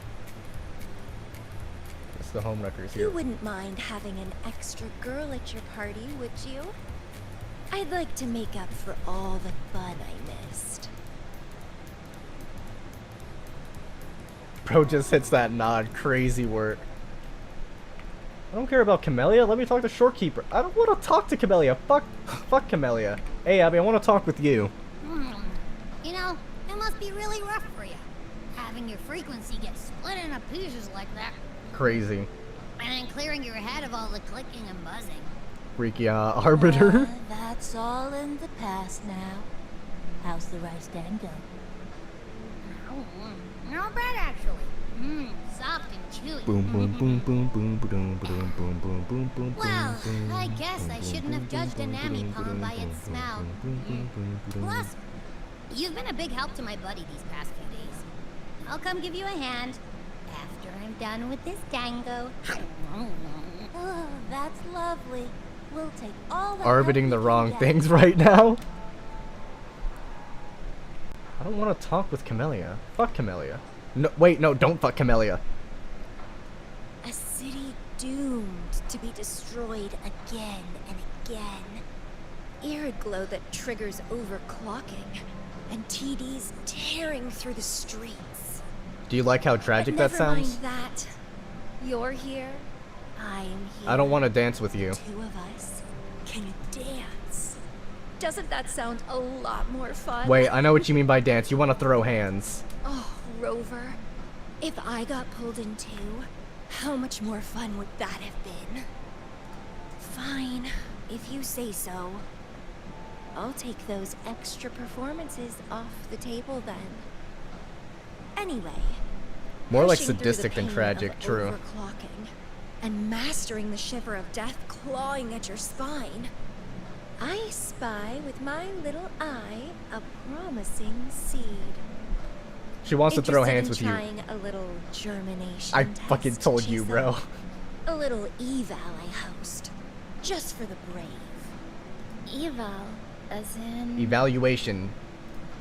Speaker 4: It's the homewreckers here.
Speaker 8: You wouldn't mind having an extra girl at your party, would you? I'd like to make up for all the fun I missed.
Speaker 4: Bro just hits that nod. Crazy work. I don't care about Camellia. Let me talk to Shorekeeper. I don't want to talk to Camellia. Fuck Camellia. Hey, Abby, I want to talk with you.
Speaker 13: You know, it must be really rough for you, having your frequency get split into pieces like that.
Speaker 4: Crazy.
Speaker 13: And then clearing your head of all the clicking and buzzing.
Speaker 4: Freaky Arbiter.
Speaker 17: That's all in the past now. How's the rice dango?
Speaker 13: Not bad, actually. Soft and chewy.
Speaker 4: Boom boom boom boom boom boom boom boom boom boom boom.
Speaker 13: Well, I guess I shouldn't have judged a Nami poem by its smell. Plus, you've been a big help to my buddy these past few days. I'll come give you a hand after I'm done with this tango.
Speaker 17: Oh, that's lovely. We'll take all the
Speaker 4: Orbiting the wrong things right now. I don't want to talk with Camellia. Fuck Camellia. No, wait, no, don't fuck Camellia.
Speaker 8: A city doomed to be destroyed again and again. Arid glow that triggers overclocking, and TDs tearing through the streets.
Speaker 4: Do you like how tragic that sounds?
Speaker 8: Never mind that. You're here. I'm here.
Speaker 4: I don't want to dance with you.
Speaker 8: Two of us can dance. Doesn't that sound a lot more fun?
Speaker 4: Wait, I know what you mean by dance. You want to throw hands.
Speaker 8: Oh, Rover. If I got pulled in too, how much more fun would that have been? Fine, if you say so. I'll take those extra performances off the table then. Anyway.
Speaker 4: More like
Speaker 8: pushing through the
Speaker 4: sadistic than
Speaker 8: pain
Speaker 4: tragic,
Speaker 8: of
Speaker 4: true.
Speaker 8: Overclocking and mastering the shiver of death clawing at your spine. I spy with my little eye a promising seed.
Speaker 4: She wants to throw hands with you.
Speaker 8: Trying a little germination
Speaker 4: I
Speaker 8: test,
Speaker 4: fucking told you, bro.
Speaker 8: A little eval I host, just for the brave.
Speaker 15: Eval, as in...
Speaker 4: Evaluation.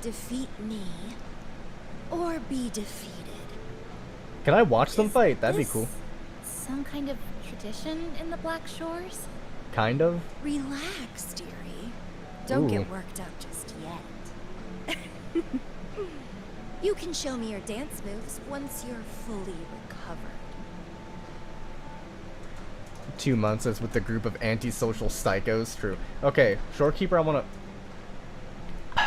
Speaker 8: Defeat me, or be defeated.
Speaker 4: Can I watch them fight? That'd be cool.
Speaker 15: Some kind of tradition in the Black Shores?
Speaker 4: Kind of.
Speaker 8: Relax, dearie. Don't
Speaker 4: Ooh.
Speaker 8: get worked up just yet. You can show me your dance moves once you're fully recovered.
Speaker 4: 2 months as with the group of antisocial psychos. True. Okay, Shorekeeper, I want to...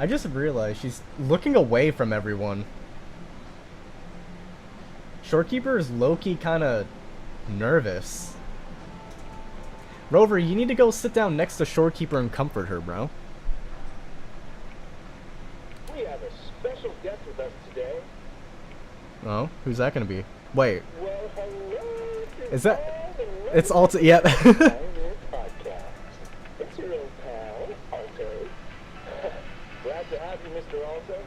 Speaker 4: I just realized she's looking away from everyone. Shorekeeper is low-key kind of nervous. Rover, you need to go sit down next to Shorekeeper and comfort her, bro.
Speaker 18: We have a special guest with us today.
Speaker 4: Oh, who's that gonna be? Wait.
Speaker 18: Well, hello.
Speaker 4: Is that... It's Alto... Yep.
Speaker 18: I'm your podcast. It's your old pal, Alto. Glad to have you, Mr. Alto.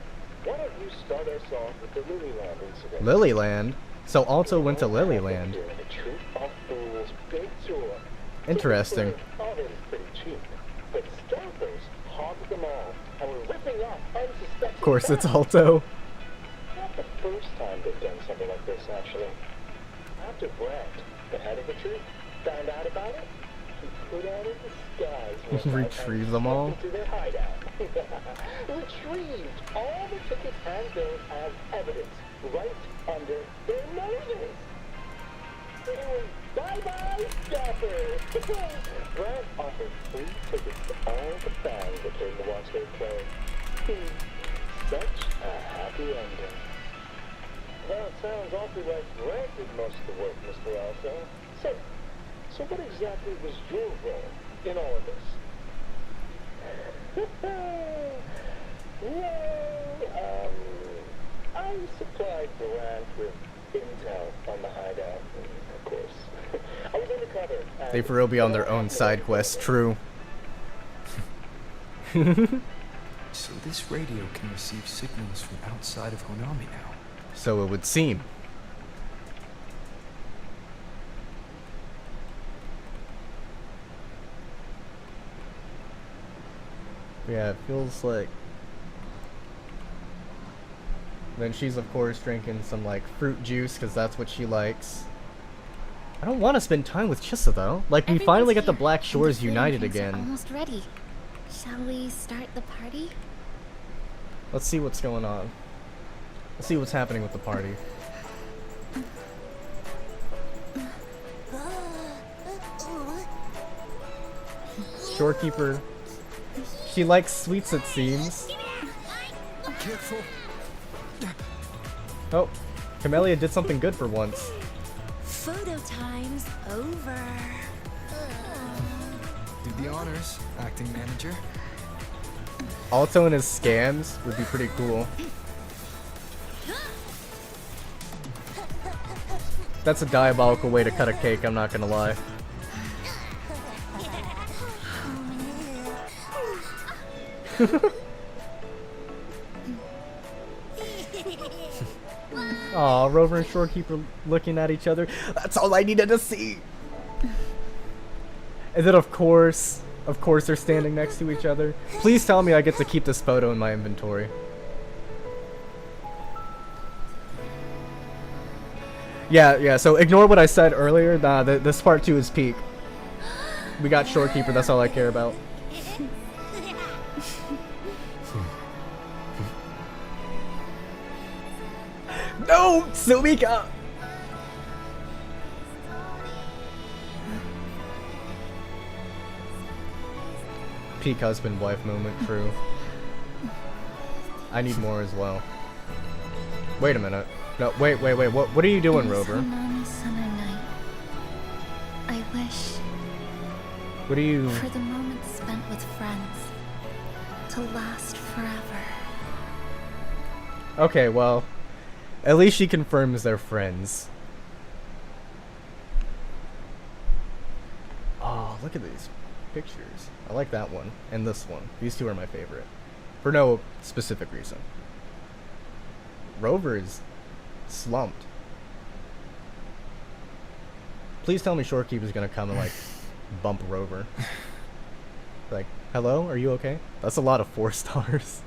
Speaker 18: Why don't you start us off with the Lilyland incident?
Speaker 4: Lilyland? So Alto went to Lilyland.
Speaker 18: During the Troop of Fools big tour.
Speaker 4: Interesting.
Speaker 18: Already pretty cheap, but scalpers hogged them all and were ripping off unsuspecting.
Speaker 4: Of course, it's Alto.
Speaker 18: Not the first time they've done something like this, actually. After Brett, the head of the troop, found out about it, he put out a disguise.
Speaker 4: Retrieve them all.
Speaker 18: To their hideout. Retrieved all the tickets and bills as evidence right under their noses. It was bye-bye scalpers. Brett offered free tickets to all the fans that came to watch their play. Such a happy happy ending. Well, it sounds awfully like Grant did most of the work, Mr. Alto. So what exactly was your role in all of this? Well, I supplied Durant with intel on the hideout, of course. I was undercover.
Speaker 4: They for real be on their own side quest, true.
Speaker 1: So this radio can receive signals from outside of Honami now.
Speaker 4: So it would seem. Yeah, it feels like... Then she's of course drinking some like fruit juice because that's what she likes. I don't want to spend time with Chissa though. Like we finally get the Black Shores united again.
Speaker 6: Almost ready. Shall we start the party?
Speaker 4: Let's see what's going on. Let's see what's happening with the party. Shorekeeper. She likes sweets, it seems.
Speaker 1: Careful.
Speaker 4: Oh, Camellia did something good for once.
Speaker 8: Photo time's over.
Speaker 1: Do the honors, acting manager.
Speaker 4: Alto and his scams would be pretty cool. That's a diabolical way to cut a cake, I'm not gonna lie. Aw, Rover and Shorekeeper looking at each other. That's all I needed to see. And then of course they're standing next to each other. Please tell me I get to keep this photo in my inventory. Yeah, so ignore what I said earlier. Nah, this part 2 is peak. We got Shorekeeper, that's all I care about. No! Sumika! Peak husband-wife moment, true. I need more as well. Wait a minute. No, wait. What are you doing, Rover?
Speaker 6: Honami summer night. I wish...
Speaker 4: What are you...
Speaker 6: For the moments spent with friends. To last forever.
Speaker 4: Okay, well... At least she confirms they're friends. Oh, look at these pictures. I like that one. And this one. These two are my favorite. For no specific reason. Rover is slumped. Please tell me Shorekeeper's gonna come and like bump Rover. Like, hello? Are you okay? That's a lot of 4 stars.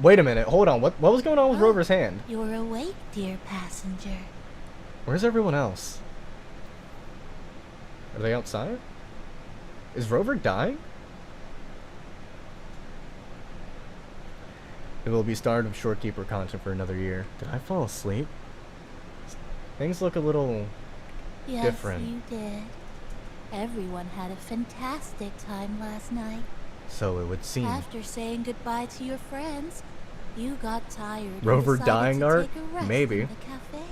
Speaker 4: Wait a minute, hold on. What was going on with Rover's hand?
Speaker 17: You're awake, dear passenger.
Speaker 4: Where's everyone else? Are they outside? Is Rover dying? It will be starved of Shorekeeper content for another year. Did I fall asleep? Things look a little different.
Speaker 17: Yes, you did. Everyone had a fantastic time last night.
Speaker 4: So it would seem.
Speaker 17: After saying goodbye to your friends, you got tired.
Speaker 4: Rover
Speaker 17: and
Speaker 4: dying
Speaker 17: to
Speaker 4: art?
Speaker 17: take a rest
Speaker 4: Maybe.
Speaker 17: in the cafe.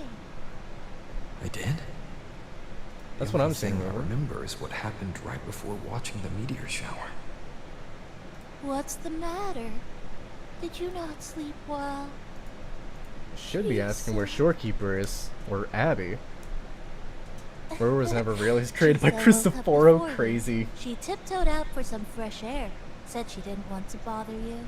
Speaker 1: I did?
Speaker 4: That's
Speaker 1: The
Speaker 4: what
Speaker 1: only
Speaker 4: I'm saying,
Speaker 1: thing I
Speaker 4: Rover.
Speaker 1: remember is what happened right before watching the meteor shower.
Speaker 17: What's the matter? Did you not sleep well?
Speaker 4: Should be asking where Shorekeeper is, or Abby. Rover was never real. He's created by
Speaker 17: She woke up
Speaker 4: Cristoforo.
Speaker 17: before you.
Speaker 4: Crazy.
Speaker 17: She tiptoed out for some fresh air. Said she didn't want to bother you.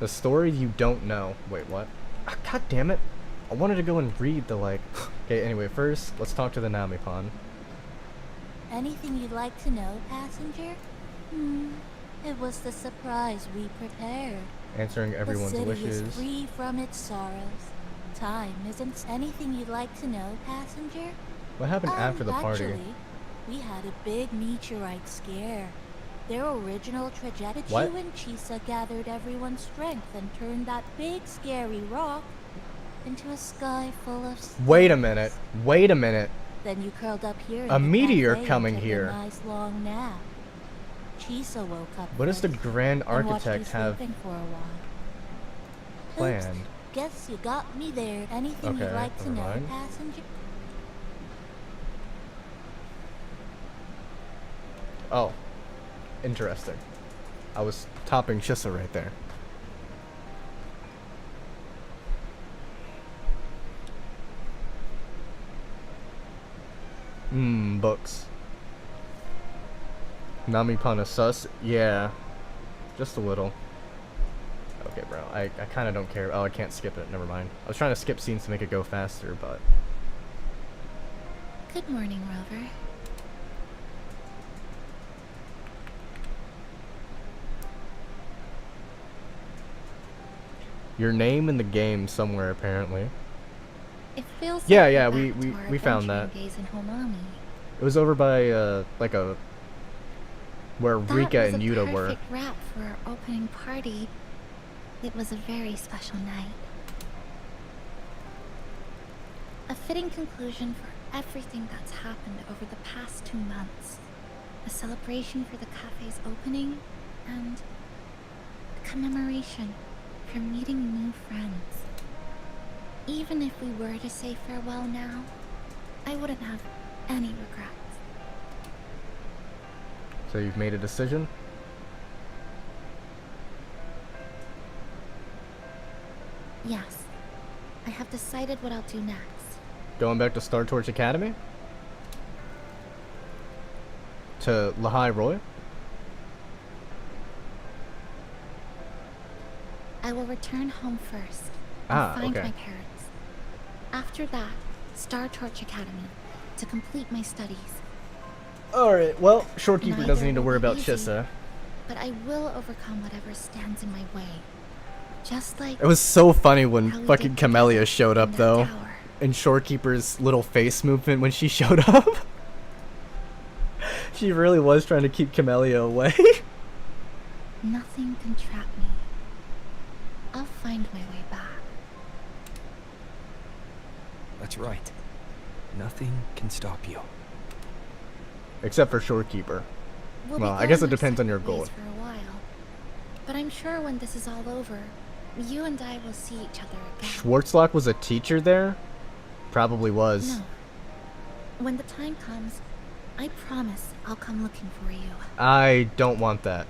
Speaker 4: The story you don't know. Wait, what? Ah, God damn it. I wanted to go and read the like... Okay, anyway, first, let's talk to the Namipon.
Speaker 17: Anything you'd like to know, passenger? It was the surprise we prepared.
Speaker 4: Answering everyone's
Speaker 17: the city
Speaker 4: wishes.
Speaker 17: is free from its sorrows. Time isn't anything you'd like to know, passenger?
Speaker 4: What happened after the party?
Speaker 17: Actually, we had a big meteorite scare. Their original tragedy.
Speaker 4: What?
Speaker 17: You and Chisa gathered everyone's strength and turned that big scary rock into a sky full of...
Speaker 4: Wait a minute. Wait a minute.
Speaker 17: Then you curled up here in
Speaker 4: A
Speaker 17: the
Speaker 4: meteor
Speaker 17: cafe and
Speaker 4: coming
Speaker 17: took
Speaker 4: here.
Speaker 17: A nice long nap. Chisa woke up.
Speaker 4: What does the
Speaker 17: first
Speaker 4: Grand
Speaker 17: and watched
Speaker 4: Architect
Speaker 17: you
Speaker 4: have
Speaker 17: sleeping for a while.
Speaker 4: planned?
Speaker 17: Oops, guess you got me there. Anything
Speaker 4: Okay,
Speaker 17: you'd like to
Speaker 4: never
Speaker 17: know,
Speaker 4: mind.
Speaker 17: passenger?
Speaker 4: Oh, interesting. I was topping Chissa right there. Books. Nami Pana sus? Yeah. Just a little. Okay, bro. I kind of don't care. Oh, I can't skip it. Never mind. I was trying to skip scenes to make it go faster, but...
Speaker 15: Good morning, Rover.
Speaker 4: Your name in the game somewhere, apparently.
Speaker 15: It feels
Speaker 4: Yeah,
Speaker 15: like
Speaker 4: yeah,
Speaker 15: we're back to our
Speaker 4: we found that.
Speaker 15: adventuring days in HONAMI.
Speaker 4: It was over by, like a... where
Speaker 15: That
Speaker 4: Rika
Speaker 15: was
Speaker 4: and
Speaker 15: a
Speaker 4: Yuta were.
Speaker 15: perfect wrap for our opening party. It was a very special night. A fitting conclusion for everything that's happened over the past 2 months. A celebration for the cafe's opening, and a commemoration for meeting new friends. Even if we were to say farewell now, I wouldn't have any regrets.
Speaker 4: So you've made a decision?
Speaker 15: Yes, I have decided what I'll do next.
Speaker 4: Going back to Star Torch Academy? To Lahai Roy?
Speaker 15: I will return home first and find my parents. After that, Star Torch Academy to complete my studies.
Speaker 4: Alright, well, Shorekeeper
Speaker 15: Neither
Speaker 4: doesn't need to
Speaker 15: will
Speaker 4: worry
Speaker 15: be
Speaker 4: about
Speaker 15: easy,
Speaker 4: Chissa.
Speaker 15: But I will overcome whatever stands in my way. Just like
Speaker 4: It was so funny when
Speaker 15: how we
Speaker 4: fucking
Speaker 15: did
Speaker 4: Camellia showed up,
Speaker 15: that
Speaker 4: though.
Speaker 15: tower.
Speaker 4: And Shorekeeper's little face movement when she showed up. She really was trying to keep Camellia away.
Speaker 15: Nothing can trap me. I'll find my way back.
Speaker 1: That's right. Nothing can stop you.
Speaker 4: Except for Shorekeeper.
Speaker 15: We'll
Speaker 4: Well,
Speaker 15: be
Speaker 4: I guess it
Speaker 15: going our
Speaker 4: depends on your
Speaker 15: separate
Speaker 4: goal.
Speaker 15: ways for a while. But I'm sure when this is all over, you and I will see each other again.
Speaker 4: Schwarzlock was a teacher there? Probably was.
Speaker 15: No. When the time comes, I promise I'll come looking for you.
Speaker 4: I don't want that.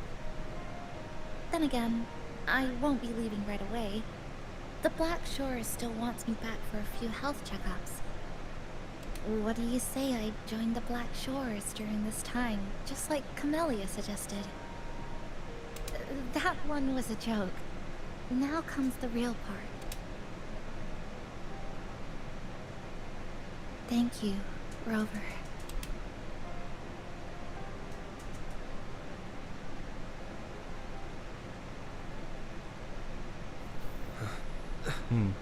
Speaker 15: Then again, I won't be leaving right away. The Black Shores still wants me back for a few health checkups. What do you say I join the Black Shores during this time, just like Camellia suggested? That one was a joke. Now comes the real part. Thank you, Rover.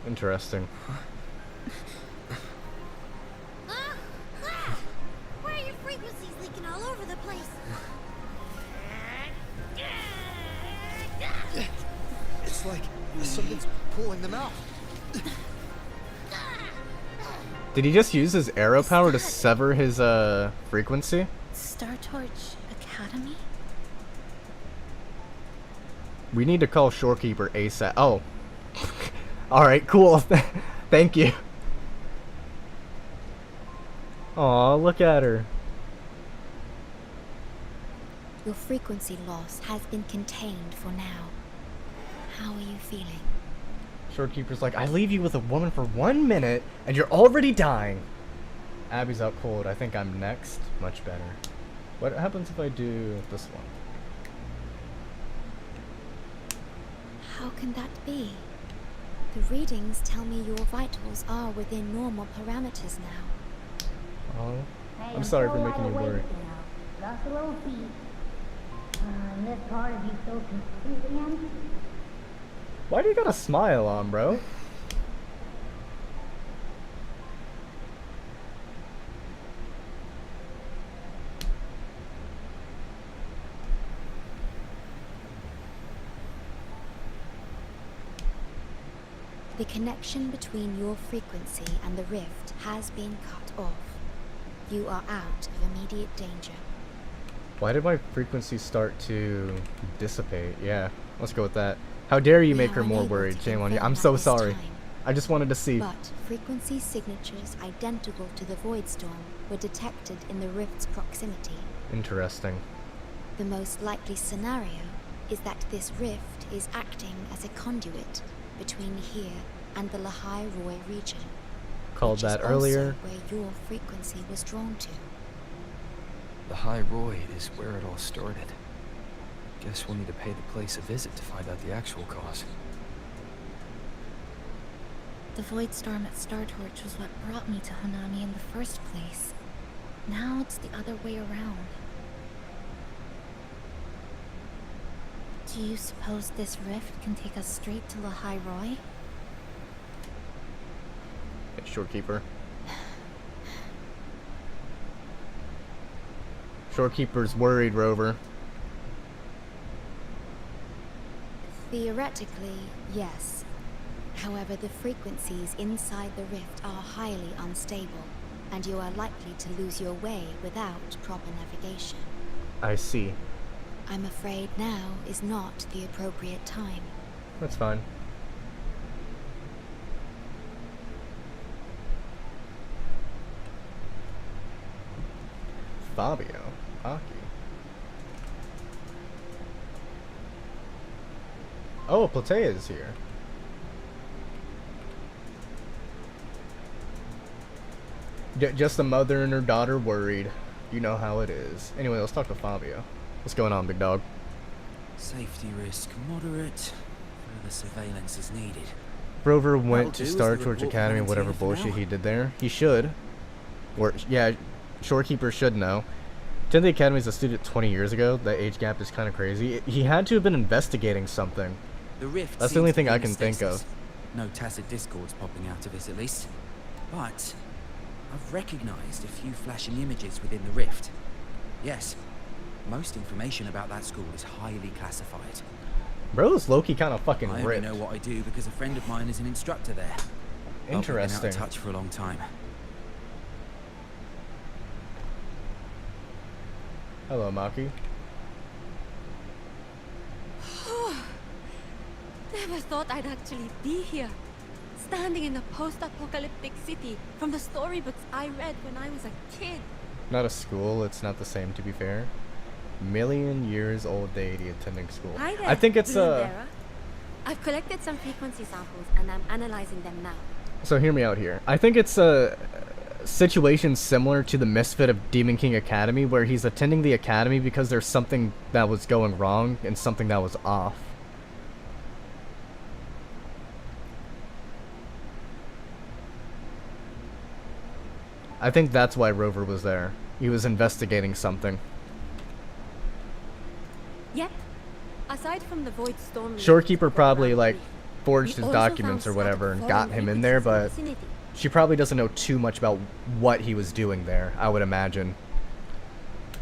Speaker 4: Interesting.
Speaker 13: Why are your frequencies leaking all over the place?
Speaker 14: It's like someone's pulling them out.
Speaker 4: Did he just use his arrow power to sever his, frequency?
Speaker 15: Star Torch Academy?
Speaker 4: We need to call Shorekeeper ASAP. Oh. Alright, cool. Thank you. Aw, look at her.
Speaker 6: Your frequency loss has been contained for now. How are you feeling?
Speaker 4: Shorekeeper's like, I leave you with a woman for 1 minute, and you're already dying. Abby's out cold. I think I'm next. Much better. What happens if I do this one?
Speaker 6: How can that be? The readings tell me your vitals are within normal parameters now.
Speaker 4: Oh, I'm sorry for making you worry.
Speaker 7: Lost a little feet. And this part of you so completely empty.
Speaker 4: Why do you got a smile on, bro?
Speaker 6: The connection between your frequency and the rift has been cut off. You are out of immediate danger.
Speaker 4: Why did my frequency start to dissipate? Yeah, let's go with that. How dare you make her more worried? Shame on you. I'm so sorry. I just wanted to see.
Speaker 6: But frequency signatures identical to the Void Storm were detected in the rift's proximity.
Speaker 4: Interesting.
Speaker 6: The most likely scenario is that this rift is acting as a conduit between here and the Lahai Roy region.
Speaker 4: Called that earlier.
Speaker 6: Where your frequency was drawn to.
Speaker 1: The High Roy is where it all started. Guess we'll need to pay the place a visit to find out the actual cause.
Speaker 15: The Void Storm at Star Torch was what brought me to Honami in the first place. Now it's the other way around. Do you suppose this rift can take us straight to Lahai Roy?
Speaker 4: Shorekeeper. Shorekeeper's worried, Rover.
Speaker 6: Theoretically, yes. However, the frequencies inside the rift are highly unstable, and you are likely to lose your way without proper navigation.
Speaker 4: I see.
Speaker 6: I'm afraid now is not the appropriate time.
Speaker 4: That's fine. Fabio. Aki. Oh, Platea is here. Just a mother and her daughter worried. You know how it is. Anyway, let's talk to Fabio. What's going on, big dog?
Speaker 9: Safety risk moderate. Further surveillance is needed.
Speaker 4: Rover went to Star Torch Academy, whatever bullshit he did there. He should. Or, yeah, Shorekeeper should know. Attended the Academy as a student 20 years ago. That age gap is kind of crazy. He had to have been investigating something.
Speaker 9: The rift
Speaker 4: That's the only thing I can think of.
Speaker 9: No tacit discords popping out of it, at least. But I've recognized a few flashing images within the rift. Yes, most information about that school is highly classified.
Speaker 4: Bro's low-key kind of fucking
Speaker 9: I
Speaker 4: ripped.
Speaker 9: only know what I do because a friend of mine is an instructor there.
Speaker 4: Interesting.
Speaker 9: I've been out of touch for a long time.
Speaker 4: Hello, Maki.
Speaker 20: Never thought I'd actually be here. Standing in a post-apocalyptic city from the storybooks I read when I was a kid.
Speaker 4: Not a school, it's not the same, to be fair. Million years old deity attending school.
Speaker 20: Hi there,
Speaker 4: I think it's
Speaker 20: I've collected some frequency samples and I'm analyzing them now.
Speaker 4: So hear me out here. I think it's a situation similar to the misfit of Demon King Academy, where he's attending the academy because there's something that was going wrong and something that was off. I think that's why Rover was there. He was investigating something.
Speaker 20: Yep. Aside from the Void Storm,
Speaker 4: Shorekeeper probably like forged his documents or whatever and got him in there, but she probably doesn't know too much about what he was doing there, I would imagine.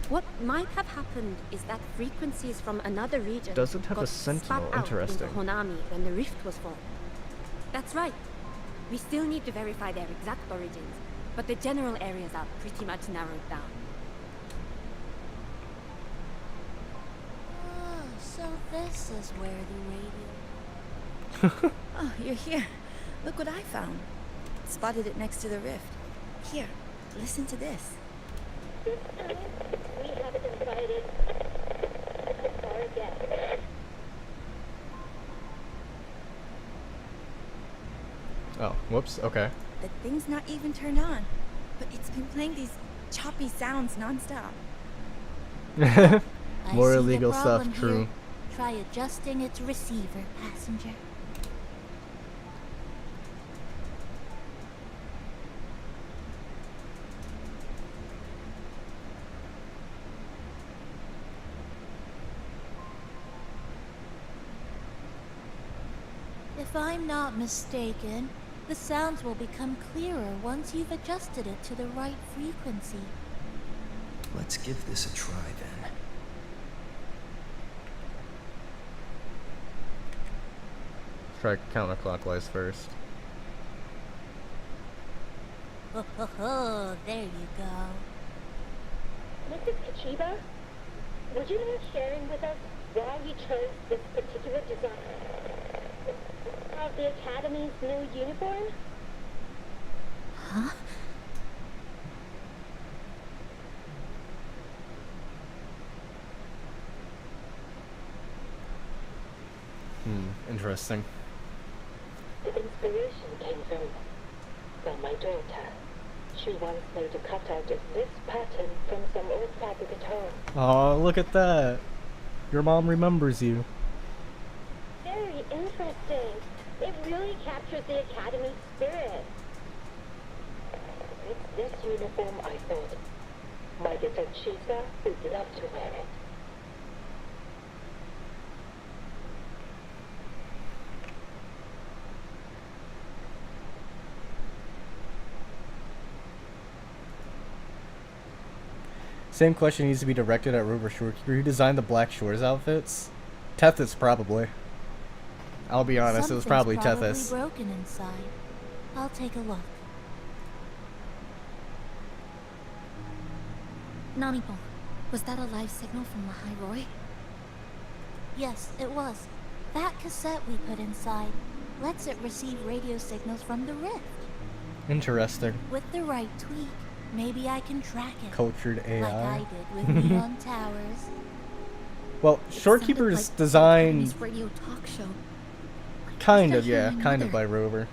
Speaker 20: What might have happened is that frequencies from another region
Speaker 4: Doesn't have
Speaker 20: got
Speaker 4: a sentinel.
Speaker 20: spat out
Speaker 4: Interesting.
Speaker 20: into Honami when the rift was formed. That's right. We still need to verify their exact origins, but the general areas are pretty much narrowed down.
Speaker 17: Oh, so this is where the radio...
Speaker 5: Oh, you're here. Look what I found. Spotted it next to the rift. Here, listen to this.
Speaker 16: This time, we have invited our guest.
Speaker 4: Oh, whoops, okay.
Speaker 5: The thing's not even turned on, but it's been playing these choppy sounds nonstop.
Speaker 4: More
Speaker 17: I see the
Speaker 4: illegal stuff,
Speaker 17: problem
Speaker 4: true.
Speaker 17: here. Try adjusting its receiver, passenger. If I'm not mistaken, the sounds will become clearer once you've adjusted it to the right frequency.
Speaker 1: Let's give this a try then.
Speaker 4: Try counterclockwise first.
Speaker 17: Ho ho ho, there you go.
Speaker 16: Mrs. Kachiba, would you mind sharing with us why you chose this particular design of the Academy's new uniform?
Speaker 2: Huh?
Speaker 4: Interesting.
Speaker 16: The inspiration came from my daughter. She wants me to cut out this pattern from some old fabric at home.
Speaker 4: Oh, look at that. Your mom remembers you.
Speaker 16: Very interesting. It really captures the Academy's spirit. With this uniform, I thought my little Chisa would love to wear it.
Speaker 4: Same question needs to be directed at Rover Shorekeeper. Who designed the Black Shores outfits? Tethys, probably. I'll be honest, it was probably Tethys.
Speaker 17: Broken inside. I'll take a look.
Speaker 15: Nanipo, was that a live signal from Lahai Roy?
Speaker 17: Yes, it was. That cassette we put inside lets it receive radio signals from the rift.
Speaker 4: Interesting.
Speaker 17: With the right tweak, maybe I can track it.
Speaker 4: Cultured AI.
Speaker 17: Like I did with Neon Towers.
Speaker 4: Well, Shorekeeper's design...
Speaker 15: radio talk show.
Speaker 4: Kind of, yeah. Kind of by Rover.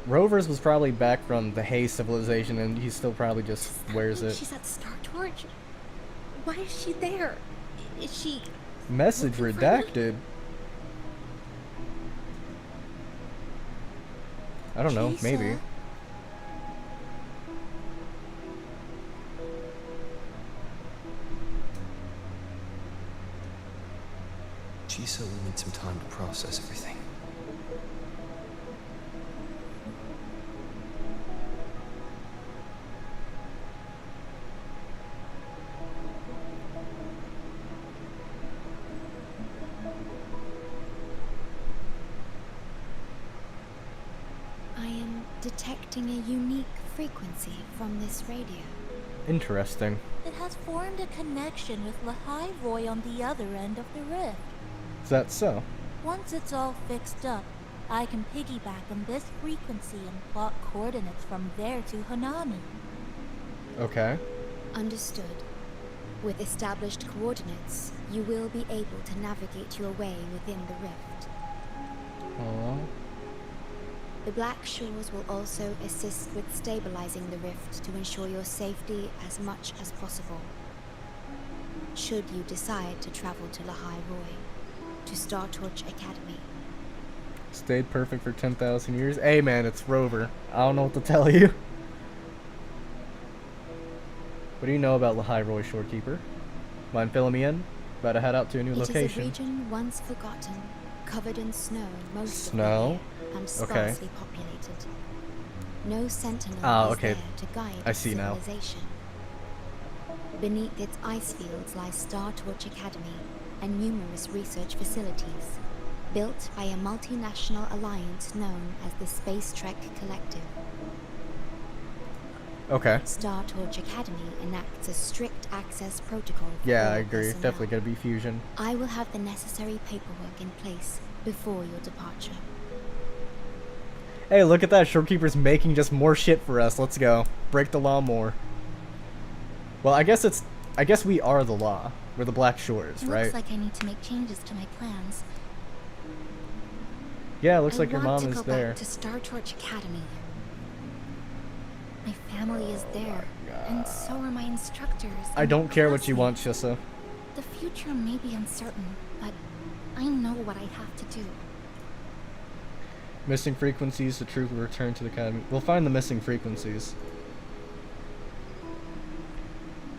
Speaker 4: Rover's was probably back from the Hay civilization, and he still probably just wears it.
Speaker 15: She's at Star Torch? Why is she there? Is she...
Speaker 4: Message redacted. I don't know, maybe.
Speaker 1: Chisa will need some time to process everything.
Speaker 6: I am detecting a unique frequency from this radio.
Speaker 4: Interesting.
Speaker 17: It has formed a connection with Lahai Roy on the other end of the rift.
Speaker 4: Is that so?
Speaker 17: Once it's all fixed up, I can piggyback on this frequency and plot coordinates from there to Honami.
Speaker 4: Okay.
Speaker 6: Understood. With established coordinates, you will be able to navigate your way within the rift.
Speaker 4: Aww.
Speaker 6: The Black Shores will also assist with stabilizing the rift to ensure your safety as much as possible. Should you decide to travel to Lahai Roy, to Star Torch Academy.
Speaker 4: Stayed perfect for 10,000 years. Hey man, it's Rover. I don't know what to tell you. What do you know about Lahai Roy, Shorekeeper? Mind filling me in? About to head out to a new location.
Speaker 6: It is a region once forgotten, covered in snow most
Speaker 4: Snow?
Speaker 6: of the year, and sparsely populated. No sentinel is there to guide its civilization. Beneath its ice fields lies Star Torch Academy and numerous research facilities, built by a multinational alliance known as the Space Trek Collective.
Speaker 4: Okay.
Speaker 6: Star Torch Academy enacts a strict access protocol for
Speaker 4: yeah,
Speaker 6: all
Speaker 4: I agree.
Speaker 6: personnel.
Speaker 4: Definitely gonna be fusion.
Speaker 6: I will have the necessary paperwork in place before your departure.
Speaker 4: Hey, look at that. Shorekeeper's making just more shit for us. Let's go. Break the law more. Well, I guess we are the law. We're the Black Shores, right?
Speaker 15: Looks like I need to make changes to my plans.
Speaker 4: Yeah, it looks like your mom is
Speaker 15: I want to go
Speaker 4: there.
Speaker 15: back to Star Torch Academy. My family is there, and so are my instructors.
Speaker 4: I don't care what you want, Shissa.
Speaker 15: The future may be uncertain, but I know what I have to do.
Speaker 4: Missing frequencies, the truth will return to the academy. We'll find the missing frequencies.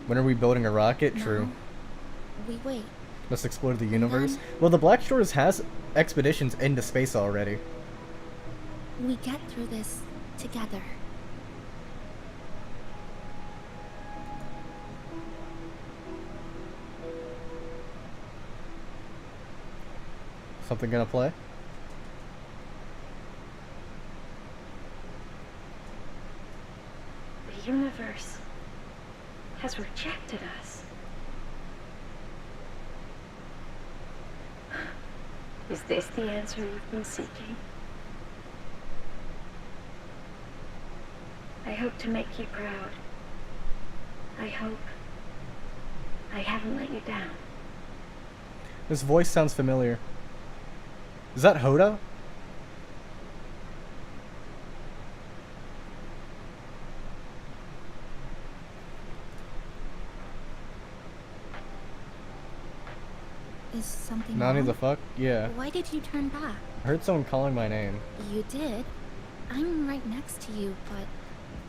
Speaker 4: When are we building a rocket?
Speaker 15: No.
Speaker 4: True.
Speaker 15: We wait.
Speaker 4: Let's explore the universe. Well, the Black Shores has expeditions into space already.
Speaker 15: We get through this together.
Speaker 4: Something gonna play?
Speaker 16: universe has rejected us. Is this the answer you've been seeking? I hope to make you proud. I hope I haven't let you down.
Speaker 4: This voice sounds familiar. Is that Hoda?
Speaker 15: Is something
Speaker 4: Nani
Speaker 15: wrong?
Speaker 4: the fuck? Yeah.
Speaker 15: Why did you turn back?
Speaker 4: I heard someone calling my name.
Speaker 15: You did. I'm right next to you, but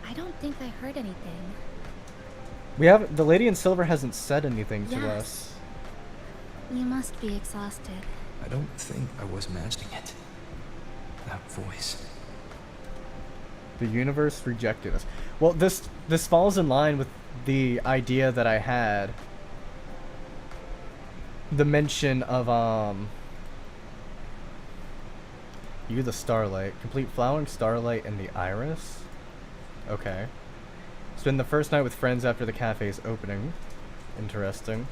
Speaker 15: I don't think I heard anything.
Speaker 4: The lady in silver hasn't said anything to
Speaker 15: Yes.
Speaker 4: us.
Speaker 15: You must be exhausted.
Speaker 1: I don't think I was imagining it. That voice.
Speaker 4: The universe rejected us. Well, this falls in line with the idea that I had. The mention of you the starlight. Complete flowering starlight and the iris. Okay. Spend the first night with friends after the cafe's opening. Interesting.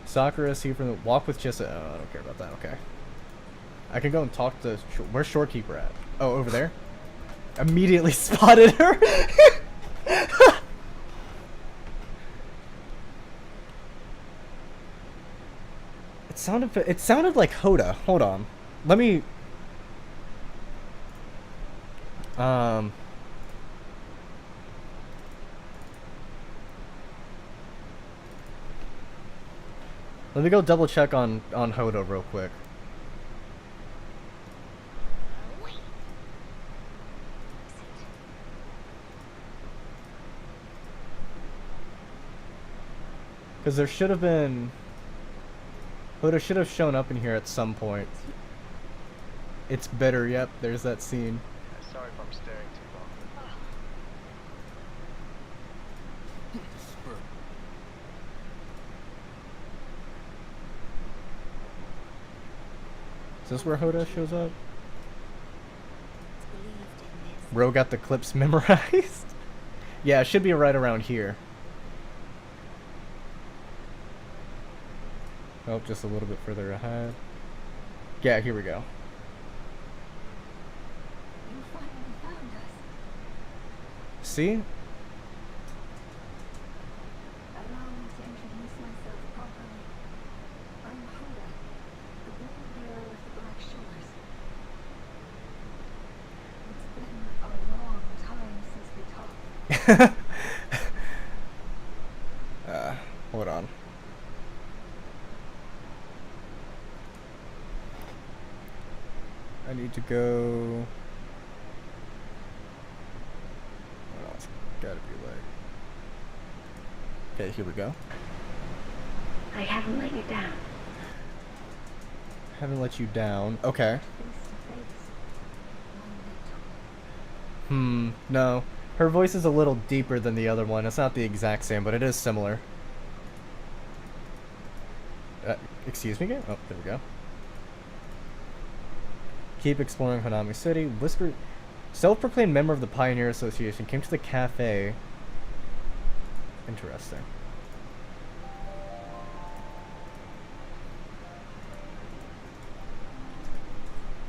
Speaker 4: Sakura, see from the walk with Chissa. Oh, I don't care about that. Okay. I can go and talk to. Where's Shorekeeper at? Oh, over there. Immediately spotted her. It sounded like Hoda. Hold on. Let me. Let me go double check on Hoda real quick. Because there should have been... Hoda should have shown up in here at some point. It's bitter, yep, there's that scene.
Speaker 21: Sorry if I'm staring too long.
Speaker 4: Is this where Hoda shows up? Ro got the clips memorized? Yeah, it should be right around here. Oh, just a little bit further ahead. Yeah, here we go.
Speaker 16: You finally found us.
Speaker 4: See?
Speaker 16: Allow me to introduce myself properly. I'm Hoda, the born hero of the Black Shores. It's been a long time since we talked.
Speaker 4: Hold on. I need to go... Oh, it's gotta be like... Okay, here we go.
Speaker 16: I haven't let you down.
Speaker 4: Haven't let you down. Okay. No. Her voice is a little deeper than the other one. It's not the exact same, but it is similar. Excuse me, game? Oh, there we go. Keep exploring Honami City. Whisper... Self-proclaimed member of the Pioneer Association came to the cafe. Interesting.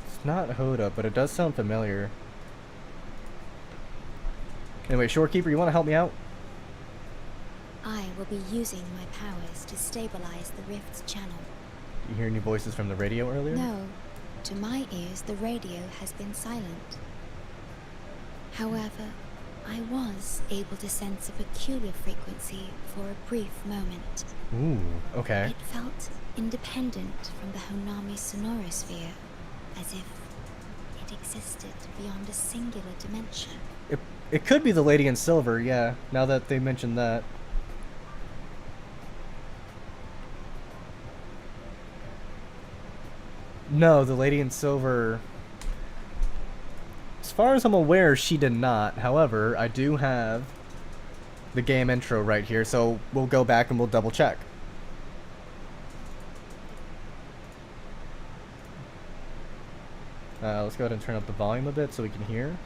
Speaker 4: It's not Hoda, but it does sound familiar. Anyway, Shorekeeper, you want to help me out?
Speaker 6: I will be using my powers to stabilize the rift's channel.
Speaker 4: You hear any voices from the radio earlier?
Speaker 6: No. To my ears, the radio has been silent. However, I was able to sense a peculiar frequency for a brief moment.
Speaker 4: Ooh, okay.
Speaker 6: It felt independent from the Honami sonorosphere, as if it existed beyond a singular dimension.
Speaker 4: It could be the Lady in Silver, yeah, now that they mentioned that. No, the Lady in Silver... As far as I'm aware, she did not. However, I do have the game intro right here, so we'll go back and we'll double check. Let's go ahead and turn up the volume a bit so we can hear.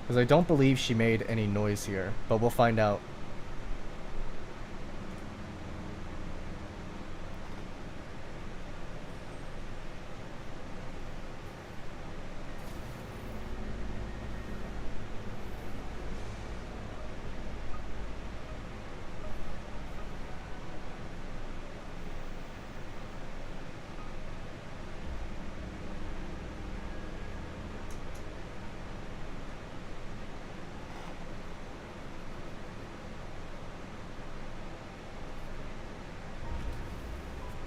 Speaker 4: Because I don't believe she made any noise here, but we'll find out.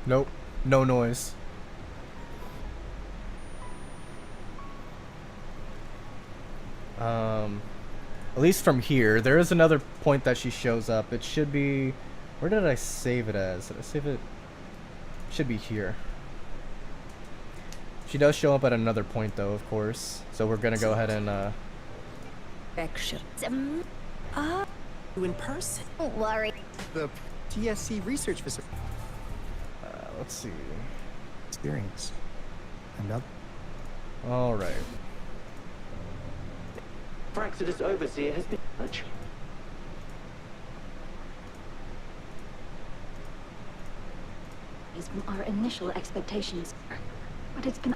Speaker 4: Nope, no noise. At least from here, there is another point that she shows up. It should be, where did I save it as? Did I save it? Should be here. She does show up at another point though, of course. So we're gonna go ahead and
Speaker 2: in person.
Speaker 13: Don't worry.
Speaker 1: The TSC research facility.
Speaker 4: Let's see.
Speaker 1: Experience. Another.
Speaker 4: All right.
Speaker 18: Praxidus Overseer has been much.
Speaker 2: Is from our initial expectations, but it's been.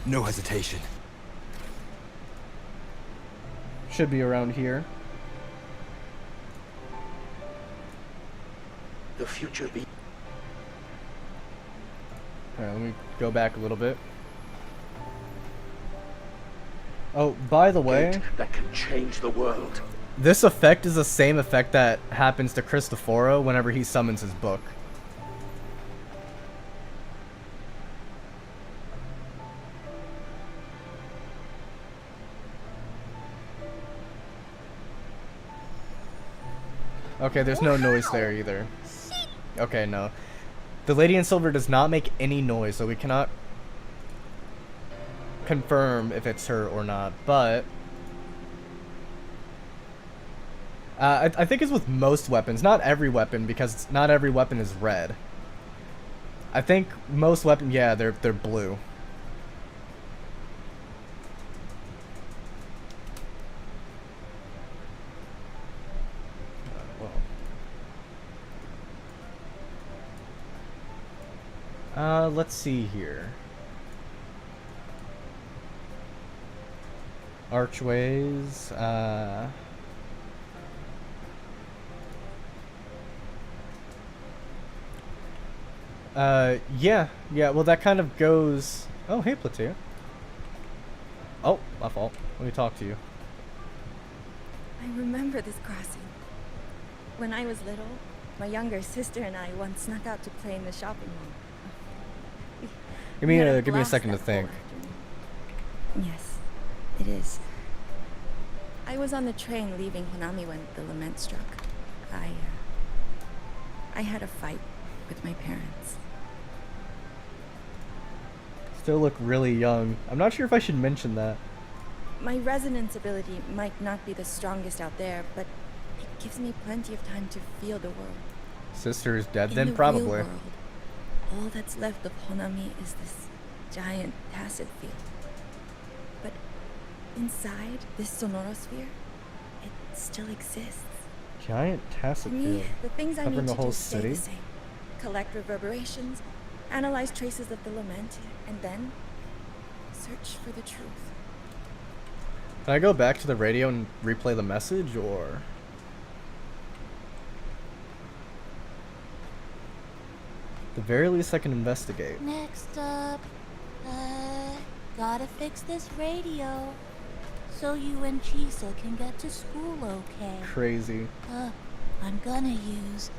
Speaker 1: No hesitation.
Speaker 4: Should be around here.
Speaker 18: The future be.
Speaker 4: Alright, let me go back a little bit. Oh, by the way,
Speaker 18: that can change the world.
Speaker 4: This effect is the same effect that happens to Cristoforo whenever he summons his book. Okay, there's no noise there either. Okay, no. The Lady in Silver does not make any noise, so we cannot confirm if it's her or not, but I think it's with most weapons, not every weapon, because not every weapon is red. I think most weapons, yeah, they're blue. Let's see here. Archways, yeah, well that kind of goes... Oh, hey, Platea. Oh, my fault. Let me talk to you.
Speaker 11: I remember this crossing. When I was little, my younger sister and I once snuck out to play in the shopping mall.
Speaker 4: Give me a second to think.
Speaker 11: Yes, it is. I was on the train leaving Honami when the lament struck. I had a fight with my parents.
Speaker 4: Still look really young. I'm not sure if I should mention that.
Speaker 11: My resonance ability might not be the strongest out there, but it gives me plenty of time to feel the world.
Speaker 4: Sister is dead
Speaker 11: In
Speaker 4: then?
Speaker 11: the
Speaker 4: Probably.
Speaker 11: real world, all that's left of Honami is this giant tacit field. But inside this sonorosphere, it still exists.
Speaker 4: Giant tacit
Speaker 11: For me,
Speaker 4: field.
Speaker 11: the things I
Speaker 4: Covering
Speaker 11: need
Speaker 4: the
Speaker 11: to
Speaker 4: whole
Speaker 11: do stay
Speaker 4: city?
Speaker 11: the same. Collect reverberations, analyze traces of the lament, and then search for the truth.
Speaker 4: Can I go back to the radio and replay the message, or...? At the very least I can investigate.
Speaker 17: Next up, gotta fix this radio so you and Chisa can get to school okay.
Speaker 4: Crazy.
Speaker 17: I'm gonna use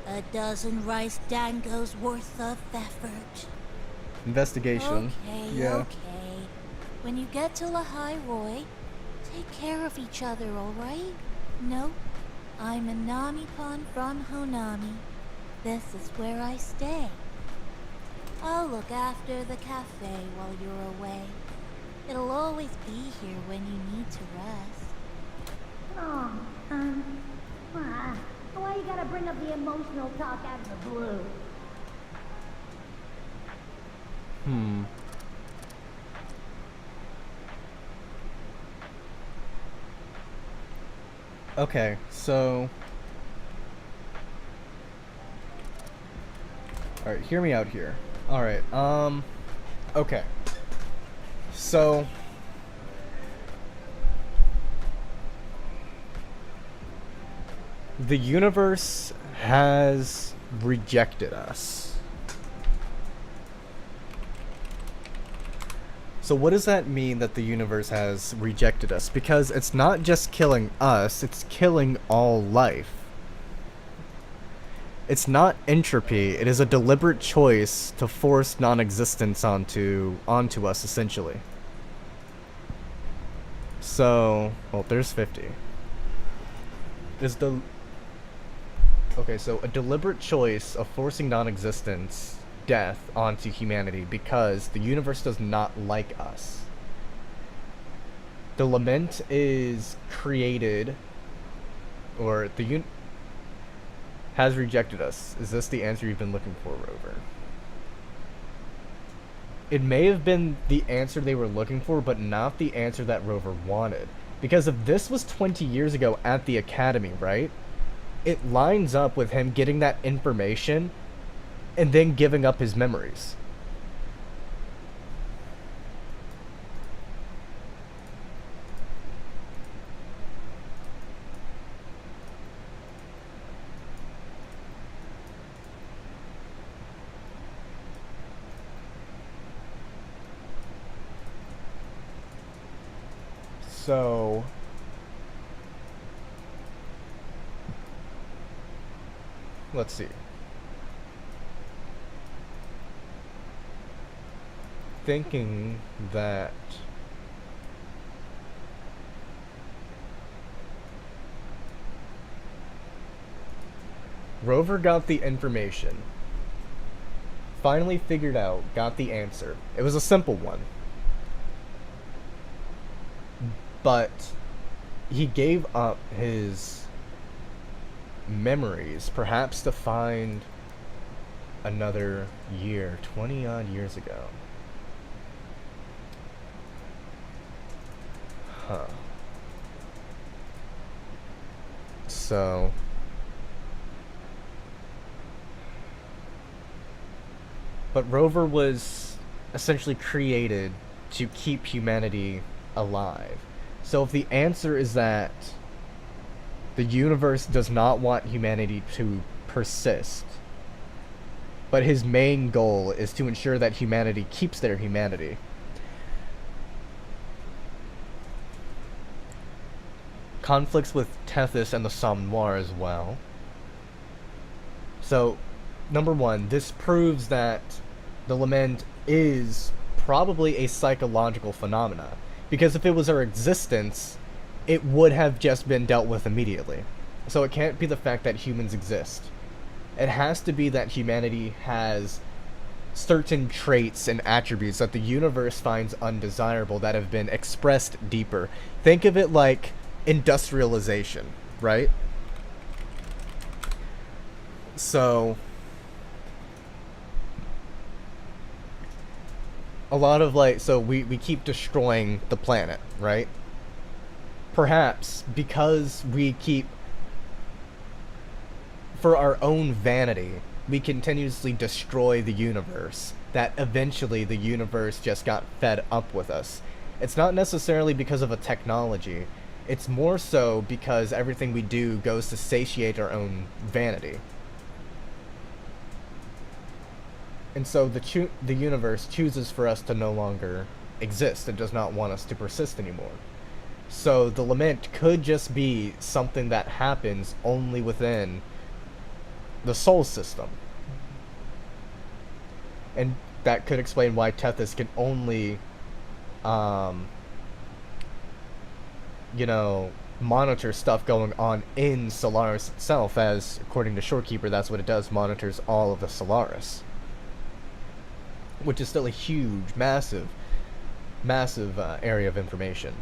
Speaker 17: a dozen rice dangos worth of effort.
Speaker 4: Investigation.
Speaker 17: Okay,
Speaker 4: yeah.
Speaker 17: okay. When you get to Lahai Roy, take care of each other, alright? No, I'm a Nami-pon from Honami. This is where I stay. I'll look after the cafe while you're away. It'll always be here when you need to rest.
Speaker 13: Oh, why you gotta bring up the emotional talk out of the blue?
Speaker 4: Okay, so... Alright, hear me out here. Alright, okay. So... the universe has rejected us. So what does that mean that the universe has rejected us? Because it's not just killing us, it's killing all life. It's not entropy, it is a deliberate choice to force non-existence onto us, essentially. So, well, there's 50. Okay, so a deliberate choice of forcing non-existence, death, onto humanity because the universe does not like us. The lament is created, or has rejected us. Is this the answer you've been looking for, Rover? It may have been the answer they were looking for, but not the answer that Rover wanted. Because if this was 20 years ago at the academy, right? It lines up with him getting that information and then giving up his memories. So... let's see. Thinking that Rover got the information, finally figured out, got the answer. It was a simple one. But he gave up his memories, perhaps to find another year, 20 odd years ago. Huh. So... but Rover was essentially created to keep humanity alive. So if the answer is that the universe does not want humanity to persist, but his main goal is to ensure that humanity keeps their humanity, conflicts with Tethys and the Somme Noir as well. So, number one, this proves that the lament is probably a psychological phenomena. Because if it was our existence, it would have just been dealt with immediately. So it can't be the fact that humans exist. It has to be that humanity has certain traits and attributes that the universe finds undesirable that have been expressed deeper. Think of it like industrialization, right? So... a lot of so we keep destroying the planet, right? Perhaps because we keep, for our own vanity, we continuously destroy the universe, that eventually the universe just got fed up with us. It's not necessarily because of a technology, it's more so because everything we do goes to satiate our own vanity. And so the universe chooses for us to no longer exist. It does not want us to persist anymore. So the lament could just be something that happens only within the soul system. And that could explain why Tethys can only, monitor stuff going on in Solaris itself, as, according to Shorekeeper, that's what it does, monitors all of the Solaris. Which is still a huge, massive area of information.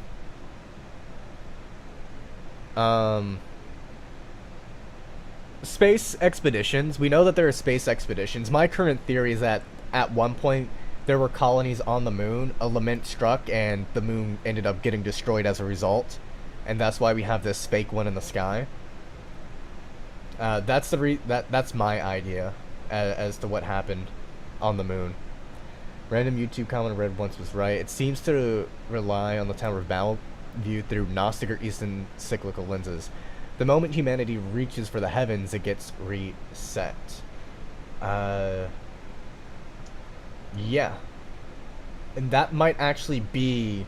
Speaker 4: Space expeditions. We know that there are space expeditions. My current theory is that at one point there were colonies on the moon, a lament struck, and the moon ended up getting destroyed as a result. and that's why we have this fake one in the sky. That's my idea as to what happened on the moon. Random YouTube comment read once was right. It seems to rely on the Tower of Babel viewed through Gnostic or Eastern cyclical lenses. The moment humanity reaches for the heavens, it gets reset. Yeah. And that might actually be...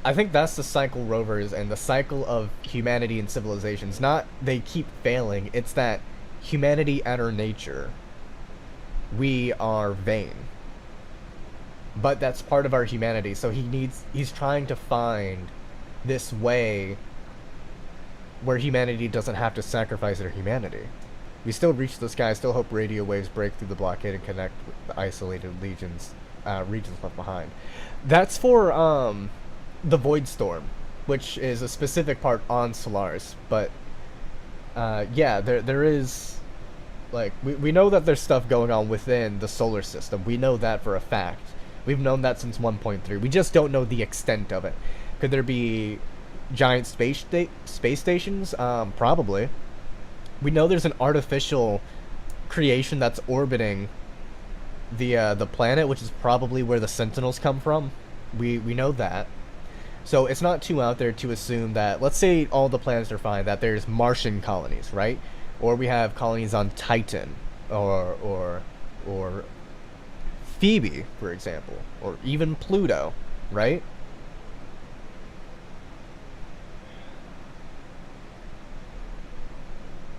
Speaker 4: I think that's the cycle rovers and the cycle of humanity and civilizations. Not they keep failing, it's that humanity at our nature, we are vain. But that's part of our humanity, so he's trying to find this way where humanity doesn't have to sacrifice their humanity. We still reach the sky, still hope radio waves break through the blockade and connect with the isolated regions left behind. That's for the Void Storm, which is a specific part on Solaris. But yeah, there is, like, we know that there's stuff going on within the solar system. We know that for a fact. We've known that since 1.3. We just don't know the extent of it. Could there be giant space stations? Probably. We know there's an artificial creation that's orbiting the planet, which is probably where the Sentinels come from. We know that. So it's not too out there to assume that, let's say all the planets are fine, that there's Martian colonies, right? Or we have colonies on Titan, or Phoebe, for example, or even Pluto, right?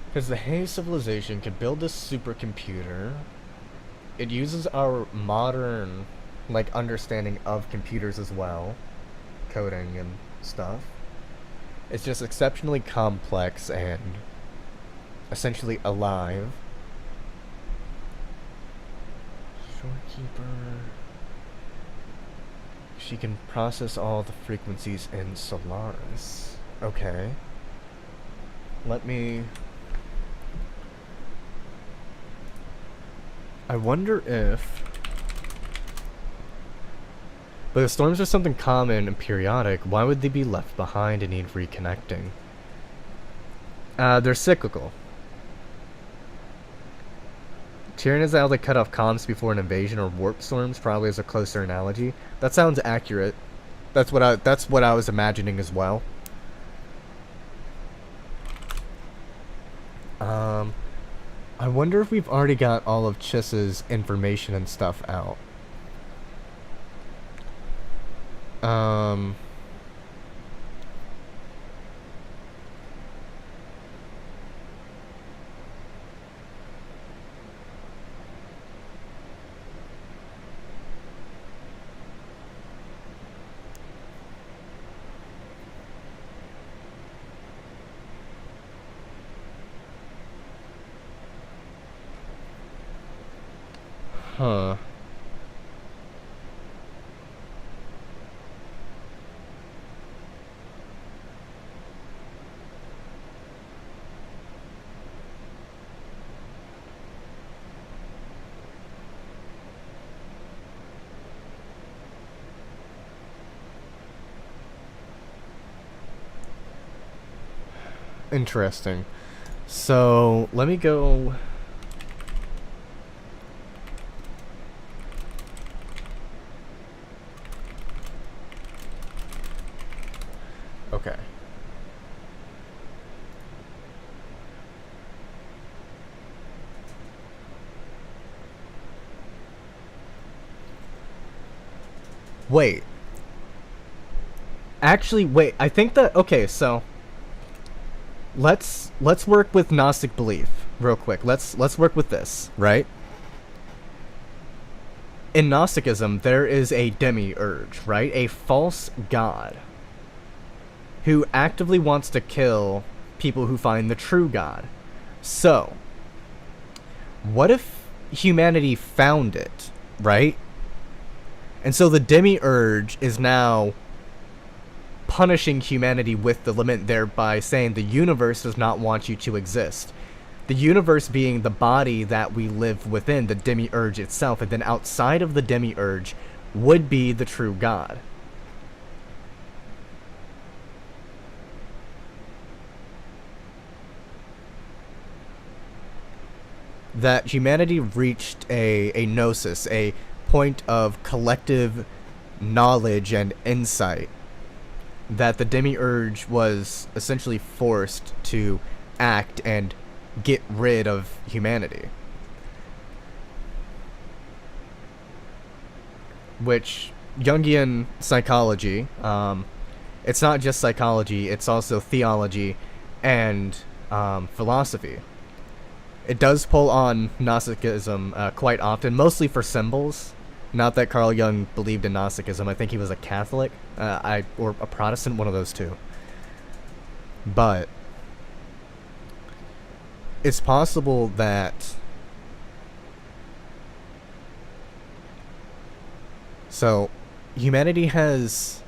Speaker 4: Because the Hay civilization could build this supercomputer. It uses our modern, like, understanding of computers as well, coding and stuff. It's just exceptionally complex and essentially alive. Shorekeeper. She can process all the frequencies in Solaris. Okay. Let me... I wonder if... But if storms are something common and periodic, why would they be left behind and need reconnecting? They're cyclical. Tyrion is able to cut off comms before an invasion, or warp storms probably is a closer analogy. That sounds accurate. That's what I was imagining as well. I wonder if we've already got all of Chiss's information and stuff out. Huh. Interesting. So, let me go... Okay. Wait. Actually, wait. I think that... Okay, so... Let's work with Gnostic belief real quick. Let's work with this, right? In Gnosticism, there is a demiurge, right? A false god who actively wants to kill people who find the true God. So, what if humanity found it, right? And so the demiurge is now punishing humanity with the limit, thereby saying the universe does not want you to exist. The universe being the body that we live within, the demiurge itself, and then outside of the demiurge would be the true God. that humanity reached a gnosis, a point of collective knowledge and insight, that the demiurge was essentially forced to act and get rid of humanity. Which, Jungian psychology, it's not just psychology, it's also theology and philosophy. It does pull on Gnosticism quite often, mostly for symbols. Not that Carl Jung believed in Gnosticism. I think he was a Catholic, or a Protestant, one of those two. But it's possible that... So, humanity has...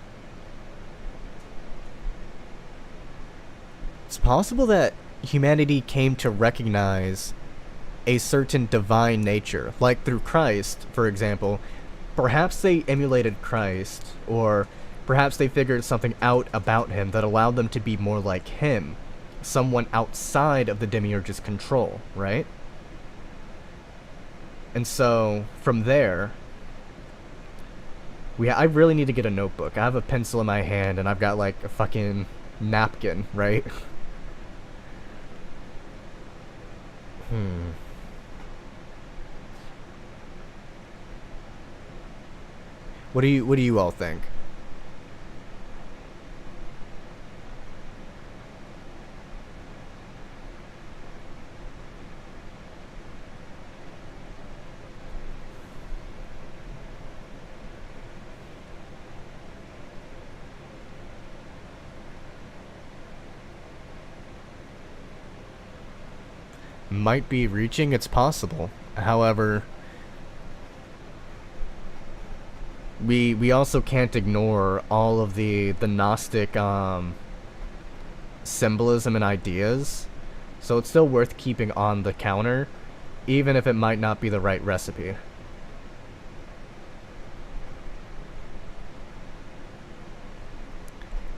Speaker 4: It's possible that humanity came to recognize a certain divine nature, like through Christ, for example. Perhaps they emulated Christ, or perhaps they figured something out about him that allowed them to be more like him, someone outside of the demiurge's control, right? And so, from there, I really need to get a notebook. I have a pencil in my hand, and I've got like a fucking napkin, right? What do you all think? Might be reaching, it's possible. However, we also can't ignore all of the Gnostic symbolism and ideas, so it's still worth keeping on the counter, even if it might not be the right recipe.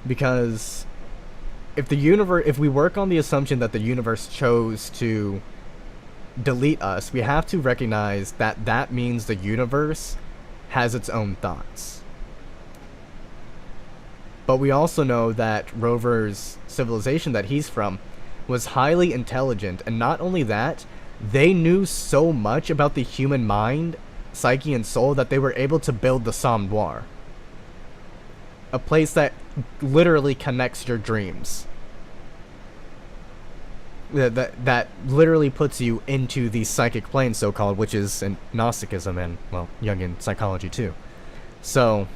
Speaker 4: Because if we work on the assumption that the universe chose to delete us, we have to recognize that that means the universe has its own thoughts. But we also know that Rover's civilization that he's from was highly intelligent, and not only that, they knew so much about the human mind, psyche, and soul that they were able to build the Somme Noir. A place that literally connects your dreams. That literally puts you into the psychic plane, so-called, which is in Gnosticism and, well, Jungian psychology too. So,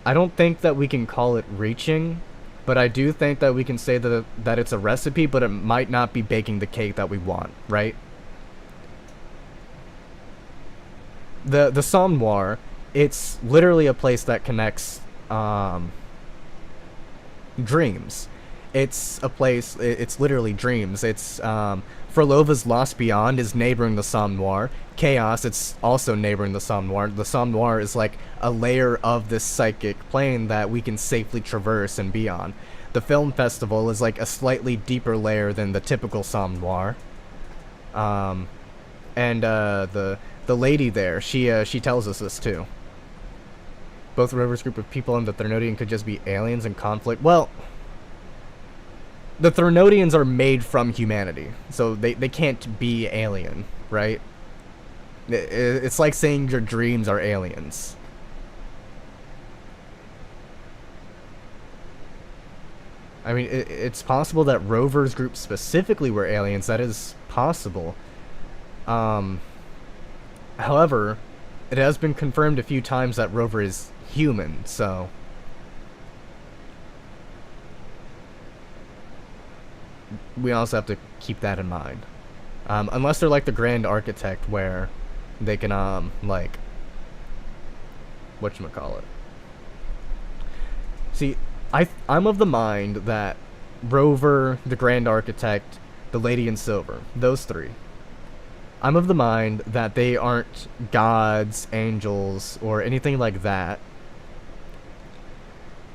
Speaker 4: I don't think that we can call it reaching, but I do think that we can say that it's a recipe, but it might not be baking the cake that we want, right? The Somme Noir, it's literally a place that connects dreams. It's a place, it's literally dreams. It's, Frolova's Lost Beyond is neighboring the Somme Noir. Chaos, it's also neighboring the Somme Noir. The Somme Noir is like a layer of this psychic plane that we can safely traverse and be on. The film festival is like a slightly deeper layer than the typical Somme Noir. The lady there, she tells us this too. Both Rover's group of people and the Threnodian could just be aliens in conflict. Well, the Threnodians are made from humanity, so they can't be alien, right? It's like saying your dreams are aliens. I mean, it's possible that Rover's group specifically were aliens. That is possible. However, it has been confirmed a few times that Rover is human, so... we also have to keep that in mind. Unless they're like the Grand Architect, where they can, like... whatchamacallit. See, I'm of the mind that Rover, the Grand Architect, the Lady in Silver, those three, I'm of the mind that they aren't gods, angels, or anything like that.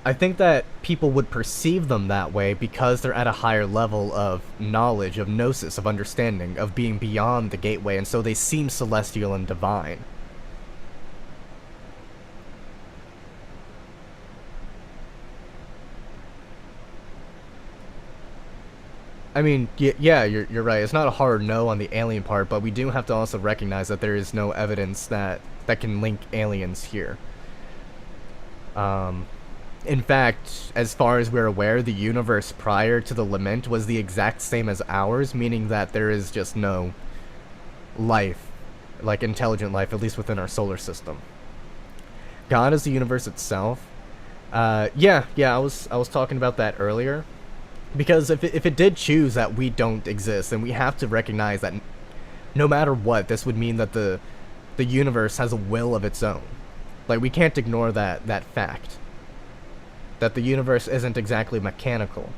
Speaker 4: I think that people would perceive them that way because they're at a higher level of knowledge, of gnosis, of understanding, of being beyond the gateway, and so they seem celestial and divine. I mean, yeah, you're right. It's not a hard no on the alien part, but we do have to also recognize that there is no evidence that can link aliens here. In fact, as far as we're aware, the universe prior to the Lament was the exact same as ours, meaning that there is just no life, like intelligent life, at least within our solar system. God is the universe itself. Yeah, I was talking about that earlier. Because if it did choose that we don't exist, then we have to recognize that no matter what, this would mean that the universe has a will of its own. Like, we can't ignore that fact. That the universe isn't exactly mechanical.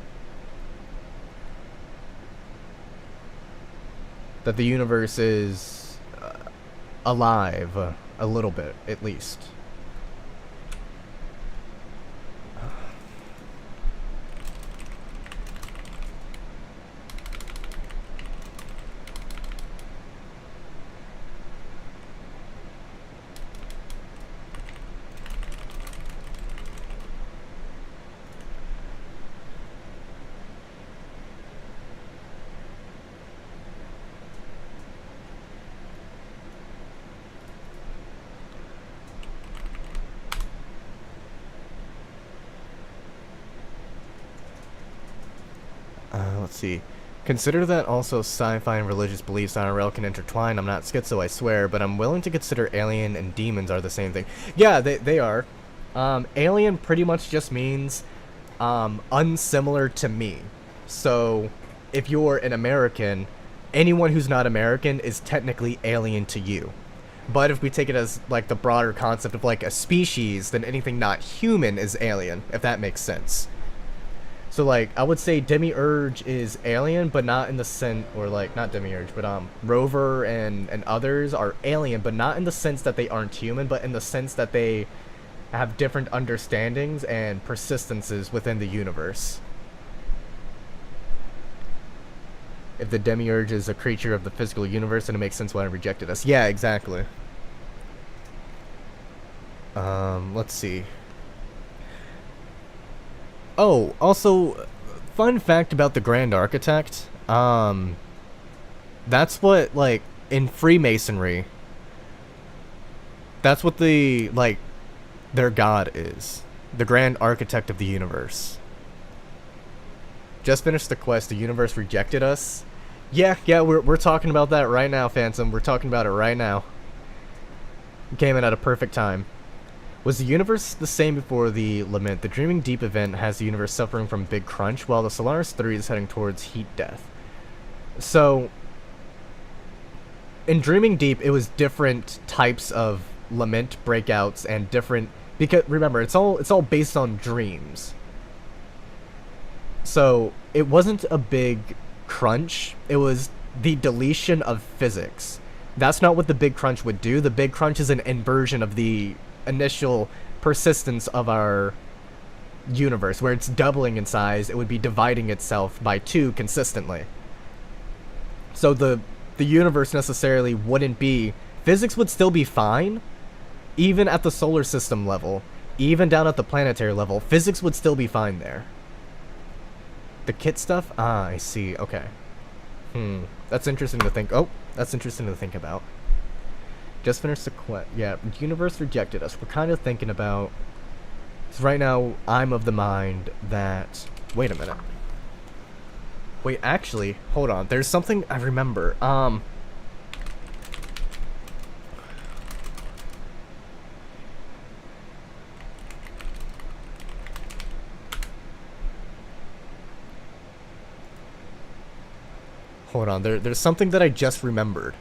Speaker 4: That the universe is alive, a little bit, at least. Let's see. Consider that also sci-fi and religious beliefs IRL can intertwine. I'm not schizo, I swear, but I'm willing to consider alien and demons are the same thing. Yeah, they are. Alien pretty much just means unsimilar to me. So, if you're an American, anyone who's not American is technically alien to you. But if we take it as, like, the broader concept of, like, a species, then anything not human is alien, if that makes sense. So, like, I would say Demiurge is alien, but not in the sense, or, like, not Demiurge, but, Rover and others are alien, but not in the sense that they aren't human, but in the sense that they have different understandings and persistences within the universe. If the Demiurge is a creature of the physical universe, then it makes sense why it rejected us. Yeah, exactly. Let's see. Oh, also, fun fact about the Grand Architect. That's what, like, in Freemasonry, that's what the, like, their god is. The Grand Architect of the universe. Just finished the quest. The universe rejected us. Yeah, we're talking about that right now, Phantom. We're talking about it right now. Came in at a perfect time. Was the universe the same before the Lament? The Dreaming Deep event has the universe suffering from Big Crunch, while the Solaris 3 is heading towards heat death. So, in Dreaming Deep, it was different types of Lament breakouts and different... Because, remember, it's all based on dreams. So, it wasn't a big crunch. It was the deletion of physics. That's not what the Big Crunch would do. The Big Crunch is an inversion of the initial persistence of our universe, where it's doubling in size. It would be dividing itself by 2 consistently. So the universe necessarily wouldn't be... Physics would still be fine, even at the solar system level, even down at the planetary level. Physics would still be fine there. The kit stuff? Ah, I see. Okay. That's interesting to think. Oh, that's interesting to think about. Just finished the quest. Yeah, universe rejected us. We're kind of thinking about... So right now, I'm of the mind that... Wait a minute. Wait, actually, hold on. There's something I remember. Hold on. There's something that I just remembered.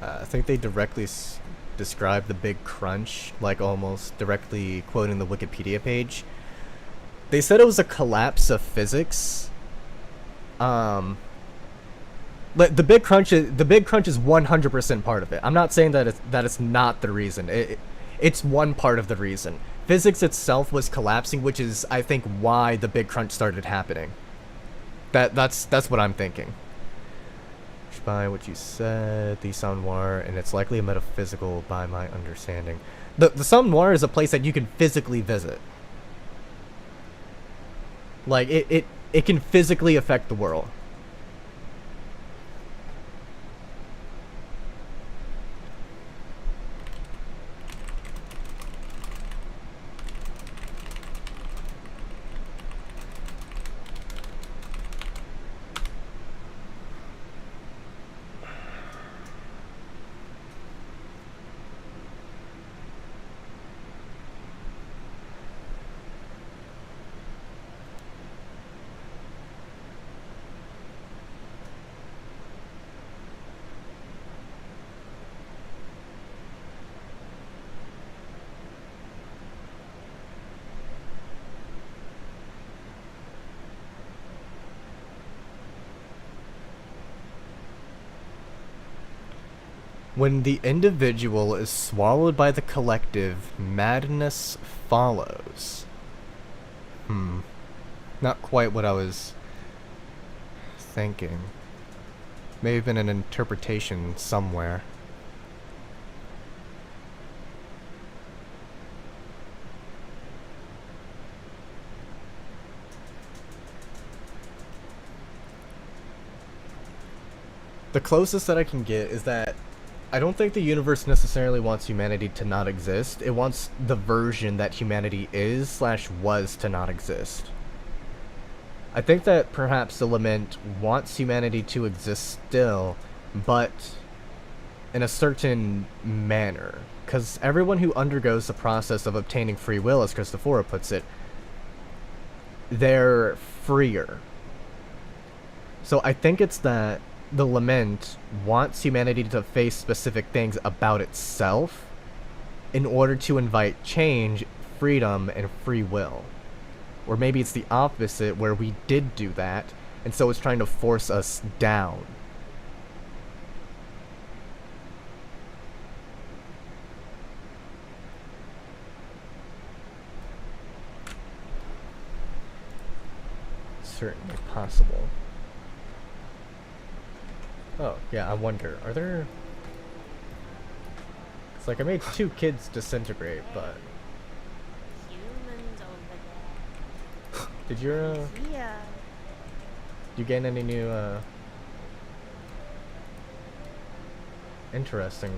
Speaker 4: I think they directly describe the big crunch, like almost directly quoting the Wikipedia page. They said it was a collapse of physics. Like the big crunch is 100% part of it. I'm not saying that it's not the reason. It's one part of the reason. Physics itself was collapsing, which is, I think, why the big crunch started happening. That's what I'm thinking. By what you said, the Sound Noir, and it's likely a metaphysical by my understanding. The Sound Noir is a place that you can physically visit. Like, it can physically affect the world. When the individual is swallowed by the collective, madness follows. Not quite what I was thinking. May have been an interpretation somewhere. The closest that I can get is that I don't think the universe necessarily wants humanity to not exist. It wants the version that humanity is/was to not exist. I think that perhaps the Lament wants humanity to exist still, but in a certain manner. Because everyone who undergoes the process of obtaining free will, as Christophora puts it, they're freer. So I think it's that the Lament wants humanity to face specific things about itself in order to invite change, freedom, and free will. Or maybe it's the opposite, where we did do that, and so it's trying to force us down. Certainly possible. Oh, yeah, I wonder, are there... It's like I made 2 kids disintegrate, but... Did your,
Speaker 19: Yeah.
Speaker 4: Did you gain any new, Interesting.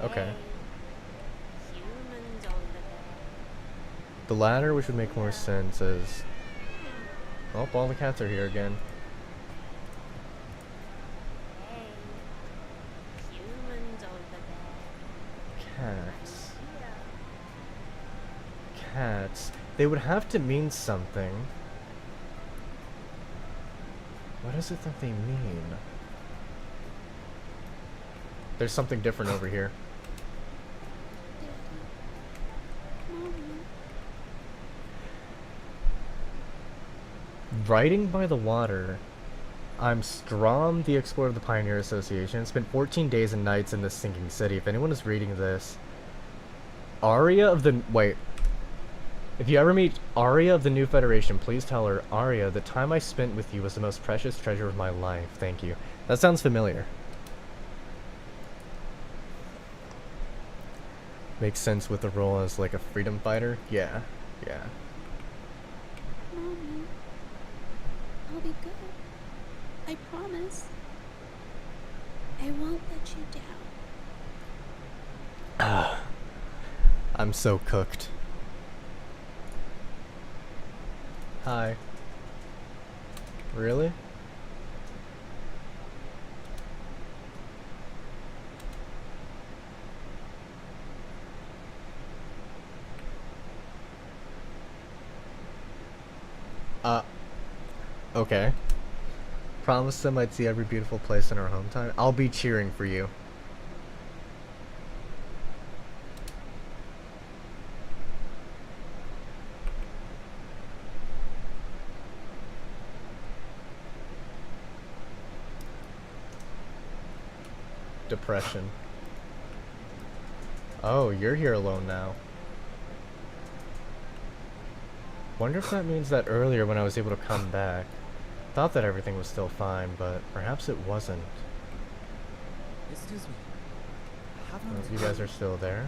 Speaker 4: Okay. The latter, which would make more sense, is... Oh, all the cats are here again. Cats. Cats. They would have to mean something. What is it that they mean? There's something different over here. Riding by the water. I'm Strom, the Explorer of the Pioneer Association. Spent 14 days and nights in this sinking city. If anyone is reading this... Arya of the... Wait. If you ever meet Arya of the New Federation, please tell her, Arya, the time I spent with you was the most precious treasure of my life. Thank you. That sounds familiar. Makes sense with the role as like a freedom fighter. Yeah. Yeah.
Speaker 11: Mommy, I'll be good. I promise. I won't let you down.
Speaker 4: I'm so cooked. Hi. Really? Okay. Promise them I'd see every beautiful place in our hometown. I'll be cheering for you. Depression. Oh, you're here alone now. Wonder if that means that earlier when I was able to come back, thought that everything was still fine, but perhaps it wasn't.
Speaker 10: Excuse me.
Speaker 4: You guys are still there?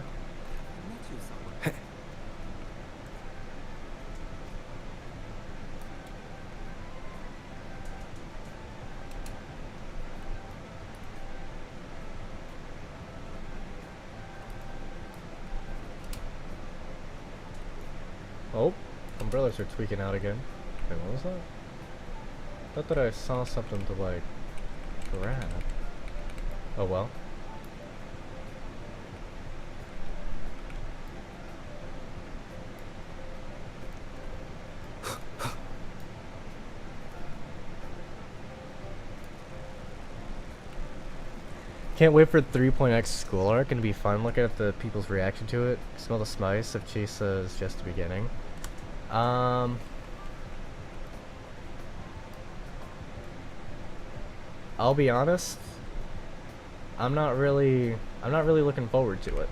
Speaker 4: Oh, umbrellas are tweaking out again. Wait, what was that? I thought that I saw something to like grab. Oh well. Can't wait for 3.x school arc. Gonna be fun looking at the people's reaction to it. Smell the spice of Chisa's just the beginning. I'll be honest. I'm not really looking forward to it.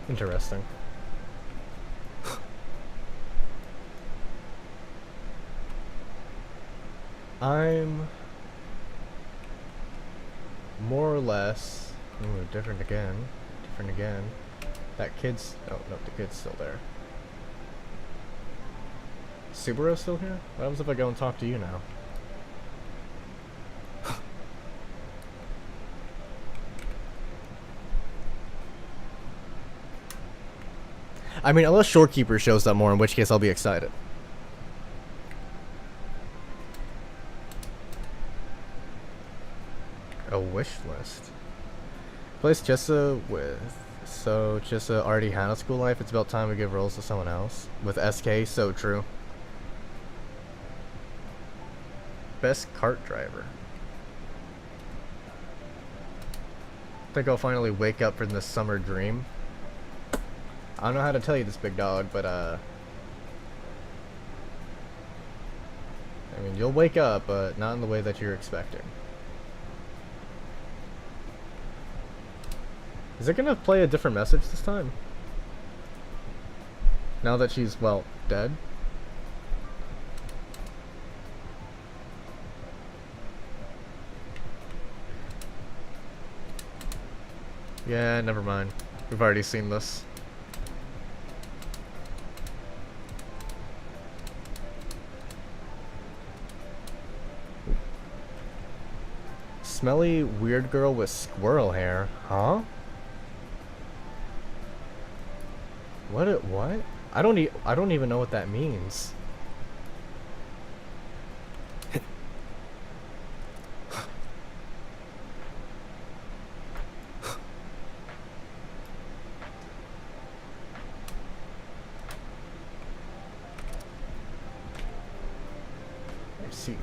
Speaker 4: Interesting. I'm more or less different again. That kid's oh no, the kid's still there. Subaru's still here? What happens if I go and talk to you now? I mean, unless Shorekeeper shows up more, in which case I'll be excited. A wish list. Place Chissa with... So, Chissa already had a school life. It's about time we give roles to someone else. With SK, so true. Best cart driver. I think I'll finally wake up from this summer dream. I don't know how to tell you this, big dog, but I mean, you'll wake up, but not in the way that you're expecting. Is it gonna play a different message this time? Now that she's, well, dead? Yeah, never mind. We've already seen this. Smelly weird girl with squirrel hair, huh? What? I don't even know what that means. Let's see.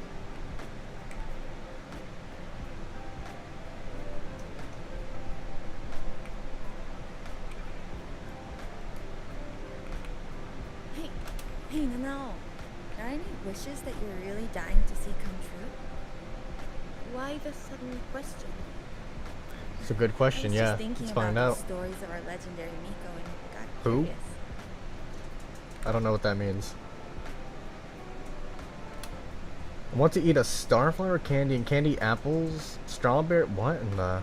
Speaker 11: Hey, no. Are any wishes that you're really dying to see come true?
Speaker 8: Why the sudden question?
Speaker 4: It's a good question, yeah. Let's find out.
Speaker 11: Stories of our legendary Miko and got
Speaker 4: Who?
Speaker 11: curious.
Speaker 4: I don't know what that means. I want to eat a starflower candy and candy apples, strawberry. What in the?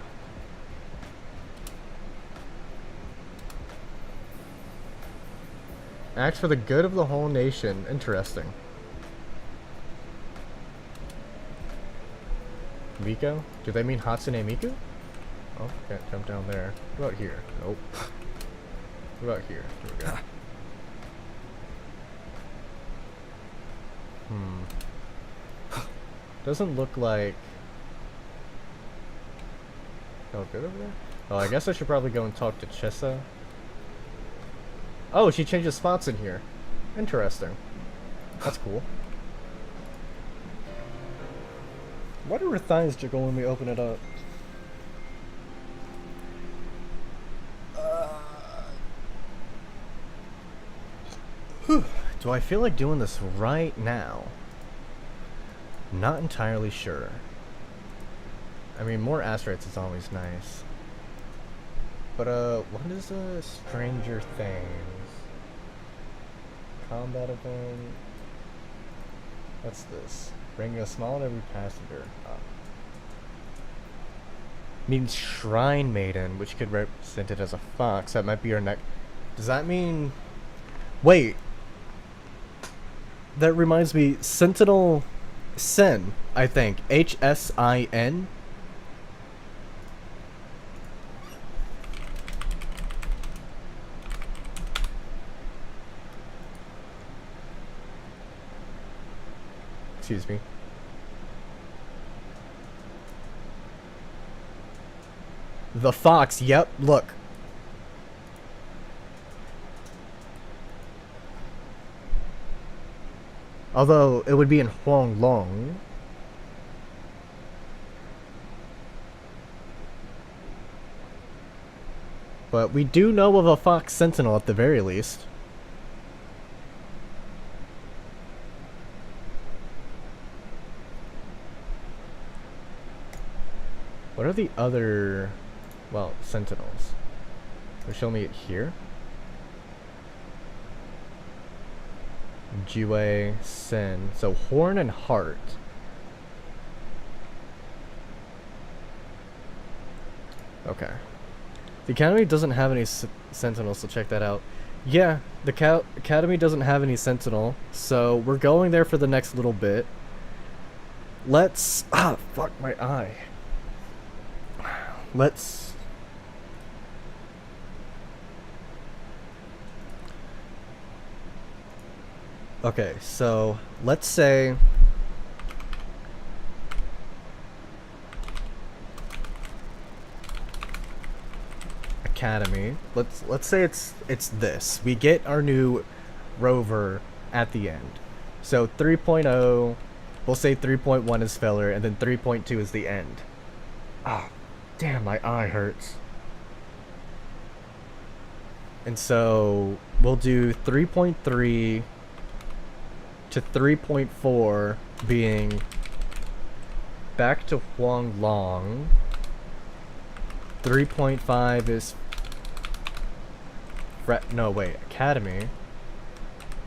Speaker 4: Act for the good of the whole nation. Interesting. Miko? Do they mean Hatsune Miku? Oh, can't jump down there. What about here? Nope. What about here? Here we go. Doesn't look like... Oh, good over there? Oh, I guess I should probably go and talk to Chessa. Oh, she changes spots in here. Interesting. That's cool. Why do her thighs jiggle when we open it up? Do I feel like doing this right now? Not entirely sure. I mean, more asteroids is always nice. But, what is Stranger Things? Combat event. What's this? Bringing a smile to every passenger. Means Shrine Maiden, which could represent it as a fox. That might be our next. Does that mean. Wait. That reminds me. Sentinel Sen, I think. HSIN. Excuse me. The fox, yep, look. Although, it would be in Huang Long. But we do know of a fox sentinel at the very least. What are the other, well, sentinels? Will show me it here. Jue, Sen. So Horn and Heart. Okay. The Academy doesn't have any sentinels, so check that out. Yeah, the Academy doesn't have any sentinel, so we're going there for the next little bit. Let's... Ah, fuck my eye. Let's... Okay, so let's say... Academy. Let's say it's this. We get our new rover at the end. So 3.0, we'll say 3.1 is filler, and then 3.2 is the end. Ah, damn, my eye hurts. And so we'll do 3.3 to 3.4 being back to Huang Long. 3.5 is no wait, Academy.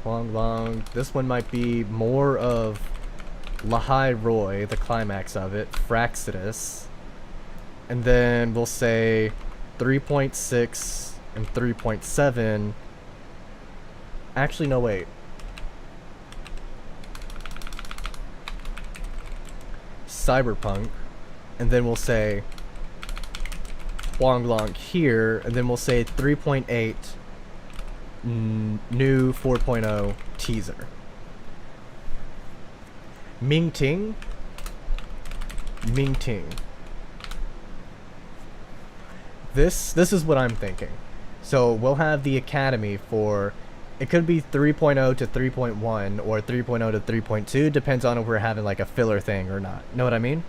Speaker 4: Huang Long. This one might be more of Lahai Roy, the climax of it, Fraxidus. And then we'll say 3.6 and 3.7. Actually, no, wait. Cyberpunk. And then we'll say Huang Long here. And then we'll say 3.8 new 4.0 teaser. Ming Ting. This is what I'm thinking. So we'll have the Academy for, it could be 3.0 to 3.1 or 3.0 to 3.2, depends on if we're having like a filler thing or not. Know what I mean?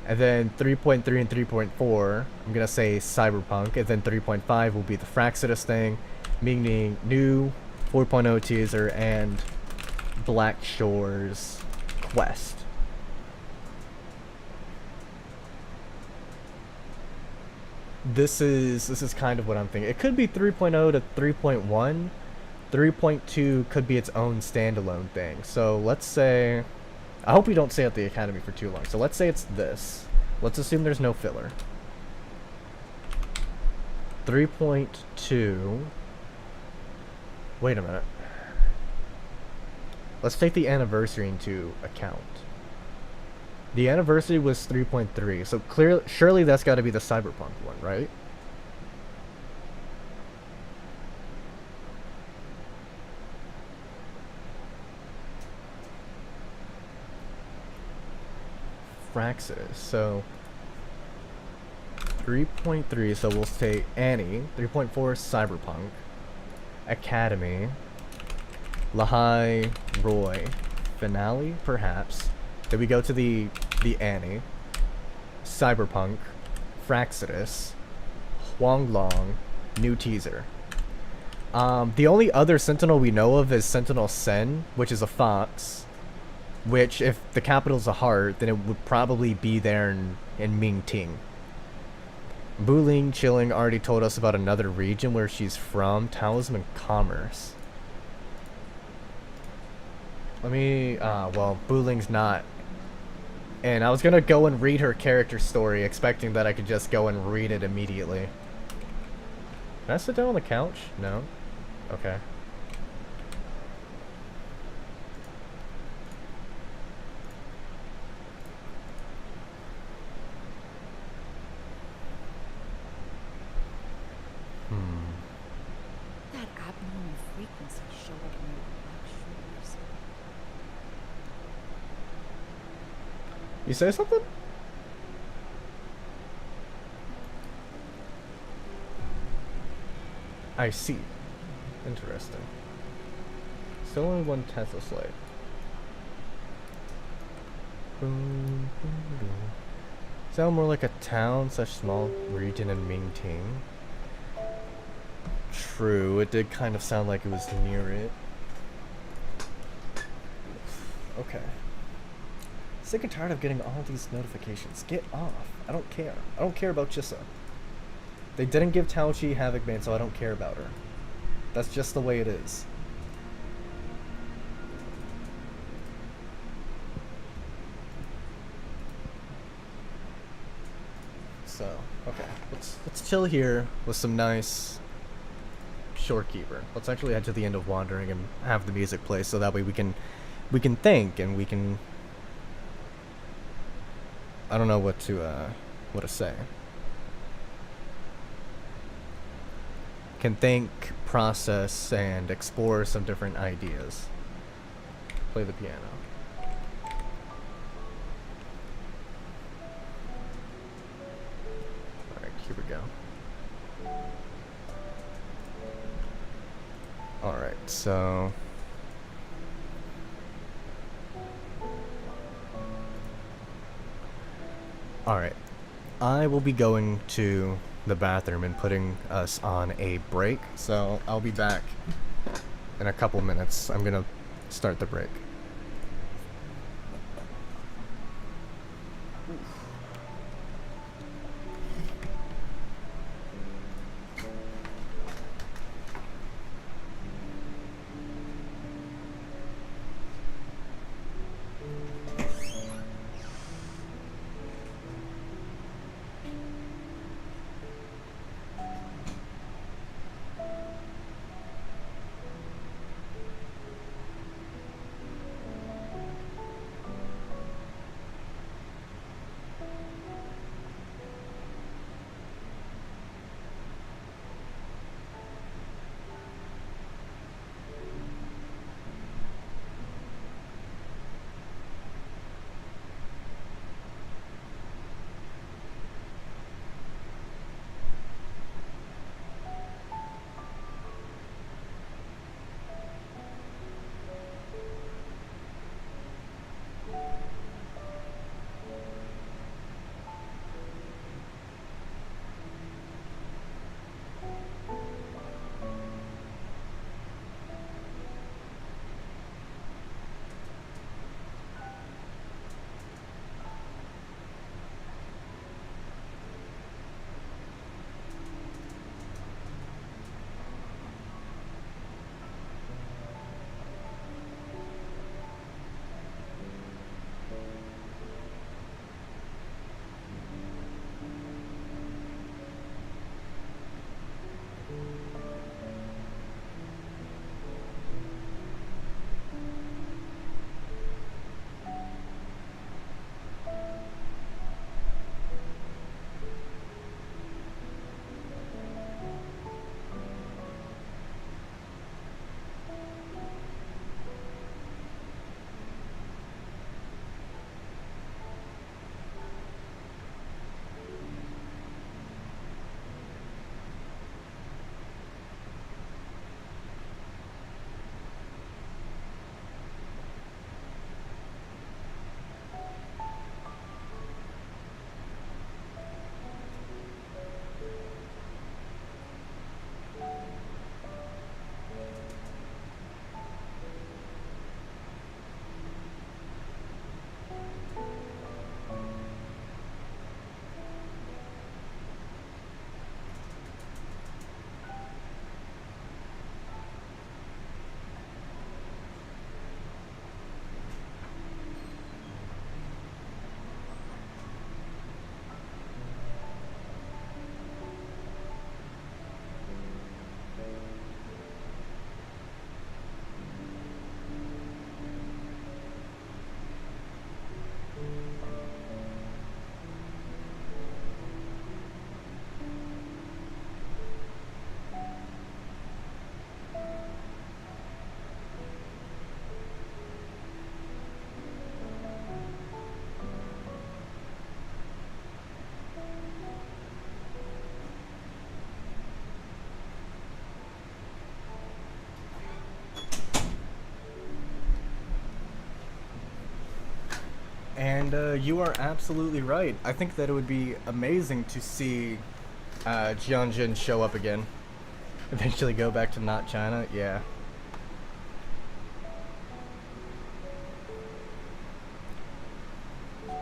Speaker 4: And then 3.3 and 3.4, I'm gonna say Cyberpunk, and then 3.5 will be the Fraxidus thing, meaning new 4.0 teaser and Black Shores quest. This is kind of what I'm thinking. It could be 3.0 to 3.1. 3.2 could be its own standalone thing. So let's say, I hope we don't stay at the Academy for too long. So let's say it's this. Let's assume there's no filler. 3.2. Wait a minute. Let's take the anniversary into account. The anniversary was 3.3, so surely that's got to be the Cyberpunk one, right? Fraxis. So 3.3, so we'll say Annie. 3.4 Cyberpunk. Academy. Lahai Roy. Finale, perhaps. Then we go to the Annie. Cyberpunk. Fraxidus. Huanglong. New teaser. The only other Sentinel we know of is Sentinel Sen, which is a fox. Which, if the capital's a heart, then it would probably be there in Mingting. Buling Chilling already told us about another region where she's from. Talisman Commerce. Well, Buling's not. And I was gonna go and read her character story, expecting that I could just go and read it immediately. Can I sit down on the couch? No? Okay.
Speaker 3: That abnormal frequency showed up in the black shores.
Speaker 4: You say something? I see. Interesting. Still only one Tesla slate. Sound more like a town, such small region in Mingting. True, it did kind of sound like it was near it. Okay. Sick and tired of getting all these notifications. Get off. I don't care. I don't care about Chissa. They didn't give Taochi Havoc Bane, so I don't care about her. That's just the way it is. So, okay. Let's chill here with some nice Shorekeeper. Let's actually head to the end of Wandering and have the music play so that way we can think and we can, I don't know what to say. Can think, process, and explore some different ideas. Play the piano. Alright, here we go. Alright, so... Alright. I will be going to the bathroom and putting us on a break, so I'll be back in a couple minutes. I'm gonna start the break. And you are absolutely right. I think that it would be amazing to see Jianjin show up again. Eventually go back to not China, yeah.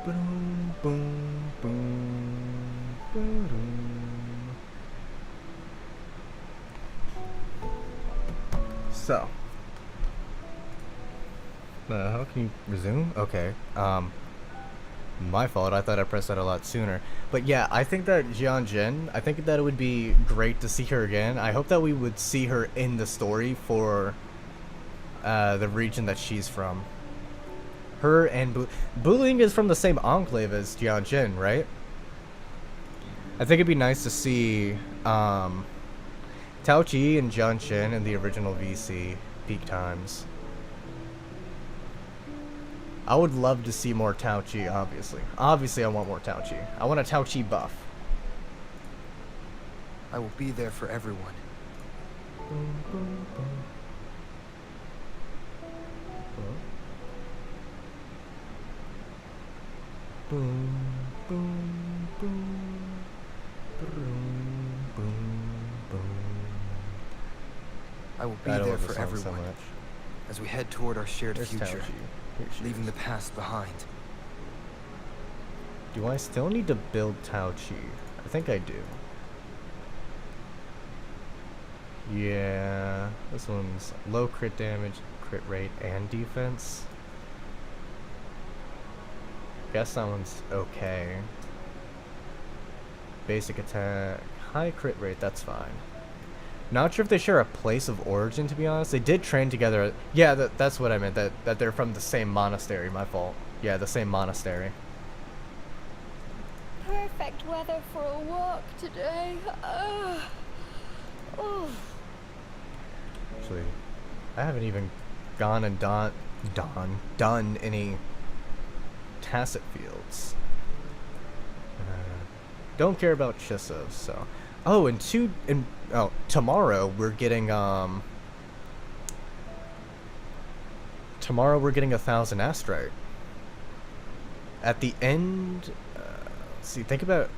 Speaker 4: Boom, boom, boom, boom. So. How can you resume? Okay. My fault. I thought I pressed that a lot sooner. But yeah, I think that Jianjin, I think that it would be great to see her again. I hope that we would see her in the story for the region that she's from. Her and Buling is from the same enclave as Jianjin, right? I think it'd be nice to see Tao Chi and Jianjin in the original VC peak times. I would love to see more Tao Chi, obviously. Obviously, I want more Tao Chi. I want a Tao Chi buff.
Speaker 1: I will be there for everyone.
Speaker 4: Boom, boom, boom. Boom, boom, boom, boom, boom, boom.
Speaker 1: I will be there for everyone as we head toward our shared future, leaving the past behind.
Speaker 4: Do I still need to build Tao Chi? I think I do. Yeah, this one's low crit damage, crit rate, and defense. Guess that one's okay. Basic attack, high crit rate, that's fine. Not sure if they share a place of origin, to be honest. They did train together. Yeah, that's what I meant, that they're from the same monastery, my fault. Yeah, the same monastery.
Speaker 17: Perfect weather for a walk today.
Speaker 4: Actually, I haven't even gone and done any tacit fields. Don't care about Chisos, so. Oh, tomorrow we're getting tomorrow we're getting 1,000 astrite. At the end, let's see, think about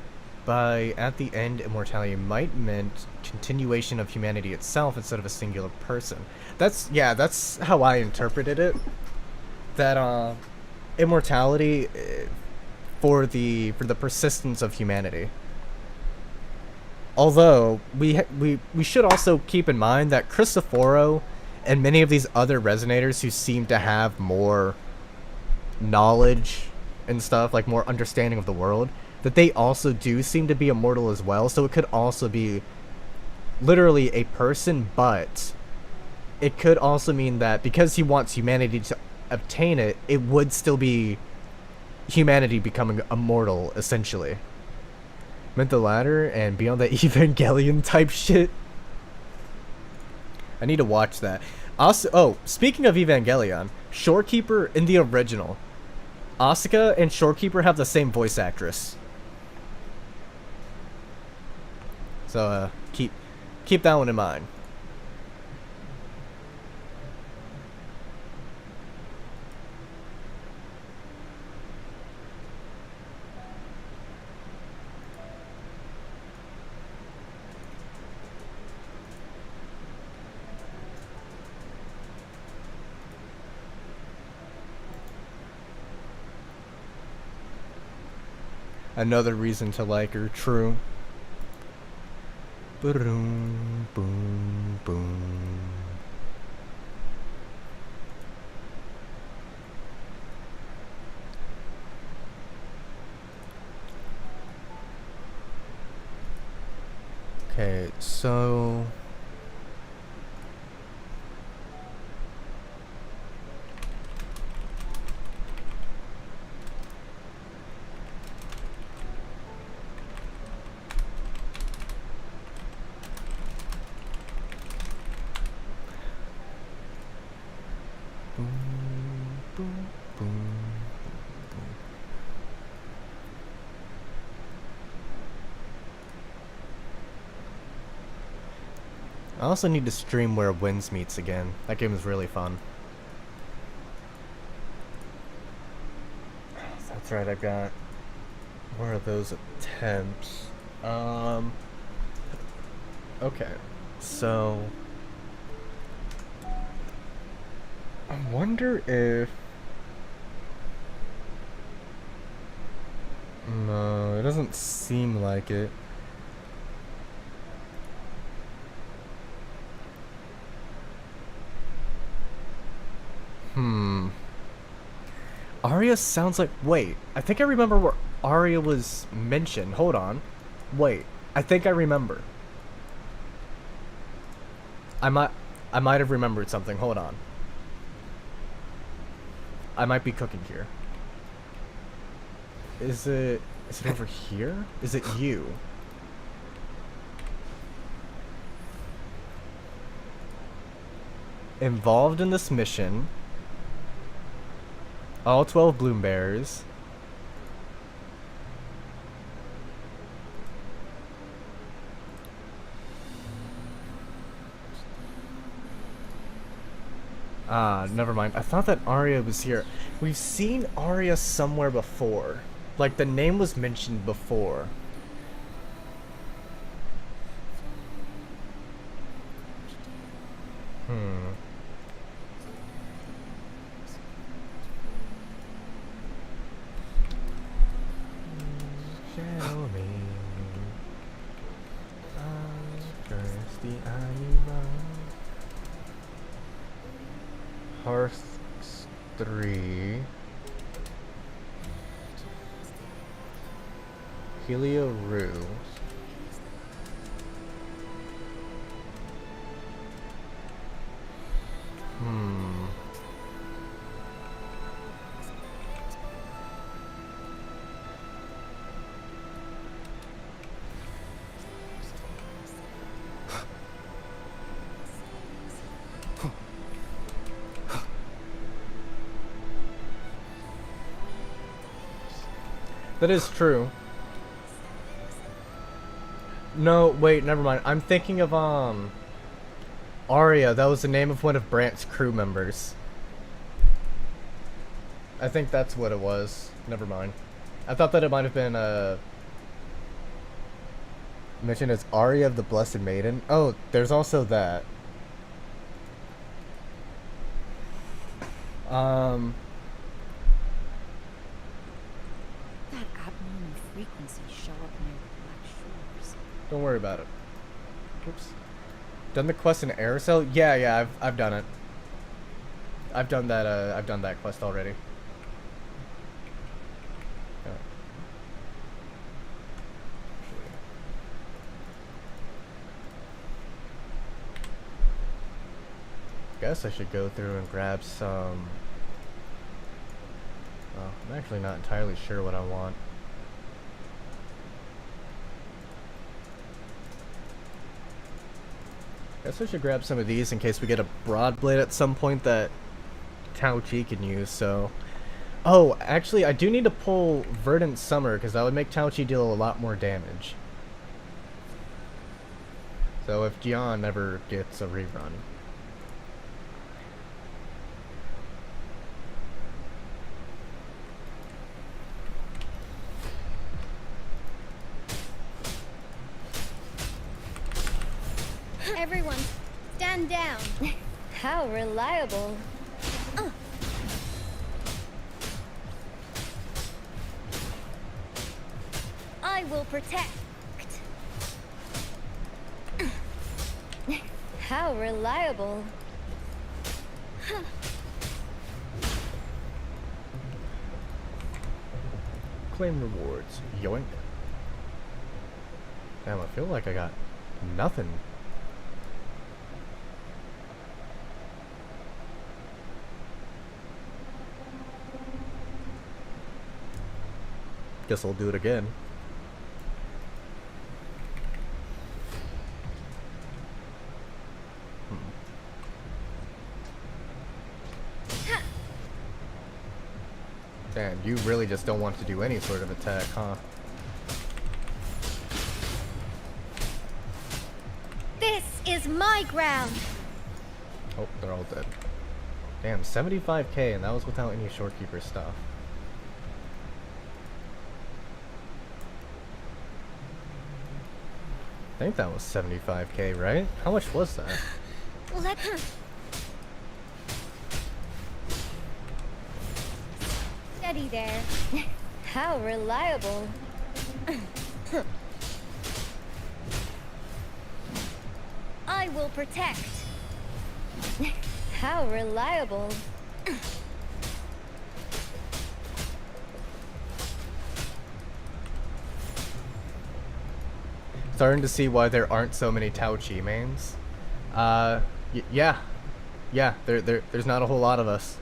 Speaker 4: at the end, immortality might meant continuation of humanity itself instead of a singular person. That's how I interpreted it. That immortality for the persistence of humanity. Although we should also keep in mind that Cristoforo and many of these other resonators who seem to have more knowledge and stuff, like more understanding of the world, that they also do seem to be immortal as well. So it could also be literally a person, but it could also mean that because he wants humanity to obtain it, it would still be humanity becoming immortal, essentially. Meant the latter and beyond that Evangelion type shit. I need to watch that. Also, oh, speaking of Evangelion, Shorekeeper in the original, Asuka and Shorekeeper have the same voice actress. So keep that one in mind. Another reason to like her, true. Boom, boom, boom. Okay, so I also need to stream Where Winds Meets again. That game is really fun. That's right, I've got more of those attempts. Okay, so I wonder if... No, it doesn't seem like it. Arya sounds like... Wait, I think I remember where Arya was mentioned. Hold on. Wait, I think I remember. I might have remembered something. Hold on. I might be cooking here. Is it over here? Is it you? Involved in this mission. All 12 bloom bearers. Ah, never mind. I thought that Arya was here. We've seen Arya somewhere before. Like, the name was mentioned before. Show me. Thirsty animal. Hearth 3. Helio Rue. That is true. No, wait, never mind. I'm thinking of, Arya. That was the name of one of Brant's crew members. I think that's what it was. Never mind. I thought that it might have been, mentioned as Arya of the Blessed Maiden. Oh, there's also that.
Speaker 3: That abnormal frequency show up near the Black Shores.
Speaker 4: Don't worry about it. Oops. Done the quest in Aerosol? Yeah, I've done it. I've done that quest already. Guess I should go through and grab some... Well, I'm actually not entirely sure what I want. Guess I should grab some of these in case we get a broad blade at some point that Tao Chi can use, so... Oh, actually, I do need to pull Verdant Summer, because that would make Tao Chi deal a lot more damage. So if Gian never gets a rerun.
Speaker 13: Everyone, stand down. How reliable. I will protect. How reliable.
Speaker 4: Claim rewards. Yoink. Damn, I feel like I got nothing. Guess I'll do it again. Damn, you really just don't want to do any sort of attack, huh?
Speaker 13: This is my ground.
Speaker 4: Oh, they're all dead. Damn, 75k, and that was without any Shorekeeper stuff. think that was 75k, right? How much was that?
Speaker 8: Let Steady there. How reliable. I will protect. How reliable.
Speaker 4: Starting to see why there aren't so many Tao Chi mains. Yeah. Yeah, there's not a whole lot of us.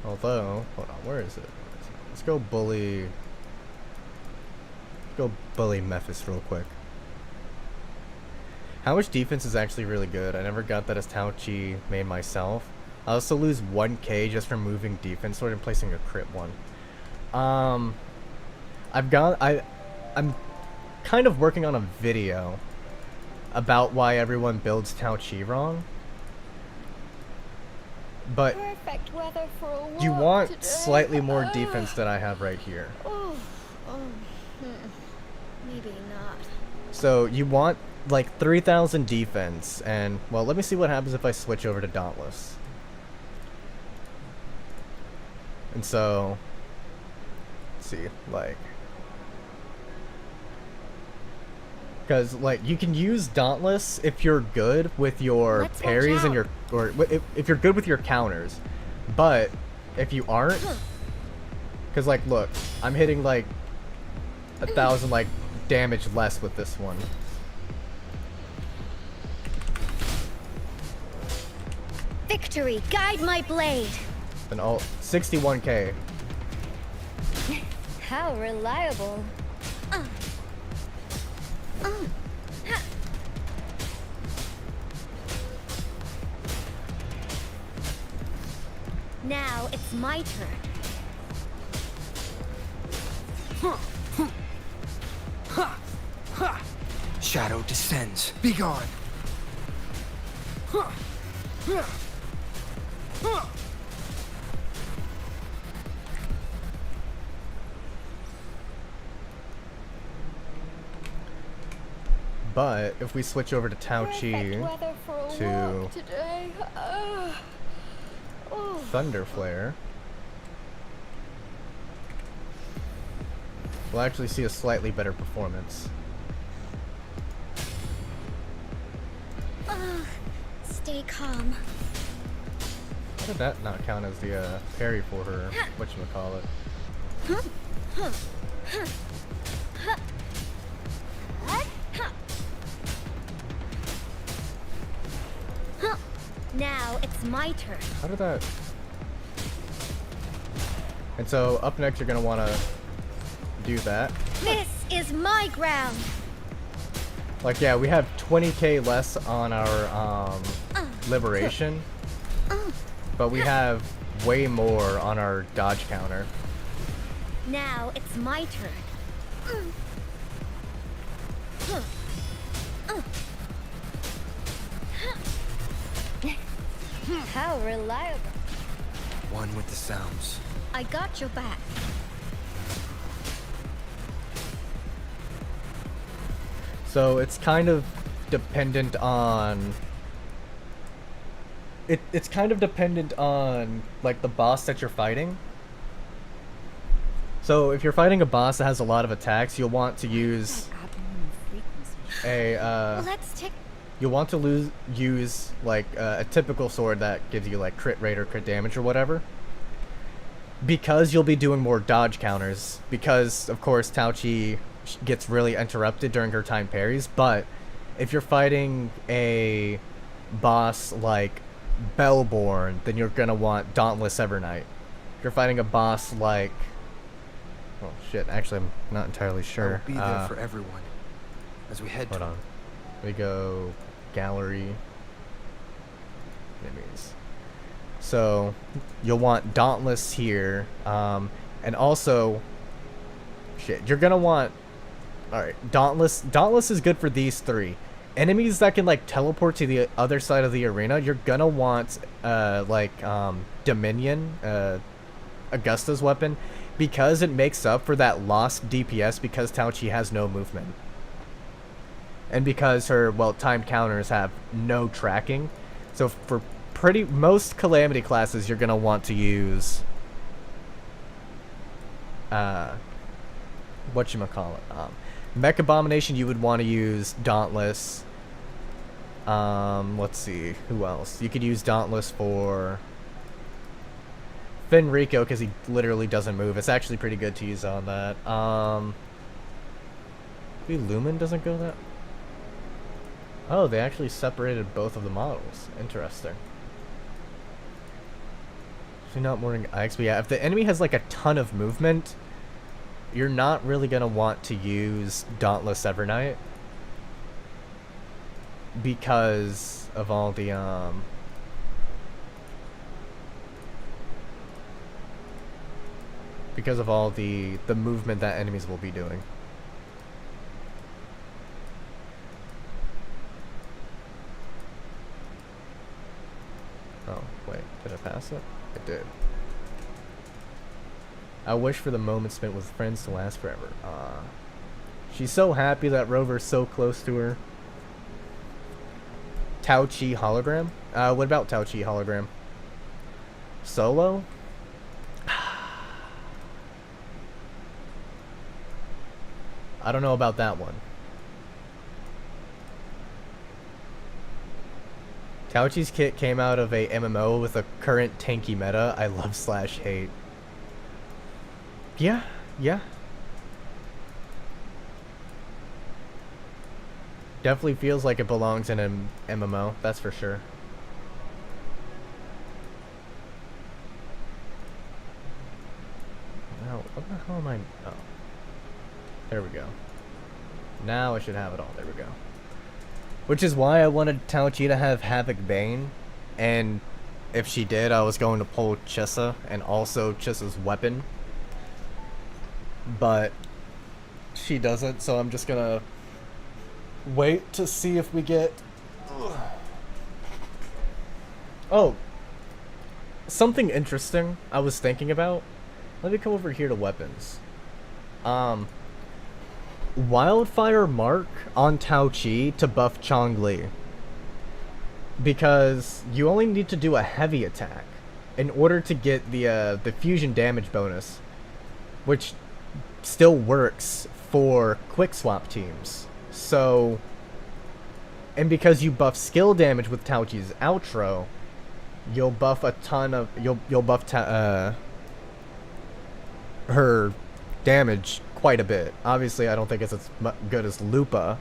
Speaker 4: Although, hold on, where is it? Let's go bully Memphis real quick. How much defense is actually really good? I never got that as Tao Chi main myself. I also lose 1k just from moving defense sword and placing a crit one. I'm kind of working on a video about why everyone builds Tao Chi wrong. But
Speaker 8: Perfect weather for a walk
Speaker 4: you want
Speaker 8: today.
Speaker 4: slightly more defense than I have right here.
Speaker 8: Maybe not.
Speaker 4: So you want like 3,000 defense, and well, let me see what happens if I switch over to Dauntless. And so, let's see, like, because like you can use Dauntless if you're good with your parries and your, or if you're good with your counters, but if you aren't, because like look, I'm hitting like 1,000 like damage less with this one.
Speaker 8: Victory, guide my blade.
Speaker 4: Then all 61k.
Speaker 8: How reliable. Now it's my turn.
Speaker 1: Shadow descends.
Speaker 14: Be gone.
Speaker 4: But if we switch over to Tao Chi to Thunder Flare, we'll actually see a slightly better performance.
Speaker 8: Stay calm.
Speaker 4: How did that not count as the parry for her? Whatchamacallit?
Speaker 8: Now it's my turn.
Speaker 4: How did that? And so up next you're gonna want to do that.
Speaker 8: This is my ground.
Speaker 4: Like yeah, we have 20k less on our liberation, but we have way more on our dodge counter.
Speaker 8: Now it's my turn. How reliable.
Speaker 1: One with the sounds.
Speaker 8: I got your back.
Speaker 4: So it's kind of dependent on it's kind of dependent on like the boss that you're fighting. So if you're fighting a boss that has a lot of attacks, you'll want to use you'll want to use like a typical sword that gives you like crit rate or crit damage or whatever, because you'll be doing more dodge counters, because of course Tao Chi gets really interrupted during her time parries. But if you're fighting a boss like Bellborn, then you're gonna want Dauntless Evernight. If you're fighting a boss like, oh shit, actually I'm not entirely sure.
Speaker 1: I will be there for everyone as we head.
Speaker 4: Hold on. We go gallery enemies. So you'll want Dauntless here, and also shit, you're gonna want, all right, Dauntless is good for these three. enemies that can like teleport to the other side of the arena, you're gonna want Dominion, Augusta's weapon, because it makes up for that lost DPS because Tao Chi has no movement. And because her, well, time counters have no tracking. So for most Calamity classes, you're gonna want to use whatchamacallit, Mech Abomination, you would want to use Dauntless. Let's see, who else? You could use Dauntless for Fenrico, because he literally doesn't move. It's actually pretty good to use on that. Maybe Lumen doesn't go that? Oh, they actually separated both of the models. Interesting. So not Morning Ix, but yeah, if the enemy has like a ton of movement, you're not really gonna want to use Dauntless Evernight because of all the movement that enemies will be doing. Oh, wait, did I pass it? I did. I wish for the moment spent with friends to last forever. She's so happy that Rover's so close to her. Tao Chi hologram? What about Tao Chi hologram? Solo? I don't know about that one. Tao Chi's kit came out of a MMO with a current tanky meta I love / hate. Yeah, yeah. Definitely feels like it belongs in an MMO, that's for sure. Now, what the hell am I... Oh. There we go. Now I should have it all. There we go. Which is why I wanted Tao Chi to have Havoc Bane, and if she did, I was going to pull Chissa, and also Chissa's weapon. But she doesn't, so I'm just gonna wait to see if we get... Oh, something interesting I was thinking about. Let me come over here to weapons. Wildfire Mark on Tao Chi to buff Chongli, because you only need to do a heavy attack in order to get the fusion damage bonus, which still works for quick swap teams. So, and because you buff skill damage with Tao Chi's outro, you'll buff a ton of you'll buff her damage quite a bit. Obviously, I don't think it's as good as Lupa,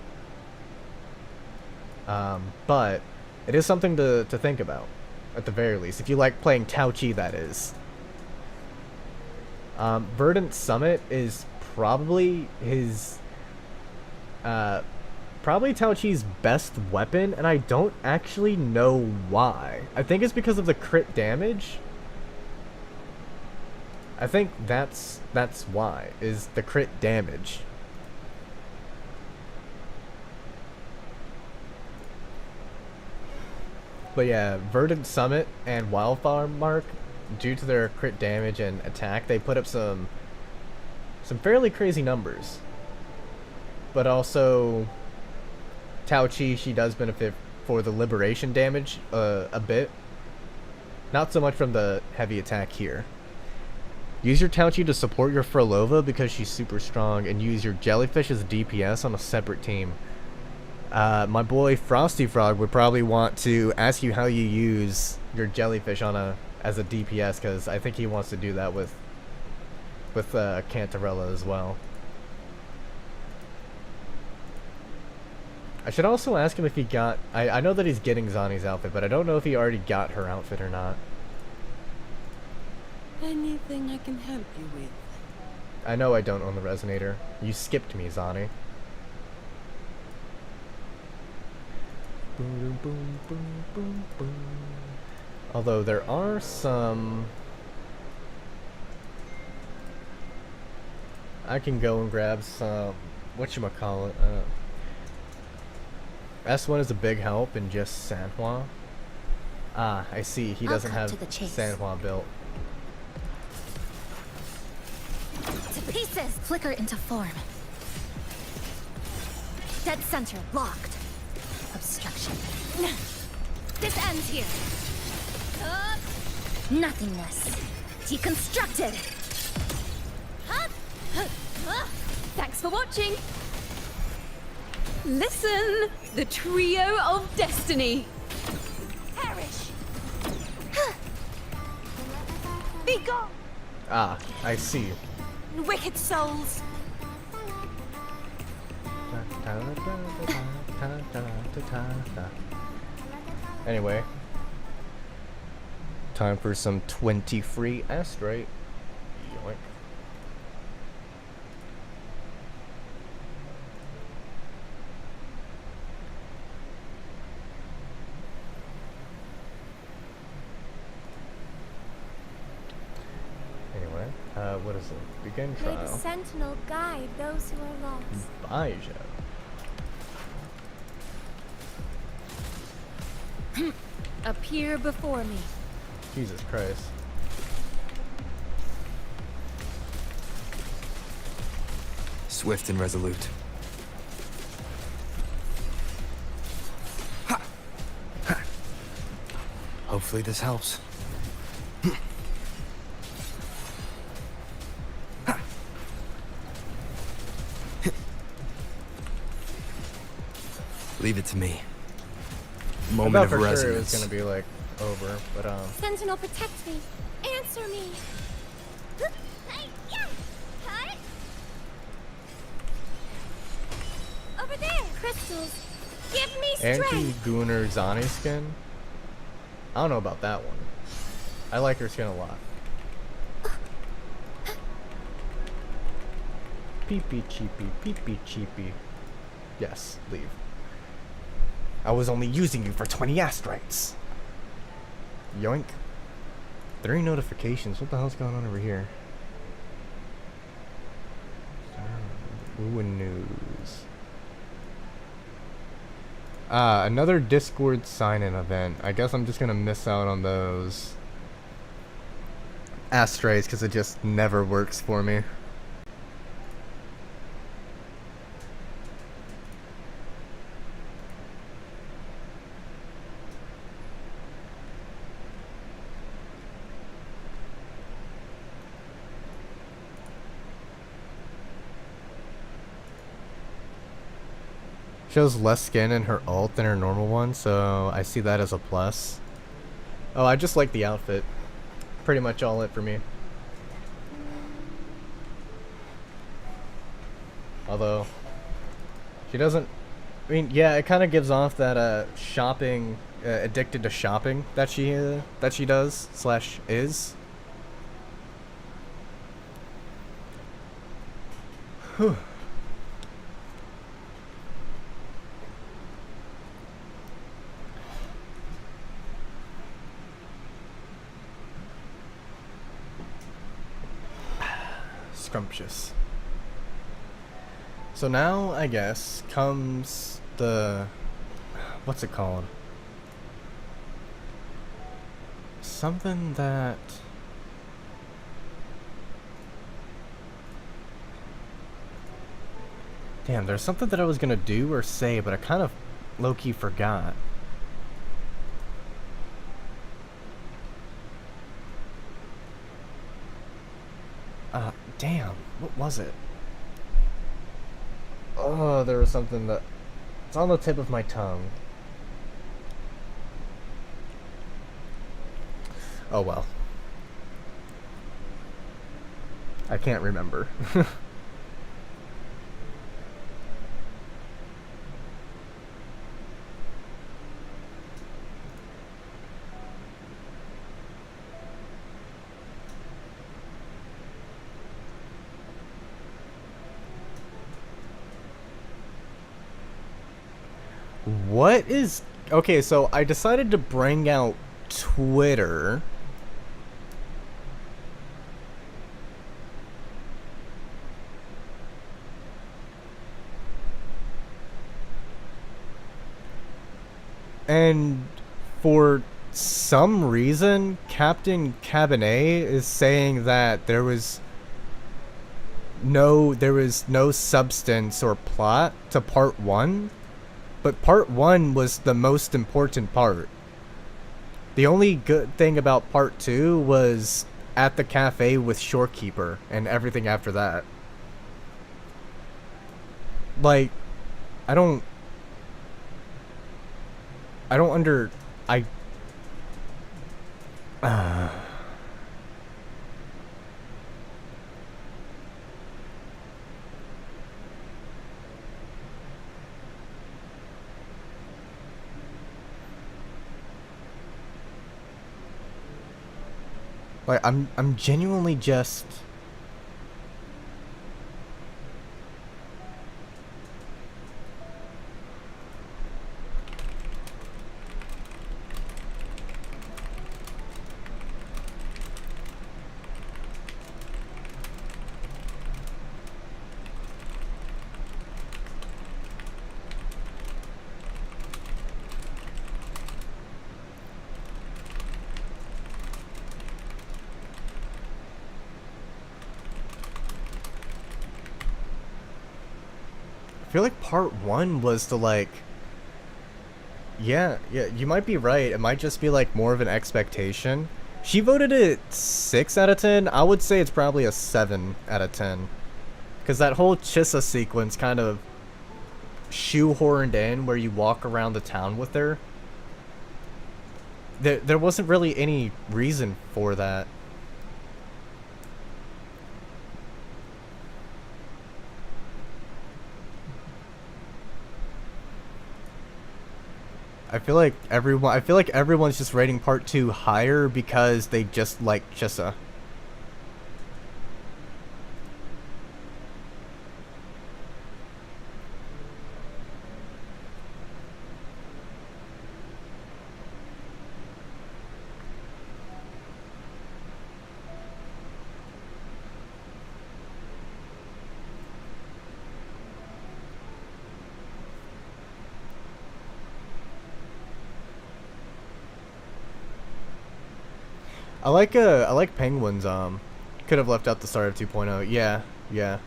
Speaker 4: but it is something to think about, at the very least, if you like playing Tao Chi, that is. Verdant Summit is probably his, probably Tao Chi's best weapon, and I don't actually know why. I think it's because of the crit damage. I think that's why, is the crit damage. But yeah, Verdant Summit and Wildfire Mark, due to their crit damage and attack, they put up some fairly crazy numbers. But also, Tao Chi, she does benefit for the liberation damage a bit. Not so much from the heavy attack here. Use your Tao Chi to support your Frolova because she's super strong, and use your Jellyfish as DPS on a separate team. My boy Frosty Frog would probably want to ask you how you use your Jellyfish on as a DPS, because I think he wants to do that with Cantarella as well. I should also ask him if he got... I know that he's getting Zani's outfit, but I don't know if he already got her outfit or not.
Speaker 11: Anything I can help you with?
Speaker 4: I know I don't own the Resonator. You skipped me, Zani. Boom, boom, boom, boom, boom. Although there are some... I can go and grab some... whatchamacallit? S1 is a big help in just San Juan. Ah, I see. He doesn't have San Juan built.
Speaker 15: To pieces! Flicker into form. Dead center locked. Obstruction. This ends here. Nothingness. Deconstructed.
Speaker 20: Thanks for watching. Listen, the trio of destiny. Perish. Be gone,
Speaker 4: Ah, I see.
Speaker 20: wicked souls.
Speaker 4: Anyway, time for some 20 free astrite. Yoink. Anyway, what is it? Begin
Speaker 7: May the
Speaker 4: trial.
Speaker 7: Sentinel guide those who are lost.
Speaker 4: Baija.
Speaker 20: Appear before me.
Speaker 4: Jesus Christ.
Speaker 1: Swift and resolute. Ha! Ha! Hopefully this helps. Leave it to me. Moment
Speaker 4: I
Speaker 1: of
Speaker 4: thought for
Speaker 1: resonance.
Speaker 4: sure it was gonna be like over, but
Speaker 7: Sentinel, protect me. Answer me. Hey, yeah. Cut. Over there. Crystals. Give me strength.
Speaker 4: Anti-Gunnar Zani skin? I don't know about that one. I like her skin a lot. Peepee cheepee, peepee cheepee. Yes, leave. I was only using you for 20 astrites. Yoink. 3 notifications. What the hell's going on over here? Ooh, news. Another Discord sign-in event. I guess I'm just gonna miss out on those astrays because it just never works for me. Shows less skin in her ult than her normal one, so I see that as a plus. Oh, I just like the outfit. Pretty much all it for me. Although, she doesn't... I mean, yeah, it kind of gives off that shopping, addicted to shopping that she does, slash is. Whew. Scrumptious. So now, I guess, comes the... what's it called? Something that... Damn, there's something that I was gonna do or say, but I kind of low-key forgot. Damn, what was it? Oh, there was something that... it's on the tip of my tongue. Oh well. I can't remember. What is... okay, so I decided to bring out Twitter. And for some reason, Captain Cabernet is saying that there was no substance or plot to part 1, but part 1 was the most important part. The only good thing about part 2 was at the cafe with Shorekeeper, and everything after that. Like, I don't like, I'm genuinely just... I feel like part 1 was the, like... Yeah, you might be right. It might just be, like, more of an expectation. She voted it 6 out of 10. I would say it's probably a 7 out of 10. Because that whole Chissa sequence kind of shoehorned in where you walk around the town with her. There wasn't really any reason for that. I feel like everyone's just rating part 2 higher because they just like Chissa. I like Penguin's, could have left out the start of 2.0. Yeah.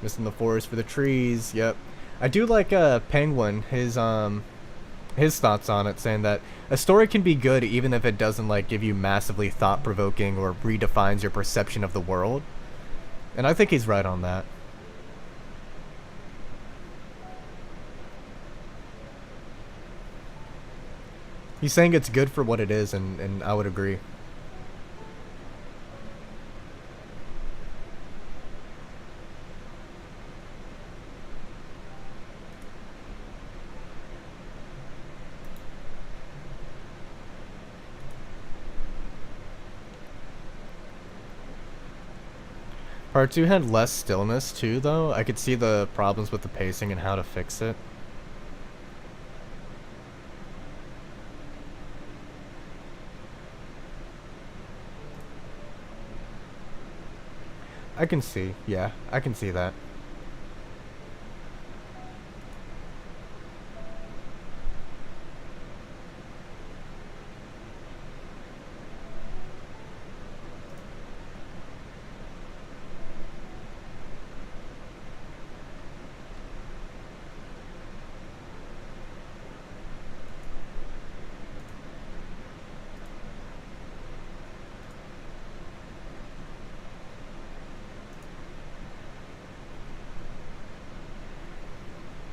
Speaker 4: Missing the forest for the trees, yep. I do like, Penguin, his thoughts on it, saying that a story can be good even if it doesn't, like, give you massively thought-provoking or redefines your perception of the world. And I think he's right on that. He's saying it's good for what it is, and I would agree. Part 2 had less stillness too, though. I could see the problems with the pacing and how to fix it. I can see, yeah, I can see that.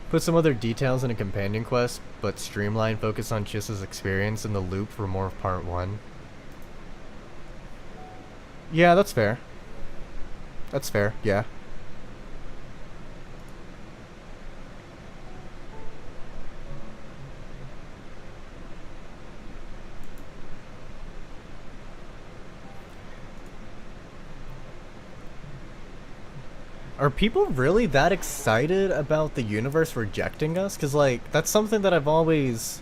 Speaker 4: Put some other details in a companion quest, but streamline focus on Chissa's experience in the loop for more of part 1. Yeah, that's fair. That's fair, yeah. Are people really that excited about the universe rejecting us? Because, like, that's something that I've always...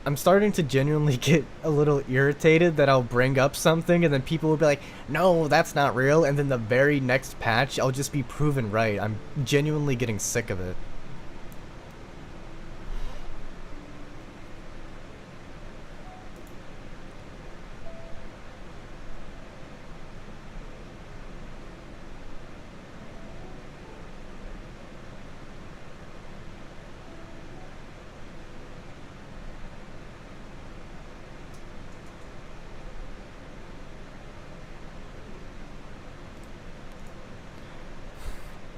Speaker 4: I'm starting to genuinely get a little irritated that I'll bring up something and then people will be like, no, that's not real, and then the very next patch I'll just be proven right. I'm genuinely getting sick of it.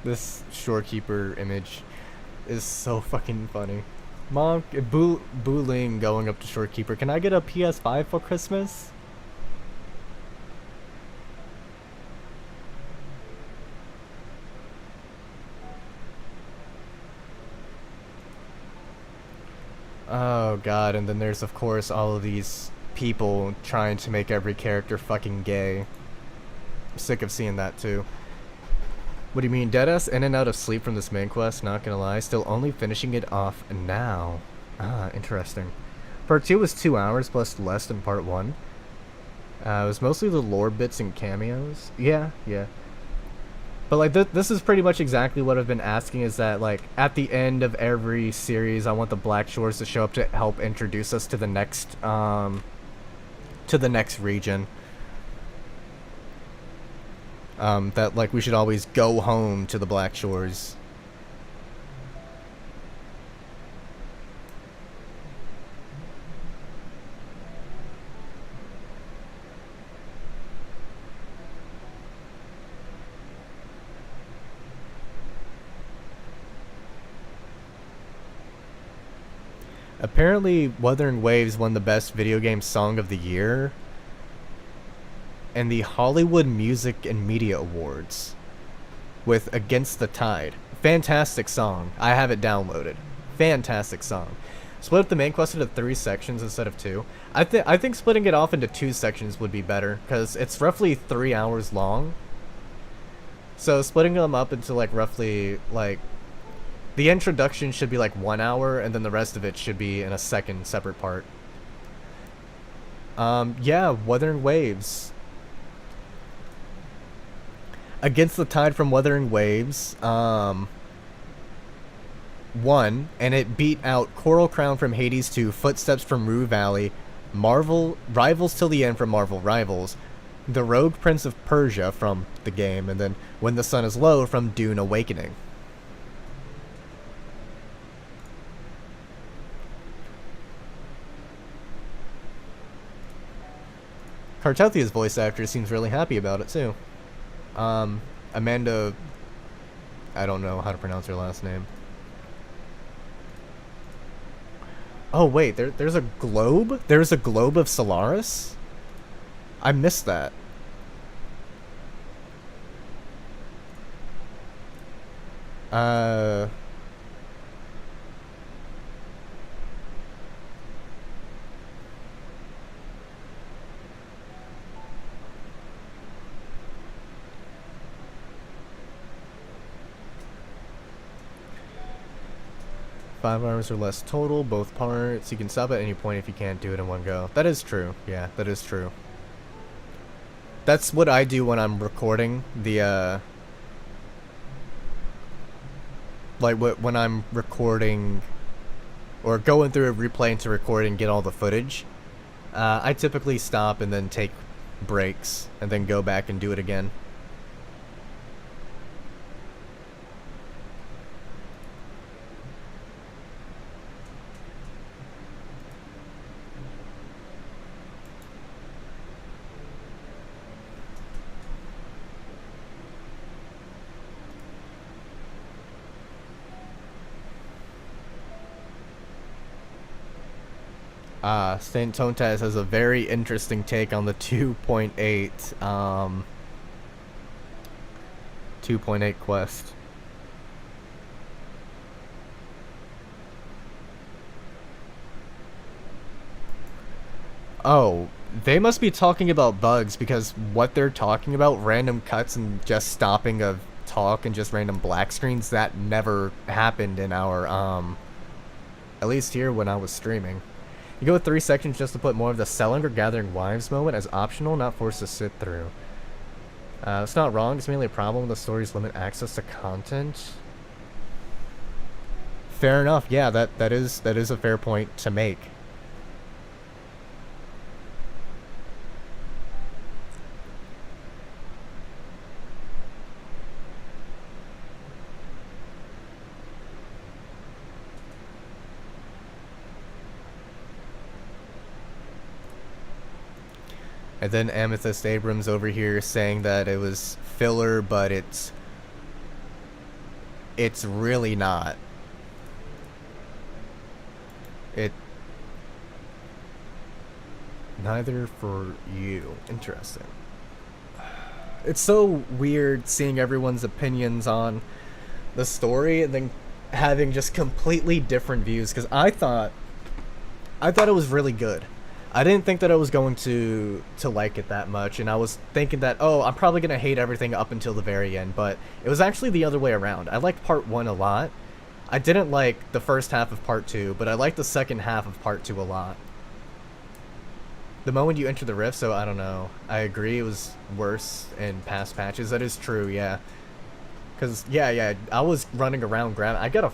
Speaker 4: This shorekeeper image is so fucking funny. Mom, Booling going up to shorekeeper. Can I get a PS5 for Christmas? Oh god, and then there's of course all of these people trying to make every character fucking gay. I'm sick of seeing that too. What do you mean, deadass in and out of sleep from this main quest? Not gonna lie, still only finishing it off now. Ah, interesting. Part 2 was 2 hours plus less than part 1. It was mostly the lore bits and cameos. Yeah. But like this is pretty much exactly what I've been asking, is that like at the end of every series I want the Black Shores to show up to help introduce us to the next region. That like we should always go home to the Black Shores. Apparently, Wuthering Waves won the Best Video Game Song of the Year and the Hollywood Music and Media Awards with Against the Tide. Fantastic song. I have it downloaded. Fantastic song. Split up the main quest into 3 sections instead of 2. I think splitting it off into 2 sections would be better, because it's roughly 3 hours long. So splitting them up into like roughly like the introduction should be like 1 hour, and then the rest of it should be in a second separate part. Yeah, Wuthering Waves. Against the Tide from Wuthering Waves, won, and it beat out Coral Crown from Hades 2, Footsteps from Rue Valley, Marvel Rivals Till the End from Marvel Rivals, The Rogue Prince of Persia from the game, and then When the Sun is Low from Dune Awakening. Cartelthia's voice actor seems really happy about it too. Amanda, I don't know how to pronounce her last name. Oh wait, there's a globe? There's a globe of Solaris? I missed that. $5 hours or less total, both parts. You can stop at any point if you can't do it in one go. That is true. Yeah, that is true. That's what I do when I'm recording the, like, when I'm recording, or going through a replay to record and get all the footage. I typically stop and then take breaks, and then go back and do it again. Saint Tontas has a very interesting take on the 2.8 quest. Oh, they must be talking about bugs, because what they're talking about, random cuts and just stopping of talk and just random black screens, that never happened in our, at least here when I was streaming. You go with 3 sections just to put more of the selling or gathering wives moment as optional, not forced to sit through. It's not wrong, it's mainly a problem when the stories limit access to content. Fair enough, yeah, that is a fair point to make. And then Amethyst Abrams over here saying that it was filler, but it's it's really not. Neither for you. Interesting. It's so weird seeing everyone's opinions on the story and then having just completely different views, because I thought it was really good. I didn't think that I was going to like it that much, and I was thinking that, oh, I'm probably going to hate everything up until the very end, but it was actually the other way around. I liked part 1 a lot. I didn't like the first half of part 2, but I liked the second half of part 2 a lot. The moment you enter the rift, so I don't know. I agree it was worse in past patches. That is true, yeah. Because, yeah, I was running around grabbing. I got a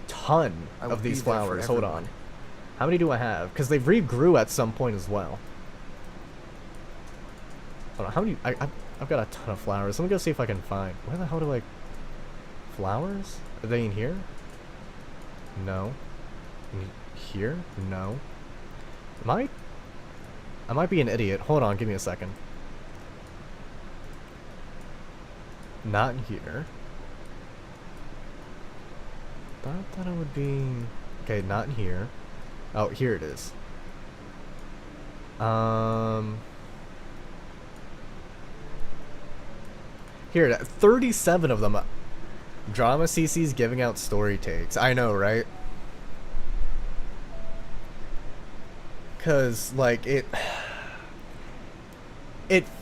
Speaker 4: ton of these flowers. Hold on. How many do I have? Because they regrew at some point as well. Hold on, how many? I've got a ton of flowers. Let me go see if I can find. Where the hell do I... Flowers? Are they in here? No. Here? No. I might be an idiot. Hold on, give me a second. Not here. Thought that it would be... Okay, not here. Oh, here it is. Here, 37 of them. Drama CC's giving out story takes. I know, right? Cause like it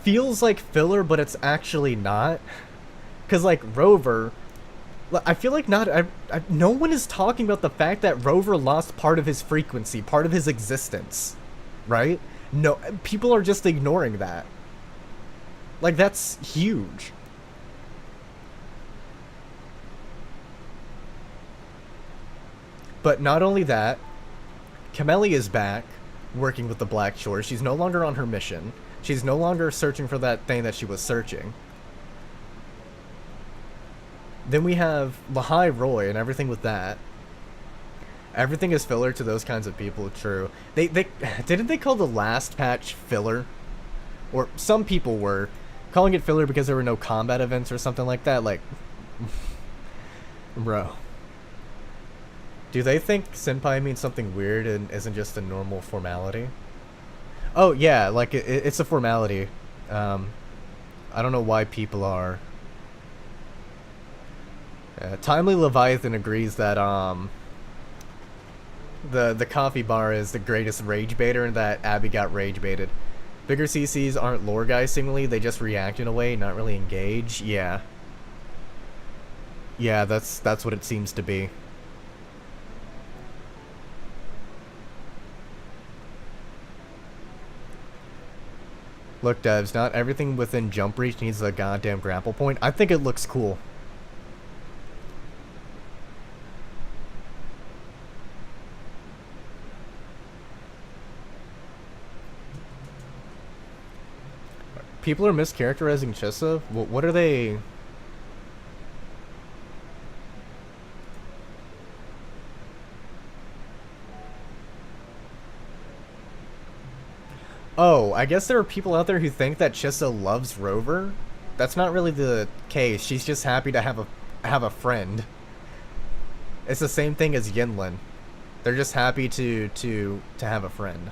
Speaker 4: feels like filler, but it's actually not. Cause like Rover, I feel like no one is talking about the fact that Rover lost part of his frequency, part of his existence, right? No, people are just ignoring that. Like, that's huge. But not only that, Camellia is back, working with the Black Shores. She's no longer on her mission. She's no longer searching for that thing that she was searching. Then we have Lahai Roy and everything with that. Everything is filler to those kinds of people, true. They didn't they call the last patch filler? Or some people were calling it filler because there were no combat events or something like that. Like, bro. Do they think Senpai means something weird and isn't just a normal formality? Oh, yeah, like, it's a formality. I don't know why people are... Timely Leviathan agrees that, the coffee bar is the greatest rage baiter and that Abby got rage baited. Bigger CCs aren't lore guys, seemingly. They just react in a way, not really engage. Yeah. Yeah, that's what it seems to be. Look, devs, not everything within jump reach needs a goddamn grapple point. I think it looks cool. People are mischaracterizing Chissa? What are they... Oh, I guess there are people out there who think that Chissa loves Rover. That's not really the case. She's just happy to have a friend. It's the same thing as Yinlin. They're just happy to have a friend.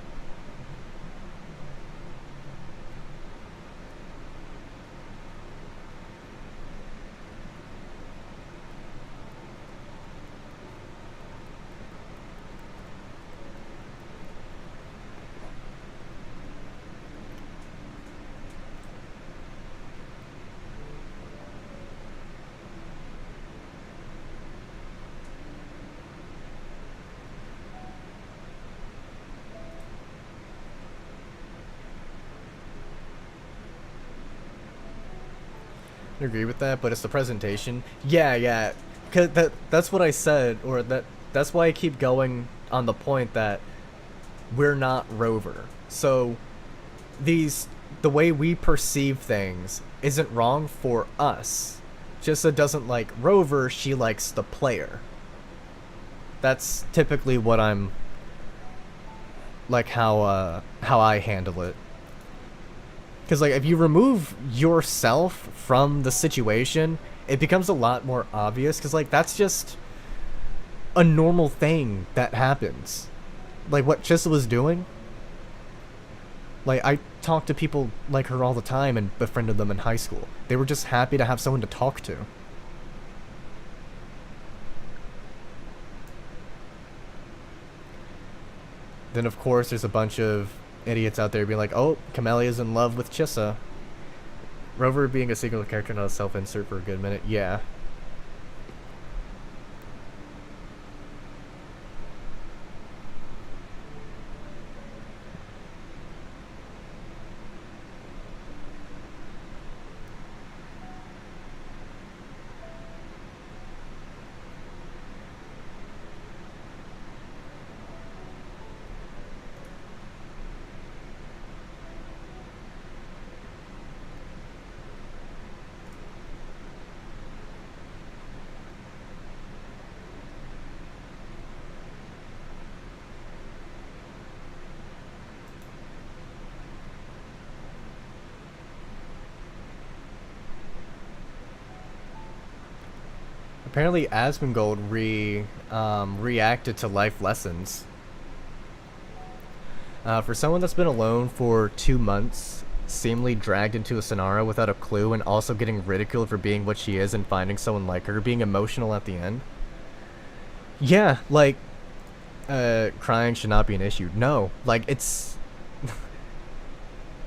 Speaker 4: I agree with that, but it's the presentation. Yeah, cause that's what I said, or that's why I keep going on the point that we're not Rover. So the way we perceive things isn't wrong for us. Chissa doesn't like Rover, she likes the player. That's typically what I'm like, how I handle it. Because, like, if you remove yourself from the situation, it becomes a lot more obvious, because, like, that's just a normal thing that happens. Like, what Chissa was doing, like, I talk to people like her all the time and befriended them in high school. They were just happy to have someone to talk to. Then, of course, there's a bunch of idiots out there being like, oh, Camelia's in love with Chissa. Rover being a single character, not a self-insert for a good minute. Yeah. Apparently Asmongold reacted to life lessons. For someone that's been alone for 2 months, seemingly dragged into a scenario without a clue, and also getting ridiculed for being what she is and finding someone like her, being emotional at the end. Yeah, like, crying should not be an issue. No, like, it's...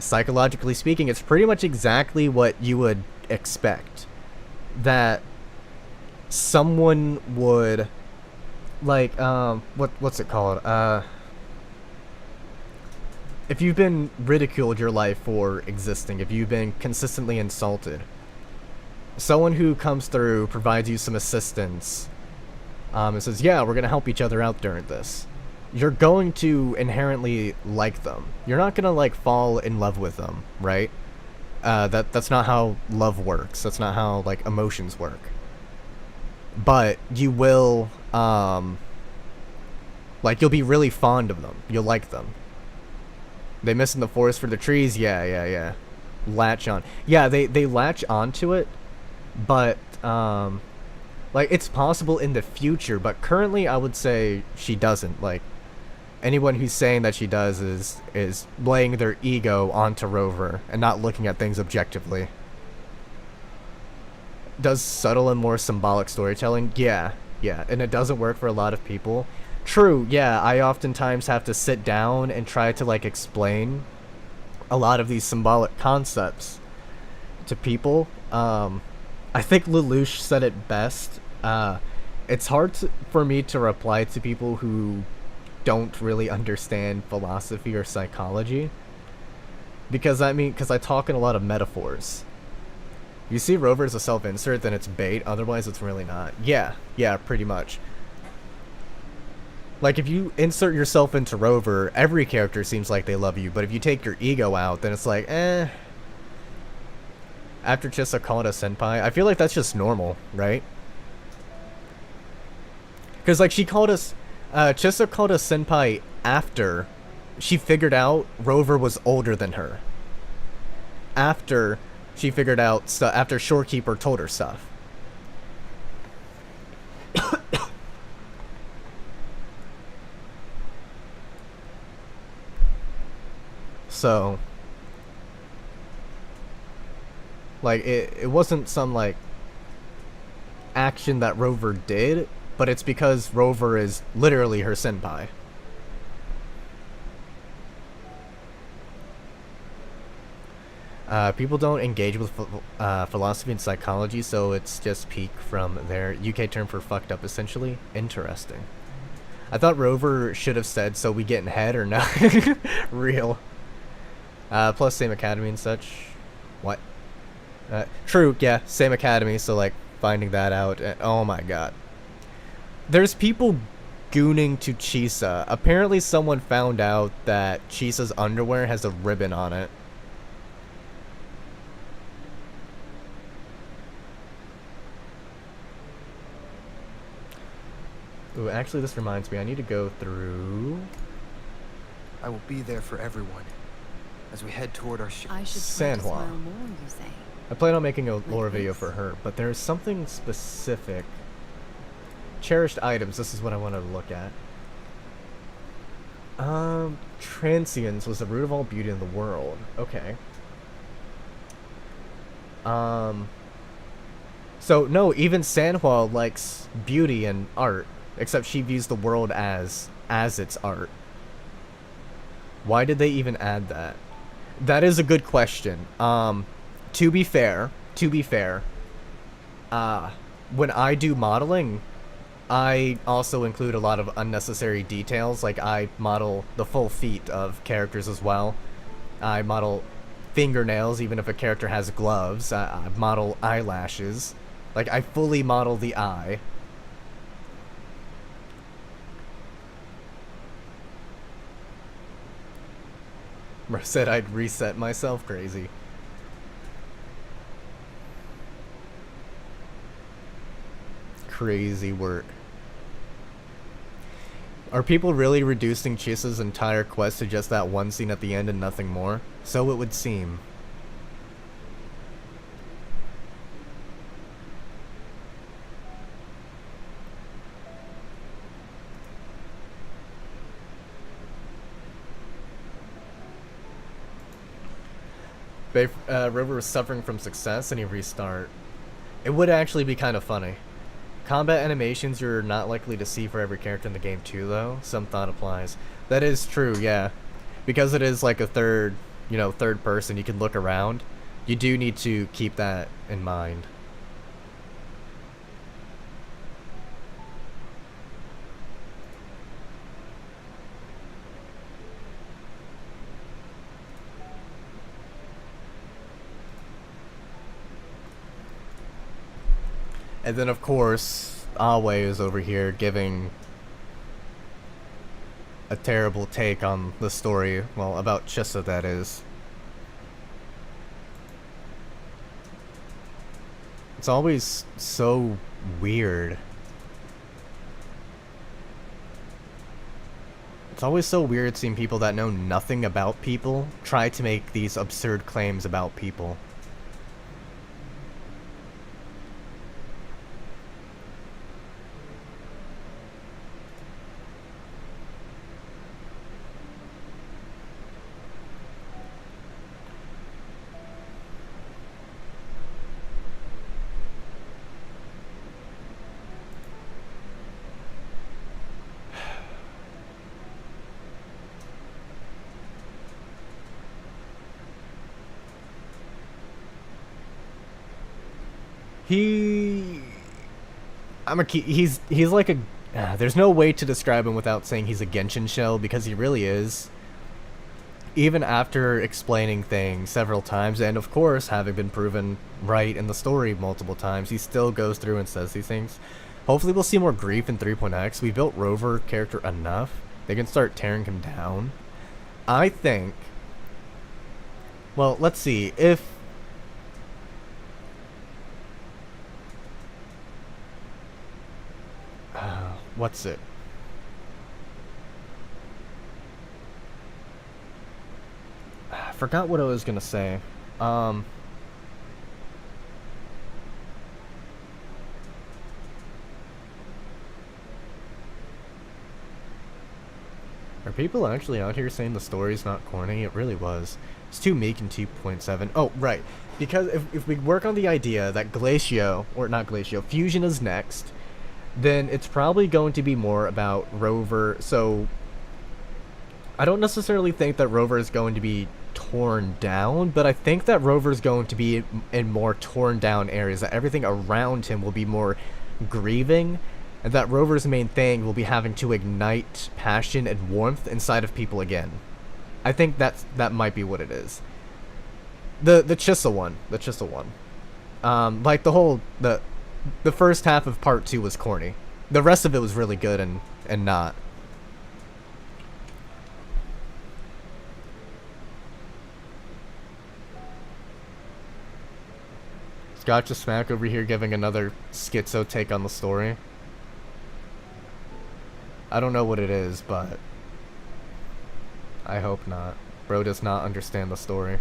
Speaker 4: psychologically speaking, it's pretty much exactly what you would expect. That someone would, like, what's it called? If you've been ridiculed your life for existing, if you've been consistently insulted, someone who comes through, provides you some assistance, and says, yeah, we're gonna help each other out during this, you're going to inherently like them. You're not gonna, like, fall in love with them, right? That's not how love works. That's not how, like, emotions work. But you will, like, you'll be really fond of them. You'll like them. They miss in the forest for the trees? Yeah. Latch on. Yeah, they latch onto it, but, like, it's possible in the future, but currently I would say she doesn't. Like, anyone who's saying that she does is laying their ego onto Rover and not looking at things objectively. Does subtle and more symbolic storytelling? Yeah, and it doesn't work for a lot of people. True, yeah, I oftentimes have to sit down and try to, like, explain a lot of these symbolic concepts to people. I think Lelouch said it best. It's hard for me to reply to people who don't really understand philosophy or psychology, because I talk in a lot of metaphors. You see Rover as a self-insert, then it's bait, otherwise it's really not. Yeah, pretty much. Like, if you insert yourself into Rover, every character seems like they love you, but if you take your ego out, then it's like, eh. After Chissa called us senpai, I feel like that's just normal, right? Because, like, Chissa called us senpai after she figured out Rover was older than her. After she figured out stuff, after Shorekeeper told her stuff. So, like, it wasn't some, like, action that Rover did, but it's because Rover is literally her senpai. People don't engage with philosophy and psychology, so it's just peek from their UK term for fucked up, essentially. Interesting. I thought Rover should have said, so we get in head or not. Real. Plus same academy and such. What? True, yeah, same academy, so, like, finding that out, oh my god. There's people gooning to Chissa. Apparently someone found out that Chissa's underwear has a ribbon on it. Ooh, actually, this reminds me, I need to go through...
Speaker 1: I will be there for everyone as we head toward our
Speaker 3: I should
Speaker 4: San
Speaker 3: try to
Speaker 4: Juan.
Speaker 3: smile more, you say?
Speaker 4: I plan on making a lore video for her, but there's something specific. Cherished items, this is what I wanted to look at. Transience was the root of all beauty in the world. Okay. So, no, even Sanhua likes beauty and art, except she views the world as its art. Why did they even add that? That is a good question. To be fair, when I do modeling, I also include a lot of unnecessary details. Like, I model the full feet of characters as well. I model fingernails, even if a character has gloves. I model eyelashes. Like, I fully model the eye. Said I'd reset myself. Crazy. Crazy work. Are people really reducing Chisa's entire quest to just that one scene at the end and nothing more? So it would seem. River was suffering from success and he restart. It would actually be kind of funny. Combat animations you're not likely to see for every character in the game too, though. Some thought applies. That is true, yeah. Because it is like a third person, you can look around. You do need to keep that in mind. And then, of course, Awe is over here giving a terrible take on the story. Well, about Chisa, that is. It's always so weird. It's always so weird seeing people that know nothing about people try to make these absurd claims about people. He's like a there's no way to describe him without saying he's a Genshin shell, because he really is. Even after explaining things several times, and of course having been proven right in the story multiple times, he still goes through and says these things. Hopefully we'll see more grief in 3.x. We built Rover character enough. They can start tearing him down. I think, well, let's see, if what's it? I forgot what I was gonna say. Are people actually out here saying the story's not corny? It really was. It's too meek in 2.7. Oh, right. Because if we work on the idea that Fusion is next, then it's probably going to be more about Rover. So I don't necessarily think that Rover is going to be torn down, but I think that Rover is going to be in more torn down areas, that everything around him will be more grieving, and that Rover's main thing will be having to ignite passion and warmth inside of people again. I think that might be what it is. The Chisa one. Like the first half of part 2 was corny. The rest of it was really good and not. Gotcha Smack over here giving another schizo take on the story. I don't know what it is, but I hope not. Bro does not understand the story.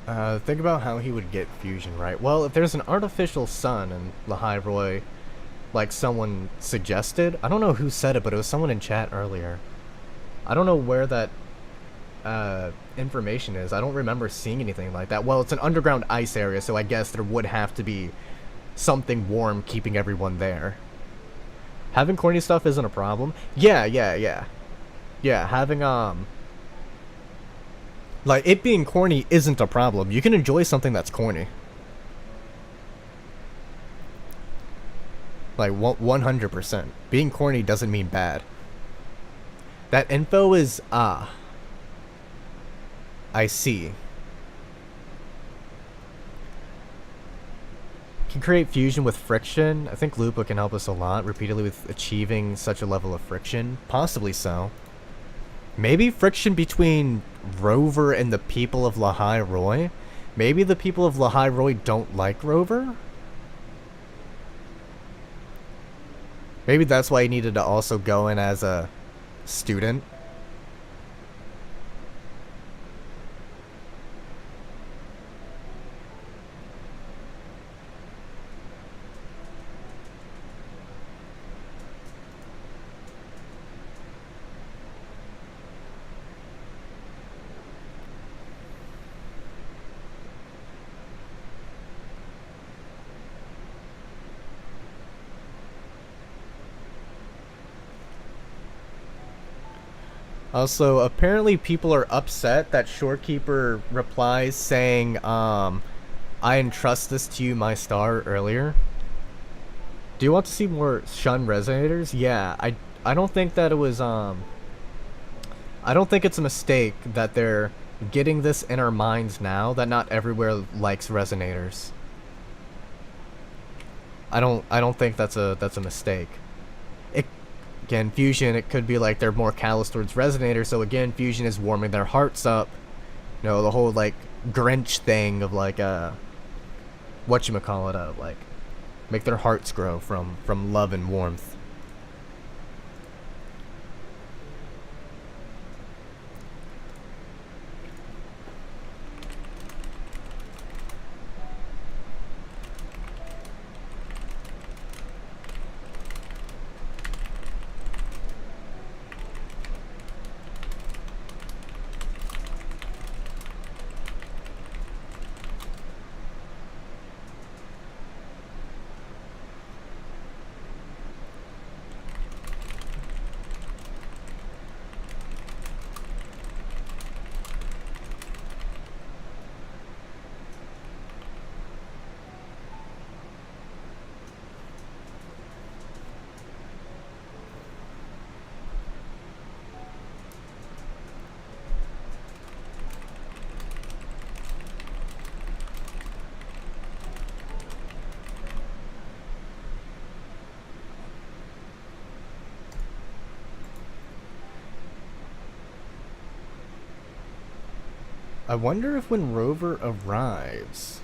Speaker 4: Think about how he would get fusion right. Well, if there's an artificial sun in Lahai-Roi, like someone suggested, I don't know who said it, but it was someone in chat earlier. I don't know where that information is. I don't remember seeing anything like that. Well, it's an underground ice area, so I guess there would have to be something warm keeping everyone there. Having corny stuff isn't a problem. Yeah, having, like, it being corny isn't a problem. You can enjoy something that's corny. Like, 100%. Being corny doesn't mean bad. That info is, I see. Can create fusion with friction. I think Lupa can help us a lot repeatedly with achieving such a level of friction. Possibly so. Maybe friction between Rover and the people of Lahai-Roi? Maybe the people of Lahai-Roi don't like Rover? Maybe that's why he needed to also go in as a student. Also, apparently people are upset that Shorekeeper replies saying, I entrust this to you, my star, earlier. Do you want to see more Shun resonators? Yeah, I don't think that it was, I don't think it's a mistake that they're getting this in our minds now, that not everywhere likes resonators. I don't think that's a mistake. Again, fusion, it could be like they're more callous towards Resonator, so again, fusion is warming their hearts up. You know, the whole, like, Grinch thing of, like, whatchamacallit, like, make their hearts grow from love and warmth. I wonder if when Rover arrives...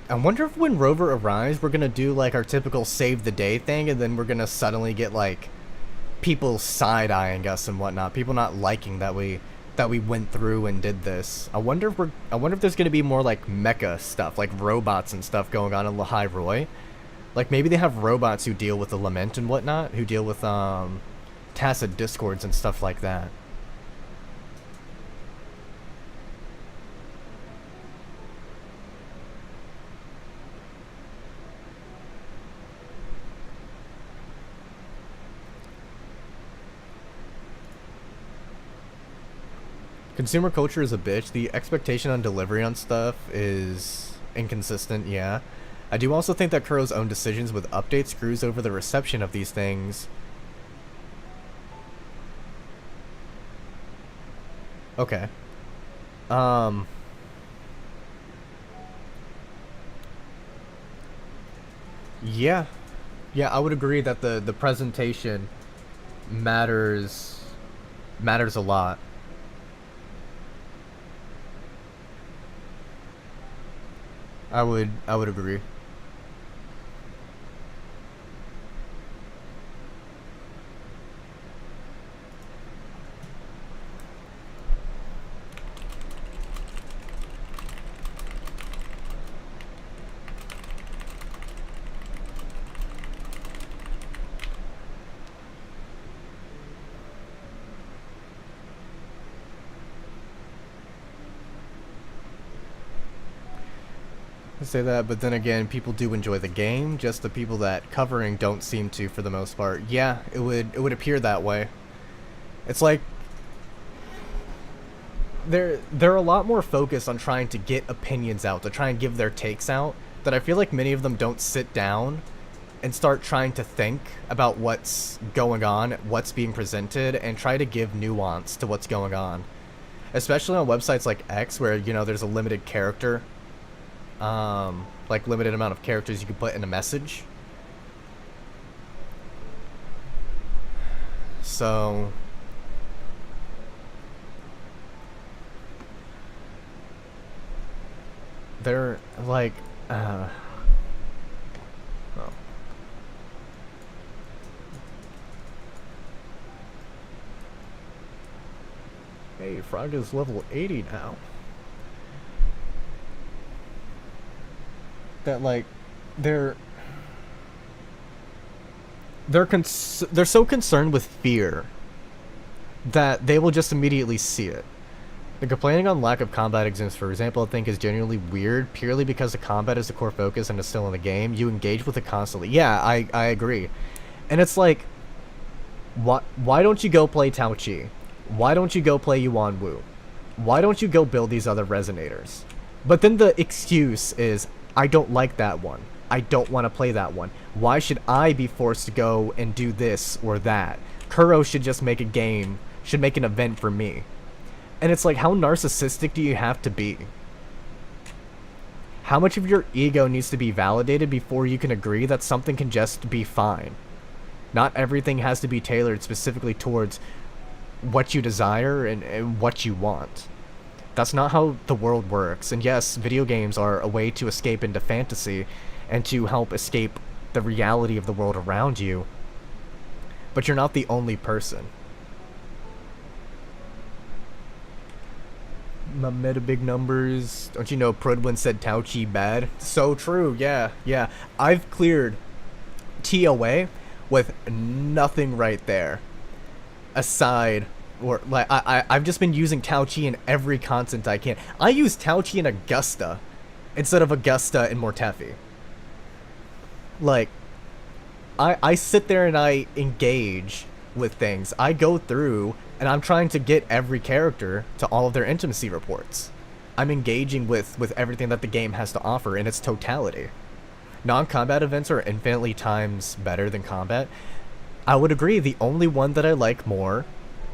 Speaker 4: we're gonna do, like, our typical save the day thing, and then we're gonna suddenly get, like, people side-eyeing us and whatnot. People not liking that we went through and did this. I wonder if there's gonna be more, like, mecha stuff, like robots and stuff going on in Lahai-Roi. Like, maybe they have robots who deal with the Lament and whatnot, who deal with, tacit discords and stuff like that. Consumer culture is a bitch. The expectation on delivery on stuff is inconsistent, yeah. I do also think that Kuro's own decisions with updates screws over the reception of these things. Okay. Yeah. Yeah, I would agree that the presentation matters a lot. I would agree. I say that, but then again, people do enjoy the game. Just the people that covering don't seem to, for the most part. Yeah, it would appear that way. It's like they're a lot more focused on trying to get opinions out, to try and give their takes out, that I feel like many of them don't sit down and start trying to think about what's going on, what's being presented, and try to give nuance to what's going on. Especially on websites like X, where, you know, there's a limited character, like limited amount of characters you can put in a message. So they're like, oh. Hey, Frog is level 80 now. That, like, they're so concerned with fear that they will just immediately see it. The complaining on lack of combat exempts, for example, I think is genuinely weird, purely because the combat is the core focus and is still in the game. You engage with it constantly. Yeah, I agree. And it's like, why don't you go play Tao Chi? Why don't you go play Yuan Wu? Why don't you go build these other resonators? But then the excuse is, I don't like that one. I don't want to play that one. Why should I be forced to go and do this or that? Kuro should just make a game, should make an event for me. And it's like, how narcissistic do you have to be? How much of your ego needs to be validated before you can agree that something can just be fine? Not everything has to be tailored specifically towards what you desire and what you want. That's not how the world works. And yes, video games are a way to escape into fantasy and to help escape the reality of the world around you. But you're not the only person. My meta big numbers. Don't you know Prodwin said Tao Chi bad? So true, yeah. I've cleared TOA with nothing right there. Aside, or like I've just been using Tao Chi in every content I can. I use Tao Chi in Augusta instead of Augusta in Mortefi. Like, I sit there and I engage with things. I go through and I'm trying to get every character to all of their intimacy reports. I'm engaging with everything that the game has to offer in its totality. Non-combat events are infinitely times better than combat. I would agree, the only one that I like more,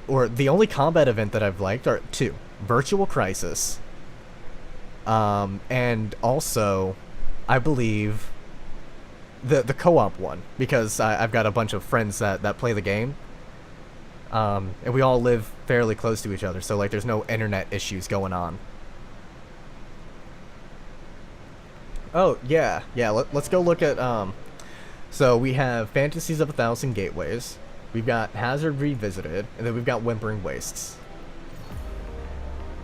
Speaker 4: or the only combat event that I've liked are two. Virtual Crisis, and also, I believe, the co-op one, because I've got a bunch of friends that play the game, and we all live fairly close to each other, so like there's no internet issues going on. Oh, yeah, let's go look at, so we have Fantasies of 1,000 Gateways, we've got Hazard Revisited, and then we've got Whimpering Wastes.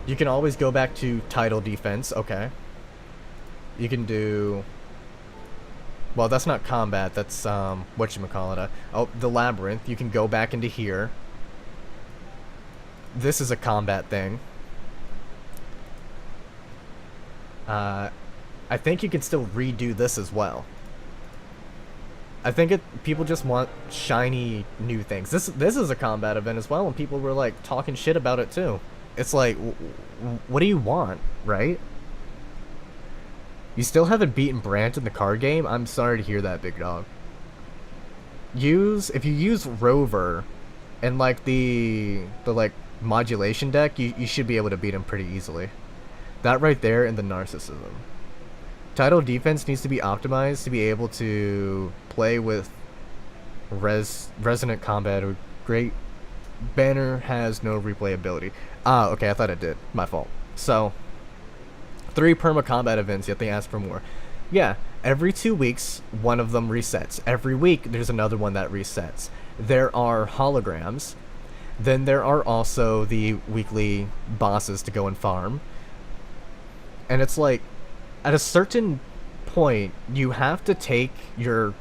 Speaker 4: You can always go back to Title Defense, okay. You can do... Well, that's not combat, that's, whatchamacallit. Oh, the Labyrinth, you can go back into here. This is a combat thing. I think you can still redo this as well. I think people just want shiny new things. This is a combat event as well, and people were like talking shit about it too. It's like, what do you want, right? You still haven't beaten Brant in the card game? I'm sorry to hear that, big dog. If you use Rover and like the like modulation deck, you should be able to beat him pretty easily. That right there and the narcissism. Title Defense needs to be optimized to be able to play with resonant combat. Great Banner has no replayability. Ah, okay, I thought it did. My fault. So, 3 perma combat events, yet they ask for more. Yeah, every 2 weeks, one of them resets. Every week, there's another one that resets. There are holograms. Then there are also the weekly bosses to go and farm. And it's like, at a certain point, you have to take your...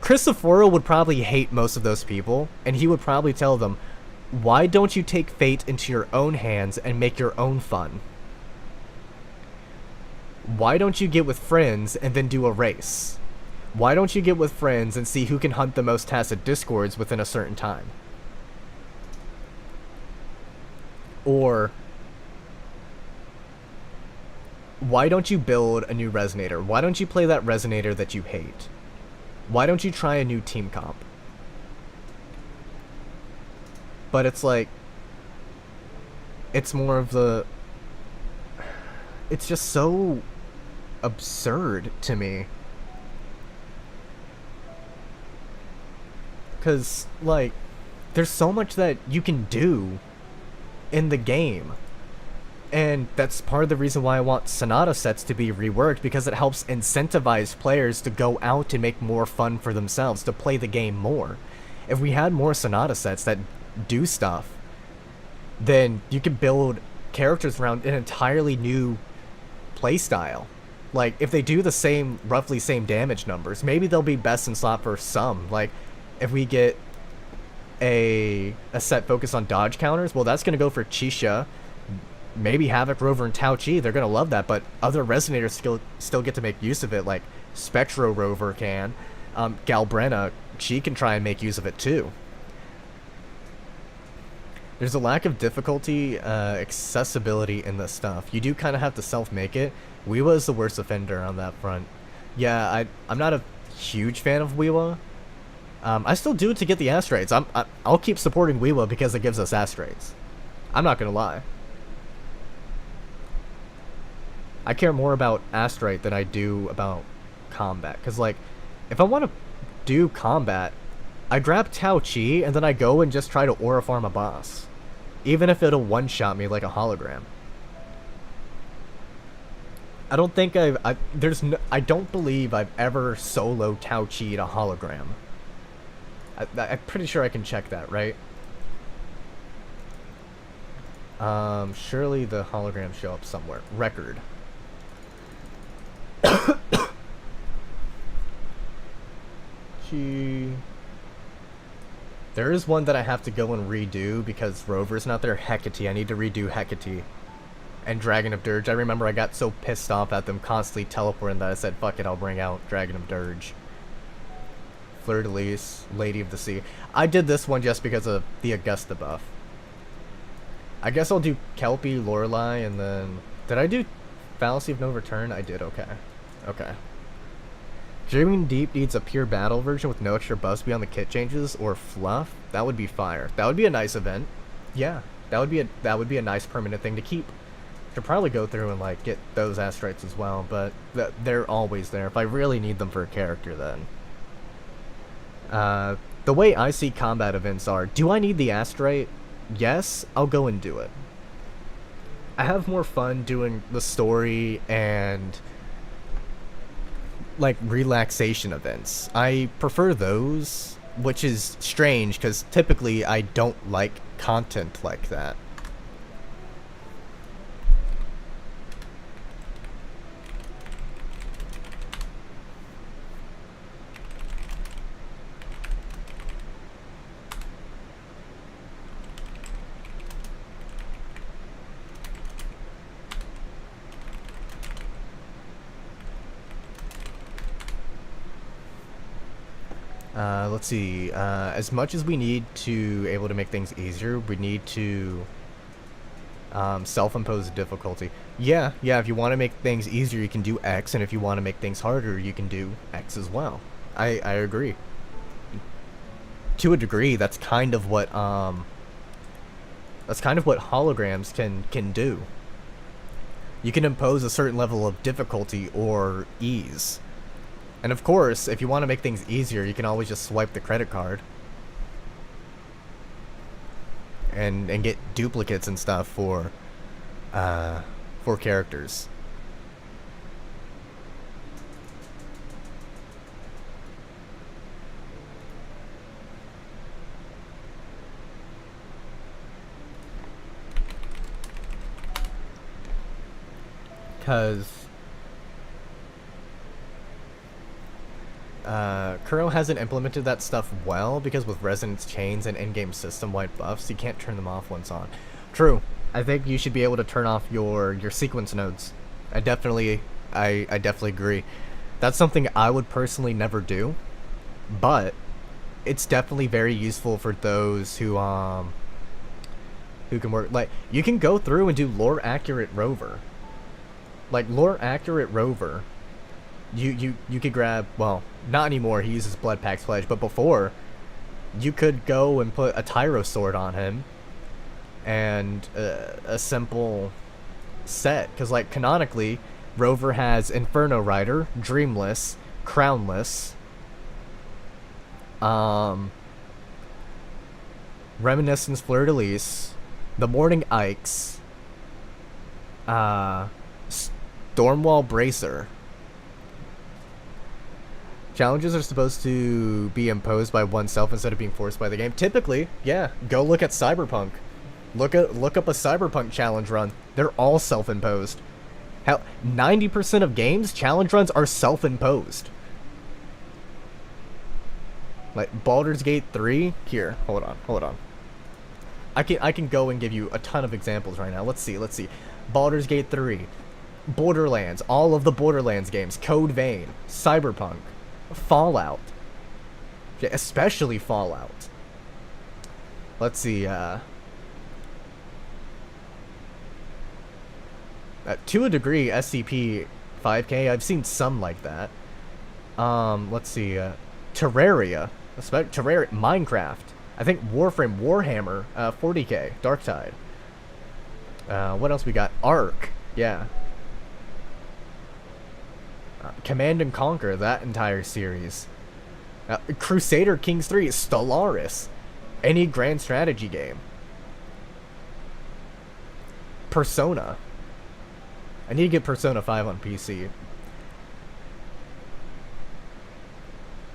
Speaker 4: Christophoro would probably hate most of those people, and he would probably tell them, why don't you take fate into your own hands and make your own fun? why don't you get with friends and then do a race? Why don't you get with friends and see who can hunt the most tacit discords within a certain time? Or why don't you build a new resonator? Why don't you play that resonator that you hate? Why don't you try a new team comp? But it's like, it's more of the, it's just so absurd to me. Because, like, there's so much that you can do in the game. And that's part of the reason why I want Sonata sets to be reworked, because it helps incentivize players to go out and make more fun for themselves, to play the game more. If we had more Sonata sets that do stuff, then you could build characters around an entirely new playstyle. Like, if they do the same, roughly same damage numbers, maybe they'll be best in slot for some. Like, if we get a set focused on dodge counters, well, that's going to go for Chisha, maybe Havoc, Rover, and Tao Chi. They're going to love that, but other Resonators still get to make use of it, like Spectro Rover can. Galbrenna, she can try and make use of it too. There's a lack of difficulty, accessibility in this stuff. You do kind of have to self-make it. Weewa is the worst offender on that front. Yeah, I'm not a huge fan of Weewa. I still do it to get the asteroids. I'll keep supporting Weewa because it gives us asteroids. I'm not gonna lie. I care more about asteroid than I do about combat. Because, like, if I want to do combat, I grab Tao Chi and then I go and just try to aura farm a boss. Even if it'll one-shot me like a hologram. I don't think I don't believe I've ever soloed Tao Chi to hologram. I'm pretty sure I can check that, right? Surely the holograms show up somewhere. Record. There is one that I have to go and redo because Rover's not there. Hecate. I need to redo Hecate. And Dragon of Dirge. I remember I got so pissed off at them constantly teleporting that I said, fuck it, I'll bring out Dragon of Dirge. Fleur de Lis, Lady of the Sea. I did this one just because of the Augusta buff. I guess I'll do Kelpie, Lorelei, and then... Did I do Fallacy of No Return? I did, okay. Okay. Dreaming Deep needs a pure battle version with no extra buffs beyond the kit changes, or fluff. That would be fire. That would be a nice event. Yeah, that would be a nice permanent thing to keep. Should probably go through and like get those asteroids as well, but they're always there if I really need them for a character. Then the way I see combat events are, do I need the asteroid? Yes, I'll go and do it. I have more fun doing the story and like relaxation events. I prefer those, which is strange because typically I don't like content like that. Let's see, as much as we need to able to make things easier, we need to self-impose difficulty. Yeah, if you want to make things easier, you can do X, and if you want to make things harder, you can do X as well. I agree. To a degree, that's kind of what holograms can do. You can impose a certain level of difficulty or ease. And of course, if you want to make things easier, you can always just swipe the credit card. And get duplicates and stuff for characters. Because Kuro hasn't implemented that stuff well, because with resonance chains and in-game system-wide buffs, you can't turn them off once on. True. I think you should be able to turn off your sequence nodes. I definitely I definitely agree. That's something I would personally never do, but it's definitely very useful for those who can work. Like, you can go through and do lore accurate rover. Like, lore accurate rover, you could grab, well, not anymore, he uses Blood Pact Pledge, but before, you could go and put a Tyro sword on him and a simple set, because like canonically Rover has Inferno Rider, Dreamless, Crownless, Reminiscence Fleur-de-Lis, the Morning Ikes, Stormwall Bracer. Challenges are supposed to be imposed by oneself instead of being forced by the game. Typically, yeah, go look at Cyberpunk. Look up a Cyberpunk challenge run. They're all self-imposed. Hell, 90% of games, challenge runs are self-imposed. Like Baldur's Gate 3. Here, hold on. I can go and give you a ton of examples right now. Let's see. Baldur's Gate 3, Borderlands, all of the Borderlands games, Code Vein, Cyberpunk, Fallout. Yeah, especially Fallout. Let's see, to a degree, SCP 5K, I've seen some like that. Let's see, Terraria, Minecraft, I think Warhammer, 40K, Darktide. What else we got? Ark, yeah. Command and Conquer, that entire series. Crusader Kings 3, Stellaris, any grand strategy game. Persona. I need to get Persona 5 on PC.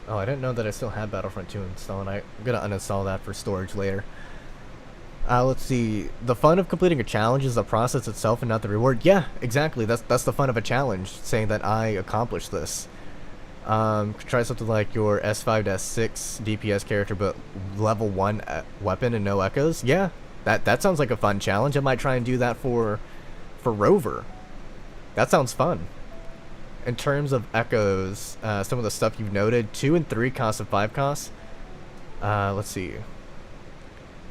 Speaker 4: Oh, I didn't know that I still had Battlefront 2 installed. I'm gonna uninstall that for storage later. Let's see. The fun of completing a challenge is the process itself and not the reward. Yeah, exactly. That's the fun of a challenge, saying that I accomplished this. Try something like your S5 to S6 DPS character, but level 1 weapon and no echoes. Yeah, that sounds like a fun challenge. I might try and do that for Rover. That sounds fun. In terms of echoes, some of the stuff you've noted, 2 and 3 cost and 5 costs. Let's see.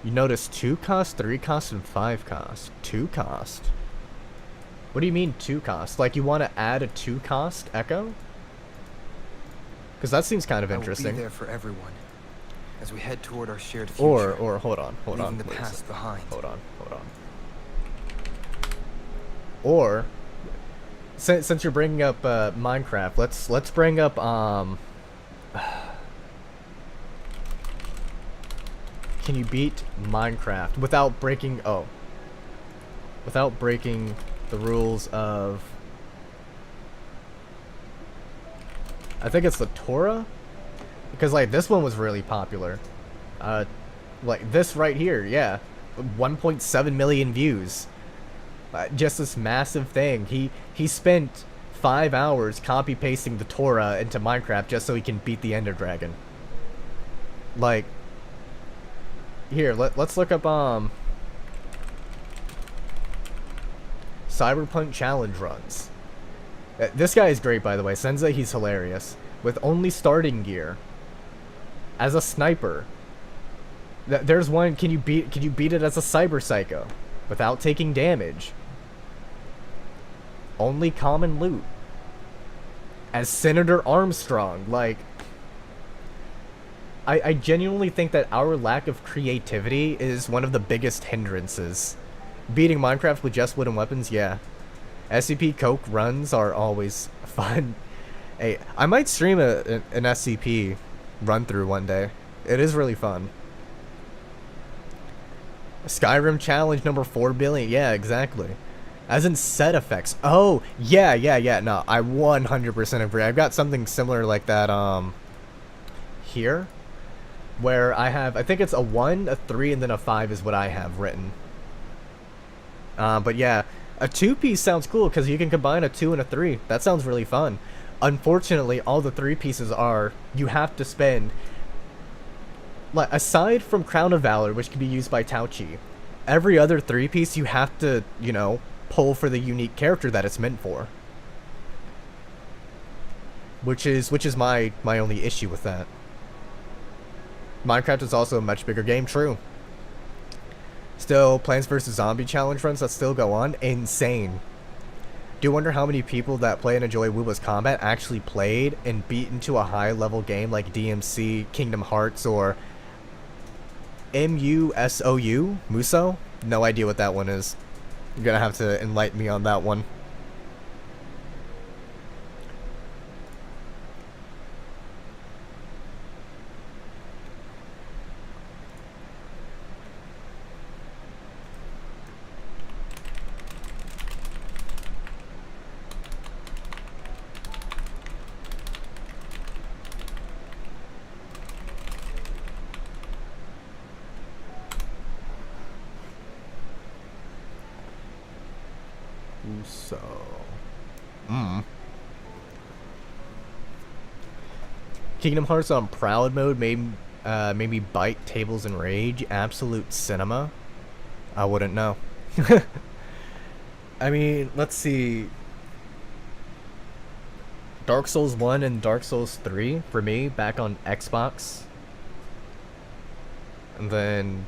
Speaker 4: You notice 2 cost, 3 cost, and 5 cost. 2 cost? What do you mean 2 cost? Like you want to add a 2 cost echo? Because that seems kind of interesting.
Speaker 1: I will be there for everyone as we head toward our shared future.
Speaker 4: Or hold on,
Speaker 1: leaving the past behind.
Speaker 4: Hold on. Or since you're bringing up Minecraft, let's bring up can you beat Minecraft without breaking the rules of, I think it's the Torah? Because like this one was really popular. Like this right here, yeah. 1.7 million views. Just this massive thing. He spent 5 hours copy pasting the Torah into Minecraft just so he can beat the Ender Dragon. Like, here, let's look up Cyberpunk challenge runs. This guy is great, by the way. Senza, he's hilarious. With only starting gear, as a sniper. There's one. Can you beat it as a cyber psycho without taking damage? Only common loot. As Senator Armstrong, like, I genuinely think that our lack of creativity is one of the biggest hindrances. Beating Minecraft with just wooden weapons, yeah. SCP Coke runs are always fun. Hey, I might stream an SCP run through one day. It is really fun. Skyrim challenge number 4 billion. Yeah, exactly. As in set effects. Oh, yeah. No, I 100% agree. I've got something similar like that here, where I have, I think it's a 1, a 3, and then a 5 is what I have written. But yeah, a 2-piece sounds cool because you can combine a 2 and a 3. That sounds really fun. Unfortunately, all the 3 pieces are, you have to spend, like, aside from Crown of Valor, which can be used by Tauchi, every other 3-piece you have to, you know, pull for the unique character that it's meant for. which is my only issue with that. Minecraft is also a much bigger game, true. Still, Plants vs. Zombie challenge runs that still go on, insane. Do wonder how many people that play and enjoy Wuba's combat actually played and beat into a high level game like DMC, Kingdom Hearts, or MUSOU? Muso? No idea what that one is. You're gonna have to enlighten me on that one. So, Kingdom Hearts on Proud mode made me bite tables in rage. Absolute cinema. I wouldn't know. I mean, let's see. Dark Souls 1 and Dark Souls 3 for me back on Xbox. And then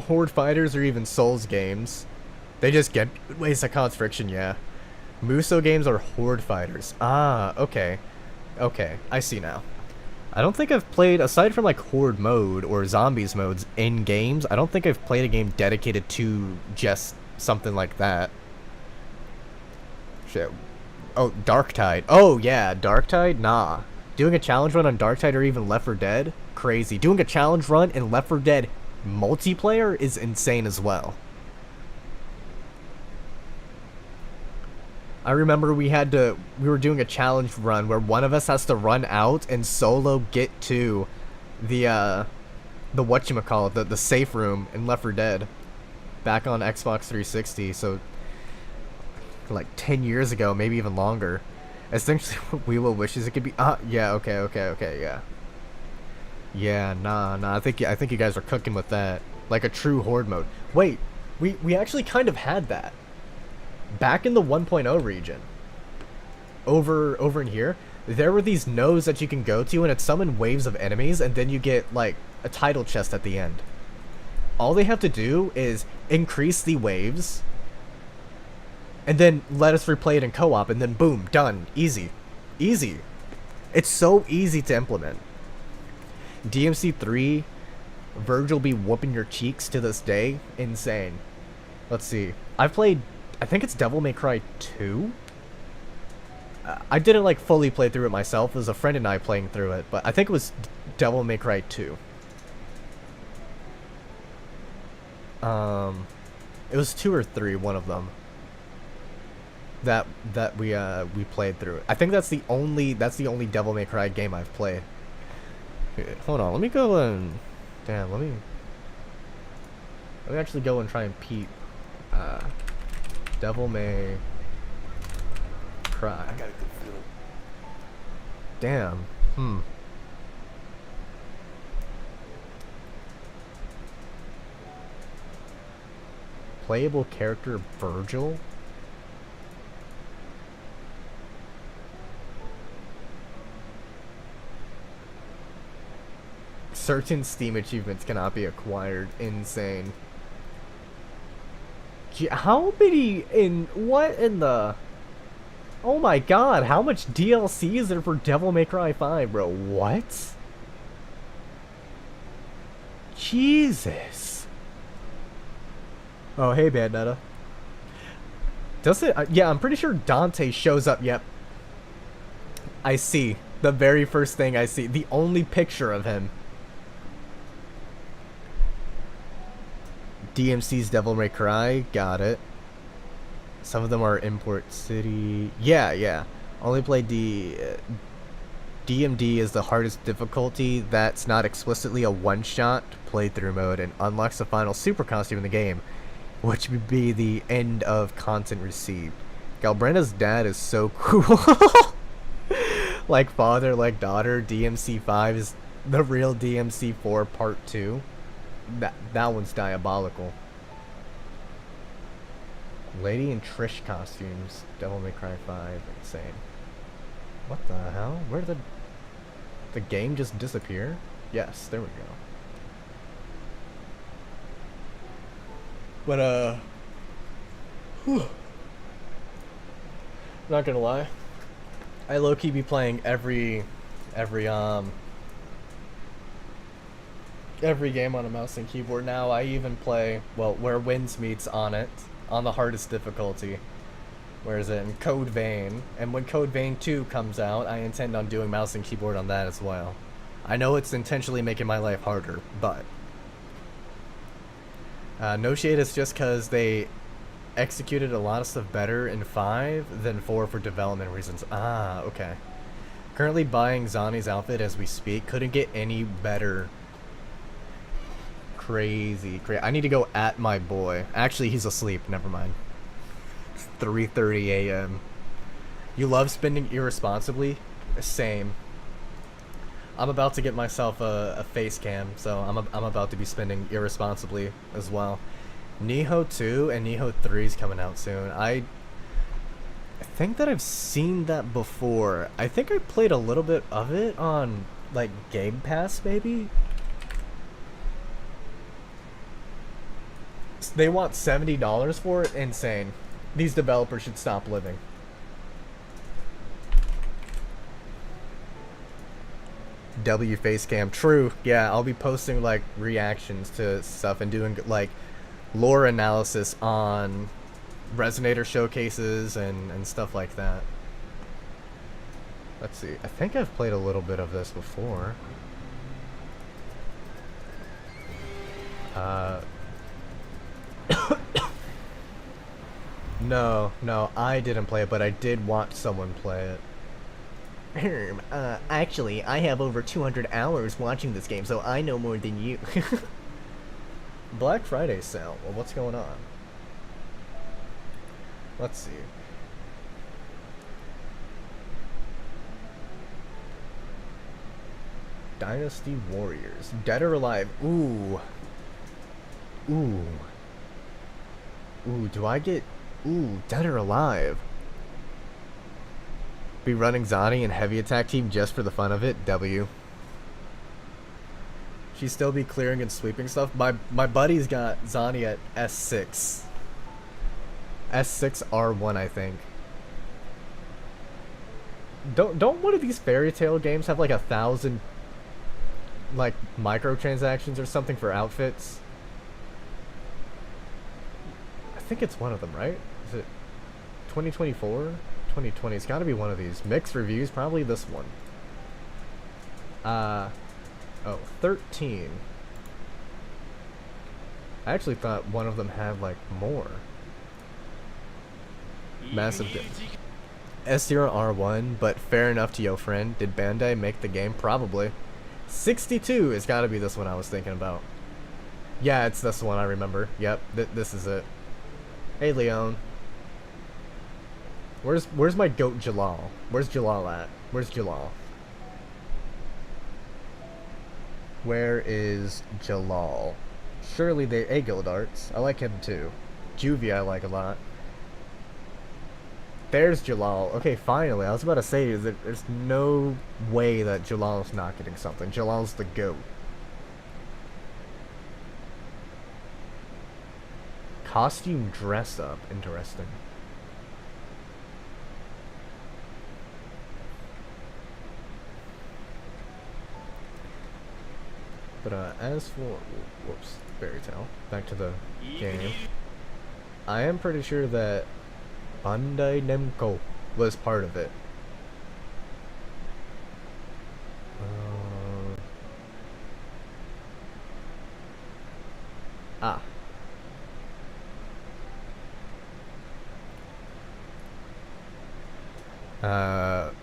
Speaker 4: Horde Fighters or even Souls games. They just get ways that cause friction, yeah. Muso games are Horde Fighters. Ah, okay. Okay, I see now. I don't think I've played, aside from like Horde mode or Zombies modes in games, I don't think I've played a game dedicated to just something like that. Shit. Oh, Darktide. Oh, yeah, Darktide? Nah. Doing a challenge run on Darktide or even Left 4 Dead? Crazy. Doing a challenge run in Left 4 Dead multiplayer is insane as well. I remember we were doing a challenge run where one of us has to run out and solo get to the whatchamacallit, the safe room in Left 4 Dead back on Xbox 360, so like 10 years ago, maybe even longer. Essentially what We Will wishes it could be. Yeah, okay, yeah. Yeah, nah, I think you guys are cooking with that. Like a true Horde mode. Wait, we actually kind of had that. Back in the 1.0 region, over in here, there were these nodes that you can go to and it summon waves of enemies, and then you get like a title chest at the end. All they have to do is increase the waves and then let us replay it in co-op, and then boom, done. Easy. It's so easy to implement. DMC 3, Virgil be whooping your cheeks to this day. Insane. Let's see. I've played, I think it's Devil May Cry 2? I didn't like fully play through it myself. It was a friend and I playing through it, but I think it was Devil May Cry 2. It was 2 or 3, one of them. That we played through. I think that's the only Devil May Cry game I've played. Okay, hold on, let me go and let me actually go and try and peep Devil May Cry. I got a good feeling. Damn. Playable character Virgil? Certain Steam achievements cannot be acquired. Insane. Gee, how many what in the... Oh my god, how much DLC is there for Devil May Cry 5, bro? What? Jesus. Oh, hey, Bandetta. Does it? Yeah, I'm pretty sure Dante shows up. Yep. I see. The very first thing I see. The only picture of him. DMC's Devil May Cry. Got it. Some of them are Import City. Yeah. Only played DMD is the hardest difficulty that's not explicitly a one-shot playthrough mode and unlocks the final super costume in the game, which would be the end of content received. Galbrenna's dad is so cool. Like father, like daughter. DMC 5 is the real DMC 4 Part 2. That one's diabolical. Lady and Trish costumes. Devil May Cry 5. Insane. What the hell? Where did the game just disappear? Yes, there we go. But whew. Not gonna lie, I low-key be playing every game on a mouse and keyboard now. I even play, well, where Winds meets on it, on the hardest difficulty. Where is it? In Code Vein. And when Code Vein 2 comes out, I intend on doing mouse and keyboard on that as well. I know it's intentionally making my life harder, but no shade, is just because they executed a lot of stuff better in 5 than 4 for development reasons. Ah, okay. Currently buying Zani's outfit as we speak. Couldn't get any better. Crazy. I need to go at my boy. Actually, he's asleep. Never mind. It's 3:30 a.m. You love spending irresponsibly? Same. I'm about to get myself a face cam, so I'm about to be spending irresponsibly as well. Nihon 2 and Nihon 3 is coming out soon. I think that I've seen that before. I think I played a little bit of it on, like, Game Pass, maybe? They want $70 for it? Insane. These developers should stop living. W Facecam. True. Yeah, I'll be posting, like, reactions to stuff and doing, like, lore analysis on Resonator showcases and stuff like that. Let's see. I think I've played a little bit of this before. No, I didn't play it, but I did watch someone play it. Actually, I have over 200 hours watching this game, so I know more than you. Black Friday sale. Well, what's going on? Let's see. Dynasty Warriors. Dead or Alive. Ooh. Do I get... Ooh, Dead or Alive. Be running Zani and Heavy Attack Team just for the fun of it. W. She still be clearing and sweeping stuff. My buddy's got Zani at S6. S6R1, I think. Don't one of these fairy tale games have like 1,000 like microtransactions or something for outfits? I think it's one of them, right? Is it 2024? 2020. It's got to be one of these. Mixed reviews, probably this one. Oh, 13. I actually thought one of them had like more. Massive S0R1, but fair enough to your friend. Did Bandai make the game? Probably. 62 has got to be this one I was thinking about. Yeah, it's this one I remember. Yep, this is it. Hey, Leon. Where's my goat Jalal? Where's Jalal at? Where's Jalal? Where is Jalal? Surely they... Hey, Gildarts. I like him too. Juvie I like a lot. There's Jalal. Okay, finally. I was about to say that there's no way that Jalal's not getting something. Jalal's the GOAT. Costume dress up. Interesting. But as for... Whoops. Fairy Tale. Back to the game. I am pretty sure that Bandai Namco was part of it.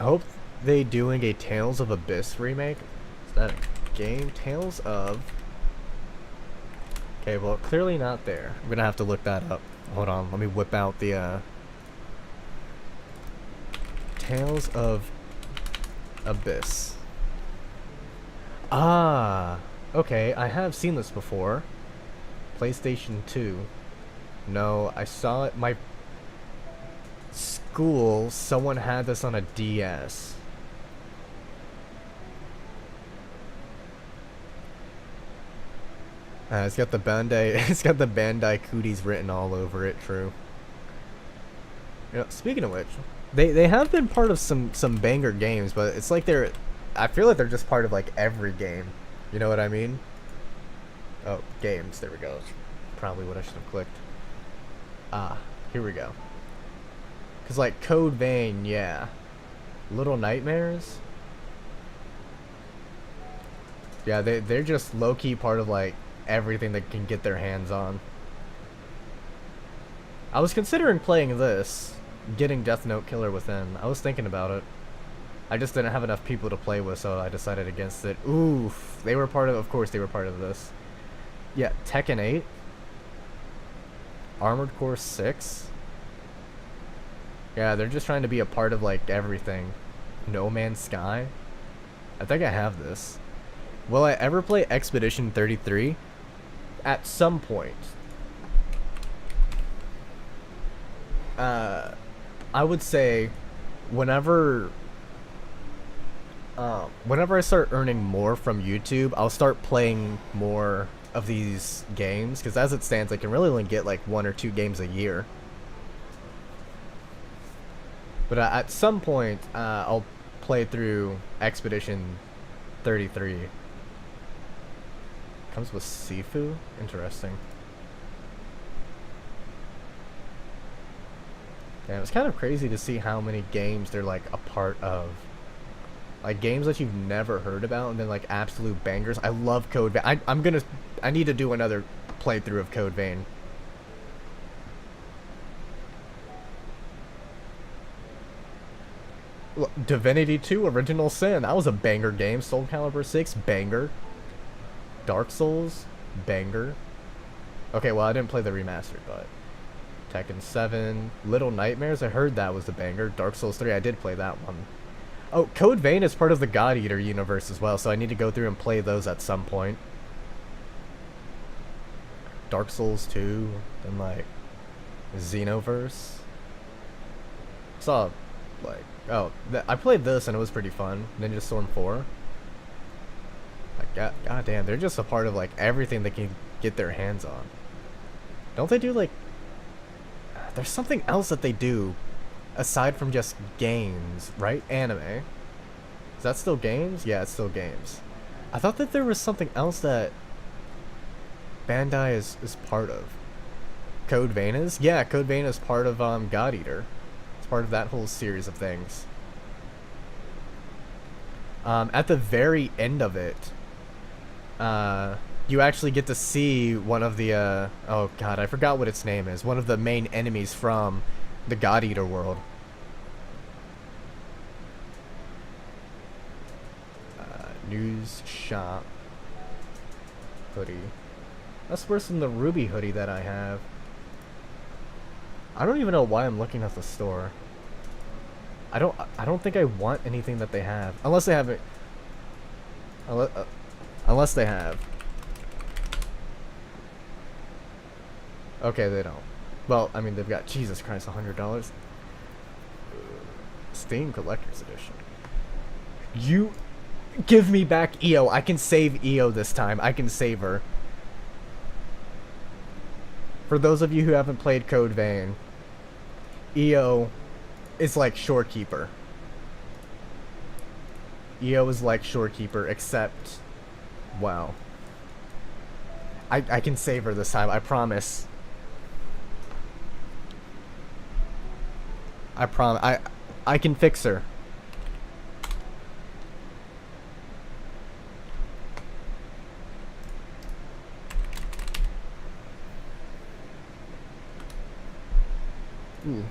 Speaker 4: Hope they doing a Tales of Abyss remake. Is that a game? Tales of... Okay, well, clearly not there. I'm gonna have to look that up. Hold on, let me whip out the, Tales of Abyss. Ah, okay, I have seen this before. PlayStation 2. No, I saw it, my school, someone had this on a DS. It's got the Bandai. It's got the Bandai cooties written all over it. True. You know, speaking of which, they have been part of some banger games, but it's like I feel like they're just part of like every game. You know what I mean? Oh, games. There we go. That's probably what I should have clicked. Here we go. Cause like Code Vein, yeah. Little Nightmares. Yeah, they're just low key part of like everything they can get their hands on. I was considering playing this, getting Death Note Killer Within. I was thinking about it. I just didn't have enough people to play with, so I decided against it. Oof, they were of course they were part of this. Yeah, Tekken 8. Armored Core 6. Yeah, they're just trying to be a part of like everything. No Man's Sky. I think I have this. Will I ever play Expedition 33? At some point. I would say whenever I start earning more from YouTube, I'll start playing more of these games, because as it stands I can really only get like 1 or 2 games a year. But at some point I'll play through Expedition 33. Comes with Sifu? Interesting. Yeah, it was kind of crazy to see how many games they're like a part of. Like games that you've never heard about and then like absolute bangers. I love Code Vein. I need to do another playthrough of Code Vein. Divinity 2 Original Sin. That was a banger game. Soul Calibur 6, banger. Dark Souls, banger. Okay, well I didn't play the remastered, but Tekken 7, Little Nightmares, I heard that was a banger. Dark Souls 3, I did play that one. Oh, Code Vein is part of the God Eater universe as well, so I need to go through and play those at some point. Dark Souls 2, and like Xenoverse. Saw like I played this and it was pretty fun. Ninja Storm 4. Like god damn, they're just a part of like everything they can get their hands on. Don't they do like there's something else that they do aside from just games, right? Anime. Is that still games? Yeah, it's still games. I thought that there was something else that Bandai is part of. Code Vein is? Yeah, Code Vein is part of God Eater. It's part of that whole series of things. At the very end of it, you actually get to see one of the oh god, I forgot what its name is. One of the main enemies from the God Eater world. News shop hoodie. That's worse than the Ruby hoodie that I have. I don't even know why I'm looking at the store. I don't think I want anything that they have, unless they have it. Unless they have. Okay, they don't. Well, I mean, they've got, Jesus Christ, $100. Steam Collector's Edition. You give me back EO. I can save EO this time. I can save her. For those of you who haven't played Code Vein, EO is like Shorekeeper. EO is like Shorekeeper, except, wow. I can save her this time, I promise. I promise. I can fix her. Ooh.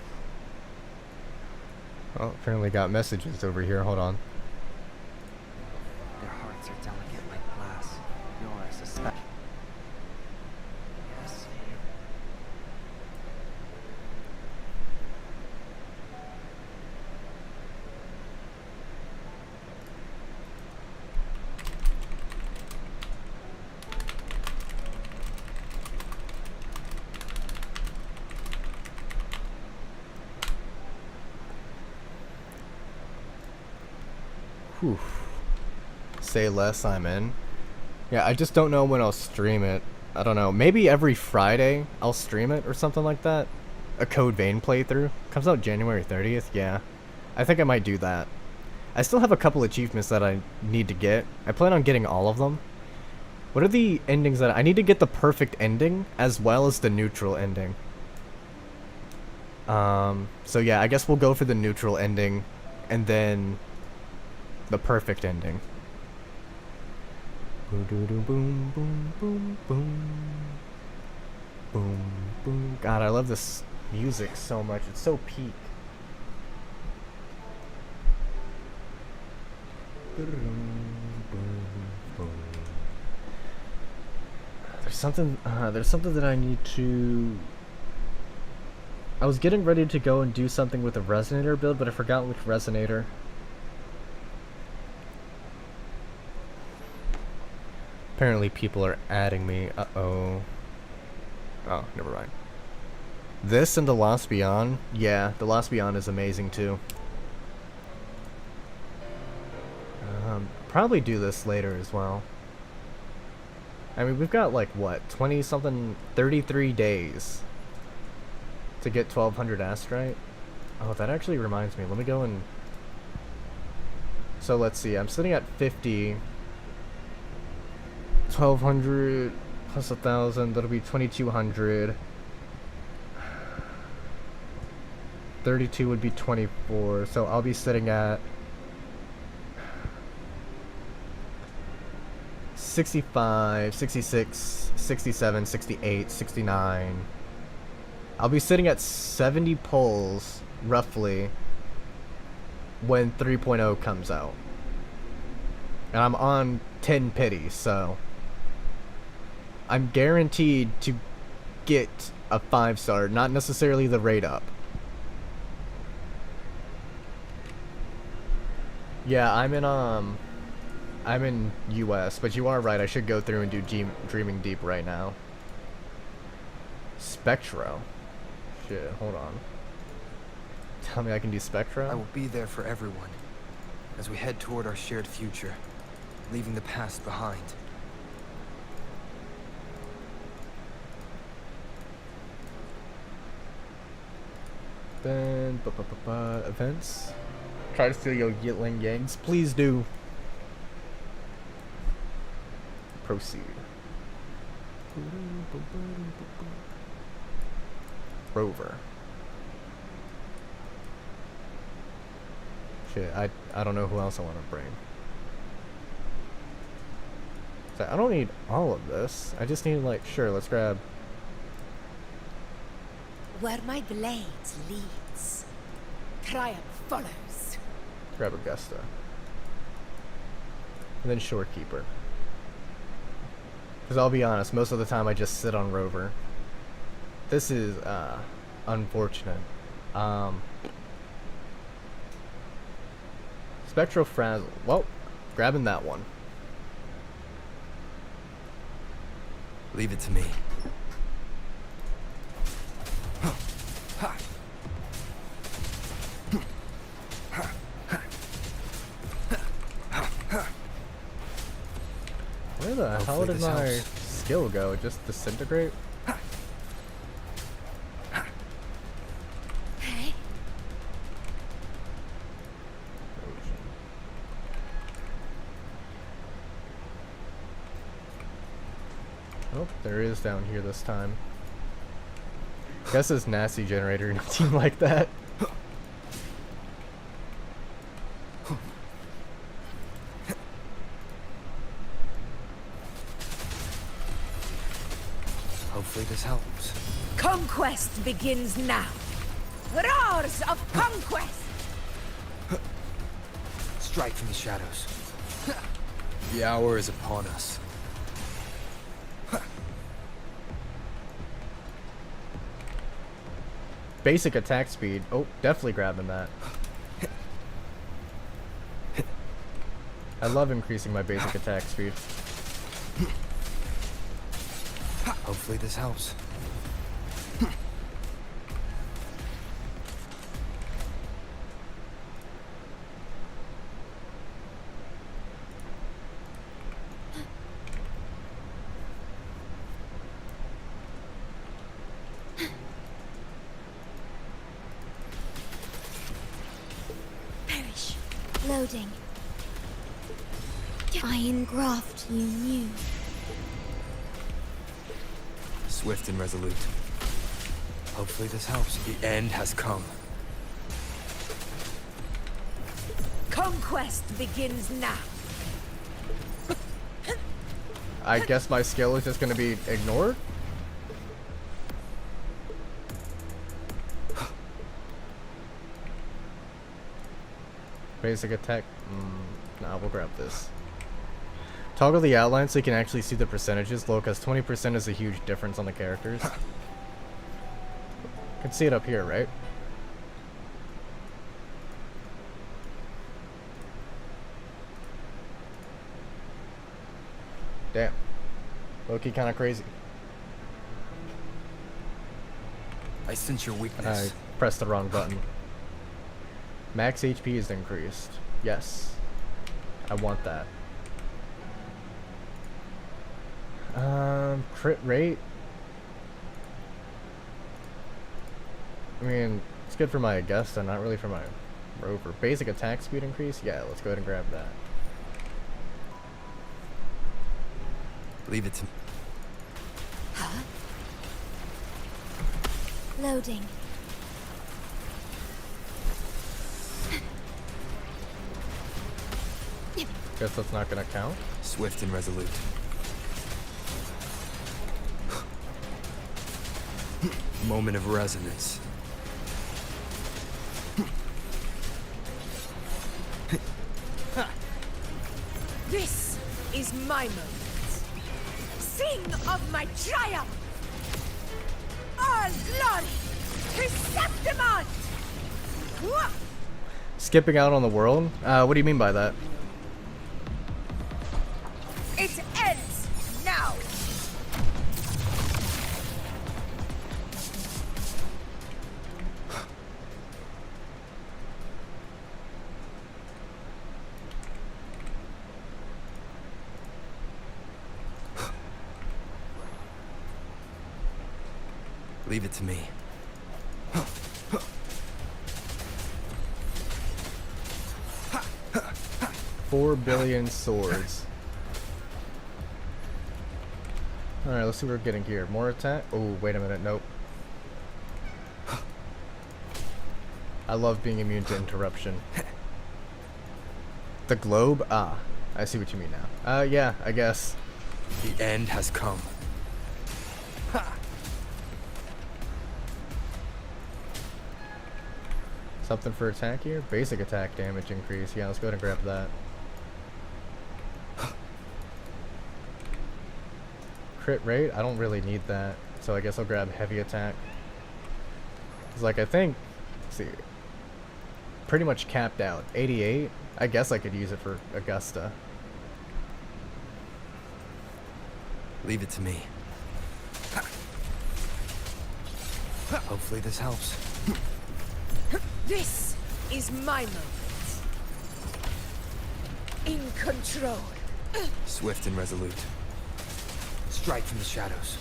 Speaker 4: Oh, apparently got messages over here. Hold on.
Speaker 12: Their hearts are delicate like glass, nor I suspect. Yes.
Speaker 4: Whew. Say less, I'm in. Yeah, I just don't know when I'll stream it. I don't know, maybe every Friday I'll stream it or something like that. A Code Vein playthrough. Comes out January 30th, yeah. I think I might do that. I still have a couple achievements that I need to get. I plan on getting all of them. What are the endings that I need to get? The perfect ending as well as the neutral ending. So yeah, I guess we'll go for the neutral ending and then the perfect ending. Boom, boom, boom, boom, boom, boom, boom. God, I love this music so much. It's so peak. There's something that I need to... I was getting ready to go and do something with the resonator build, but I forgot which resonator. Apparently people are adding me. Uh-oh. Oh, never mind. This and The Lost Beyond? Yeah, The Lost Beyond is amazing too. Probably do this later as well. I mean, we've got like, what, 20-something, 33 days to get 1200 astrite. Oh, that actually reminds me. Let me go and... So let's see, I'm sitting at 50. 1200 plus 1000, that'll be 2200. 32 would be 24, so I'll be sitting at 65, 66, 67, 68, 69. I'll be sitting at 70 pulls, roughly, when 3.0 comes out. And I'm on 10 pity, so... I'm guaranteed to get a 5-star, not necessarily the rate up. Yeah, I'm in US, but you are right, I should go through and do Dreaming Deep right now. Spectro. Shit, hold on. Tell me I can do Spectro?
Speaker 1: I will be there for everyone as we head toward our shared future, leaving the past behind.
Speaker 4: Then, events. Try to steal your Yitling Yangs. Please do. Proceed. Rover. Shit, I don't know who else I want to bring. So I don't need all of this. I just need, like, sure, let's grab...
Speaker 8: Where my blade leads, triumph follows.
Speaker 4: Grab Augusta. And then Shorekeeper. Because I'll be honest, most of the time I just sit on Rover. This is, unfortunate. Spectral Frazzle. Well, grabbing that one.
Speaker 1: Leave it to me.
Speaker 4: Where the hell did my skill go? Just disintegrate? Oh, there is down here this time. Guess it's nasty generator in a team like that.
Speaker 1: Hopefully this helps.
Speaker 8: Conquest begins now. Roars of conquest.
Speaker 1: Strike from the shadows. The hour is upon us.
Speaker 4: Basic attack speed. Oh, definitely grabbing that. I love increasing my basic attack speed.
Speaker 1: Hopefully this helps.
Speaker 8: Loading. Iron graft you knew.
Speaker 1: Swift and resolute. Hopefully this helps. The end has come.
Speaker 19: Conquest begins now.
Speaker 4: I guess my skill is just gonna be ignored? Basic attack. Nah, we'll grab this. Toggle the outline so you can actually see the percentages. Low, because 20% is a huge difference on the characters. You can see it up here, right? Damn. Low-key kind of crazy.
Speaker 1: I sense your weakness.
Speaker 4: I pressed the wrong button. Max HP is increased. Yes. I want that. Crit rate? I mean, it's good for my Augusta, not really for my Rover. Basic attack speed increase? Yeah, let's go ahead and grab that.
Speaker 1: Leave it to me.
Speaker 8: Huh? Loading.
Speaker 4: Guess that's not gonna count.
Speaker 1: Swift and resolute. Moment of resonance.
Speaker 19: This is my moment. Sing of my triumph! All glory to Septimon!
Speaker 4: Skipping out on the world? What do you mean by that?
Speaker 19: It ends now!
Speaker 1: Leave it to me.
Speaker 4: 4 billion swords. Alright, let's see what we're getting here. More attack? Oh, wait a minute. Nope. I love being immune to interruption. The globe? Ah, I see what you mean now. Yeah, I guess.
Speaker 1: The end has come.
Speaker 4: Something for attack here? Basic attack damage increase. Yeah, let's go ahead and grab that. Crit rate? I don't really need that. So I guess I'll grab heavy attack. It's like, I think, let's see, pretty much capped out. 88? I guess I could use it for Augusta.
Speaker 1: Leave it to me. Hopefully this helps.
Speaker 19: This is my moment. In control.
Speaker 1: Swift and resolute. Strike from the shadows.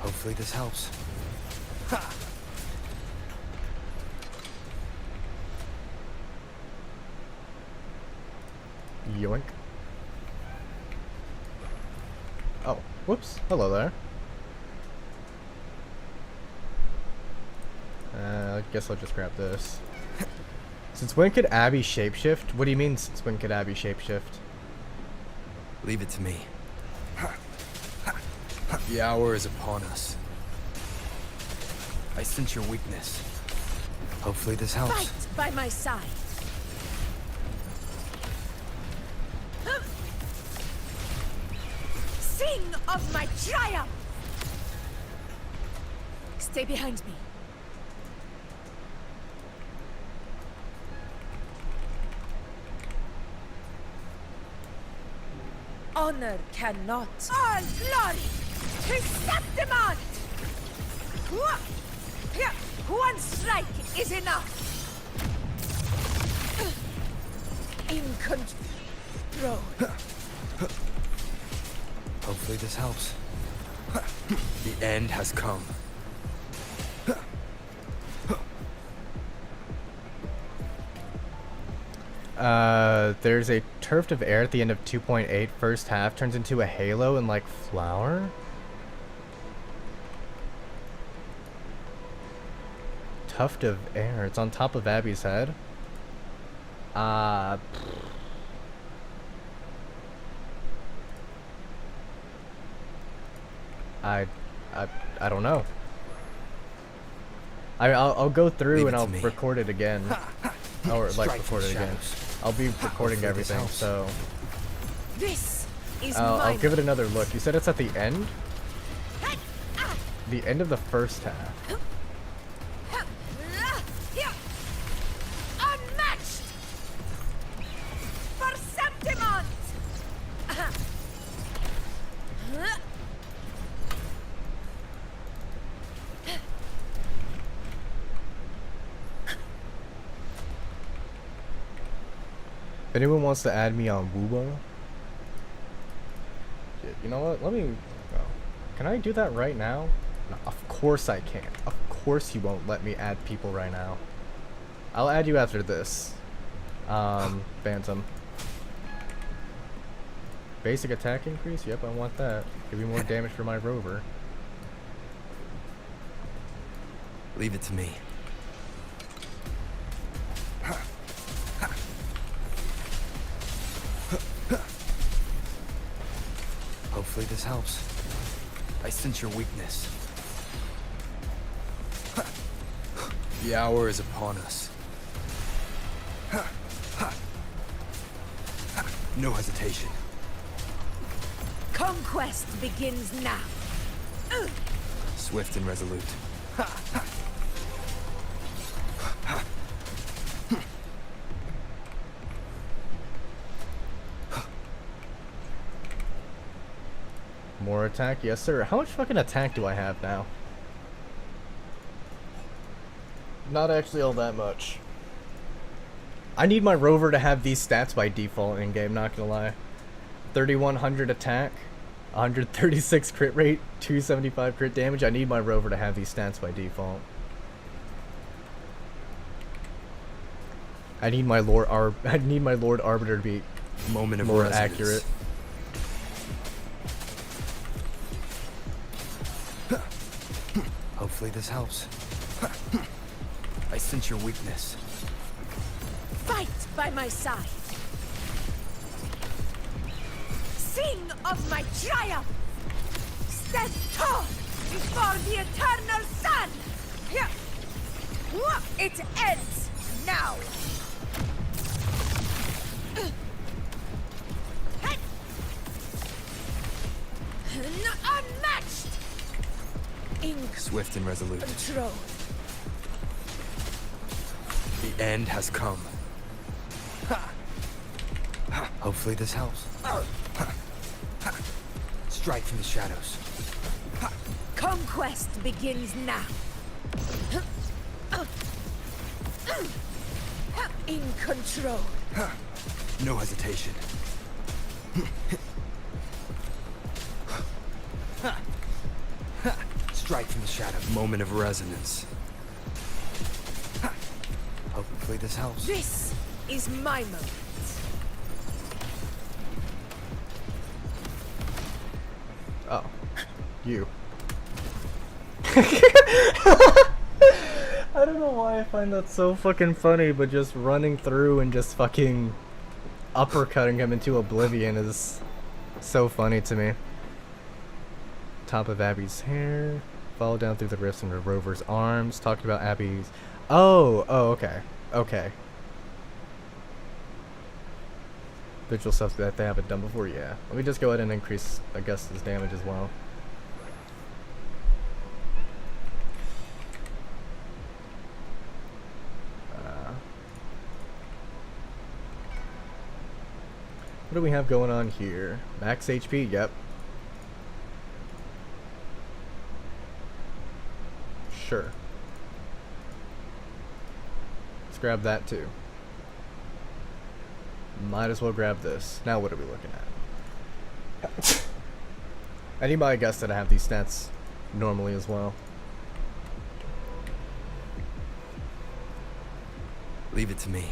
Speaker 1: Hopefully this helps.
Speaker 4: Yoink. Oh, whoops. Hello there. I guess I'll just grab this. Since when could Abby shapeshift? What do you mean, since when could Abby shapeshift?
Speaker 1: Leave it to me. The hour is upon us. I sense your weakness. Hopefully this helps.
Speaker 19: Fight by my side. Sing of my triumph! Stay behind me. Honor cannot. All glory to Septimon! One strike is enough. In control.
Speaker 1: Hopefully this helps. The end has come.
Speaker 4: There's a tuft of air at the end of 2.8. First half turns into a halo and like flower. Tuft of air. It's on top of Abby's head. I don't know. I'll go through and I'll record it again. Or like record it again. I'll be recording everything, so
Speaker 5: This is
Speaker 4: I'll give it another look. You said it's at the end? The end of the first half.
Speaker 5: Unmatched! For Septimont!
Speaker 4: If anyone wants to add me on Woobo, you know what? Let me. Oh, can I do that right now? No, of course I can't. Of course you won't let me add people right now. I'll add you after this. Phantom. Basic attack increase? Yep, I want that. Give me more damage for my rover.
Speaker 1: Leave it to me. Hopefully this helps. I sense your weakness. The hour is upon us. No hesitation.
Speaker 5: Conquest begins now.
Speaker 1: Swift and resolute.
Speaker 4: More attack? Yes, sir. How much fucking attack do I have now? Not actually all that much. I need my rover to have these stats by default in-game, not gonna lie. 3100 attack, 136 crit rate, 275 crit damage. I need my rover to have these stats by default. I need my Lord Arbiter to be
Speaker 1: Moment of
Speaker 4: more
Speaker 1: resonance.
Speaker 4: accurate.
Speaker 1: Hopefully this helps. I sense your weakness.
Speaker 5: Fight by my side. Sing of my triumph. Stand tall before the eternal sun. It ends now. Unmatched.
Speaker 1: Swift and resolute.
Speaker 5: Control.
Speaker 1: The end has come. Hopefully this helps. Strike from the shadows.
Speaker 5: Conquest begins now. In control.
Speaker 1: No hesitation. Strike from the shadows. Moment of resonance. Hopefully this helps.
Speaker 5: This is my moment.
Speaker 4: Oh. You. I don't know why I find that so fucking funny, but just running through and just fucking uppercutting him into oblivion is so funny to me. Top of Abby's hair. Fall down through the rifts in the rover's arms. Talking about Abby's... Oh, okay. Okay. Visual stuff that they haven't done before, yeah. Let me just go ahead and increase, I guess, his damage as well. What do we have going on here? Max HP? Yep. Sure. Let's grab that too. Might as well grab this. Now what are we looking at? Anybody guessed that I have these stats normally as well?
Speaker 1: Leave it to me.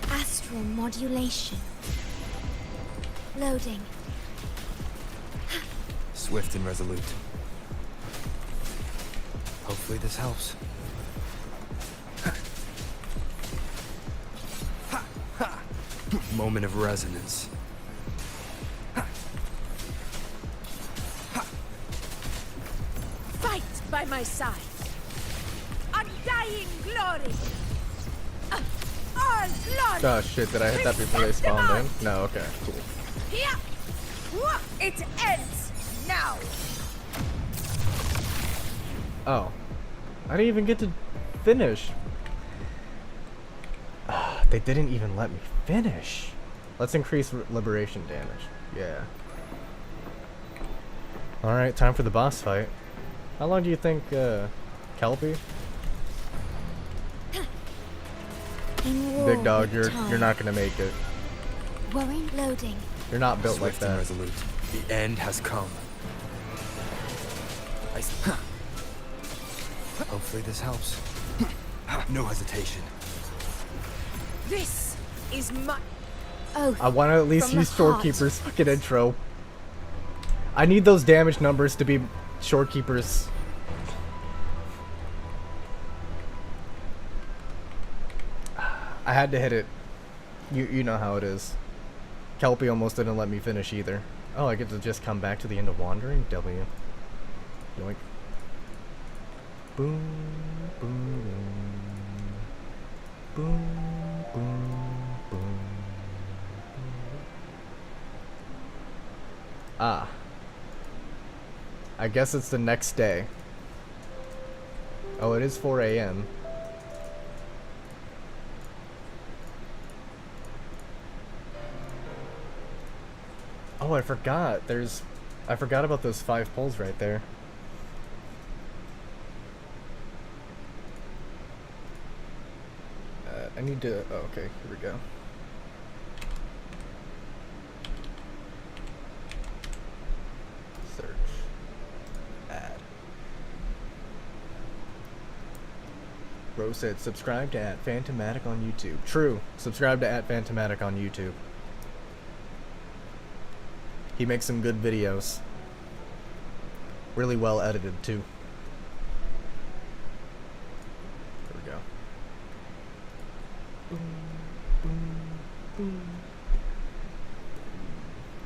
Speaker 6: Astral modulation. Loading.
Speaker 1: Swift and resolute. Hopefully this helps. Moment of resonance.
Speaker 19: Fight by my side. Undying glory. All glory.
Speaker 4: Oh shit, did I hit that before they spawned in? No, okay, cool.
Speaker 19: Here. It ends now.
Speaker 4: Oh. I didn't even get to finish. They didn't even let me finish. Let's increase liberation damage. Yeah. Alright, time for the boss fight. How long do you think, Kelpie? Big dog, you're not gonna make it.
Speaker 6: Worrying loading.
Speaker 4: You're not built
Speaker 1: Swift
Speaker 4: like
Speaker 1: and
Speaker 4: that.
Speaker 1: resolute. The end has come. Hopefully this helps. No hesitation.
Speaker 19: This is my
Speaker 4: I want to at least use Storekeeper's fucking intro. I need those damage numbers to be Storekeeper's. I had to hit it. You know how it is. Kelpie almost didn't let me finish either. Oh, I get to just come back to the end of Wandering? W. Yoink. Boom, boom, boom, boom, boom. Ah. I guess it's the next day. Oh, it is 4 a.m. Oh, I forgot. I forgot about those 5 poles right there. I need to... Oh, okay, here we go. Search. Add. Rose said, subscribe to @Phantomatic on YouTube. True. Subscribe to @Phantomatic on YouTube. He makes some good videos. Really well edited, too. There we go.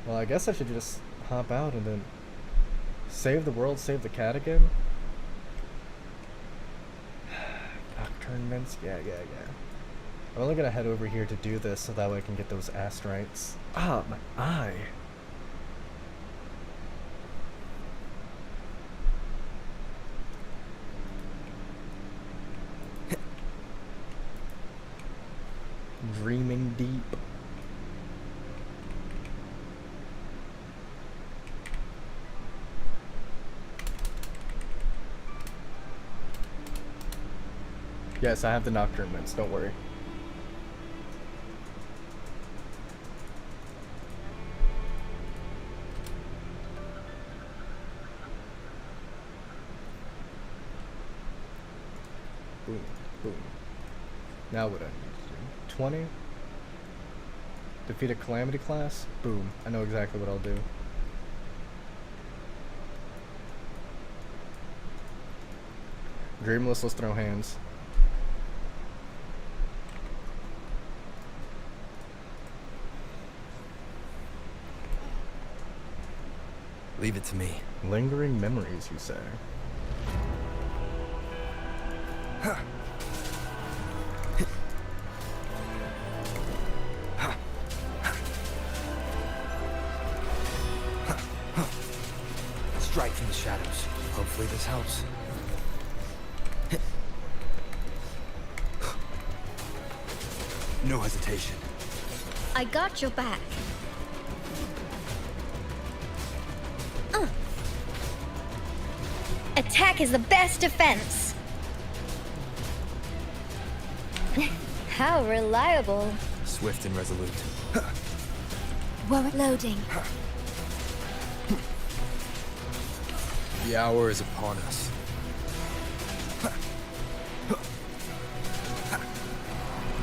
Speaker 4: Well, I guess I should just hop out and then save the world, save the cat again. Nocturnements, yeah. I'm only gonna head over here to do this so that way I can get those astrites. Ah, my eye. Dreaming deep. Yes, I have the Nocturne Mints, don't worry. Boom, boom. Now what I need to do? 20? Defeat a Calamity class? Boom. I know exactly what I'll do. Dreamless, let's throw hands.
Speaker 1: Leave it to me.
Speaker 4: Lingering memories, you say?
Speaker 1: Strike from the shadows. Hopefully this helps. No hesitation.
Speaker 6: I got your back. Attack is the best defense. How reliable.
Speaker 1: Swift and resolute.
Speaker 6: We're loading.
Speaker 1: The hour is upon us.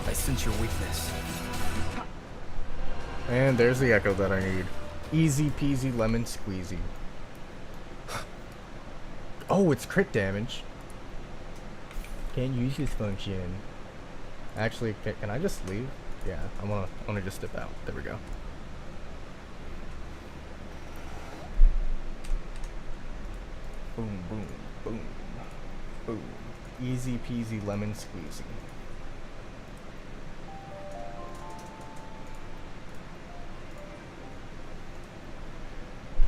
Speaker 1: I sense your weakness.
Speaker 4: And there's the echo that I need. Easy peasy lemon squeezy. Oh, it's crit damage. Can't use this function. Actually, can I just leave? Yeah, I wanna just dip out. There we go. Boom, boom, boom, boom. Easy peasy lemon squeezy.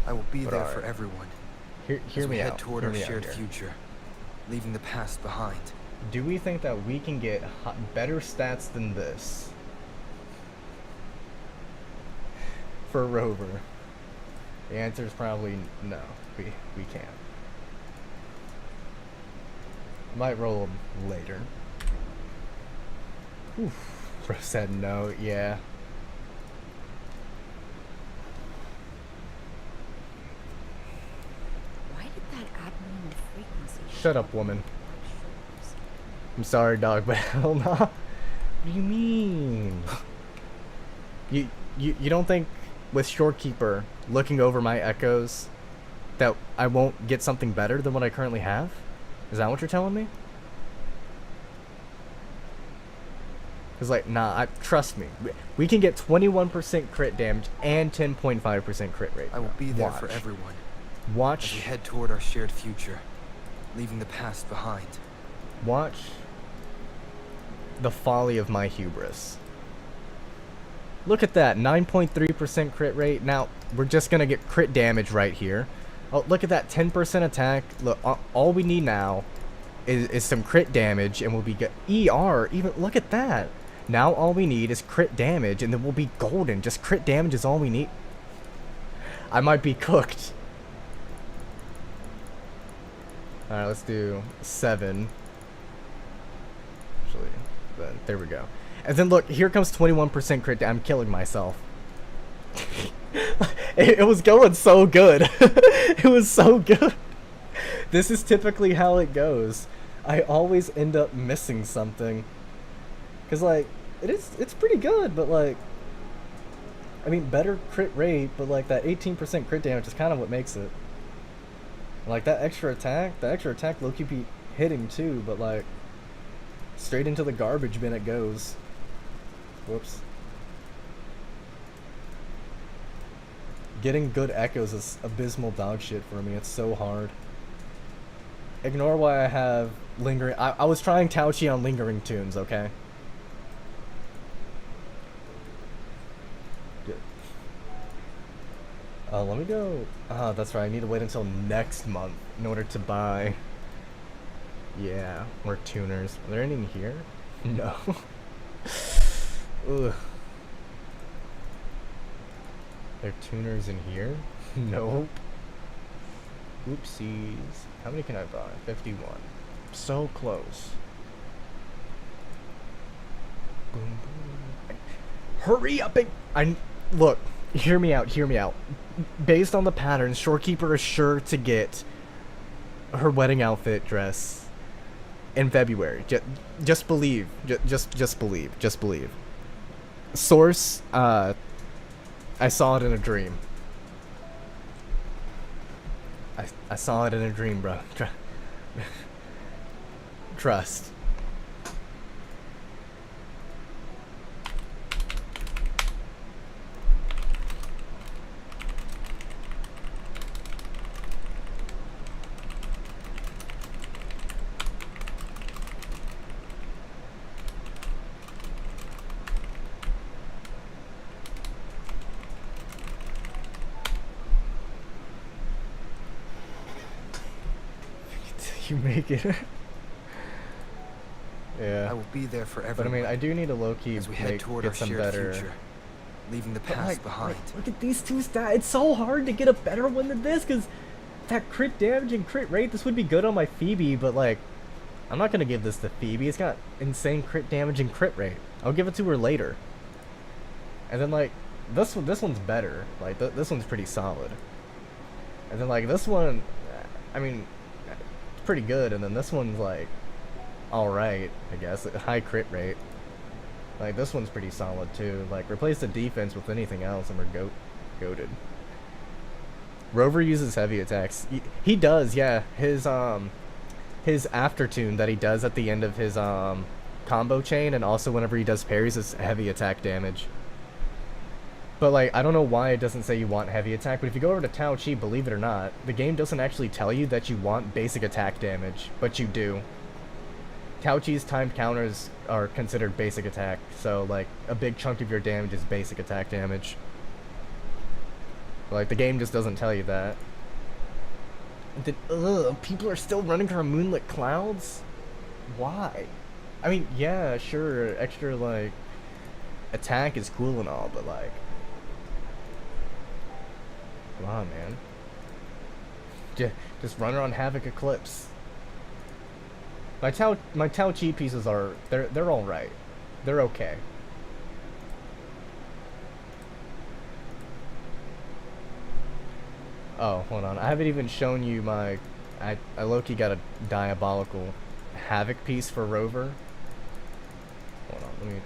Speaker 1: I will be
Speaker 4: But
Speaker 1: there
Speaker 4: alright.
Speaker 1: for everyone.
Speaker 4: Hear
Speaker 1: as we
Speaker 4: me
Speaker 1: head
Speaker 4: out.
Speaker 1: toward
Speaker 4: Hear
Speaker 1: our
Speaker 4: me out
Speaker 1: shared
Speaker 4: here.
Speaker 1: future, leaving the past behind.
Speaker 4: Do we think that we can get better stats than this for Rover? The answer is probably no. We can't. Might roll them later. Oof. Bro said no. Yeah.
Speaker 3: Why did that abnormal frequency?
Speaker 4: Shut up, woman. I'm sorry, dog, but hell no. What do you mean? You don't think with Shorekeeper looking over my echoes that I won't get something better than what I currently have? Is that what you're telling me? Cause like, nah, trust me. We can get 21% crit damage and 10.5% crit rate.
Speaker 1: I will be there
Speaker 4: Watch.
Speaker 1: for everyone.
Speaker 4: Watch.
Speaker 1: As we head toward our shared future, leaving the past behind.
Speaker 4: Watch the folly of my hubris. Look at that, 9.3% crit rate. Now, we're just gonna get crit damage right here. Oh, look at that, 10% attack. Look, all we need now is some crit damage, and we'll be good. ER, even, look at that. Now all we need is crit damage, and then we'll be golden. Just crit damage is all we need. I might be cooked. Alright, let's do 7. Actually, there we go. And then look, here comes 21% crit. I'm killing myself. It was going so good. It was so good. This is typically how it goes. I always end up missing something. Cause like, it's pretty good, but like, I mean, better crit rate, but like that 18% crit damage is kind of what makes it. Like that extra attack low-key be hitting too, but like, straight into the garbage bin it goes. Whoops. Getting good echoes is abysmal dog shit for me. It's so hard. Ignore why I have lingering. I was trying Tauchi on lingering tunes, okay? Let me go. That's right. I need to wait until next month in order to buy. Yeah, more tuners. Are there any in here? No. Ugh. There are tuners in here? Nope. Oopsies. How many can I buy? 51. So close. Boom, boom. Hurry up and look, hear me out. Based on the patterns, Shorekeeper is sure to get her wedding outfit dress in February. Just believe. Just believe. Source, I saw it in a dream. I saw it in a dream, bro. Trust. You make it. Yeah.
Speaker 1: I will be there for everyone.
Speaker 4: But I mean, I do need a low-key
Speaker 1: as we head toward our
Speaker 4: some
Speaker 1: shared
Speaker 4: better.
Speaker 1: future, leaving the
Speaker 4: But,
Speaker 1: past
Speaker 4: like,
Speaker 1: behind.
Speaker 4: look at these two stats. It's so hard to get a better one than this, because that crit damage and crit rate, this would be good on my Phoebe, but like, I'm not gonna give this to Phoebe. It's got insane crit damage and crit rate. I'll give it to her later. And then like, this one's better. Like, this one's pretty solid. And then like, this one, I mean, it's pretty good, and then this one's like, alright, I guess. High crit rate. Like, this one's pretty solid too. Like, replace the defense with anything else and we're goated. Rover uses heavy attacks. He does, yeah. His aftertune that he does at the end of his combo chain, and also whenever he does parries, is heavy attack damage. But like, I don't know why it doesn't say you want heavy attack, but if you go over to Tao Chi, believe it or not, the game doesn't actually tell you that you want basic attack damage, but you do. Tao Chi's timed counters are considered basic attack, so like, a big chunk of your damage is basic attack damage. Like, the game just doesn't tell you that. People are still running from Moonlit Clouds? Why? I mean, yeah, sure, extra, like, attack is cool and all, but like, come on, man. Just run around Havoc Eclipse. My Tao Chi pieces are, they're alright. They're okay. Oh, hold on. I haven't even shown you my... I low-key got a diabolical Havoc piece for Rover. Hold on, let me...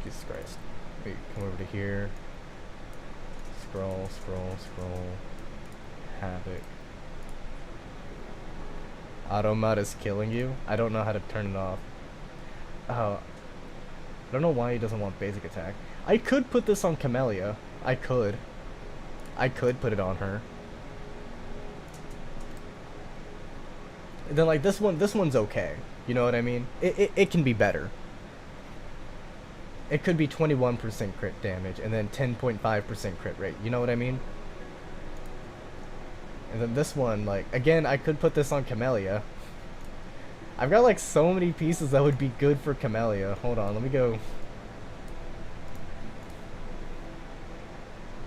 Speaker 4: Jesus Christ. Wait, come over to here. Scroll. Havoc. Automod is killing you? I don't know how to turn it off. Oh. I don't know why he doesn't want basic attack. I could put this on Camellia. I could put it on her. And then like this one's okay. You know what I mean? It can be better. It could be 21% crit damage and then 10.5% crit rate. You know what I mean? And then this one, like, again, I could put this on Camellia. I've got like so many pieces that would be good for Camellia. Hold on, let me go.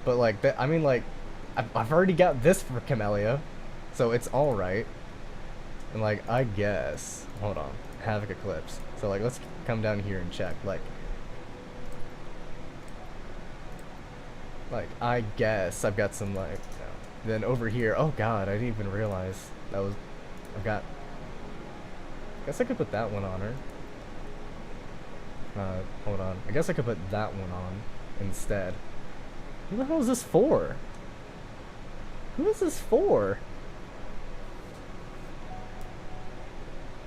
Speaker 4: But like, I mean, like, I've already got this for Camellia, so it's alright. And like, I guess, hold on, Havoc Eclipse. So like, let's come down here and check. Like, I guess I've got some like, then over here, oh god, I didn't even realize that was, I've got, I guess I could put that one on her. Hold on, I guess I could put that one on instead. Who the hell is this for? Who is this for?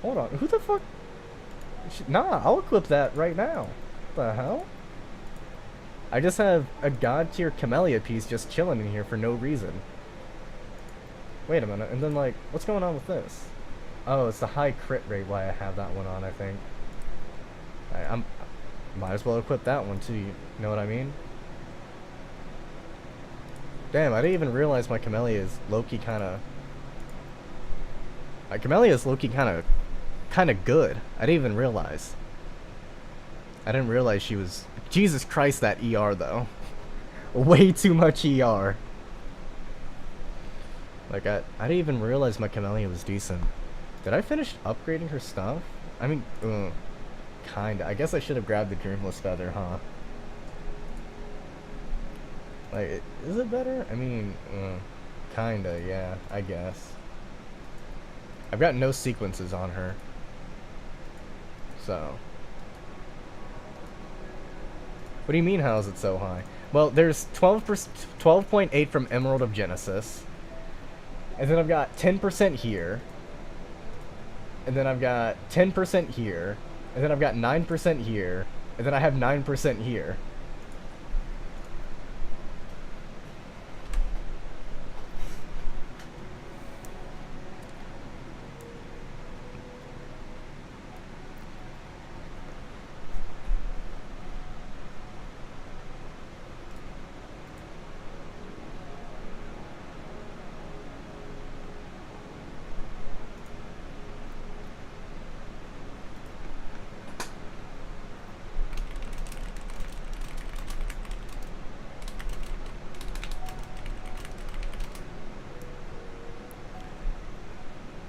Speaker 4: Hold on, who the fuck? Nah, I'll equip that right now. What the hell? I just have a god tier Camellia piece just chilling in here for no reason. Wait a minute, and then like, what's going on with this? Oh, it's the high crit rate why I have that one on, I think. I'm might as well equip that one too, you know what I mean? Damn, I didn't even realize my Camellia is low-key kinda... My Camellia is low-key kinda good. I didn't even realize. I didn't realize she was... Jesus Christ, that ER though. Way too much ER. Like, I didn't even realize my Camellia was decent. Did I finish upgrading her stuff? I mean, kinda. I guess I should have grabbed the Dreamless Feather, huh? Like, is it better? I mean, kinda, yeah, I guess. I've got no sequences on her. So. What do you mean, how is it so high? Well, there's 12.8 from Emerald of Genesis. And then I've got 10% here. And then I've got 10% here. And then I've got 9% here. And then I have 9% here.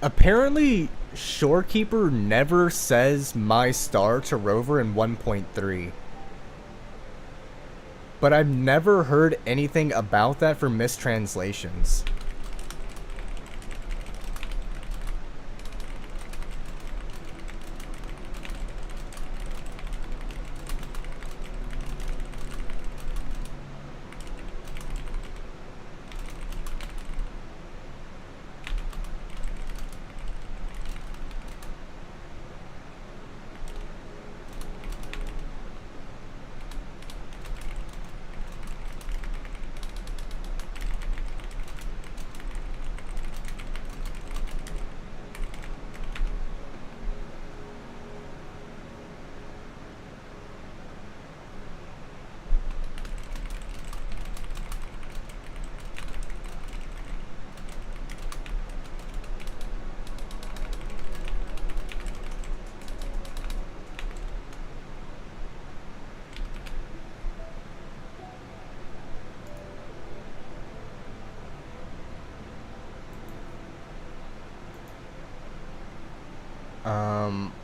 Speaker 4: Apparently, Shorekeeper never says my star to Rover in 1.3. But I've never heard anything about that for mistranslations.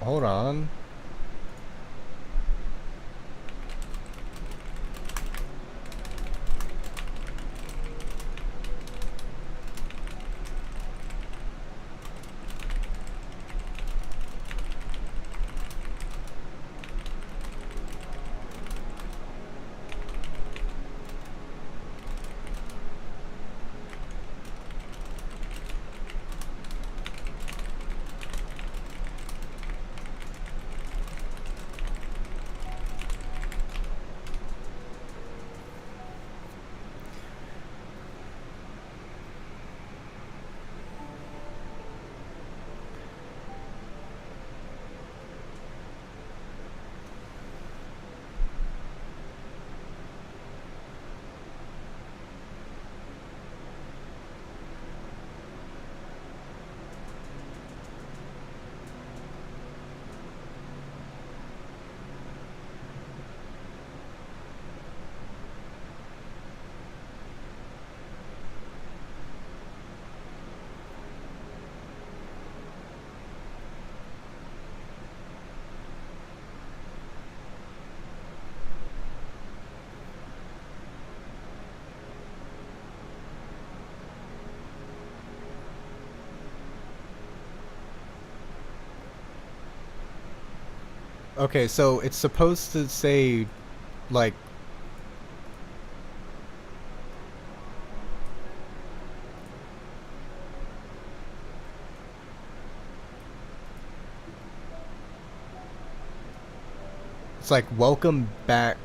Speaker 4: Hold on. Okay, so it's supposed to say, like... It's like, welcome back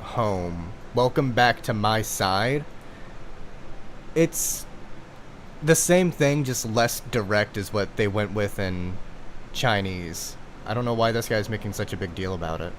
Speaker 4: home. Welcome back to my side. It's the same thing, just less direct is what they went with in Chinese. I don't know why this guy's making such a big deal about it.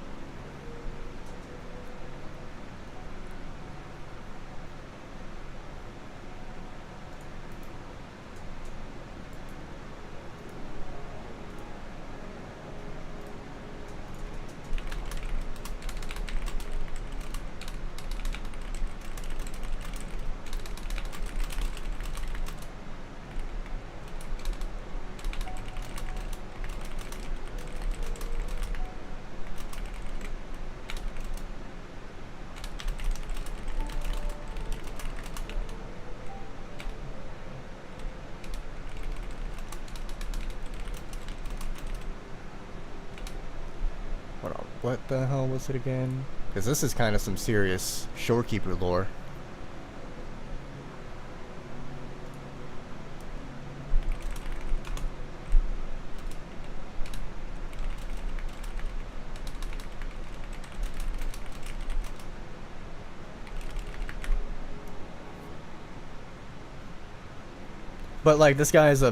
Speaker 4: What the hell was it again? Because this is kind of some serious shorekeeper lore. But like, this guy is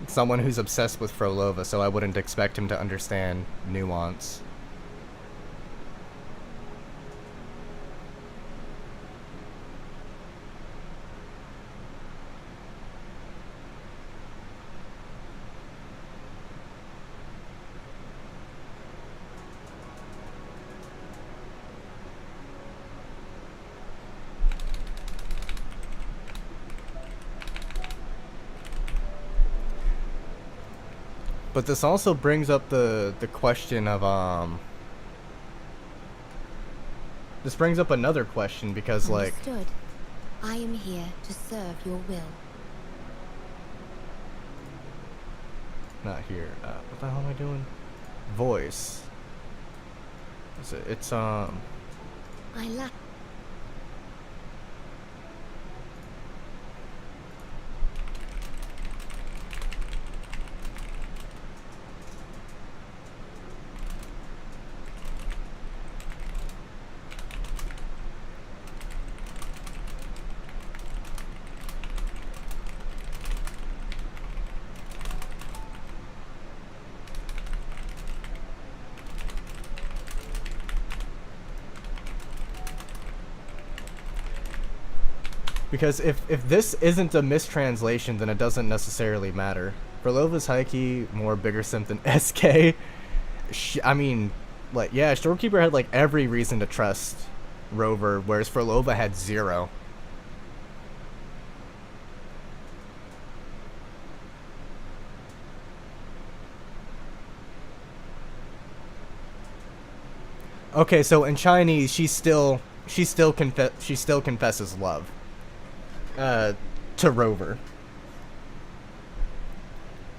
Speaker 4: someone who's obsessed with Frolova, so I wouldn't expect him to understand nuance. But this also brings up the question of this brings up another question because
Speaker 6: Understood. I am here to serve your will.
Speaker 4: Not here. What the hell am I doing? Voice. It's
Speaker 6: I lack.
Speaker 4: Because if this isn't a mistranslation, then it doesn't necessarily matter. Frolova's Heike more bigger simp than SK. I mean, like, yeah, Storekeeper had like every reason to trust Rover, whereas Frolova had zero. Okay, so in Chinese, she still confesses love to Rover.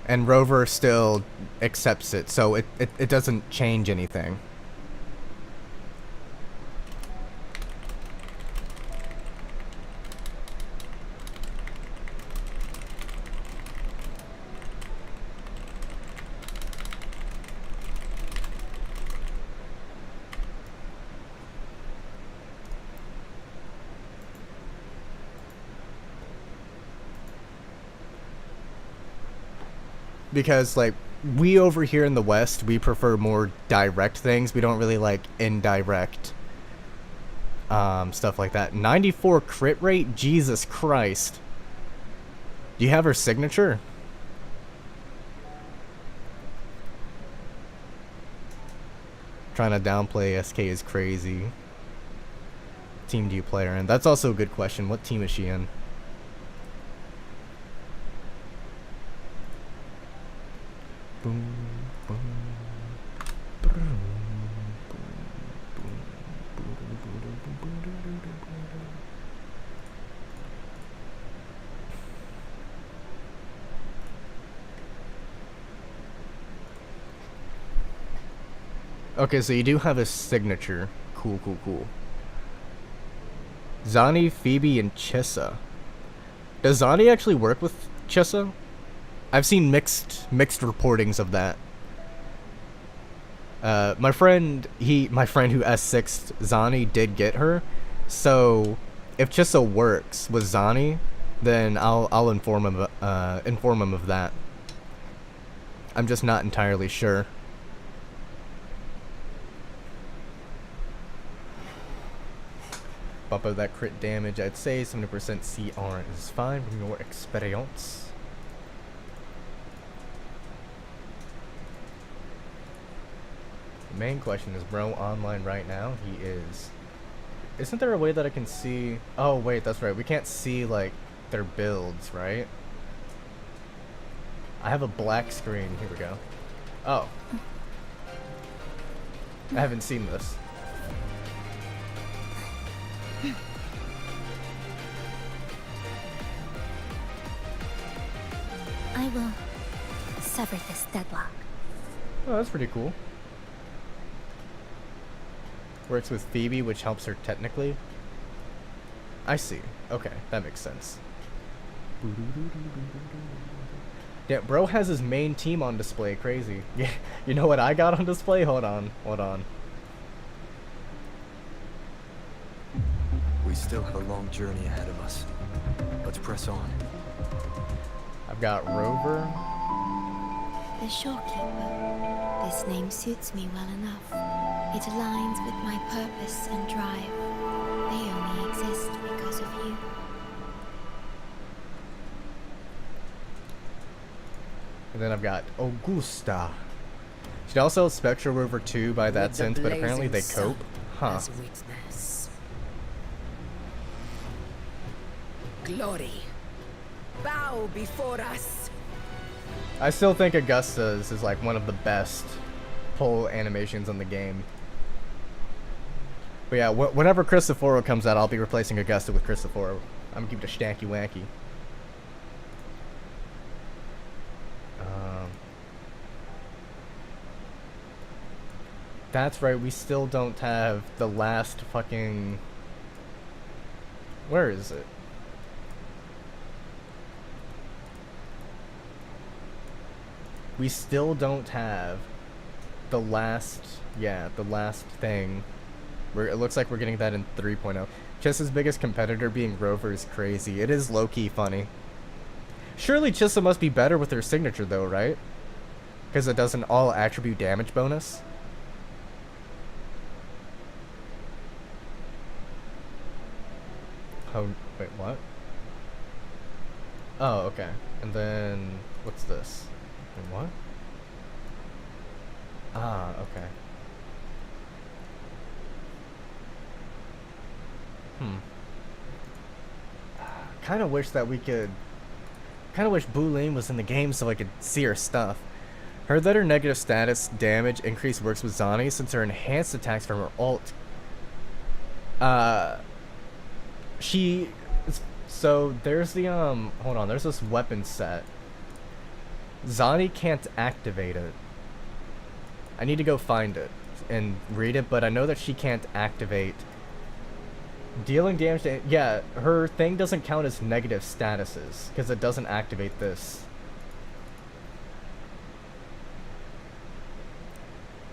Speaker 4: And Rover still accepts it, so it doesn't change anything. Because, like, we over here in the West, we prefer more direct things. We don't really like indirect stuff like that. 94 crit rate? Jesus Christ. Do you have her signature? Trying to downplay SK is crazy. Team do you play her in? That's also a good question. What team is she in? Okay, so you do have a signature. Cool, cool, cool. Zani, Phoebe, and Chissa. Does Zani actually work with Chissa? I've seen mixed reportings of that. My friend who S6'd Zani did get her, so if Chissa works with Zani, then I'll inform him of that. I'm just not entirely sure. Bump up that crit damage, I'd say 70% CR is fine from your experience. The main question is bro online right now? He is. Isn't there a way that I can see? Oh wait, that's right. We can't see like their builds, right? I have a black screen. Here we go. Oh. I haven't seen this.
Speaker 6: I will sever this deadlock.
Speaker 4: Oh, that's pretty cool. Works with Phoebe, which helps her technically. I see. Okay, that makes sense. Yeah, bro has his main team on display. Crazy. Yeah, you know what I got on display? Hold on.
Speaker 1: We still have a long journey ahead of us. Let's press on.
Speaker 4: I've got Rover.
Speaker 6: The Shorekeeper. This name suits me well enough. It aligns with my purpose and drive. They only exist because of you.
Speaker 4: And then I've got Augusta. She'd also Spectral Rover 2 by that sense, but apparently they cope. Huh.
Speaker 9: Glory, bow before us.
Speaker 4: I still think Augusta's is like one of the best pull animations in the game. But yeah, whenever Cristoforo comes out, I'll be replacing Augusta with Cristoforo. I'm gonna keep it a stanky wanky. That's right, we still don't have the last fucking... Where is it? We still don't have the last, the last thing. It looks like we're getting that in 3.0. Chisa's biggest competitor being Rover is crazy. It is low-key funny. Surely Chisa must be better with her signature though, right? Because it does an all attribute damage bonus. Oh, wait, what? Oh, okay. And then, what's this? And what? Ah, okay. Kind of wish that we could... Kind of wish Boulin was in the game so I could see her stuff. Heard that her negative status damage increase works with Zani since her enhanced attacks from her ult. So there's the, hold on, there's this weapon set. Zani can't activate it. I need to go find it and read it, but I know that she can't activate. Dealing damage to, yeah, her thing doesn't count as negative statuses, because it doesn't activate this.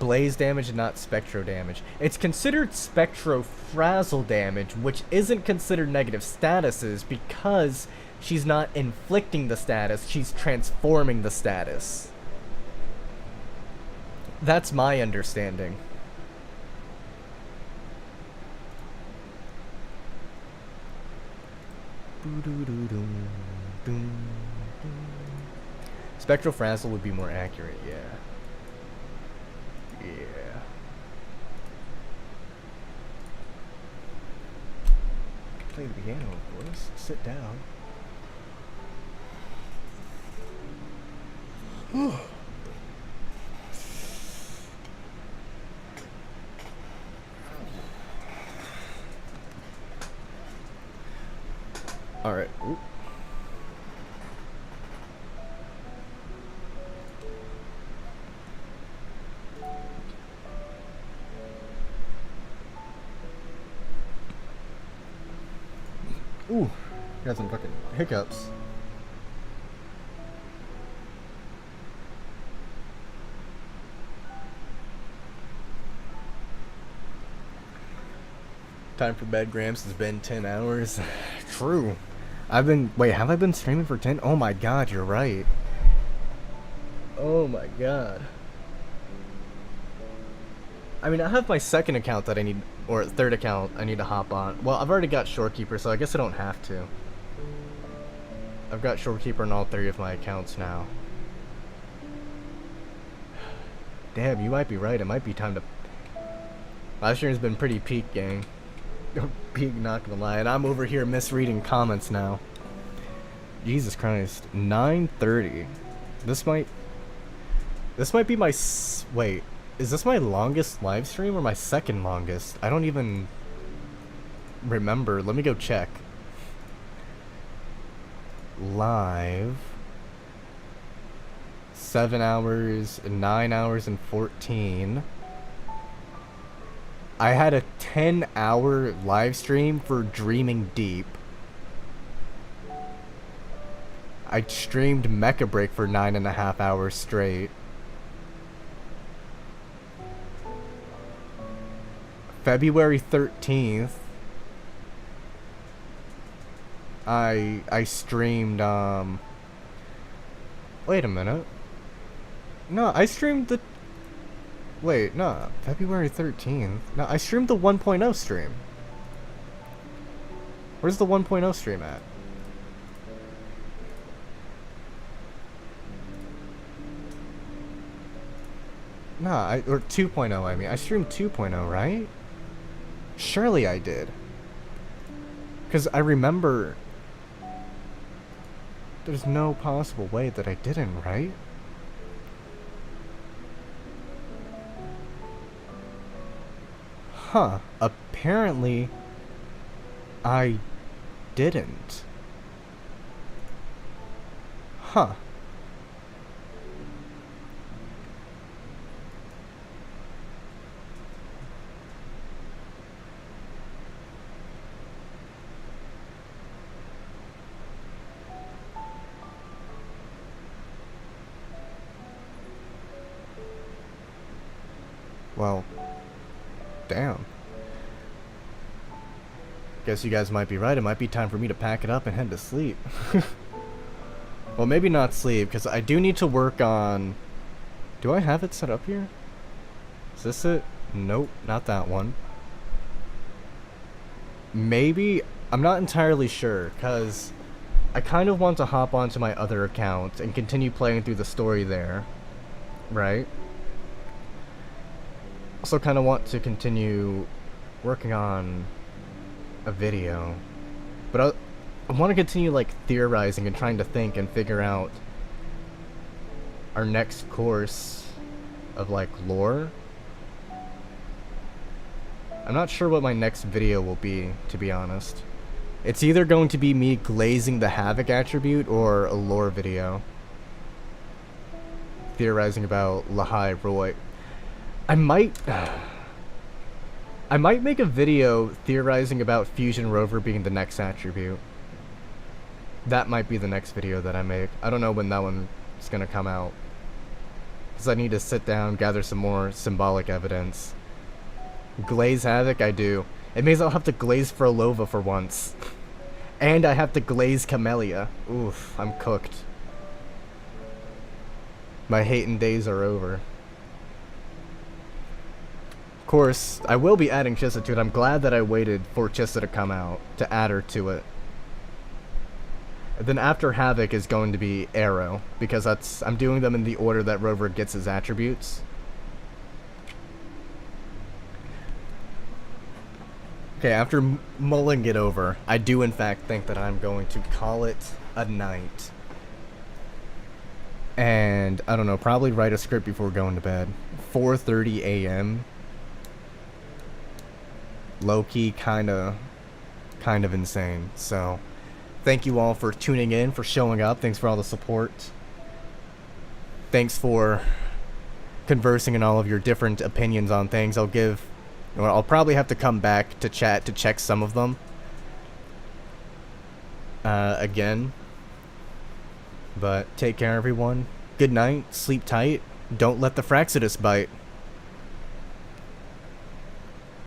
Speaker 4: Blaze damage and not spectro damage. It's considered spectro frazzle damage, which isn't considered negative statuses because she's not inflicting the status, she's transforming the status. That's my understanding. Spectral frazzle would be more accurate, yeah. Yeah. Play the piano, of course. Sit down. All right. Ooh. Ooh, got some fucking hiccups. Time for bed, Gramps. It's been 10 hours. True. Wait, have I been streaming for 10? Oh my god, you're right. Oh my god. I mean, I have my second account that I need, or third account I need to hop on. Well, I've already got Shorekeeper, so I guess I don't have to. I've got Shorekeeper on all 3 of my accounts now. Damn, you might be right. It might be time to... Last year's been pretty peak, gang. Peak, not gonna lie. And I'm over here misreading comments now. Jesus Christ. 9:30. This might be my... Wait. Is this my longest live stream or my second longest? I don't even remember. Let me go check. Live. 7 hours, 9 hours, and 14. I had a 10-hour live stream for Dreaming Deep. I streamed Mecha Break for 9.5 hours straight. February 13th, I streamed, wait a minute. No, I streamed the, wait, no, February 13th. No, I streamed the 1.0 stream. Where's the 1.0 stream at? Nah, or 2.0, I mean. I streamed 2.0, right? Surely I did. Because I remember... There's no possible way that I didn't, right? Huh. Apparently... I didn't. Huh. Well, damn. Guess you guys might be right. It might be time for me to pack it up and head to sleep. Well, maybe not sleep, because I do need to work on... Do I have it set up here? Is this it? Nope, not that one. Maybe... I'm not entirely sure, because I kind of want to hop onto my other account and continue playing through the story there. Right? Also kind of want to continue working on a video, but I want to continue like theorizing and trying to think and figure out our next course of like lore. I'm not sure what my next video will be, to be honest. It's either going to be me glazing the Havoc attribute or a lore video theorizing about Lahai Roy. I might make a video theorizing about Fusion Rover being the next attribute. That might be the next video that I make. I don't know when that one is gonna come out, because I need to sit down, gather some more symbolic evidence. Glaze Havoc, I do. It means I'll have to glaze Frolova for once. And I have to glaze Camellia. Oof, I'm cooked. My hating days are over. Of course, I will be adding Chissa to it. I'm glad that I waited for Chissa to come out to add her to it. And then after Havoc is going to be Arrow, because I'm doing them in the order that Rover gets his attributes. Okay, after mulling it over, I do in fact think that I'm going to call it a night. And, I don't know, probably write a script before going to bed. 4:30 a.m. Low-key, kind of insane. So, thank you all for tuning in, for showing up. Thanks for all the support. Thanks for conversing and all of your different opinions on things. I'll probably have to come back to chat to check some of them. Again. But take care, everyone. Good night. Sleep tight. Don't let the Fraxidus bite.